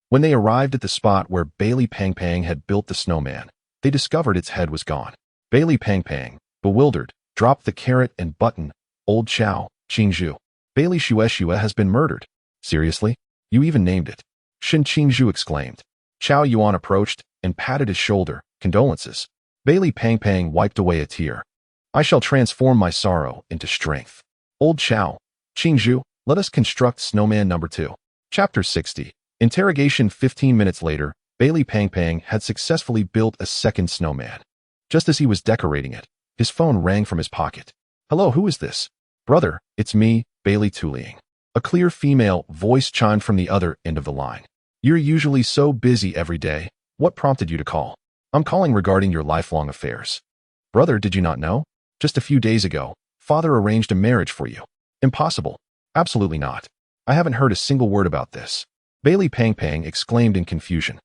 when they arrived at the spot where Bailey Pang Pang had built the snowman, they discovered its head was gone. Bailey Pang Pang, bewildered, dropped the carrot and button. Old Chao, Qingzhu. Bailey Xue has been murdered. Seriously? You even named it. Shin Qingzhu exclaimed. Chao Yuan approached and patted his shoulder. Condolences. Bailey Pang Pang wiped away a tear. I shall transform my sorrow into strength. Old Chao, Qingzhu, let us construct snowman number 2. Chapter 60. Interrogation 15 minutes later, Bailey Pang Pang had successfully built a second snowman. Just as he was decorating it, his phone rang from his pocket. Hello, who is this? Brother, it's me, Bailey Tuliang. A clear female voice chimed from the other end of the line. You're usually so busy every day. What prompted you to call? I'm calling regarding your lifelong affairs. Brother, did you not know? Just a few days ago, father arranged a marriage for you. Impossible. Absolutely not. I haven't heard a single word about this. Bailey Pang Pang exclaimed in confusion.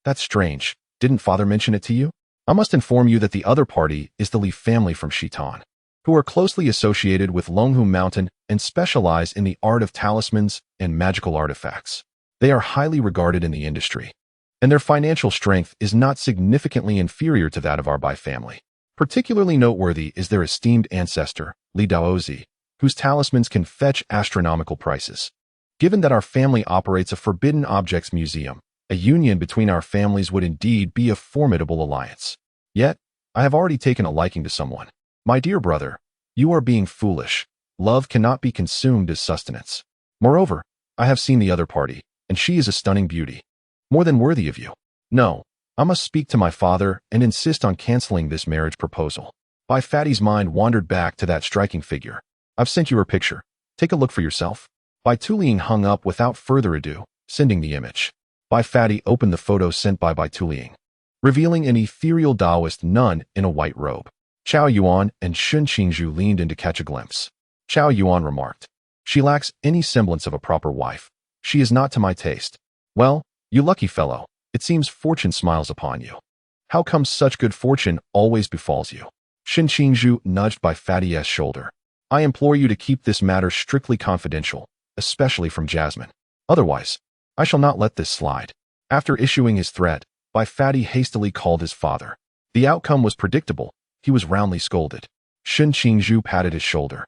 That's strange. Didn't father mention it to you? I must inform you that the other party is the Li family from Shitan, who are closely associated with Longhu Mountain and specialize in the art of talismans and magical artifacts. They are highly regarded in the industry, and their financial strength is not significantly inferior to that of our Bai family. Particularly noteworthy is their esteemed ancestor, Li Daozi, whose talismans can fetch astronomical prices. Given that our family operates a forbidden objects museum, a union between our families would indeed be a formidable alliance. Yet, I have already taken a liking to someone. My dear brother, you are being foolish. Love cannot be consumed as sustenance. Moreover, I have seen the other party, and she is a stunning beauty. More than worthy of you. No, I must speak to my father and insist on canceling this marriage proposal. Bai Fatty's mind wandered back to that striking figure. I've sent you her picture. Take a look for yourself. Bai Tuliang hung up without further ado, sending the image. Bai Fatty opened the photo sent by Bai Tuliang, revealing an ethereal Taoist nun in a white robe. Chao Yuan and Shin Qingzhu leaned in to catch a glimpse. Chao Yuan remarked, She lacks any semblance of a proper wife. She is not to my taste. Well, you lucky fellow, it seems fortune smiles upon you. How come such good fortune always befalls you? Shin Qingzhu nudged Bai Fatty's shoulder. I implore you to keep this matter strictly confidential, especially from Jasmine. Otherwise, I shall not let this slide. After issuing his threat, Bai Fatty hastily called his father. The outcome was predictable. He was roundly scolded. Shin Qingzhu patted his shoulder.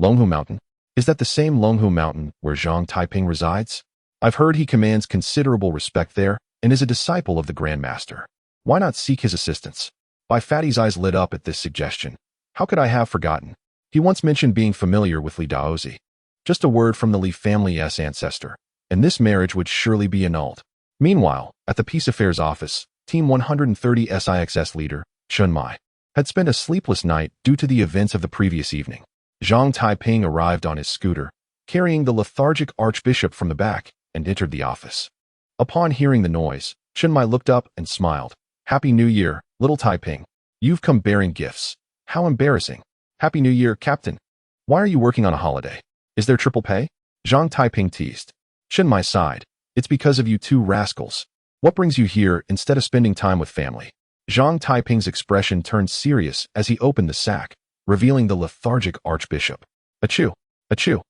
Longhu Mountain? Is that the same Longhu Mountain where Zhang Taiping resides? I've heard he commands considerable respect there and is a disciple of the Grand Master. Why not seek his assistance? Bai Fatty's eyes lit up at this suggestion. How could I have forgotten? He once mentioned being familiar with Li Daozi. Just a word from the Li family's ancestor, and this marriage would surely be annulled. Meanwhile, at the Peace Affairs office, Team 130 SIXS leader, Chun Mai, had spent a sleepless night due to the events of the previous evening. Zhang Taiping arrived on his scooter, carrying the lethargic archbishop from the back, and entered the office. Upon hearing the noise, Chun Mai looked up and smiled. Happy New Year, little Taiping. You've come bearing gifts. How embarrassing. Happy New Year, Captain. Why are you working on a holiday? Is there triple pay? Zhang Taiping teased. Chun Mai sighed. It's because of you two rascals. What brings you here instead of spending time with family? Zhang Taiping's expression turned serious as he opened the sack, revealing the lethargic archbishop. Achoo! Achoo!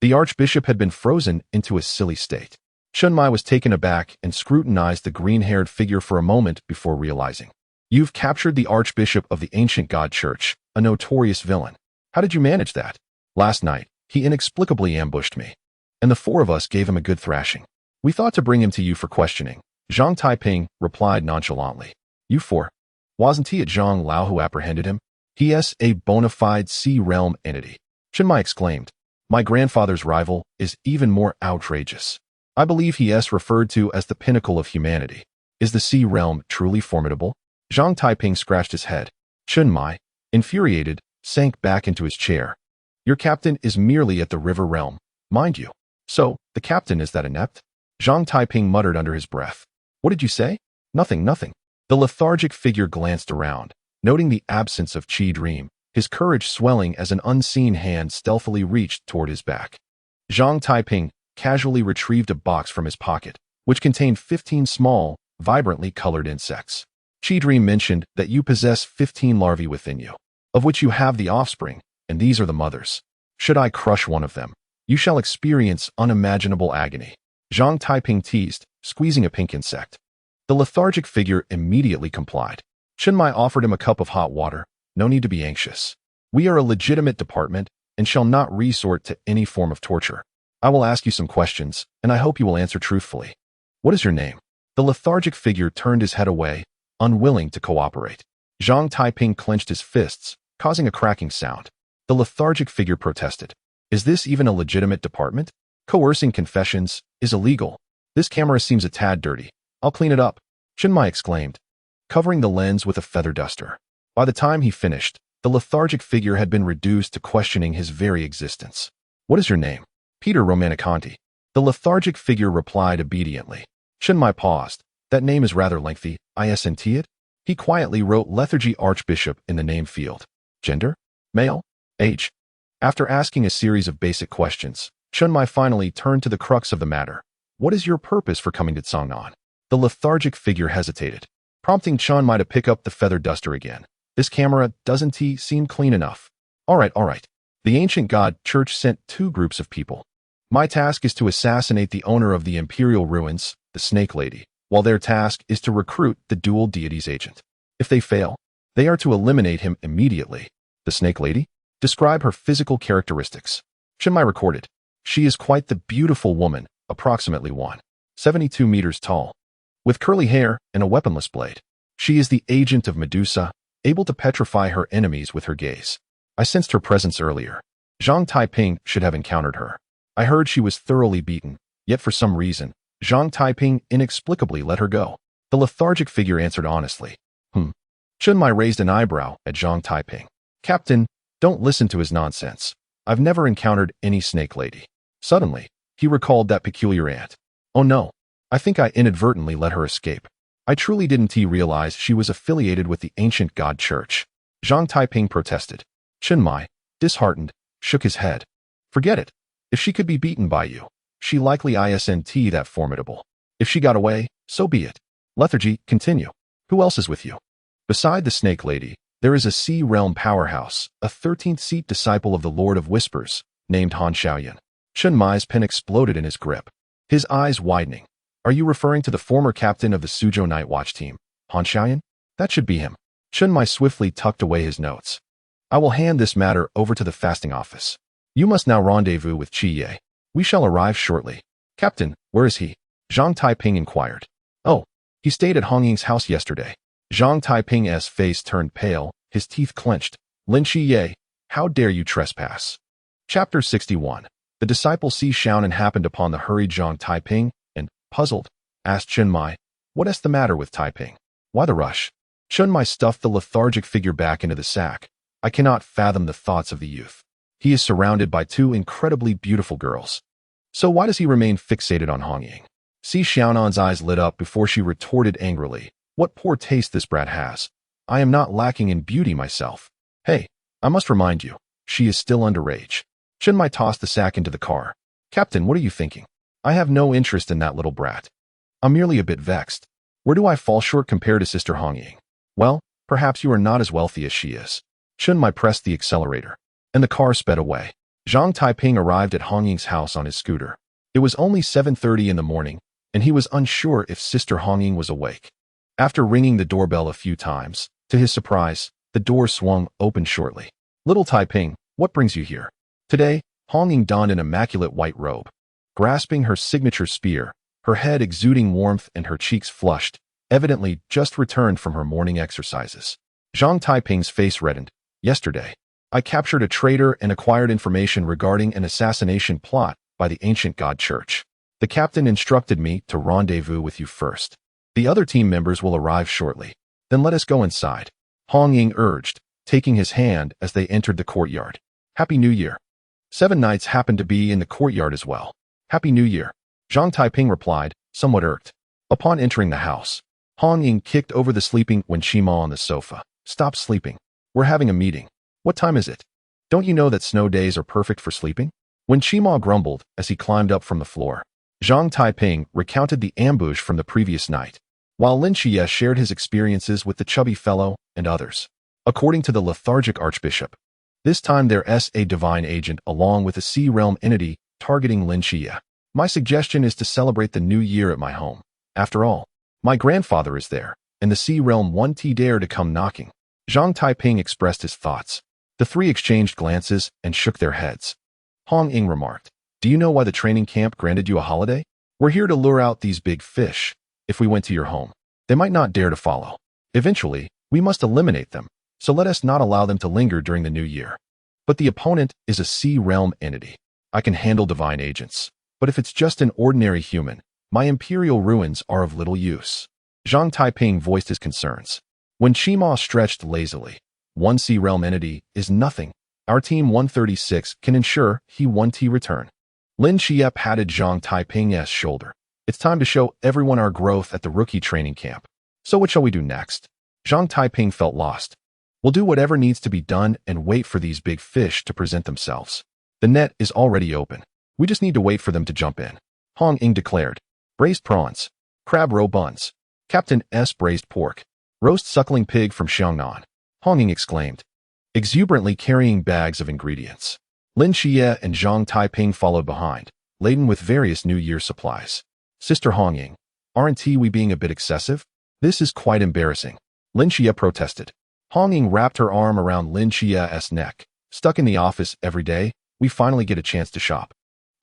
The archbishop had been frozen into a silly state. Chun Mai was taken aback and scrutinized the green-haired figure for a moment before realizing. You've captured the archbishop of the ancient god church, a notorious villain. How did you manage that? Last night, he inexplicably ambushed me, and the four of us gave him a good thrashing. We thought to bring him to you for questioning. Zhang Taiping replied nonchalantly. You four? Wasn't he at Zhang Lao who apprehended him? He is a bona fide sea realm entity. Chun Mai exclaimed. My grandfather's rival is even more outrageous. I believe he is referred to as the pinnacle of humanity. Is the sea realm truly formidable? Zhang Taiping scratched his head. Chun Mai, infuriated, sank back into his chair. Your captain is merely at the river realm, mind you. So, the captain is that inept? Zhang Taiping muttered under his breath. What did you say? Nothing, nothing. The lethargic figure glanced around, noting the absence of Qi Dream, his courage swelling as an unseen hand stealthily reached toward his back. Zhang Taiping casually retrieved a box from his pocket, which contained 15 small, vibrantly colored insects. Qi Dream mentioned that you possess 15 larvae within you, of which you have the offspring, and these are the mothers. Should I crush one of them, you shall experience unimaginable agony. Zhang Taiping teased, squeezing a pink insect. The lethargic figure immediately complied. Chenmai offered him a cup of hot water. No need to be anxious. We are a legitimate department and shall not resort to any form of torture. I will ask you some questions, and I hope you will answer truthfully. What is your name? The lethargic figure turned his head away, unwilling to cooperate. Zhang Taiping clenched his fists, causing a cracking sound. The lethargic figure protested. Is this even a legitimate department? Coercing confessions is illegal. This camera seems a tad dirty. I'll clean it up, Chenmai exclaimed, covering the lens with a feather duster. By the time he finished, the lethargic figure had been reduced to questioning his very existence. What is your name? Peter Romanicanti. The lethargic figure replied obediently. Chenmai paused. That name is rather lengthy, isn't it? He quietly wrote Lethargy Archbishop in the name field. Gender? Male? Age? After asking a series of basic questions, Chenmai finally turned to the crux of the matter. What is your purpose for coming to Cangnan? The lethargic figure hesitated, prompting Chenmai to pick up the feather duster again. This camera doesn't seem clean enough. All right. The ancient god church sent 2 groups of people. My task is to assassinate the owner of the imperial ruins, the Snake Lady, while their task is to recruit the dual deity's agent. If they fail, they are to eliminate him immediately. The Snake Lady? Describe her physical characteristics. Chenmai recorded. She is quite the beautiful woman, approximately 1.72 meters tall, with curly hair and a weaponless blade. She is the agent of Medusa, able to petrify her enemies with her gaze. I sensed her presence earlier. Zhang Taiping should have encountered her. I heard she was thoroughly beaten, yet for some reason, Zhang Taiping inexplicably let her go. The lethargic figure answered honestly. Chenmai raised an eyebrow at Zhang Taiping. Captain, don't listen to his nonsense. I've never encountered any Snake Lady. Suddenly, he recalled that peculiar aunt. Oh no, I think I inadvertently let her escape. I truly didn't realize she was affiliated with the ancient god church. Zhang Taiping protested. Chenmai, disheartened, shook his head. Forget it. If she could be beaten by you, she likely isn't that formidable. If she got away, so be it. Lethargy, continue. Who else is with you? Beside the Snake Lady, there is a Sea Realm powerhouse, a 13th-seat disciple of the Lord of Whispers, named Han Xiaoyan. Chenmai's pen exploded in his grip, his eyes widening. Are you referring to the former captain of the Suzhou Night Watch team, Han Xiaoyan? That should be him. Chenmai swiftly tucked away his notes. I will hand this matter over to the fasting office. You must now rendezvous with Qiye. We shall arrive shortly. Captain, where is he? Zhang Taiping inquired. Oh, he stayed at Hong Ying's house yesterday. Zhang Taiping's face turned pale, his teeth clenched. Lin Qiye, how dare you trespass? Chapter 61. The disciple Si Xiaonan happened upon the hurried Zhang Taiping, and, puzzled, asked Chenmai, what is the matter with Taiping? Why the rush? Chenmai stuffed the lethargic figure back into the sack. I cannot fathom the thoughts of the youth. He is surrounded by 2 incredibly beautiful girls. So why does he remain fixated on Hong Ying? Si Xiaonan's eyes lit up before she retorted angrily. What poor taste this brat has. I am not lacking in beauty myself. Hey, I must remind you, she is still underage. Chenmai tossed the sack into the car. Captain, what are you thinking? I have no interest in that little brat. I'm merely a bit vexed. Where do I fall short compared to Sister Hong Ying? Well, perhaps you are not as wealthy as she is. Chenmai pressed the accelerator, and the car sped away. Zhang Taiping arrived at Hong Ying's house on his scooter. It was only 7:30 in the morning, and he was unsure if Sister Hong Ying was awake. After ringing the doorbell a few times, to his surprise, the door swung open shortly. Little Taiping, what brings you here? Today, Hong Ying donned an immaculate white robe. Grasping her signature spear, her head exuding warmth and her cheeks flushed, evidently just returned from her morning exercises. Zhang Taiping's face reddened. Yesterday, I captured a traitor and acquired information regarding an assassination plot by the ancient god church. The captain instructed me to rendezvous with you first. The other team members will arrive shortly. Then let us go inside. Hong Ying urged, taking his hand as they entered the courtyard. Happy New Year. 7 knights happened to be in the courtyard as well. Happy New Year. Zhang Taiping replied, somewhat irked. Upon entering the house, Hong Ying kicked over the sleeping Wen Qima on the sofa. Stop sleeping. We're having a meeting. What time is it? Don't you know that snow days are perfect for sleeping? Wen Qima grumbled as he climbed up from the floor. Zhang Taiping recounted the ambush from the previous night, while Lin Qiye shared his experiences with the chubby fellow and others. According to the lethargic archbishop, this time there's a divine agent along with a sea realm entity targeting Lin Qiye. My suggestion is to celebrate the new year at my home. After all, my grandfather is there, and the sea realm won't dare to come knocking. Zhang Taiping expressed his thoughts. The three exchanged glances and shook their heads. Hong Ying remarked, do you know why the training camp granted you a holiday? We're here to lure out these big fish. If we went to your home, they might not dare to follow. Eventually, we must eliminate them, so let us not allow them to linger during the new year. But the opponent is a sea realm entity. I can handle divine agents, but if it's just an ordinary human, my imperial ruins are of little use. Zhang Taiping voiced his concerns. When Qima stretched lazily, one sea realm entity is nothing. Our team 136 can ensure he won't return. Lin Qiye patted Zhang Taiping's shoulder. It's time to show everyone our growth at the rookie training camp. So what shall we do next? Zhang Taiping felt lost. We'll do whatever needs to be done and wait for these big fish to present themselves. The net is already open. We just need to wait for them to jump in. Hong Ying declared. Braised prawns, crab roe buns, Captain S braised pork, roast suckling pig from Xiangnan. Hong Ying exclaimed, exuberantly carrying bags of ingredients. Lin Qiye and Zhang Taiping followed behind, laden with various New Year supplies. Sister Hong Ying, aren't we being a bit excessive? This is quite embarrassing. Lin Qiye protested. Hong Ying wrapped her arm around Lin Qiye's neck. Stuck in the office every day, we finally get a chance to shop.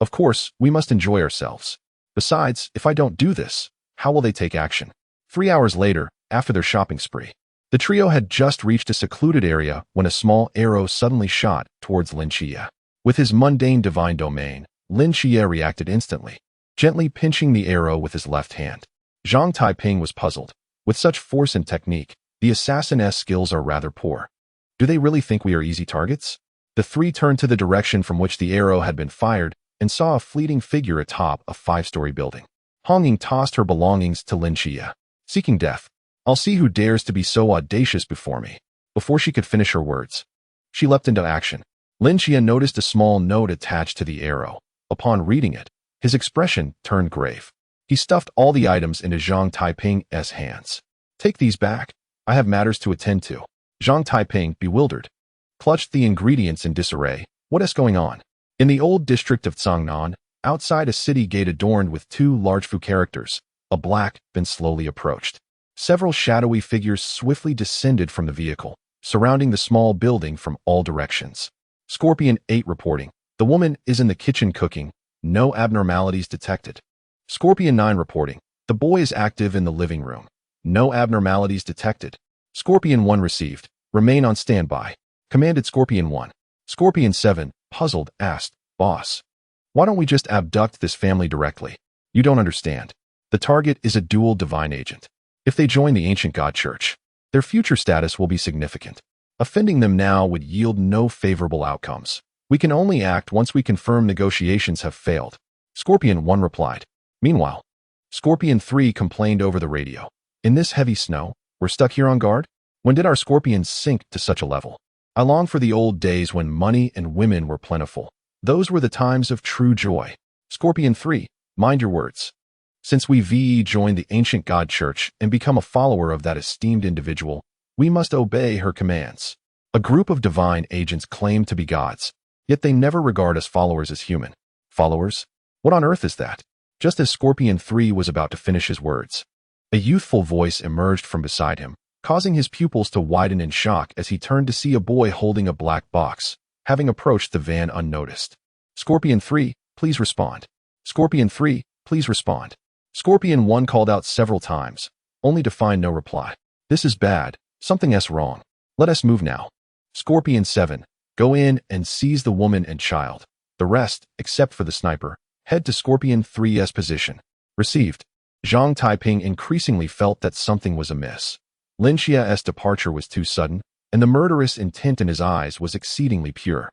Of course, we must enjoy ourselves. Besides, if I don't do this, how will they take action? 3 hours later, after their shopping spree, the trio had just reached a secluded area when a small arrow suddenly shot towards Lin Qiye. With his mundane divine domain, Lin Qiye reacted instantly, gently pinching the arrow with his left hand. Zhang Taiping was puzzled. With such force and technique, the assassin's skills are rather poor. Do they really think we are easy targets? The three turned to the direction from which the arrow had been fired and saw a fleeting figure atop a 5-story building. Hong Ying tossed her belongings to Lin Qiye. Seeking death, I'll see who dares to be so audacious before me. Before she could finish her words, she leapt into action. Lin Qiye noticed a small note attached to the arrow. Upon reading it, his expression turned grave. He stuffed all the items into Zhang Taiping's hands. Take these back. I have matters to attend to. Zhang Taiping, bewildered, clutched the ingredients in disarray. What is going on? In the old district of Cangnan, outside a city gate adorned with 2 large Fu characters, a black bin slowly approached. Several shadowy figures swiftly descended from the vehicle, surrounding the small building from all directions. Scorpion 8 reporting. The woman is in the kitchen cooking. No abnormalities detected. Scorpion 9 reporting. The boy is active in the living room. No abnormalities detected. Scorpion 1 received. Remain on standby. Commanded Scorpion 1. Scorpion 7, puzzled, asked, Boss, why don't we just abduct this family directly? You don't understand. The target is a dual divine agent. If they join the ancient god church, their future status will be significant. Offending them now would yield no favorable outcomes. We can only act once we confirm negotiations have failed. Scorpion 1 replied. Meanwhile, Scorpion 3 complained over the radio. In this heavy snow, we're stuck here on guard? When did our scorpions sink to such a level? I long for the old days when money and women were plentiful. Those were the times of true joy. Scorpion 3, mind your words. Since we joined the ancient god church and become a follower of that esteemed individual, we must obey her commands. A group of divine agents claim to be gods, yet they never regard us followers as human. Followers? What on earth is that? Just as Scorpion 3 was about to finish his words, a youthful voice emerged from beside him, causing his pupils to widen in shock as he turned to see a boy holding a black box, having approached the van unnoticed. Scorpion 3, please respond. Scorpion 3, please respond. Scorpion 1 called out several times, only to find no reply. This is bad. Something's wrong. Let us move now. Scorpion 7, go in and seize the woman and child. The rest, except for the sniper, head to Scorpion 3's position. Received. Zhang Taiping increasingly felt that something was amiss. Lin Qiye's departure was too sudden, and the murderous intent in his eyes was exceedingly pure,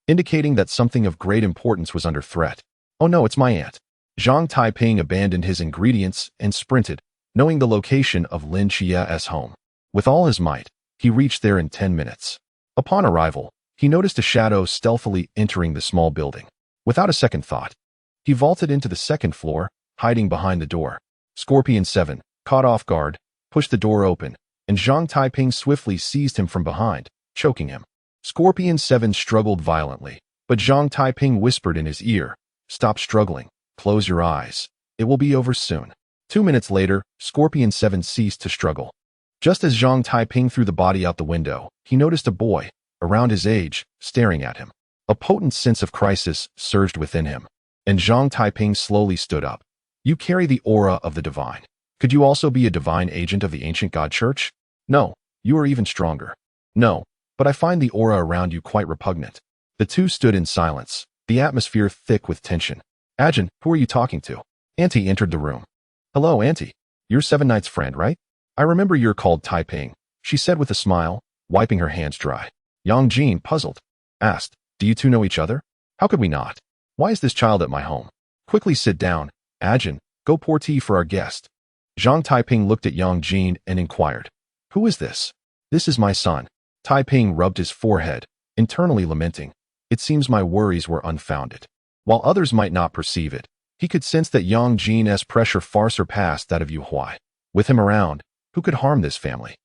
indicating that something of great importance was under threat. Oh no, it's my aunt. Zhang Taiping abandoned his ingredients and sprinted, knowing the location of Lin Qiye's home. With all his might, he reached there in 10 minutes. Upon arrival, he noticed a shadow stealthily entering the small building. Without a second thought, he vaulted into the second floor, hiding behind the door. Scorpion 7, caught off guard, pushed the door open, and Zhang Taiping swiftly seized him from behind, choking him. Scorpion 7 struggled violently, but Zhang Taiping whispered in his ear, "Stop struggling, close your eyes. It will be over soon." 2 minutes later, Scorpion 7 ceased to struggle. Just as Zhang Taiping threw the body out the window, he noticed a boy, around his age, staring at him. A potent sense of crisis surged within him, and Zhang Taiping slowly stood up. "You carry the aura of the divine. Could you also be a divine agent of the ancient God Church?" "No, you are even stronger." "No, but I find the aura around you quite repugnant." The two stood in silence, the atmosphere thick with tension. "Ajahn, who are you talking to?" Auntie entered the room. "Hello, Auntie. You're Seven Knights' friend, right?" "I remember you're called Taiping," she said with a smile, wiping her hands dry. Yang Jin, puzzled, asked, "Do you two know each other?" "How could we not? Why is this child at my home?" "Quickly sit down. Ajahn, go pour tea for our guest." Zhang Taiping looked at Yang Jin and inquired, "Who is this?" "This is my son." Taiping rubbed his forehead, internally lamenting, "It seems my worries were unfounded." While others might not perceive it, he could sense that Yang Jin's pressure far surpassed that of Yu Huai. With him around, who could harm this family?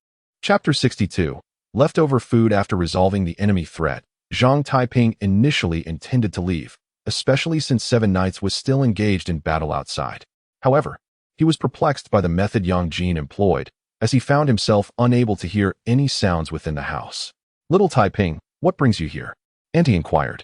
Chapter 62. Leftover food. After resolving the enemy threat, Zhang Taiping initially intended to leave, especially since Seven Knights was still engaged in battle outside. However, he was perplexed by the method Yang Jin employed, as he found himself unable to hear any sounds within the house. "Little Taiping, what brings you here?" Auntie inquired,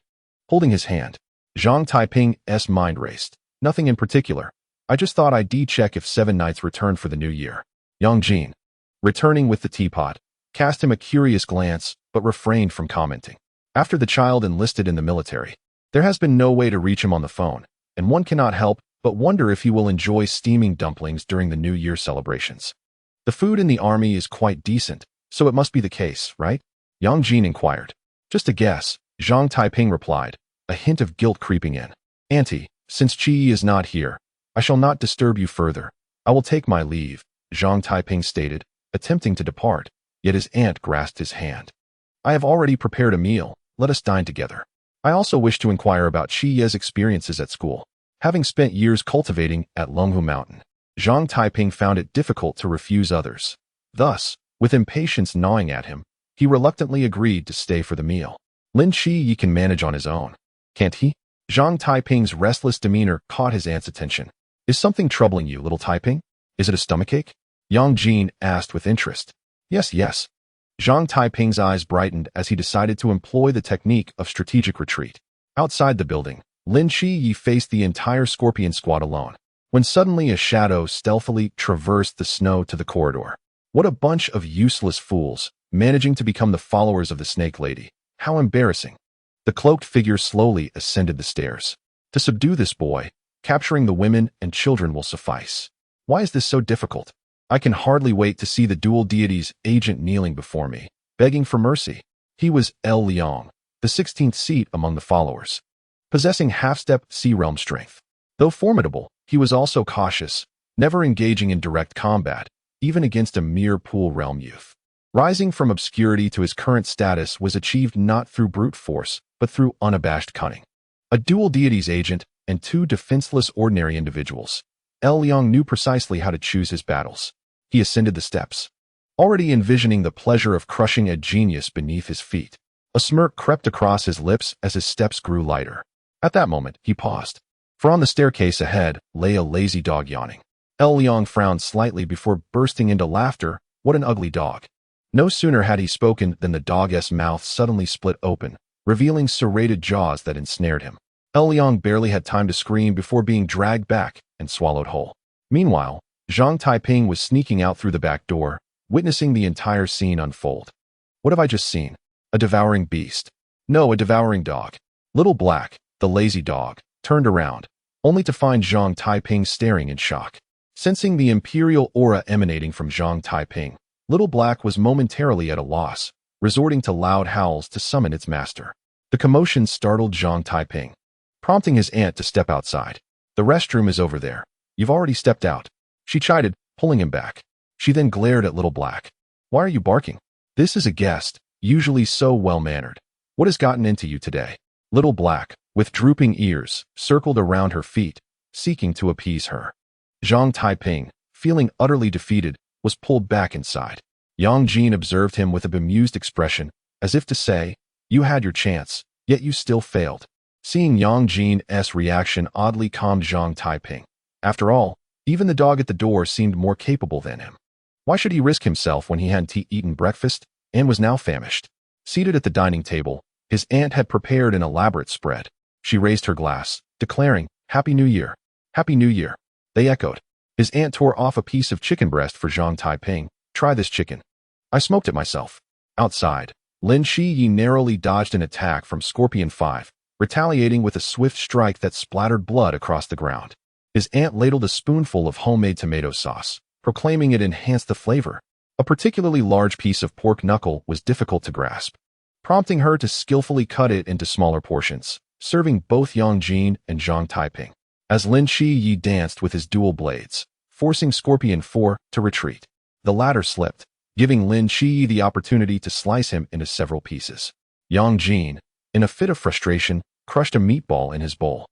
holding his hand. Zhang Taiping's mind raced. "Nothing in particular. I just thought I'd check if Seven Knights returned for the new year." Yang Jin, returning with the teapot, cast him a curious glance, but refrained from commenting. After the child enlisted in the military, there has been no way to reach him on the phone, and one cannot help but wonder if he will enjoy steaming dumplings during the New Year celebrations. "The food in the army is quite decent, so it must be the case, right?" Yang Jin inquired. "Just a guess," Zhang Taiping replied, a hint of guilt creeping in. "Auntie, since Qiye is not here, I shall not disturb you further. I will take my leave," Zhang Taiping stated, attempting to depart, yet his aunt grasped his hand. "I have already prepared a meal. Let us dine together. I also wish to inquire about Qiye's experiences at school. Having spent years cultivating at Longhu Mountain, Zhang Taiping found it difficult to refuse others. Thus, with impatience gnawing at him, he reluctantly agreed to stay for the meal. "Lin Qiye can manage on his own, can't he?" Zhang Taiping's restless demeanor caught his aunt's attention. "Is something troubling you, little Taiping? Is it a stomachache?" Yang Jin asked with interest. Yes. Zhang Taiping's eyes brightened as he decided to employ the technique of strategic retreat. Outside the building, Lin Qiye faced the entire Scorpion squad alone, when suddenly a shadow stealthily traversed the snow to the corridor. What a bunch of useless fools, managing to become the followers of the Snake Lady. How embarrassing. The cloaked figure slowly ascended the stairs. "To subdue this boy, capturing the women and children will suffice. Why is this so difficult? I can hardly wait to see the dual deity's agent kneeling before me, begging for mercy." He was El Liang, the 16th seat among the followers, possessing half-step sea realm strength. Though formidable, he was also cautious, never engaging in direct combat, even against a mere pool realm youth. Rising from obscurity to his current status was achieved not through brute force, but through unabashed cunning. A dual deity's agent and two defenseless ordinary individuals, El Liang knew precisely how to choose his battles. He ascended the steps, already envisioning the pleasure of crushing a genius beneath his feet. A smirk crept across his lips as his steps grew lighter. At that moment, he paused, for on the staircase ahead lay a lazy dog yawning. El Liang frowned slightly before bursting into laughter. What an ugly dog. No sooner had he spoken than the dog's mouth suddenly split open, revealing serrated jaws that ensnared him. El Liang barely had time to scream before being dragged back and swallowed whole. Meanwhile, Zhang Taiping was sneaking out through the back door, witnessing the entire scene unfold. What have I just seen? A devouring beast. No, a devouring dog. Little Black, the lazy dog, turned around, only to find Zhang Taiping staring in shock. Sensing the imperial aura emanating from Zhang Taiping, Little Black was momentarily at a loss, resorting to loud howls to summon its master. The commotion startled Zhang Taiping, prompting his aunt to step outside. "The restroom is over there. You've already stepped out," she chided, pulling him back. She then glared at Little Black. "Why are you barking? This is a guest, usually so well-mannered. What has gotten into you today?" Little Black, with drooping ears, circled around her feet, seeking to appease her. Zhang Taiping, feeling utterly defeated, was pulled back inside. Yang Jin observed him with a bemused expression, as if to say, "You had your chance, yet you still failed." Seeing Yang Jin's reaction oddly calmed Zhang Taiping. After all, even the dog at the door seemed more capable than him. Why should he risk himself when he hadn't eaten breakfast and was now famished? Seated at the dining table, his aunt had prepared an elaborate spread. She raised her glass, declaring, "Happy New Year. Happy New Year." They echoed. His aunt tore off a piece of chicken breast for Zhang Taiping. "Try this chicken. I smoked it myself." Outside, Lin Qiye narrowly dodged an attack from Scorpion 5, retaliating with a swift strike that splattered blood across the ground. His aunt ladled a spoonful of homemade tomato sauce, proclaiming it enhanced the flavor. A particularly large piece of pork knuckle was difficult to grasp, prompting her to skillfully cut it into smaller portions, serving both Yang Jin and Zhang Taiping. As Lin Qiye danced with his dual blades, forcing Scorpion 4 to retreat. The latter slipped, giving Lin Qiye the opportunity to slice him into several pieces. Yang Jin, in a fit of frustration, crushed a meatball in his bowl.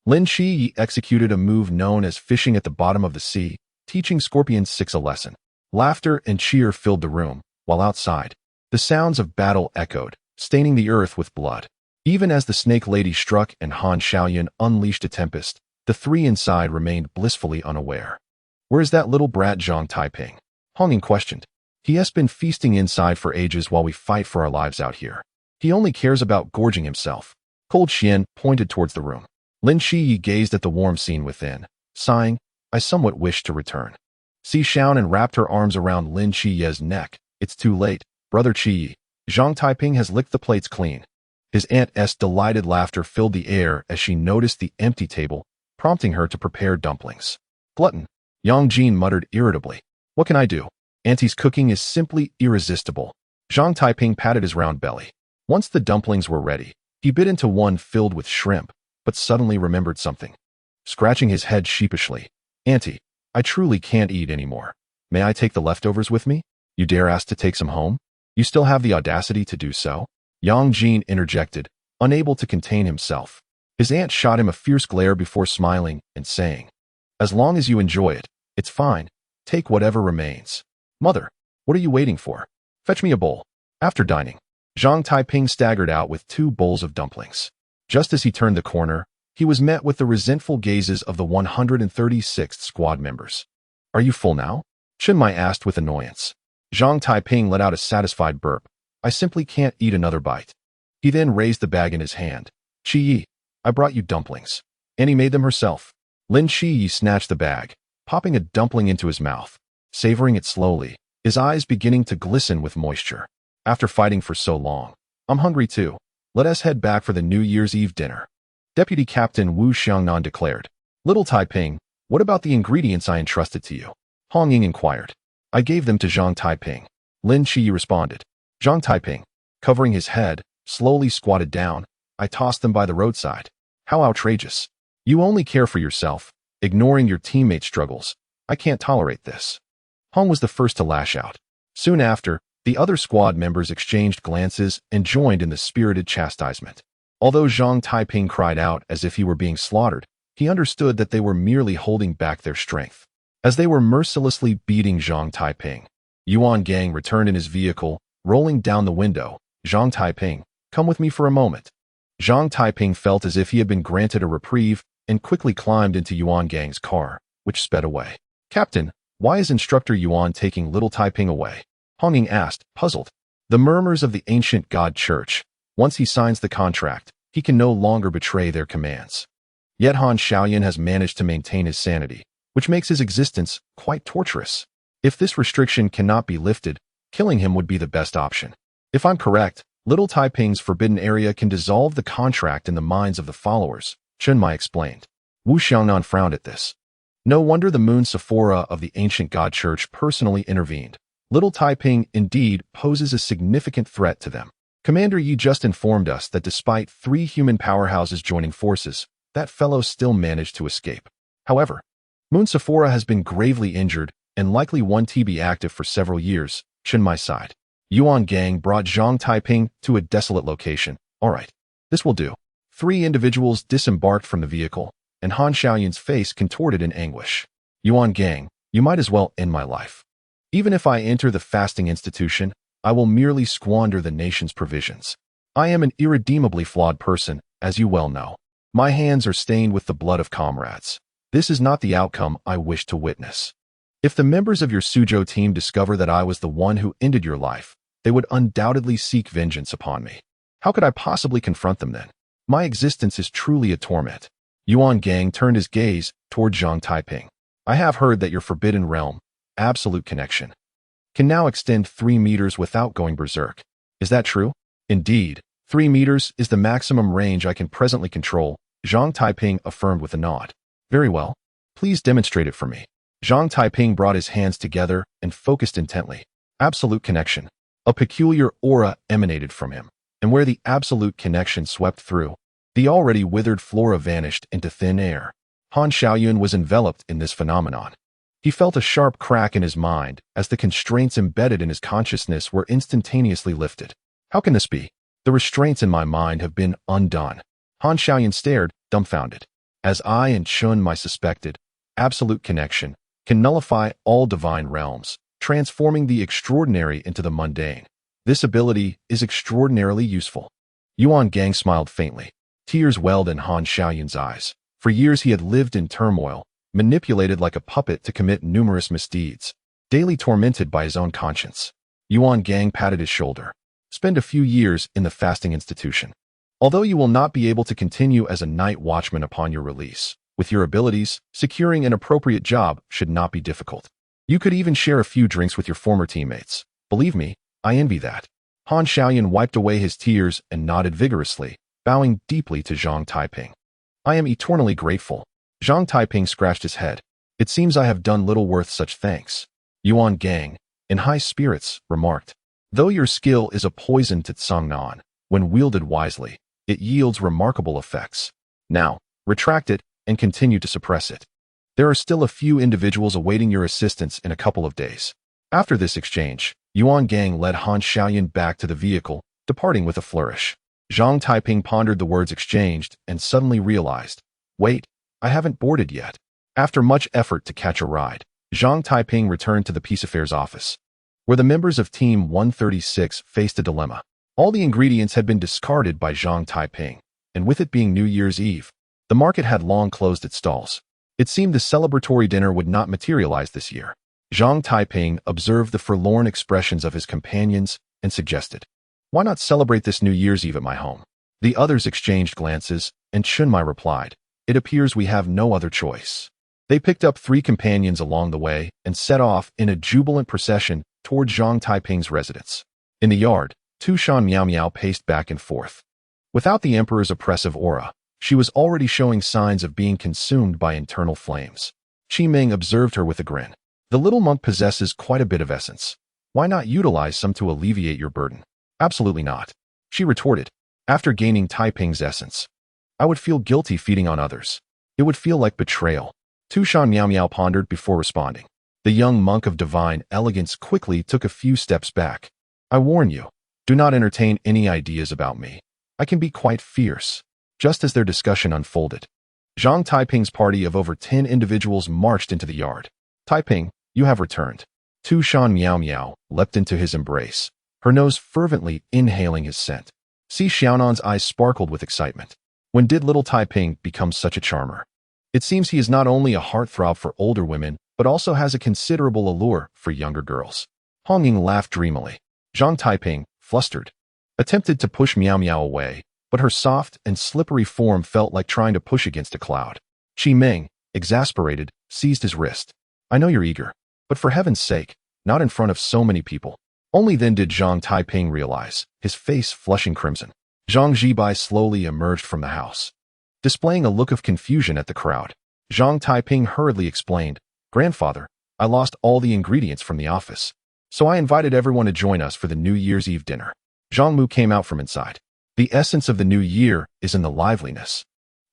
Lin Qiye executed a move known as fishing at the bottom of the sea, teaching Scorpion 6 a lesson. Laughter and cheer filled the room, while outside, the sounds of battle echoed, staining the earth with blood. Even as the Snake Lady struck and Han Xiaoyan unleashed a tempest, the three inside remained blissfully unaware. "Where is that little brat Zhang Taiping?" Honging questioned. "He has been feasting inside for ages while we fight for our lives out here. He only cares about gorging himself." Cold Xian pointed towards the room. Lin Qiye gazed at the warm scene within, sighing, "I somewhat wish to return." Si Xiaonan wrapped her arms around Lin Qiye's neck. "It's too late, Brother Qiye. Zhang Taiping has licked the plates clean." His aunt's delighted laughter filled the air as she noticed the empty table, prompting her to prepare dumplings. "Glutton," Yang Jin muttered irritably. "What can I do? Auntie's cooking is simply irresistible." Zhang Taiping patted his round belly. Once the dumplings were ready, he bit into one filled with shrimp, but suddenly remembered something. Scratching his head sheepishly, "Auntie, I truly can't eat anymore. May I take the leftovers with me? You dare ask to take some home? You still have the audacity to do so?" Yang Jin interjected, unable to contain himself. His aunt shot him a fierce glare before smiling and saying, "As long as you enjoy it, it's fine. Take whatever remains." "Mother, what are you waiting for? Fetch me a bowl." After dining, Zhang Taiping staggered out with 2 bowls of dumplings. Just as he turned the corner, he was met with the resentful gazes of the 136th squad members. "Are you full now?" Chen Mai asked with annoyance. Zhang Taiping let out a satisfied burp. "I simply can't eat another bite." He then raised the bag in his hand. "Qiye, I brought you dumplings." Annie made them herself. Lin Qiye snatched the bag, popping a dumpling into his mouth, savoring it slowly, his eyes beginning to glisten with moisture. "After fighting for so long, I'm hungry too. Let us head back for the New Year's Eve dinner," Deputy Captain Wu Xiangnan declared. "Little Taiping, what about the ingredients I entrusted to you?" Hong Ying inquired. "I gave them to Zhang Taiping," Lin Qiye responded. Zhang Taiping, covering his head, slowly squatted down. "I tossed them by the roadside. How outrageous. You only care for yourself, ignoring your teammates' struggles. I can't tolerate this." Hong was the first to lash out. Soon after, the other squad members exchanged glances and joined in the spirited chastisement. Although Zhang Taiping cried out as if he were being slaughtered, he understood that they were merely holding back their strength. As they were mercilessly beating Zhang Taiping, Yuan Gang returned in his vehicle, rolling down the window. "Zhang Taiping, come with me for a moment." Zhang Taiping felt as if he had been granted a reprieve and quickly climbed into Yuan Gang's car, which sped away. "Captain, why is Instructor Yuan taking little Taiping away?" Hong Ying asked, puzzled. "The murmurs of the ancient God Church. Once he signs the contract, he can no longer betray their commands. Yet Han Xiaoyan has managed to maintain his sanity, which makes his existence quite torturous. If this restriction cannot be lifted, killing him would be the best option. If I'm correct, little Taiping's forbidden area can dissolve the contract in the minds of the followers," Chen Mai explained. Wu Xiangnan frowned at this. No wonder the Moon Sephora of the ancient God Church personally intervened. Little Taiping indeed poses a significant threat to them. Commander Yi just informed us that despite 3 human powerhouses joining forces, that fellow still managed to escape. However, Moon Sephora has been gravely injured and likely won't be active for several years. Chen my side. Yuan Gang brought Zhang Taiping to a desolate location. All right, this will do. 3 individuals disembarked from the vehicle, and Han Xiaoyun's face contorted in anguish. Yuan Gang, you might as well end my life. Even if I enter the fasting institution, I will merely squander the nation's provisions. I am an irredeemably flawed person, as you well know. My hands are stained with the blood of comrades. This is not the outcome I wish to witness. If the members of your Suzhou team discover that I was the one who ended your life, they would undoubtedly seek vengeance upon me. How could I possibly confront them then? My existence is truly a torment. Yuan Gang turned his gaze toward Zhang Taiping. I have heard that your forbidden realm, absolute connection, can now extend 3 meters without going berserk. Is that true? Indeed, 3 meters is the maximum range I can presently control, Zhang Taiping affirmed with a nod. Very well. Please demonstrate it for me. Zhang Taiping brought his hands together and focused intently. Absolute connection. A peculiar aura emanated from him, and where the absolute connection swept through, the already withered flora vanished into thin air. Han Xiaoyun was enveloped in this phenomenon. He felt a sharp crack in his mind as the constraints embedded in his consciousness were instantaneously lifted. How can this be? The restraints in my mind have been undone. Han Xiaoyun stared, dumbfounded. As I and Chun my suspected, absolute connection can nullify all divine realms, transforming the extraordinary into the mundane. This ability is extraordinarily useful. Yuan Gang smiled faintly. Tears welled in Han Xiaoyun's eyes. For years he had lived in turmoil, manipulated like a puppet to commit numerous misdeeds, daily tormented by his own conscience. Yuan Gang patted his shoulder. Spend a few years in the fasting institution. Although you will not be able to continue as a night watchman upon your release, with your abilities, securing an appropriate job should not be difficult. You could even share a few drinks with your former teammates. Believe me, I envy that. Han Xiaoyun wiped away his tears and nodded vigorously, bowing deeply to Zhang Taiping. I am eternally grateful. Zhang Taiping scratched his head. It seems I have done little worth such thanks. Yuan Gang, in high spirits, remarked. Though your skill is a poison to Cangnan, when wielded wisely, it yields remarkable effects. Now, retract it and continue to suppress it. There are still a few individuals awaiting your assistance in a couple of days. After this exchange, Yuan Gang led Han Xiaoyun back to the vehicle, departing with a flourish. Zhang Taiping pondered the words exchanged and suddenly realized, wait, I haven't boarded yet. After much effort to catch a ride, Zhang Taiping returned to the Peace Affairs office, where the members of Team 136 faced a dilemma. All the ingredients had been discarded by Zhang Taiping, and with it being New Year's Eve, the market had long closed its stalls. It seemed the celebratory dinner would not materialize this year. Zhang Taiping observed the forlorn expressions of his companions and suggested, why not celebrate this New Year's Eve at my home? The others exchanged glances, and Chunmai replied, it appears we have no other choice. They picked up 3 companions along the way and set off in a jubilant procession toward Zhang Taiping's residence. In the yard, Tu Shan Miao Miao paced back and forth. Without the emperor's oppressive aura, she was already showing signs of being consumed by internal flames. Qi Ming observed her with a grin. The little monk possesses quite a bit of essence. Why not utilize some to alleviate your burden? Absolutely not. She retorted. After gaining Taiping's essence, I would feel guilty feeding on others. It would feel like betrayal. Tu Shan Miao Miao pondered before responding. The young monk of divine elegance quickly took a few steps back. I warn you, do not entertain any ideas about me. I can be quite fierce. Just as their discussion unfolded, Zhang Taiping's party of over 10 individuals marched into the yard. Taiping, you have returned. Tu Shan Miao Miao leapt into his embrace, her nose fervently inhaling his scent. Si Xiaonan's eyes sparkled with excitement. When did little Taiping become such a charmer? It seems he is not only a heartthrob for older women, but also has a considerable allure for younger girls. Hong Ying laughed dreamily. Zhang Taiping, flustered, attempted to push Miao Miao away, but her soft and slippery form felt like trying to push against a cloud. Qi Ming, exasperated, seized his wrist. I know you're eager, but for heaven's sake, not in front of so many people. Only then did Zhang Taiping realize, his face flushing crimson. Zhang Zhibai slowly emerged from the house, displaying a look of confusion at the crowd. Zhang Taiping hurriedly explained, Grandfather, I lost all the ingredients from the office. so I invited everyone to join us for the New Year's Eve dinner. Zhang Mu came out from inside. The essence of the new year is in the liveliness.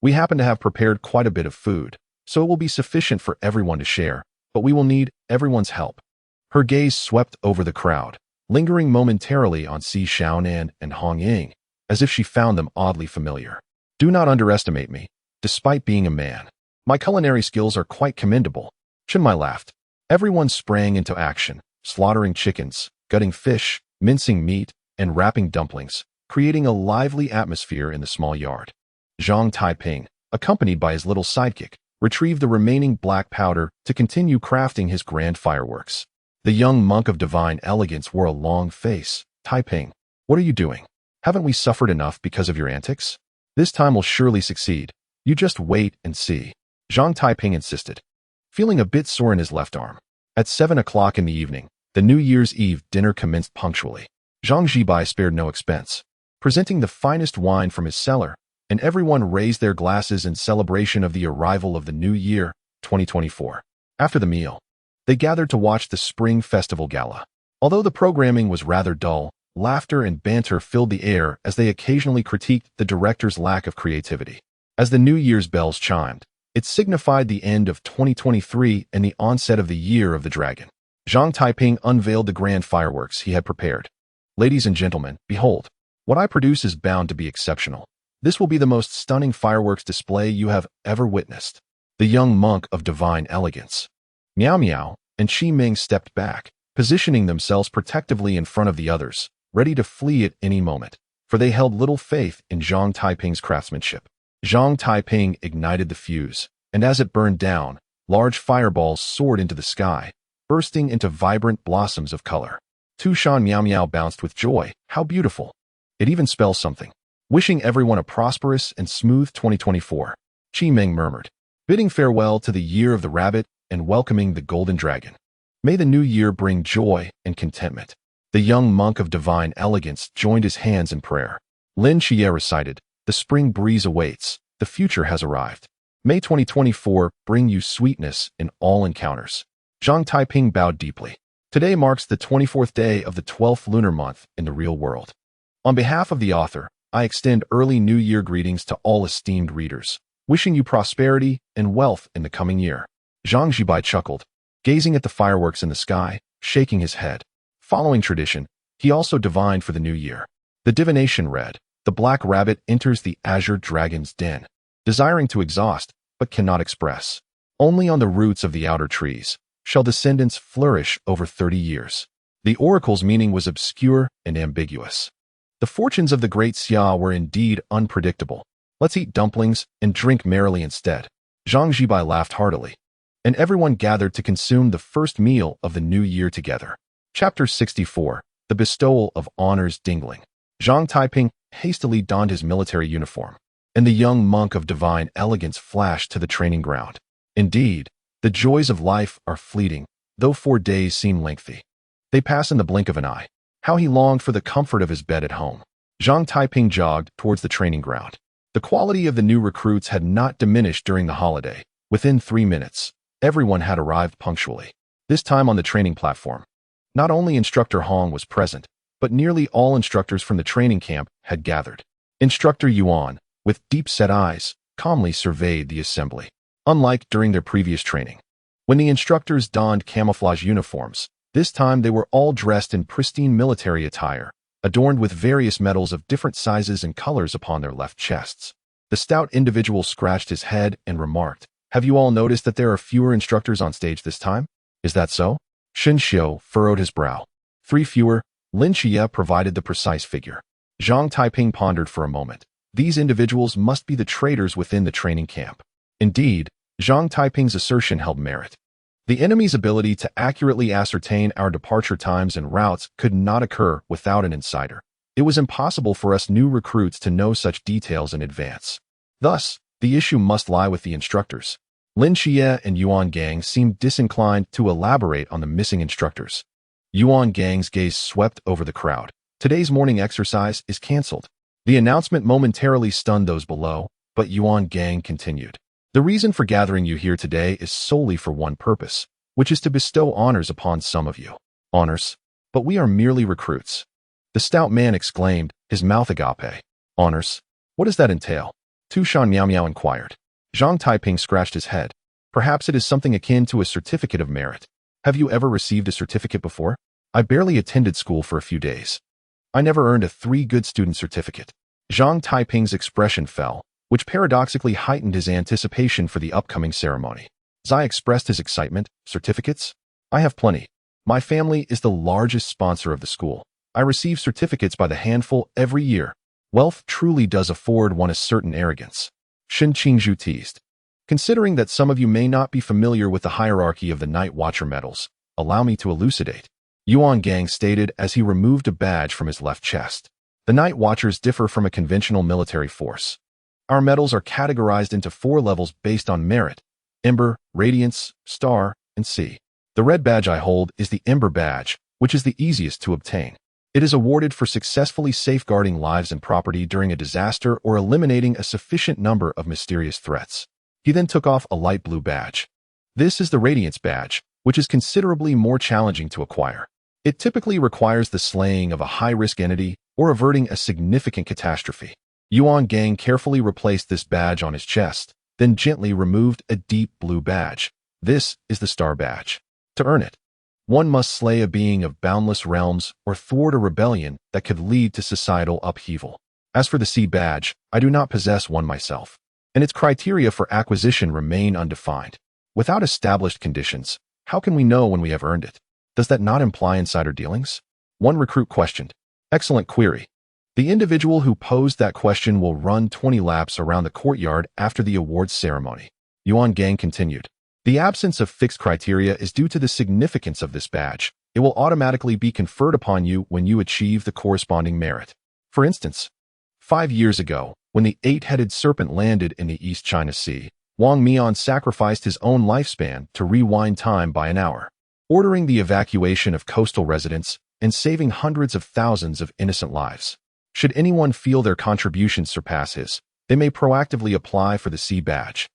We happen to have prepared quite a bit of food, so it will be sufficient for everyone to share, but we will need everyone's help. Her gaze swept over the crowd, lingering momentarily on Si Xiaonan and Hong Ying, as if she found them oddly familiar. Do not underestimate me, despite being a man. My culinary skills are quite commendable. Chenmai laughed. Everyone sprang into action, slaughtering chickens, gutting fish, mincing meat, and wrapping dumplings, creating a lively atmosphere in the small yard. Zhang Taiping, accompanied by his little sidekick, retrieved the remaining black powder to continue crafting his grand fireworks. The young monk of divine elegance wore a long face. Taiping, what are you doing? Haven't we suffered enough because of your antics? This time we'll surely succeed. You just wait and see. Zhang Taiping insisted, feeling a bit sore in his left arm. At 7 o'clock in the evening, the New Year's Eve dinner commenced punctually. Zhang Zibai spared no expense, presenting the finest wine from his cellar, and everyone raised their glasses in celebration of the arrival of the new year, 2024. After the meal, they gathered to watch the Spring Festival Gala. Although the programming was rather dull, laughter and banter filled the air as they occasionally critiqued the director's lack of creativity. As the New Year's bells chimed, it signified the end of 2023 and the onset of the Year of the Dragon. Zhang Taiping unveiled the grand fireworks he had prepared. Ladies and gentlemen, behold, what I produce is bound to be exceptional. This will be the most stunning fireworks display you have ever witnessed. The young monk of divine elegance, Miao Miao, and Qi Ming stepped back, positioning themselves protectively in front of the others, ready to flee at any moment, for they held little faith in Zhang Taiping's craftsmanship. Zhang Taiping ignited the fuse, and as it burned down, large fireballs soared into the sky, bursting into vibrant blossoms of color. Tushan Miao Miao bounced with joy. How beautiful! It even spells something. Wishing everyone a prosperous and smooth 2024. Qi Ming murmured, bidding farewell to the year of the rabbit and welcoming the golden dragon. May the new year bring joy and contentment. The young monk of divine elegance joined his hands in prayer. Lin Qiye recited, the spring breeze awaits, the future has arrived. May 2024 bring you sweetness in all encounters. Zhang Taiping bowed deeply. Today marks the 24th day of the 12th lunar month in the real world. On behalf of the author, I extend early New Year greetings to all esteemed readers, wishing you prosperity and wealth in the coming year. Zhang Zibai chuckled, gazing at the fireworks in the sky, shaking his head. Following tradition, he also divined for the new year. The divination read, the black rabbit enters the azure dragon's den, desiring to exhaust, but cannot express. Only on the roots of the outer trees shall descendants flourish over 30 years. The oracle's meaning was obscure and ambiguous. The fortunes of the Great Xia were indeed unpredictable. Let's eat dumplings and drink merrily instead. Zhang Zibai laughed heartily, and everyone gathered to consume the first meal of the new year together. Chapter 64, The Bestowal of Honors Dingling. Zhang Taiping hastily donned his military uniform, and the young monk of divine elegance flashed to the training ground. Indeed, the joys of life are fleeting, though 4 days seem lengthy. They pass in the blink of an eye. How he longed for the comfort of his bed at home. Zhang Taiping jogged towards the training ground. The quality of the new recruits had not diminished during the holiday. Within 3 minutes, everyone had arrived punctually. This time on the training platform, not only Instructor Hong was present, but nearly all instructors from the training camp had gathered. Instructor Yuan, with deep-set eyes, calmly surveyed the assembly. Unlike during their previous training, when the instructors donned camouflage uniforms, this time they were all dressed in pristine military attire, adorned with various medals of different sizes and colors upon their left chests. The stout individual scratched his head and remarked, have you all noticed that there are fewer instructors on stage this time? Is that so? Shen Xiu furrowed his brow. 3 fewer. Lin Qiye provided the precise figure. Zhang Taiping pondered for a moment. These individuals must be the traitors within the training camp. Indeed, Zhang Taiping's assertion held merit. The enemy's ability to accurately ascertain our departure times and routes could not occur without an insider. It was impossible for us new recruits to know such details in advance. Thus, the issue must lie with the instructors. Lin Qiye and Yuan Gang seemed disinclined to elaborate on the missing instructors. Yuan Gang's gaze swept over the crowd. Today's morning exercise is cancelled. The announcement momentarily stunned those below, but Yuan Gang continued. The reason for gathering you here today is solely for one purpose, which is to bestow honors upon some of you. Honors? But we are merely recruits. The stout man exclaimed, his mouth agape. Honors? What does that entail? Tu Shan Miao Miao inquired. Zhang Taiping scratched his head. Perhaps it is something akin to a certificate of merit. Have you ever received a certificate before? I barely attended school for a few days. I never earned a 3 good student certificate. Zhang Taiping's expression fell, which paradoxically heightened his anticipation for the upcoming ceremony. Zai expressed his excitement. Certificates? I have plenty. My family is the largest sponsor of the school. I receive certificates by the handful every year. Wealth truly does afford one a certain arrogance. Shin Qingzhu teased. Considering that some of you may not be familiar with the hierarchy of the Night Watcher medals, allow me to elucidate. Yuan Gang stated as he removed a badge from his left chest. The Night Watchers differ from a conventional military force. Our medals are categorized into 4 levels based on merit: Ember, Radiance, Star, and Sea. The red badge I hold is the Ember badge, which is the easiest to obtain. It is awarded for successfully safeguarding lives and property during a disaster or eliminating a sufficient number of mysterious threats. He then took off a light blue badge. This is the Radiance badge, which is considerably more challenging to acquire. It typically requires the slaying of a high-risk entity or averting a significant catastrophe. Yuan Gang carefully replaced this badge on his chest, then gently removed a deep blue badge. This is the Star badge. To earn it, one must slay a being of boundless realms or thwart a rebellion that could lead to societal upheaval. As for the Sea badge, I do not possess one myself, and its criteria for acquisition remain undefined. Without established conditions, how can we know when we have earned it? Does that not imply insider dealings? One recruit questioned. Excellent query. The individual who posed that question will run 20 laps around the courtyard after the awards ceremony. Yuan Gang continued. The absence of fixed criteria is due to the significance of this badge. It will automatically be conferred upon you when you achieve the corresponding merit. For instance, 5 years ago, when the 8-headed serpent landed in the East China Sea, Wang Mian sacrificed his own lifespan to rewind time by an hour, ordering the evacuation of coastal residents and saving hundreds of thousands of innocent lives. Should anyone feel their contributions surpass his, they may proactively apply for the Sea badge.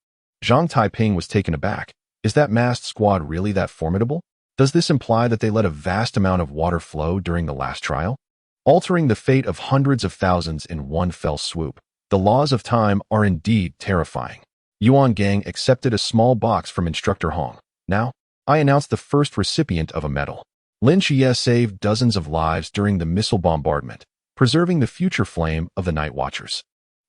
Zhang Taiping was taken aback. Is that massed squad really that formidable? Does this imply that they let a vast amount of water flow during the last trial, altering the fate of hundreds of thousands in one fell swoop? The laws of time are indeed terrifying. Yuan Gang accepted a small box from Instructor Hong. Now, I announce the first recipient of a medal. Lin Qiye saved dozens of lives during the missile bombardment, preserving the future flame of the Night Watchers.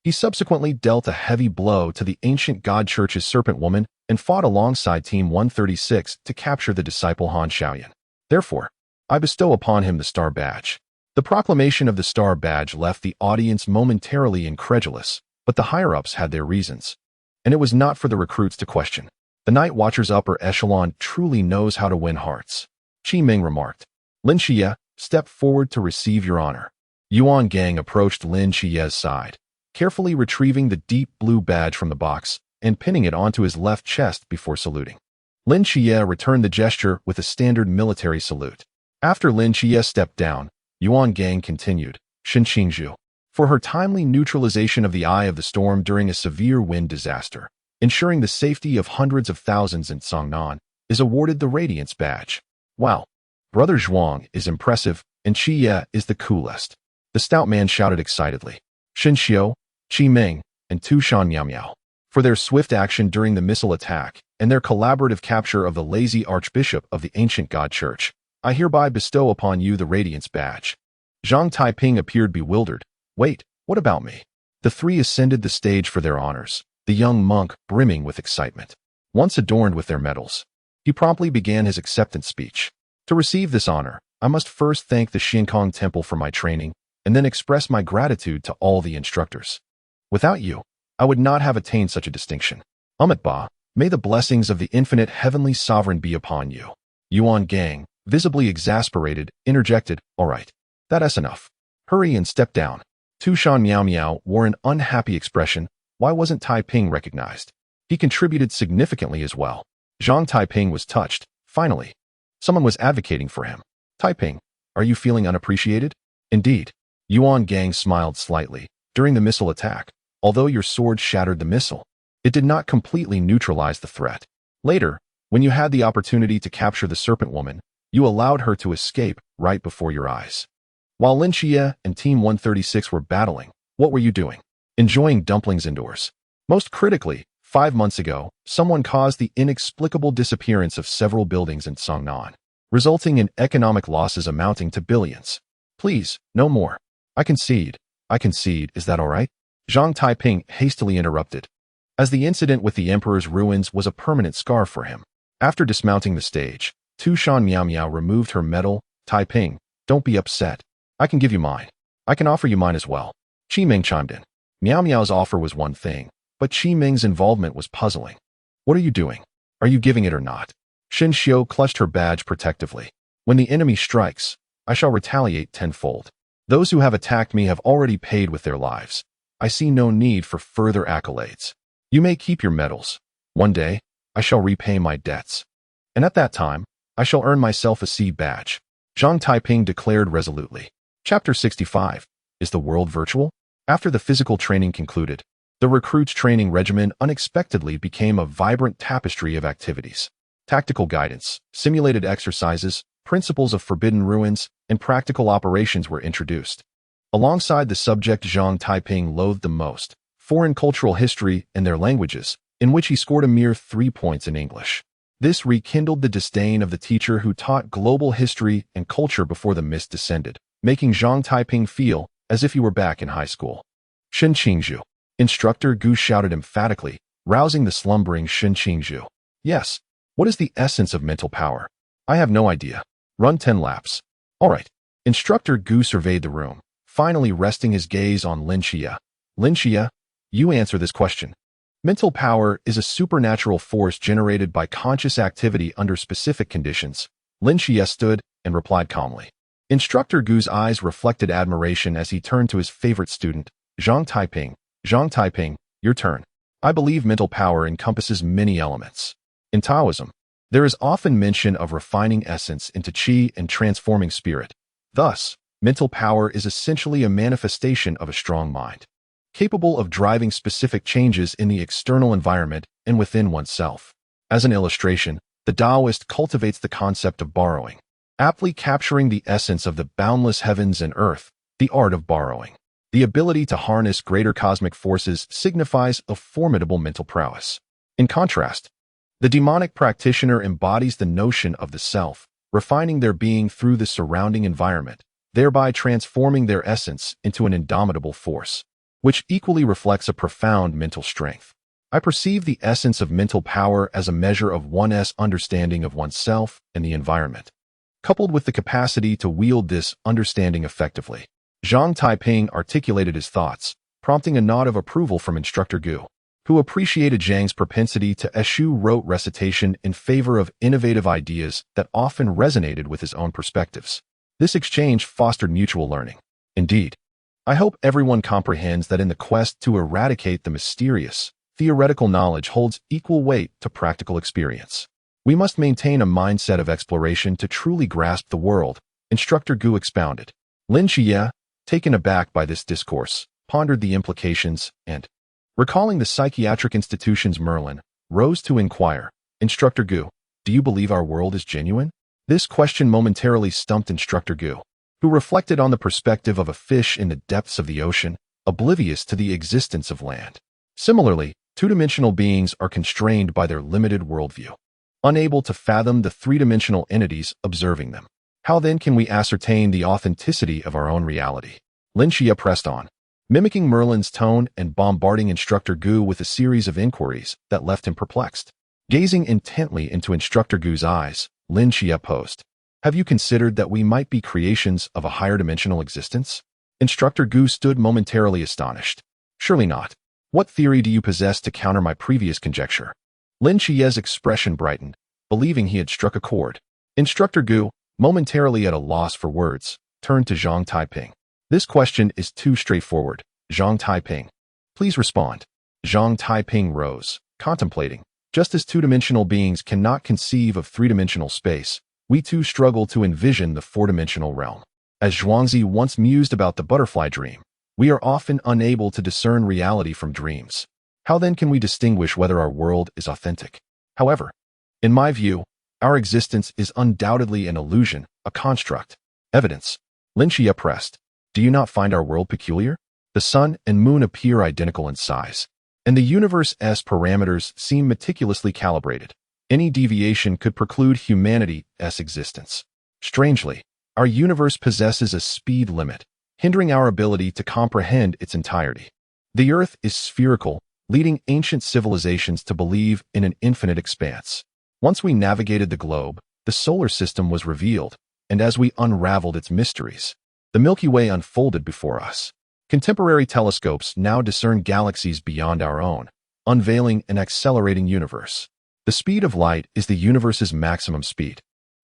He subsequently dealt a heavy blow to the ancient God Church's Serpent Woman and fought alongside Team 136 to capture the disciple Han Xiaoyan. Therefore, I bestow upon him the Star Badge. The proclamation of the Star Badge left the audience momentarily incredulous, but the higher-ups had their reasons, and it was not for the recruits to question. The Night Watcher's upper echelon truly knows how to win hearts. Qi Ming remarked. Lin Qiye, step forward to receive your honor. Yuan Gang approached Lin Qiye's side, carefully retrieving the deep blue badge from the box and pinning it onto his left chest before saluting. Lin Qiye returned the gesture with a standard military salute. After Lin Qiye stepped down, Yuan Gang continued. Shin Qingzhu, for her timely neutralization of the eye of the storm during a severe wind disaster, ensuring the safety of hundreds of thousands in Cangnan, is awarded the Radiance badge. Wow, Brother Zhuang is impressive, and Qiye is the coolest. The stout man shouted excitedly. Shin Xiu, Qi Ming, and Tu Shan Miao Miao, for their swift action during the missile attack and their collaborative capture of the lazy archbishop of the ancient God Church, I hereby bestow upon you the Radiance badge. Zhang Taiping appeared bewildered. Wait, what about me? The 3 ascended the stage for their honors, the young monk brimming with excitement. Once adorned with their medals, he promptly began his acceptance speech. To receive this honor, I must first thank the Xiankong Temple for my training, and then express my gratitude to all the instructors. Without you, I would not have attained such a distinction. Ba, may the blessings of the infinite heavenly sovereign be upon you. Yuan Gang, visibly exasperated, interjected, all right, that's enough. Hurry and step down. Tu Shan Miao Miao wore an unhappy expression. Why wasn't Taiping recognized? He contributed significantly as well. Zhang Taiping was touched. Finally, someone was advocating for him. Taiping, are you feeling unappreciated? Indeed. Yuan Gang smiled slightly. During the missile attack, although your sword shattered the missile, it did not completely neutralize the threat. Later, when you had the opportunity to capture the Serpent Woman, You allowed her to escape right before your eyes. While Lin Qiye and Team 136 were battling, what were you doing? Enjoying dumplings indoors. Most critically, 5 months ago, someone caused the inexplicable disappearance of several buildings in Cangnan, resulting in economic losses amounting to billions. Please, no more. I concede, is that all right? Zhang Taiping hastily interrupted, as the incident with the emperor's ruins was a permanent scar for him. After dismounting the stage, Tu Shan Miao Miao removed her medal. Taiping, don't be upset. I can give you mine. I can offer you mine as well. Qi Ming chimed in. Miao Miao's offer was one thing, but Qi Ming's involvement was puzzling. What are you doing? Are you giving it or not? Xin Xiu clutched her badge protectively. When the enemy strikes, I shall retaliate tenfold. Those who have attacked me have already paid with their lives. I see no need for further accolades. You may keep your medals. One day, I shall repay my debts. And at that time, I shall earn myself a C badge. Zhang Taiping declared resolutely. Chapter 65. Is the world virtual? After the physical training concluded, the recruits' training regimen unexpectedly became a vibrant tapestry of activities. Tactical guidance, simulated exercises, principles of forbidden ruins, and practical operations were introduced. Alongside the subject Zhang Taiping loathed the most, foreign cultural history and their languages, in which he scored a mere 3 points in English. This rekindled the disdain of the teacher who taught global history and culture before the mist descended, making Zhang Taiping feel as if he were back in high school. Shen Qingzhu. Instructor Gu shouted emphatically, rousing the slumbering Shen Qingzhu. Yes. What is the essence of mental power? I have no idea. Run 10 laps. All right. Instructor Gu surveyed the room, finally resting his gaze on Lin Qiye. Lin Qiye, you answer this question. Mental power is a supernatural force generated by conscious activity under specific conditions. Lin Qiye stood and replied calmly. Instructor Gu's eyes reflected admiration as he turned to his favorite student, Zhang Taiping. Zhang Taiping, your turn. I believe mental power encompasses many elements. In Taoism, there is often mention of refining essence into qi and transforming spirit. Thus, mental power is essentially a manifestation of a strong mind, capable of driving specific changes in the external environment and within oneself. As an illustration, the Taoist cultivates the concept of borrowing, aptly capturing the essence of the boundless heavens and earth, the art of borrowing. The ability to harness greater cosmic forces signifies a formidable mental prowess. In contrast, the demonic practitioner embodies the notion of the self, refining their being through the surrounding environment, thereby transforming their essence into an indomitable force, which equally reflects a profound mental strength. I perceive the essence of mental power as a measure of one's understanding of oneself and the environment, coupled with the capacity to wield this understanding effectively. Zhang Taiping articulated his thoughts, prompting a nod of approval from Instructor Gu, who appreciated Zhang's propensity to eschew rote recitation in favor of innovative ideas that often resonated with his own perspectives. This exchange fostered mutual learning. Indeed, I hope everyone comprehends that in the quest to eradicate the mysterious, theoretical knowledge holds equal weight to practical experience. We must maintain a mindset of exploration to truly grasp the world, Instructor Gu expounded. Lin Qiye, taken aback by this discourse, pondered the implications and, recalling the psychiatric institution's Merlin, rose to inquire, Instructor Gu, do you believe our world is genuine? This question momentarily stumped Instructor Gu, who reflected on the perspective of a fish in the depths of the ocean, oblivious to the existence of land. Similarly, two-dimensional beings are constrained by their limited worldview, unable to fathom the three-dimensional entities observing them. How then can we ascertain the authenticity of our own reality? Lin Qiye pressed on, mimicking Merlin's tone and bombarding Instructor Gu with a series of inquiries that left him perplexed. Gazing intently into Instructor Gu's eyes, Lin Qiye posed, have you considered that we might be creations of a higher dimensional existence? Instructor Gu stood momentarily astonished. Surely not. What theory do you possess to counter my previous conjecture? Lin Qiye's expression brightened, believing he had struck a chord. Instructor Gu, momentarily at a loss for words, turned to Zhang Taiping. This question is too straightforward, Zhang Taiping. Please respond. Zhang Taiping rose, contemplating. Just as two-dimensional beings cannot conceive of three-dimensional space, we too struggle to envision the four-dimensional realm. As Zhuangzi once mused about the butterfly dream, we are often unable to discern reality from dreams. How then can we distinguish whether our world is authentic? However, in my view, Our existence is undoubtedly an illusion, a construct. Evidence. Lin Qiye pressed. Do you not find our world peculiar? The sun and moon appear identical in size, and the universe's parameters seem meticulously calibrated. Any deviation could preclude humanity's existence. Strangely, our universe possesses a speed limit, hindering our ability to comprehend its entirety. The Earth is spherical, leading ancient civilizations to believe in an infinite expanse. Once we navigated the globe, the solar system was revealed, and as we unraveled its mysteries, the Milky Way unfolded before us. Contemporary telescopes now discern galaxies beyond our own, unveiling an accelerating universe. The speed of light is the universe's maximum speed.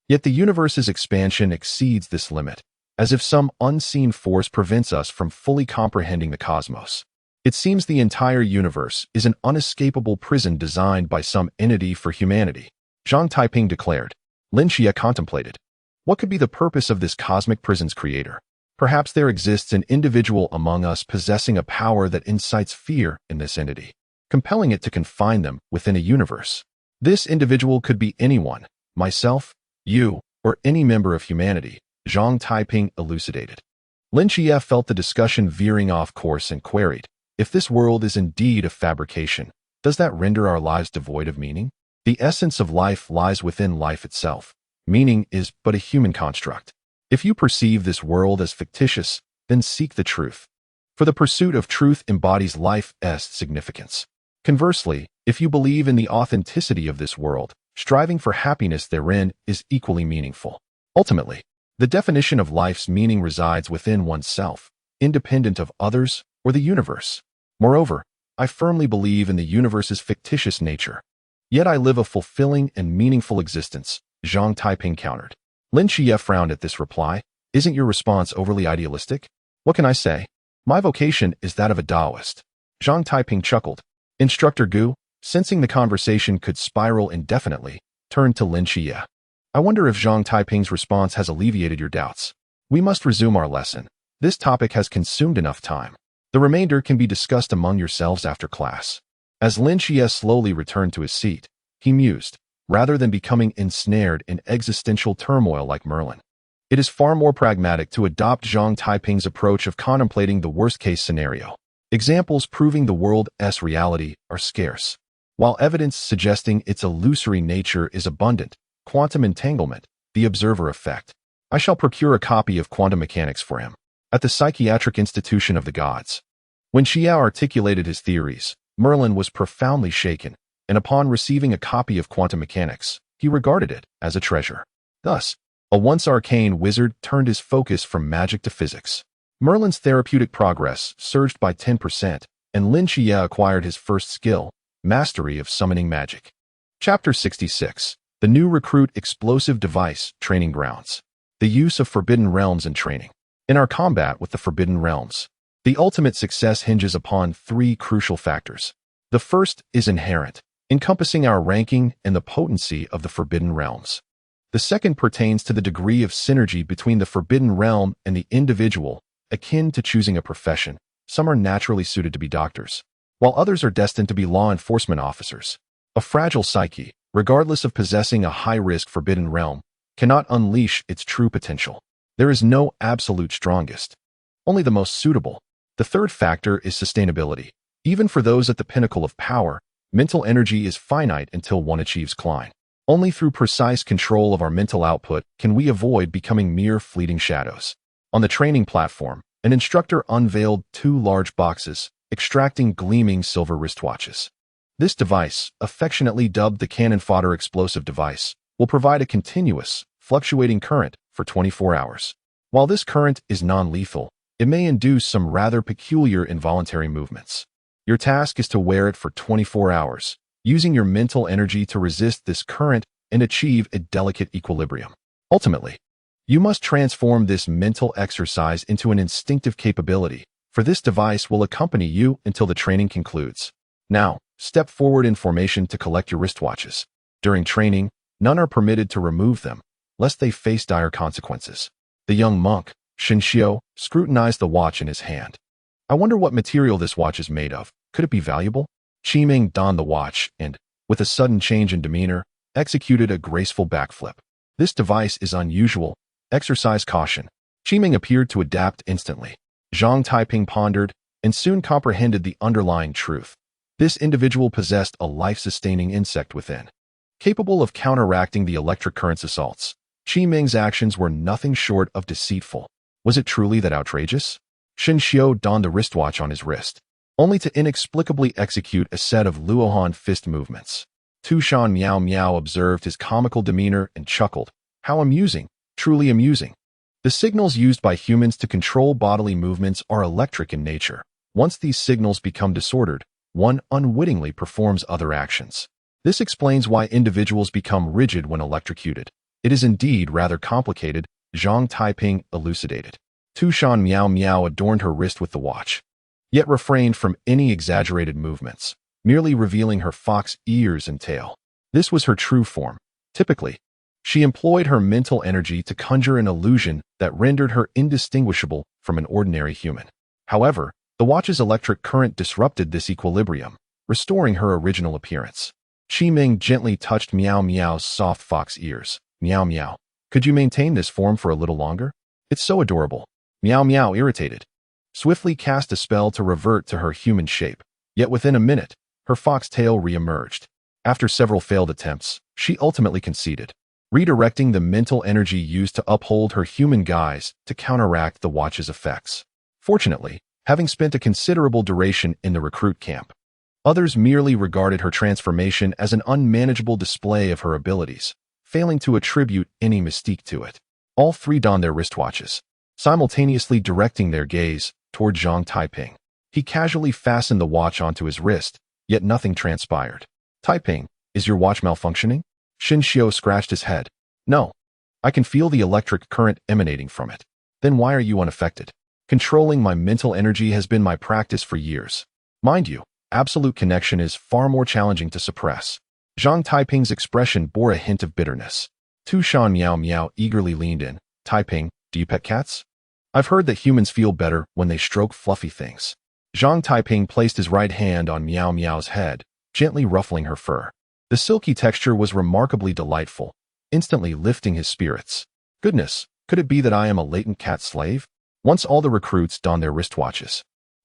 Yet the universe's expansion exceeds this limit, as if some unseen force prevents us from fully comprehending the cosmos. It seems the entire universe is an unescapable prison designed by some entity for humanity. Zhang Taiping declared. Lin Qiye contemplated. What could be the purpose of this cosmic prison's creator? Perhaps there exists an individual among us possessing a power that incites fear in this entity, compelling it to confine them within a universe. This individual could be anyone, myself, you, or any member of humanity, Zhang Taiping elucidated. Lin Qiye felt the discussion veering off course and queried, if this world is indeed a fabrication, does that render our lives devoid of meaning? The essence of life lies within life itself. Meaning is but a human construct. If you perceive this world as fictitious, then seek the truth. For the pursuit of truth embodies life's significance. Conversely, if you believe in the authenticity of this world, striving for happiness therein is equally meaningful. Ultimately, the definition of life's meaning resides within oneself, independent of others or the universe. Moreover, I firmly believe in the universe's fictitious nature. Yet I live a fulfilling and meaningful existence, Zhang Taiping countered. Lin Qiye frowned at this reply. Isn't your response overly idealistic? What can I say? My vocation is that of a Taoist. Zhang Taiping chuckled. Instructor Gu, sensing the conversation could spiral indefinitely, turned to Lin Qiye. I wonder if Zhang Taiping's response has alleviated your doubts. We must resume our lesson. This topic has consumed enough time. The remainder can be discussed among yourselves after class. As Lin Qiye slowly returned to his seat, he mused, rather than becoming ensnared in existential turmoil like Merlin. It is far more pragmatic to adopt Zhang Taiping's approach of contemplating the worst-case scenario. Examples proving the world's reality are scarce, while evidence suggesting its illusory nature is abundant. Quantum entanglement, the observer effect. I shall procure a copy of quantum mechanics for him, at the Psychiatric Institution of the Gods. When Qiye articulated his theories, Merlin was profoundly shaken, and upon receiving a copy of quantum mechanics, he regarded it as a treasure. Thus, a once arcane wizard turned his focus from magic to physics. Merlin's therapeutic progress surged by 10%, and Lin Qiye acquired his first skill, mastery of summoning magic. Chapter 66. The New Recruit Explosive Device Training Grounds. The use of Forbidden Realms in training. In our combat with the Forbidden Realms, the ultimate success hinges upon three crucial factors. The first is inherent, encompassing our ranking and the potency of the Forbidden Realms. The second pertains to the degree of synergy between the Forbidden Realm and the individual, akin to choosing a profession. Some are naturally suited to be doctors, while others are destined to be law enforcement officers. A fragile psyche, regardless of possessing a high-risk Forbidden Realm, cannot unleash its true potential. There is no absolute strongest, only the most suitable. The third factor is sustainability. Even for those at the pinnacle of power, mental energy is finite until one achieves climb. Only through precise control of our mental output can we avoid becoming mere fleeting shadows. On the training platform, an instructor unveiled 2 large boxes, extracting gleaming silver wristwatches. This device, affectionately dubbed the cannon fodder explosive device, will provide a continuous, fluctuating current for 24 hours. While this current is non-lethal, it may induce some rather peculiar involuntary movements. Your task is to wear it for 24 hours, using your mental energy to resist this current and achieve a delicate equilibrium. Ultimately, you must transform this mental exercise into an instinctive capability, for this device will accompany you until the training concludes. Now, step forward in formation to collect your wristwatches. During training, none are permitted to remove them, lest they face dire consequences. The young monk, Shinshio, scrutinized the watch in his hand. I wonder what material this watch is made of. Could it be valuable? Qiming donned the watch and, with a sudden change in demeanor, executed a graceful backflip. This device is unusual. Exercise caution. Qiming appeared to adapt instantly. Zhang Taiping pondered and soon comprehended the underlying truth. This individual possessed a life-sustaining insect within, capable of counteracting the electric current's assaults. Qiming's actions were nothing short of deceitful. Was it truly that outrageous? Shen Xiao donned the wristwatch on his wrist, only to inexplicably execute a set of Luohan fist movements. Tu Shan Miao Miao observed his comical demeanor and chuckled. How amusing, truly amusing. The signals used by humans to control bodily movements are electric in nature. Once these signals become disordered, one unwittingly performs other actions. This explains why individuals become rigid when electrocuted. It is indeed rather complicated, Zhang Taiping elucidated. Tu Shan Miao Miao adorned her wrist with the watch, yet refrained from any exaggerated movements, merely revealing her fox ears and tail. This was her true form. Typically, she employed her mental energy to conjure an illusion that rendered her indistinguishable from an ordinary human. However, the watch's electric current disrupted this equilibrium, restoring her original appearance. Qiming gently touched Miao Miao's soft fox ears. Miao Miao, could you maintain this form for a little longer? It's so adorable. Miao Miao irritated. Swiftly cast a spell to revert to her human shape, yet within a minute, her fox tail re-emerged. After several failed attempts, she ultimately conceded, redirecting the mental energy used to uphold her human guise to counteract the watch's effects. Fortunately, having spent a considerable duration in the recruit camp, others merely regarded her transformation as an unmanageable display of her abilities, failing to attribute any mystique to it. All three donned their wristwatches, simultaneously directing their gaze toward Zhang Taiping. He casually fastened the watch onto his wrist, yet nothing transpired. Taiping, is your watch malfunctioning? Shen Xiao scratched his head. No. I can feel the electric current emanating from it. Then why are you unaffected? Controlling my mental energy has been my practice for years. Mind you, absolute connection is far more challenging to suppress. Zhang Taiping's expression bore a hint of bitterness. Tu Shan Miao Miao eagerly leaned in. Taiping, do you pet cats? I've heard that humans feel better when they stroke fluffy things. Zhang Taiping placed his right hand on Miao Miao's head, gently ruffling her fur. The silky texture was remarkably delightful, instantly lifting his spirits. Goodness, could it be that I am a latent cat slave? Once all the recruits donned their wristwatches,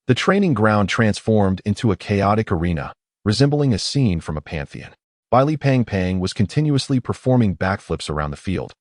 the training ground transformed into a chaotic arena, resembling a scene from a pantheon. Li Pang was continuously performing backflips around the field,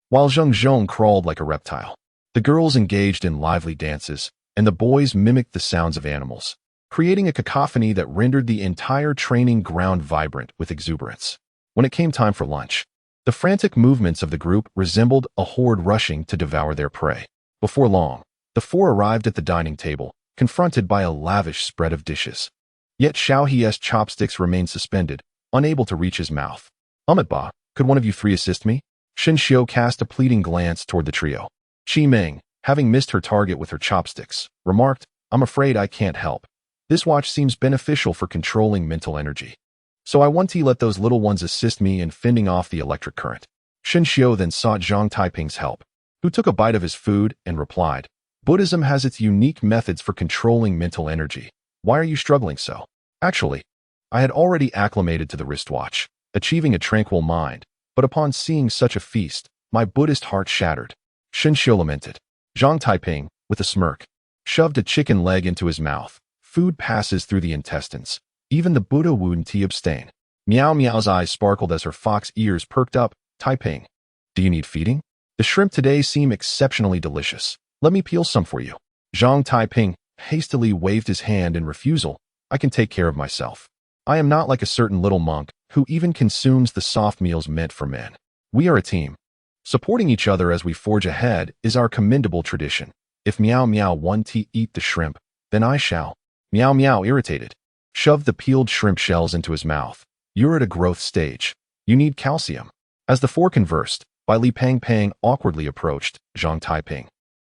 while Zheng Zhong crawled like a reptile. The girls engaged in lively dances, and the boys mimicked the sounds of animals, creating a cacophony that rendered the entire training ground vibrant with exuberance. When it came time for lunch, the frantic movements of the group resembled a horde rushing to devour their prey. Before long, the four arrived at the dining table, confronted by a lavish spread of dishes. Yet Xiao He's chopsticks remained suspended, unable to reach his mouth. Ba, could one of you three assist me? Shen Xiao cast a pleading glance toward the trio. Qiming, having missed her target with her chopsticks, remarked, I'm afraid I can't help. This watch seems beneficial for controlling mental energy. So I want to let those little ones assist me in fending off the electric current. Shen Xiao then sought Zhang Taiping's help, who took a bite of his food and replied, Buddhism has its unique methods for controlling mental energy. Why are you struggling so? Actually, I had already acclimated to the wristwatch, achieving a tranquil mind, but upon seeing such a feast, my Buddhist heart shattered. Shen Xiao lamented. Zhang Taiping, with a smirk, shoved a chicken leg into his mouth. Food passes through the intestines. Even the Buddha wouldn't abstain. Miao Miao's eyes sparkled as her fox ears perked up. Taiping, do you need feeding? The shrimp today seem exceptionally delicious. Let me peel some for you. Zhang Taiping hastily waved his hand in refusal. I can take care of myself. I am not like a certain little monk who even consumes the soft meals meant for men. We are a team. Supporting each other as we forge ahead is our commendable tradition. If Miao Miao want to eat the shrimp, then I shall. Miao Miao, irritated, shoved the peeled shrimp shells into his mouth. You're at a growth stage. You need calcium. As the four conversed, Li Pang awkwardly approached Zhang Taiping.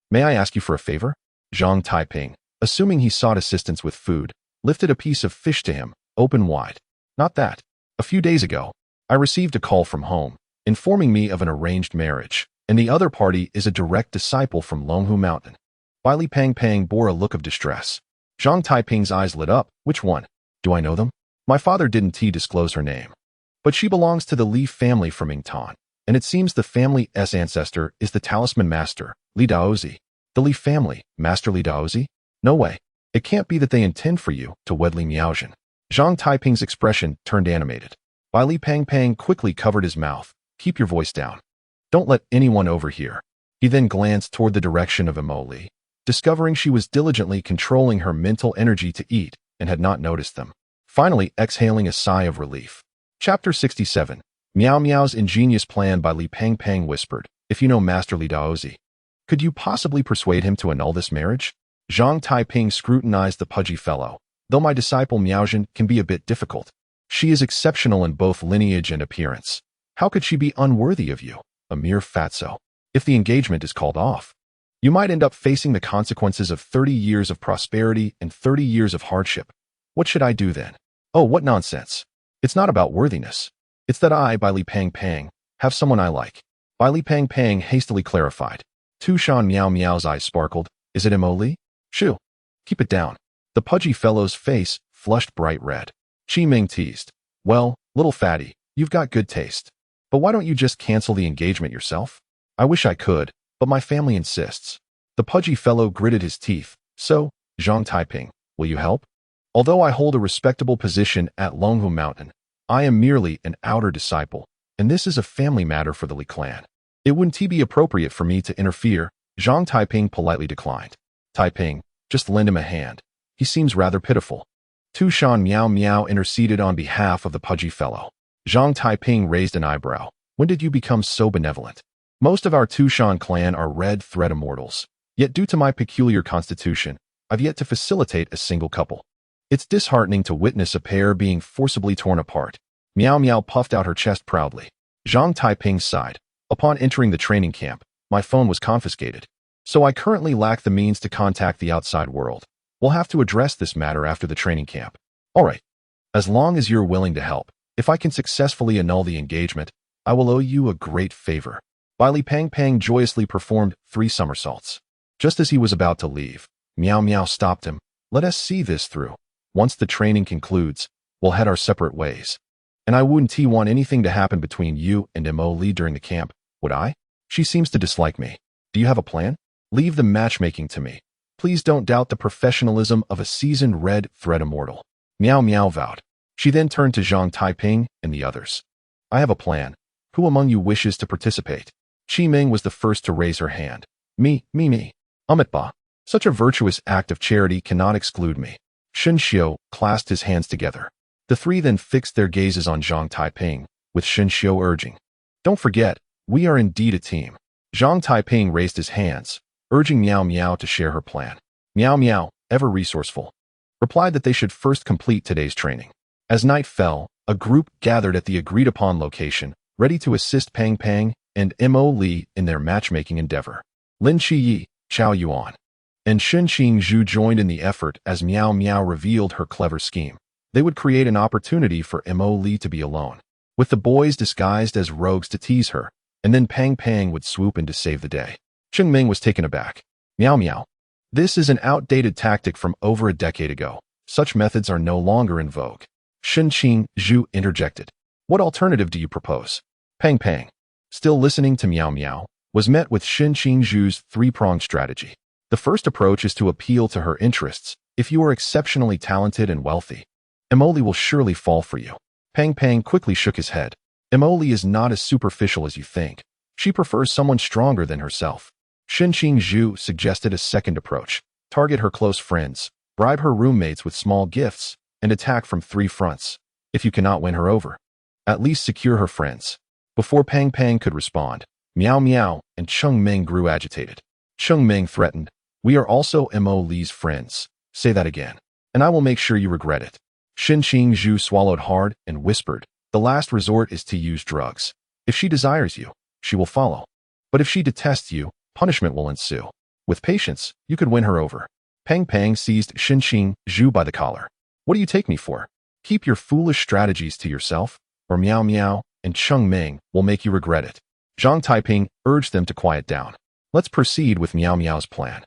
May I ask you for a favor? Zhang Taiping, assuming he sought assistance with food, lifted a piece of fish to him, open wide. Not that. A few days ago, I received a call from home, informing me of an arranged marriage, and the other party is a direct disciple from Longhu Mountain. Li Pang bore a look of distress. Zhang Taiping's eyes lit up. Which one? Do I know them? My father didn't disclose her name. but she belongs to the Li family from Yingtan, and it seems the family's ancestor is the talisman master, Li Daozi. The Li family, Master Li Daozi? No way. It can't be that they intend for you to wed Li Miaozhen. Zhang Taiping's expression turned animated. Bai Li Pang quickly covered his mouth. Keep your voice down. Don't let anyone overhear. He then glanced toward the direction of Li, discovering she was diligently controlling her mental energy to eat and had not noticed them. Finally, exhaling a sigh of relief. Chapter 67. Miao Miao's ingenious plan. By Li Pang whispered, if you know Master Li Daozi, could you possibly persuade him to annul this marriage? Zhang Taiping scrutinized the pudgy fellow. Though my disciple Miaozhen can be a bit difficult, she is exceptional in both lineage and appearance. How could she be unworthy of you, a mere fatso? If the engagement is called off, you might end up facing the consequences of 30 years of prosperity and 30 years of hardship. What should I do then? Oh, what nonsense. It's not about worthiness. It's that I, Bai Li Pang, have someone I like. Bai Li Pang hastily clarified. Tushan Miao Miao's eyes sparkled. Is it Li? Shoo. Keep it down. The pudgy fellow's face flushed bright red. Qi Ming teased. Well, little fatty, you've got good taste. But why don't you just cancel the engagement yourself? I wish I could, but my family insists. The pudgy fellow gritted his teeth. So, Zhang Taiping, will you help? Although I hold a respectable position at Longhu Mountain, I am merely an outer disciple, and this is a family matter for the Li clan. It wouldn't be appropriate for me to interfere. Zhang Taiping politely declined. Taiping, just lend him a hand. He seems rather pitiful. Tushan Miao interceded on behalf of the pudgy fellow. Zhang Taiping raised an eyebrow. When did you become so benevolent? Most of our Tushan clan are red thread immortals, yet due to my peculiar constitution, I've yet to facilitate a single couple. It's disheartening to witness a pair being forcibly torn apart. Miao puffed out her chest proudly. Zhang Taiping sighed. Upon entering the training camp, my phone was confiscated, so I currently lack the means to contact the outside world. We'll have to address this matter after the training camp. All right. As long as you're willing to help, if I can successfully annul the engagement, I will owe you a great favor. Bai Li Pang joyously performed 3 somersaults. Just as he was about to leave, Miao stopped him. Let us see this through. Once the training concludes, we'll head our separate ways. And I wouldn't want anything to happen between you and Li during the camp, would I? She seems to dislike me. Do you have a plan? Leave the matchmaking to me. Please don't doubt the professionalism of a seasoned red thread immortal. Miao vowed. She then turned to Zhang Taiping and the others. I have a plan. Who among you wishes to participate? Qi Ming was the first to raise her hand. Me. Amitba. Such a virtuous act of charity cannot exclude me. Shen Xiu clasped his hands together. The 3 then fixed their gazes on Zhang Taiping, with Shen Xiu urging. Don't forget, we are indeed a team. Zhang Taiping raised his hands, urging Miao to share her plan. Miao, ever resourceful, replied that they should first complete today's training. As night fell, a group gathered at the agreed-upon location, ready to assist Pang and Li in their matchmaking endeavor. Lin Qiye, Chao Yuan, and Shenqing Zhu joined in the effort as Miao revealed her clever scheme. They would create an opportunity for Li to be alone, with the boys disguised as rogues to tease her, and then Pang would swoop in to save the day. Cheng Ming was taken aback. Miao. This is an outdated tactic from over a decade ago. Such methods are no longer in vogue. Shenqing Zhu interjected. What alternative do you propose? Pang, still listening to Miao, was met with Shenqing Zhu's 3-pronged strategy. The first approach is to appeal to her interests. If you are exceptionally talented and wealthy, Li will surely fall for you. Pang quickly shook his head. Li is not as superficial as you think. She prefers someone stronger than herself. Shenqing Zhu suggested a second approach. Target her close friends, bribe her roommates with small gifts, and attack from 3 fronts. If you cannot win her over, at least secure her friends. Before Pang could respond, Miao and Cheng Ming grew agitated. Cheng Ming threatened, we are also Li's friends. Say that again, and I will make sure you regret it. Shenqing Zhu swallowed hard and whispered, the last resort is to use drugs. If she desires you, she will follow. But if she detests you, punishment will ensue. With patience, you could win her over. Pang seized Shenqing Zhu by the collar. What do you take me for? Keep your foolish strategies to yourself, or Miao and Cheng Ming will make you regret it. Zhang Taiping urged them to quiet down. Let's proceed with Miao's plan.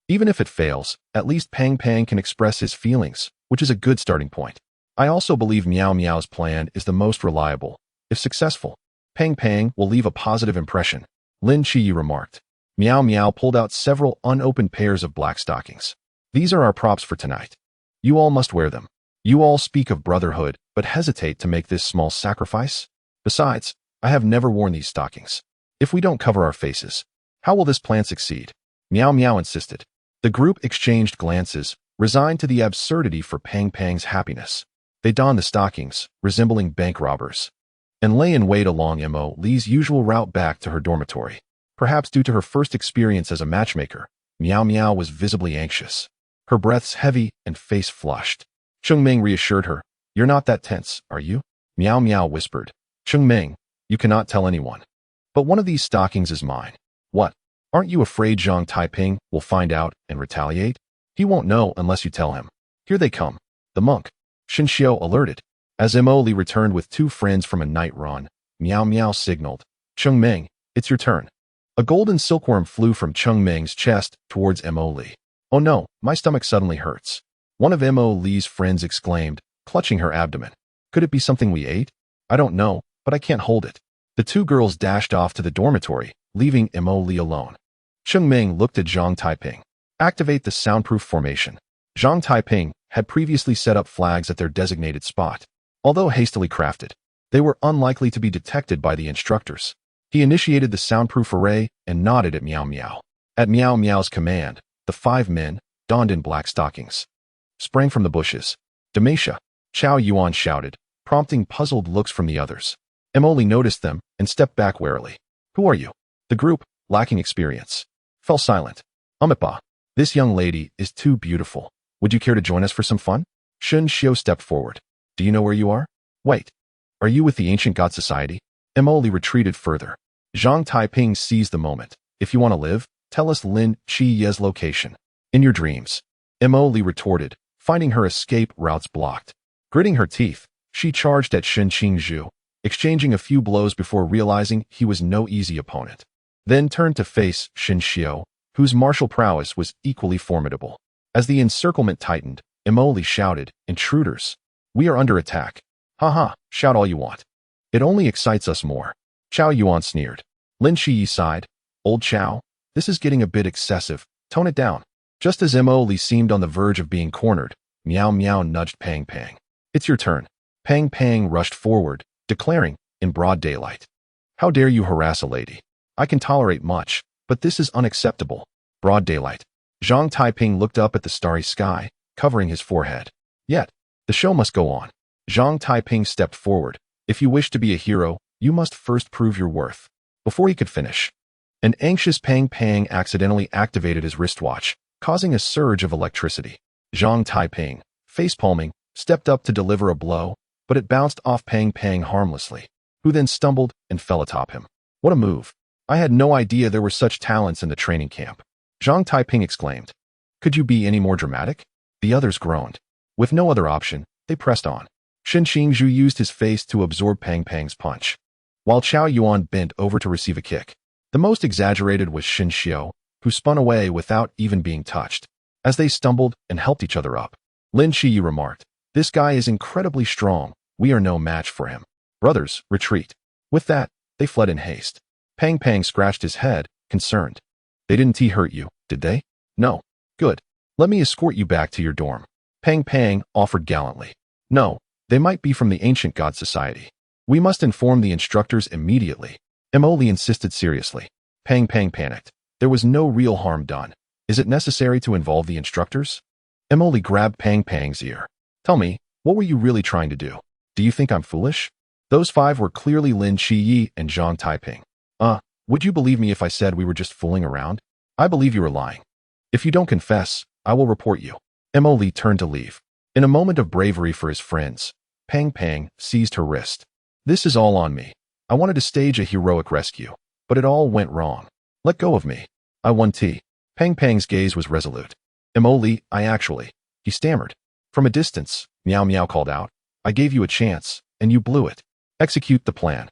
Even if it fails, at least Pang can express his feelings, which is a good starting point. I also believe Miao's plan is the most reliable. If successful, Pang Pang will leave a positive impression, Lin Qiye remarked. Meow Meow pulled out several unopened pairs of black stockings. These are our props for tonight. You all must wear them. You all speak of brotherhood, but hesitate to make this small sacrifice? Besides, I have never worn these stockings. If we don't cover our faces, how will this plan succeed? Meow Meow insisted. The group exchanged glances, resigned to the absurdity for Pang Pang's happiness. They donned the stockings, resembling bank robbers, and lay in wait along Mo Li's usual route back to her dormitory. Perhaps due to her first experience as a matchmaker, Meow Meow was visibly anxious. Her breaths heavy and face flushed. Cheng Ming reassured her. You're not that tense, are you? Meow Meow whispered. Cheng Ming, you cannot tell anyone. But one of these stockings is mine. What? Aren't you afraid Zhang Taiping will find out and retaliate? He won't know unless you tell him. Here they come. The monk. Shin Xiao alerted. As Mo Li returned with two friends from a night run, Meow Meow signaled. Cheng Ming, it's your turn. A golden silkworm flew from Cheng Ming's chest towards Mo Li. Oh no, my stomach suddenly hurts. One of Mo Li's friends exclaimed, clutching her abdomen. Could it be something we ate? I don't know, but I can't hold it. The two girls dashed off to the dormitory, leaving Mo Li alone. Cheng Ming looked at Zhang Taiping. Activate the soundproof formation. Zhang Taiping had previously set up flags at their designated spot. Although hastily crafted, they were unlikely to be detected by the instructors. He initiated the soundproof array and nodded at Meow Meow. At Meow Meow's command, the 5 men, donned in black stockings, sprang from the bushes. Demise, Chow Yuan shouted, prompting puzzled looks from the others. Mo Li noticed them and stepped back warily. Who are you? The group, lacking experience, fell silent. Umipa, this young lady is too beautiful. Would you care to join us for some fun? Shun Xiao stepped forward. Do you know where you are? Wait. Are you with the Ancient God Society? Mo Li retreated further. Zhang Taiping seized the moment. If you want to live, tell us Lin Qiye's location. In your dreams. Mo Li retorted, finding her escape routes blocked. Gritting her teeth, she charged at Shen Qingzhu, exchanging a few blows before realizing he was no easy opponent. Then turned to face Shin Xiao, whose martial prowess was equally formidable. As the encirclement tightened, Mo Li shouted, Intruders! We are under attack. Haha, shout all you want. It only excites us more. Chow Yuan sneered. Lin Qiye sighed. Old Chow, this is getting a bit excessive. Tone it down. Just as Mo Li seemed on the verge of being cornered, Meow Meow nudged Pang Pang. It's your turn. Pang Pang rushed forward, declaring, in broad daylight. How dare you harass a lady? I can tolerate much, but this is unacceptable. Broad daylight. Zhang Taiping looked up at the starry sky, covering his forehead. Yet, the show must go on. Zhang Taiping stepped forward. If you wish to be a hero, you must first prove your worth. Before he could finish, an anxious Pang Pang accidentally activated his wristwatch, causing a surge of electricity. Zhang Taiping, face-palming, stepped up to deliver a blow, but it bounced off Pang Pang harmlessly, who then stumbled and fell atop him. What a move. I had no idea there were such talents in the training camp. Zhang Taiping exclaimed. Could you be any more dramatic? The others groaned. With no other option, they pressed on. Shen Qingzhu used his face to absorb Pang Pang's punch, while Chow Yuan bent over to receive a kick. The most exaggerated was Shin Xiao, who spun away without even being touched. As they stumbled and helped each other up, Lin Qiye remarked, This guy is incredibly strong. We are no match for him. Brothers, retreat. With that, they fled in haste. Pang Pang scratched his head, concerned. They didn't hurt you, did they? No. Good. Let me escort you back to your dorm. Pang Pang offered gallantly. No, they might be from the Ancient God Society. We must inform the instructors immediately. Mo Li insisted seriously. Pang Pang panicked. There was no real harm done. Is it necessary to involve the instructors? Mo Li grabbed Pang Pang's ear. Tell me, what were you really trying to do? Do you think I'm foolish? Those 5 were clearly Lin Qiye and Zhang Taiping. Would you believe me if I said we were just fooling around? I believe you are lying. If you don't confess, I will report you. Mo Li turned to leave. In a moment of bravery for his friends, Pang Pang seized her wrist. This is all on me. I wanted to stage a heroic rescue, but it all went wrong. Let go of me. I won tea. Pang Pang's gaze was resolute. Mo Li, he stammered. From a distance, Meow Meow called out. I gave you a chance, and you blew it. Execute the plan.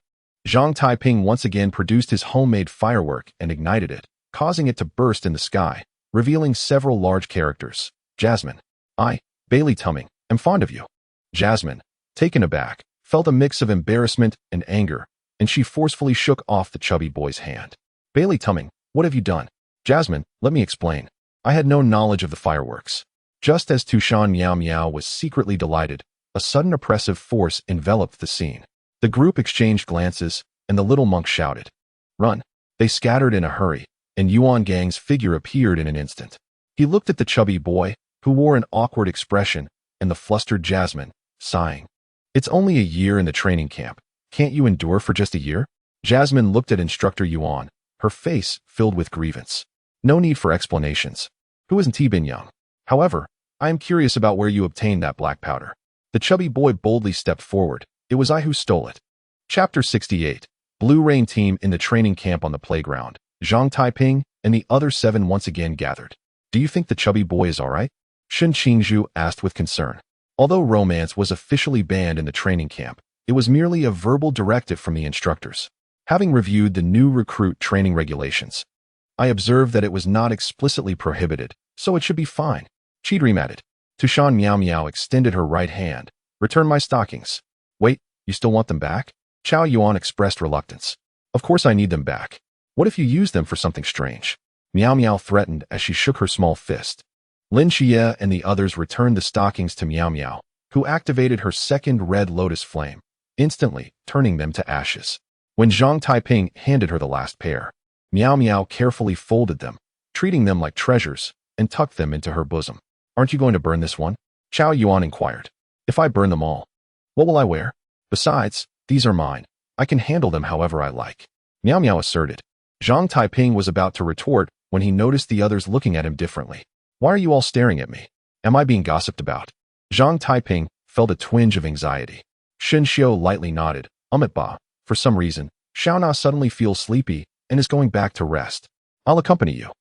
Zhang Taiping once again produced his homemade firework and ignited it, causing it to burst in the sky, revealing several large characters. Jasmine. I, Bailey Tumming, am fond of you. Jasmine, taken aback, felt a mix of embarrassment and anger, and she forcefully shook off the chubby boy's hand. Bailey Tumming, what have you done? Jasmine, let me explain. I had no knowledge of the fireworks. Just as Tushan Miao Miao was secretly delighted, a sudden oppressive force enveloped the scene. The group exchanged glances, and the little monk shouted, "Run!" They scattered in a hurry, and Yuan Gang's figure appeared in an instant. He looked at the chubby boy, who wore an awkward expression, and the flustered Jasmine, sighing. "It's only a year in the training camp. Can't you endure for just a year?" Jasmine looked at instructor Yuan, her face filled with grievance. "No need for explanations. Who isn't Bin Young? However, I am curious about where you obtained that black powder." The chubby boy boldly stepped forward. "It was I who stole it." Chapter 68. Blue Rain Team in the training camp on the playground. Zhang Taiping and the other 7 once again gathered. "Do you think the chubby boy is all right?" Shen Qingzhu asked with concern. Although romance was officially banned in the training camp, it was merely a verbal directive from the instructors. Having reviewed the new recruit training regulations, I observed that it was not explicitly prohibited, so it should be fine. Chidream added. Tushan Miao Miao extended her right hand. "Return my stockings." "Wait, you still want them back?" Chao Yuan expressed reluctance. "Of course I need them back. What if you use them for something strange?" Miao Miao threatened as she shook her small fist. Lin Qiye and the others returned the stockings to Miao Miao, who activated her second red lotus flame, instantly turning them to ashes. When Zhang Taiping handed her the last pair, Miao Miao carefully folded them, treating them like treasures, and tucked them into her bosom. "Aren't you going to burn this one?" Chao Yuan inquired. "If I burn them all, what will I wear? Besides, these are mine. I can handle them however I like," Miao Miao asserted. Zhang Taiping was about to retort when he noticed the others looking at him differently. "Why are you all staring at me? Am I being gossiped about?" Zhang Taiping felt a twinge of anxiety. Shen Xiu lightly nodded. Ba. For some reason, Xiaona suddenly feels sleepy and is going back to rest. I'll accompany you."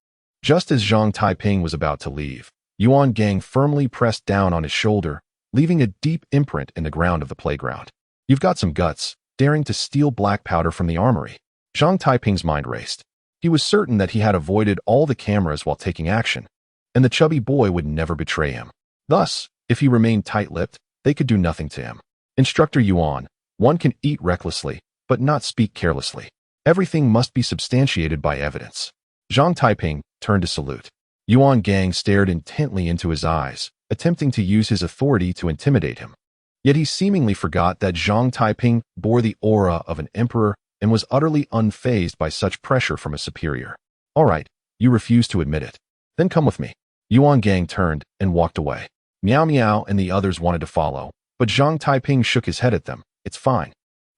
Just as Zhang Taiping was about to leave, Yuan Gang firmly pressed down on his shoulder, leaving a deep imprint in the ground of the playground. "You've got some guts, daring to steal black powder from the armory." Zhang Taiping's mind raced. He was certain that he had avoided all the cameras while taking action, and the chubby boy would never betray him. Thus, if he remained tight-lipped, they could do nothing to him. Instructor Yuan, one can eat recklessly, but not speak carelessly. Everything must be substantiated by evidence. Zhang Taiping turned to salute. Yuan Gang stared intently into his eyes, attempting to use his authority to intimidate him. Yet he seemingly forgot that Zhang Taiping bore the aura of an emperor and was utterly unfazed by such pressure from a superior. "All right, you refuse to admit it. Then come with me." Yuan Gang turned and walked away. Miao Miao and the others wanted to follow, but Zhang Taiping shook his head at them. "It's fine.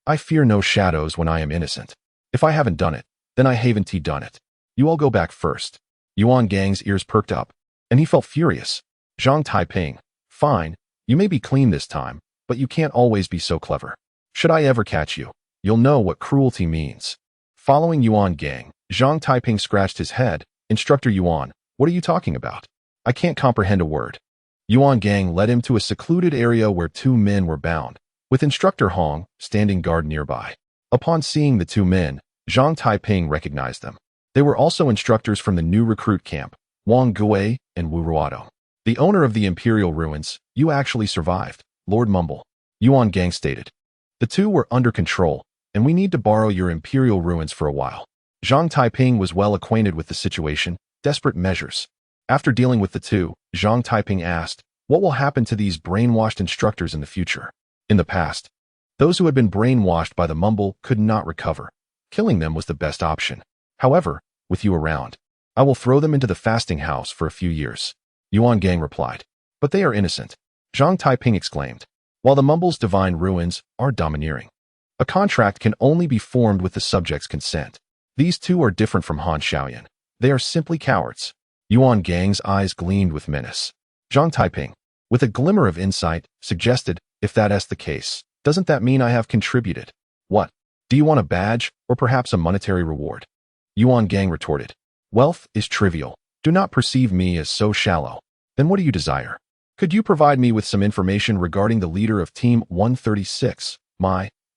I fear no shadows when I am innocent. If I haven't done it, then I haven't done it. You all go back first." Yuan Gang's ears perked up, and he felt furious. Zhang Taiping, "Fine, you may be clean this time, but you can't always be so clever. Should I ever catch you, you'll know what cruelty means." Following Yuan Gang, Zhang Taiping scratched his head. "Instructor Yuan, what are you talking about? I can't comprehend a word." Yuan Gang led him to a secluded area where 2 men were bound, with Instructor Hong standing guard nearby. Upon seeing the 2 men, Zhang Taiping recognized them. They were also instructors from the new recruit camp, Wang Gui and Wu Ruado. "The owner of the Imperial Ruins, you actually survived," Lord Mumble, Yuan Gang stated. "The 2 were under control, and we need to borrow your Imperial Ruins for a while." Zhang Taiping was well acquainted with the situation. Desperate measures. After dealing with the 2, Zhang Taiping asked, "What will happen to these brainwashed instructors in the future?" In the past, those who had been brainwashed by the Mumble could not recover. Killing them was the best option. However, with you around, I will throw them into the fasting house for a few years," Yuan Gang replied. "But they are innocent," Zhang Taiping exclaimed. "While the Mumble's divine ruins are domineering, a contract can only be formed with the subject's consent. These 2 are different from Han Xiaoyan. They are simply cowards." Yuan Gang's eyes gleamed with menace. Zhang Taiping, with a glimmer of insight, suggested, "If that's the case, doesn't that mean I have contributed? What? Do you want a badge, or perhaps a monetary reward?" Yuan Gang retorted, "Wealth is trivial. Do not perceive me as so shallow. Then what do you desire? Could you provide me with some information regarding the leader of Team 136,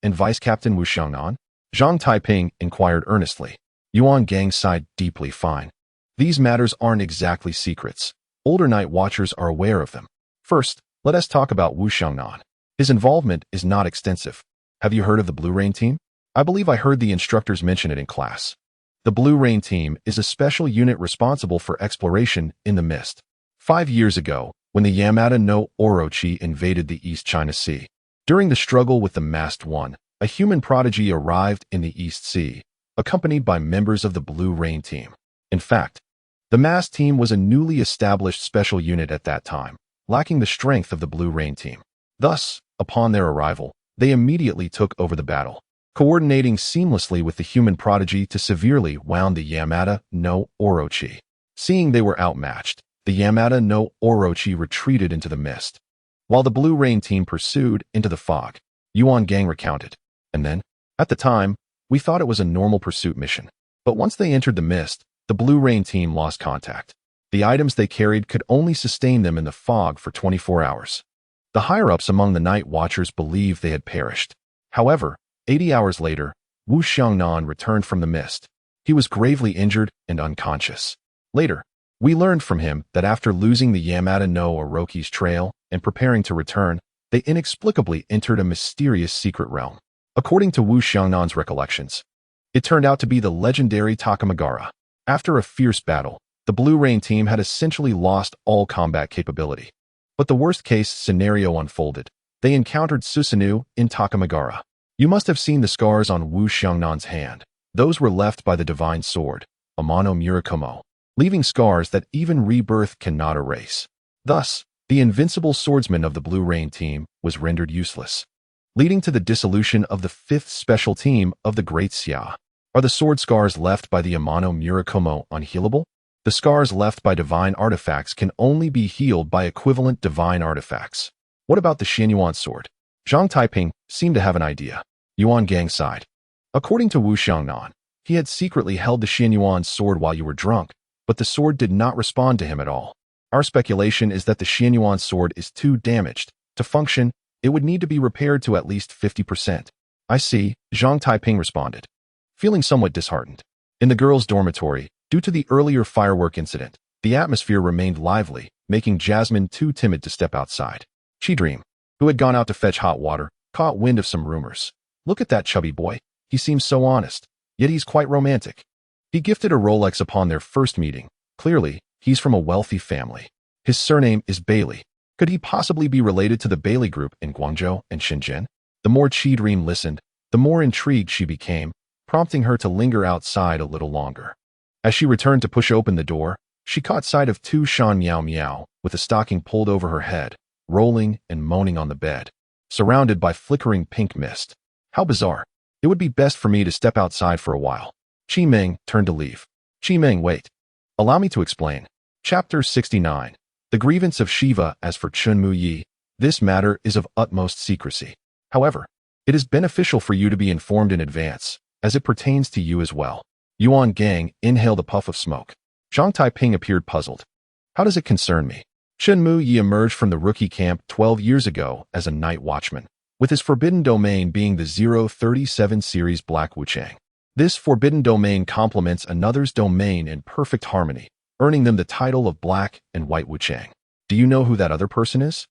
and Vice Captain Wu Xiangnan?" Zhang Taiping inquired earnestly. Yuan Gang sighed deeply. "Fine. These matters aren't exactly secrets. Older Night Watchers are aware of them. First, let us talk about Wu Xiangnan." His involvement is not extensive. Have you heard of the Blue Rain Team? I believe I heard the instructors mention it in class. The Blue Rain Team is a special unit responsible for exploration in the mist. 5 years ago, when the Yamada no Orochi invaded the East China Sea, during the struggle with the Masked One, a human prodigy arrived in the East Sea, accompanied by members of the Blue Rain Team. In fact, the Masked Team was a newly established special unit at that time, lacking the strength of the Blue Rain Team. Thus, upon their arrival, they immediately took over the battle, coordinating seamlessly with the human prodigy to severely wound the Yamada no Orochi. Seeing they were outmatched, the Yamada no Orochi retreated into the mist, while the Blue Rain Team pursued into the fog. Yuan Gang recounted. And then, at the time, we thought it was a normal pursuit mission. But once they entered the mist, the Blue Rain Team lost contact. The items they carried could only sustain them in the fog for 24 hours. The higher-ups among the Night Watchers believed they had perished. However, 80 hours later, Wu Xiangnan returned from the mist. He was gravely injured and unconscious. Later, we learned from him that after losing the Yamada no Orochi's trail and preparing to return, they inexplicably entered a mysterious secret realm. According to Wu Xiangnan's recollections, it turned out to be the legendary Takamagara. After a fierce battle, the Blue Rain Team had essentially lost all combat capability. But the worst-case scenario unfolded. They encountered Susanoo in Takamagara. You must have seen the scars on Wu Xiangnan's hand. Those were left by the divine sword, Amano Murakumo, leaving scars that even rebirth cannot erase. Thus, the invincible swordsman of the Blue Rain Team was rendered useless, leading to the dissolution of the 5th special team of the Great Xia. Are the sword scars left by the Amano Murakumo unhealable? The scars left by divine artifacts can only be healed by equivalent divine artifacts. What about the Xianyuan sword? Zhang Taiping seemed to have an idea. Yuan Gang sighed. According to Wu Xiangnan, he had secretly held the Xianyuan sword while you were drunk, but the sword did not respond to him at all. Our speculation is that the Xianyuan sword is too damaged. To function, it would need to be repaired to at least 50%. I see, Zhang Taiping responded, feeling somewhat disheartened. In the girls' dormitory, due to the earlier firework incident, the atmosphere remained lively, making Jasmine too timid to step outside. Chidream, who had gone out to fetch hot water, caught wind of some rumors. Look at that chubby boy. He seems so honest, yet he's quite romantic. He gifted a Rolex upon their first meeting. Clearly, he's from a wealthy family. His surname is Bailey. Could he possibly be related to the Bailey group in Guangzhou and Shenzhen? The more Chidream listened, the more intrigued she became, prompting her to linger outside a little longer. As she returned to push open the door, she caught sight of two Shan Miao Miao with a stocking pulled over her head, rolling and moaning on the bed, surrounded by flickering pink mist. How bizarre. It would be best for me to step outside for a while. Qi Meng turned to leave. Qi Meng, wait. Allow me to explain. Chapter 69. The Grievance of Shiva. As for Chun Mu Yi, this matter is of utmost secrecy. However, it is beneficial for you to be informed in advance, as it pertains to you as well. Yuan Gang inhaled a puff of smoke. Zhang Taiping appeared puzzled. How does it concern me? Chun Mu Yi emerged from the rookie camp 12 years ago as a night watchman, with his forbidden domain being the 037 series Black Wuchang. This forbidden domain complements another's domain in perfect harmony, earning them the title of Black and White Wuchang. Do you know who that other person is?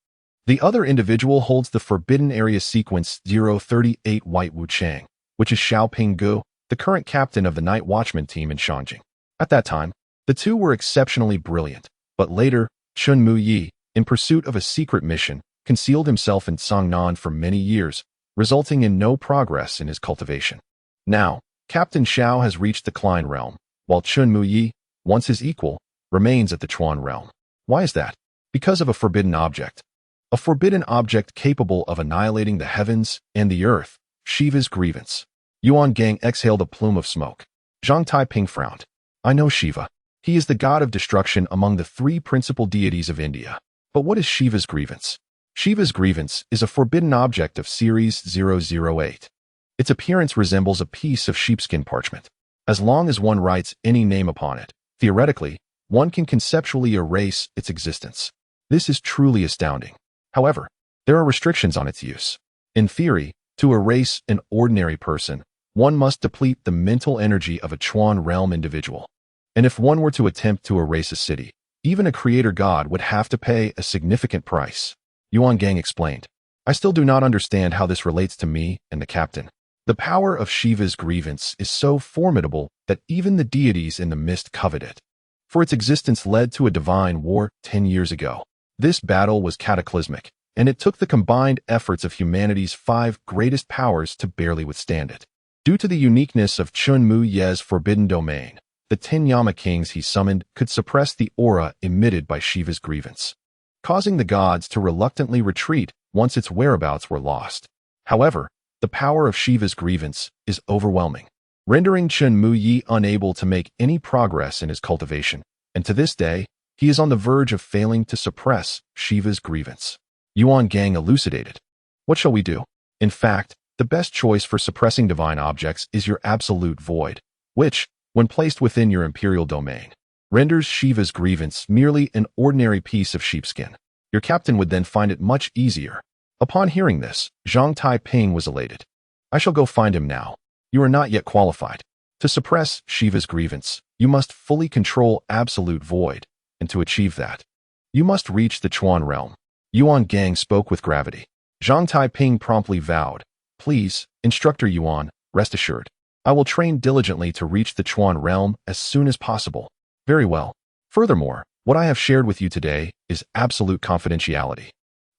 The other individual holds the forbidden area sequence 038 White Wuchang, which is Xiaoping Gu, the current captain of the night watchman team in Shangjing. At that time, the two were exceptionally brilliant, but later, Chun Mu Yi, in pursuit of a secret mission, concealed himself in Cangnan for many years, resulting in no progress in his cultivation. Now, Captain Xiao has reached the Klein realm, while Chun Mu Yi, once his equal, remains at the Chuan realm. Why is that? Because of a forbidden object. A forbidden object capable of annihilating the heavens and the earth, Shiva's grievance. Yuan Gang exhaled a plume of smoke. Zhang Taiping frowned. I know Shiva. He is the god of destruction among the 3 principal deities of India. But what is Shiva's grievance? Shiva's grievance is a forbidden object of Series 008. Its appearance resembles a piece of sheepskin parchment. As long as one writes any name upon it, theoretically, one can conceptually erase its existence. This is truly astounding. However, there are restrictions on its use. In theory, to erase an ordinary person, one must deplete the mental energy of a Chuan realm individual. And if one were to attempt to erase a city, even a creator god would have to pay a significant price. Yuan Gang explained. I still do not understand how this relates to me and the captain. The power of Shiva's grievance is so formidable that even the deities in the mist covet it. For its existence led to a divine war 10 years ago. This battle was cataclysmic, and it took the combined efforts of humanity's 5 greatest powers to barely withstand it. Due to the uniqueness of Chun Mu Ye's forbidden domain, the 10 Yama kings he summoned could suppress the aura emitted by Shiva's grievance, causing the gods to reluctantly retreat once its whereabouts were lost. However, the power of Shiva's grievance is overwhelming, rendering Chun Mu Yi unable to make any progress in his cultivation, and to this day, he is on the verge of failing to suppress Shiva's grievance. Yuan Gang elucidated. What shall we do? In fact, the best choice for suppressing divine objects is your absolute void, which, when placed within your imperial domain, renders Shiva's grievance merely an ordinary piece of sheepskin. Your captain would then find it much easier. Upon hearing this, Zhang Taiping was elated. I shall go find him now. You are not yet qualified. To suppress Shiva's grievance, you must fully control absolute void, and to achieve that, you must reach the Chuan realm. Yuan Gang spoke with gravity. Zhang Taiping promptly vowed, Please, Instructor Yuan, rest assured. I will train diligently to reach the Chuan realm as soon as possible. Very well. Furthermore, what I have shared with you today is absolute confidentiality.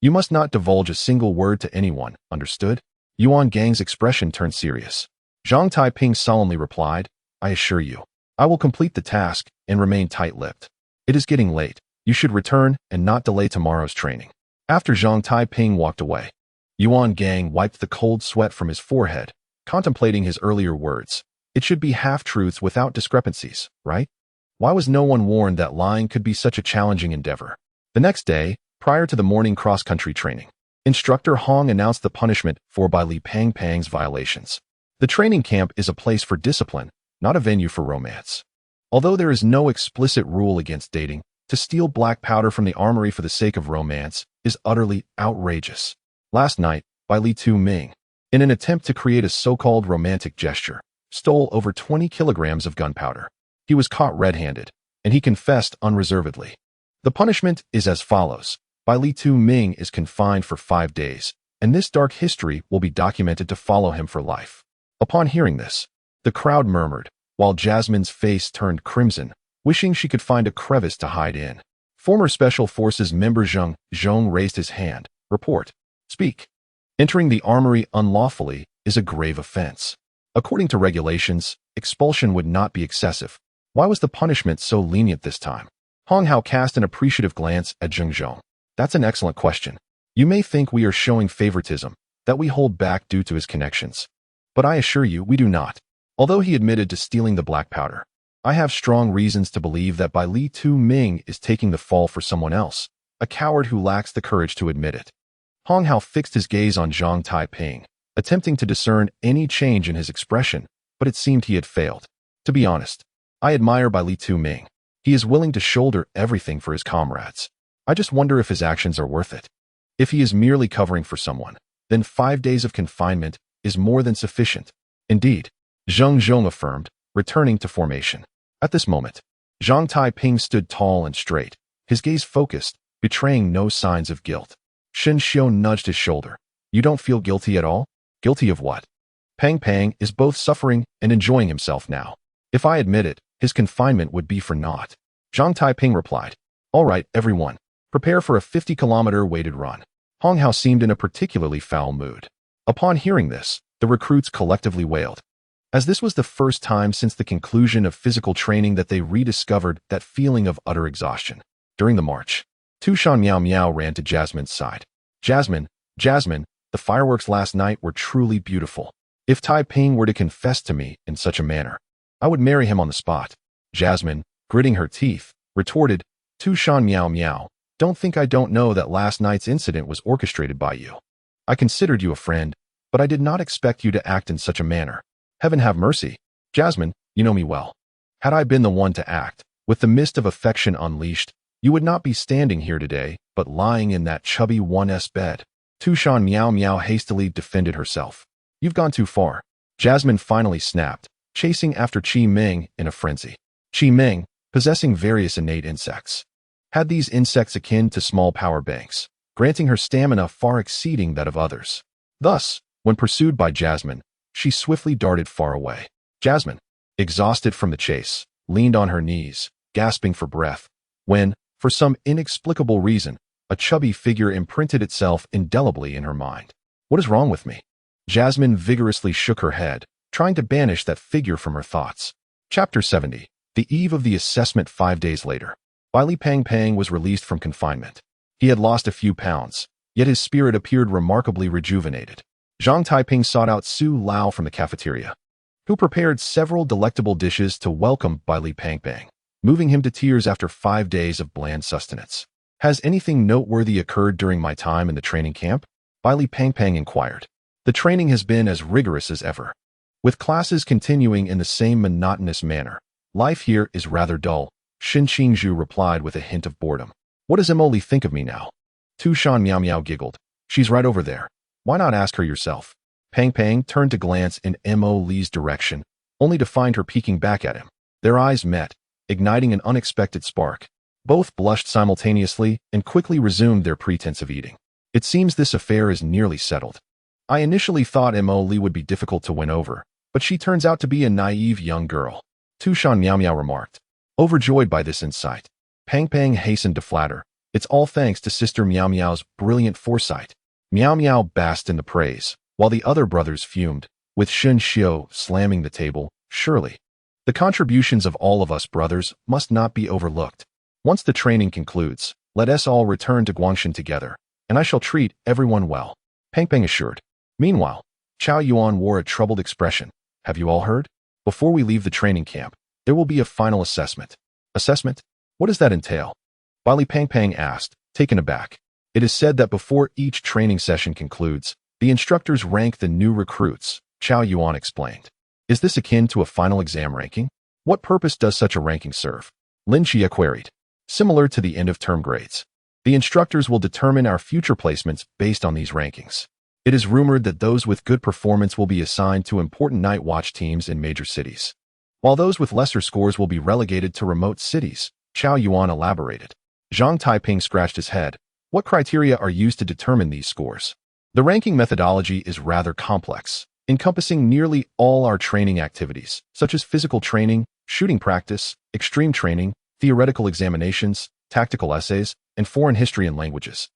You must not divulge a single word to anyone, understood? Yuan Gang's expression turned serious. Zhang Taiping solemnly replied, I assure you, I will complete the task and remain tight-lipped. It is getting late. You should return and not delay tomorrow's training. After Zhang Taiping walked away, Yuan Gang wiped the cold sweat from his forehead, contemplating his earlier words. It should be half-truths without discrepancies, right? Why was no one warned that lying could be such a challenging endeavor? The next day, prior to the morning cross-country training, Instructor Hong announced the punishment for Bai Li Pang Pang's violations. The training camp is a place for discipline, not a venue for romance. Although there is no explicit rule against dating, to steal black powder from the armory for the sake of romance is utterly outrageous. Last night, Bai Li Tu Ming, in an attempt to create a so-called romantic gesture, stole over 20 kilograms of gunpowder. He was caught red-handed, and he confessed unreservedly. The punishment is as follows. Bai Li Tu Ming is confined for 5 days, and this dark history will be documented to follow him for life. Upon hearing this, the crowd murmured, while Jasmine's face turned crimson, wishing she could find a crevice to hide in. Former Special Forces member Zhang raised his hand. Report. Speak. Entering the armory unlawfully is a grave offense. According to regulations, expulsion would not be excessive. Why was the punishment so lenient this time? Hong Hao cast an appreciative glance at Zhang. That's an excellent question. You may think we are showing favoritism, that we hold back due to his connections. But I assure you we do not. Although he admitted to stealing the black powder, I have strong reasons to believe that Bai Li Tu Ming is taking the fall for someone else, a coward who lacks the courage to admit it. Hong Hao fixed his gaze on Zhang Taiping, attempting to discern any change in his expression, but it seemed he had failed. To be honest, I admire Bai Li Tu Ming. He is willing to shoulder everything for his comrades. I just wonder if his actions are worth it. If he is merely covering for someone, then 5 days of confinement is more than sufficient. Indeed, Zhang affirmed, returning to formation. At this moment, Zhang Taiping stood tall and straight, his gaze focused, betraying no signs of guilt. Shen Xiu nudged his shoulder. You don't feel guilty at all? Guilty of what? Pang Pang is both suffering and enjoying himself now. If I admit it, his confinement would be for naught. Zhang Taiping replied. All right, everyone. Prepare for a 50-kilometer weighted run. Hong Hao seemed in a particularly foul mood. Upon hearing this, the recruits collectively wailed. As this was the first time since the conclusion of physical training that they rediscovered that feeling of utter exhaustion. During the march, Tushan Miao Miao ran to Jasmine's side. Jasmine, the fireworks last night were truly beautiful. If Taiping were to confess to me in such a manner, I would marry him on the spot. Jasmine, gritting her teeth, retorted, Tushan Miao Miao, don't think I don't know that last night's incident was orchestrated by you. I considered you a friend, but I did not expect you to act in such a manner. Heaven have mercy. Jasmine, you know me well. Had I been the one to act, with the mist of affection unleashed, you would not be standing here today, but lying in that chubby 1S bed. Tushan Miao Miao hastily defended herself. You've gone too far. Jasmine finally snapped, chasing after Qi Ming in a frenzy. Qi Ming, possessing various innate insects, had these insects akin to small power banks. granting her stamina far exceeding that of others. Thus, when pursued by Jasmine, she swiftly darted far away. Jasmine, exhausted from the chase, leaned on her knees, gasping for breath, when, for some inexplicable reason, a chubby figure imprinted itself indelibly in her mind. What is wrong with me? Jasmine vigorously shook her head, trying to banish that figure from her thoughts. Chapter 70. The eve of the assessment 5 days later. Li Pang was released from confinement. He had lost a few pounds, yet his spirit appeared remarkably rejuvenated. Zhang Taiping sought out Su Lao from the cafeteria, who prepared several delectable dishes to welcome Li Pang, moving him to tears after 5 days of bland sustenance. Has anything noteworthy occurred during my time in the training camp? Li Pang inquired. The training has been as rigorous as ever, with classes continuing in the same monotonous manner. Life here is rather dull, Xin Qingzhu replied with a hint of boredom. What does Emily think of me now? Tu Shan Miao Miao giggled. She's right over there. Why not ask her yourself? Pang turned to glance in Mo Li's direction, only to find her peeking back at him. Their eyes met, igniting an unexpected spark. Both blushed simultaneously and quickly resumed their pretense of eating. It seems this affair is nearly settled. I initially thought Mo Li would be difficult to win over, but she turns out to be a naive young girl, Tu Shan Miao Miao remarked. Overjoyed by this insight, Pang hastened to flatter. It's all thanks to Sister Miao Miao's brilliant foresight. Miao Miao basked in the praise, while the other brothers fumed, with Shun Xiu slamming the table. Surely, the contributions of all of us brothers must not be overlooked. Once the training concludes, let us all return to Guangshan together, and I shall treat everyone well, Pang assured. Meanwhile, Chao Yuan wore a troubled expression. Have you all heard? Before we leave the training camp, there will be a final assessment. Assessment? What does that entail? Li Pang asked, taken aback. It is said that before each training session concludes, the instructors rank the new recruits, Chao Yuan explained. Is this akin to a final exam ranking? What purpose does such a ranking serve? Lin Qiye queried. Similar to the end-of-term grades. The instructors will determine our future placements based on these rankings. It is rumored that those with good performance will be assigned to important night watch teams in major cities, while those with lesser scores will be relegated to remote cities, Chao Yuan elaborated. Zhang Taiping scratched his head. What criteria are used to determine these scores? The ranking methodology is rather complex, encompassing nearly all our training activities, such as physical training, shooting practice, extreme training, theoretical examinations, tactical essays, and foreign history and languages.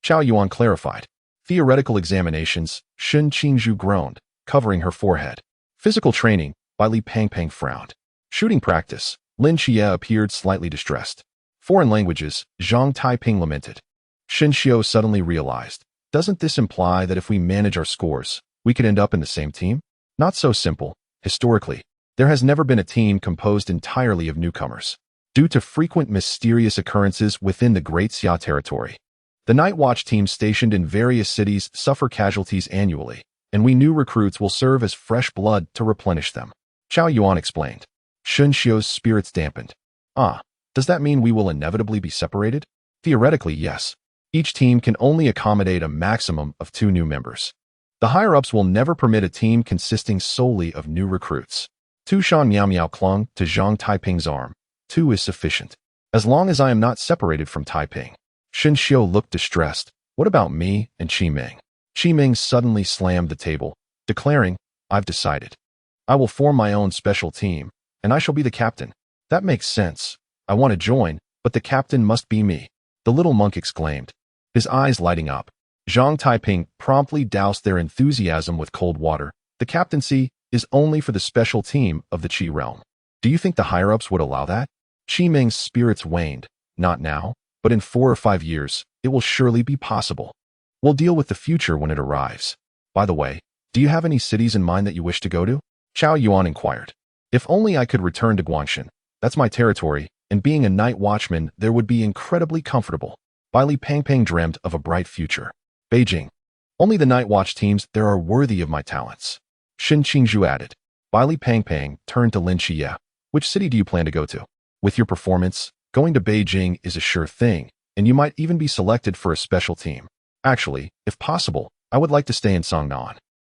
Chao Yuan clarified. Theoretical examinations, Xin Qingzhu groaned, covering her forehead. Physical training, Li Pang frowned. Shooting practice, Lin Qiye appeared slightly distressed. Foreign languages, Zhang Taiping lamented. Xin Xiu suddenly realized, doesn't this imply that if we manage our scores, we could end up in the same team? Not so simple. Historically, there has never been a team composed entirely of newcomers, due to frequent mysterious occurrences within the Great Xia territory. The night watch teams stationed in various cities suffer casualties annually, and we new recruits will serve as fresh blood to replenish them, Chao Yuan explained. Shun Xiu's spirits dampened. Does that mean we will inevitably be separated? Theoretically, yes. Each team can only accommodate a maximum of 2 new members. The higher-ups will never permit a team consisting solely of new recruits. Tu Shan Miao Miao clung to Zhang Taiping's arm. 2 is sufficient. As long as I am not separated from Taiping. Xin Xiu looked distressed. What about me and Qiming? Qiming suddenly slammed the table, declaring, I've decided. I will form my own special team, and I shall be the captain. That makes sense. I want to join, but the captain must be me, the little monk exclaimed, his eyes lighting up. Zhang Taiping promptly doused their enthusiasm with cold water. The captaincy is only for the special team of the Qi realm. Do you think the higher-ups would allow that? Qiming's spirits waned. Not now, but in 4 or 5 years, it will surely be possible. We'll deal with the future when it arrives. By the way, do you have any cities in mind that you wish to go to? Chao Yuan inquired. If only I could return to Guangshan. That's my territory, and being a night watchman there would be incredibly comfortable. Li Pang dreamt of a bright future. Beijing. Only the night watch teams there are worthy of my talents. Xin Qingzhu added. Li Pang turned to Lin Qiye. Which city do you plan to go to? With your performance, going to Beijing is a sure thing, and you might even be selected for a special team. Actually, if possible, I would like to stay in Songnan.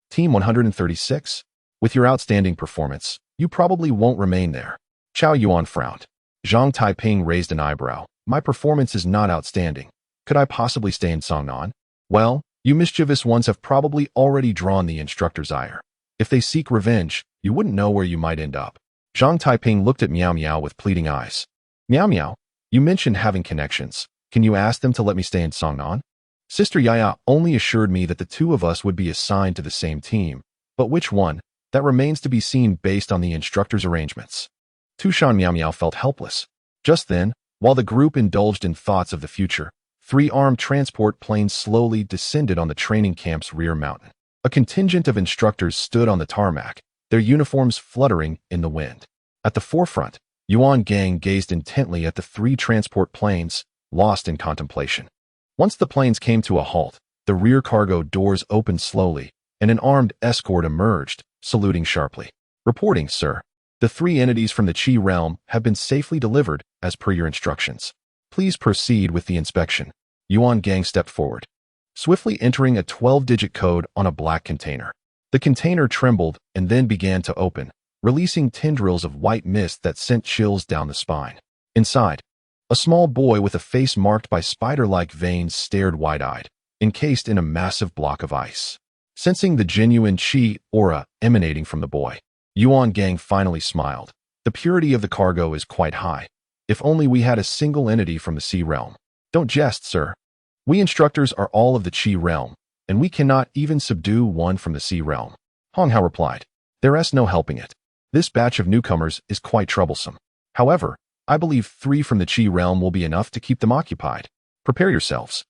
Team 136? With your outstanding performance, you probably won't remain there. Chao Yuan frowned. Zhang Taiping raised an eyebrow. My performance is not outstanding. Could I possibly stay in Cangnan? Well, you mischievous ones have probably already drawn the instructor's ire. If they seek revenge, you wouldn't know where you might end up. Zhang Taiping looked at Miao Miao with pleading eyes. Miao Miao, you mentioned having connections. Can you ask them to let me stay in Cangnan? Sister Yaya only assured me that the two of us would be assigned to the same team. But which one? That remains to be seen based on the instructor's arrangements. Tushan Miao Miao felt helpless. Just then, while the group indulged in thoughts of the future, 3 armed transport planes slowly descended on the training camp's rear mountain. A contingent of instructors stood on the tarmac, their uniforms fluttering in the wind. At the forefront, Yuan Gang gazed intently at the 3 transport planes, lost in contemplation. Once the planes came to a halt, the rear cargo doors opened slowly, and an armed escort emerged, saluting sharply. Reporting, sir. The 3 entities from the Qi realm have been safely delivered as per your instructions. Please proceed with the inspection. Yuan Gang stepped forward, swiftly entering a 12-digit code on a black container. The container trembled and then began to open, releasing tendrils of white mist that sent chills down the spine. Inside, a small boy with a face marked by spider-like veins stared wide-eyed, encased in a massive block of ice. Sensing the genuine Qi aura emanating from the boy, Yuan Gang finally smiled. The purity of the cargo is quite high. If only we had a single entity from the Sea realm. Don't jest, sir. We instructors are all of the Qi realm, and we cannot even subdue one from the Sea realm. Hong Hao replied. There's no helping it. This batch of newcomers is quite troublesome. However, I believe 3 from the Qi realm will be enough to keep them occupied. Prepare yourselves.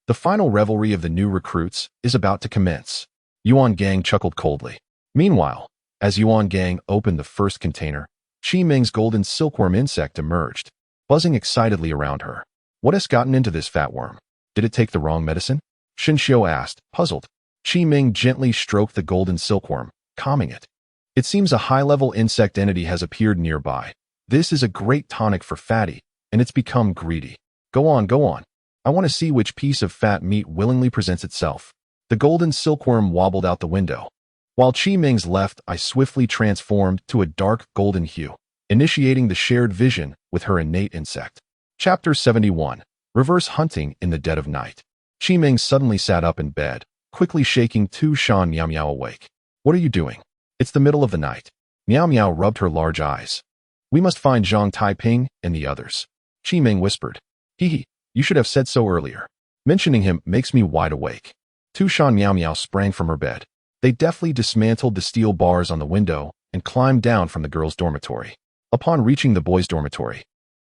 The final revelry of the new recruits is about to commence. Yuan Gang chuckled coldly. Meanwhile, as Yuan Gang opened the first container, Qi Ming's golden silkworm insect emerged, buzzing excitedly around her. What has gotten into this fat worm? Did it take the wrong medicine? Xin Xiu asked, puzzled. Qi Ming gently stroked the golden silkworm, calming it. It seems a high-level insect entity has appeared nearby. This is a great tonic for fatty, and it's become greedy. Go on, go on. I want to see which piece of fat meat willingly presents itself. The golden silkworm wobbled out the window. While Qi Ming's left eye swiftly transformed to a dark golden hue, initiating the shared vision with her innate insect. Chapter 71. Reverse Hunting in the Dead of Night. Qi Ming suddenly sat up in bed, quickly shaking Shan Miao Miao awake. What are you doing? It's the middle of the night. Miao Miao rubbed her large eyes. We must find Zhang Taiping and the others. Qi Ming whispered. Hee, you should have said so earlier. Mentioning him makes me wide awake. Shan Miao Miao sprang from her bed. They deftly dismantled the steel bars on the window and climbed down from the girls' dormitory. Upon reaching the boys' dormitory,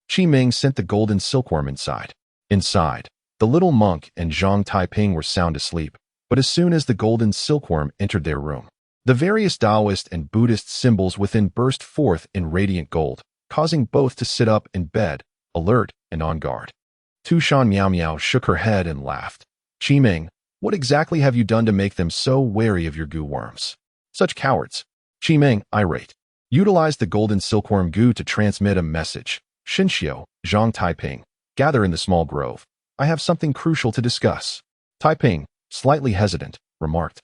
Qi Ming sent the golden silkworm inside. Inside, the little monk and Zhang Taiping were sound asleep, but as soon as the golden silkworm entered their room, the various Taoist and Buddhist symbols within burst forth in radiant gold, causing both to sit up in bed, alert and on guard. Shan Miao Miao shook her head and laughed. Qi Ming, what exactly have you done to make them so wary of your goo worms? Such cowards. Qi Ming, irate, utilized the golden silkworm goo to transmit a message. Xinxiu, Zhang Taiping, gather in the small grove. I have something crucial to discuss. Taiping, slightly hesitant, remarked.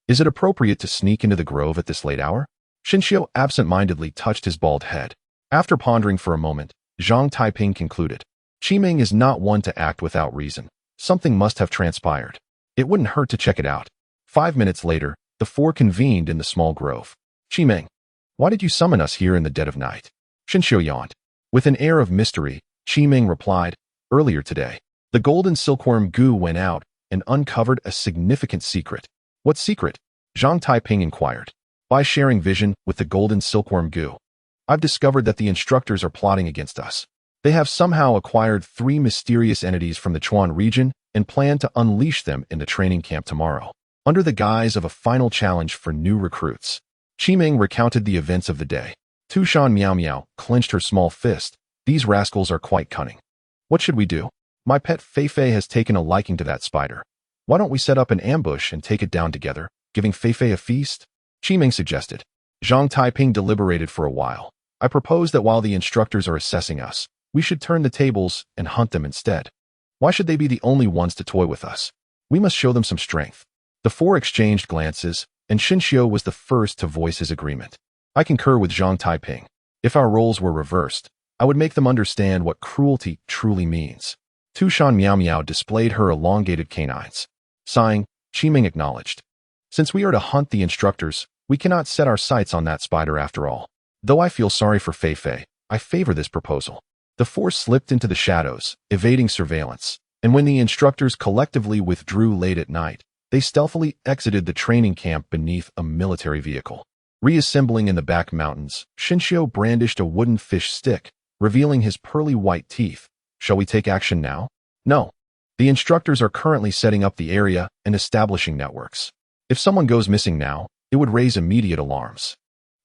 Is it appropriate to sneak into the grove at this late hour? Xinxiu absent-mindedly touched his bald head. After pondering for a moment, Zhang Taiping concluded. Qi Ming is not one to act without reason. Something must have transpired. It wouldn't hurt to check it out. 5 minutes later, the 4 convened in the small grove. Qi Ming, why did you summon us here in the dead of night? Xinxiu yawned. With an air of mystery, Qi Ming replied, earlier today, the golden silkworm goo went out and uncovered a significant secret. What secret? Zhang Taiping inquired. By sharing vision with the golden silkworm goo, I've discovered that the instructors are plotting against us. They have somehow acquired 3 mysterious entities from the Chuan region and plan to unleash them in the training camp tomorrow, under the guise of a final challenge for new recruits. Qi Ming recounted the events of the day. Shan Miao Miao clenched her small fist. These rascals are quite cunning. What should we do? My pet Feifei has taken a liking to that spider. Why don't we set up an ambush and take it down together, giving Feifei a feast? Qi Ming suggested. Zhang Taiping deliberated for a while. I propose that while the instructors are assessing us, we should turn the tables and hunt them instead. Why should they be the only ones to toy with us? We must show them some strength. The 4 exchanged glances, and Xinxiu was the first to voice his agreement. I concur with Zhang Taiping. If our roles were reversed, I would make them understand what cruelty truly means. Tushan Miao Miao displayed her elongated canines. Sighing, Qiming acknowledged. Since we are to hunt the instructors, we cannot set our sights on that spider after all. Though I feel sorry for Fei Fei, I favor this proposal. The four slipped into the shadows, evading surveillance, and when the instructors collectively withdrew late at night, they stealthily exited the training camp beneath a military vehicle. Reassembling in the back mountains, Xinxiu brandished a wooden fish stick, revealing his pearly white teeth. Shall we take action now? No. The instructors are currently setting up the area and establishing networks. If someone goes missing now, it would raise immediate alarms.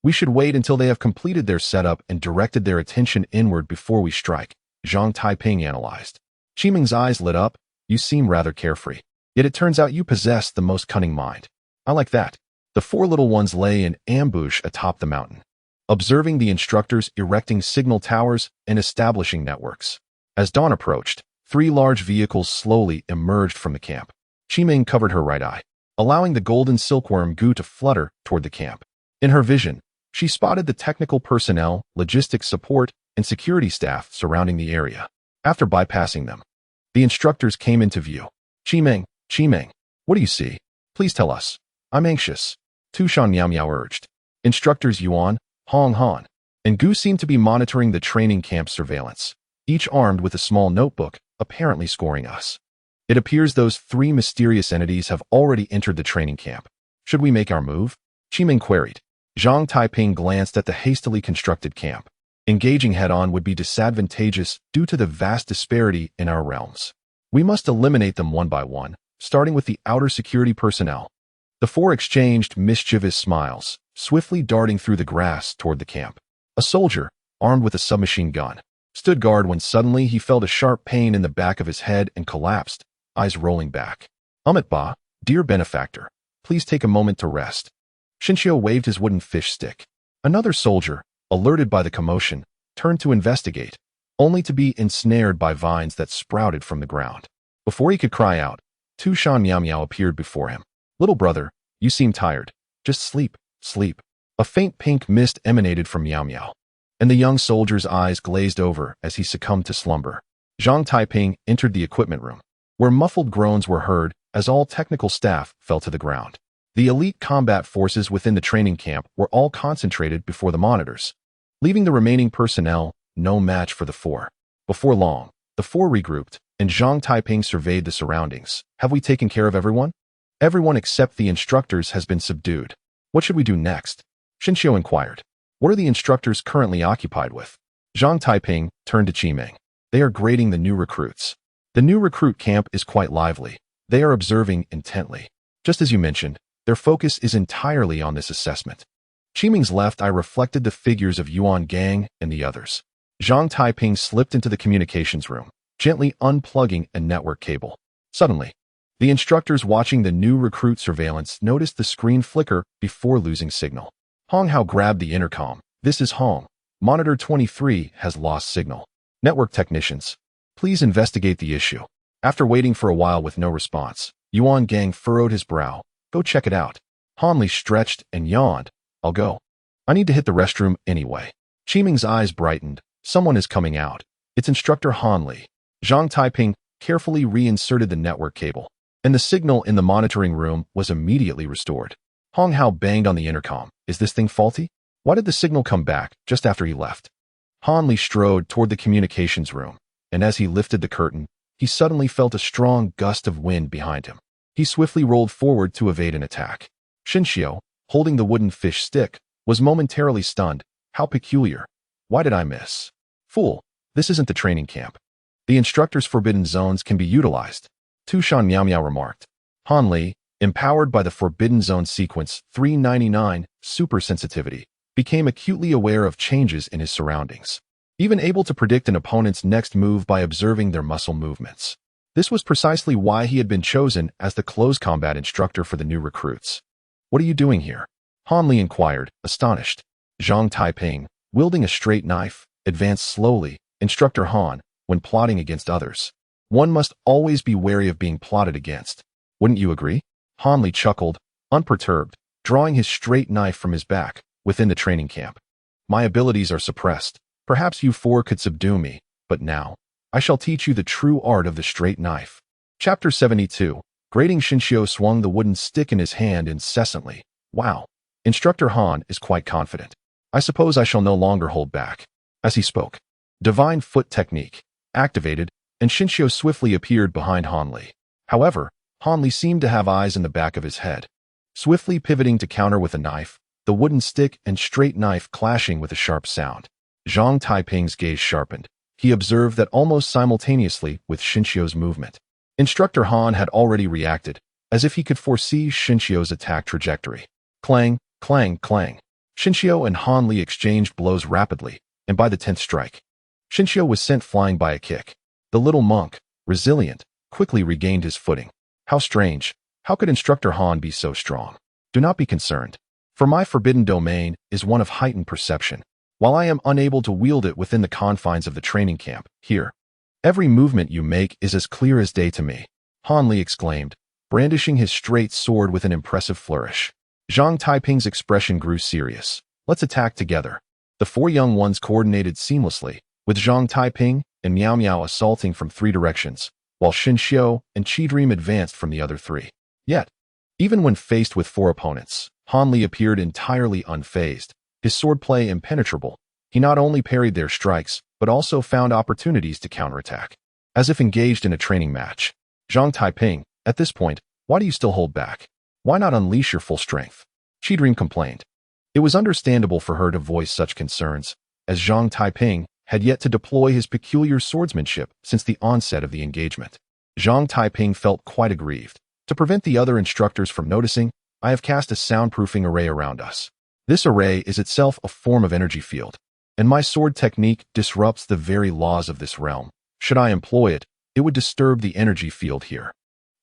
We should wait until they have completed their setup and directed their attention inward before we strike, Zhang Taiping analyzed. Qiming's eyes lit up. You seem rather carefree. Yet it turns out you possess the most cunning mind. I like that. The four little ones lay in ambush atop the mountain, observing the instructors erecting signal towers and establishing networks. As dawn approached, 3 large vehicles slowly emerged from the camp. Qiming covered her right eye, allowing the golden silkworm goo to flutter toward the camp. In her vision, she spotted the technical personnel, logistics support, and security staff surrounding the area. After bypassing them, the instructors came into view. Qiming, what do you see? Please tell us. I'm anxious. Tushan Miao Miao urged. Instructors Yuan, Hong Han, and Gu seemed to be monitoring the training camp surveillance, each armed with a small notebook, apparently scoring us. It appears those 3 mysterious entities have already entered the training camp. Should we make our move? Qiming queried. Zhang Taiping glanced at the hastily constructed camp. Engaging head-on would be disadvantageous due to the vast disparity in our realms. We must eliminate them one by one, starting with the outer security personnel. The 4 exchanged mischievous smiles, swiftly darting through the grass toward the camp. A soldier, armed with a submachine gun, stood guard when suddenly he felt a sharp pain in the back of his head and collapsed, eyes rolling back. Ba, dear benefactor, please take a moment to rest. Xinxiu waved his wooden fish stick. Another soldier, alerted by the commotion, turned to investigate, only to be ensnared by vines that sprouted from the ground. Before he could cry out, Tushan Miao Miao appeared before him. Little brother, you seem tired. Just sleep. A faint pink mist emanated from Miao Miao, and the young soldier's eyes glazed over as he succumbed to slumber. Zhang Taiping entered the equipment room, where muffled groans were heard as all technical staff fell to the ground. The elite combat forces within the training camp were all concentrated before the monitors, leaving the remaining personnel no match for the 4. Before long, the 4 regrouped, and Zhang Taiping surveyed the surroundings. Have we taken care of everyone? Everyone except the instructors has been subdued. What should we do next? Xinxiu inquired. What are the instructors currently occupied with? Zhang Taiping turned to Qiming. They are grading the new recruits. The new recruit camp is quite lively. They are observing intently. Just as you mentioned, their focus is entirely on this assessment. Qiming's left eye reflected the figures of Yuan Gang and the others. Zhang Taiping slipped into the communications room, gently unplugging a network cable. Suddenly, the instructors watching the new recruit surveillance noticed the screen flicker before losing signal. Hong Hao grabbed the intercom. This is Hong. Monitor 23 has lost signal. Network technicians, please investigate the issue. After waiting for a while with no response, Yuan Gang furrowed his brow. Go check it out. Han Li stretched and yawned. I'll go. I need to hit the restroom anyway. Qiming's eyes brightened. Someone is coming out. It's Instructor Han Li. Zhang Taiping carefully reinserted the network cable, and the signal in the monitoring room was immediately restored. Hong Hao banged on the intercom. Is this thing faulty? Why did the signal come back just after he left? Han Li strode toward the communications room, and as he lifted the curtain, he suddenly felt a strong gust of wind behind him. He swiftly rolled forward to evade an attack. Xinxiu, holding the wooden fish stick, was momentarily stunned. How peculiar. Why did I miss? Fool, this isn't the training camp. The instructor's forbidden zones can be utilized, Tushan Miao Miao remarked. Han Li, empowered by the Forbidden Zone Sequence 399 super sensitivity, became acutely aware of changes in his surroundings, even able to predict an opponent's next move by observing their muscle movements. This was precisely why he had been chosen as the close combat instructor for the new recruits. What are you doing here? Han Li inquired, astonished. Zhang Taiping, wielding a straight knife, advanced slowly. Instructor Han, when plotting against others, one must always be wary of being plotted against. Wouldn't you agree? Han Li chuckled, unperturbed, drawing his straight knife from his back. Within the training camp, my abilities are suppressed. Perhaps you 4 could subdue me, but now, I shall teach you the true art of the straight knife. Chapter 72. Grating Xinxiu swung the wooden stick in his hand incessantly. Wow. Instructor Han is quite confident. I suppose I shall no longer hold back. As he spoke, divine foot technique activated, and Xinxiu swiftly appeared behind Han Li. However, Han Li seemed to have eyes in the back of his head. Swiftly pivoting to counter with a knife, the wooden stick and straight knife clashing with a sharp sound. Zhang Taiping's gaze sharpened. He observed that almost simultaneously with Xinxiu's movement, Instructor Han had already reacted, as if he could foresee Xinxiu's attack trajectory. Clang, clang, clang. Xinxiu and Han Li exchanged blows rapidly, and by the 10th strike, Xinxiu was sent flying by a kick. The little monk, resilient, quickly regained his footing. How strange. How could Instructor Han be so strong? Do not be concerned, for my forbidden domain is one of heightened perception. While I am unable to wield it within the confines of the training camp, here, every movement you make is as clear as day to me, Han Li exclaimed, brandishing his straight sword with an impressive flourish. Zhang Taiping's expression grew serious. Let's attack together. The four young ones coordinated seamlessly, with Zhang Taiping and Miao Miao assaulting from three directions, while Xinxiu and Qidream advanced from the other three. Yet, even when faced with four opponents, Han Li appeared entirely unfazed, his swordplay impenetrable. He not only parried their strikes, but also found opportunities to counterattack, as if engaged in a training match. Zhang Taiping, at this point, why do you still hold back? Why not unleash your full strength? Qidream complained. It was understandable for her to voice such concerns, as Zhang Taiping had yet to deploy his peculiar swordsmanship since the onset of the engagement. Zhang Taiping felt quite aggrieved. To prevent the other instructors from noticing, I have cast a soundproofing array around us. This array is itself a form of energy field, and my sword technique disrupts the very laws of this realm. Should I employ it, it would disturb the energy field here.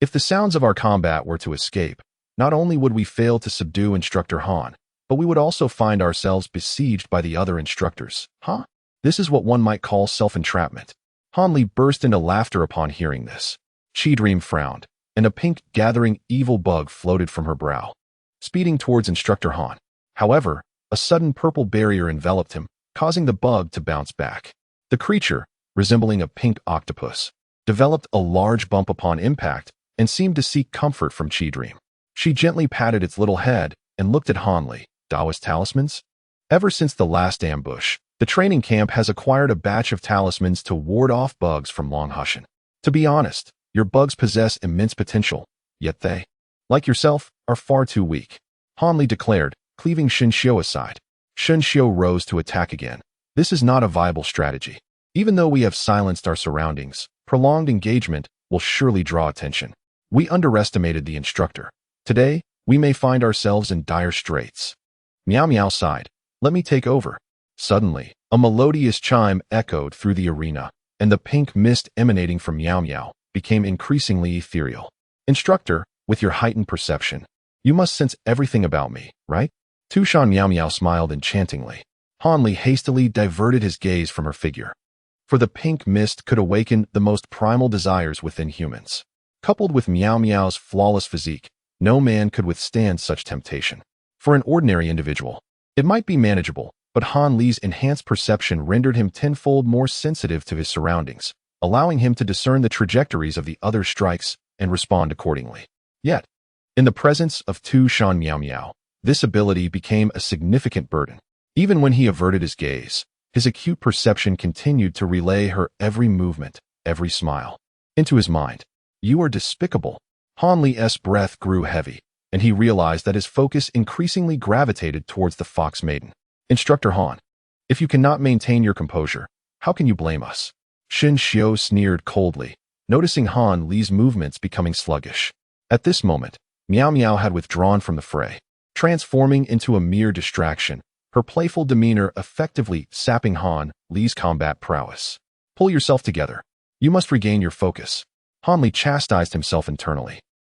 If the sounds of our combat were to escape, not only would we fail to subdue Instructor Han, but we would also find ourselves besieged by the other instructors. Huh? This is what one might call self-entrapment. Han Li burst into laughter upon hearing this. Qidream frowned, and a pink, gathering evil bug floated from her brow, speeding towards Instructor Han. However, a sudden purple barrier enveloped him, causing the bug to bounce back. The creature, resembling a pink octopus, developed a large bump upon impact and seemed to seek comfort from Qidream. She gently patted its little head and looked at Han Li. Taoist talismans? Ever since the last ambush, the training camp has acquired a batch of talismans to ward off bugs from Longhushan. To be honest, your bugs possess immense potential, yet they, like yourself, are far too weak, Han Li declared, cleaving Xinxiu aside. Xinxiu rose to attack again. This is not a viable strategy. Even though we have silenced our surroundings, prolonged engagement will surely draw attention. We underestimated the instructor. Today, we may find ourselves in dire straits. Miao Miao sighed. Let me take over. Suddenly, a melodious chime echoed through the arena, and the pink mist emanating from Miao Miao became increasingly ethereal. Instructor, with your heightened perception, you must sense everything about me, right? Tushan Miao Miao smiled enchantingly. Han Li hastily diverted his gaze from her figure, for the pink mist could awaken the most primal desires within humans. Coupled with Miao Miao's flawless physique, no man could withstand such temptation. For an ordinary individual, it might be manageable, but Han Li's enhanced perception rendered him tenfold more sensitive to his surroundings, allowing him to discern the trajectories of the other strikes and respond accordingly. Yet, in the presence of Tushan Miao Miao, this ability became a significant burden. Even when he averted his gaze, his acute perception continued to relay her every movement, every smile, into his mind. You are despicable. Han Li's breath grew heavy, and he realized that his focus increasingly gravitated towards the Fox Maiden. Instructor Han, if you cannot maintain your composure, how can you blame us? Xinxiu sneered coldly, noticing Han Li's movements becoming sluggish. At this moment, Miao Miao had withdrawn from the fray, transforming into a mere distraction, her playful demeanor effectively sapping Han Li's combat prowess. Pull yourself together. You must regain your focus. Han Li chastised himself internally,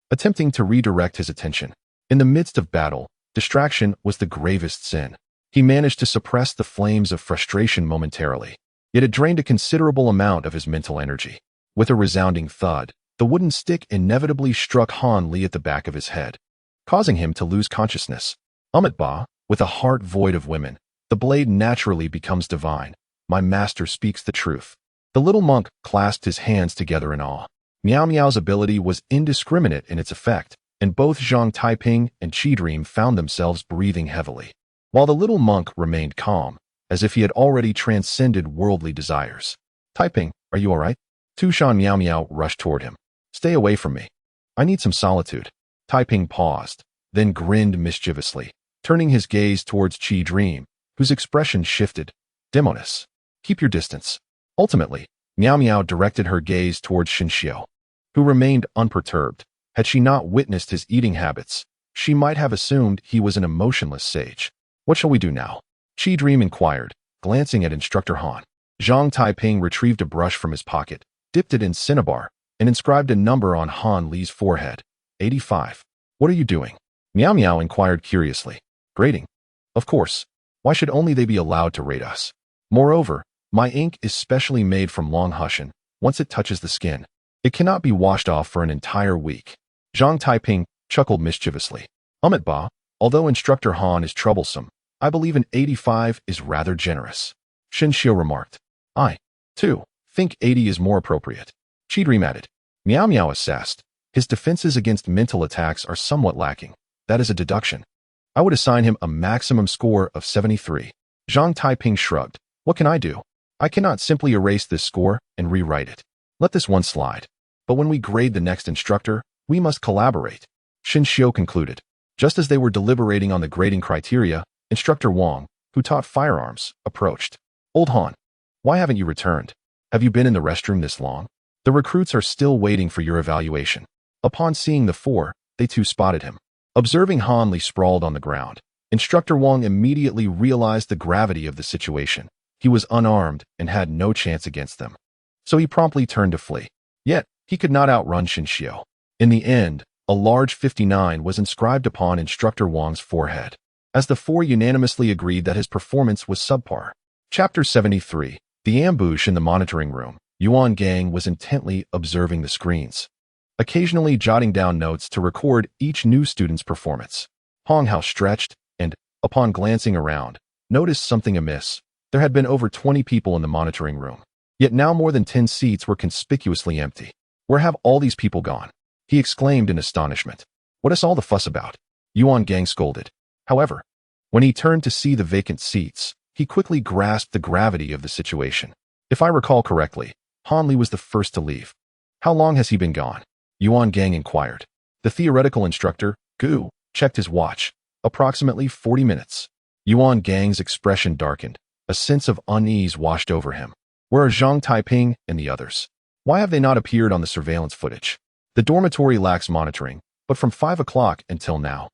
attempting to redirect his attention. In the midst of battle, distraction was the gravest sin. He managed to suppress the flames of frustration momentarily, yet it drained a considerable amount of his mental energy. With a resounding thud, the wooden stick inevitably struck Han Li at the back of his head, causing him to lose consciousness. Ba, with a heart void of women, the blade naturally becomes divine. My master speaks the truth. The little monk clasped his hands together in awe. Miao Miao's ability was indiscriminate in its effect, and both Zhang Taiping and Qi found themselves breathing heavily, while the little monk remained calm, as if he had already transcended worldly desires. Taiping, are you all right? Tushan Miao Miao rushed toward him. Stay away from me. I need some solitude. Taiping paused, then grinned mischievously, turning his gaze towards Qi, whose expression shifted. Demoness. Keep your distance. Ultimately, Miao Miao directed her gaze towards Xinxiu, who remained unperturbed. Had she not witnessed his eating habits, she might have assumed he was an emotionless sage. What shall we do now? Qi inquired, glancing at Instructor Han. Zhang Taiping retrieved a brush from his pocket, dipped it in cinnabar, and inscribed a number on Han Li's forehead. 85. What are you doing? Miao Miao inquired curiously. Grading. Of course. Why should only they be allowed to rate us? Moreover, my ink is specially made from long hushin. Once it touches the skin, it cannot be washed off for an entire week. Zhang Taiping chuckled mischievously. Ba, although Instructor Han is troublesome, I believe an 85 is rather generous. Xinxiu remarked. I, too, think 80 is more appropriate. Qi added. Miao Miao assessed. His defenses against mental attacks are somewhat lacking. That is a deduction. I would assign him a maximum score of 73. Zhang Taiping shrugged. What can I do? I cannot simply erase this score and rewrite it. Let this one slide. But when we grade the next instructor, we must collaborate. Xinxiu concluded. Just as they were deliberating on the grading criteria, Instructor Wang, who taught firearms, approached. Old Han, why haven't you returned? Have you been in the restroom this long? The recruits are still waiting for your evaluation. Upon seeing the four, they too spotted him. Observing Han Li sprawled on the ground, Instructor Wang immediately realized the gravity of the situation. He was unarmed and had no chance against them. So he promptly turned to flee. Yet, he could not outrun Xinxiu. In the end, a large 59 was inscribed upon Instructor Wang's forehead, as the four unanimously agreed that his performance was subpar. Chapter 73. The ambush in the monitoring room. Yuan Gang was intently observing the screens, occasionally jotting down notes to record each new student's performance. Hong Hao stretched and, upon glancing around, noticed something amiss. There had been over 20 people in the monitoring room, yet now more than 10 seats were conspicuously empty. Where have all these people gone? He exclaimed in astonishment. What is all the fuss about? Yuan Gang scolded. However, when he turned to see the vacant seats, he quickly grasped the gravity of the situation. If I recall correctly, Han Li was the first to leave. How long has he been gone? Yuan Gang inquired. The theoretical instructor, Gu, checked his watch. Approximately 40 minutes. Yuan Gang's expression darkened. A sense of unease washed over him. Where are Zhang Taiping and the others? Why have they not appeared on the surveillance footage? The dormitory lacks monitoring, but from 5 o'clock until now,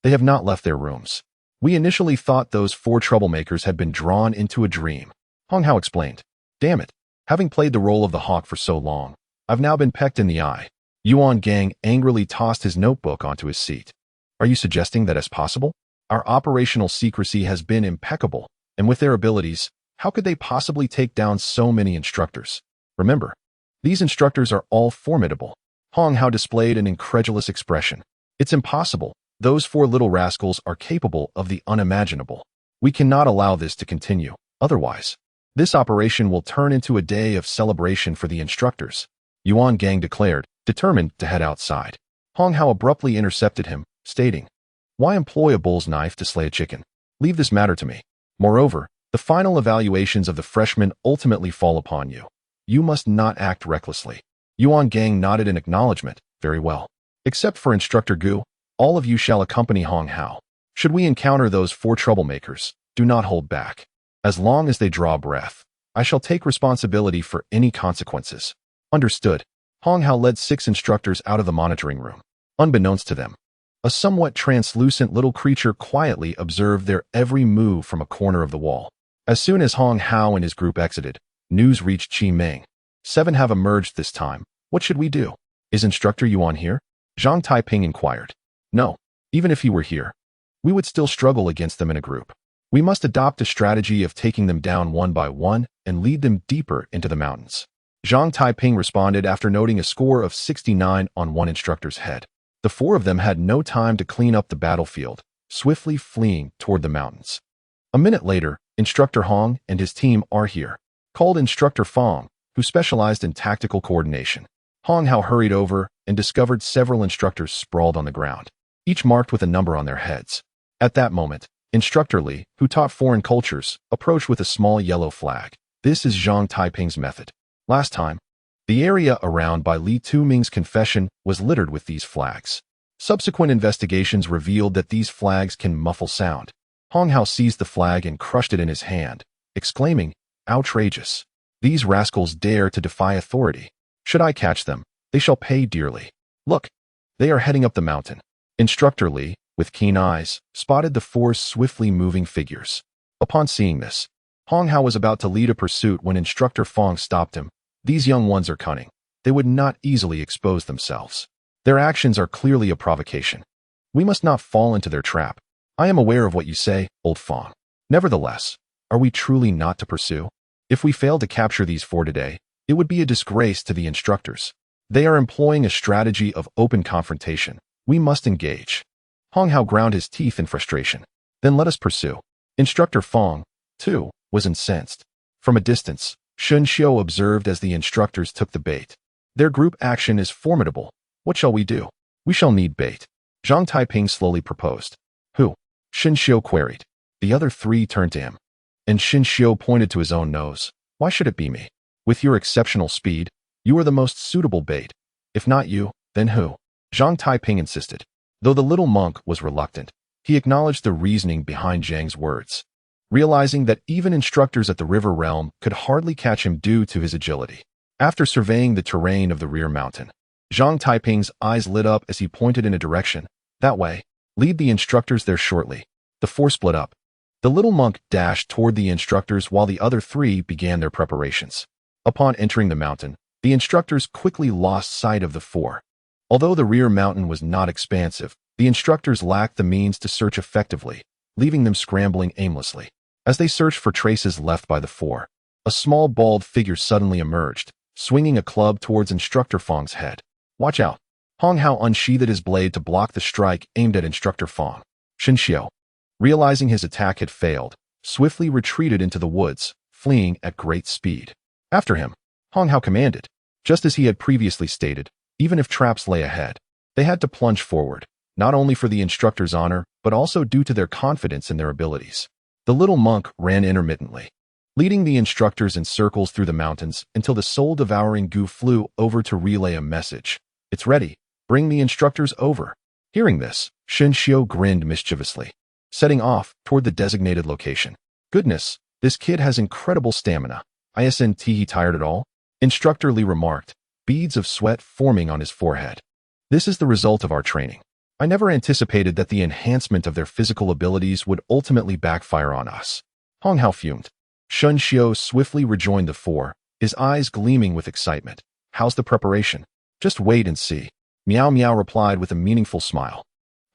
they have not left their rooms. We initially thought those four troublemakers had been drawn into a dream. Hong Hao explained. Damn it. Having played the role of the hawk for so long, I've now been pecked in the eye. Yuan Gang angrily tossed his notebook onto his seat. Are you suggesting that as possible? Our operational secrecy has been impeccable, and with their abilities, how could they possibly take down so many instructors? Remember, these instructors are all formidable. Hong Hao displayed an incredulous expression. It's impossible. Those four little rascals are capable of the unimaginable. We cannot allow this to continue. Otherwise, this operation will turn into a day of celebration for the instructors. Yuan Gang declared, determined to head outside. Hong Hao abruptly intercepted him, stating, Why employ a bull's knife to slay a chicken? Leave this matter to me. Moreover, the final evaluations of the freshmen ultimately fall upon you. You must not act recklessly. Yuan Gang nodded in acknowledgement. Very well. Except for Instructor Gu, all of you shall accompany Hong Hao. Should we encounter those four troublemakers, do not hold back. As long as they draw breath, I shall take responsibility for any consequences. Understood. Hong Hao led 6 instructors out of the monitoring room. Unbeknownst to them, a somewhat translucent little creature quietly observed their every move from a corner of the wall. As soon as Hong Hao and his group exited, news reached Qi Meng. 7 have emerged this time. What should we do? Is Instructor Yuan here? Zhang Taiping inquired. No. Even if he were here, we would still struggle against them in a group. We must adopt a strategy of taking them down one by one and lead them deeper into the mountains. Zhang Taiping responded after noting a score of 69 on one instructor's head. The 4 of them had no time to clean up the battlefield, swiftly fleeing toward the mountains. A minute later, Instructor Hong and his team are here. Called Instructor Fong, who who specialized in tactical coordination. Hong Hao hurried over and discovered several instructors sprawled on the ground, each marked with a number on their heads. At that moment, Instructor Li, who taught foreign cultures, approached with a small yellow flag. This is Zhang Taiping's method. Last time, the area around by Li Tuming's confession was littered with these flags. Subsequent investigations revealed that these flags can muffle sound. Hong Hao seized the flag and crushed it in his hand, exclaiming, "Outrageous! These rascals dare to defy authority. Should I catch them, they shall pay dearly. Look, they are heading up the mountain." Instructor Li, with keen eyes, spotted the four swiftly moving figures. Upon seeing this, Hong Hao was about to lead a pursuit when Instructor Fong stopped him. "These young ones are cunning. They would not easily expose themselves. Their actions are clearly a provocation. We must not fall into their trap. I am aware of what you say, old Fong. Nevertheless, are we truly not to pursue? If we fail to capture these four today, it would be a disgrace to the instructors. They are employing a strategy of open confrontation. We must engage." Hong Hao ground his teeth in frustration. "Then let us pursue." Instructor Fong, too, was incensed. From a distance, Shun Xiu observed as the instructors took the bait. "Their group action is formidable. What shall we do?" "We shall need bait," Zhang Taiping slowly proposed. "Who?" Shun Xiu queried. The other three turned to him, and Shun Xiu pointed to his own nose. "Why should it be me? With your exceptional speed, you are the most suitable bait. If not you, then who?" Zhang Taiping insisted. Though the little monk was reluctant, he acknowledged the reasoning behind Zhang's words, realizing that even instructors at the river realm could hardly catch him due to his agility. After surveying the terrain of the rear mountain, Zhang Taiping's eyes lit up as he pointed in a direction. "That way. Lead the instructors there shortly." The four split up. The little monk dashed toward the instructors while the other three began their preparations. Upon entering the mountain, the instructors quickly lost sight of the four. Although the rear mountain was not expansive, the instructors lacked the means to search effectively, leaving them scrambling aimlessly. As they searched for traces left by the four, a small bald figure suddenly emerged, swinging a club towards Instructor Fong's head. "Watch out!" Hong Hao unsheathed his blade to block the strike aimed at Instructor Fong. Shun Xiu, realizing his attack had failed, swiftly retreated into the woods, fleeing at great speed. After him, Hong Hao commanded. Just as he had previously stated, even if traps lay ahead, they had to plunge forward, not only for the instructor's honor, but also due to their confidence in their abilities. The little monk ran intermittently, leading the instructors in circles through the mountains until the soul-devouring goo flew over to relay a message. "It's ready. Bring the instructors over." Hearing this, Shun Xiu grinned mischievously, setting off toward the designated location. "Goodness, this kid has incredible stamina. Isn't he tired at all?" Instructor Li remarked, beads of sweat forming on his forehead. "This is the result of our training. I never anticipated that the enhancement of their physical abilities would ultimately backfire on us." Hong Hao fumed. Shun Xiu swiftly rejoined the four, his eyes gleaming with excitement. "How's the preparation?" "Just wait and see," Miao Miao replied with a meaningful smile.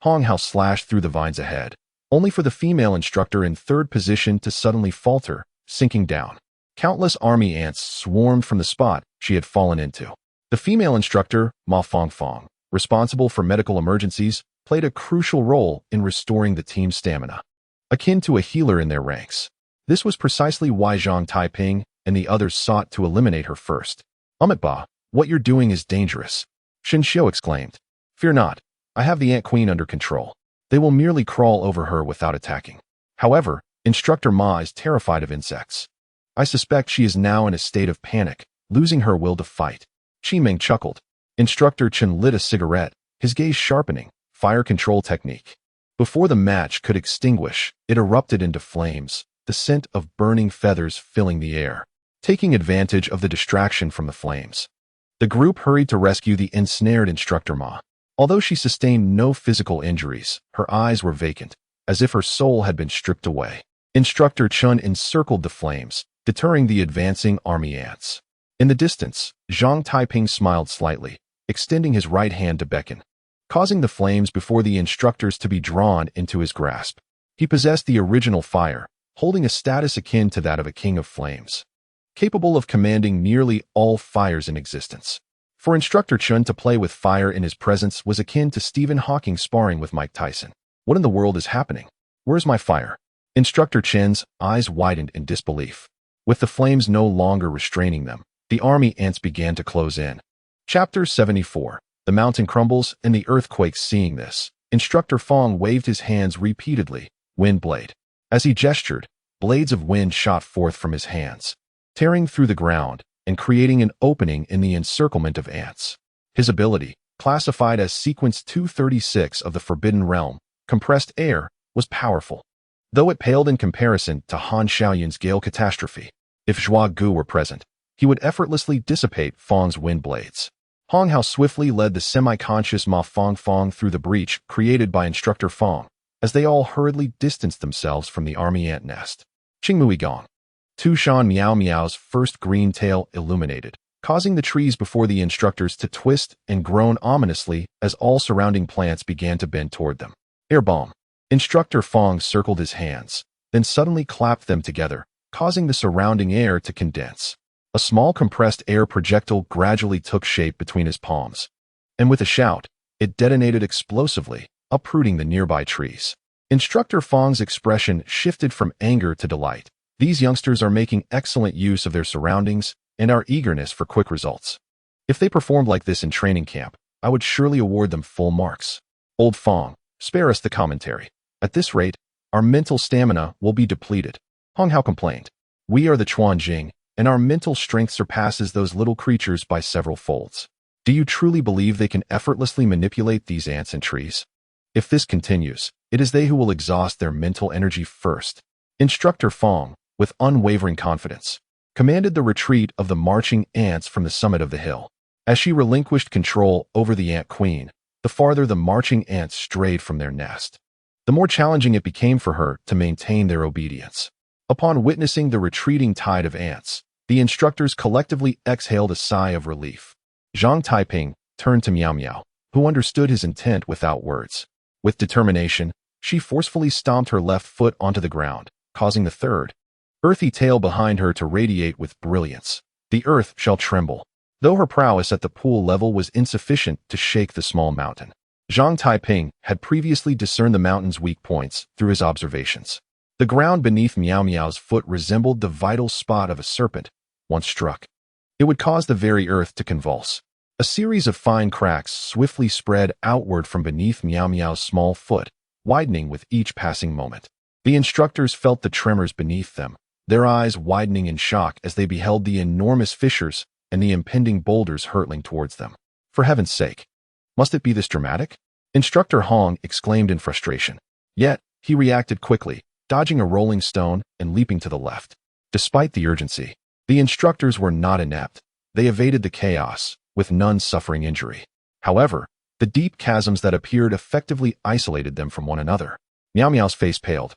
Hong Hao slashed through the vines ahead, only for the female instructor in third position to suddenly falter, sinking down. Countless army ants swarmed from the spot she had fallen into. The female instructor, Ma Fong, responsible for medical emergencies, played a crucial role in restoring the team's stamina, akin to a healer in their ranks. This was precisely why Zhang Taiping and the others sought to eliminate her first. "Ba, what you're doing is dangerous," Shun Xiu exclaimed. "Fear not, I have the Ant Queen under control. They will merely crawl over her without attacking." However, Instructor Ma is terrified of insects. I suspect she is now in a state of panic, losing her will to fight. Qi Ming chuckled. Instructor Chen lit a cigarette, his gaze sharpening. Fire control technique. Before the match could extinguish, it erupted into flames, the scent of burning feathers filling the air. Taking advantage of the distraction from the flames, the group hurried to rescue the ensnared Instructor Ma. Although she sustained no physical injuries, her eyes were vacant, as if her soul had been stripped away. Instructor Chun encircled the flames, deterring the advancing army ants. In the distance, Zhang Taiping smiled slightly, extending his right hand to beckon, causing the flames before the instructors to be drawn into his grasp. He possessed the original fire, holding a status akin to that of a king of flames, capable of commanding nearly all fires in existence. For Instructor Chun to play with fire in his presence was akin to Stephen Hawking sparring with Mike Tyson. What in the world is happening? Where's my fire? Instructor Chen's eyes widened in disbelief. With the flames no longer restraining them, The army ants began to close in. Chapter 74. The mountain crumbles and the earthquakes. Seeing this, Instructor Fong waved his hands repeatedly, wind blade. As he gestured, blades of wind shot forth from his hands, tearing through the ground and creating an opening in the encirclement of ants. His ability, classified as Sequence 236 of the Forbidden Realm, compressed air, was powerful, though it paled in comparison to Han Xiaoyun's gale catastrophe. If Zhua Gu were present, he would effortlessly dissipate Fong's wind blades. Hong Hao swiftly led the semi-conscious Ma Fong through the breach created by Instructor Fong, as they all hurriedly distanced themselves from the army ant nest. Qingmui Gong. Tu Shan Miao Miao's first green tail illuminated, causing the trees before the instructors to twist and groan ominously as all surrounding plants began to bend toward them. Air bomb. Instructor Fong circled his hands, then suddenly clapped them together, causing the surrounding air to condense. A small compressed air projectile gradually took shape between his palms, and with a shout, it detonated explosively, uprooting the nearby trees. Instructor Fong's expression shifted from anger to delight. These youngsters are making excellent use of their surroundings and our eagerness for quick results. If they performed like this in training camp, I would surely award them full marks. Old Fong, spare us the commentary. At this rate, our mental stamina will be depleted. Hong Hao complained. We are the Chuan Jing, and our mental strength surpasses those little creatures by several folds. Do you truly believe they can effortlessly manipulate these ants and trees? If this continues, it is they who will exhaust their mental energy first. Instructor Fong, with unwavering confidence, commanded the retreat of the marching ants from the summit of the hill. As she relinquished control over the ant queen, the farther the marching ants strayed from their nest, the more challenging it became for her to maintain their obedience. Upon witnessing the retreating tide of ants, the instructors collectively exhaled a sigh of relief. Zhang Taiping turned to Miao Miao, who understood his intent without words. With determination, she forcefully stomped her left foot onto the ground, causing the third, earthy tail behind her to radiate with brilliance. The earth shall tremble. Though her prowess at the pool level was insufficient to shake the small mountain, Zhang Taiping had previously discerned the mountain's weak points through his observations. The ground beneath Miao Miao's foot resembled the vital spot of a serpent, once struck. It would cause the very earth to convulse. A series of fine cracks swiftly spread outward from beneath Miao Miao's small foot, widening with each passing moment. The instructors felt the tremors beneath them, their eyes widening in shock as they beheld the enormous fissures and the impending boulders hurtling towards them. For heaven's sake, must it be this dramatic? Instructor Hong exclaimed in frustration. Yet, he reacted quickly, dodging a rolling stone and leaping to the left. Despite the urgency, the instructors were not inept. They evaded the chaos, with none suffering injury. However, the deep chasms that appeared effectively isolated them from one another. Miao Miao's face paled,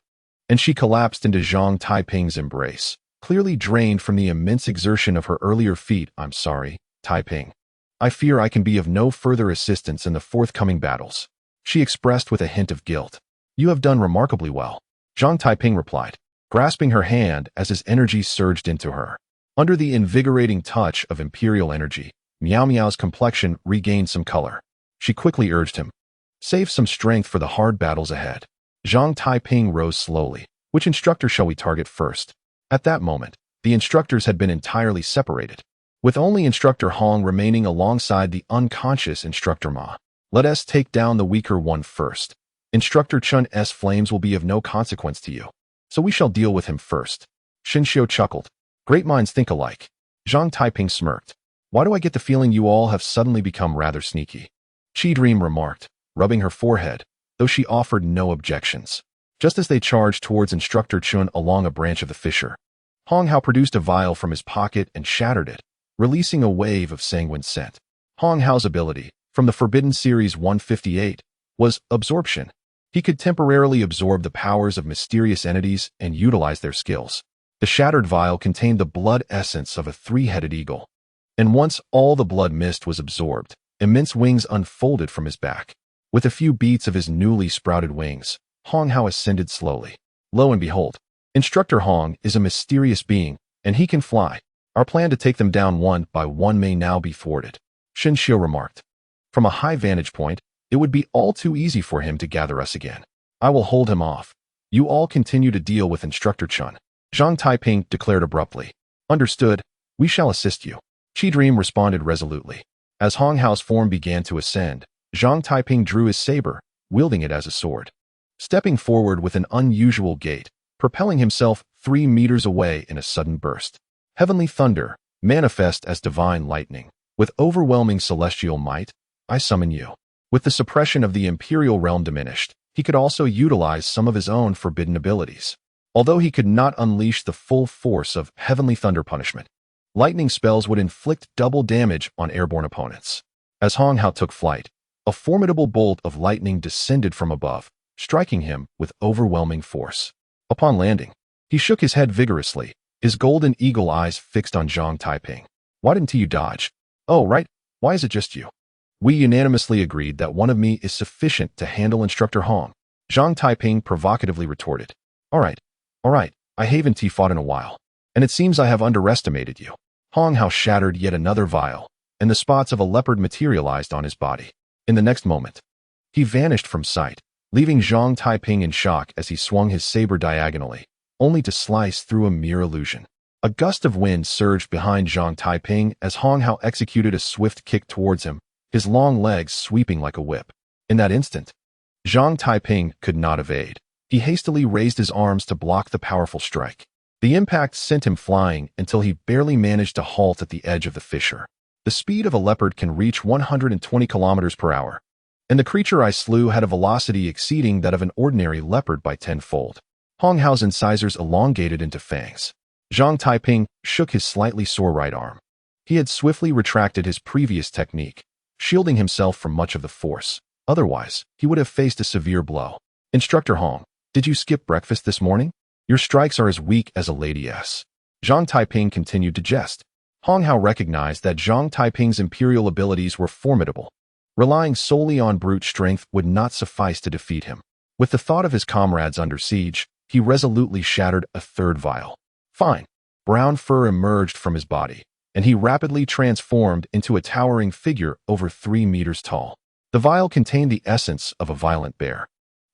and she collapsed into Zhang Taiping's embrace, clearly drained from the immense exertion of her earlier feat. I'm sorry, Taiping. I fear I can be of no further assistance in the forthcoming battles, she expressed with a hint of guilt. You have done remarkably well, Zhang Taiping replied, grasping her hand as his energy surged into her. Under the invigorating touch of imperial energy, Miao Miao's complexion regained some color. She quickly urged him, save some strength for the hard battles ahead. Zhang Taiping rose slowly. Which instructor shall we target first? At that moment, the instructors had been entirely separated, with only Instructor Hong remaining alongside the unconscious Instructor Ma. Let us take down the weaker one first. Instructor Chun's flames will be of no consequence to you, so we shall deal with him first. Shinxiu chuckled. Great minds think alike. Zhang Taiping smirked. Why do I get the feeling you all have suddenly become rather sneaky? Qi Dream remarked, rubbing her forehead, though she offered no objections. Just as they charged towards Instructor Chun along a branch of the fissure, Hong Hao produced a vial from his pocket and shattered it, releasing a wave of sanguine scent. Hong Hao's ability, from the Forbidden Series 158, was absorption. He could temporarily absorb the powers of mysterious entities and utilize their skills. The shattered vial contained the blood essence of a three-headed eagle, and once all the blood mist was absorbed, immense wings unfolded from his back. With a few beats of his newly sprouted wings, Hong Hao ascended slowly. Lo and behold, Instructor Hong is a mysterious being, and he can fly. Our plan to take them down one by one may now be thwarted, Shinxiu remarked. From a high vantage point, it would be all too easy for him to gather us again. I will hold him off. You all continue to deal with Instructor Chun, Zhang Taiping declared abruptly. Understood, we shall assist you. Dream responded resolutely. As Hong Hao's form began to ascend, Zhang Taiping drew his saber, wielding it as a sword. Stepping forward with an unusual gait, propelling himself 3 meters away in a sudden burst. Heavenly thunder, manifest as divine lightning. With overwhelming celestial might, I summon you. With the suppression of the imperial realm diminished, he could also utilize some of his own forbidden abilities. Although he could not unleash the full force of heavenly thunder punishment, lightning spells would inflict double damage on airborne opponents. As Hong Hao took flight, a formidable bolt of lightning descended from above, striking him with overwhelming force. Upon landing, he shook his head vigorously, his golden eagle eyes fixed on Zhang Taiping. Why didn't you dodge? Oh, right. Why is it just you? We unanimously agreed that one of me is sufficient to handle Instructor Hong. Zhang Taiping provocatively retorted. All right. I haven't fought in a while, and it seems I have underestimated you. Hong Hao shattered yet another vial, and the spots of a leopard materialized on his body. In the next moment, he vanished from sight, leaving Zhang Taiping in shock as he swung his saber diagonally, only to slice through a mere illusion. A gust of wind surged behind Zhang Taiping as Hong Hao executed a swift kick towards him, his long legs sweeping like a whip. In that instant, Zhang Taiping could not evade. He hastily raised his arms to block the powerful strike. The impact sent him flying until he barely managed to halt at the edge of the fissure. The speed of a leopard can reach 120 kilometers per hour, and the creature I slew had a velocity exceeding that of an ordinary leopard by 10-fold. Hong Hao's incisors elongated into fangs. Zhang Taiping shook his slightly sore right arm. He had swiftly retracted his previous technique, shielding himself from much of the force. Otherwise, he would have faced a severe blow. Instructor Hong, did you skip breakfast this morning? Your strikes are as weak as a lady's. Zhang Taiping continued to jest. Hong Hao recognized that Zhang Taiping's imperial abilities were formidable. Relying solely on brute strength would not suffice to defeat him. With the thought of his comrades under siege, he resolutely shattered a third vial. Fine. Brown fur emerged from his body, and he rapidly transformed into a towering figure over 3 meters tall. The vial contained the essence of a violent bear.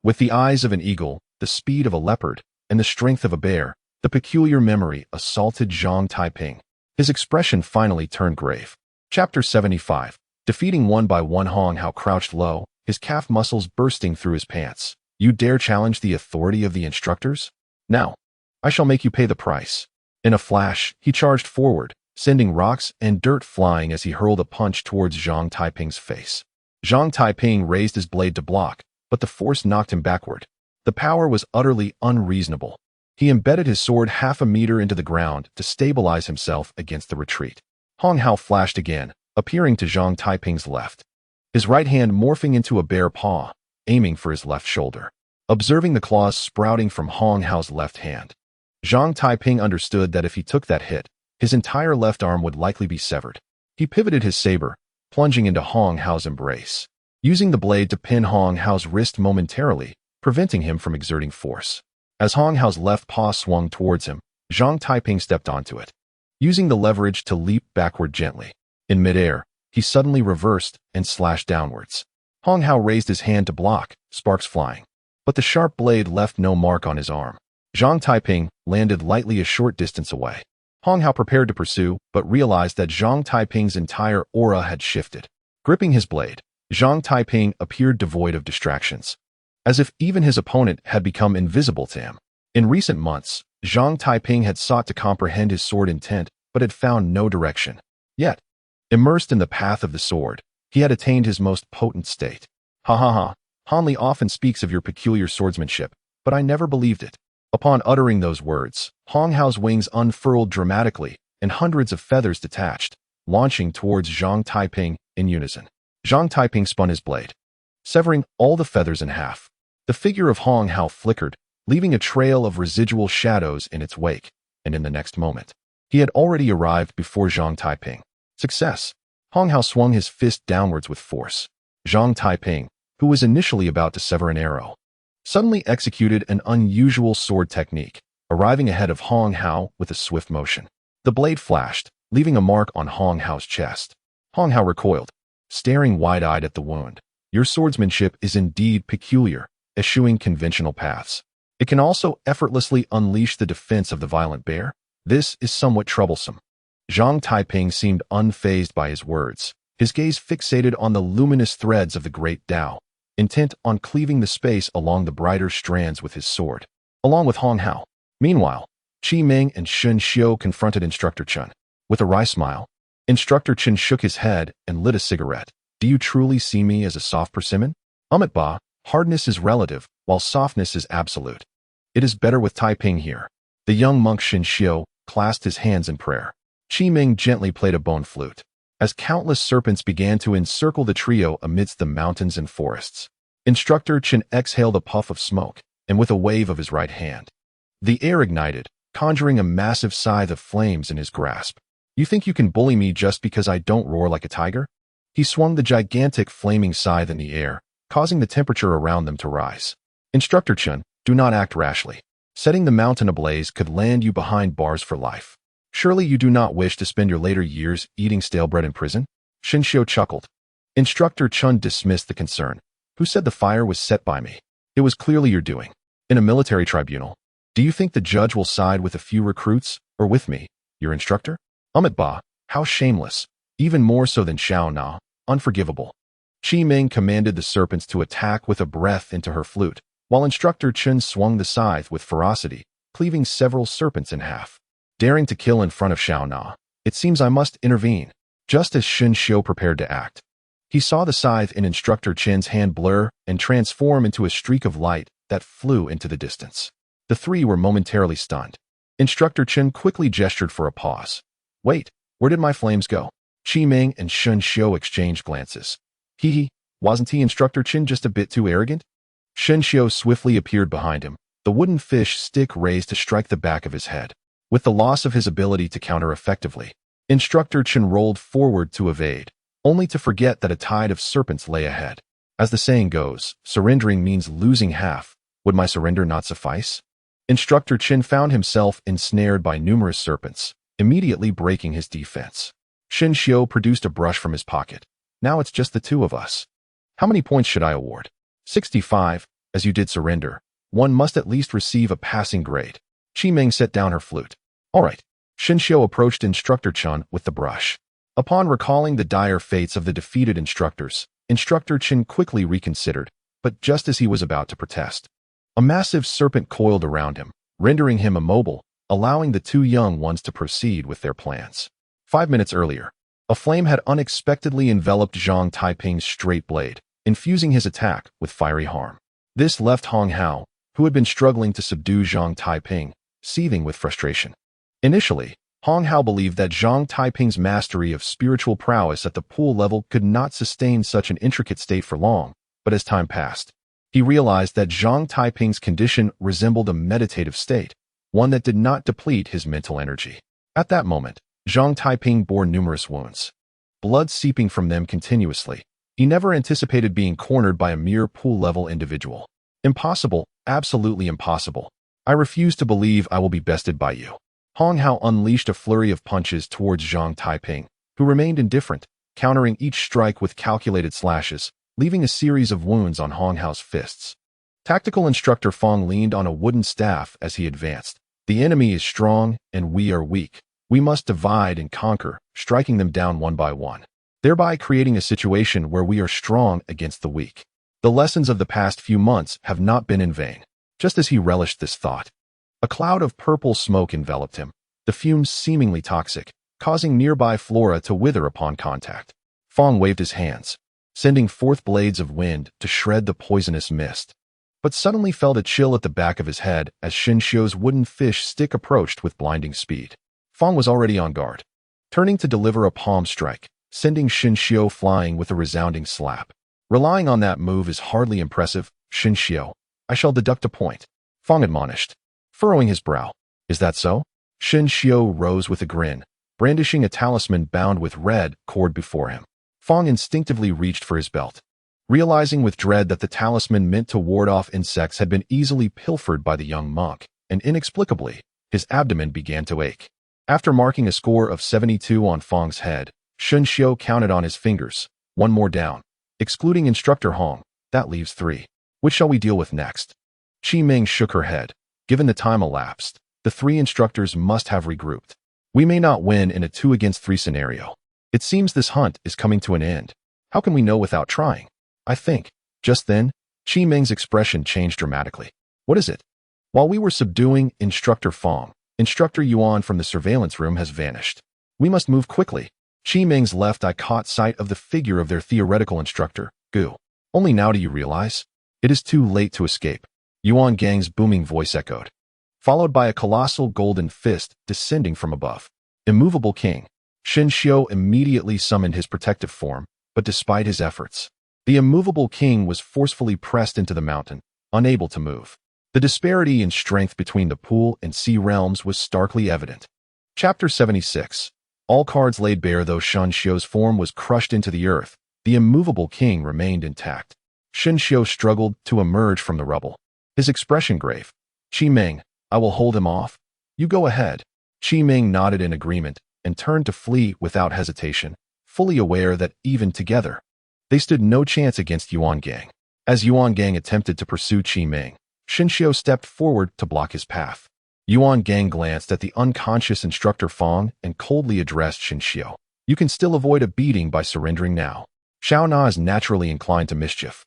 With the eyes of an eagle, the speed of a leopard, and the strength of a bear, the peculiar memory assaulted Zhang Taiping. His expression finally turned grave. Chapter 75. Defeating one by one. Hong Hao crouched low, his calf muscles bursting through his pants. You dare challenge the authority of the instructors? Now, I shall make you pay the price. In a flash, he charged forward, sending rocks and dirt flying as he hurled a punch towards Zhang Taiping's face. Zhang Taiping raised his blade to block, but the force knocked him backward. The power was utterly unreasonable. He embedded his sword 1/2 meter into the ground to stabilize himself against the retreat. Hong Hao flashed again, appearing to Zhang Taiping's left, his right hand morphing into a bear paw, aiming for his left shoulder. Observing the claws sprouting from Hong Hao's left hand, Zhang Taiping understood that if he took that hit, his entire left arm would likely be severed. He pivoted his saber, plunging into Hong Hao's embrace, using the blade to pin Hong Hao's wrist momentarily, preventing him from exerting force. As Hong Hao's left paw swung towards him, Zhang Taiping stepped onto it, using the leverage to leap backward gently. In midair, he suddenly reversed and slashed downwards. Hong Hao raised his hand to block, sparks flying, but the sharp blade left no mark on his arm. Zhang Taiping landed lightly a short distance away. Hong Hao prepared to pursue, but realized that Zhang Taiping's entire aura had shifted. Gripping his blade, Zhang Taiping appeared devoid of distractions, as if even his opponent had become invisible to him. In recent months, Zhang Taiping had sought to comprehend his sword intent, but had found no direction. Yet, immersed in the path of the sword, he had attained his most potent state. Ha ha ha, Hanli often speaks of your peculiar swordsmanship, but I never believed it. Upon uttering those words, Hong Hao's wings unfurled dramatically, and hundreds of feathers detached, launching towards Zhang Taiping in unison. Zhang Taiping spun his blade, severing all the feathers in half. The figure of Hong Hao flickered, leaving a trail of residual shadows in its wake, and in the next moment, he had already arrived before Zhang Taiping. Success! Hong Hao swung his fist downwards with force. Zhang Taiping, who was initially about to sever an arrow, suddenly executed an unusual sword technique, arriving ahead of Hong Hao with a swift motion. The blade flashed, leaving a mark on Hong Hao's chest. Hong Hao recoiled, staring wide-eyed at the wound. Your swordsmanship is indeed peculiar, eschewing conventional paths. It can also effortlessly unleash the defense of the violent bear. This is somewhat troublesome. Zhang Taiping seemed unfazed by his words, his gaze fixated on the luminous threads of the great Tao, intent on cleaving the space along the brighter strands with his sword, along with Hong Hao. Meanwhile, Qi Ming and Shun Xiu confronted Instructor Chen. With a wry smile, Instructor Chen shook his head and lit a cigarette. Do you truly see me as a soft persimmon? Ba, hardness is relative, while softness is absolute. It is better with Taiping here. The young monk Shun Xiu clasped his hands in prayer. Qi Ming gently played a bone flute, as countless serpents began to encircle the trio amidst the mountains and forests. Instructor Chen exhaled a puff of smoke, and with a wave of his right hand, the air ignited, conjuring a massive scythe of flames in his grasp. You think you can bully me just because I don't roar like a tiger? He swung the gigantic flaming scythe in the air, causing the temperature around them to rise. Instructor Chen, do not act rashly. Setting the mountain ablaze could land you behind bars for life. Surely you do not wish to spend your later years eating stale bread in prison? Shin Xiu chuckled. Instructor Chen dismissed the concern. Who said the fire was set by me? It was clearly your doing. In a military tribunal, do you think the judge will side with a few recruits, or with me, your instructor? Ba, how shameless. Even more so than Xiao Na, unforgivable. Qi Ming commanded the serpents to attack with a breath into her flute, while Instructor Chen swung the scythe with ferocity, cleaving several serpents in half. Daring to kill in front of Xiao Na, it seems I must intervene. Just as Shun Xiu prepared to act, he saw the scythe in Instructor Chen's hand blur and transform into a streak of light that flew into the distance. The three were momentarily stunned. Instructor Chen quickly gestured for a pause. Wait, where did my flames go? Qi Ming and Shun Xiu exchanged glances. Wasn't he Instructor Chen just a bit too arrogant? Shun Xiu swiftly appeared behind him, the wooden fish stick raised to strike the back of his head. With the loss of his ability to counter effectively, Instructor Chen rolled forward to evade, only to forget that a tide of serpents lay ahead. As the saying goes, surrendering means losing half. Would my surrender not suffice? Instructor Chen found himself ensnared by numerous serpents, immediately breaking his defense. Shun Xiu produced a brush from his pocket. Now it's just the two of us. How many points should I award? 65. As you did surrender, one must at least receive a passing grade. Qi Ming set down her flute. All right. Shun Xiu approached Instructor Chen with the brush. Upon recalling the dire fates of the defeated instructors, Instructor Chen quickly reconsidered, but just as he was about to protest, a massive serpent coiled around him, rendering him immobile, allowing the two young ones to proceed with their plans. 5 minutes earlier, a flame had unexpectedly enveloped Zhang Taiping's straight blade, infusing his attack with fiery harm. This left Hong Hao, who had been struggling to subdue Zhang Taiping, seething with frustration. Initially, Hong Hao believed that Zhang Taiping's mastery of spiritual prowess at the pool level could not sustain such an intricate state for long, but as time passed, he realized that Zhang Taiping's condition resembled a meditative state, one that did not deplete his mental energy. At that moment, Zhang Taiping bore numerous wounds, blood seeping from them continuously. He never anticipated being cornered by a mere pool-level individual. Impossible, absolutely impossible. I refuse to believe I will be bested by you. Hong Hao unleashed a flurry of punches towards Zhang Taiping, who remained indifferent, countering each strike with calculated slashes, leaving a series of wounds on Hong Hao's fists. Tactical Instructor Fong leaned on a wooden staff as he advanced. The enemy is strong, and we are weak. We must divide and conquer, striking them down one by one, thereby creating a situation where we are strong against the weak. The lessons of the past few months have not been in vain. Just as he relished this thought, a cloud of purple smoke enveloped him, the fumes seemingly toxic, causing nearby flora to wither upon contact. Fong waved his hands, sending forth blades of wind to shred the poisonous mist, but suddenly felt a chill at the back of his head as Shin Xiu's wooden fish stick approached with blinding speed. Fong was already on guard, turning to deliver a palm strike, sending Shin Xiu flying with a resounding slap. Relying on that move is hardly impressive, Shin Xiu. I shall deduct a point, Fong admonished, furrowing his brow. Is that so? Shin Xiu rose with a grin, brandishing a talisman bound with red cord before him. Fong instinctively reached for his belt, realizing with dread that the talisman meant to ward off insects had been easily pilfered by the young monk, and inexplicably, his abdomen began to ache. After marking a score of 72 on Fong's head, Shun Xiu counted on his fingers, one more down. Excluding Instructor Hong, that leaves 3. Which shall we deal with next? Qi Ming shook her head. Given the time elapsed, the 3 instructors must have regrouped. We may not win in a 2 against 3 scenario. It seems this hunt is coming to an end. How can we know without trying? I think. Just then, Qi Meng's expression changed dramatically. What is it? While we were subduing Instructor Fong, Instructor Yuan from the surveillance room has vanished. We must move quickly. Qi Meng's left eye caught sight of the figure of their theoretical instructor, Gu. Only now do you realize? It is too late to escape. Yuan Gang's booming voice echoed, followed by a colossal golden fist descending from above. Immovable King. Xin Xiu immediately summoned his protective form, but despite his efforts, the immovable king was forcefully pressed into the mountain, unable to move. The disparity in strength between the pool and sea realms was starkly evident. Chapter 76. All cards laid bare. Though Xin Xiu's form was crushed into the earth, the immovable king remained intact. Xin Xiu struggled to emerge from the rubble, his expression grave. Qi Meng, I will hold him off. You go ahead. Qi Meng nodded in agreement and turned to flee without hesitation, fully aware that even together, they stood no chance against Yuan Gang. As Yuan Gang attempted to pursue Qi Meng, Xin Xiu stepped forward to block his path. Yuan Gang glanced at the unconscious Instructor Fong and coldly addressed Xin Xiu. You can still avoid a beating by surrendering now. Xiao Na is naturally inclined to mischief.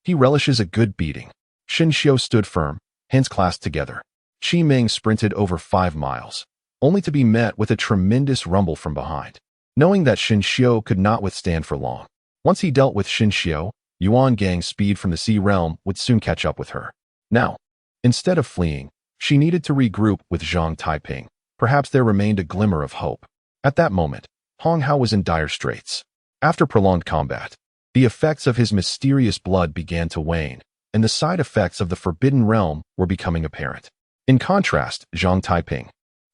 He relishes a good beating. Xin Xiu stood firm, hands clasped together. Qi Meng sprinted over 5 miles, only to be met with a tremendous rumble from behind. Knowing that Xin Xiu could not withstand for long, once he dealt with Xin Xiu, Yuan Gang's speed from the sea realm would soon catch up with her. Now, instead of fleeing, she needed to regroup with Zhang Taiping. Perhaps there remained a glimmer of hope. At that moment, Hong Hao was in dire straits. After prolonged combat, the effects of his mysterious blood began to wane, and the side effects of the Forbidden Realm were becoming apparent. In contrast, Zhang Taiping,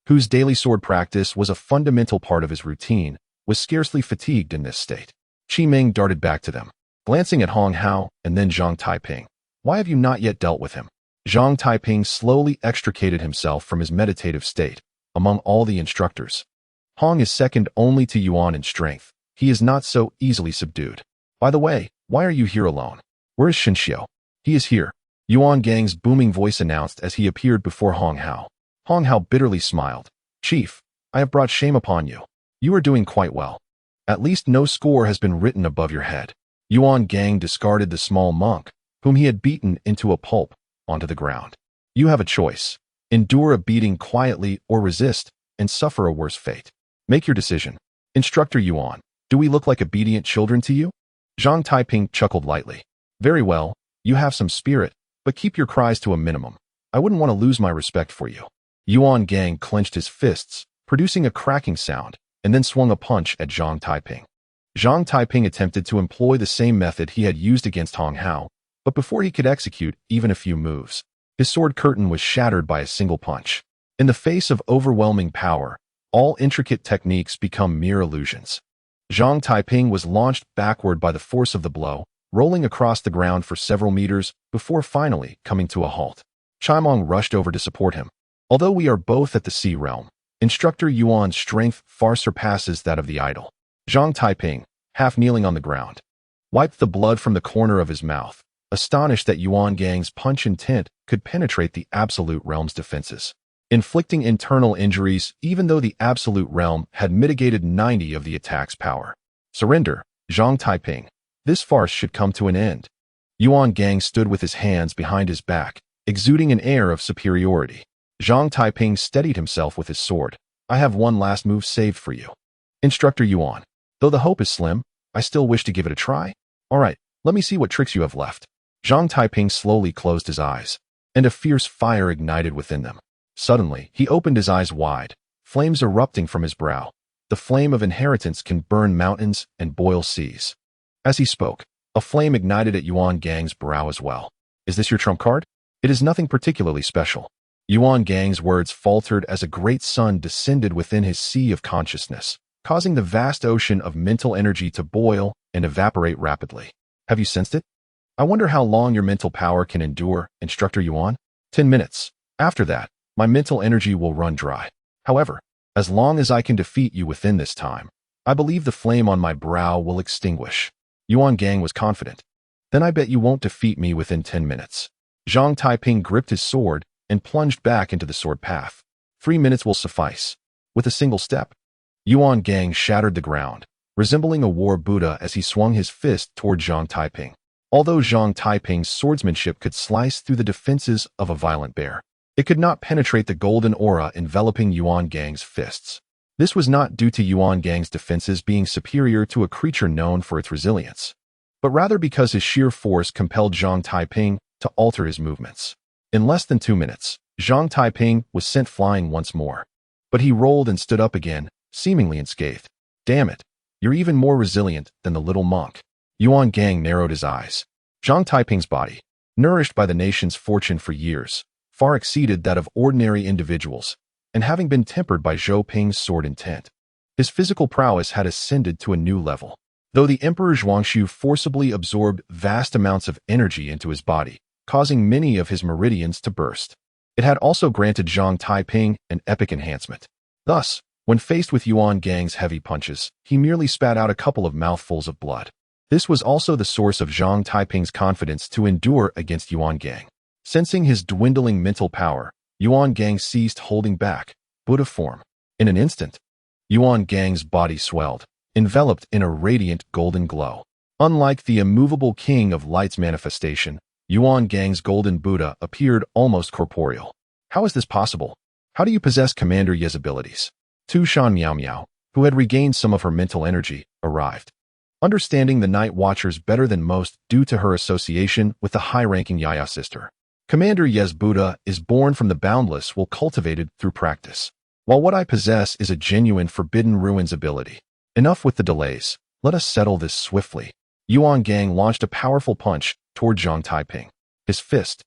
whose daily sword practice was a fundamental part of his routine, was scarcely fatigued in this state. Qi Meng darted back to them, glancing at Hong Hao and then Zhang Taiping. Why have you not yet dealt with him? Zhang Taiping slowly extricated himself from his meditative state. Among all the instructors, Hong is second only to Yuan in strength. He is not so easily subdued. By the way, why are you here alone? Where is Xin Xiu? He is here, Yuan Gang's booming voice announced as he appeared before Hong Hao. Hong Hao bitterly smiled. Chief, I have brought shame upon you. You are doing quite well. At least no score has been written above your head. Yuan Gang discarded the small monk, whom he had beaten into a pulp, onto the ground. You have a choice. Endure a beating quietly or resist and suffer a worse fate. Make your decision. Instructor Yuan, do we look like obedient children to you? Zhang Taiping chuckled lightly. Very well, you have some spirit, but keep your cries to a minimum. I wouldn't want to lose my respect for you. Yuan Gang clenched his fists, producing a cracking sound, and then swung a punch at Zhang Taiping. Zhang Taiping attempted to employ the same method he had used against Hong Hao, but before he could execute even a few moves, his sword curtain was shattered by a single punch. In the face of overwhelming power, all intricate techniques become mere illusions. Zhang Taiping was launched backward by the force of the blow, rolling across the ground for several meters before finally coming to a halt. Chaimong rushed over to support him. Although we are both at the sea realm, Instructor Yuan's strength far surpasses that of the idol. Zhang Taiping, half kneeling on the ground, wiped the blood from the corner of his mouth, astonished that Yuan Gang's punch intent could penetrate the Absolute Realm's defenses, inflicting internal injuries even though the Absolute Realm had mitigated 90 of the attack's power. Surrender, Zhang Taiping. This farce should come to an end. Yuan Gang stood with his hands behind his back, exuding an air of superiority. Zhang Taiping steadied himself with his sword. I have one last move saved for you. Instructor Yuan, though the hope is slim, I still wish to give it a try. All right, let me see what tricks you have left. Zhang Taiping slowly closed his eyes, and a fierce fire ignited within them. Suddenly, he opened his eyes wide, flames erupting from his brow. The flame of inheritance can burn mountains and boil seas. As he spoke, a flame ignited at Yuan Gang's brow as well. Is this your trump card? It is nothing particularly special. Yuan Gang's words faltered as a great sun descended within his sea of consciousness, causing the vast ocean of mental energy to boil and evaporate rapidly. Have you sensed it? I wonder how long your mental power can endure, Instructor Yuan? 10 minutes. After that, my mental energy will run dry. However, as long as I can defeat you within this time, I believe the flame on my brow will extinguish. Yuan Gang was confident. Then I bet you won't defeat me within 10 minutes. Zhang Taiping gripped his sword and plunged back into the sword path. 3 minutes will suffice. with a single step. Yuan Gang shattered the ground, resembling a war Buddha as he swung his fist toward Zhang Taiping. Although Zhang Taiping's swordsmanship could slice through the defenses of a violent bear, it could not penetrate the golden aura enveloping Yuan Gang's fists. This was not due to Yuan Gang's defenses being superior to a creature known for its resilience, but rather because his sheer force compelled Zhang Taiping to alter his movements. In less than 2 minutes, Zhang Taiping was sent flying once more, but he rolled and stood up again, seemingly unscathed. Damn it, you're even more resilient than the little monk. Yuan Gang narrowed his eyes. Zhang Taiping's body, nourished by the nation's fortune for years, far exceeded that of ordinary individuals, and having been tempered by Zhou Ping's sword intent, his physical prowess had ascended to a new level. Though the Emperor Zhuangxu forcibly absorbed vast amounts of energy into his body, causing many of his meridians to burst, it had also granted Zhang Taiping an epic enhancement. Thus, when faced with Yuan Gang's heavy punches, he merely spat out a couple of mouthfuls of blood. This was also the source of Zhang Taiping's confidence to endure against Yuan Gang. Sensing his dwindling mental power, Yuan Gang ceased holding back, Buddha form. In an instant, Yuan Gang's body swelled, enveloped in a radiant golden glow. Unlike the immovable king of light's manifestation, Yuan Gang's golden Buddha appeared almost corporeal. How is this possible? How do you possess Commander Ye's abilities? Tu Shan Miao Miao, who had regained some of her mental energy, arrived. Understanding the Night Watchers better than most due to her association with the high-ranking Yaya sister, Commander Ye's Buddha is born from the boundless will cultivated through practice. While what I possess is a genuine Forbidden Ruins ability. Enough with the delays. Let us settle this swiftly. Yuan Gang launched a powerful punch toward Zhang Taiping. His fist,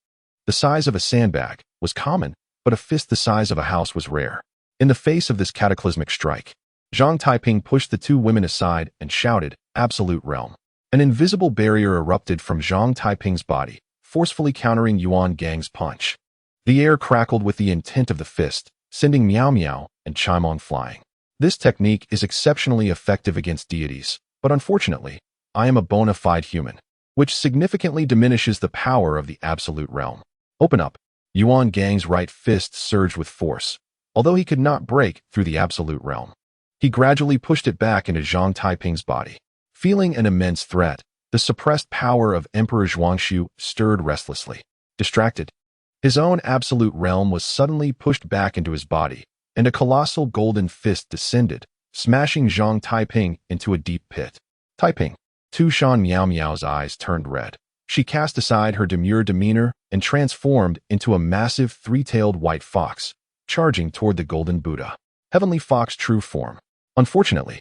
the size of a sandbag, was common, but a fist the size of a house was rare. In the face of this cataclysmic strike, Zhang Taiping pushed the two women aside and shouted, "Absolute realm." An invisible barrier erupted from Zhang Taiping's body, forcefully countering Yuan Gang's punch. The air crackled with the intent of the fist, sending Miao Miao and Chaimong flying. This technique is exceptionally effective against deities, but unfortunately, I am a bona fide human, which significantly diminishes the power of the absolute realm. Open up. Yuan Gang's right fist surged with force, although he could not break through the absolute realm. He gradually pushed it back into Zhang Taiping's body. Feeling an immense threat, the suppressed power of Emperor Zhuangxu stirred restlessly. Distracted, his own absolute realm was suddenly pushed back into his body, and a colossal golden fist descended, smashing Zhang Taiping into a deep pit. Taiping. Tu Shan Miao Miao's eyes turned red. She cast aside her demure demeanor and transformed into a massive three-tailed white fox, charging toward the golden Buddha. Heavenly Fox true form. Unfortunately,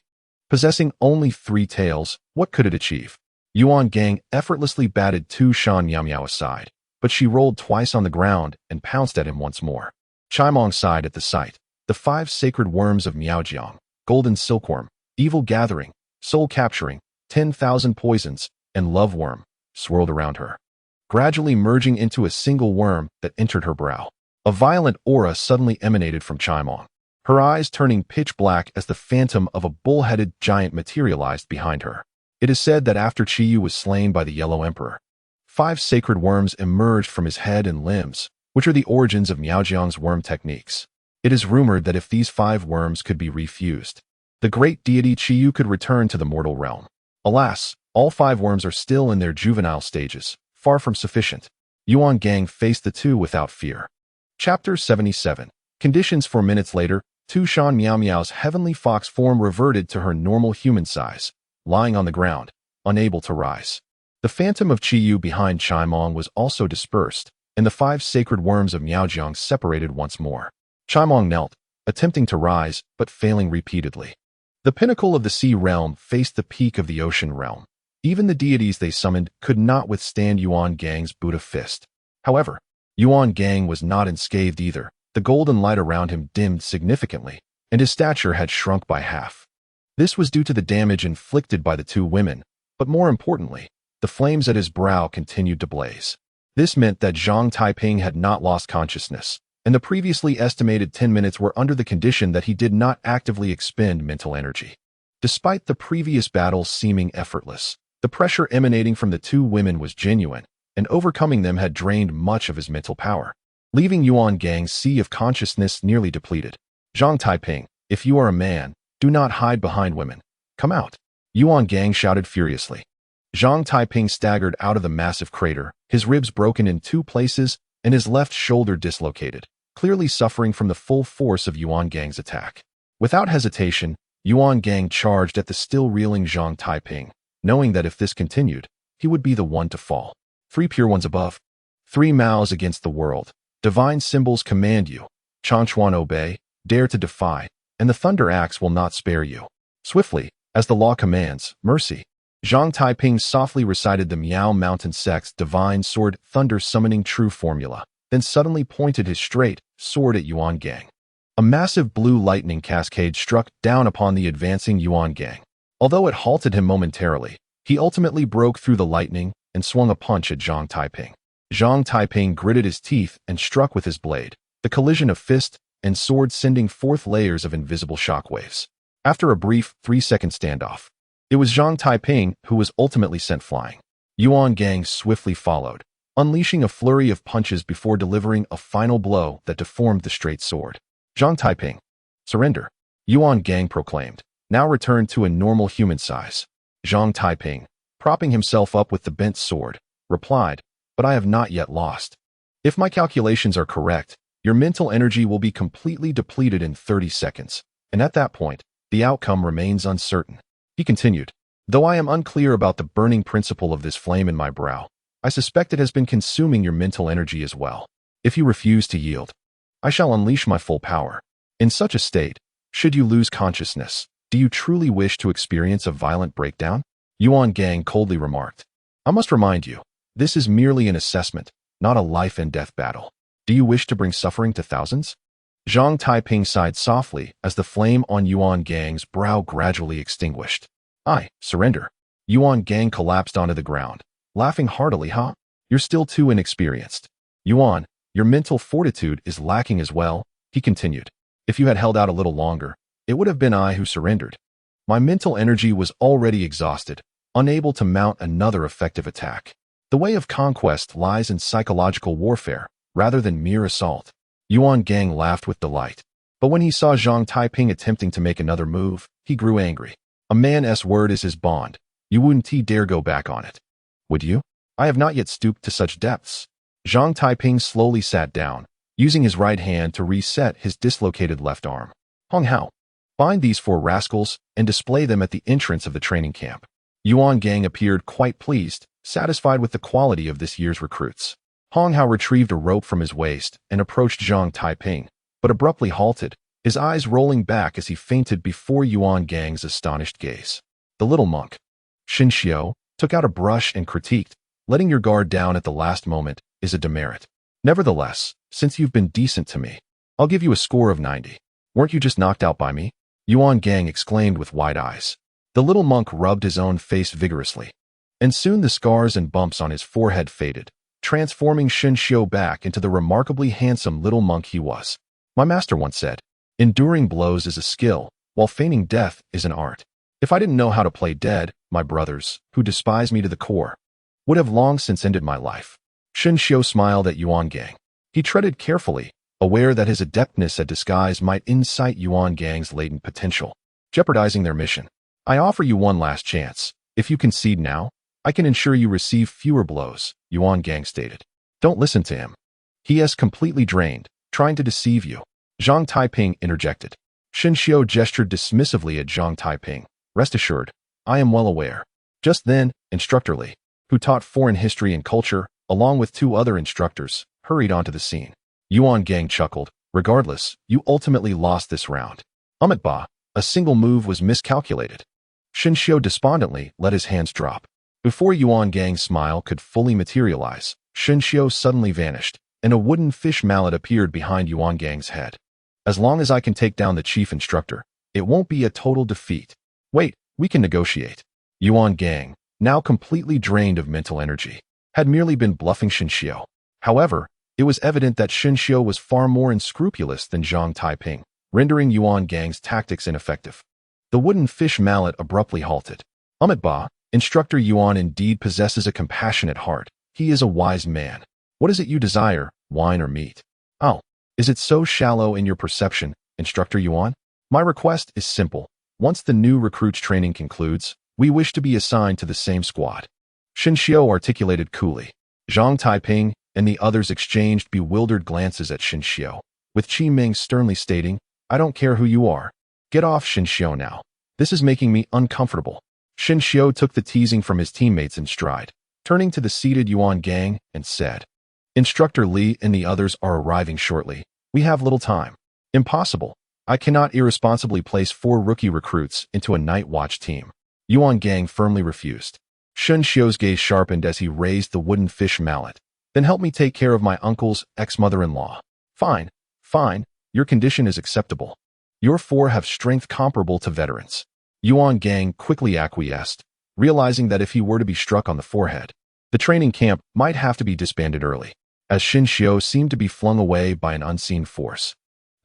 possessing only 3 tails, what could it achieve? Yuan Gang effortlessly batted Tu Shan Miao Miao aside, but she rolled twice on the ground and pounced at him once more. Chaimong sighed at the sight. The 5 sacred worms of Miaojiang, golden silkworm, evil gathering, soul capturing, 10,000 poisons, and love worm, swirled around her, gradually merging into a single worm that entered her brow. A violent aura suddenly emanated from Chaimong, her eyes turning pitch black as the phantom of a bull-headed giant materialized behind her. It is said that after Qiye was slain by the Yellow Emperor, 5 sacred worms emerged from his head and limbs, which are the origins of Miaojiang's worm techniques. It is rumored that if these 5 worms could be refused, the great deity Qiye could return to the mortal realm. Alas, all 5 worms are still in their juvenile stages, far from sufficient. Yuan Gang faced the two without fear. Chapter 77. Conditions 4 minutes later, Tu Shan Miao Miao's heavenly fox form reverted to her normal human size, lying on the ground, unable to rise. The phantom of Qiye behind Chaimong was also dispersed, and the 5 sacred worms of Miaojiang separated once more. Chaimong knelt, attempting to rise, but failing repeatedly. The pinnacle of the sea realm faced the peak of the ocean realm. Even the deities they summoned could not withstand Yuan Gang's Buddha fist. However, Yuan Gang was not unscathed either. The golden light around him dimmed significantly, and his stature had shrunk by half. This was due to the damage inflicted by the 2 women, but more importantly, the flames at his brow continued to blaze. This meant that Zhang Taiping had not lost consciousness, and the previously estimated 10 minutes were under the condition that he did not actively expend mental energy. Despite the previous battle seeming effortless, the pressure emanating from the 2 women was genuine, and overcoming them had drained much of his mental power, leaving Yuan Gang's sea of consciousness nearly depleted. Zhang Taiping, If you are a man, do not hide behind women. Come out. Yuan Gang shouted furiously. Zhang Taiping staggered out of the massive crater, his ribs broken in 2 places and his left shoulder dislocated, clearly suffering from the full force of Yuan Gang's attack. Without hesitation, Yuan Gang charged at the still reeling Zhang Taiping, knowing that if this continued, he would be the one to fall. 3 pure ones above. 3 Maos against the world. Divine symbols command you. Changchuan obey, dare to defy, and the thunder axe will not spare you. Swiftly, as the law commands, mercy. Zhang Taiping softly recited the Miao Mountain Sect's divine sword thunder summoning true formula, then suddenly pointed his straight sword at Yuan Gang. A massive blue lightning cascade struck down upon the advancing Yuan Gang. Although it halted him momentarily, he ultimately broke through the lightning and swung a punch at Zhang Taiping. Zhang Taiping gritted his teeth and struck with his blade, the collision of fist and sword sending forth layers of invisible shockwaves. After a brief 3-second standoff, it was Zhang Taiping who was ultimately sent flying. Yuan Gang swiftly followed, unleashing a flurry of punches before delivering a final blow that deformed the straight sword. Zhang Taiping, surrender, Yuan Gang proclaimed, now returned to a normal human size. Zhang Taiping, propping himself up with the bent sword, replied, but I have not yet lost. If my calculations are correct, your mental energy will be completely depleted in 30 seconds, and at that point, the outcome remains uncertain. He continued, though I am unclear about the burning principle of this flame in my brow, I suspect it has been consuming your mental energy as well. If you refuse to yield, I shall unleash my full power. In such a state, should you lose consciousness, do you truly wish to experience a violent breakdown? Yuan Gang coldly remarked. I must remind you, this is merely an assessment, not a life and death battle. Do you wish to bring suffering to thousands? Zhang Taiping sighed softly as the flame on Yuan Gang's brow gradually extinguished. I surrender. Yuan Gang collapsed onto the ground, laughing heartily. Huh? You're still too inexperienced. Yuan, your mental fortitude is lacking as well, he continued. If you had held out a little longer, it would have been I who surrendered. My mental energy was already exhausted, unable to mount another effective attack. The way of conquest lies in psychological warfare, rather than mere assault. Yuan Gang laughed with delight. But when he saw Zhang Taiping attempting to make another move, he grew angry. A man's word is his bond. You wouldn't dare go back on it. Would you? I have not yet stooped to such depths. Zhang Taiping slowly sat down, using his right hand to reset his dislocated left arm. Hong Hao, find these 4 rascals and display them at the entrance of the training camp. Yuan Gang appeared quite pleased, satisfied with the quality of this year's recruits. Hong Hao retrieved a rope from his waist and approached Zhang Taiping, but abruptly halted, his eyes rolling back as he fainted before Yuan Gang's astonished gaze. The little monk, Xin Xiao, took out a brush and critiqued, letting your guard down at the last moment is a demerit. Nevertheless, since you've been decent to me, I'll give you a score of 90. Weren't you just knocked out by me? Yuan Gang exclaimed with wide eyes. The little monk rubbed his own face vigorously, and soon the scars and bumps on his forehead faded, transforming Xin Xiao back into the remarkably handsome little monk he was. My master once said, enduring blows is a skill, while feigning death is an art. If I didn't know how to play dead, my brothers, who despise me to the core, would have long since ended my life. Xin Xiao smiled at Yuan Gang. He treaded carefully, aware that his adeptness at disguise might incite Yuan Gang's latent potential, jeopardizing their mission. I offer you one last chance. If you concede now, I can ensure you receive fewer blows, Yuan Gang stated. Don't listen to him. He is completely drained, trying to deceive you. Zhang Taiping interjected. Xin Xiao gestured dismissively at Zhang Taiping. Rest assured, I am well aware. Just then, Instructor Li, who taught foreign history and culture, along with 2 other instructors, hurried onto the scene. Yuan Gang chuckled. Regardless, you ultimately lost this round. Ba, a single move was miscalculated. Xin Xiao despondently let his hands drop. Before Yuan Gang's smile could fully materialize, Xin Xiao suddenly vanished, and a wooden fish mallet appeared behind Yuan Gang's head. As long as I can take down the chief instructor, it won't be a total defeat. Wait, we can negotiate. Yuan Gang, now completely drained of mental energy, had merely been bluffing Xin Xiao. However, it was evident that Xin Xiao was far more unscrupulous than Zhang Taiping, rendering Yuan Gang's tactics ineffective. The wooden fish mallet abruptly halted. Ba, Instructor Yuan indeed possesses a compassionate heart. He is a wise man. What is it you desire, wine or meat? Oh, is it so shallow in your perception, Instructor Yuan? My request is simple. Once the new recruits training concludes, we wish to be assigned to the same squad. Xinxiu articulated coolly. Zhang, Taiping, and the others exchanged bewildered glances at Xinxiu, with Qi Ming sternly stating, I don't care who you are. Get off Xinxiu now. This is making me uncomfortable. Xinxiu took the teasing from his teammates in stride, turning to the seated Yuan gang and said, Instructor Li and the others are arriving shortly. We have little time. Impossible. I cannot irresponsibly place 4 rookie recruits into a night watch team. Yuan gang firmly refused. Xinxiu's gaze sharpened as he raised the wooden fish mallet. Then help me take care of my uncle's ex-mother-in-law. Fine, fine, your condition is acceptable. Your 4 have strength comparable to veterans. Yuan gang quickly acquiesced, realizing that if he were to be struck on the forehead, the training camp might have to be disbanded early, as Xinxiu seemed to be flung away by an unseen force.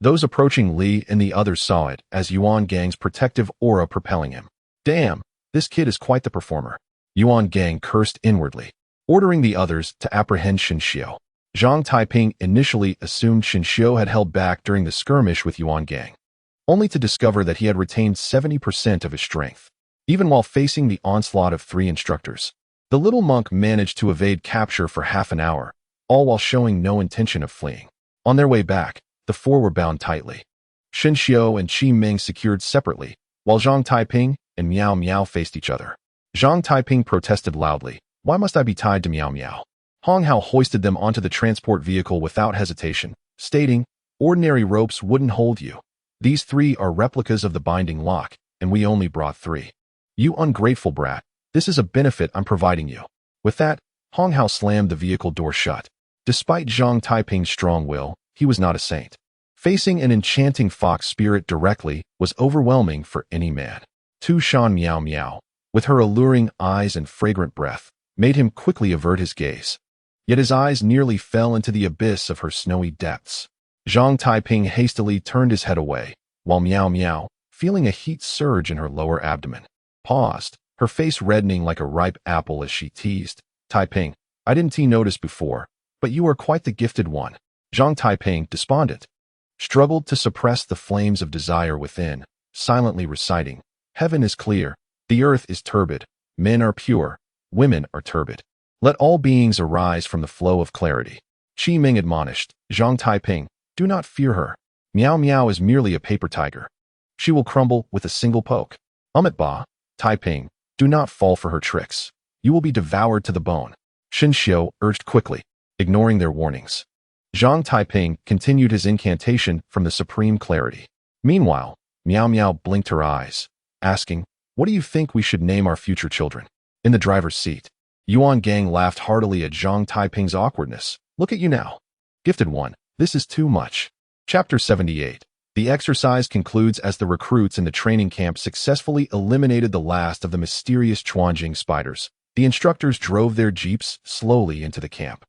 Those approaching Li and the others saw it as Yuan gang's protective aura propelling him. Damn, this kid is quite the performer. Yuan gang cursed inwardly, ordering the others to apprehend Xinxiu. Zhang Taiping initially assumed Xinxiu had held back during the skirmish with Yuan gang, only to discover that he had retained 70% of his strength. Even while facing the onslaught of 3 instructors, the little monk managed to evade capture for half an hour, all while showing no intention of fleeing. On their way back, the 4 were bound tightly. Xinxiu and Qi Ming secured separately, while Zhang Taiping and Miao Miao faced each other. Zhang Taiping protested loudly, Why must I be tied to Miao Miao? Hong Hao hoisted them onto the transport vehicle without hesitation, stating, Ordinary ropes wouldn't hold you. These 3 are replicas of the binding lock, and we only brought 3. You ungrateful brat, this is a benefit I'm providing you. With that, Hong Hao slammed the vehicle door shut. Despite Zhang Taiping's strong will, he was not a saint. Facing an enchanting fox spirit directly was overwhelming for any man. Tu Shan Miao Miao, with her alluring eyes and fragrant breath, made him quickly avert his gaze. Yet his eyes nearly fell into the abyss of her snowy depths. Zhang Taiping hastily turned his head away, while Miao Miao, feeling a heat surge in her lower abdomen, paused, her face reddening like a ripe apple as she teased, Taiping, I didn't notice before, but you are quite the gifted one. Zhang Taiping, despondent, struggled to suppress the flames of desire within, silently reciting, Heaven is clear, the earth is turbid, men are pure, women are turbid. Let all beings arise from the flow of clarity. Qi Ming admonished, Zhang Taiping, do not fear her. Miao Miao is merely a paper tiger. She will crumble with a single poke. Ba, Taiping, do not fall for her tricks. You will be devoured to the bone. Xinxiu urged quickly, ignoring their warnings. Zhang Taiping continued his incantation from the supreme clarity. Meanwhile, Miao Miao blinked her eyes, asking, What do you think we should name our future children? In the driver's seat, Yuan gang laughed heartily at Zhang Taiping's awkwardness. Look at you now. Gifted one, this is too much. Chapter 78. The exercise concludes as the recruits in the training camp successfully eliminated the last of the mysterious Chuanjing spiders. The instructors drove their jeeps slowly into the camp.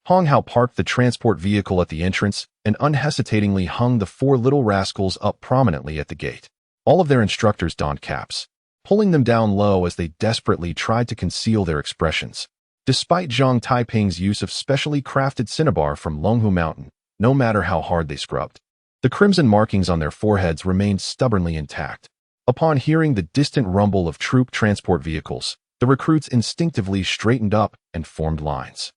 Hong Hao parked the transport vehicle at the entrance and unhesitatingly hung the 4 little rascals up prominently at the gate. All of their instructors donned caps, pulling them down low as they desperately tried to conceal their expressions. Despite Zhang Taiping's use of specially crafted cinnabar from Longhu Mountain, no matter how hard they scrubbed, the crimson markings on their foreheads remained stubbornly intact. Upon hearing the distant rumble of troop transport vehicles, the recruits instinctively straightened up and formed lines.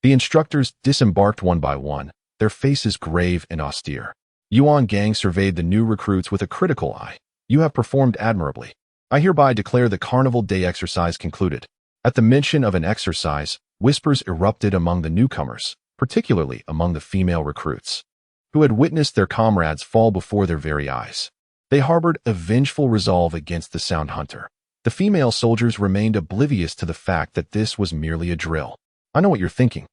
The instructors disembarked one by one, their faces grave and austere. Yuan gang surveyed the new recruits with a critical eye. You have performed admirably. I hereby declare the Carnival Day exercise concluded. At the mention of an exercise, whispers erupted among the newcomers, particularly among the female recruits, who had witnessed their comrades fall before their very eyes. They harbored a vengeful resolve against the Sound Hunter. The female soldiers remained oblivious to the fact that this was merely a drill. I know what you're thinking.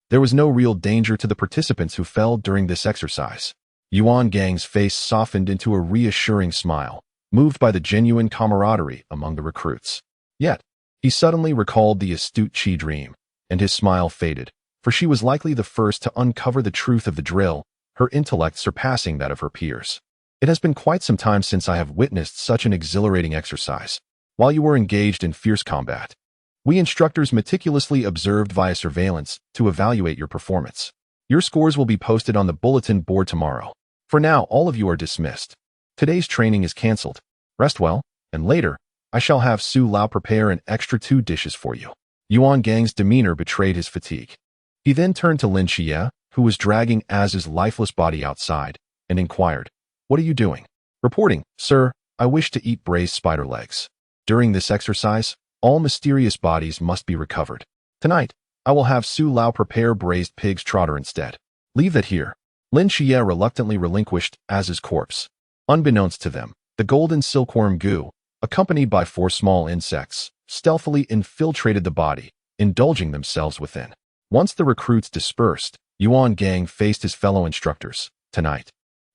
There was no real danger to the participants who fell during this exercise. Yuan gang's face softened into a reassuring smile, moved by the genuine camaraderie among the recruits. Yet, he suddenly recalled the astute Qi dream, and his smile faded, for she was likely the first to uncover the truth of the drill, her intellect surpassing that of her peers. It has been quite some time since I have witnessed such an exhilarating exercise. While you were engaged in fierce combat, we instructors meticulously observed via surveillance to evaluate your performance. Your scores will be posted on the bulletin board tomorrow. For now, all of you are dismissed. Today's training is cancelled. Rest well, and later, I shall have Su Lao prepare an extra 2 dishes for you." Yuan Gang's demeanor betrayed his fatigue. He then turned to Lin Qiye, who was dragging Az's lifeless body outside, and inquired, "What are you doing?" "Reporting, sir. I wish to eat braised spider legs. During this exercise, all mysterious bodies must be recovered. Tonight, I will have Su Lao prepare braised pig's trotter instead. Leave that here." Lin Qiye reluctantly relinquished Az's corpse. Unbeknownst to them, the golden silkworm goo, accompanied by 4 small insects, stealthily infiltrated the body, indulging themselves within. Once the recruits dispersed, Yuan Gang faced his fellow instructors. "Tonight,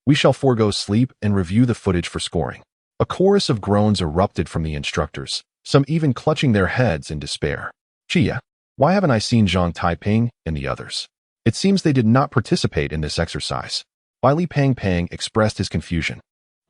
we shall forego sleep and review the footage for scoring." A chorus of groans erupted from the instructors, some even clutching their heads in despair. "Qiye, why haven't I seen Zhang Taiping and the others? It seems they did not participate in this exercise." Li Pang expressed his confusion.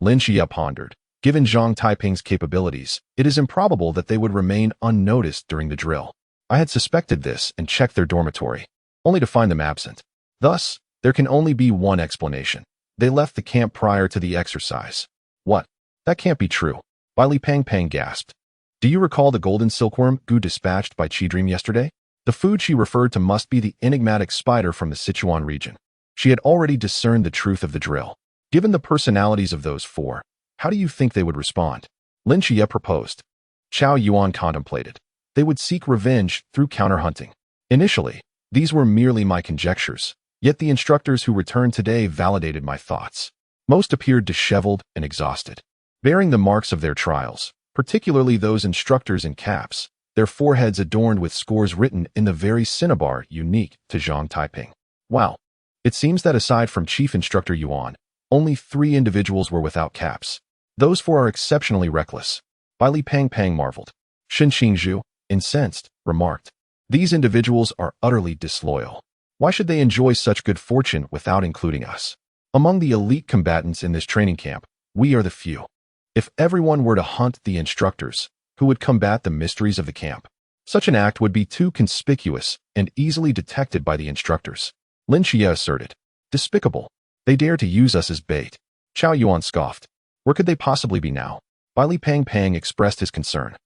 Lin Qiye pondered. Given Zhang Taiping's capabilities, it is improbable that they would remain unnoticed during the drill. I had suspected this and checked their dormitory, only to find them absent. Thus, there can only be one explanation. They left the camp prior to the exercise. "What? That can't be true." Li Pang gasped. "Do you recall the golden silkworm goo dispatched by Qidream yesterday? The food she referred to must be the enigmatic spider from the Sichuan region." She had already discerned the truth of the drill. Given the personalities of those 4, how do you think they would respond? Lin Qiye proposed. Chao Yuan contemplated. They would seek revenge through counter-hunting. Initially, these were merely my conjectures, yet the instructors who returned today validated my thoughts. Most appeared disheveled and exhausted, bearing the marks of their trials, particularly those instructors in caps, their foreheads adorned with scores written in the very cinnabar unique to Zhang Taiping. Wow. It seems that aside from Chief Instructor Yuan, only 3 individuals were without caps. Those 4 are exceptionally reckless. Li Pang marveled. Shen Qingzhu, incensed, remarked, "These individuals are utterly disloyal. Why should they enjoy such good fortune without including us? Among the elite combatants in this training camp, we are the few. If everyone were to hunt the instructors, who would combat the mysteries of the camp? Such an act would be too conspicuous and easily detected by the instructors." Lin Qiye asserted. "Despicable. They dare to use us as bait." Chao Yuan scoffed. "Where could they possibly be now?" Li Pang expressed his concern.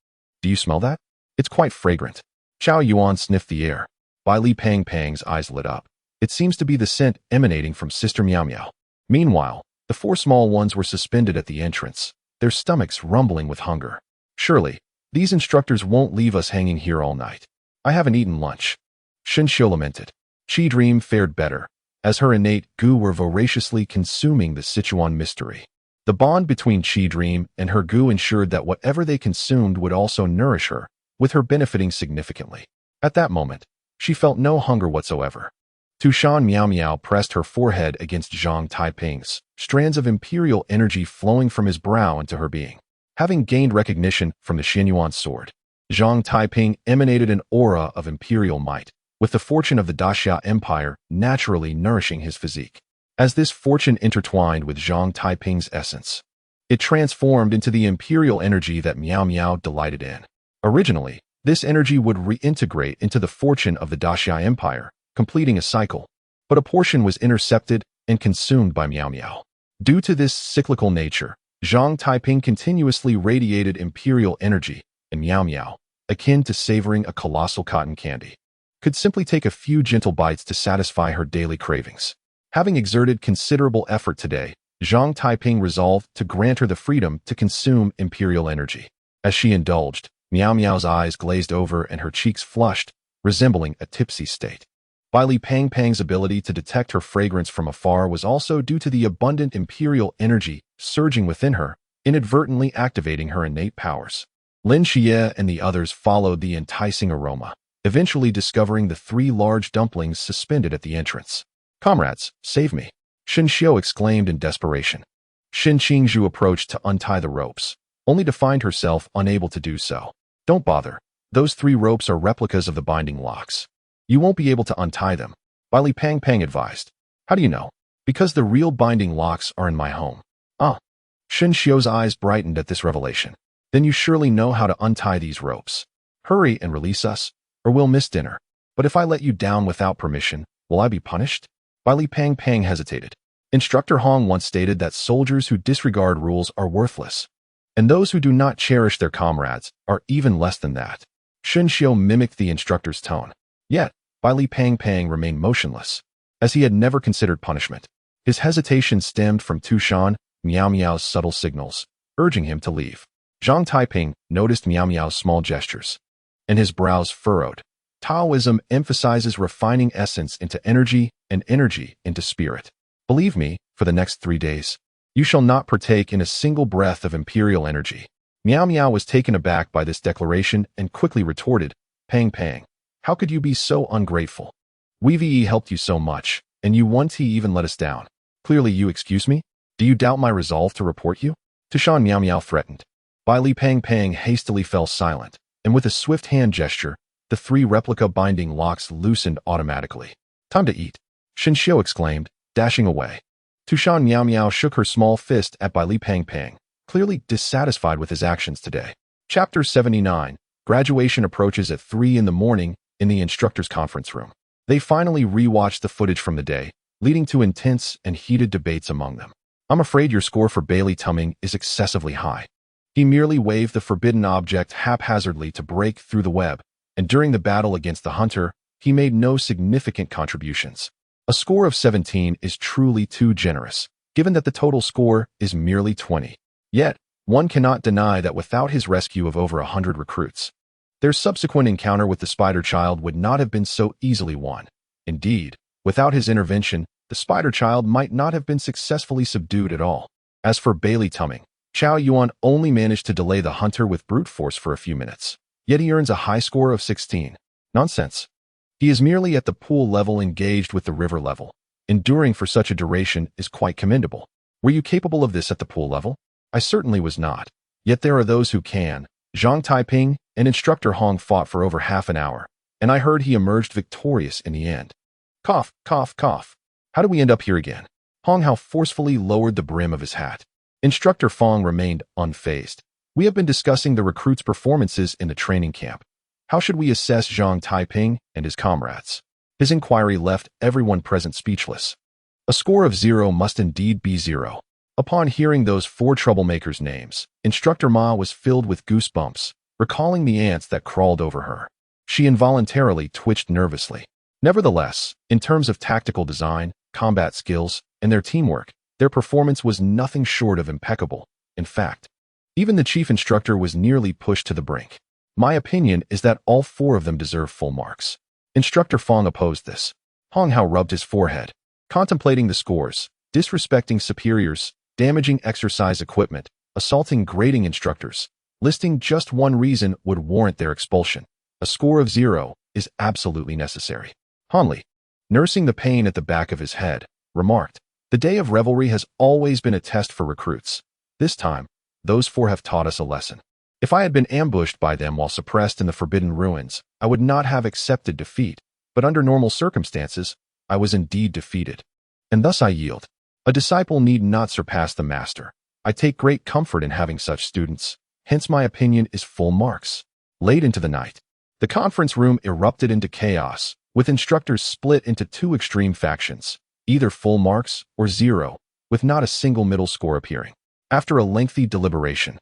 "Do you smell that? It's quite fragrant." Chao Yuan sniffed the air. Li Pang's eyes lit up. It seems to be the scent emanating from Sister Miao Miao. Meanwhile, the 4 small ones were suspended at the entrance, their stomachs rumbling with hunger. "Surely, these instructors won't leave us hanging here all night. I haven't eaten lunch." Shen Xiu lamented. Qidream fared better, as her innate goo were voraciously consuming the Sichuan mystery. The bond between Qidream and her goo ensured that whatever they consumed would also nourish her, with her benefiting significantly. At that moment, she felt no hunger whatsoever. Tushan Miao Miao pressed her forehead against Zhang Taiping's, strands of imperial energy flowing from his brow into her being. Having gained recognition from the Xianyuan sword, Zhang Taiping emanated an aura of imperial might, with the fortune of the Daxia Empire naturally nourishing his physique. As this fortune intertwined with Zhang Taiping's essence, it transformed into the imperial energy that Miao Miao delighted in. Originally, this energy would reintegrate into the fortune of the Daxia Empire, completing a cycle, but a portion was intercepted and consumed by Miao Miao. Due to this cyclical nature, Zhang Taiping continuously radiated imperial energy, and Miao Miao, akin to savoring a colossal cotton candy, could simply take a few gentle bites to satisfy her daily cravings. Having exerted considerable effort today, Zhang Taiping resolved to grant her the freedom to consume imperial energy. As she indulged, Miao Miao's eyes glazed over and her cheeks flushed, resembling a tipsy state. Li Pang's ability to detect her fragrance from afar was also due to the abundant imperial energy surging within her, inadvertently activating her innate powers. Lin Qiye and the others followed the enticing aroma, eventually discovering the 3 large dumplings suspended at the entrance. "Comrades, save me!" Shen Xiu exclaimed in desperation. Shen Qingzhu approached to untie the ropes, only to find herself unable to do so. "Don't bother. Those 3 ropes are replicas of the binding locks. You won't be able to untie them," Li Pang advised. "How do you know?" "Because the real binding locks are in my home." "Ah." Shen Xiu's eyes brightened at this revelation. "Then you surely know how to untie these ropes. Hurry and release us, or we'll miss dinner." "But if I let you down without permission, will I be punished?" Li Pang hesitated. Instructor Hong once stated that soldiers who disregard rules are worthless, and those who do not cherish their comrades are even less than that. Shen Xiu mimicked the instructor's tone. Yet, Bai Li Pang Pang remained motionless, as he had never considered punishment. His hesitation stemmed from Tushan Miao Miao's subtle signals, urging him to leave. Zhang Taiping noticed Miao Miao's small gestures, and his brows furrowed. Taoism emphasizes refining essence into energy and energy into spirit. Believe me, for the next 3 days, you shall not partake in a single breath of imperial energy. Miao Miao was taken aback by this declaration and quickly retorted, Pang Pang, how could you be so ungrateful? We helped you so much, and you once even let us down. Clearly you excuse me? Do you doubt my resolve to report you? Tushan Miao Miao threatened. Bai Li Pang Pang hastily fell silent, and with a swift hand gesture, the 3 replica binding locks loosened automatically. Time to eat, Shen Xiu exclaimed, dashing away. Tushan Miao Miao shook her small fist at Bai Li Pang Pang, clearly dissatisfied with his actions today. Chapter 79. Graduation approaches at 3 in the morning in the instructor's conference room. They finally rewatched the footage from the day, leading to intense and heated debates among them. I'm afraid your score for Bai Li Tuming is excessively high. He merely waved the forbidden object haphazardly to break through the web, and during the battle against the hunter, he made no significant contributions. A score of 17 is truly too generous, given that the total score is merely 20. Yet, one cannot deny that without his rescue of over 100 recruits, their subsequent encounter with the Spider Child would not have been so easily won. Indeed, without his intervention, the Spider Child might not have been successfully subdued at all. As for Bai Li Tuming, Chao Yuan only managed to delay the hunter with brute force for a few minutes, yet he earns a high score of 16. Nonsense. He is merely at the pool level engaged with the river level. Enduring for such a duration is quite commendable. Were you capable of this at the pool level? I certainly was not. Yet there are those who can. Zhang Taiping and Instructor Hong fought for over half an hour, and I heard he emerged victorious in the end. Cough, cough, cough. How do we end up here again? Hong Hao forcefully lowered the brim of his hat. Instructor Fong remained unfazed. We have been discussing the recruits' performances in the training camp. How should we assess Zhang Taiping and his comrades? His inquiry left everyone present speechless. A score of 0 must indeed be 0. Upon hearing those 4 troublemakers' names, Instructor Ma was filled with goosebumps, recalling the ants that crawled over her. She involuntarily twitched nervously. Nevertheless, in terms of tactical design, combat skills, and their teamwork, their performance was nothing short of impeccable. In fact, even the chief instructor was nearly pushed to the brink. My opinion is that all 4 of them deserve full marks. Instructor Fong opposed this. Hong Hao rubbed his forehead, contemplating the scores, disrespecting superiors, damaging exercise equipment, assaulting grading instructors. Listing just one reason would warrant their expulsion. A score of 0 is absolutely necessary. Hanli, nursing the pain at the back of his head, remarked, the day of revelry has always been a test for recruits. This time, those 4 have taught us a lesson. If I had been ambushed by them while suppressed in the Forbidden Ruins, I would not have accepted defeat, but under normal circumstances, I was indeed defeated. And thus I yield. A disciple need not surpass the master. I take great comfort in having such students, hence my opinion is full marks. Late into the night, the conference room erupted into chaos, with instructors split into 2 extreme factions, either full marks or 0, with not a single middle score appearing. After a lengthy deliberation,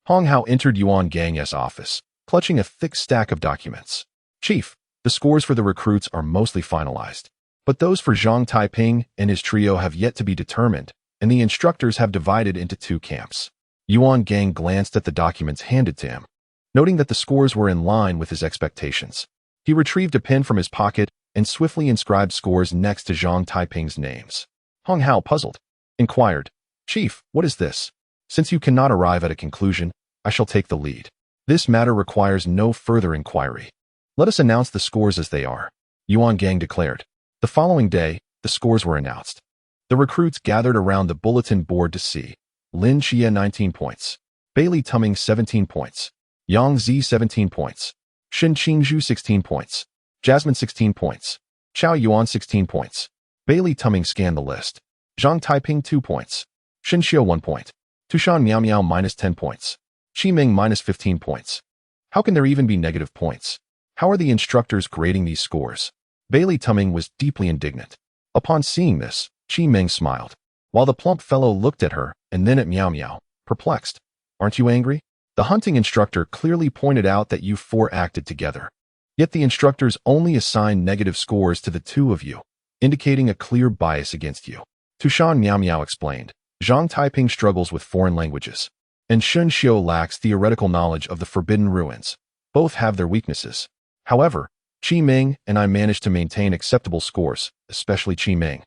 Hong Hao entered Yuan Gang's office, clutching a thick stack of documents. Chief, the scores for the recruits are mostly finalized, but those for Zhang Taiping and his trio have yet to be determined, and the instructors have divided into 2 camps. Yuan Gang glanced at the documents handed to him, noting that the scores were in line with his expectations. He retrieved a pen from his pocket and swiftly inscribed scores next to Zhang Taiping's names. Hong Hao, puzzled, inquired, Chief, what is this? Since you cannot arrive at a conclusion, I shall take the lead. This matter requires no further inquiry. Let us announce the scores as they are, Yuan Gang declared. The following day, the scores were announced. The recruits gathered around the bulletin board to see. Lin Qiye 19 points. Bai Li Tuming 17 points. Yang Zi 17 points. Shen Qingzhu 16 points. Jasmine 16 points. Chao Yuan 16 points. Bai Li Tuming scanned the list. Zhang Taiping 2 points. Shen Xiu 1 point. Tushan Miao Miao minus 10 points. Qi Ming minus 15 points. How can there even be negative points? How are the instructors grading these scores? Bai Li Tuming was deeply indignant. Upon seeing this, Qi Ming smiled. while the plump fellow looked at her and then at Meow Meow, perplexed. Aren't you angry? The hunting instructor clearly pointed out that you four acted together. Yet the instructors only assigned negative scores to the two of you, indicating a clear bias against you. Tushan Meow Meow explained. Zhang Taiping struggles with foreign languages, and Shun Xiu lacks theoretical knowledge of the Forbidden Ruins. Both have their weaknesses. However, Qi Ming and I managed to maintain acceptable scores, especially Qi Ming,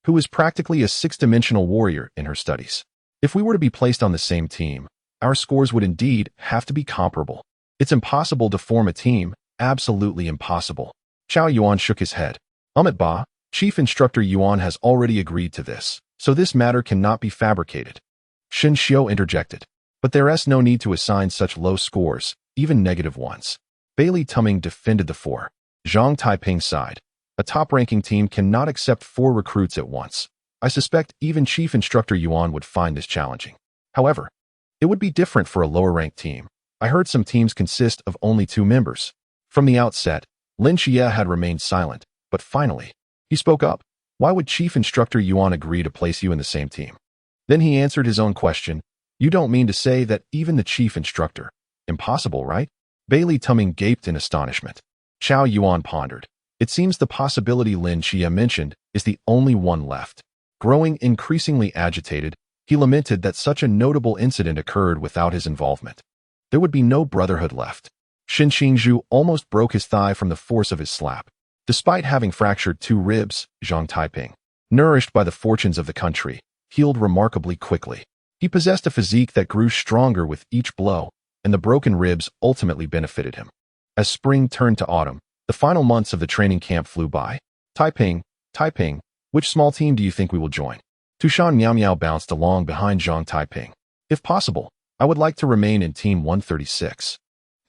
who is practically a six-dimensional warrior in her studies. If we were to be placed on the same team, our scores would indeed have to be comparable. It's impossible to form a team, absolutely impossible. Chao Yuan shook his head. Ba, Chief Instructor Yuan has already agreed to this, so this matter cannot be fabricated. Shin Xiu interjected. But there's no need to assign such low scores, even negative ones. Bailey Tumming defended the four. Zhang Taiping sighed. A top-ranking team cannot accept 4 recruits at once. I suspect even Chief Instructor Yuan would find this challenging. However, it would be different for a lower-ranked team. I heard some teams consist of only 2 members. From the outset, Lin Qiye had remained silent, but finally, he spoke up. Why would Chief Instructor Yuan agree to place you in the same team? Then he answered his own question. You don't mean to say that even the Chief Instructor? Impossible, right? Bailey Tumming gaped in astonishment. Chao Yuan pondered. It seems the possibility Lin Qiye mentioned is the only one left. Growing increasingly agitated, he lamented that such a notable incident occurred without his involvement. There would be no brotherhood left. Shin Xingzhu almost broke his thigh from the force of his slap. Despite having fractured 2 ribs, Zhang Taiping, nourished by the fortunes of the country, healed remarkably quickly. He possessed a physique that grew stronger with each blow, and the broken ribs ultimately benefited him. As spring turned to autumn, the final months of the training camp flew by. Taiping, which small team do you think we will join? Tushan Miao Miao bounced along behind Zhang Taiping. If possible, I would like to remain in Team 136.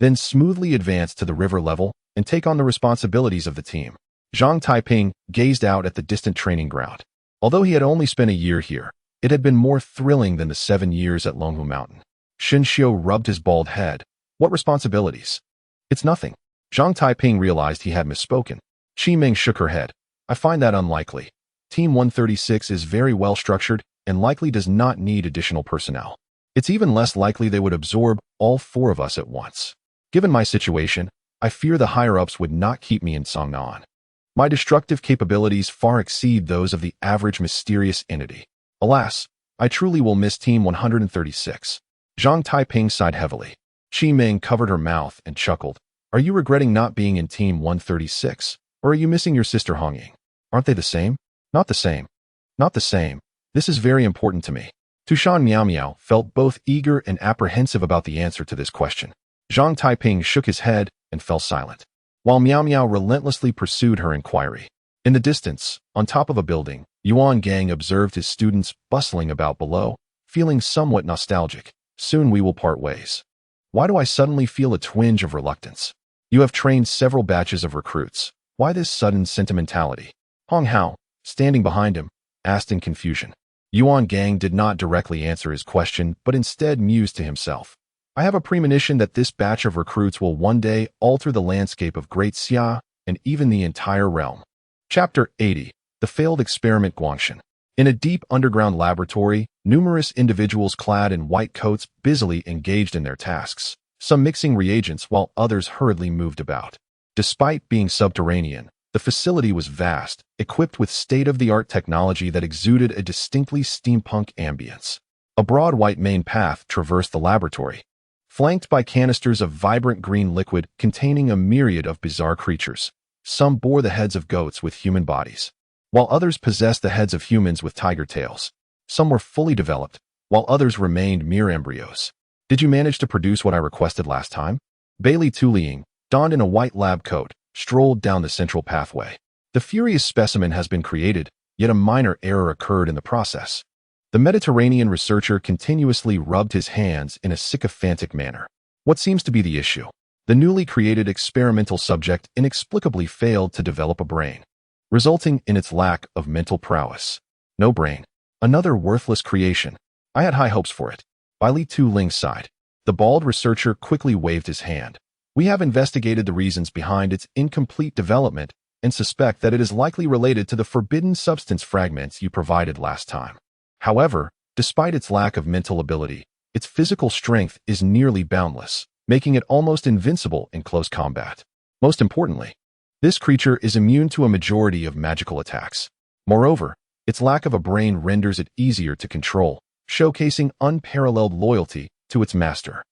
Then smoothly advance to the river level and take on the responsibilities of the team. Zhang Taiping gazed out at the distant training ground. Although he had only spent a year here, it had been more thrilling than the 7 years at Longhu Mountain. Shin Xiu rubbed his bald head. What responsibilities? It's nothing. Zhang Taiping realized he had misspoken. Qi Ming shook her head. I find that unlikely. Team 136 is very well structured and likely does not need additional personnel. It's even less likely they would absorb all 4 of us at once. Given my situation, I fear the higher-ups would not keep me in Cangnan. My destructive capabilities far exceed those of the average mysterious entity. Alas, I truly will miss Team 136. Zhang Taiping sighed heavily. Qi Ming covered her mouth and chuckled. Are you regretting not being in Team 136? Or are you missing your sister Hong Ying? Aren't they the same? Not the same. Not the same. This is very important to me. Tushan Miao Miao felt both eager and apprehensive about the answer to this question. Zhang Taiping shook his head and fell silent, while Miao Miao relentlessly pursued her inquiry. In the distance, on top of a building, Yuan Gang observed his students bustling about below, feeling somewhat nostalgic. Soon we will part ways. Why do I suddenly feel a twinge of reluctance? You have trained several batches of recruits. Why this sudden sentimentality? Hong Hao, standing behind him, asked in confusion. Yuan Gang did not directly answer his question, but instead mused to himself. I have a premonition that this batch of recruits will one day alter the landscape of Great Xia and even the entire realm. Chapter 80. The Failed Experiment Guangshan. In a deep underground laboratory, numerous individuals clad in white coats busily engaged in their tasks, some mixing reagents while others hurriedly moved about. Despite being subterranean, the facility was vast, equipped with state-of-the-art technology that exuded a distinctly steampunk ambience. A broad white main path traversed the laboratory, flanked by canisters of vibrant green liquid containing a myriad of bizarre creatures. Some bore the heads of goats with human bodies, while others possessed the heads of humans with tiger tails. Some were fully developed, while others remained mere embryos. Did you manage to produce what I requested last time? Bailey Tuliying, donned in a white lab coat, strolled down the central pathway. The furious specimen has been created, yet a minor error occurred in the process. The Mediterranean researcher continuously rubbed his hands in a sycophantic manner. What seems to be the issue? The newly created experimental subject inexplicably failed to develop a brain, resulting in its lack of mental prowess. No brain. Another worthless creation. I had high hopes for it. Bailey Tuling sighed. The bald researcher quickly waved his hand. We have investigated the reasons behind its incomplete development and suspect that it is likely related to the forbidden substance fragments you provided last time. However, despite its lack of mental ability, its physical strength is nearly boundless, making it almost invincible in close combat. Most importantly, this creature is immune to a majority of magical attacks. Moreover, its lack of a brain renders it easier to control, showcasing unparalleled loyalty to its master.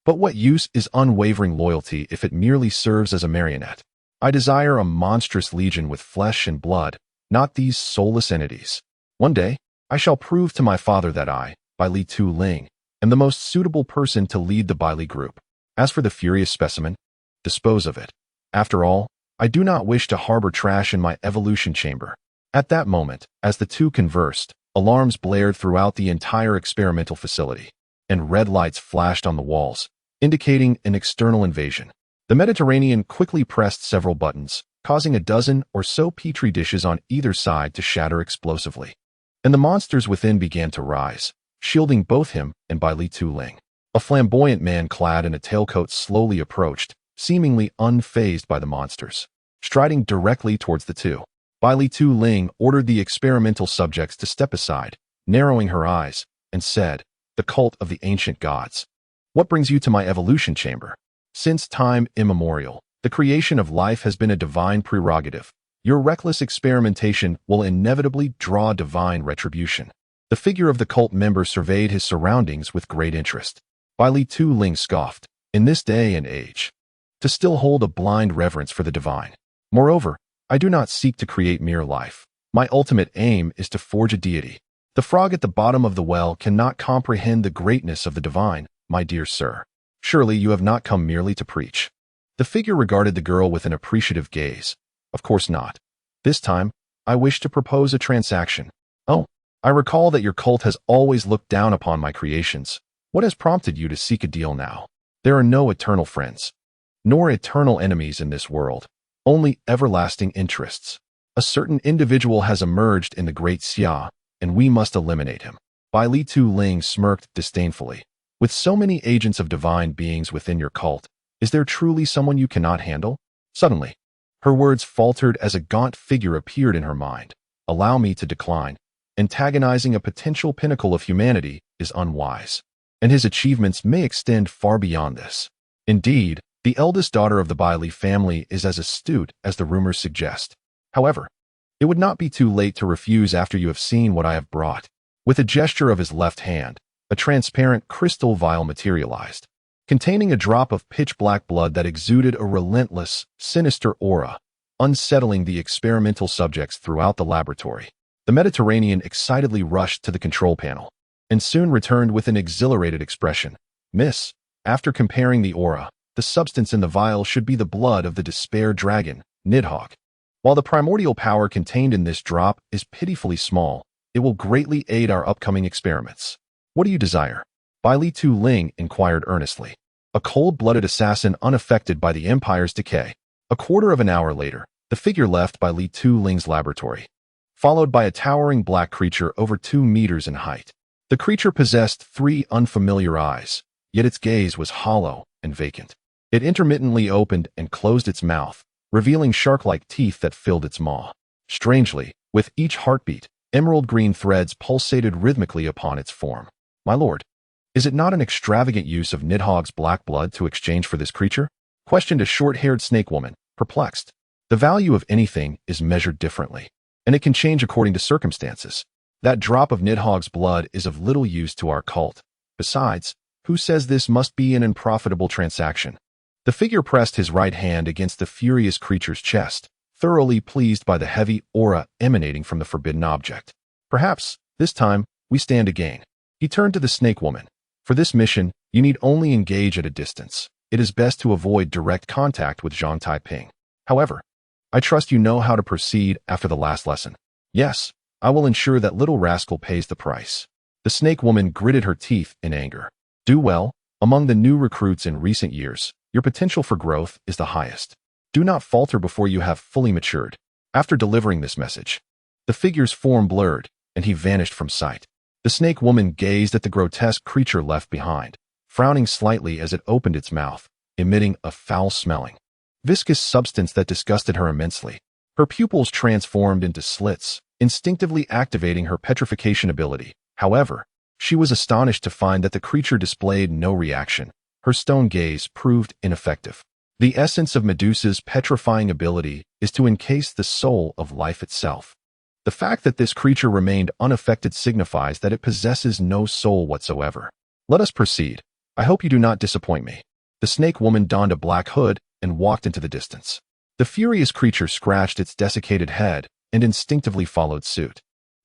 But what use is unwavering loyalty if it merely serves as a marionette? I desire a monstrous legion with flesh and blood, not these soulless entities. One day, I shall prove to my father that I, Bai Li Tu Ling, am the most suitable person to lead the Bai Li group. As for the furious specimen, dispose of it. After all, I do not wish to harbor trash in my evolution chamber. At that moment, as the two conversed, alarms blared throughout the entire experimental facility, and red lights flashed on the walls, indicating an external invasion. The Mediterranean quickly pressed several buttons, causing a dozen or so petri dishes on either side to shatter explosively. And the monsters within began to rise, shielding both him and Bai Li Tu Ling. A flamboyant man clad in a tailcoat slowly approached, seemingly unfazed by the monsters. Striding directly towards the two, Bai Li Tu Ling ordered the experimental subjects to step aside, narrowing her eyes, and said, "The cult of the ancient gods. What brings you to my evolution chamber? Since time immemorial, the creation of life has been a divine prerogative. Your reckless experimentation will inevitably draw divine retribution." The figure of the cult member surveyed his surroundings with great interest. Bai Li Tu Ling scoffed, "In this day and age, to still hold a blind reverence for the divine. Moreover, I do not seek to create mere life. My ultimate aim is to forge a deity. The frog at the bottom of the well cannot comprehend the greatness of the divine, my dear sir. Surely you have not come merely to preach." The figure regarded the girl with an appreciative gaze. "Of course not. This time, I wish to propose a transaction." "Oh, I recall that your cult has always looked down upon my creations. What has prompted you to seek a deal now? There are no eternal friends, nor eternal enemies in this world, only everlasting interests. A certain individual has emerged in the Great Xia, and we must eliminate him." Bai Li Tu Ling smirked disdainfully. "With so many agents of divine beings within your cult, is there truly someone you cannot handle?" Suddenly, her words faltered as a gaunt figure appeared in her mind. "Allow me to decline. Antagonizing a potential pinnacle of humanity is unwise, and his achievements may extend far beyond this. Indeed, the eldest daughter of the Bai Li family is as astute as the rumors suggest. However, it would not be too late to refuse after you have seen what I have brought." With a gesture of his left hand, a transparent crystal vial materialized, containing a drop of pitch-black blood that exuded a relentless, sinister aura, unsettling the experimental subjects throughout the laboratory. The Mediterranean excitedly rushed to the control panel, and soon returned with an exhilarated expression. "Miss, after comparing the aura, the substance in the vial should be the blood of the despair dragon, Nidhogg. While the primordial power contained in this drop is pitifully small, it will greatly aid our upcoming experiments. What do you desire?" Bai Li Tu Ling inquired earnestly, a cold-blooded assassin unaffected by the Empire's decay. A quarter of an hour later, the figure left Bai Li Tu Ling's laboratory, followed by a towering black creature over 2 meters in height. The creature possessed 3 unfamiliar eyes, yet its gaze was hollow and vacant. It intermittently opened and closed its mouth, revealing shark-like teeth that filled its maw. Strangely, with each heartbeat, emerald-green threads pulsated rhythmically upon its form. "My lord, is it not an extravagant use of Nidhogg's black blood to exchange for this creature?" questioned a short-haired snake woman, perplexed. "The value of anything is measured differently, and it can change according to circumstances. That drop of Nidhogg's blood is of little use to our cult. Besides, who says this must be an unprofitable transaction?" The figure pressed his right hand against the furious creature's chest, thoroughly pleased by the heavy aura emanating from the forbidden object. "Perhaps, this time, we stand to gain." He turned to the snake woman. "For this mission, you need only engage at a distance. It is best to avoid direct contact with Zhang Taiping. However, I trust you know how to proceed after the last lesson." "Yes, I will ensure that little rascal pays the price." The snake woman gritted her teeth in anger. "Do well. Among the new recruits in recent years, your potential for growth is the highest. Do not falter before you have fully matured." After delivering this message, the figure's form blurred, and he vanished from sight. The snake woman gazed at the grotesque creature left behind, frowning slightly as it opened its mouth, emitting a foul-smelling, viscous substance that disgusted her immensely. Her pupils transformed into slits, instinctively activating her petrification ability, However, she was astonished to find that the creature displayed no reaction. Her stone gaze proved ineffective. The essence of Medusa's petrifying ability is to encase the soul of life itself. The fact that this creature remained unaffected signifies that it possesses no soul whatsoever. Let us proceed. I hope you do not disappoint me. The snake woman donned a black hood and walked into the distance. The furious creature scratched its desiccated head and instinctively followed suit.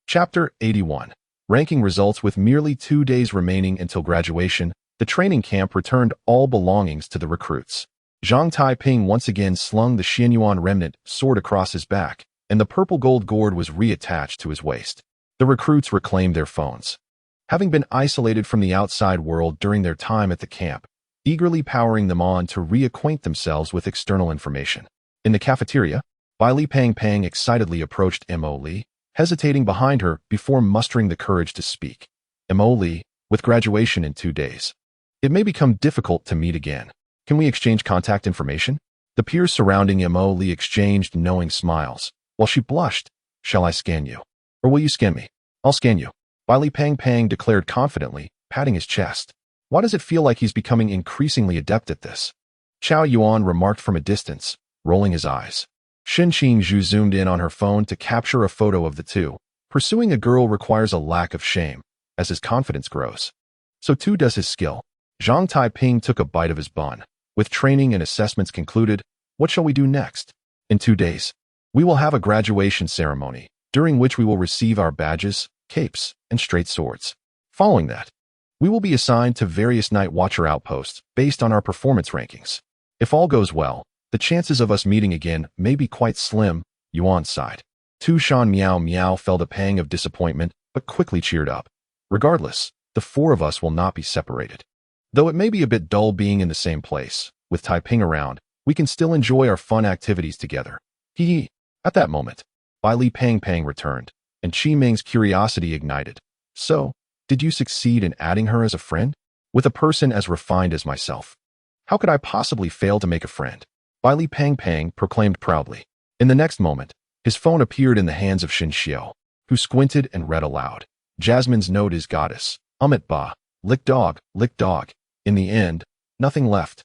Chapter 81. Ranking results. With merely 2 days remaining until graduation, the training camp returned all belongings to the recruits. Zhang Taiping once again slung the Xianyuan remnant sword across his back, and the purple gold gourd was reattached to his waist. The recruits reclaimed their phones. Having been isolated from the outside world during their time at the camp, eagerly powering them on to reacquaint themselves with external information. In the cafeteria, Bai Li Pang Pang excitedly approached Mo Li, hesitating behind her before mustering the courage to speak. Mo Li, with graduation in 2 days, it may become difficult to meet again. Can we exchange contact information? The peers surrounding Mo Li exchanged knowing smiles, while she blushed. Shall I scan you? Or will you scan me? I'll scan you, Bai Li Pang Pang declared confidently, patting his chest. Why does it feel like he's becoming increasingly adept at this? Chao Yuan remarked from a distance, rolling his eyes. Shen Qingzhu zoomed in on her phone to capture a photo of the two. Pursuing a girl requires a lack of shame, as his confidence grows. So too does his skill. Zhang Taiping took a bite of his bun. With training and assessments concluded, what shall we do next? In 2 days, we will have a graduation ceremony, during which we will receive our badges, capes, and straight swords. Following that, we will be assigned to various night watcher outposts based on our performance rankings. If all goes well, the chances of us meeting again may be quite slim, Yuan sighed. Tu Shan Miao Miao felt a pang of disappointment, but quickly cheered up. Regardless, the 4 of us will not be separated. Though it may be a bit dull being in the same place, with Taiping around, we can still enjoy our fun activities together. Hee. At that moment, Bai Li Pang Pang returned, and Qi Ming's curiosity ignited. So, did you succeed in adding her as a friend? With a person as refined as myself, how could I possibly fail to make a friend? Bai Li Pang Pang proclaimed proudly. In the next moment, his phone appeared in the hands of Shin Xiao, who squinted and read aloud. Jasmine's note is goddess. Ba. Lick dog, lick dog. In the end, nothing left.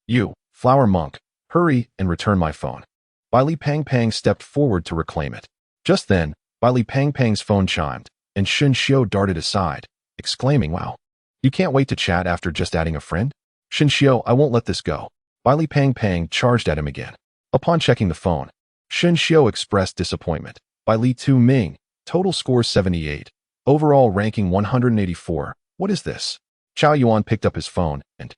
You, flower monk, hurry and return my phone. Bai Li Pang Pang stepped forward to reclaim it. Just then, Bai Li Pang Pang's phone chimed, and Shin Xiao darted aside, exclaiming, wow. You can't wait to chat after just adding a friend? Shin Xiao, I won't let this go. Bai Li Pang Pang charged at him again. Upon checking the phone, Shin Xiao expressed disappointment. Bai Li Tu Ming, total score 78. Overall ranking 184. What is this? Chao Yuan picked up his phone and,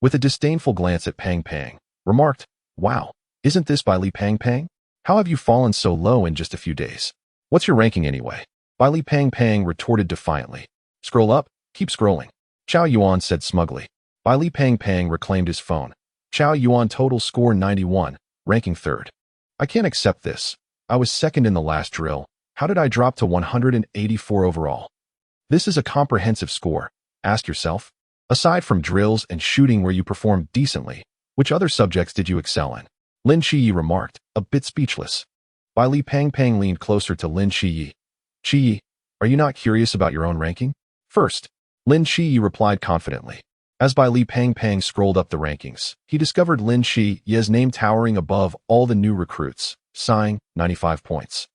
with a disdainful glance at Pang Pang, remarked, wow, isn't this Bai Li Pang Pang? How have you fallen so low in just a few days? What's your ranking anyway? Bai Li Pang Pang retorted defiantly. Scroll up, keep scrolling. Chao Yuan said smugly. Bai Li Pang Pang reclaimed his phone. Chao Yuan total score 91, ranking 3rd. I can't accept this. I was 2nd in the last drill. How did I drop to 184 overall? This is a comprehensive score. Ask yourself. Aside from drills and shooting where you performed decently, which other subjects did you excel in? Lin Qiye remarked, a bit speechless. Bai Li Pang Pang leaned closer to Lin Qiye. Qiye, are you not curious about your own ranking? First, Lin Qiye replied confidently. As Bai Li Pang Pang scrolled up the rankings, he discovered Lin Qiye's name towering above all the new recruits, sighing, 95 points.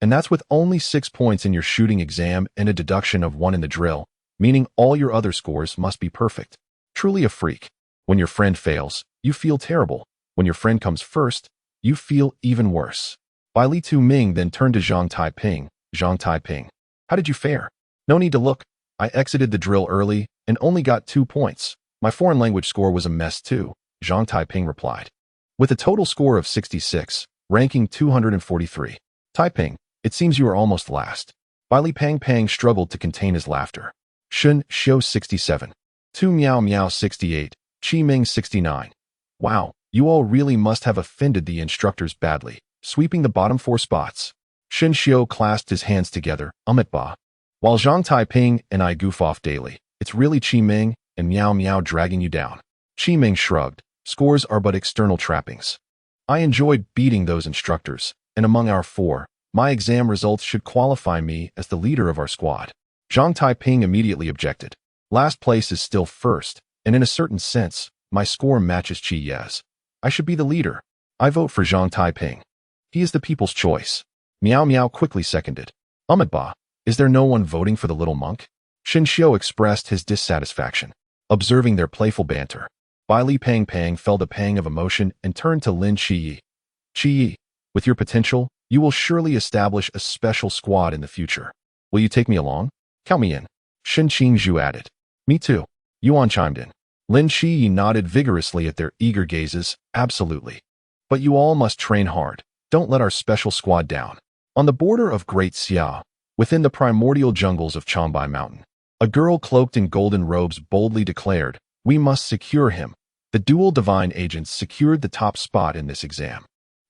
And that's with only 6 points in your shooting exam and a deduction of 1 in the drill, meaning all your other scores must be perfect. Truly a freak. When your friend fails, you feel terrible. When your friend comes first, you feel even worse. Bai Li Tu Ming then turned to Zhang Taiping. Zhang Taiping, how did you fare? No need to look. I exited the drill early and only got 2 points. My foreign language score was a mess too, Zhang Taiping replied. With a total score of 66, ranking 243. Taiping, it seems you are almost last. Bai Li Pang Pang struggled to contain his laughter. Shin Xiao 67. Tu Miao Miao 68. Qi Ming 69. Wow, you all really must have offended the instructors badly, sweeping the bottom 4 spots. Shin Xiao clasped his hands together, Ba. While Zhang Taiping and I goof off daily, it's really Qi Ming and Miao Miao dragging you down. Qi Ming shrugged. Scores are but external trappings. I enjoyed beating those instructors, and among our 4, my exam results should qualify me as the leader of our squad. Zhang Taiping immediately objected. Last place is still first, and in a certain sense, my score matches Qiye's. I should be the leader. I vote for Zhang Taiping. He is the people's choice. Miao Miao quickly seconded. Ahmedba, is there no one voting for the little monk? Shin Xiu expressed his dissatisfaction, observing their playful banter. Bai Li Pang Pang felt a pang of emotion and turned to Lin Qiye. Qiye, with your potential, you will surely establish a special squad in the future. Will you take me along? Count me in. Shin Qingzhu added. Me too. Yuan chimed in. Lin Qiye nodded vigorously at their eager gazes. Absolutely. But you all must train hard. Don't let our special squad down. On the border of Great Xia, within the primordial jungles of Changbai Mountain, a girl cloaked in golden robes boldly declared, "We must secure him." The dual divine agents secured the top spot in this exam,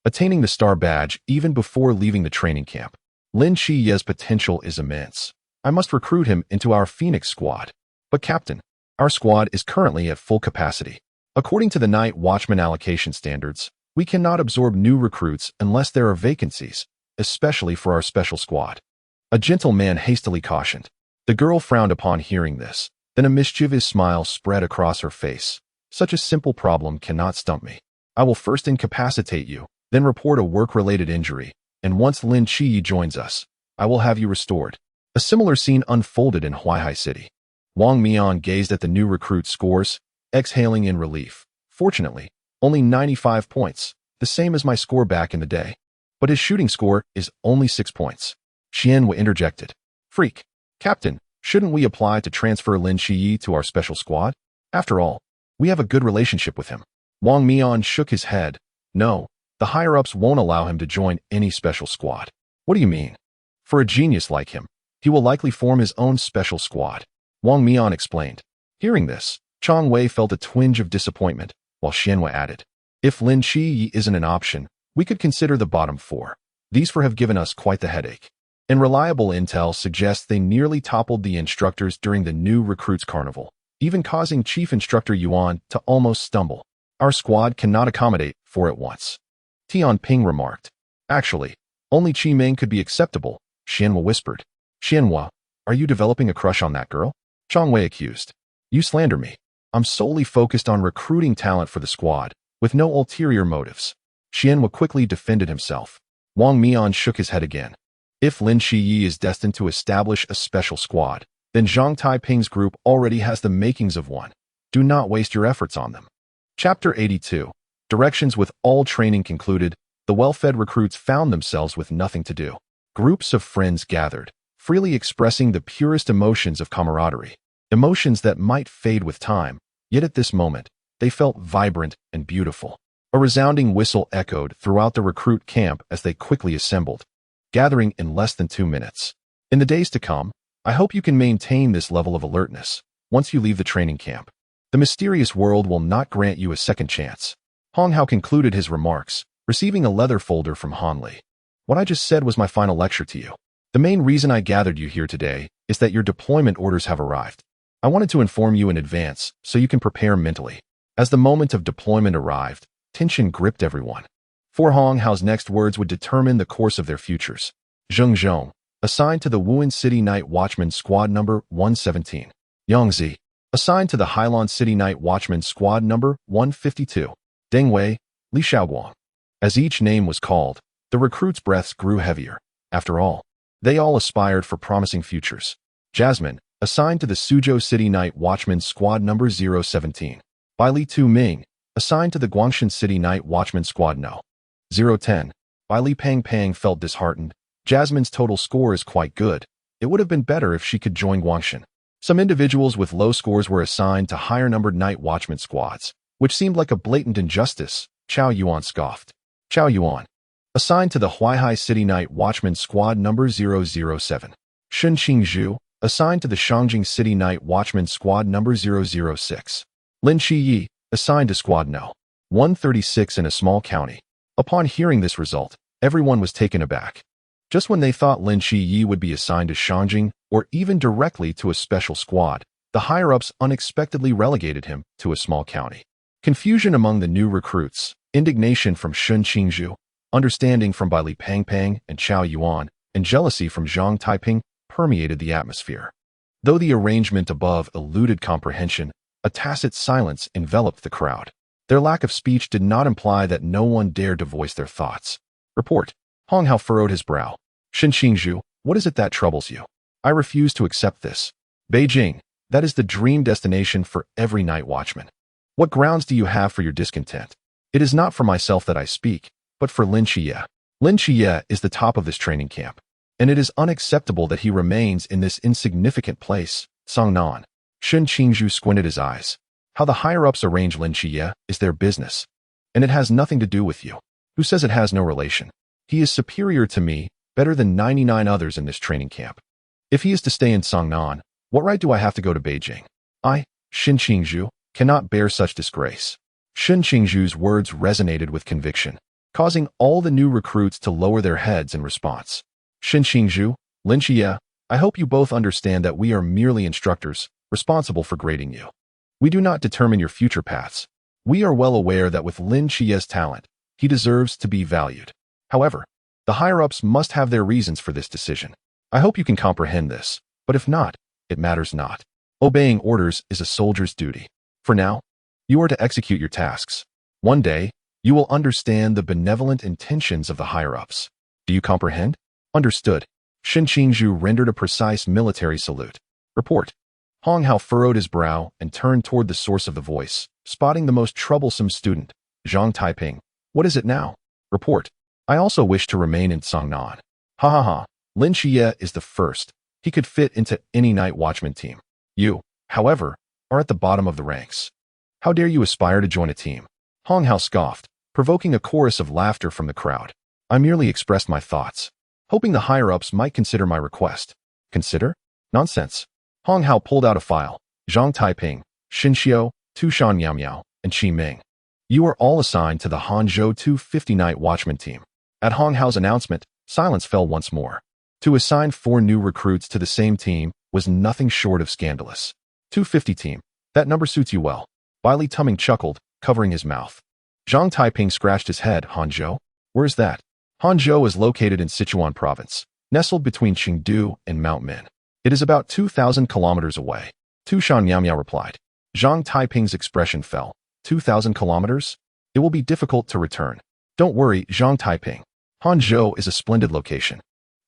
attaining the star badge even before leaving the training camp. Lin Qiye's potential is immense. I must recruit him into our Phoenix squad. But Captain, our squad is currently at full capacity. According to the Night Watchman allocation standards, we cannot absorb new recruits unless there are vacancies, especially for our special squad. A gentleman hastily cautioned. The girl frowned upon hearing this. Then a mischievous smile spread across her face. Such a simple problem cannot stump me. I will first incapacitate you, then report a work-related injury, and once Lin Qiye joins us, I will have you restored. A similar scene unfolded in Huaihai City. Wang Mian gazed at the new recruit's scores, exhaling in relief. Fortunately, only 95 points, the same as my score back in the day. But his shooting score is only 6 points. Xianhua interjected. Freak. Captain, shouldn't we apply to transfer Lin Qiye to our special squad? After all, we have a good relationship with him. Wang Mian shook his head. No, the higher-ups won't allow him to join any special squad. What do you mean? For a genius like him, he will likely form his own special squad. Wang Mian explained. Hearing this, Chang Wei felt a twinge of disappointment, while Xianhua added, if Lin Qiye isn't an option, we could consider the bottom four. These four have given us quite the headache. And reliable intel suggests they nearly toppled the instructors during the new recruits carnival, even causing Chief Instructor Yuan to almost stumble. Our squad cannot accommodate four at once. Tian Ping remarked. Actually, only Qi Ming could be acceptable, Xianhua whispered. Xianhua, are you developing a crush on that girl? Chang Wei accused. You slander me. I'm solely focused on recruiting talent for the squad, with no ulterior motives. Xianhua quickly defended himself. Wang Mian shook his head again. If Lin Qiye is destined to establish a special squad, then Zhang Taiping's group already has the makings of one. Do not waste your efforts on them. Chapter 82. Directions. With all training concluded, the well-fed recruits found themselves with nothing to do. Groups of friends gathered, freely expressing the purest emotions of camaraderie. Emotions that might fade with time, yet at this moment, they felt vibrant and beautiful. A resounding whistle echoed throughout the recruit camp as they quickly assembled, gathering in less than 2 minutes. In the days to come, I hope you can maintain this level of alertness once you leave the training camp. The mysterious world will not grant you a second chance. Hong Hao concluded his remarks, receiving a leather folder from Han Li. What I just said was my final lecture to you. The main reason I gathered you here today is that your deployment orders have arrived. I wanted to inform you in advance so you can prepare mentally. As the moment of deployment arrived, tension gripped everyone. For Hong Hao's next words would determine the course of their futures. Zheng Zhong, assigned to the Wuhan City Night Watchman Squad Number 117. Yangzi, assigned to the Hailan City Night Watchman Squad Number 152. Deng Wei, Li Xiaoguang. As each name was called, the recruits' breaths grew heavier. After all, they all aspired for promising futures. Jasmine, assigned to the Suzhou City Night Watchman Squad Number 017. Bai Li Tu Ming, assigned to the Guangshan City Night Watchman Squad No. 010. Bai Li Pang Pang felt disheartened. Jasmine's total score is quite good. It would have been better if she could join Guangshan. Some individuals with low scores were assigned to higher-numbered night watchman squads, which seemed like a blatant injustice. Chao Yuan scoffed. Chao Yuan, assigned to the Huaihai City Night Watchman Squad Number 007. Shun Qingzhu, assigned to the Shangjing City Night Watchman Squad Number 006. Lin Qiye, assigned to Squad No. 136 in a small county. Upon hearing this result, everyone was taken aback. Just when they thought Lin Qiye would be assigned to Shangjing or even directly to a special squad, the higher-ups unexpectedly relegated him to a small county. Confusion among the new recruits, indignation from Shun Qingzhu, understanding from Bai Li Pang Pang and Chao Yuan, and jealousy from Zhang Taiping permeated the atmosphere. Though the arrangement above eluded comprehension, a tacit silence enveloped the crowd. Their lack of speech did not imply that no one dared to voice their thoughts. Report. Hong Hao furrowed his brow. Xin Qingzhu, what is it that troubles you? I refuse to accept this. Beijing, that is the dream destination for every night watchman. What grounds do you have for your discontent? It is not for myself that I speak, but for Lin Qiye. Lin Qiye is the top of this training camp, and it is unacceptable that he remains in this insignificant place. Cangnan. Xin Qingzhu squinted his eyes. How the higher-ups arrange Lin Qiye is their business, and it has nothing to do with you. Who says it has no relation? He is superior to me, better than 99 others in this training camp. If he is to stay in Cangnan, what right do I have to go to Beijing? I, Xin Qingzhu, cannot bear such disgrace. Xin Qingzhu's words resonated with conviction, causing all the new recruits to lower their heads in response. Xin Qingzhu, Lin Qiye, I hope you both understand that we are merely instructors, responsible for grading you. We do not determine your future paths. We are well aware that with Lin Qiye's talent, he deserves to be valued. However, the higher-ups must have their reasons for this decision. I hope you can comprehend this, but if not, it matters not. Obeying orders is a soldier's duty. For now, you are to execute your tasks. One day, you will understand the benevolent intentions of the higher-ups. Do you comprehend? Understood. Xin Qingzhu rendered a precise military salute. Report. Hong Hao furrowed his brow and turned toward the source of the voice, spotting the most troublesome student, Zhang Taiping. What is it now? Report. I also wish to remain in Cangnan. Ha ha ha. Lin Qiye is the first. He could fit into any night watchman team. You, however, are at the bottom of the ranks. How dare you aspire to join a team? Hong Hao scoffed, provoking a chorus of laughter from the crowd. I merely expressed my thoughts, hoping the higher-ups might consider my request. Consider? Nonsense. Hong Hao pulled out a file. Zhang Taiping, Xin Xiao, Tu Shan Miao, and Qi Ming. You are all assigned to the Hangzhou 250 Night Watchman team. At Hong Hao's announcement, silence fell once more. To assign 4 new recruits to the same team was nothing short of scandalous. 250 team. That number suits you well. Li Tuming chuckled, covering his mouth. Zhang Taiping scratched his head. Hangzhou? Where's that? Hangzhou is located in Sichuan province, nestled between Chengdu and Mount Min. It is about 2,000 kilometers away. Tu Shan Miao replied. Zhang Taiping's expression fell. 2,000 kilometers? It will be difficult to return. Don't worry, Zhang Taiping. Hangzhou is a splendid location.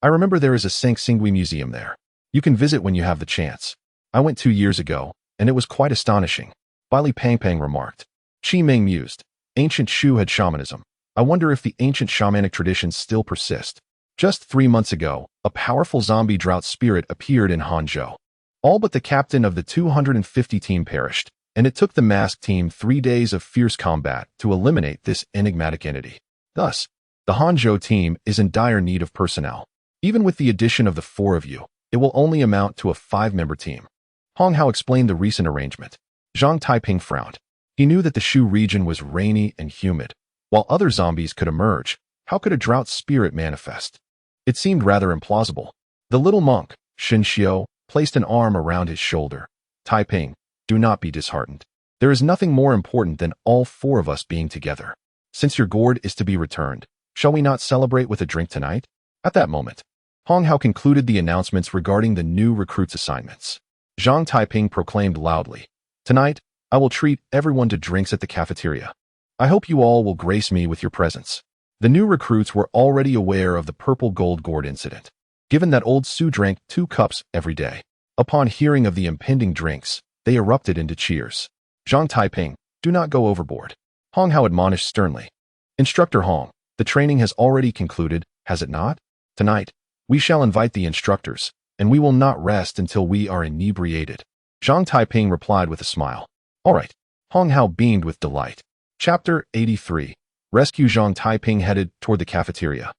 I remember there is a Sanxingui museum there. You can visit when you have the chance. I went 2 years ago, and it was quite astonishing. Li Pangpang remarked. Qi Ming mused. Ancient Shu had shamanism. I wonder if the ancient shamanic traditions still persist. Just 3 months ago, a powerful zombie drought spirit appeared in Hangzhou. All but the captain of the 250 team perished, and it took the masked team 3 days of fierce combat to eliminate this enigmatic entity. Thus, the Hangzhou team is in dire need of personnel. Even with the addition of the 4 of you, it will only amount to a 5-member team. Hong Hao explained the recent arrangement. Zhang Taiping frowned. He knew that the Shu region was rainy and humid. While other zombies could emerge, how could a drought spirit manifest? It seemed rather implausible. The little monk, Xin Xiao, placed an arm around his shoulder. Taiping, do not be disheartened. There is nothing more important than all 4 of us being together. Since your gourd is to be returned, shall we not celebrate with a drink tonight? At that moment, Hong Hao concluded the announcements regarding the new recruits' assignments. Zhang Taiping proclaimed loudly, Tonight, I will treat everyone to drinks at the cafeteria. I hope you all will grace me with your presence. The new recruits were already aware of the purple gold gourd incident, given that old Su drank 2 cups every day. Upon hearing of the impending drinks, they erupted into cheers. Zhang Taiping, do not go overboard. Hong Hao admonished sternly. Instructor Hong, the training has already concluded, has it not? Tonight, we shall invite the instructors, and we will not rest until we are inebriated. Zhang Taiping replied with a smile. All right. Hong Hao beamed with delight. Chapter 83. Rescue. Zhang Taiping headed toward the cafeteria,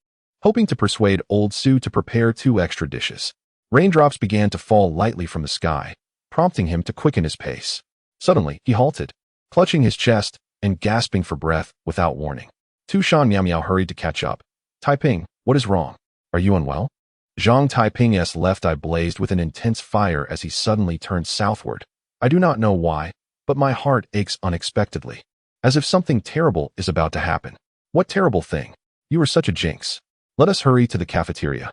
hoping to persuade old Su to prepare 2 extra dishes. Raindrops began to fall lightly from the sky, prompting him to quicken his pace. Suddenly, he halted, clutching his chest and gasping for breath without warning. Tu Shan Miao hurried to catch up. Taiping, what is wrong? Are you unwell? Zhang Taiping's left eye blazed with an intense fire as he suddenly turned southward. I do not know why, but my heart aches unexpectedly, as if something terrible is about to happen. What terrible thing? You are such a jinx. Let us hurry to the cafeteria.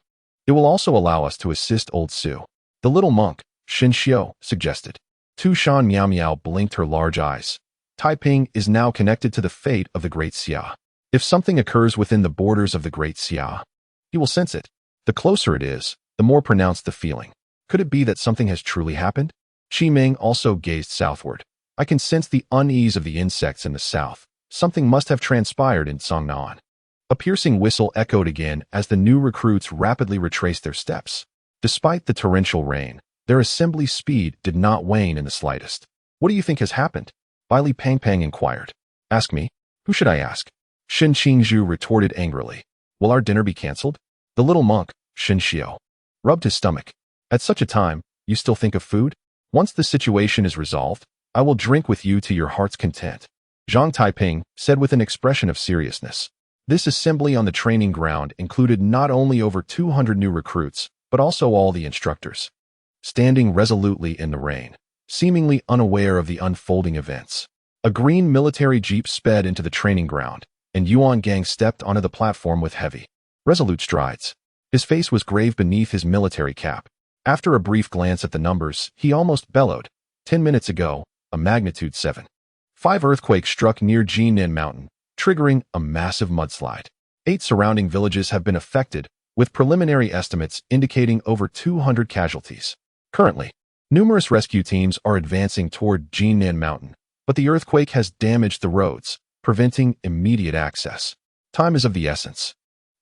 It will also allow us to assist old Su. The little monk, Xinxiu suggested. Tu Shan Miao Miao blinked her large eyes. Taiping is now connected to the fate of the Great Xia. If something occurs within the borders of the Great Xia, he will sense it. The closer it is, the more pronounced the feeling. Could it be that something has truly happened? Qi Ming also gazed southward. I can sense the unease of the insects in the south. Something must have transpired in Cangnan. A piercing whistle echoed again as the new recruits rapidly retraced their steps. Despite the torrential rain, their assembly speed did not wane in the slightest. What do you think has happened? Bai Li Pangpang inquired. Ask me? Who should I ask? Shin Qingzhu retorted angrily. Will our dinner be cancelled? The little monk, Xinxiu, rubbed his stomach. At such a time, you still think of food? Once the situation is resolved, I will drink with you to your heart's content. Zhang Taiping said with an expression of seriousness. This assembly on the training ground included not only over 200 new recruits, but also all the instructors. Standing resolutely in the rain, seemingly unaware of the unfolding events, a green military jeep sped into the training ground, and Yuan Gang stepped onto the platform with heavy, resolute strides. His face was grave beneath his military cap. After a brief glance at the numbers, he almost bellowed. 10 minutes ago, a magnitude 7.5 earthquake struck near Jinan Mountain, triggering a massive mudslide. 8 surrounding villages have been affected, with preliminary estimates indicating over 200 casualties. Currently, numerous rescue teams are advancing toward Jinan Mountain, but the earthquake has damaged the roads, preventing immediate access. Time is of the essence.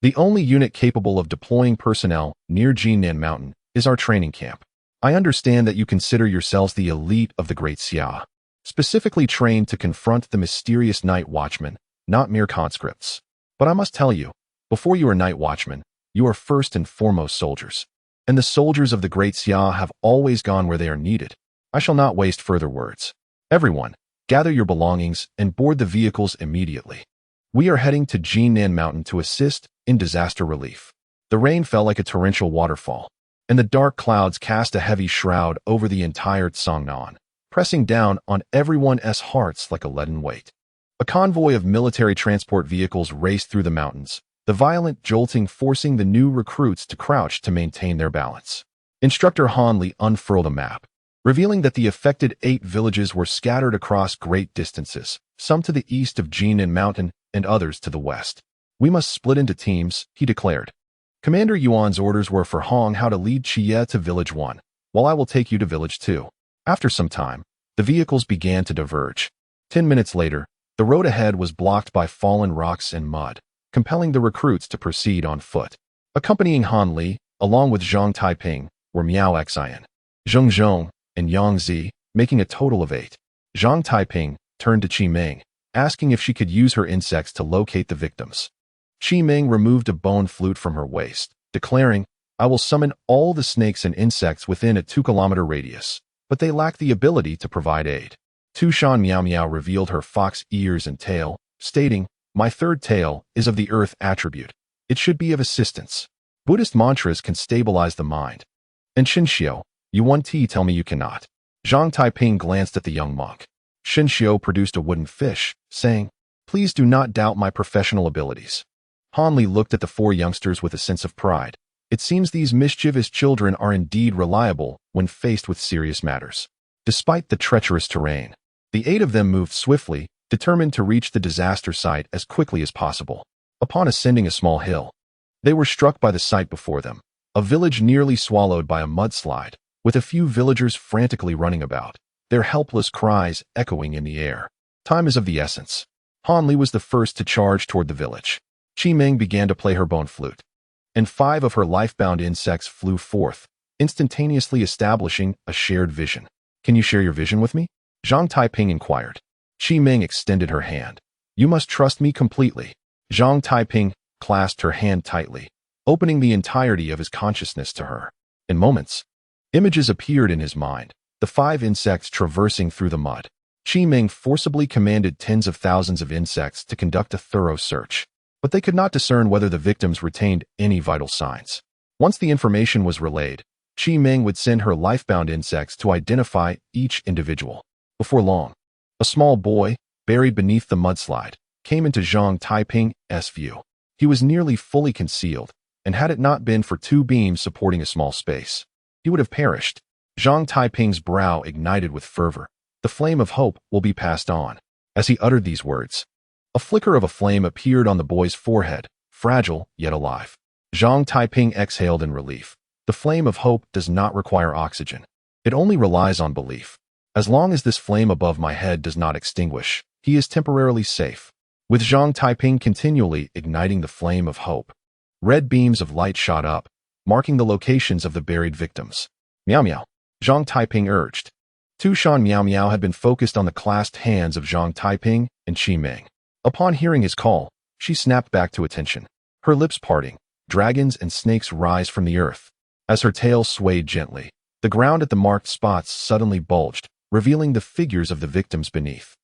The only unit capable of deploying personnel near Jinan Mountain is our training camp. I understand that you consider yourselves the elite of the Great Xia, specifically trained to confront the mysterious night watchmen, not mere conscripts. But I must tell you, before you are night watchmen, you are first and foremost soldiers. And the soldiers of the Great Xia have always gone where they are needed. I shall not waste further words. Everyone, gather your belongings and board the vehicles immediately. We are heading to Jinan Mountain to assist in disaster relief. The rain fell like a torrential waterfall, and the dark clouds cast a heavy shroud over the entire Cangnan, pressing down on everyone's hearts like a leaden weight. A convoy of military transport vehicles raced through the mountains, the violent jolting forcing the new recruits to crouch to maintain their balance. Instructor Han Li unfurled a map, revealing that the affected 8 villages were scattered across great distances, some to the east of Jinan Mountain and others to the west. We must split into teams, he declared. Commander Yuan's orders were for Hong Hao to lead Qiye to Village 1, while I will take you to Village 2. After some time, the vehicles began to diverge. 10 minutes later, the road ahead was blocked by fallen rocks and mud, compelling the recruits to proceed on foot. Accompanying Han Li, along with Zhang Taiping, were Miao Xian, Zheng Zhong, and Yang Zi, making a total of 8. Zhang Taiping turned to Qi Ming, asking if she could use her insects to locate the victims. Qi Ming removed a bone flute from her waist, declaring, I will summon all the snakes and insects within a 2-kilometer radius, but they lack the ability to provide aid. Tu Shan Miao Miao revealed her fox ears and tail, stating, my third tail is of the earth attribute. It should be of assistance. Buddhist mantras can stabilize the mind. And Xinxiu, you want tea, tell me you cannot. Zhang Taiping glanced at the young monk. Xinxiu produced a wooden fish, saying, please do not doubt my professional abilities. Han Li looked at the 4 youngsters with a sense of pride. It seems these mischievous children are indeed reliable when faced with serious matters. Despite the treacherous terrain, the 8 of them moved swiftly, determined to reach the disaster site as quickly as possible. Upon ascending a small hill, they were struck by the sight before them, a village nearly swallowed by a mudslide, with a few villagers frantically running about, their helpless cries echoing in the air. Time is of the essence. Han Li was the first to charge toward the village. Qi Ming began to play her bone flute, and 5 of her life-bound insects flew forth, instantaneously establishing a shared vision. Can you share your vision with me? Zhang Taiping inquired. Qi Ming extended her hand. You must trust me completely. Zhang Taiping clasped her hand tightly, opening the entirety of his consciousness to her. In moments, images appeared in his mind, the 5 insects traversing through the mud. Qi Ming forcibly commanded tens of thousands of insects to conduct a thorough search, but they could not discern whether the victims retained any vital signs. Once the information was relayed, Qi Ming would send her life-bound insects to identify each individual. Before long, a small boy, buried beneath the mudslide, came into Zhang Taiping's view. He was nearly fully concealed, and had it not been for 2 beams supporting a small space, he would have perished. Zhang Taiping's brow ignited with fervor. The flame of hope will be passed on. As he uttered these words, a flicker of a flame appeared on the boy's forehead, fragile yet alive. Zhang Taiping exhaled in relief. The flame of hope does not require oxygen. It only relies on belief. As long as this flame above my head does not extinguish, he is temporarily safe. With Zhang Taiping continually igniting the flame of hope, red beams of light shot up, marking the locations of the buried victims. Meow meow, Zhang Taiping urged. Tushan Meow Meow had been focused on the clasped hands of Zhang Taiping and Qiye. Upon hearing his call, she snapped back to attention. Her lips parting, dragons and snakes rise from the earth. As her tail swayed gently, the ground at the marked spots suddenly bulged, revealing the figures of the victims beneath.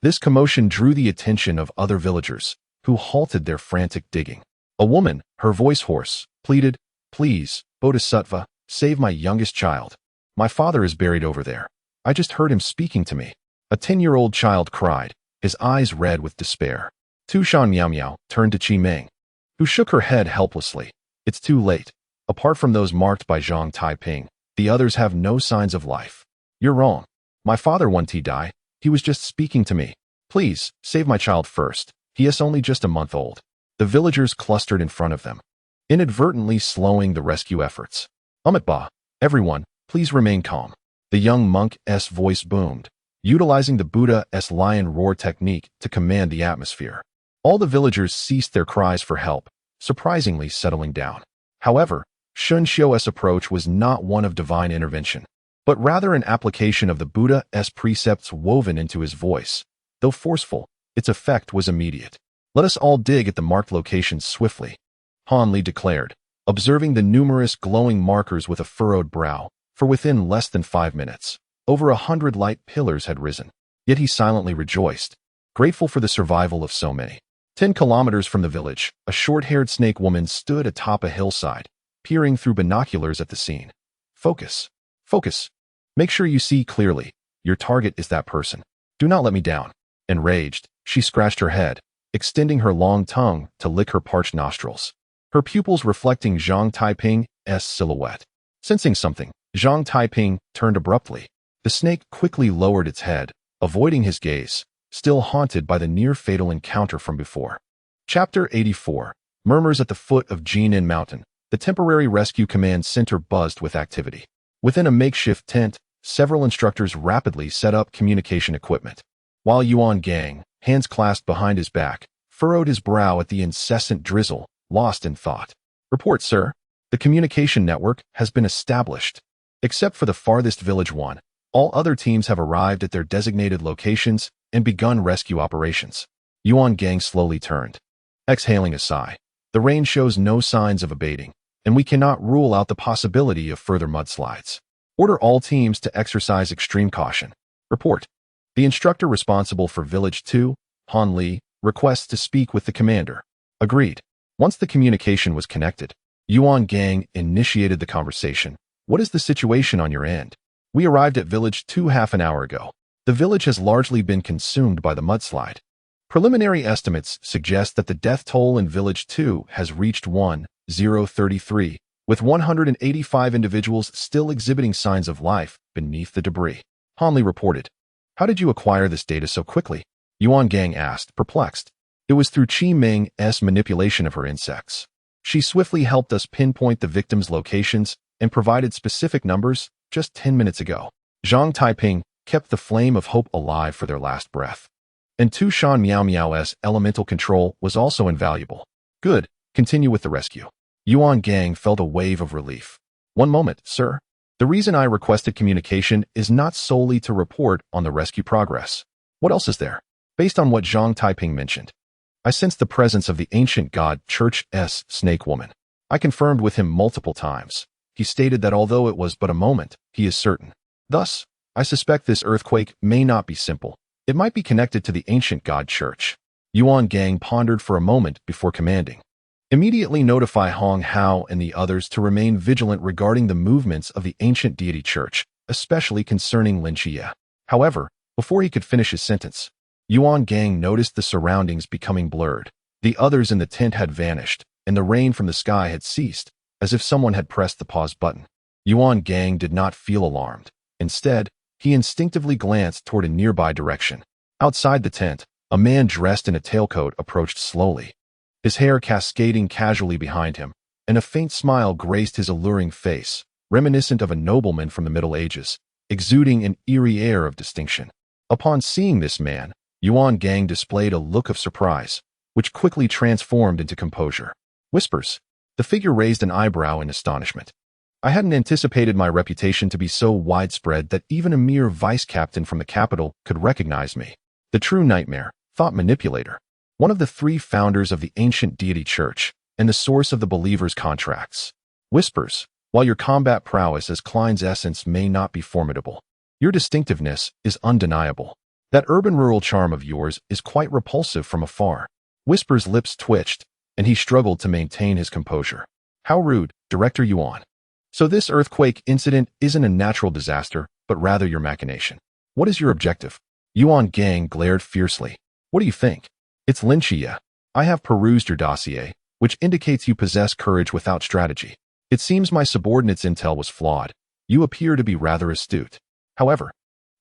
This commotion drew the attention of other villagers, who halted their frantic digging. A woman, her voice hoarse, pleaded, "Please, Bodhisattva, save my youngest child. My father is buried over there. I just heard him speaking to me." A 10-year-old child cried, his eyes red with despair. Tushan Meow Meow turned to Qiye, who shook her head helplessly. "It's too late. Apart from those marked by Zhang Taiping, the others have no signs of life. You're wrong. My father won't die. He was just speaking to me. Please, save my child first. He is only just a month old." The villagers clustered in front of them, inadvertently slowing the rescue efforts. "Ba, everyone, please remain calm." The young monk's voice boomed, utilizing the Buddha's lion roar technique to command the atmosphere. All the villagers ceased their cries for help, surprisingly settling down. However, Shun Xiu's approach was not one of divine intervention, but rather an application of the Buddha's precepts woven into his voice. Though forceful, its effect was immediate. "Let us all dig at the marked locations swiftly," Han Li declared, observing the numerous glowing markers with a furrowed brow. For within less than 5 minutes, over 100 light pillars had risen. Yet he silently rejoiced, grateful for the survival of so many. 10 kilometers from the village, a short-haired snake woman stood atop a hillside, peering through binoculars at the scene. "Focus. Focus. Make sure you see clearly. Your target is that person. Do not let me down." Enraged, she scratched her head, extending her long tongue to lick her parched nostrils, her pupils reflecting Zhang Taiping's silhouette. Sensing something, Zhang Taiping turned abruptly. The snake quickly lowered its head, avoiding his gaze, still haunted by the near-fatal encounter from before. Chapter 84. Murmurs at the foot of Jinan Mountain. The temporary rescue command center buzzed with activity. Within a makeshift tent, several instructors rapidly set up communication equipment, while Yuan Gang, hands clasped behind his back, furrowed his brow at the incessant drizzle, lost in thought. "Report, sir. The communication network has been established. Except for the farthest village one, all other teams have arrived at their designated locations and begun rescue operations." Yuan Gang slowly turned, exhaling a sigh. "The rain shows no signs of abating, and we cannot rule out the possibility of further mudslides. Order all teams to exercise extreme caution. Report." The instructor responsible for Village 2, Han Li, requests to speak with the commander. Agreed. Once the communication was connected, Yuan Gang initiated the conversation. "What is the situation on your end? We arrived at Village 2 half an hour ago. The village has largely been consumed by the mudslide. Preliminary estimates suggest that the death toll in Village 2 has reached 1,033, with 185 individuals still exhibiting signs of life beneath the debris." Han Li reported. "How did you acquire this data so quickly?" Yuan Gang asked, perplexed. "It was through Qiye's manipulation of her insects. She swiftly helped us pinpoint the victims' locations and provided specific numbers just 10 minutes ago." Zhang Taiping kept the flame of hope alive for their last breath. And Tushan Meow Meow's elemental control was also invaluable. "Good, continue with the rescue." Yuan Gang felt a wave of relief. "One moment, sir. The reason I requested communication is not solely to report on the rescue progress. What else is there?" Based on what Zhang Taiping mentioned, I sensed the presence of the ancient god Church's snake woman. I confirmed with him multiple times. He stated that although it was but a moment, he is certain. Thus, I suspect this earthquake may not be simple. It might be connected to the ancient god Church. Yuan Gang pondered for a moment before commanding. "Immediately notify Hong Hao and the others to remain vigilant regarding the movements of the ancient deity Church, especially concerning Lin Qiye." However, before he could finish his sentence, Yuan Gang noticed the surroundings becoming blurred. The others in the tent had vanished, and the rain from the sky had ceased, as if someone had pressed the pause button. Yuan Gang did not feel alarmed. Instead, he instinctively glanced toward a nearby direction. Outside the tent, a man dressed in a tailcoat approached slowly, his hair cascading casually behind him, and a faint smile graced his alluring face, reminiscent of a nobleman from the Middle Ages, exuding an eerie air of distinction. Upon seeing this man, Yuan Gang displayed a look of surprise, which quickly transformed into composure. Whispers. The figure raised an eyebrow in astonishment. I hadn't anticipated my reputation to be so widespread that even a mere vice captain from the capital could recognize me. The true nightmare, thought manipulator, one of the 3 founders of the ancient deity church, and the source of the believers' contracts. Whispers. While your combat prowess as Klein's essence may not be formidable, your distinctiveness is undeniable. That urban-rural charm of yours is quite repulsive from afar. Whisper's lips twitched, and he struggled to maintain his composure. How rude, Director Yuan. So this earthquake incident isn't a natural disaster, but rather your machination. What is your objective? Yuan Gang glared fiercely. What do you think? It's Qiye. I have perused your dossier, which indicates you possess courage without strategy. It seems my subordinate's intel was flawed. You appear to be rather astute. However,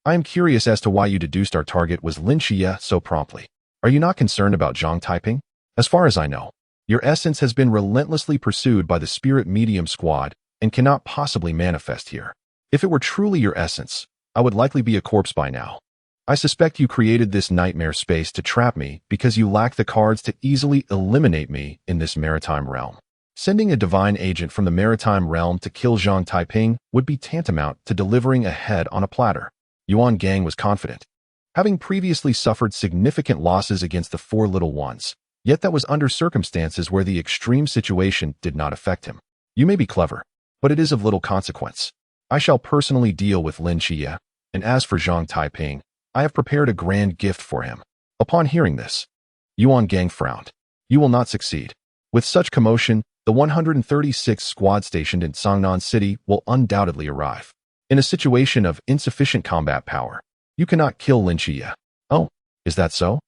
I am curious as to why you deduced our target was Qiye so promptly. Are you not concerned about Zhang Taiping? As far as I know, your essence has been relentlessly pursued by the spirit medium squad and cannot possibly manifest here. If it were truly your essence, I would likely be a corpse by now. I suspect you created this nightmare space to trap me because you lack the cards to easily eliminate me in this maritime realm. Sending a divine agent from the maritime realm to kill Zhang Taiping would be tantamount to delivering a head on a platter. Yuan Gang was confident, having previously suffered significant losses against the 4 little ones, yet that was under circumstances where the extreme situation did not affect him. You may be clever, but it is of little consequence. I shall personally deal with Qiye, and as for Zhang Taiping, I have prepared a grand gift for him. Upon hearing this, Yuan Gang frowned. You will not succeed. With such commotion, the 136th squad stationed in Cangnan City will undoubtedly arrive. In a situation of insufficient combat power, you cannot kill Qiye. Oh, is that so?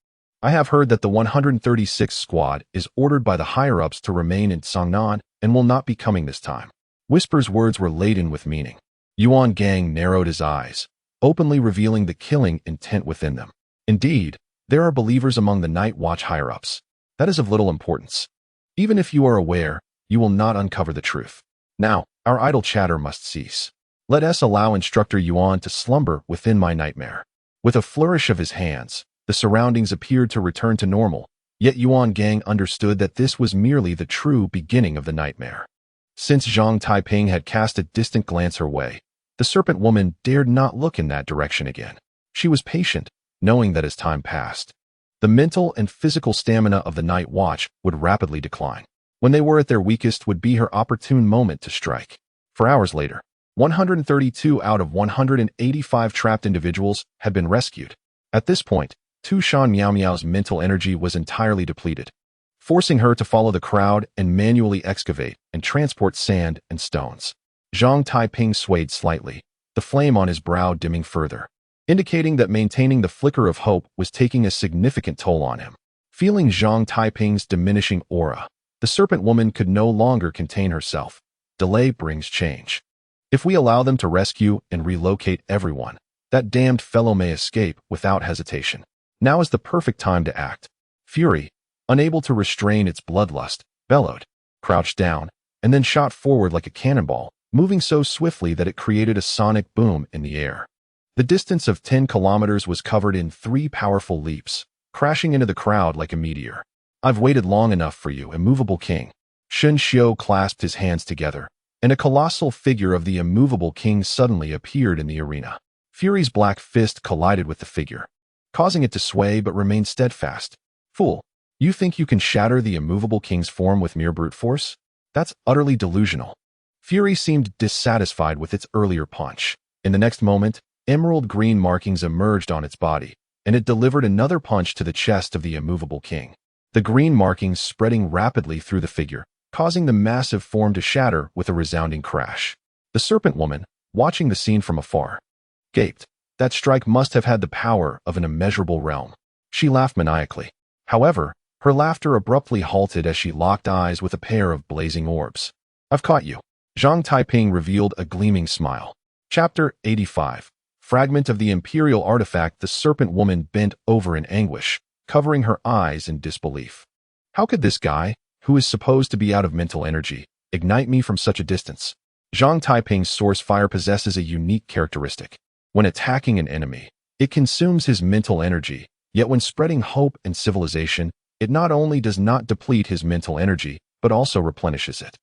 I have heard that the 136th squad is ordered by the higher-ups to remain in Cangnan and will not be coming this time. Whisper's words were laden with meaning. Yuan Gang narrowed his eyes, openly revealing the killing intent within them. Indeed, there are believers among the Night Watch higher-ups. That is of little importance. Even if you are aware, you will not uncover the truth. Now, our idle chatter must cease. Let us allow Instructor Yuan to slumber within my nightmare. With a flourish of his hands, the surroundings appeared to return to normal, yet Yuan Gang understood that this was merely the true beginning of the nightmare. Since Zhang Taiping had cast a distant glance her way, the serpent woman dared not look in that direction again. She was patient, knowing that as time passed, the mental and physical stamina of the Night Watch would rapidly decline. When they were at their weakest would be her opportune moment to strike. 4 hours later, 132 out of 185 trapped individuals had been rescued. At this point, Tu Shan Miao Miao's mental energy was entirely depleted, forcing her to follow the crowd and manually excavate and transport sand and stones. Zhang Taiping swayed slightly, the flame on his brow dimming further, indicating that maintaining the flicker of hope was taking a significant toll on him. Feeling Zhang Taiping's diminishing aura, the serpent woman could no longer contain herself. Delay brings change. If we allow them to rescue and relocate everyone, that damned fellow may escape without hesitation. Now is the perfect time to act. Fury, unable to restrain its bloodlust, bellowed, crouched down, and then shot forward like a cannonball, moving so swiftly that it created a sonic boom in the air. The distance of 10 kilometers was covered in 3 powerful leaps, crashing into the crowd like a meteor. I've waited long enough for you, immovable king. Shen Xiu clasped his hands together, and a colossal figure of the immovable king suddenly appeared in the arena. Fury's black fist collided with the figure, causing it to sway but remain steadfast. Fool, you think you can shatter the immovable king's form with mere brute force? That's utterly delusional. Fury seemed dissatisfied with its earlier punch. In the next moment, emerald green markings emerged on its body, and it delivered another punch to the chest of the immovable king. The green markings spreading rapidly through the figure, causing the massive form to shatter with a resounding crash. The serpent woman, watching the scene from afar, gaped. That strike must have had the power of an immeasurable realm. She laughed maniacally. However, her laughter abruptly halted as she locked eyes with a pair of blazing orbs. I've caught you. Zhang Taiping revealed a gleaming smile. Chapter 85. Fragment of the Imperial Artifact. The serpent woman bent over in anguish, covering her eyes in disbelief. How could this guy, who is supposed to be out of mental energy, ignite me from such a distance? Zhang Taiping's source fire possesses a unique characteristic. When attacking an enemy, it consumes his mental energy, yet when spreading hope and civilization, it not only does not deplete his mental energy, but also replenishes it.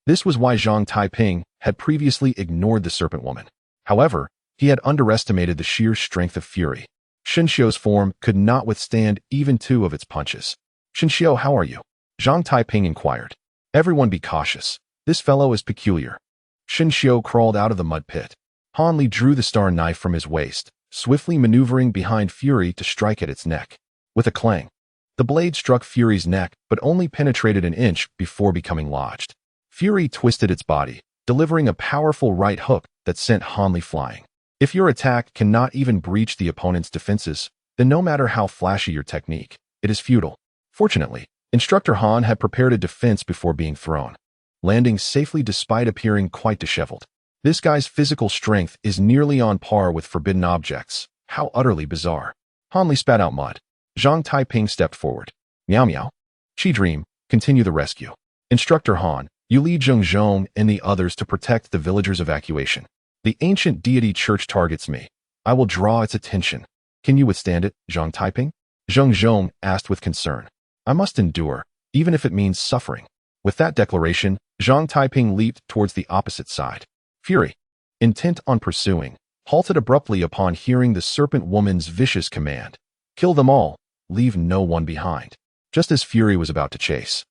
This was why Zhang Taiping had previously ignored the serpent woman. However, he had underestimated the sheer strength of fury. Shinxiu's form could not withstand even 2 of its punches. Shinxiu, how are you? Zhang Taiping inquired. Everyone be cautious. This fellow is peculiar. Shinxiu crawled out of the mud pit. Han Li drew the star knife from his waist, swiftly maneuvering behind Fury to strike at its neck. With a clang, the blade struck Fury's neck but only penetrated an inch before becoming lodged. Fury twisted its body, delivering a powerful right hook that sent Han Li flying. If your attack cannot even breach the opponent's defenses, then no matter how flashy your technique, it is futile. Fortunately, Instructor Han had prepared a defense before being thrown, landing safely despite appearing quite disheveled. This guy's physical strength is nearly on par with forbidden objects. How utterly bizarre. Han Li spat out mud. Zhang Taiping stepped forward. Meow meow. Qi Dream, continue the rescue. Instructor Han, you lead Zhang and the others to protect the villagers' evacuation. The ancient deity church targets me. I will draw its attention. Can you withstand it, Zhang Taiping? Zhang asked with concern. I must endure, even if it means suffering. With that declaration, Zhang Taiping leaped towards the opposite side. Fury, intent on pursuing, halted abruptly upon hearing the serpent woman's vicious command. Kill them all, leave no one behind. Just as Fury was about to chase,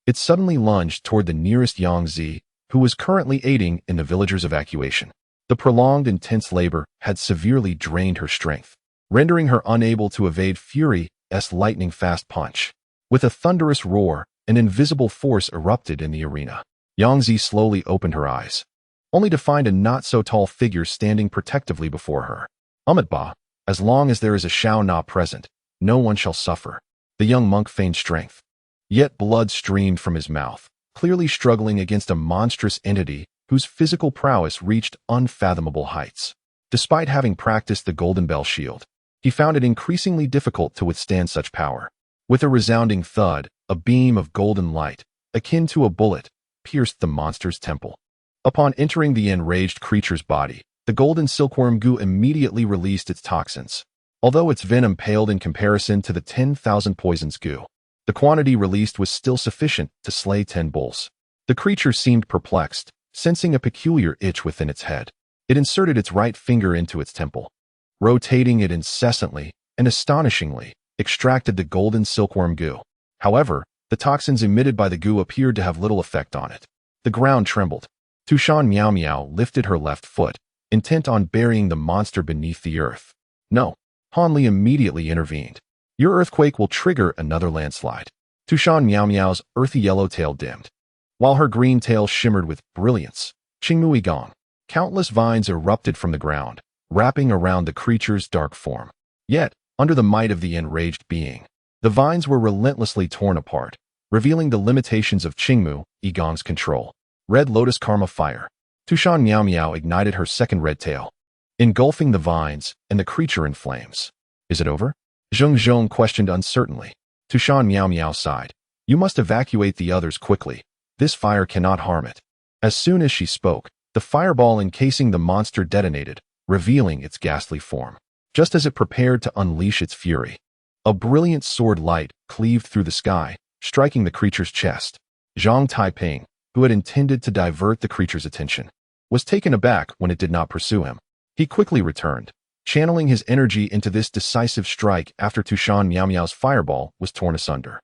it suddenly lunged toward the nearest Yangzi, who was currently aiding in the villagers' evacuation. The prolonged intense labor had severely drained her strength, rendering her unable to evade Fury's lightning-fast punch. With a thunderous roar, an invisible force erupted in the arena. Yangzi slowly opened her eyes, only to find a not-so-tall figure standing protectively before her. Ba, as long as there is a Shao Na present, no one shall suffer. The young monk feigned strength. Yet blood streamed from his mouth, clearly struggling against a monstrous entity whose physical prowess reached unfathomable heights. Despite having practiced the Golden Bell Shield, he found it increasingly difficult to withstand such power. With a resounding thud, a beam of golden light, akin to a bullet, pierced the monster's temple. Upon entering the enraged creature's body, the golden silkworm goo immediately released its toxins. Although its venom paled in comparison to the 10,000 poisons goo, the quantity released was still sufficient to slay 10 bulls. The creature seemed perplexed, sensing a peculiar itch within its head. It inserted its right finger into its temple, rotating it incessantly and astonishingly, extracted the golden silkworm goo. However, the toxins emitted by the goo appeared to have little effect on it. The ground trembled. Tushan Meow lifted her left foot, intent on burying the monster beneath the earth. No. Han Li immediately intervened. Your earthquake will trigger another landslide. Tushan Meow's earthy yellow tail dimmed, while her green tail shimmered with brilliance. Qingmui Gong. Countless vines erupted from the ground, wrapping around the creature's dark form. Yet, under the might of the enraged being, the vines were relentlessly torn apart, revealing the limitations of Qingmu Igong's control. Red Lotus Karma Fire. Tushan Meow ignited her second red tail, engulfing the vines and the creature in flames. Is it over? Zhang questioned uncertainly. Tushan Meow sighed. You must evacuate the others quickly. This fire cannot harm it. As soon as she spoke, the fireball encasing the monster detonated, revealing its ghastly form. Just as it prepared to unleash its fury, a brilliant sword light cleaved through the sky, striking the creature's chest. Zhang Taiping, who had intended to divert the creature's attention, was taken aback when it did not pursue him. He quickly returned, channeling his energy into this decisive strike after Tushan Meow's fireball was torn asunder.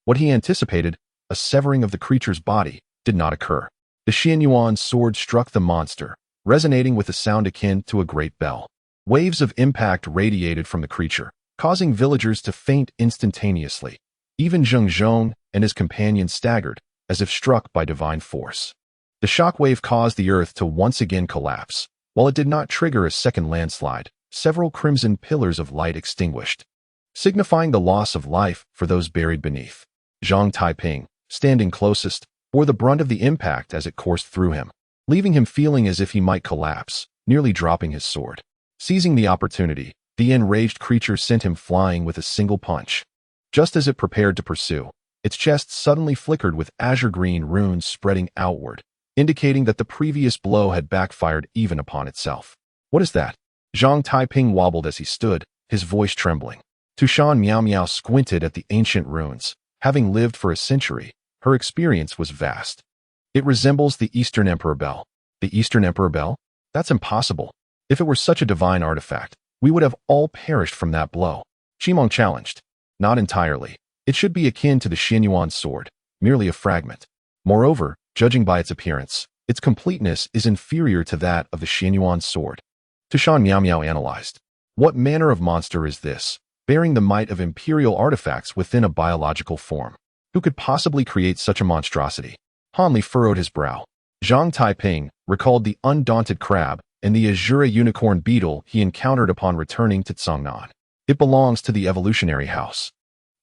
What he anticipated, a severing of the creature's body, did not occur. The Xianyuan sword struck the monster, resonating with a sound akin to a great bell. Waves of impact radiated from the creature, causing villagers to faint instantaneously. Even Zhang and his companions staggered, as if struck by divine force. The shockwave caused the earth to once again collapse. While it did not trigger a second landslide, several crimson pillars of light extinguished, signifying the loss of life for those buried beneath. Zhang Taiping, standing closest, bore the brunt of the impact as it coursed through him. leaving him feeling as if he might collapse, nearly dropping his sword. Seizing the opportunity, the enraged creature sent him flying with a single punch. Just as it prepared to pursue, its chest suddenly flickered with azure-green runes spreading outward, indicating that the previous blow had backfired even upon itself. What is that? Zhang Taiping wobbled as he stood, his voice trembling. Tushan Miao Miao squinted at the ancient runes. Having lived for a century, her experience was vast. It resembles the Eastern Emperor Bell. The Eastern Emperor Bell? That's impossible. If it were such a divine artifact, we would have all perished from that blow. Qimeng challenged. Not entirely. It should be akin to the Xianyuan sword, merely a fragment. Moreover, judging by its appearance, its completeness is inferior to that of the Xianyuan sword. Tushan Miao Miao analyzed. What manner of monster is this, bearing the might of imperial artifacts within a biological form? Who could possibly create such a monstrosity? Hanli furrowed his brow. Zhang Taiping recalled the undaunted crab and the azura unicorn beetle he encountered upon returning to Cangnan. It belongs to the evolutionary house.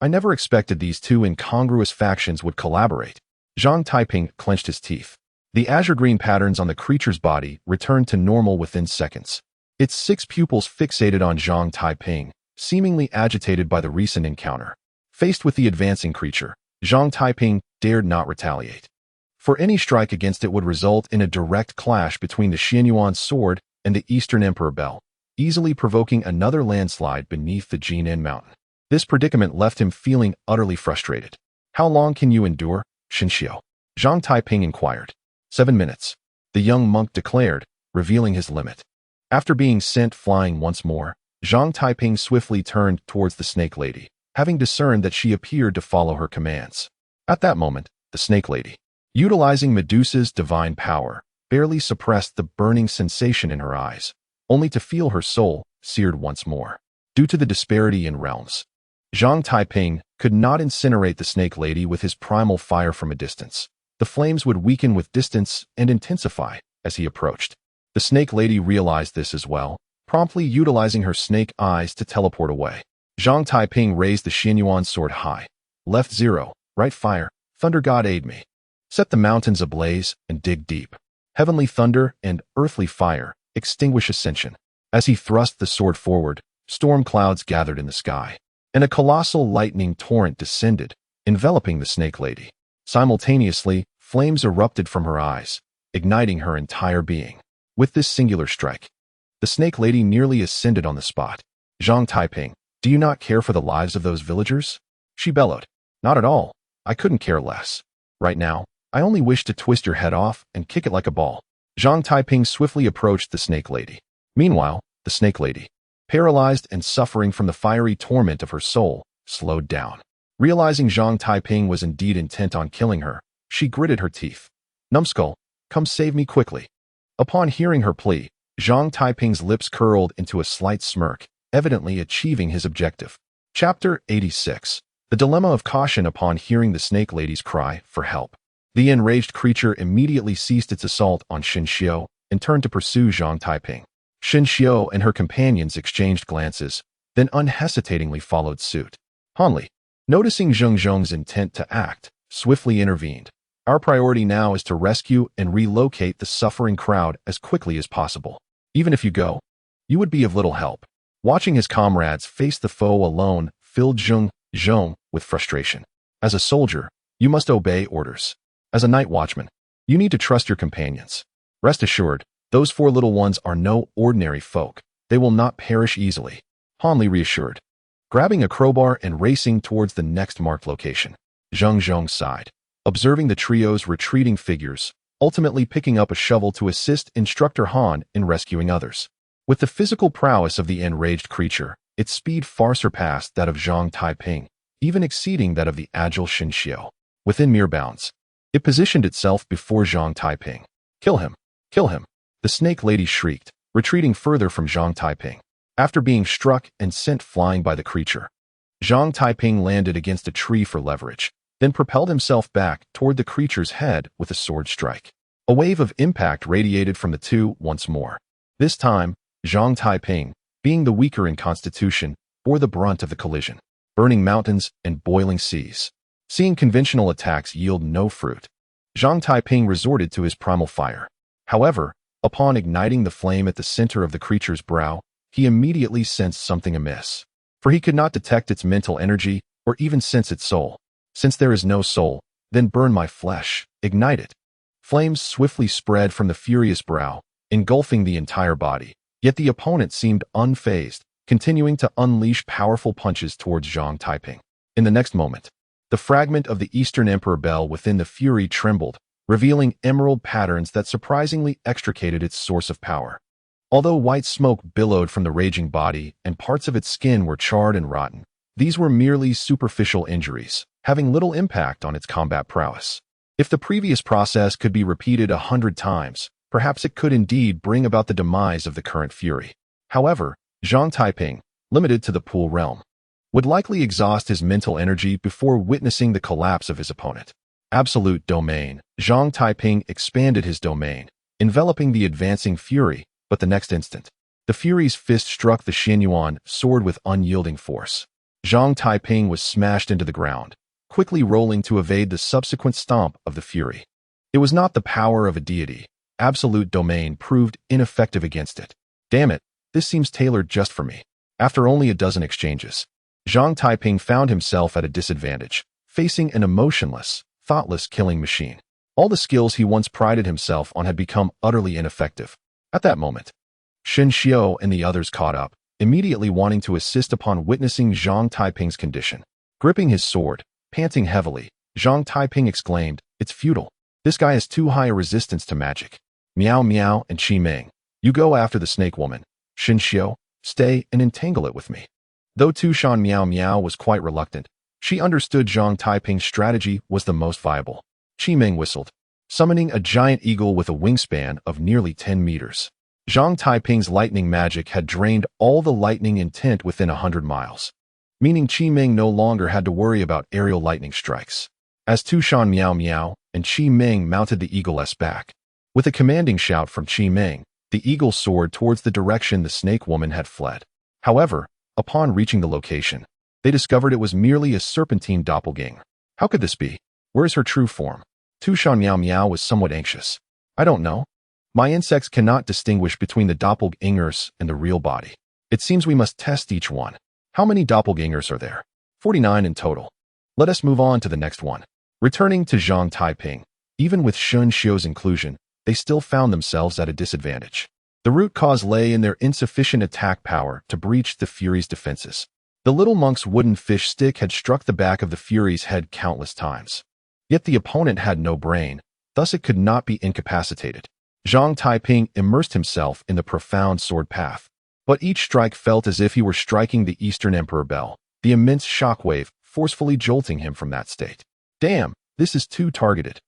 I never expected these two incongruous factions would collaborate. Zhang Taiping clenched his teeth. The azure-green patterns on the creature's body returned to normal within seconds. Its 6 pupils fixated on Zhang Taiping, seemingly agitated by the recent encounter. Faced with the advancing creature, Zhang Taiping dared not retaliate. For any strike against it would result in a direct clash between the Xianyuan sword and the Eastern Emperor Bell, easily provoking another landslide beneath the Jinan Mountain. This predicament left him feeling utterly frustrated. How long can you endure, Shinxiao? Zhang Taiping inquired. 7 minutes, the young monk declared, revealing his limit. After being sent flying once more, Zhang Taiping swiftly turned towards the snake lady, having discerned that she appeared to follow her commands. At that moment, the snake lady, utilizing Medusa's divine power, barely suppressed the burning sensation in her eyes, only to feel her soul seared once more. Due to the disparity in realms, Zhang Taiping could not incinerate the snake lady with his primal fire from a distance. The flames would weaken with distance and intensify as he approached. The snake lady realized this as well, promptly utilizing her snake eyes to teleport away. Zhang Taiping raised the Xianyuan sword high. Left 0, right fire, thunder god aid me. Set the mountains ablaze and dig deep. Heavenly thunder and earthly fire extinguish ascension. As he thrust the sword forward, storm clouds gathered in the sky, and a colossal lightning torrent descended, enveloping the snake lady. Simultaneously, flames erupted from her eyes, igniting her entire being. With this singular strike, the snake lady nearly ascended on the spot. Zhang Taiping, do you not care for the lives of those villagers? She bellowed. Not at all. I couldn't care less. Right now, I only wish to twist your head off and kick it like a ball. Zhang Taiping swiftly approached the snake lady. Meanwhile, the snake lady, paralyzed and suffering from the fiery torment of her soul, slowed down. Realizing Zhang Taiping was indeed intent on killing her, she gritted her teeth. Numbskull, come save me quickly. Upon hearing her plea, Zhang Taiping's lips curled into a slight smirk, evidently achieving his objective. Chapter 86. The Dilemma of Caution. Upon hearing the snake lady's cry for help, the enraged creature immediately ceased its assault on Shinxiao and turned to pursue Zhang Taiping. Shinxiao and her companions exchanged glances, then unhesitatingly followed suit. Hanli, noticing Zheng Zheng's intent to act, swiftly intervened. Our priority now is to rescue and relocate the suffering crowd as quickly as possible. Even if you go, you would be of little help. Watching his comrades face the foe alone filled Zheng Zheng with frustration. As a soldier, you must obey orders. As a night watchman, you need to trust your companions. Rest assured, those 4 little ones are no ordinary folk. They will not perish easily. Hanli reassured. Grabbing a crowbar and racing towards the next marked location, Zheng Zheng sighed, observing the trio's retreating figures, ultimately picking up a shovel to assist Instructor Han in rescuing others. With the physical prowess of the enraged creature, its speed far surpassed that of Zhang Taiping, even exceeding that of the agile Shinxiao. Within mere bounds, it positioned itself before Zhang Taiping. Kill him! Kill him! The snake lady shrieked, retreating further from Zhang Taiping. After being struck and sent flying by the creature, Zhang Taiping landed against a tree for leverage, then propelled himself back toward the creature's head with a sword strike. A wave of impact radiated from the two once more. This time, Zhang Taiping, being the weaker in constitution, bore the brunt of the collision. Burning mountains and boiling seas. Seeing conventional attacks yield no fruit, Zhang Taiping resorted to his primal fire. However, upon igniting the flame at the center of the creature's brow, he immediately sensed something amiss. For he could not detect its mental energy or even sense its soul. Since there is no soul, then burn my flesh, ignite it. Flames swiftly spread from the furious brow, engulfing the entire body. Yet the opponent seemed unfazed, continuing to unleash powerful punches towards Zhang Taiping. In the next moment, the fragment of the Eastern Emperor bell within the fury trembled, revealing emerald patterns that surprisingly extricated its source of power. Although white smoke billowed from the raging body and parts of its skin were charred and rotten, these were merely superficial injuries, having little impact on its combat prowess. If the previous process could be repeated 100 times, perhaps it could indeed bring about the demise of the current fury. However, Zhang Taiping, limited to the pool realm, would likely exhaust his mental energy before witnessing the collapse of his opponent. Absolute domain. Zhang Taiping expanded his domain, enveloping the advancing fury, but the next instant, the fury's fist struck the Xianyuan sword with unyielding force. Zhang Taiping was smashed into the ground, quickly rolling to evade the subsequent stomp of the fury. It was not the power of a deity. Absolute domain proved ineffective against it. Damn it, this seems tailored just for me. After only a dozen exchanges, Zhang Taiping found himself at a disadvantage, facing an emotionless, thoughtless killing machine. All the skills he once prided himself on had become utterly ineffective. At that moment, Shen Xiao and the others caught up, immediately wanting to assist upon witnessing Zhang Taiping's condition. Gripping his sword, panting heavily, Zhang Taiping exclaimed, "It's futile. This guy has too high a resistance to magic. Miao Miao and Qi Ming, you go after the snake woman. Shen Xiao, stay and entangle it with me." Though Tushan Miao Miao was quite reluctant, she understood Zhang Taiping's strategy was the most viable. Qi Ming whistled, summoning a giant eagle with a wingspan of nearly 10 meters. Zhang Taiping's lightning magic had drained all the lightning intent within 100 miles, meaning Qi Ming no longer had to worry about aerial lightning strikes. As Tushan Miao Miao and Qi Ming mounted the eagle's back, with a commanding shout from Qi Ming, the eagle soared towards the direction the snake woman had fled. However, upon reaching the location, they discovered it was merely a serpentine doppelganger. How could this be? Where is her true form? Tushan Miao Miao was somewhat anxious. I don't know. My insects cannot distinguish between the doppelgangers and the real body. It seems we must test each one. How many doppelgangers are there? 49 in total. Let us move on to the next one. Returning to Zhang Taiping, even with Shen Xiao's inclusion, they still found themselves at a disadvantage. The root cause lay in their insufficient attack power to breach the Fury's defenses. The little monk's wooden fish stick had struck the back of the Fury's head countless times. Yet the opponent had no brain, thus it could not be incapacitated. Zhang Taiping immersed himself in the profound sword path, but each strike felt as if he were striking the Eastern Emperor bell, the immense shockwave forcefully jolting him from that state. Damn, this is too targeted.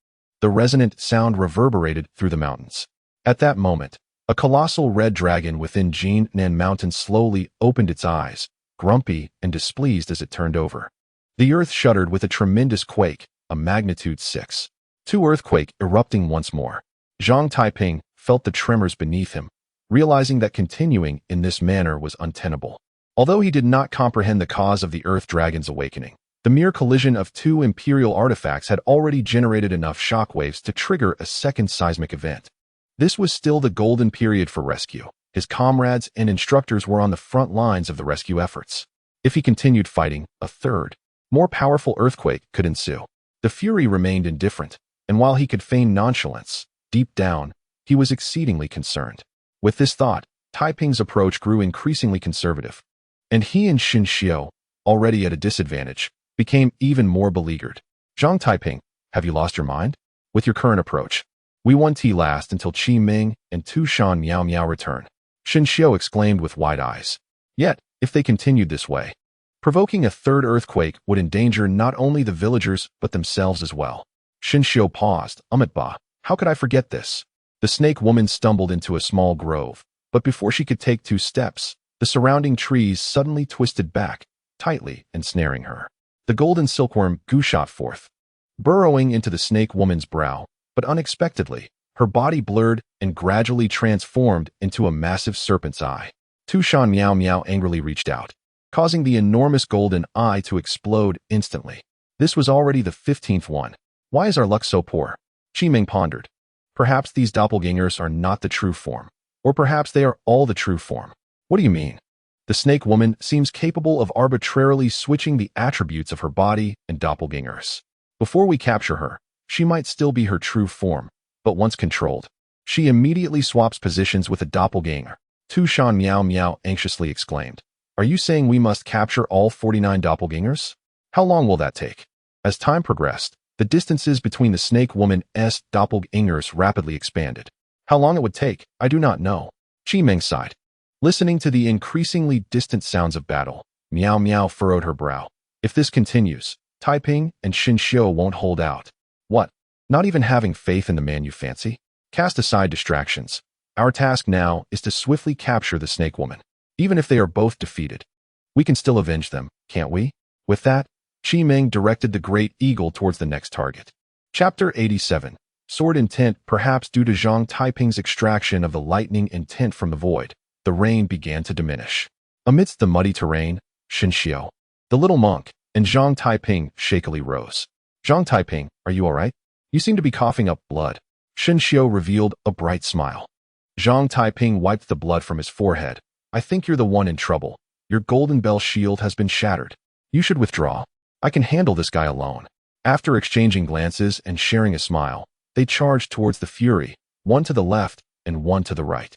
The resonant sound reverberated through the mountains. At that moment, a colossal red dragon within Cangnan Mountain slowly opened its eyes, grumpy and displeased as it turned over. The earth shuddered with a tremendous quake, a magnitude 6. 2 earthquake erupting once more. Zhang Taiping felt the tremors beneath him, realizing that continuing in this manner was untenable. Although he did not comprehend the cause of the earth dragon's awakening, the mere collision of 2 imperial artifacts had already generated enough shockwaves to trigger a second seismic event. This was still the golden period for rescue. His comrades and instructors were on the front lines of the rescue efforts. If he continued fighting, a third, more powerful earthquake could ensue. The Fury remained indifferent, and while he could feign nonchalance, deep down, he was exceedingly concerned. With this thought, Taiping's approach grew increasingly conservative, and he and Shen Xiao, already at a disadvantage, became even more beleaguered. Zhang Taiping, have you lost your mind? With your current approach, we won T last until Qi Ming and Tushan Miao Miao return. Shen Xiao exclaimed with wide eyes. Yet, if they continued this way, provoking a third earthquake would endanger not only the villagers but themselves as well. Shen Xiao paused. Ba, how could I forget this? The snake woman stumbled into a small grove, but before she could take 2 steps, the surrounding trees suddenly twisted back, tightly ensnaring her. The golden silkworm Gu shot forth, burrowing into the snake woman's brow, but unexpectedly, her body blurred and gradually transformed into a massive serpent's eye. Tushan Miao Miao angrily reached out, causing the enormous golden eye to explode instantly. This was already the 15th one. Why is our luck so poor? Qi Ming pondered. Perhaps these doppelgangers are not the true form. Or perhaps they are all the true form. What do you mean? The snake woman seems capable of arbitrarily switching the attributes of her body and doppelgangers. Before we capture her, she might still be her true form, but once controlled, she immediately swaps positions with a doppelganger. Tu Shan Miao Miao anxiously exclaimed. Are you saying we must capture all 49 doppelgangers? How long will that take? As time progressed, the distances between the snake woman's doppelgangers rapidly expanded. How long it would take, I do not know. Qi Meng sighed. Listening to the increasingly distant sounds of battle, Miao Miao furrowed her brow. If this continues, Taiping and Xinxiu won't hold out. What? Not even having faith in the man you fancy? Cast aside distractions. Our task now is to swiftly capture the snake woman. Even if they are both defeated, we can still avenge them, can't we? With that, Qi Meng directed the great eagle towards the next target. Chapter 87. Sword Intent. Perhaps due to Zhang Taiping's extraction of the lightning intent from the void, the rain began to diminish. Amidst the muddy terrain, Xinxiu, the little monk, and Zhang Taiping shakily rose. Zhang Taiping, are you all right? You seem to be coughing up blood. Xinxiu revealed a bright smile. Zhang Taiping wiped the blood from his forehead. I think you're the one in trouble. Your golden bell shield has been shattered. You should withdraw. I can handle this guy alone. After exchanging glances and sharing a smile, they charged towards the Fury, one to the left and one to the right.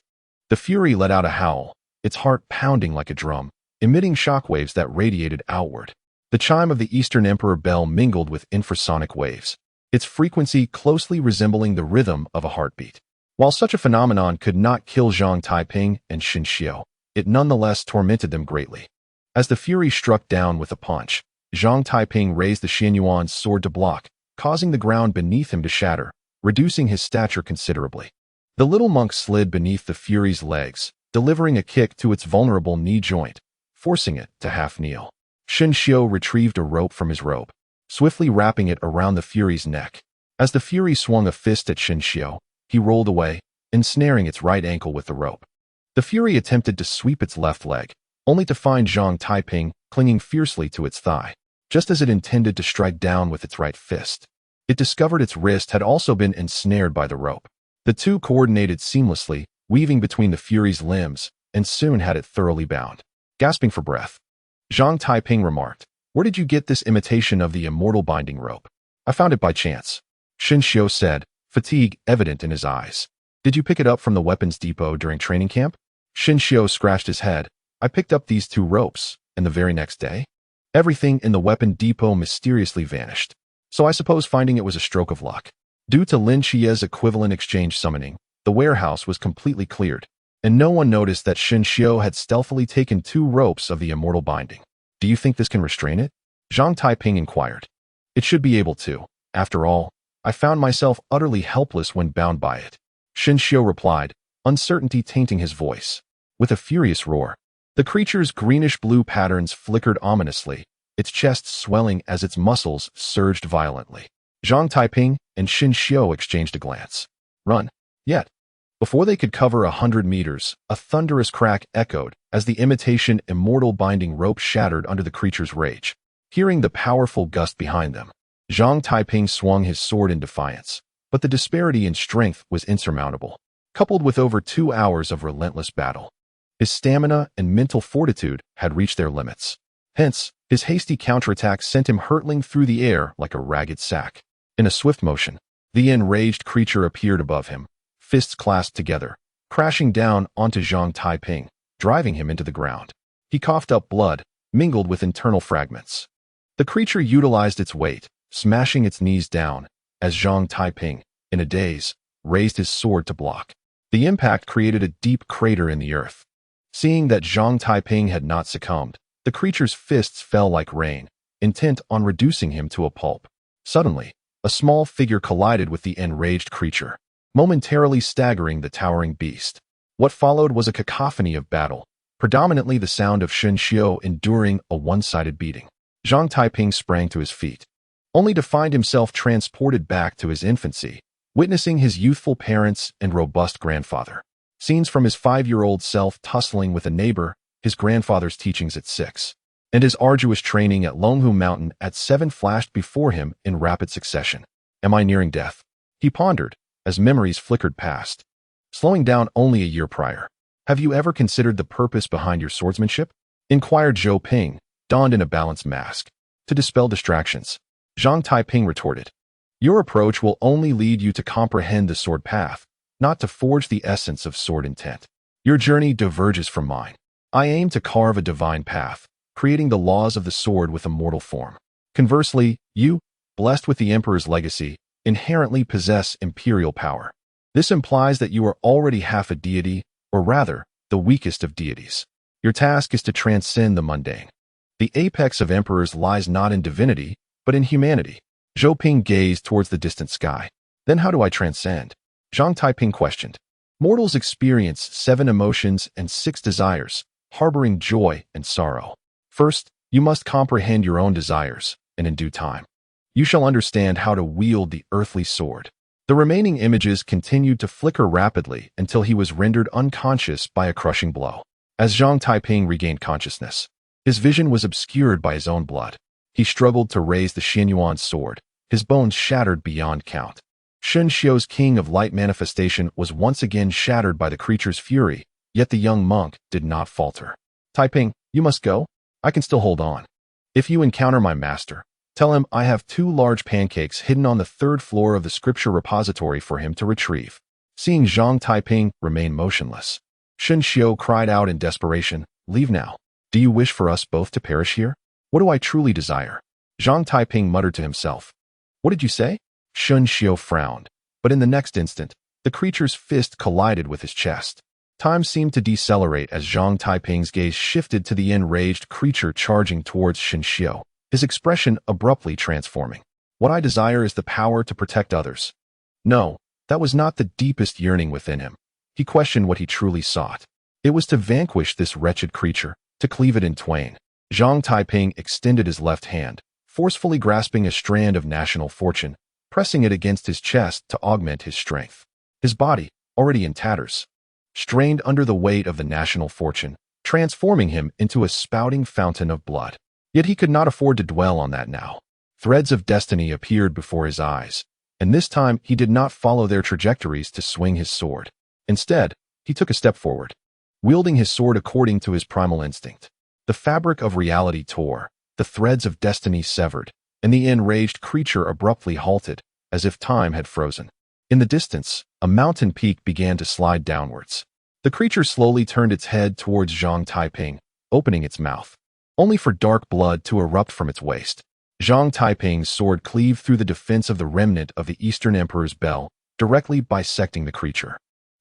The Fury let out a howl, its heart pounding like a drum, emitting shockwaves that radiated outward. The chime of the Eastern Emperor bell mingled with infrasonic waves, its frequency closely resembling the rhythm of a heartbeat. While such a phenomenon could not kill Zhang Taiping and Xinxiu, it nonetheless tormented them greatly. As the Fury struck down with a punch, Zhang Taiping raised the Xianyuan's sword to block, causing the ground beneath him to shatter, reducing his stature considerably. The little monk slid beneath the Fury's legs, delivering a kick to its vulnerable knee joint, forcing it to half kneel. Xinxiu retrieved a rope from his robe, swiftly wrapping it around the Fury's neck. As the Fury swung a fist at Xinxiu, he rolled away, ensnaring its right ankle with the rope. The Fury attempted to sweep its left leg, only to find Zhang Taiping clinging fiercely to its thigh. Just as it intended to strike down with its right fist, it discovered its wrist had also been ensnared by the rope. The two coordinated seamlessly, weaving between the Fury's limbs, and soon had it thoroughly bound. Gasping for breath, Zhang Taiping remarked, "Where did you get this imitation of the immortal binding rope?" "I found it by chance," Xinxiu said, fatigue evident in his eyes. "Did you pick it up from the weapons depot during training camp?" Xinxiu scratched his head. "I picked up these two ropes, and the very next day, everything in the weapon depot mysteriously vanished. So I suppose finding it was a stroke of luck." Due to Lin Qiye's equivalent exchange summoning, the warehouse was completely cleared, and no one noticed that Xinxiu had stealthily taken two ropes of the immortal binding. "Do you think this can restrain it?" Zhang Taiping inquired. "It should be able to. After all, I found myself utterly helpless when bound by it," Xinxiu replied, uncertainty tainting his voice. With a furious roar, the creature's greenish-blue patterns flickered ominously, its chest swelling as its muscles surged violently. Zhang Taiping and Xinxiu exchanged a glance. "Run." Yet, before they could cover 100 meters, a thunderous crack echoed as the imitation immortal binding rope shattered under the creature's rage. Hearing the powerful gust behind them, Zhang Taiping swung his sword in defiance, but the disparity in strength was insurmountable, coupled with over 2 hours of relentless battle. His stamina and mental fortitude had reached their limits. Hence, his hasty counterattack sent him hurtling through the air like a ragged sack. In a swift motion, the enraged creature appeared above him, fists clasped together, crashing down onto Zhang Taiping, driving him into the ground. He coughed up blood, mingled with internal fragments. The creature utilized its weight, smashing its knees down, as Zhang Taiping, in a daze, raised his sword to block. The impact created a deep crater in the earth. Seeing that Zhang Taiping had not succumbed, the creature's fists fell like rain, intent on reducing him to a pulp. Suddenly, a small figure collided with the enraged creature, momentarily staggering the towering beast. What followed was a cacophony of battle, predominantly the sound of Xinxiu enduring a one-sided beating. Zhang Taiping sprang to his feet, only to find himself transported back to his infancy, witnessing his youthful parents and robust grandfather. Scenes from his 5-year-old self tussling with a neighbor, his grandfather's teachings at 6, and his arduous training at Longhu Mountain at 7 flashed before him in rapid succession. "Am I nearing death?" he pondered, as memories flickered past, slowing down only a year prior. Have you ever considered the purpose behind your swordsmanship? Inquired Zhou Ping, donned in a balanced mask. To dispel distractions. Zhang Taiping retorted. Your approach will only lead you to comprehend the sword path, not to forge the essence of sword intent. Your journey diverges from mine. I aim to carve a divine path, creating the laws of the sword with a mortal form. Conversely, you, blessed with the Emperor's legacy, inherently possess imperial power. This implies that you are already half a deity, or rather, the weakest of deities. Your task is to transcend the mundane. The apex of emperors lies not in divinity, but in humanity. Zhou Ping gazed towards the distant sky. Then how do I transcend? Zhang Taiping questioned. Mortals experience 7 emotions and 6 desires, harboring joy and sorrow. First, you must comprehend your own desires, and in due time, you shall understand how to wield the earthly sword. The remaining images continued to flicker rapidly until he was rendered unconscious by a crushing blow. As Zhang Taiping regained consciousness, his vision was obscured by his own blood. He struggled to raise the Xianyuan sword, his bones shattered beyond count. Shun Xiu's king of light manifestation was once again shattered by the creature's fury, yet the young monk did not falter. Taiping, you must go. I can still hold on. If you encounter my master, tell him I have 2 large pancakes hidden on the 3rd floor of the scripture repository for him to retrieve. Seeing Zhang Taiping remain motionless, Shun Xiu cried out in desperation, leave now. Do you wish for us both to perish here? What do I truly desire? Zhang Taiping muttered to himself. What did you say? Shun Xiu frowned, but in the next instant, the creature's fist collided with his chest. Time seemed to decelerate as Zhang Taiping's gaze shifted to the enraged creature charging towards Shun Xiu, his expression abruptly transforming. What I desire is the power to protect others. No, that was not the deepest yearning within him. He questioned what he truly sought. It was to vanquish this wretched creature, to cleave it in twain. Zhang Taiping extended his left hand, forcefully grasping a strand of national fortune, pressing it against his chest to augment his strength. His body, already in tatters, strained under the weight of the national fortune, transforming him into a spouting fountain of blood. Yet he could not afford to dwell on that now. Threads of destiny appeared before his eyes, and this time he did not follow their trajectories to swing his sword. Instead, he took a step forward, wielding his sword according to his primal instinct. The fabric of reality tore, the threads of destiny severed, and the enraged creature abruptly halted, as if time had frozen. In the distance, a mountain peak began to slide downwards. The creature slowly turned its head towards Zhang Taiping, opening its mouth, only for dark blood to erupt from its waist. Zhang Taiping's sword cleaved through the defense of the remnant of the Eastern Emperor's bell, directly bisecting the creature.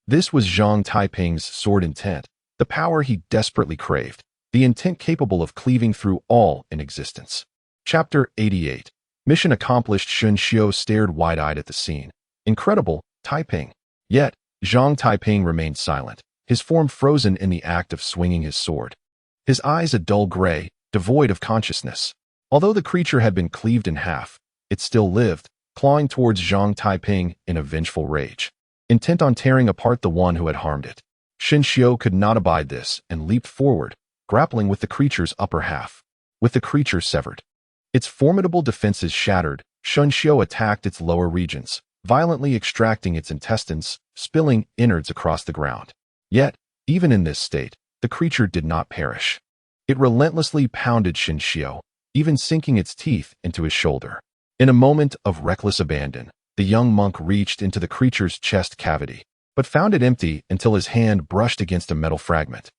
This was Zhang Taiping's sword intent, the power he desperately craved, the intent capable of cleaving through all in existence. Chapter 88. Mission accomplished. Shun Xiu stared wide-eyed at the scene. Incredible, Taiping. Yet, Zhang Taiping remained silent, his form frozen in the act of swinging his sword. His eyes a dull gray, devoid of consciousness. Although the creature had been cleaved in half, it still lived, clawing towards Zhang Taiping in a vengeful rage, intent on tearing apart the one who had harmed it. Shun Xiu could not abide this and leaped forward, grappling with the creature's upper half. With the creature severed, its formidable defenses shattered, Shun Xiu attacked its lower regions, violently extracting its intestines, spilling innards across the ground. Yet, even in this state, the creature did not perish. It relentlessly pounded Shun Xiu, even sinking its teeth into his shoulder. In a moment of reckless abandon, the young monk reached into the creature's chest cavity, but found it empty until his hand brushed against a metal fragment.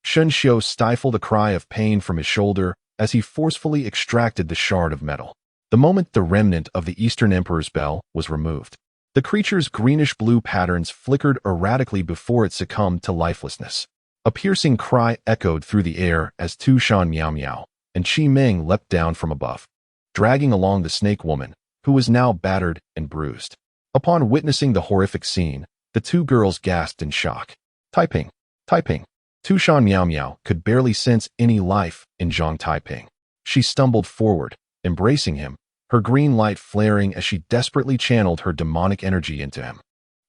Shun Xiu stifled a cry of pain from his shoulder as he forcefully extracted the shard of metal. The moment the remnant of the Eastern Emperor's bell was removed, the creature's greenish-blue patterns flickered erratically before it succumbed to lifelessness. A piercing cry echoed through the air as Tu Shan Miao Miao and Qi Meng leapt down from above, dragging along the snake woman, who was now battered and bruised. Upon witnessing the horrific scene, the 2 girls gasped in shock. Taiping, Taiping. Tu Shan Miao Miao could barely sense any life in Zhang Taiping. She stumbled forward, embracing him, her green light flaring as she desperately channeled her demonic energy into him.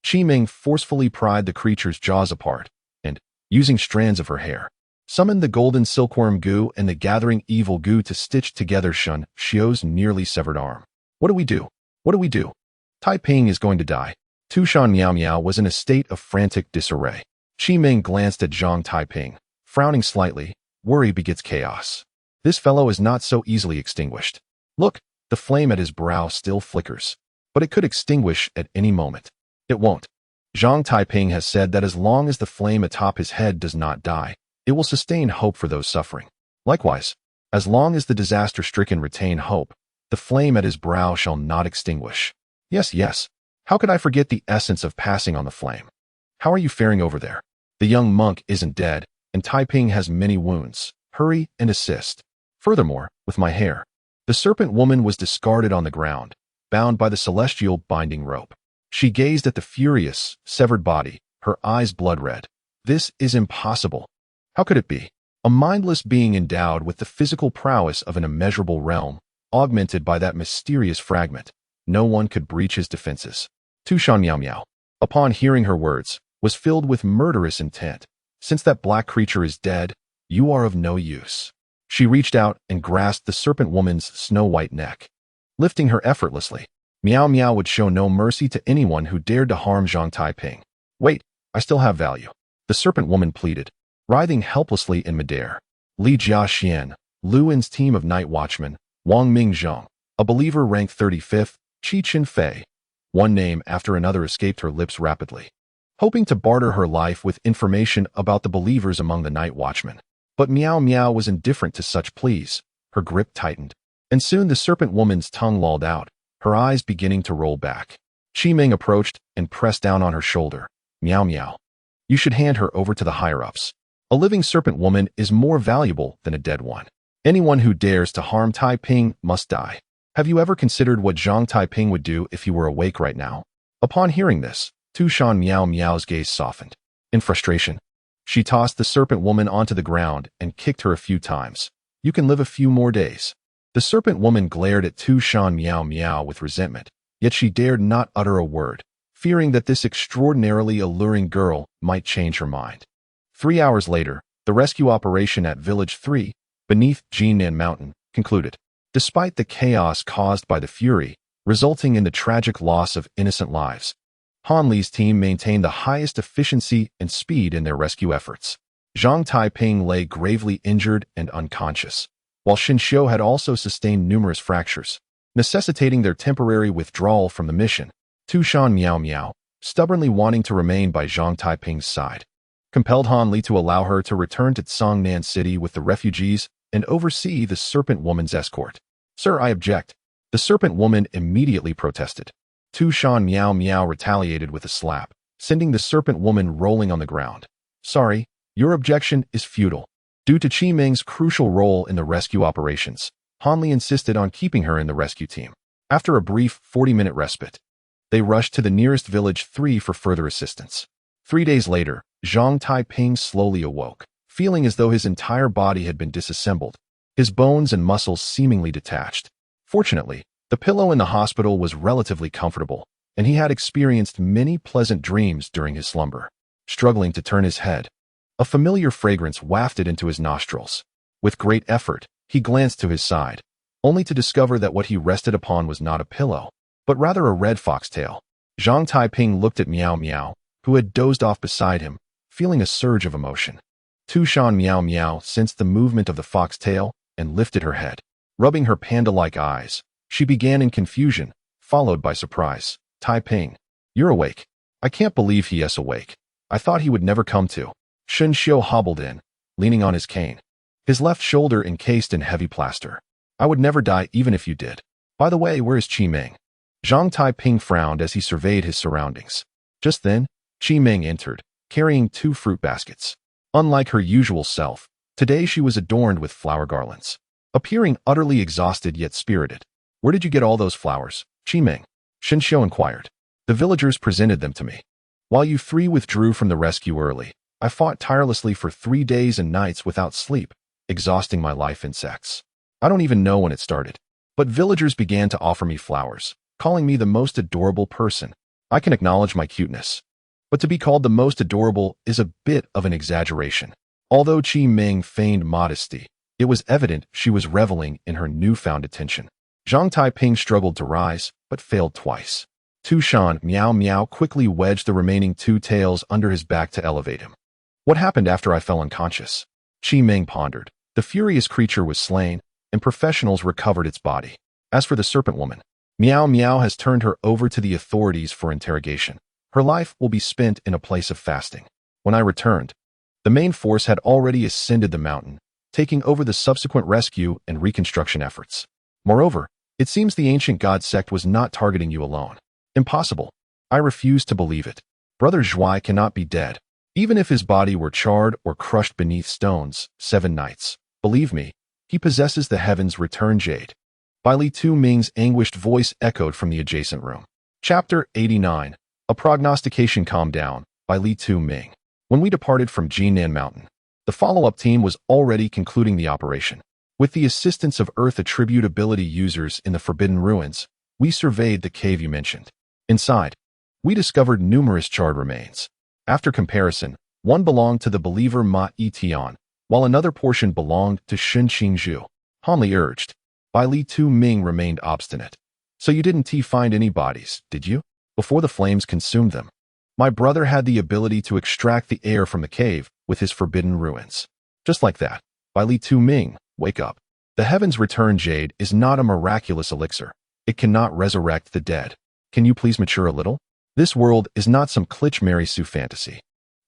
Qi Meng forcefully pried the creature's jaws apart, and, using strands of her hair, summoned the golden silkworm goo and the gathering evil goo to stitch together Shun Xiu's nearly severed arm. What do we do? What do we do? Taiping is going to die. Tushan Miao Miao was in a state of frantic disarray. Qi Ming glanced at Zhang Taiping, frowning slightly. Worry begets chaos. This fellow is not so easily extinguished. Look, the flame at his brow still flickers. But it could extinguish at any moment. It won't. Zhang Taiping has said that as long as the flame atop his head does not die, it will sustain hope for those suffering. Likewise, as long as the disaster-stricken retain hope, the flame at his brow shall not extinguish. Yes, yes. How could I forget the essence of passing on the flame? How are you faring over there? The young monk isn't dead, and Taiping has many wounds. Hurry and assist. Furthermore, with my hair. The serpent woman was discarded on the ground, bound by the celestial binding rope. She gazed at the furious, severed body, her eyes blood-red. This is impossible. How could it be? A mindless being endowed with the physical prowess of an immeasurable realm, augmented by that mysterious fragment. No one could breach his defenses. Tushan Miao Miao, upon hearing her words, was filled with murderous intent. Since that black creature is dead, you are of no use. She reached out and grasped the serpent woman's snow-white neck. Lifting her effortlessly, Miao Miao would show no mercy to anyone who dared to harm Zhang Taiping. Wait, I still have value. The serpent woman pleaded, writhing helplessly in midair. Li Jiaxian, Lu Yin's team of night watchmen, Wang Mingzhong, a believer ranked 35th, Qi Qinfei. One name after another escaped her lips rapidly, hoping to barter her life with information about the believers among the night watchmen. But Miao Miao was indifferent to such pleas. Her grip tightened, and soon the serpent woman's tongue lolled out, her eyes beginning to roll back. Qi Ming approached and pressed down on her shoulder. Miao Miao, you should hand her over to the higher-ups. A living serpent woman is more valuable than a dead one. Anyone who dares to harm Taiping must die. Have you ever considered what Zhang Taiping would do if he were awake right now? Upon hearing this, Tushan Miao Miao's gaze softened. In frustration, she tossed the serpent woman onto the ground and kicked her a few times. You can live a few more days. The serpent woman glared at Tushan Miao Miao with resentment, yet she dared not utter a word, fearing that this extraordinarily alluring girl might change her mind. 3 hours later, the rescue operation at Village 3, beneath Jinan Mountain, concluded. Despite the chaos caused by the fury, resulting in the tragic loss of innocent lives, Han Li's team maintained the highest efficiency and speed in their rescue efforts. Zhang Taiping lay gravely injured and unconscious, while Xin Xiu had also sustained numerous fractures, necessitating their temporary withdrawal from the mission. Tushan Miao Miao, stubbornly wanting to remain by Zhang Taiping's side, compelled Han Li to allow her to return to Cangnan City with the refugees and oversee the serpent woman's escort. Sir, I object. The serpent woman immediately protested. Tushan Miao Miao retaliated with a slap, sending the serpent woman rolling on the ground. Sorry, your objection is futile. Due to Qi Ming's crucial role in the rescue operations, Han Li insisted on keeping her in the rescue team. After a brief 40-minute respite, they rushed to the nearest Village 3 for further assistance. 3 days later, Zhang Taiping slowly awoke, feeling as though his entire body had been disassembled, his bones and muscles seemingly detached. Fortunately, the pillow in the hospital was relatively comfortable, and he had experienced many pleasant dreams during his slumber. Struggling to turn his head, a familiar fragrance wafted into his nostrils. With great effort, he glanced to his side, only to discover that what he rested upon was not a pillow, but rather a red foxtail. Zhang Taiping looked at Miao Miao, who had dozed off beside him, feeling a surge of emotion. Tushan Miao Miao sensed the movement of the foxtail and lifted her head. Rubbing her panda-like eyes, she began in confusion, followed by surprise. Taiping, you're awake. I can't believe he is awake. I thought he would never come to. Xin Xiu hobbled in, leaning on his cane, his left shoulder encased in heavy plaster. I would never die even if you did. By the way, where is Qi Ming? Zhang Taiping frowned as he surveyed his surroundings. Just then, Qi Ming entered, carrying 2 fruit baskets. Unlike her usual self, today she was adorned with flower garlands, appearing utterly exhausted yet spirited. Where did you get all those flowers, Qi Ming? Xin Xiu inquired. The villagers presented them to me. While you 3 withdrew from the rescue early, I fought tirelessly for 3 days and nights without sleep, exhausting my life insects. I don't even know when it started. But villagers began to offer me flowers, calling me the most adorable person. I can acknowledge my cuteness, but to be called the most adorable is a bit of an exaggeration. Although Qi Ming feigned modesty, it was evident she was reveling in her newfound attention. Zhang Taiping struggled to rise, but failed twice. Tushan Meow Meow quickly wedged the remaining 2 tails under his back to elevate him. What happened after I fell unconscious? Qi Ming pondered. The furious creature was slain, and professionals recovered its body. As for the serpent woman, Meow Meow has turned her over to the authorities for interrogation. Her life will be spent in a place of fasting. When I returned, the main force had already ascended the mountain, taking over the subsequent rescue and reconstruction efforts. Moreover, it seems the ancient god sect was not targeting you alone. Impossible. I refuse to believe it. Brother Zhuai cannot be dead. Even if his body were charred or crushed beneath stones, 7 nights. Believe me, he possesses the heavens' return jade. Bai Li Tu Ming's anguished voice echoed from the adjacent room. Chapter 89. A prognostication. Calm down, Bai Li Tu Ming. When we departed from Jinan Mountain, the follow-up team was already concluding the operation. With the assistance of Earth attributability users in the Forbidden Ruins, we surveyed the cave you mentioned. Inside, we discovered numerous charred remains. After comparison, one belonged to the believer Ma Yitian, while another portion belonged to Shen Qingzhu. Hanli urged. Bai Li Tu Ming remained obstinate. So you didn't find any bodies, did you? Before the flames consumed them. My brother had the ability to extract the air from the cave with his forbidden ruins. Just like that. Bai Li Tu Ming, wake up. The heavens' return jade is not a miraculous elixir. It cannot resurrect the dead. Can you please mature a little? This world is not some Klitsch Mary Sue fantasy.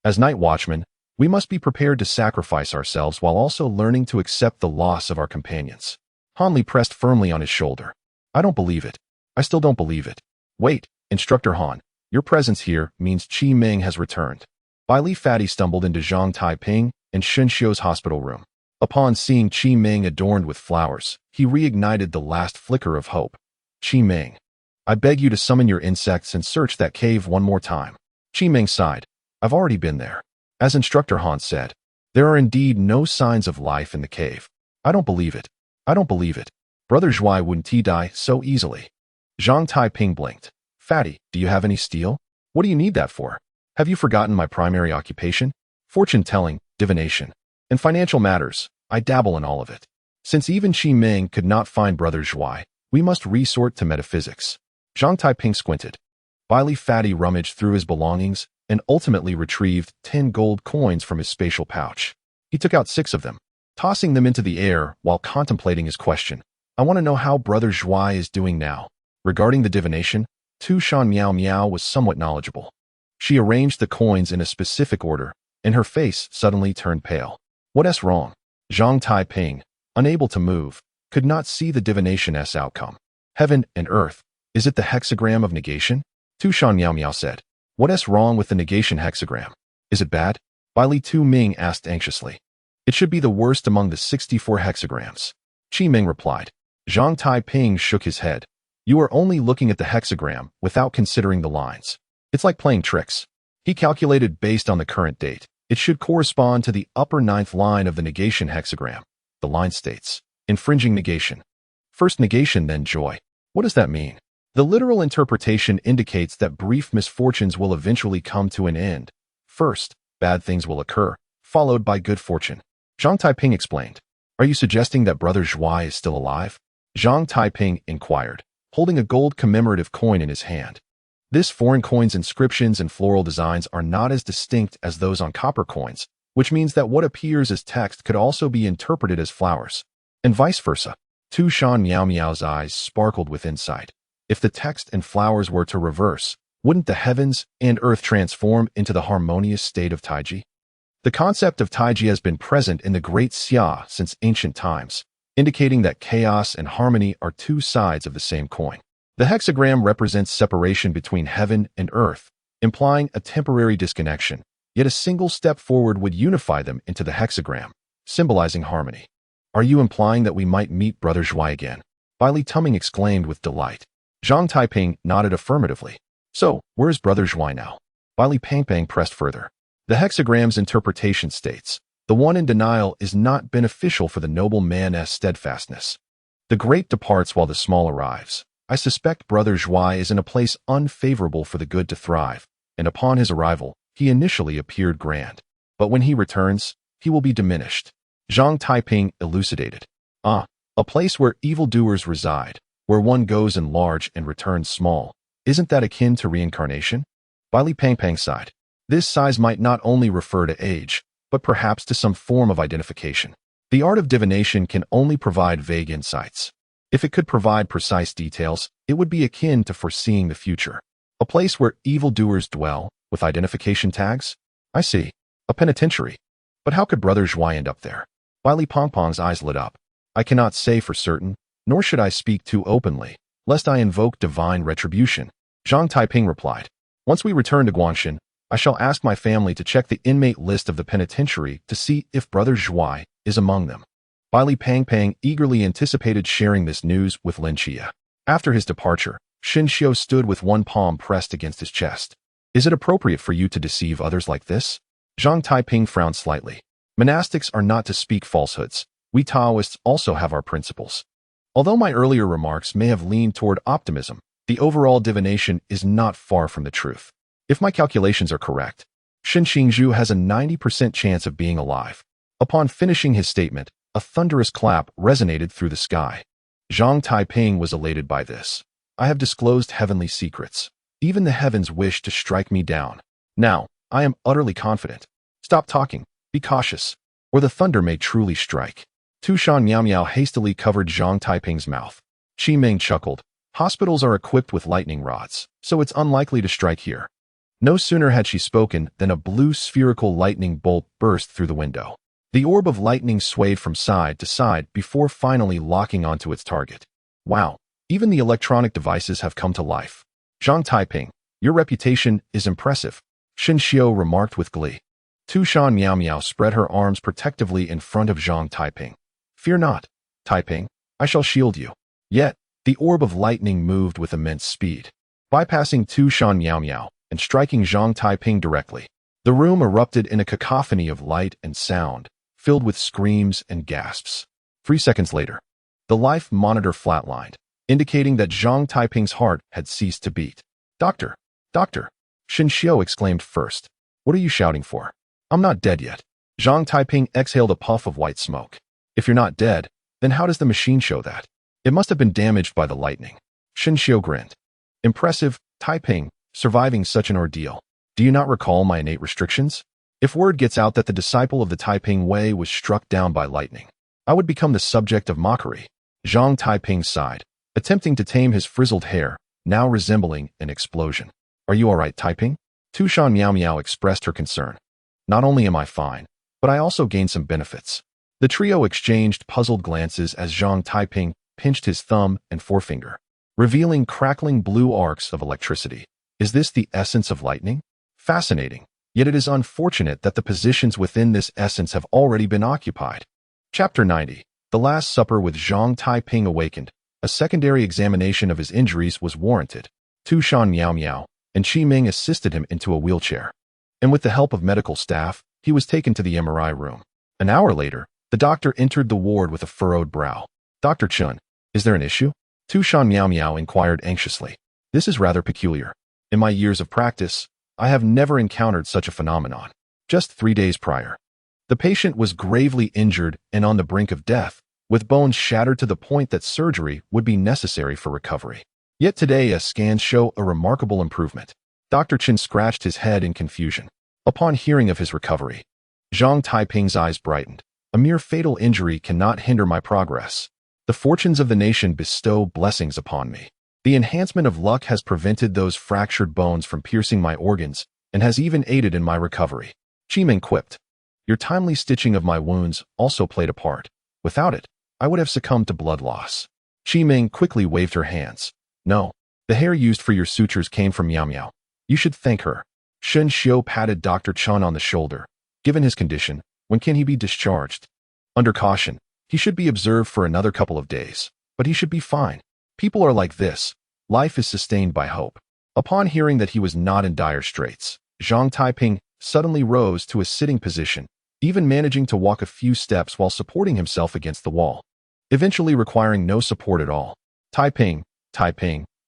As night watchmen, we must be prepared to sacrifice ourselves while also learning to accept the loss of our companions. Hanli pressed firmly on his shoulder. I don't believe it. I still don't believe it. Wait, Instructor Han. Your presence here means Qi Ming has returned. Bai Li Fatty stumbled into Zhang Taiping and Shen Xiu's hospital room. Upon seeing Qi Ming adorned with flowers, he reignited the last flicker of hope. Qi Ming, I beg you to summon your insects and search that cave one more time. Qi Ming sighed. I've already been there. As Instructor Han said, there are indeed no signs of life in the cave. I don't believe it. I don't believe it. Brother Zhuai wouldn't die so easily. Zhang Taiping blinked. Fatty, do you have any steel? What do you need that for? Have you forgotten my primary occupation? Fortune-telling, divination, and financial matters. I dabble in all of it. Since even Qi Ming could not find Brother Zhuai, we must resort to metaphysics. Zhang Taiping squinted. Bai Li Fatty rummaged through his belongings and ultimately retrieved 10 gold coins from his spatial pouch. He took out 6 of them, tossing them into the air while contemplating his question. I want to know how Brother Zhuai is doing now. Regarding the divination, Tushan Meow Meow was somewhat knowledgeable. She arranged the coins in a specific order, and her face suddenly turned pale. What's wrong? Zhang Taiping, unable to move, could not see the divination's outcome. Heaven and earth. Is it the hexagram of negation? Tushan Meow Meow said. What's wrong with the negation hexagram? Is it bad? Bai Li Tu Ming asked anxiously. It should be the worst among the 64 hexagrams. Qi Ming replied. Zhang Taiping shook his head. You are only looking at the hexagram without considering the lines. It's like playing tricks. He calculated based on the current date. It should correspond to the upper 9th line of the negation hexagram. The line states, infringing negation. First negation, then joy. What does that mean? The literal interpretation indicates that brief misfortunes will eventually come to an end. First, bad things will occur, followed by good fortune. Zhang Taiping explained. Are you suggesting that Brother Zhuai is still alive? Zhang Taiping inquired, holding a gold commemorative coin in his hand. This foreign coin's inscriptions and floral designs are not as distinct as those on copper coins, which means that what appears as text could also be interpreted as flowers, and vice versa. Tushan Meow Meow's eyes sparkled with insight. If the text and flowers were to reverse, wouldn't the heavens and earth transform into the harmonious state of Taiji? The concept of Taiji has been present in the Great Xia since ancient times, indicating that chaos and harmony are 2 sides of the same coin. The hexagram represents separation between heaven and earth, implying a temporary disconnection, yet a single step forward would unify them into the hexagram, symbolizing harmony. Are you implying that we might meet Brother Zhuai again? Bai Li Tu Ming exclaimed with delight. Zhang Taiping nodded affirmatively. So, where is Brother Zhuai now? Bai Li Pang pressed further. The hexagram's interpretation states, the one in denial is not beneficial for the noble man's steadfastness. The great departs while the small arrives. I suspect Brother Zhuai is in a place unfavorable for the good to thrive, and upon his arrival, he initially appeared grand. But when he returns, he will be diminished. Zhang Taiping elucidated. A place where evildoers reside, where one goes in large and returns small. Isn't that akin to reincarnation? Li Pangpang sighed. This size might not only refer to age, but perhaps to some form of identification. The art of divination can only provide vague insights. If it could provide precise details, it would be akin to foreseeing the future. A place where evildoers dwell, with identification tags? I see. A penitentiary. But how could Brother Zhuai end up there? Li Pangpang's eyes lit up. I cannot say for certain, nor should I speak too openly, lest I invoke divine retribution. Zhang Taiping replied. Once we return to Guanshan, I shall ask my family to check the inmate list of the penitentiary to see if Brother Zhuai is among them. Li Pangpang eagerly anticipated sharing this news with Lin Qiye. After his departure, Xin Xiu stood with one palm pressed against his chest. Is it appropriate for you to deceive others like this? Zhang Taiping frowned slightly. Monastics are not to speak falsehoods. We Taoists also have our principles. Although my earlier remarks may have leaned toward optimism, the overall divination is not far from the truth. If my calculations are correct, Shen Xingzhu has a 90% chance of being alive. Upon finishing his statement, a thunderous clap resonated through the sky. Zhang Taiping was elated by this. I have disclosed heavenly secrets. Even the heavens wish to strike me down. Now, I am utterly confident. Stop talking. Be cautious, or the thunder may truly strike. Tushan Miao Miao hastily covered Zhang Taiping's mouth. Qi Ming chuckled. Hospitals are equipped with lightning rods, so it's unlikely to strike here. No sooner had she spoken than a blue spherical lightning bolt burst through the window. The orb of lightning swayed from side to side before finally locking onto its target. Wow, even the electronic devices have come to life. Zhang Taiping, your reputation is impressive, Xin Xiu remarked with glee. Tushan Miao Miao spread her arms protectively in front of Zhang Taiping. Fear not, Taiping, I shall shield you. Yet, the orb of lightning moved with immense speed, bypassing Tushan Miao Miao and striking Zhang Taiping directly. The room erupted in a cacophony of light and sound, filled with screams and gasps. 3 seconds later, the life monitor flatlined, indicating that Zhang Taiping's heart had ceased to beat. Doctor! Doctor! Xin Xiu exclaimed first. What are you shouting for? I'm not dead yet. Zhang Taiping exhaled a puff of white smoke. If you're not dead, then how does the machine show that? It must have been damaged by the lightning. Xin Xiu grinned. Impressive, Taiping, surviving such an ordeal. Do you not recall my innate restrictions? If word gets out that the disciple of the Taiping Way was struck down by lightning, I would become the subject of mockery. Zhang Taiping sighed, attempting to tame his frizzled hair, now resembling an explosion. Are you all right, Taiping? Tushan Miao Miao expressed her concern. Not only am I fine, but I also gain some benefits. The trio exchanged puzzled glances as Zhang Taiping pinched his thumb and forefinger, revealing crackling blue arcs of electricity. Is this the essence of lightning? Fascinating, yet it is unfortunate that the positions within this essence have already been occupied. Chapter 90. The Last Supper with Zhang Taiping awakened. A secondary examination of his injuries was warranted. Tushan Miao Miao and Qi Ming assisted him into a wheelchair, and with the help of medical staff, he was taken to the MRI room. An hour later, the doctor entered the ward with a furrowed brow. Dr. Chun, is there an issue? Tushan Miao Miao inquired anxiously. This is rather peculiar. In my years of practice, I have never encountered such a phenomenon. Just 3 days prior, the patient was gravely injured and on the brink of death, with bones shattered to the point that surgery would be necessary for recovery. Yet today, scans show a remarkable improvement. Dr. Chen scratched his head in confusion. Upon hearing of his recovery, Zhang Taiping's eyes brightened. A mere fatal injury cannot hinder my progress. The fortunes of the nation bestow blessings upon me. The enhancement of luck has prevented those fractured bones from piercing my organs and has even aided in my recovery. Qi Ming quipped. Your timely stitching of my wounds also played a part. Without it, I would have succumbed to blood loss. Qi Ming quickly waved her hands. No, the hair used for your sutures came from Miao Miao. You should thank her. Shen Xiu patted Dr. Chun on the shoulder. Given his condition, when can he be discharged? Under caution, he should be observed for another couple of days, but he should be fine. People are like this. Life is sustained by hope. Upon hearing that he was not in dire straits, Zhang Taiping suddenly rose to a sitting position, even managing to walk a few steps while supporting himself against the wall, eventually requiring no support at all. Taiping,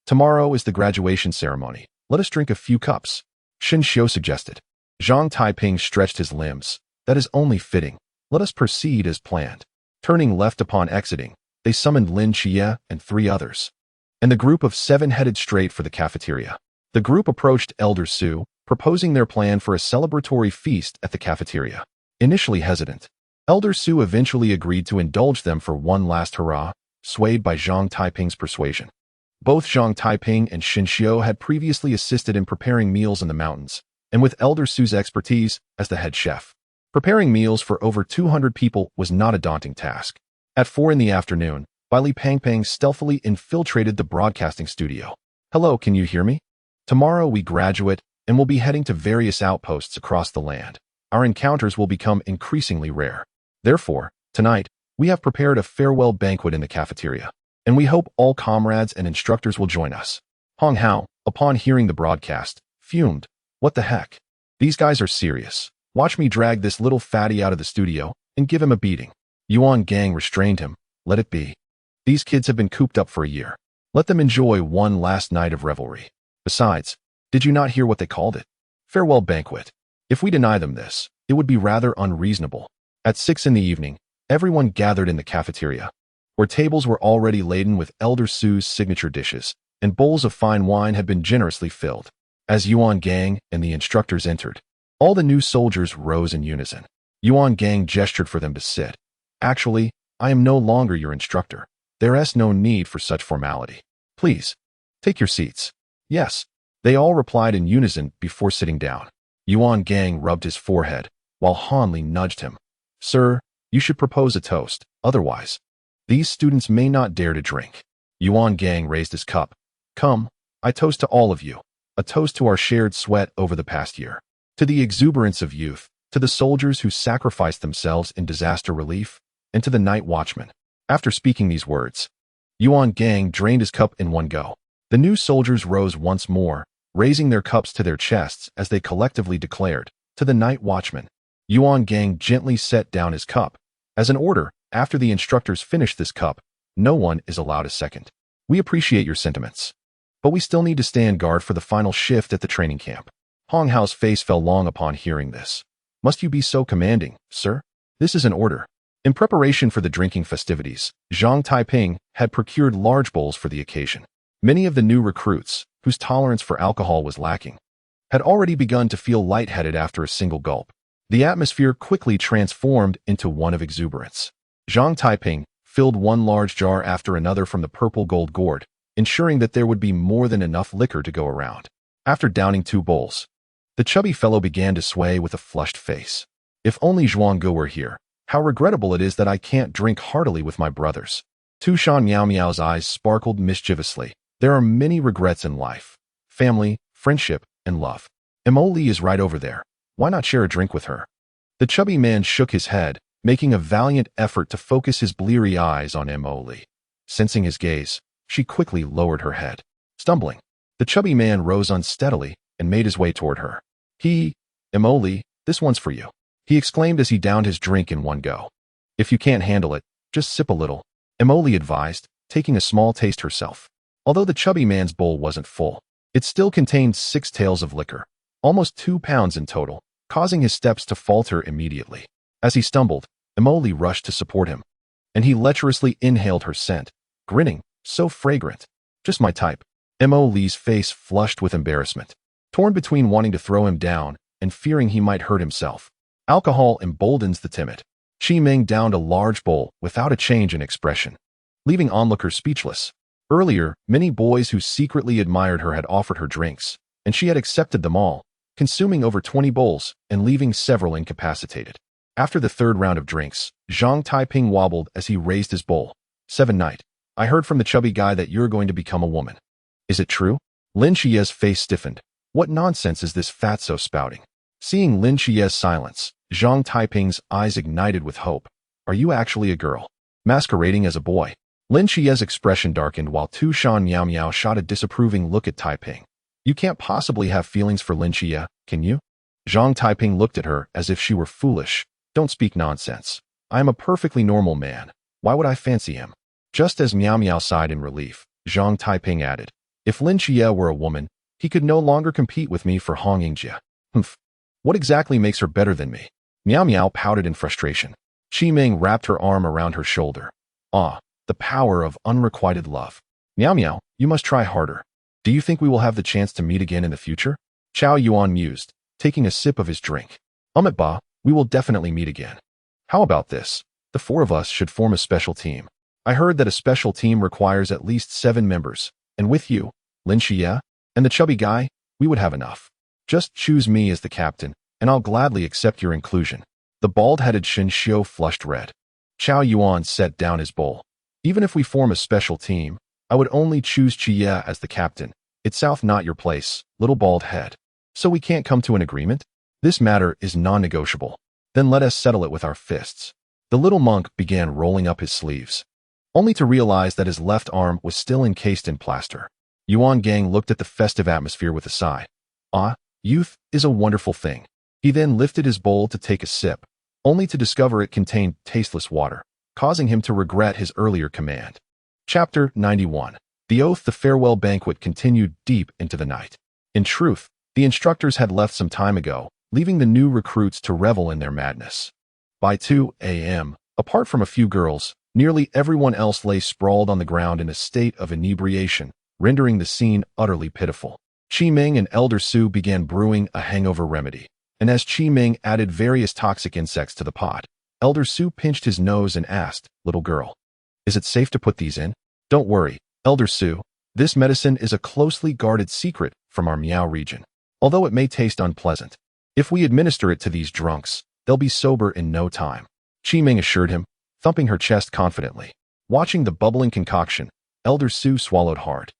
tomorrow is the graduation ceremony. Let us drink a few cups, Shen Xiu suggested. Zhang Taiping stretched his limbs. That is only fitting. Let us proceed as planned. Turning left upon exiting, they summoned Lin Qiye and 3 others. and the group of 7 headed straight for the cafeteria. The group approached Elder Su, proposing their plan for a celebratory feast at the cafeteria. Initially hesitant, Elder Su eventually agreed to indulge them for one last hurrah, swayed by Zhang Taiping's persuasion. Both Zhang Taiping and Xin Xiu had previously assisted in preparing meals in the mountains, and with Elder Su's expertise as the head chef, preparing meals for over 200 people was not a daunting task. At 4 in the afternoon, Li Pangpang stealthily infiltrated the broadcasting studio. "Hello, can you hear me? Tomorrow we graduate and will be heading to various outposts across the land. Our encounters will become increasingly rare. Therefore, tonight, we have prepared a farewell banquet in the cafeteria, and we hope all comrades and instructors will join us." Hong Hao, upon hearing the broadcast, fumed. "What the heck? These guys are serious. Watch me drag this little fatty out of the studio and give him a beating." Yuan Gang restrained him. "Let it be. These kids have been cooped up for a year. Let them enjoy one last night of revelry. Besides, did you not hear what they called it? Farewell banquet. If we deny them this, it would be rather unreasonable." At 6 in the evening, everyone gathered in the cafeteria, where tables were already laden with Elder Su's signature dishes, and bowls of fine wine had been generously filled. As Yuan Gang and the instructors entered, all the new soldiers rose in unison. Yuan Gang gestured for them to sit. "Actually, I am no longer your instructor. There is no need for such formality. Please, take your seats." "Yes," they all replied in unison before sitting down. Yuan Gang rubbed his forehead, while Han Li nudged him. "Sir, you should propose a toast, otherwise, these students may not dare to drink." Yuan Gang raised his cup. "Come, I toast to all of you, a toast to our shared sweat over the past year, to the exuberance of youth, to the soldiers who sacrificed themselves in disaster relief, and to the night watchmen." After speaking these words, Yuan Gang drained his cup in one go. The new soldiers rose once more, raising their cups to their chests as they collectively declared, "To the night watchmen." Yuan Gang gently set down his cup. As an order, after the instructors finish this cup, no one is allowed a second. "We appreciate your sentiments, but we still need to stand guard for the final shift at the training camp." Hong Hao's face fell long upon hearing this. "Must you be so commanding, sir? This is an order." In preparation for the drinking festivities, Zhang Taiping had procured large bowls for the occasion. Many of the new recruits, whose tolerance for alcohol was lacking, had already begun to feel lightheaded after a single gulp. The atmosphere quickly transformed into one of exuberance. Zhang Taiping filled one large jar after another from the purple gold gourd, ensuring that there would be more than enough liquor to go around. After downing 2 bowls, the chubby fellow began to sway with a flushed face. "If only Zhuangge were here. How regrettable it is that I can't drink heartily with my brothers." Tu Shan Miao Miao's eyes sparkled mischievously. "There are many regrets in life. Family, friendship, and love. Emily is right over there. Why not share a drink with her?" The chubby man shook his head, making a valiant effort to focus his bleary eyes on Emily. Sensing his gaze, she quickly lowered her head. Stumbling, the chubby man rose unsteadily and made his way toward her. "Emily, this one's for you," he exclaimed as he downed his drink in one go. "If you can't handle it, just sip a little," Emily advised, taking a small taste herself. Although the chubby man's bowl wasn't full, it still contained 6 taels of liquor, almost 2 pounds in total, causing his steps to falter immediately. As he stumbled, Emily rushed to support him, and he lecherously inhaled her scent, grinning, "So fragrant. Just my type." Emily's face flushed with embarrassment, torn between wanting to throw him down and fearing he might hurt himself. Alcohol emboldens the timid. Qi Ming downed a large bowl without a change in expression, leaving onlookers speechless. Earlier, many boys who secretly admired her had offered her drinks, and she had accepted them all, consuming over 20 bowls and leaving several incapacitated. After the 3rd round of drinks, Zhang Taiping wobbled as he raised his bowl. "7 Night, I heard from the chubby guy that you're going to become a woman. Is it true?" Lin Qiye's face stiffened. What nonsense is this fatso spouting? Seeing Lin Qiye's silence, Zhang Taiping's eyes ignited with hope. "Are you actually a girl, masquerading as a boy?" Lin Qiye's expression darkened while Tu Shan Miao Miao shot a disapproving look at Taiping. "You can't possibly have feelings for Lin Qiye, can you?" Zhang Taiping looked at her as if she were foolish. "Don't speak nonsense. I am a perfectly normal man. Why would I fancy him?" Just as Miao Miao sighed in relief, Zhang Taiping added, "If Lin Qiye were a woman, he could no longer compete with me for Hong Yingjie. Humph. What exactly makes her better than me?" Miao Miao pouted in frustration. Qi Ming wrapped her arm around her shoulder. "Ah, the power of unrequited love. Miao Miao, You must try harder. Do you think we will have the chance to meet again in the future? Chow Yuan mused, taking a sip of his drink. Ba, we will definitely meet again. How about this? The four of us should form a special team. I heard that a special team requires at least 7 members, and with you, Lin Qiye, and the chubby guy, we would have enough. Just choose me as the captain, and I'll gladly accept your inclusion. The bald-headed Shinshio flushed red. Chow Yuan set down his bowl. Even if we form a special team, I would only choose Qiye as the captain. It's south not your place, little bald head. So we can't come to an agreement? This matter is non-negotiable. Then let us settle it with our fists. The little monk began rolling up his sleeves, only to realize that his left arm was still encased in plaster. Yuan Gang looked at the festive atmosphere with a sigh. Ah, youth is a wonderful thing. He then lifted his bowl to take a sip, only to discover it contained tasteless water, causing him to regret his earlier command. Chapter 91. The Oath. The farewell banquet continued deep into the night. In truth, the instructors had left some time ago, leaving the new recruits to revel in their madness. By 2 a.m., apart from a few girls, nearly everyone else lay sprawled on the ground in a state of inebriation, rendering the scene utterly pitiful. Qi Ming and Elder Su began brewing a hangover remedy, and as Qi Ming added various toxic insects to the pot, Elder Su pinched his nose and asked, "Little girl, is it safe to put these in?" "Don't worry, Elder Su, this medicine is a closely guarded secret from our Miao region, although it may taste unpleasant. If we administer it to these drunks, they'll be sober in no time," Qi Ming assured him, thumping her chest confidently. Watching the bubbling concoction, Elder Su swallowed hard.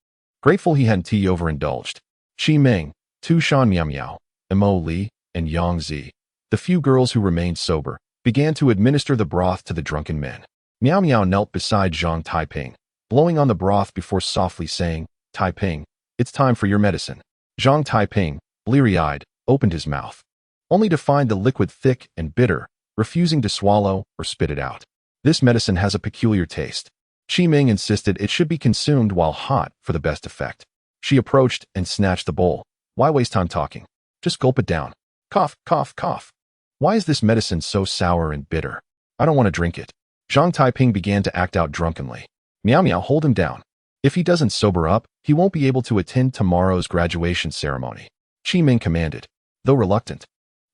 Grateful he hadn't overindulged. Qi Ming, Tu Shan Miao Miao, Mo Li, and Yang Zi, the few girls who remained sober, began to administer the broth to the drunken men. Miao Miao knelt beside Zhang Taiping, blowing on the broth before softly saying, "Taiping, it's time for your medicine." Zhang Taiping, bleary-eyed, opened his mouth, only to find the liquid thick and bitter, refusing to swallow or spit it out. "This medicine has a peculiar taste." Qi Ming insisted it should be consumed while hot for the best effect. She approached and snatched the bowl. "Why waste time talking? Just gulp it down." Cough, cough, cough. "Why is this medicine so sour and bitter? I don't want to drink it." Zhang Taiping began to act out drunkenly. "Miao Miao, hold him down. If he doesn't sober up, he won't be able to attend tomorrow's graduation ceremony," Qi Ming commanded, though reluctant.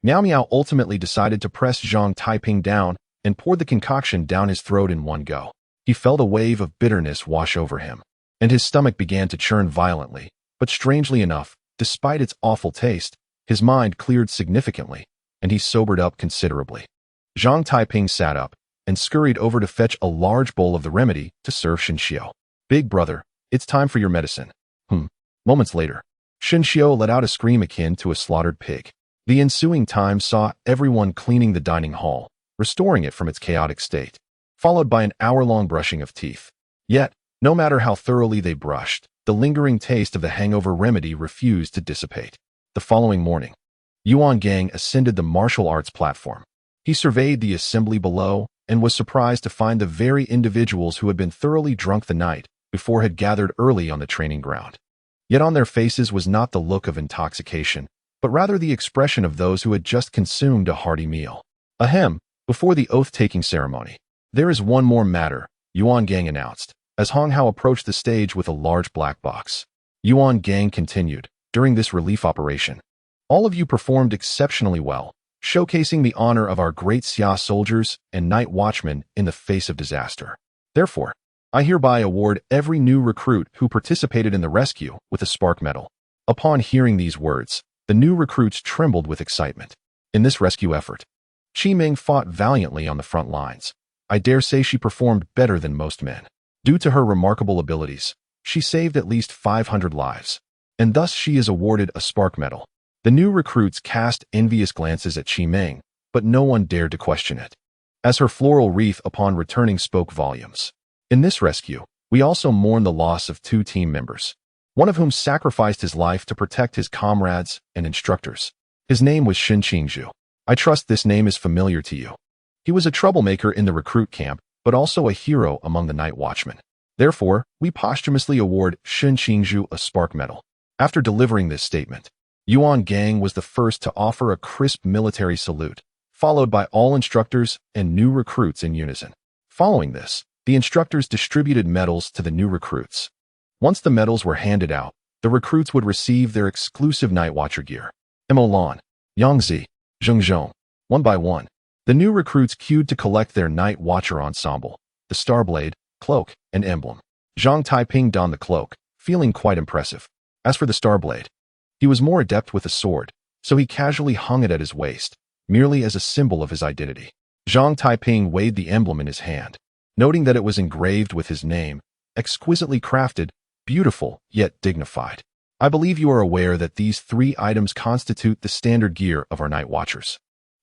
Miao Miao ultimately decided to press Zhang Taiping down and poured the concoction down his throat in one go. He felt a wave of bitterness wash over him, and his stomach began to churn violently, but strangely enough, despite its awful taste, his mind cleared significantly, and he sobered up considerably. Zhang Taiping sat up and scurried over to fetch a large bowl of the remedy to serve Shinshio. "Big brother, it's time for your medicine." Moments later, Shinshio let out a scream akin to a slaughtered pig. The ensuing time saw everyone cleaning the dining hall, restoring it from its chaotic state, followed by an hour-long brushing of teeth. Yet, no matter how thoroughly they brushed, the lingering taste of the hangover remedy refused to dissipate. The following morning, Yuan Gang ascended the martial arts platform. He surveyed the assembly below and was surprised to find the very individuals who had been thoroughly drunk the night before had gathered early on the training ground. Yet on their faces was not the look of intoxication, but rather the expression of those who had just consumed a hearty meal. "Ahem, before the oath-taking ceremony, there is one more matter," Yuan Gang announced, as Hong Hao approached the stage with a large black box. Yuan Gang continued, "During this relief operation, all of you performed exceptionally well, showcasing the honor of our Great Xia soldiers and night watchmen in the face of disaster. Therefore, I hereby award every new recruit who participated in the rescue with a Spark Medal." Upon hearing these words, the new recruits trembled with excitement. In this rescue effort, Qi Ming fought valiantly on the front lines. I dare say she performed better than most men. Due to her remarkable abilities, she saved at least 500 lives, and thus she is awarded a Spark Medal. The new recruits cast envious glances at Qi Ming, but no one dared to question it, as her floral wreath upon returning spoke volumes. In this rescue, we also mourn the loss of 2 team members, one of whom sacrificed his life to protect his comrades and instructors. His name was Shin Qingzhu. I trust this name is familiar to you. He was a troublemaker in the recruit camp, but also a hero among the night watchmen. Therefore, we posthumously award Shin Qingzhu a Spark Medal. After delivering this statement, Yuan Gang was the first to offer a crisp military salute, followed by all instructors and new recruits in unison. Following this, the instructors distributed medals to the new recruits. Once the medals were handed out, the recruits would receive their exclusive Night Watcher gear. Emolan, Yangzi, Zhengzhong. One by one, the new recruits queued to collect their Night Watcher ensemble, the Starblade, cloak, and emblem. Zhang Taiping donned the cloak, feeling quite impressive. As for the Starblade, he was more adept with a sword, so he casually hung it at his waist, merely as a symbol of his identity. Zhang Taiping weighed the emblem in his hand, noting that it was engraved with his name, exquisitely crafted, beautiful, yet dignified. I believe you are aware that these 3 items constitute the standard gear of our Night Watchers.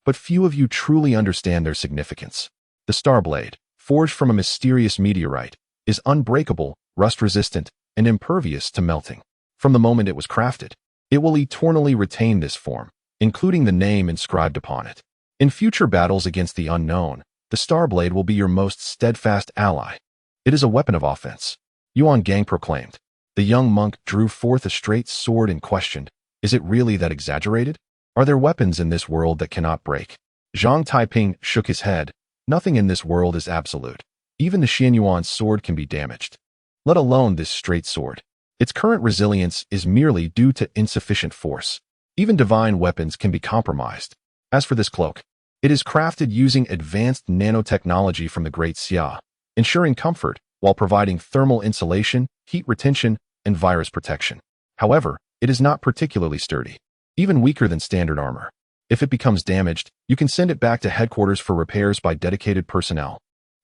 But few of you truly understand their significance. The Starblade, forged from a mysterious meteorite, is unbreakable, rust-resistant, and impervious to melting. From the moment it was crafted, it will eternally retain this form, including the name inscribed upon it. In future battles against the unknown, the Starblade will be your most steadfast ally. It is a weapon of offense. Yuan Gang proclaimed. The young monk drew forth a straight sword and questioned, "Is it really that exaggerated? Are there weapons in this world that cannot break?" Zhang Taiping shook his head. Nothing in this world is absolute. Even the Xianyuan's sword can be damaged. Let alone this straight sword. Its current resilience is merely due to insufficient force. Even divine weapons can be compromised. As for this cloak, it is crafted using advanced nanotechnology from the Great Xia, ensuring comfort while providing thermal insulation, heat retention, and virus protection. However, it is not particularly sturdy, even weaker than standard armor. If it becomes damaged, you can send it back to headquarters for repairs by dedicated personnel.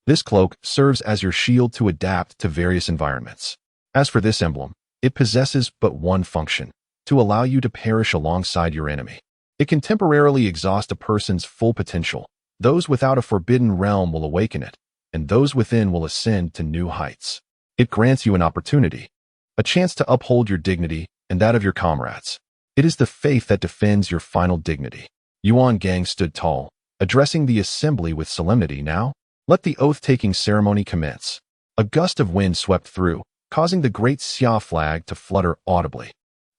This cloak serves as your shield to adapt to various environments. As for this emblem, it possesses but one function: to allow you to perish alongside your enemy. It can temporarily exhaust a person's full potential. Those without a forbidden realm will awaken it, and those within will ascend to new heights. It grants you an opportunity, a chance to uphold your dignity and that of your comrades. It is the faith that defends your final dignity. Yuan Gang stood tall, addressing the assembly with solemnity. Now, let the oath-taking ceremony commence. A gust of wind swept through, causing the Great Xia flag to flutter audibly.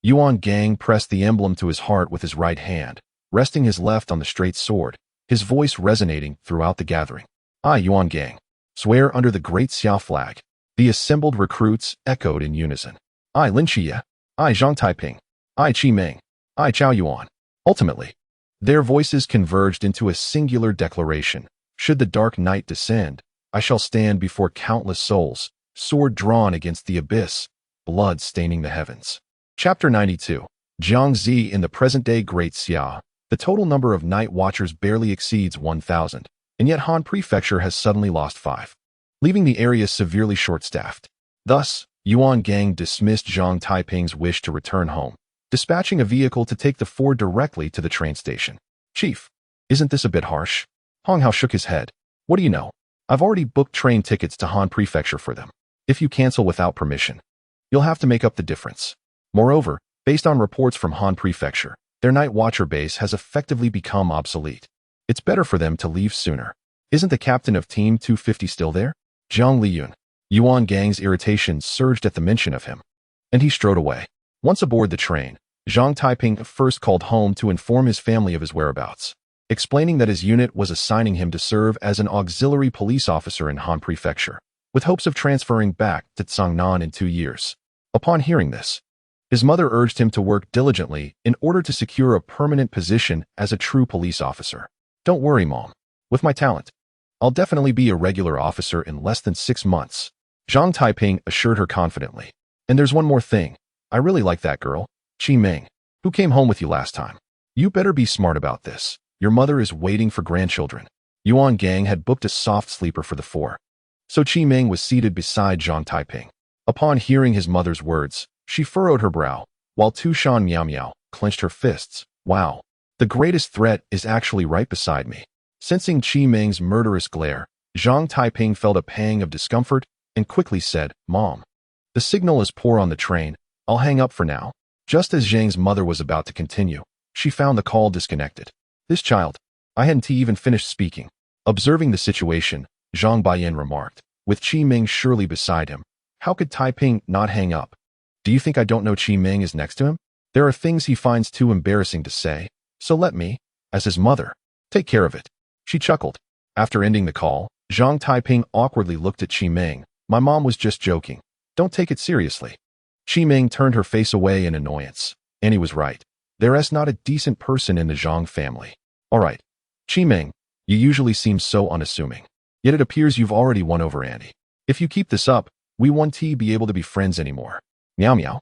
Yuan Gang pressed the emblem to his heart with his right hand, resting his left on the straight sword, his voice resonating throughout the gathering. "I, Yuan Gang, swear under the Great Xia flag." The assembled recruits echoed in unison. "I, Lin Qiye. I, Zhang Taiping. I, Qi Meng. I, Chao Yuan." Ultimately, their voices converged into a singular declaration. "Should the dark night descend, I shall stand before countless souls, sword drawn against the abyss, blood staining the heavens." Chapter 92. Jiangzi in the present-day Great Xia. The total number of Night Watchers barely exceeds 1,000, and yet Han Prefecture has suddenly lost 5, leaving the area severely short-staffed. Thus, Yuan Gang dismissed Zhang Taiping's wish to return home, dispatching a vehicle to take the 4 directly to the train station. "Chief, isn't this a bit harsh?" Hong Hao shook his head. "What do you know? I've already booked train tickets to Han Prefecture for them. If you cancel without permission, you'll have to make up the difference. Moreover, based on reports from Han Prefecture, their Night Watcher base has effectively become obsolete. It's better for them to leave sooner. Isn't the captain of Team 250 still there?" Zhang Liyun. Yuan Gang's irritation surged at the mention of him, and he strode away. Once aboard the train, Zhang Taiping first called home to inform his family of his whereabouts, explaining that his unit was assigning him to serve as an auxiliary police officer in Han Prefecture, with hopes of transferring back to Cangnan in 2 years. Upon hearing this, his mother urged him to work diligently in order to secure a permanent position as a true police officer. "Don't worry, Mom. With my talent, I'll definitely be a regular officer in less than 6 months." Zhang Taiping assured her confidently. "And there's one more thing. I really like that girl, Qi Meng, who came home with you last time. You better be smart about this. Your mother is waiting for grandchildren." Yuan Gang had booked a soft sleeper for the 4, so Qi Meng was seated beside Zhang Taiping. Upon hearing his mother's words, she furrowed her brow, while Tu Shan Miao Miao clenched her fists. "Wow, the greatest threat is actually right beside me." Sensing Qi Meng's murderous glare, Zhang Taiping felt a pang of discomfort and quickly said, "Mom, the signal is poor on the train. I'll hang up for now." Just as Zhang's mother was about to continue, she found the call disconnected. "This child." I hadn't even finished speaking. Observing the situation, Zhang Baiyan remarked, with Qi Meng surely beside him. How could Taiping not hang up? "Do you think I don't know Qi Meng is next to him? There are things he finds too embarrassing to say, so let me, as his mother, take care of it." She chuckled. After ending the call, Zhang Taiping awkwardly looked at Qi Meng. "My mom was just joking. Don't take it seriously." Ming turned her face away in annoyance. And he was right. There's not a decent person in the Zhang family. All right. Ming, you usually seem so unassuming. Yet it appears you've already won over Andy. If you keep this up, we won't be able to be friends anymore. Meow meow.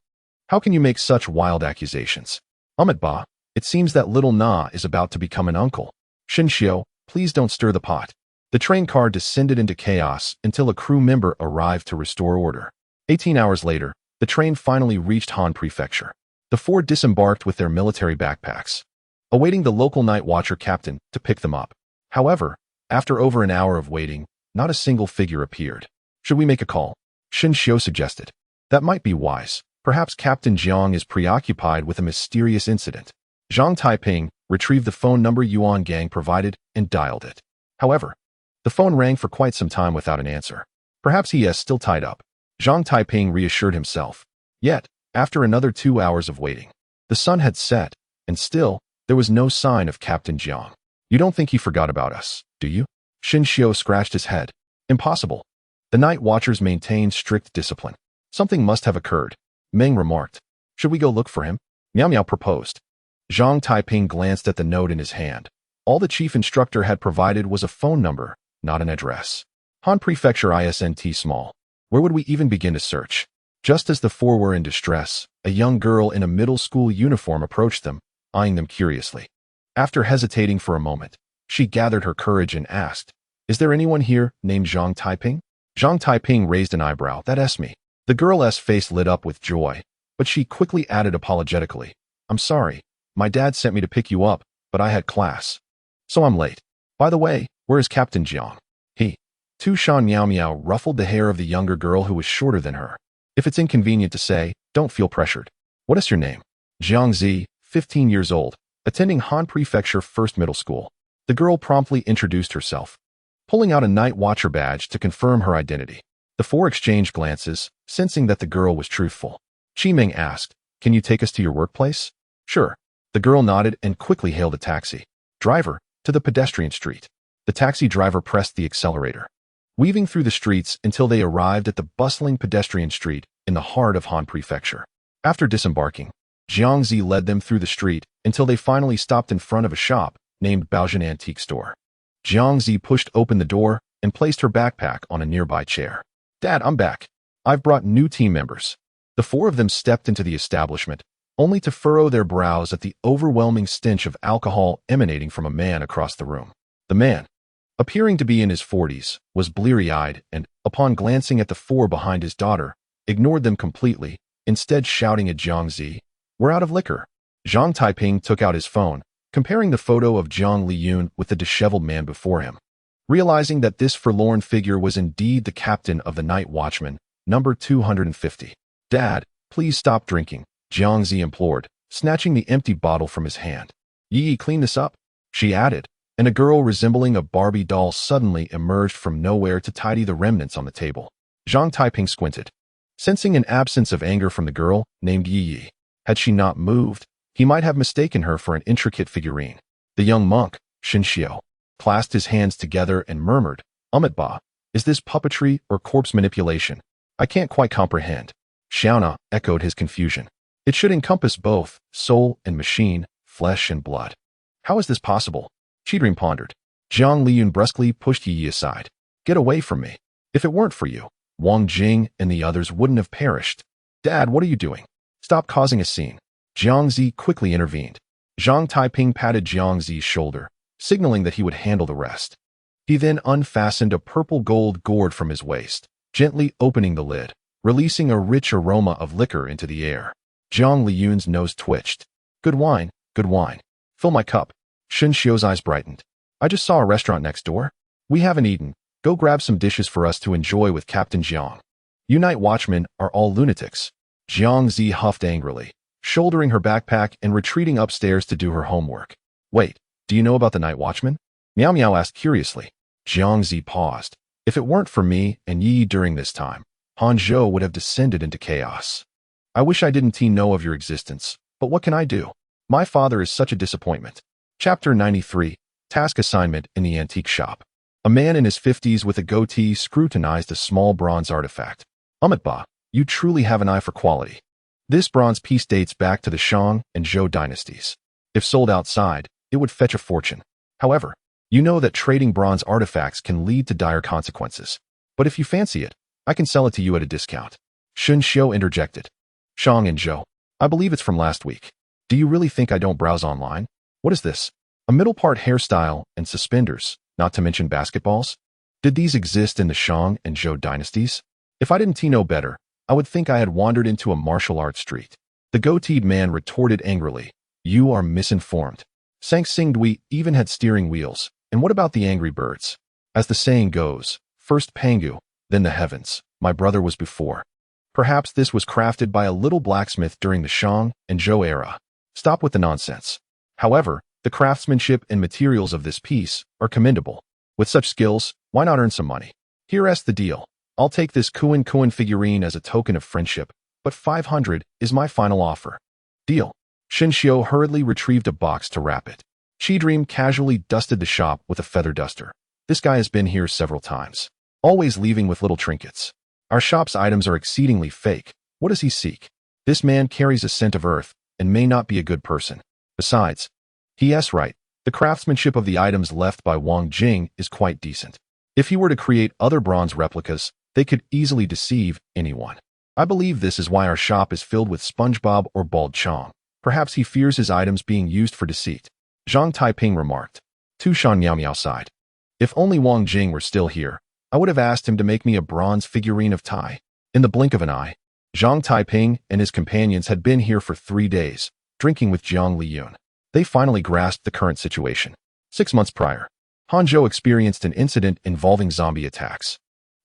How can you make such wild accusations? Ba, it seems that little Na is about to become an uncle. Shinshio, please don't stir the pot. The train car descended into chaos until a crew member arrived to restore order. 18 hours later, the train finally reached Han Prefecture. The four disembarked with their military backpacks, awaiting the local night watcher captain to pick them up. However, after over an hour of waiting, not a single figure appeared. Should we make a call? Shinshio suggested. That might be wise. Perhaps Captain Zhang is preoccupied with a mysterious incident. Zhang Taiping retrieved the phone number Yuan Gang provided and dialed it. However, the phone rang for quite some time without an answer. Perhaps he is still tied up. Zhang Taiping reassured himself. Yet, after another 2 hours of waiting, the sun had set, and still, there was no sign of Captain Zhang. You don't think he forgot about us, do you? Shinshio scratched his head. Impossible. The night watchers maintained strict discipline. Something must have occurred. Meng remarked. Should we go look for him? Meow Meow proposed. Zhang Taiping glanced at the note in his hand. All the chief instructor had provided was a phone number, not an address. Han Prefecture ISNT small. Where would we even begin to search? Just as the four were in distress, a young girl in a middle school uniform approached them, eyeing them curiously. After hesitating for a moment, she gathered her courage and asked, Is there anyone here named Zhang Taiping? Zhang Taiping raised an eyebrow. That's me. The girl's face lit up with joy, but she quickly added apologetically, I'm sorry. My dad sent me to pick you up, but I had class. So I'm late. By the way, where is Captain Zhang? Tu Shan Meow Meow ruffled the hair of the younger girl who was shorter than her. If it's inconvenient to say, don't feel pressured. What is your name? Jiang Zi, 15 years old, attending Han Prefecture First Middle School. The girl promptly introduced herself, pulling out a night watcher badge to confirm her identity. The four exchanged glances, sensing that the girl was truthful. Ming asked, Can you take us to your workplace? Sure. The girl nodded and quickly hailed a taxi. Driver, to the pedestrian street. The taxi driver pressed the accelerator, weaving through the streets until they arrived at the bustling pedestrian street in the heart of Han Prefecture. After disembarking, Jiangzi led them through the street until they finally stopped in front of a shop named Baojian Antique Store. Jiangzi pushed open the door and placed her backpack on a nearby chair. Dad, I'm back. I've brought new team members. The four of them stepped into the establishment, only to furrow their brows at the overwhelming stench of alcohol emanating from a man across the room. The man, appearing to be in his 40s, was bleary-eyed and, upon glancing at the four behind his daughter, ignored them completely, instead shouting at Jiang Zi, We're out of liquor. Zhang Taiping took out his phone, comparing the photo of Jiang Liyun with the disheveled man before him. Realizing that this forlorn figure was indeed the captain of the night watchman, number 250. Dad, please stop drinking, Jiang Zi implored, snatching the empty bottle from his hand. Yi, clean this up, she added, and a girl resembling a Barbie doll suddenly emerged from nowhere to tidy the remnants on the table. Zhang Taiping squinted, sensing an absence of anger from the girl named Yi. Had she not moved, he might have mistaken her for an intricate figurine. The young monk, Shinshio, clasped his hands together and murmured, Ba, is this puppetry or corpse manipulation? I can't quite comprehend. Xiaona echoed his confusion. It should encompass both soul and machine, flesh and blood. How is this possible? Chidring pondered. Jiang Liyun brusquely pushed Yi aside. Get away from me. If it weren't for you, Wang Jing and the others wouldn't have perished. Dad, what are you doing? Stop causing a scene. Jiang Zi quickly intervened. Zhang Taiping patted Jiang Zi's shoulder, signaling that he would handle the rest. He then unfastened a purple gold gourd from his waist, gently opening the lid, releasing a rich aroma of liquor into the air. Jiang Liyun's nose twitched. Good wine, good wine. Fill my cup. Shinshio's eyes brightened. I just saw a restaurant next door. We haven't eaten. Go grab some dishes for us to enjoy with Captain Zhang. You night watchmen are all lunatics. Jiang Zi huffed angrily, shouldering her backpack and retreating upstairs to do her homework. Wait, do you know about the night watchman? Meow Meow asked curiously. Jiang Zi paused. If it weren't for me and Yi during this time, Hanzhou would have descended into chaos. I wish I didn't know of your existence, but what can I do? My father is such a disappointment. Chapter 93, Task Assignment in the Antique Shop. A man in his 50s with a goatee scrutinized a small bronze artifact. Ba, you truly have an eye for quality. This bronze piece dates back to the Shang and Zhou dynasties. If sold outside, it would fetch a fortune. However, you know that trading bronze artifacts can lead to dire consequences. But if you fancy it, I can sell it to you at a discount. Shun Xiu interjected. Shang and Zhou. I believe it's from last week. Do you really think I don't browse online? What is this? A middle-part hairstyle and suspenders, not to mention basketballs? Did these exist in the Shang and Zhou dynasties? If I didn't know better, I would think I had wandered into a martial arts street. The goateed man retorted angrily. You are misinformed. Sang Singdui even had steering wheels. And what about the angry birds? As the saying goes, first Pangu, then the heavens. My brother was before. Perhaps this was crafted by a little blacksmith during the Shang and Zhou era. Stop with the nonsense. However, the craftsmanship and materials of this piece are commendable. With such skills, why not earn some money? Here's the deal. I'll take this Kuan figurine as a token of friendship, but 500 is my final offer. Deal. Shin Xiu hurriedly retrieved a box to wrap it. Chi casually dusted the shop with a feather duster. This guy has been here several times, always leaving with little trinkets. Our shop's items are exceedingly fake. What does he seek? This man carries a scent of earth and may not be a good person. Besides, he's right. The craftsmanship of the items left by Wang Jing is quite decent. If he were to create other bronze replicas, they could easily deceive anyone. I believe this is why our shop is filled with SpongeBob or Bald Chong. Perhaps he fears his items being used for deceit. Zhang Taiping remarked. Tu Shan Miao Miao sighed. If only Wang Jing were still here, I would have asked him to make me a bronze figurine of Tai. In the blink of an eye, Zhang Taiping and his companions had been here for 3 days, drinking with Jiang Liyun. They finally grasped the current situation. 6 months prior, Hanzhou experienced an incident involving zombie attacks.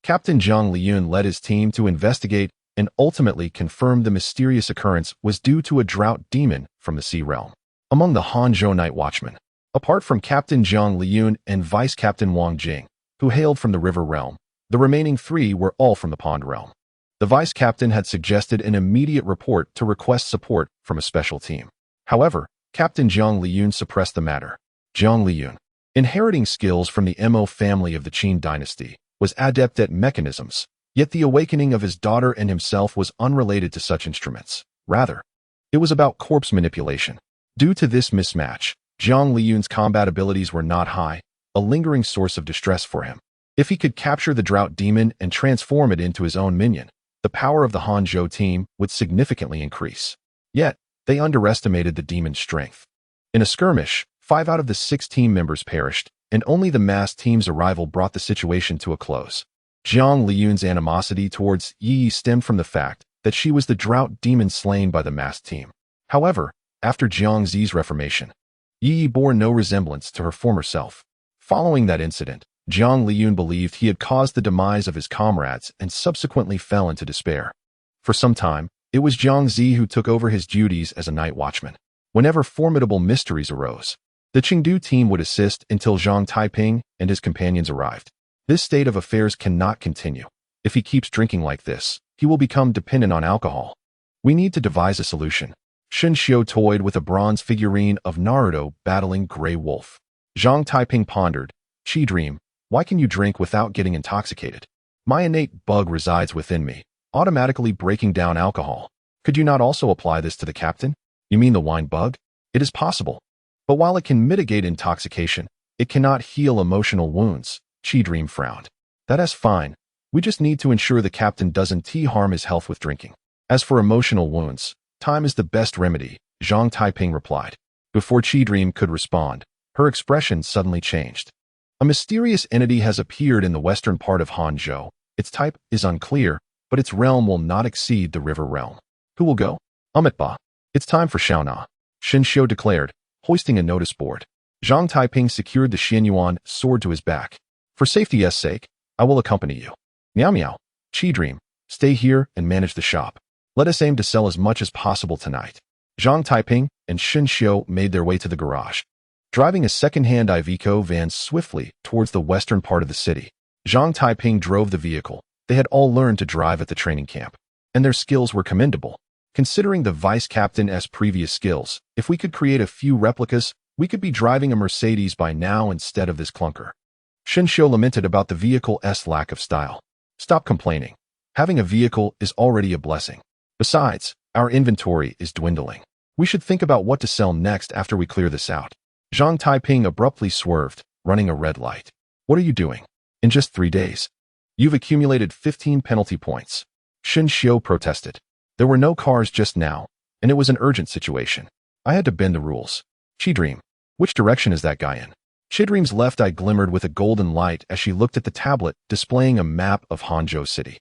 Captain Jiang Liyun led his team to investigate and ultimately confirmed the mysterious occurrence was due to a drought demon from the sea realm. Among the Hanzhou night watchmen, apart from Captain Jiang Liyun and Vice Captain Wang Jing, who hailed from the river realm, the remaining 3 were all from the pond realm. The vice captain had suggested an immediate report to request support from a special team. However, Captain Jiang Liyun suppressed the matter. Jiang Liyun, inheriting skills from the Mo family of the Qin dynasty, was adept at mechanisms, yet the awakening of his daughter and himself was unrelated to such instruments. Rather, it was about corpse manipulation. Due to this mismatch, Jiang Liyun's combat abilities were not high, a lingering source of distress for him. If he could capture the drought demon and transform it into his own minion, the power of the Hanzhou team would significantly increase. Yet, they underestimated the demon's strength. In a skirmish, 5 out of the 6 team members perished, and only the mass team's arrival brought the situation to a close. Jiang Liyun's animosity towards Yi stemmed from the fact that she was the drought demon slain by the mass team. However, after Jiang Zi's reformation, Yi bore no resemblance to her former self. Following that incident, Jiang Liyun believed he had caused the demise of his comrades and subsequently fell into despair. For some time, it was Jiang Zi who took over his duties as a night watchman. Whenever formidable mysteries arose, the Chengdu team would assist until Zhang Taiping and his companions arrived. This state of affairs cannot continue. If he keeps drinking like this, he will become dependent on alcohol. We need to devise a solution. Shin Xiu toyed with a bronze figurine of Naruto battling Grey Wolf. Zhang Taiping pondered, Qi dream, why can you drink without getting intoxicated? My innate bug resides within me, automatically breaking down alcohol. Could you not also apply this to the captain? You mean the wine bug? It is possible. But while it can mitigate intoxication, it cannot heal emotional wounds. Qi dream frowned. That is fine. We just need to ensure the captain doesn't harm his health with drinking. As for emotional wounds, time is the best remedy, Zhang Taiping replied. Before Qi dream could respond, her expression suddenly changed. A mysterious entity has appeared in the western part of Hanzhou. Its type is unclear, but its realm will not exceed the river realm. Who will go? Amitba. It's time for Shaona, Shin Xiu declared, hoisting a notice board. Zhang Taiping secured the Xianyuan sword to his back. For safety's sake, I will accompany you. Miao Miao, Qi dream, stay here and manage the shop. Let us aim to sell as much as possible tonight. Zhang Taiping and Shin Xiu made their way to the garage. Driving a second-hand Iveco van swiftly towards the western part of the city, Zhang Taiping drove the vehicle. They had all learned to drive at the training camp, and their skills were commendable. Considering the vice captain's previous skills, if we could create a few replicas, we could be driving a Mercedes by now instead of this clunker. Shin Xiu lamented about the vehicle's lack of style. Stop complaining. Having a vehicle is already a blessing. Besides, Our inventory is dwindling. We should think about what to sell next after we clear this out. Zhang Taiping abruptly swerved, running a red light. What are you doing? In just 3 days. You've accumulated 15 penalty points. Xin Xiu protested. There were no cars just now, and it was an urgent situation. I had to bend the rules. Chidream. Which direction is that guy in? Chidream's left eye glimmered with a golden light as she looked at the tablet displaying a map of Hangzhou City.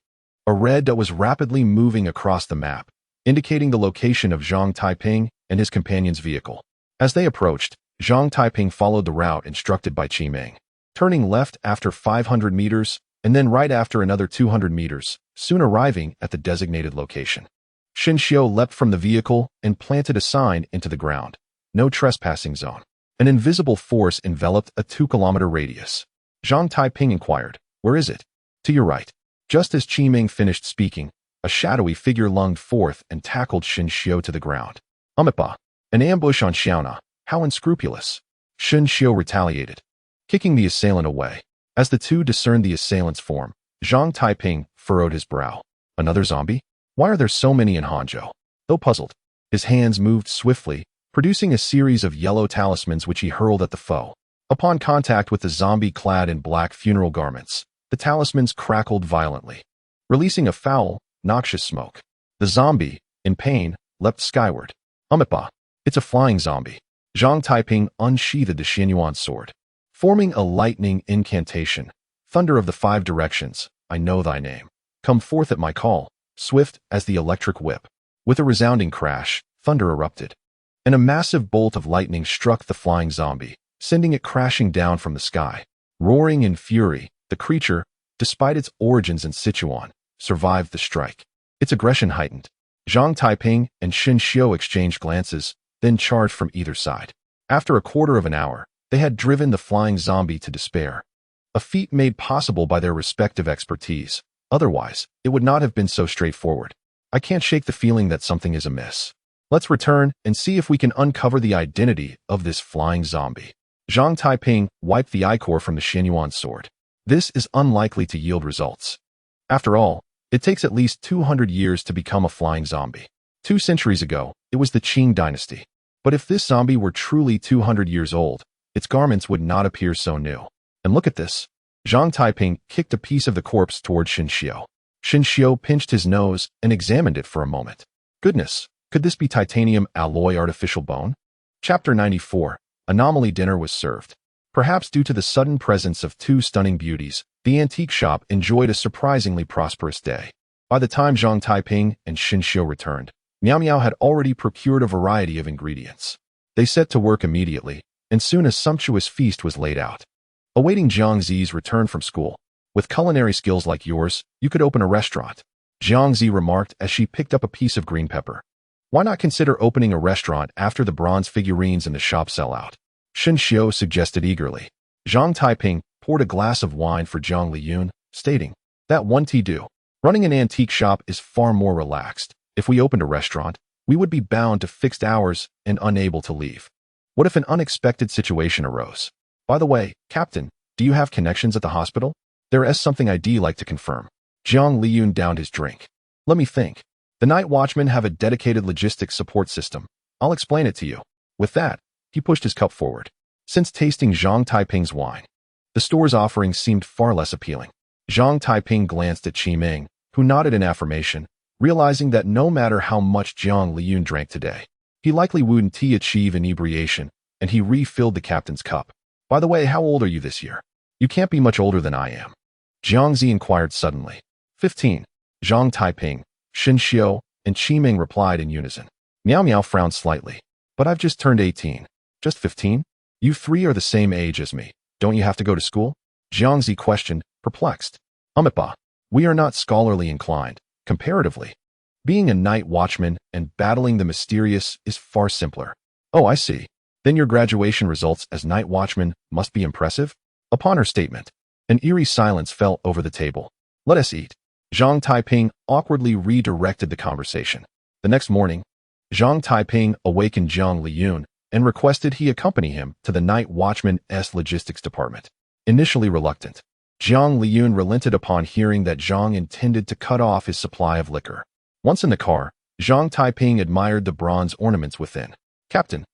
A red dot was rapidly moving across the map, indicating the location of Zhang Taiping and his companion's vehicle. As they approached, Zhang Taiping followed the route instructed by Qi Ming, turning left after 500 meters and then right after another 200 meters, soon arriving at the designated location. Xin Xiu leapt from the vehicle and planted a sign into the ground. No trespassing zone. An invisible force enveloped a 2-kilometer radius. Zhang Taiping inquired, "Where is it?" "To your right." Just as Qi Ming finished speaking, a shadowy figure lunged forth and tackled Xin Xiu to the ground. "Umipa, an ambush on Xiaona. How unscrupulous." Xin Xiu retaliated, kicking the assailant away. As the two discerned the assailant's form, Zhang Taiping furrowed his brow. Another zombie? Why are there so many in Hangzhou? Though puzzled, his hands moved swiftly, producing a series of yellow talismans which he hurled at the foe. Upon contact with the zombie clad in black funeral garments, the talismans crackled violently, releasing a foul, noxious smoke. The zombie, in pain, leapt skyward. "Umipa, it's a flying zombie." Zhang Taiping unsheathed the Xianyuan sword, forming a lightning incantation. "Thunder of the 5 directions, I know thy name. Come forth at my call." Swift as the electric whip. With a resounding crash, thunder erupted, and a massive bolt of lightning struck the flying zombie, sending it crashing down from the sky. Roaring in fury, the creature, despite its origins in Sichuan, survived the strike. Its aggression heightened. Zhang Taiping and Xin Xiu exchanged glances, then charged from either side. After a quarter of an hour, they had driven the flying zombie to despair, a feat made possible by their respective expertise. Otherwise, it would not have been so straightforward. I can't shake the feeling that something is amiss. Let's return and see if we can uncover the identity of this flying zombie. Zhang Taiping wiped the ichor from the Xianyuan sword. This is unlikely to yield results. After all, it takes at least 200 years to become a flying zombie. 2 centuries ago, it was the Qing dynasty. But if this zombie were truly 200 years old, its garments would not appear so new. And look at this. Zhang Taiping kicked a piece of the corpse toward Xin Xiu. Xin Xiu pinched his nose and examined it for a moment. Goodness, could this be titanium alloy artificial bone? Chapter 94. Anomaly dinner was served. Perhaps due to the sudden presence of 2 stunning beauties, the antique shop enjoyed a surprisingly prosperous day. By the time Zhang Taiping and Xin Xiu returned, Miao Miao had already procured a variety of ingredients. They set to work immediately, and soon a sumptuous feast was laid out. Awaiting Jiang Zi's return from school. "With culinary skills like yours, you could open a restaurant," Jiang Zi remarked as she picked up a piece of green pepper. "Why not consider opening a restaurant after the bronze figurines in the shop sell out?" Xin Xiu suggested eagerly. Zhang Taiping poured a glass of wine for Zhang Liyun, stating, "That won't do. Running an antique shop is far more relaxed. If we opened a restaurant, we would be bound to fixed hours and unable to leave. What if an unexpected situation arose? By the way, Captain, do you have connections at the hospital? There is something I'd like to confirm." Zhang Liyun downed his drink. "Let me think. The night watchmen have a dedicated logistics support system. I'll explain it to you." With that, he pushed his cup forward. Since tasting Zhang Taiping's wine, the store's offerings seemed far less appealing. Zhang Taiping glanced at Qi Ming, who nodded in affirmation, realizing that no matter how much Zhang Liyun drank today, he likely wouldn't achieve inebriation, and he refilled the captain's cup. "By the way, how old are you this year?" "You can't be much older than I am," Jiang Zi inquired suddenly. 15. Zhang Taiping, Xin Xiu, and Qi Ming replied in unison. Miao Miao frowned slightly. "But I've just turned 18. Just 15? You 3 are the same age as me. Don't you have to go to school?" Jiang Zi questioned, perplexed. "Umipa, we are not scholarly inclined, comparatively. Being a night watchman and battling the mysterious is far simpler." "Oh, I see. Then your graduation results as night watchman must be impressive?" Upon her statement, an eerie silence fell over the table. "Let us eat." Zhang Taiping awkwardly redirected the conversation. The next morning, Zhang Taiping awakened Zhang Liyun and requested he accompany him to the night watchman's logistics department. Initially reluctant, Zhang Liyun relented upon hearing that Zhang intended to cut off his supply of liquor. Once in the car, Zhang Taiping admired the bronze ornaments within. Captain,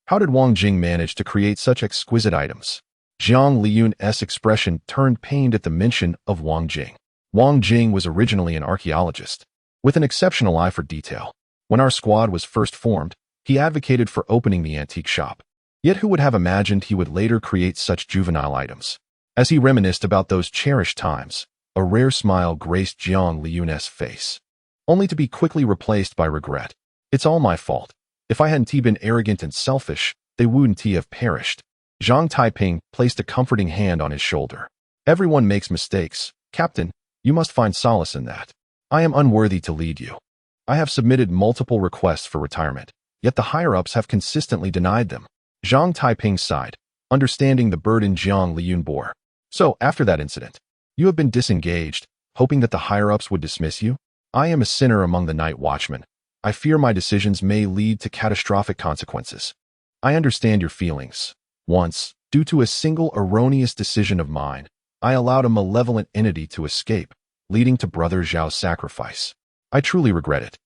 how did Wang Jing manage to create such exquisite items? Jiang Liyun's expression turned pained at the mention of Wang Jing. Wang Jing was originally an archaeologist, with an exceptional eye for detail. When our squad was first formed, he advocated for opening the antique shop. Yet who would have imagined he would later create such juvenile items? As he reminisced about those cherished times, a rare smile graced Jiang Liyun's face, only to be quickly replaced by regret. It's all my fault. If I hadn't been arrogant and selfish, they wouldn't have perished. Zhang Taiping placed a comforting hand on his shoulder. Everyone makes mistakes. Captain, you must find solace in that. I am unworthy to lead you. I have submitted multiple requests for retirement, yet the higher-ups have consistently denied them. Zhang Taiping sighed, understanding the burden Jiang Liyun bore. So, after that incident, you have been disengaged, hoping that the higher-ups would dismiss you? I am a sinner among the night watchmen. I fear my decisions may lead to catastrophic consequences. I understand your feelings. Once, due to a single erroneous decision of mine, I allowed a malevolent entity to escape, leading to Brother Zhao's sacrifice. I truly regret it.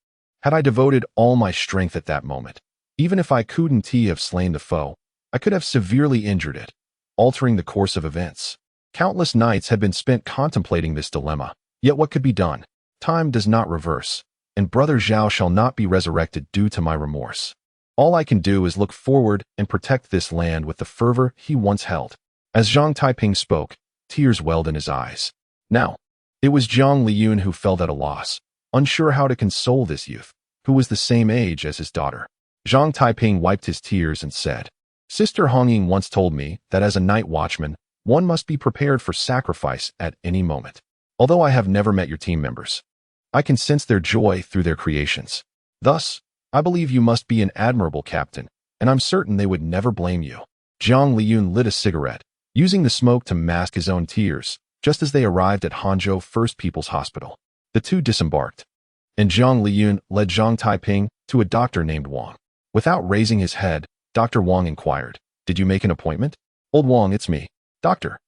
Had I devoted all my strength at that moment, even if I couldn't have slain the foe, I could have severely injured it, altering the course of events. Countless nights had been spent contemplating this dilemma, yet what could be done? Time does not reverse, and Brother Zhao shall not be resurrected due to my remorse. All I can do is look forward and protect this land with the fervor he once held. As Zhang Taiping spoke, tears welled in his eyes. Now, it was Jiang Liyun who felt at a loss, unsure how to console this youth, who was the same age as his daughter. Zhang Taiping wiped his tears and said, Sister Hongying once told me that as a night watchman, one must be prepared for sacrifice at any moment. Although I have never met your team members, I can sense their joy through their creations. Thus, I believe you must be an admirable captain, and I'm certain they would never blame you. Jiang Liyun lit a cigarette, using the smoke to mask his own tears, just as they arrived at Hangzhou First People's Hospital. The two disembarked, and Jiang Liyun led Zhang Taiping to a doctor named Wang. Without raising his head, Dr. Wang inquired, Did you make an appointment? Old Wang, it's me. Doctor,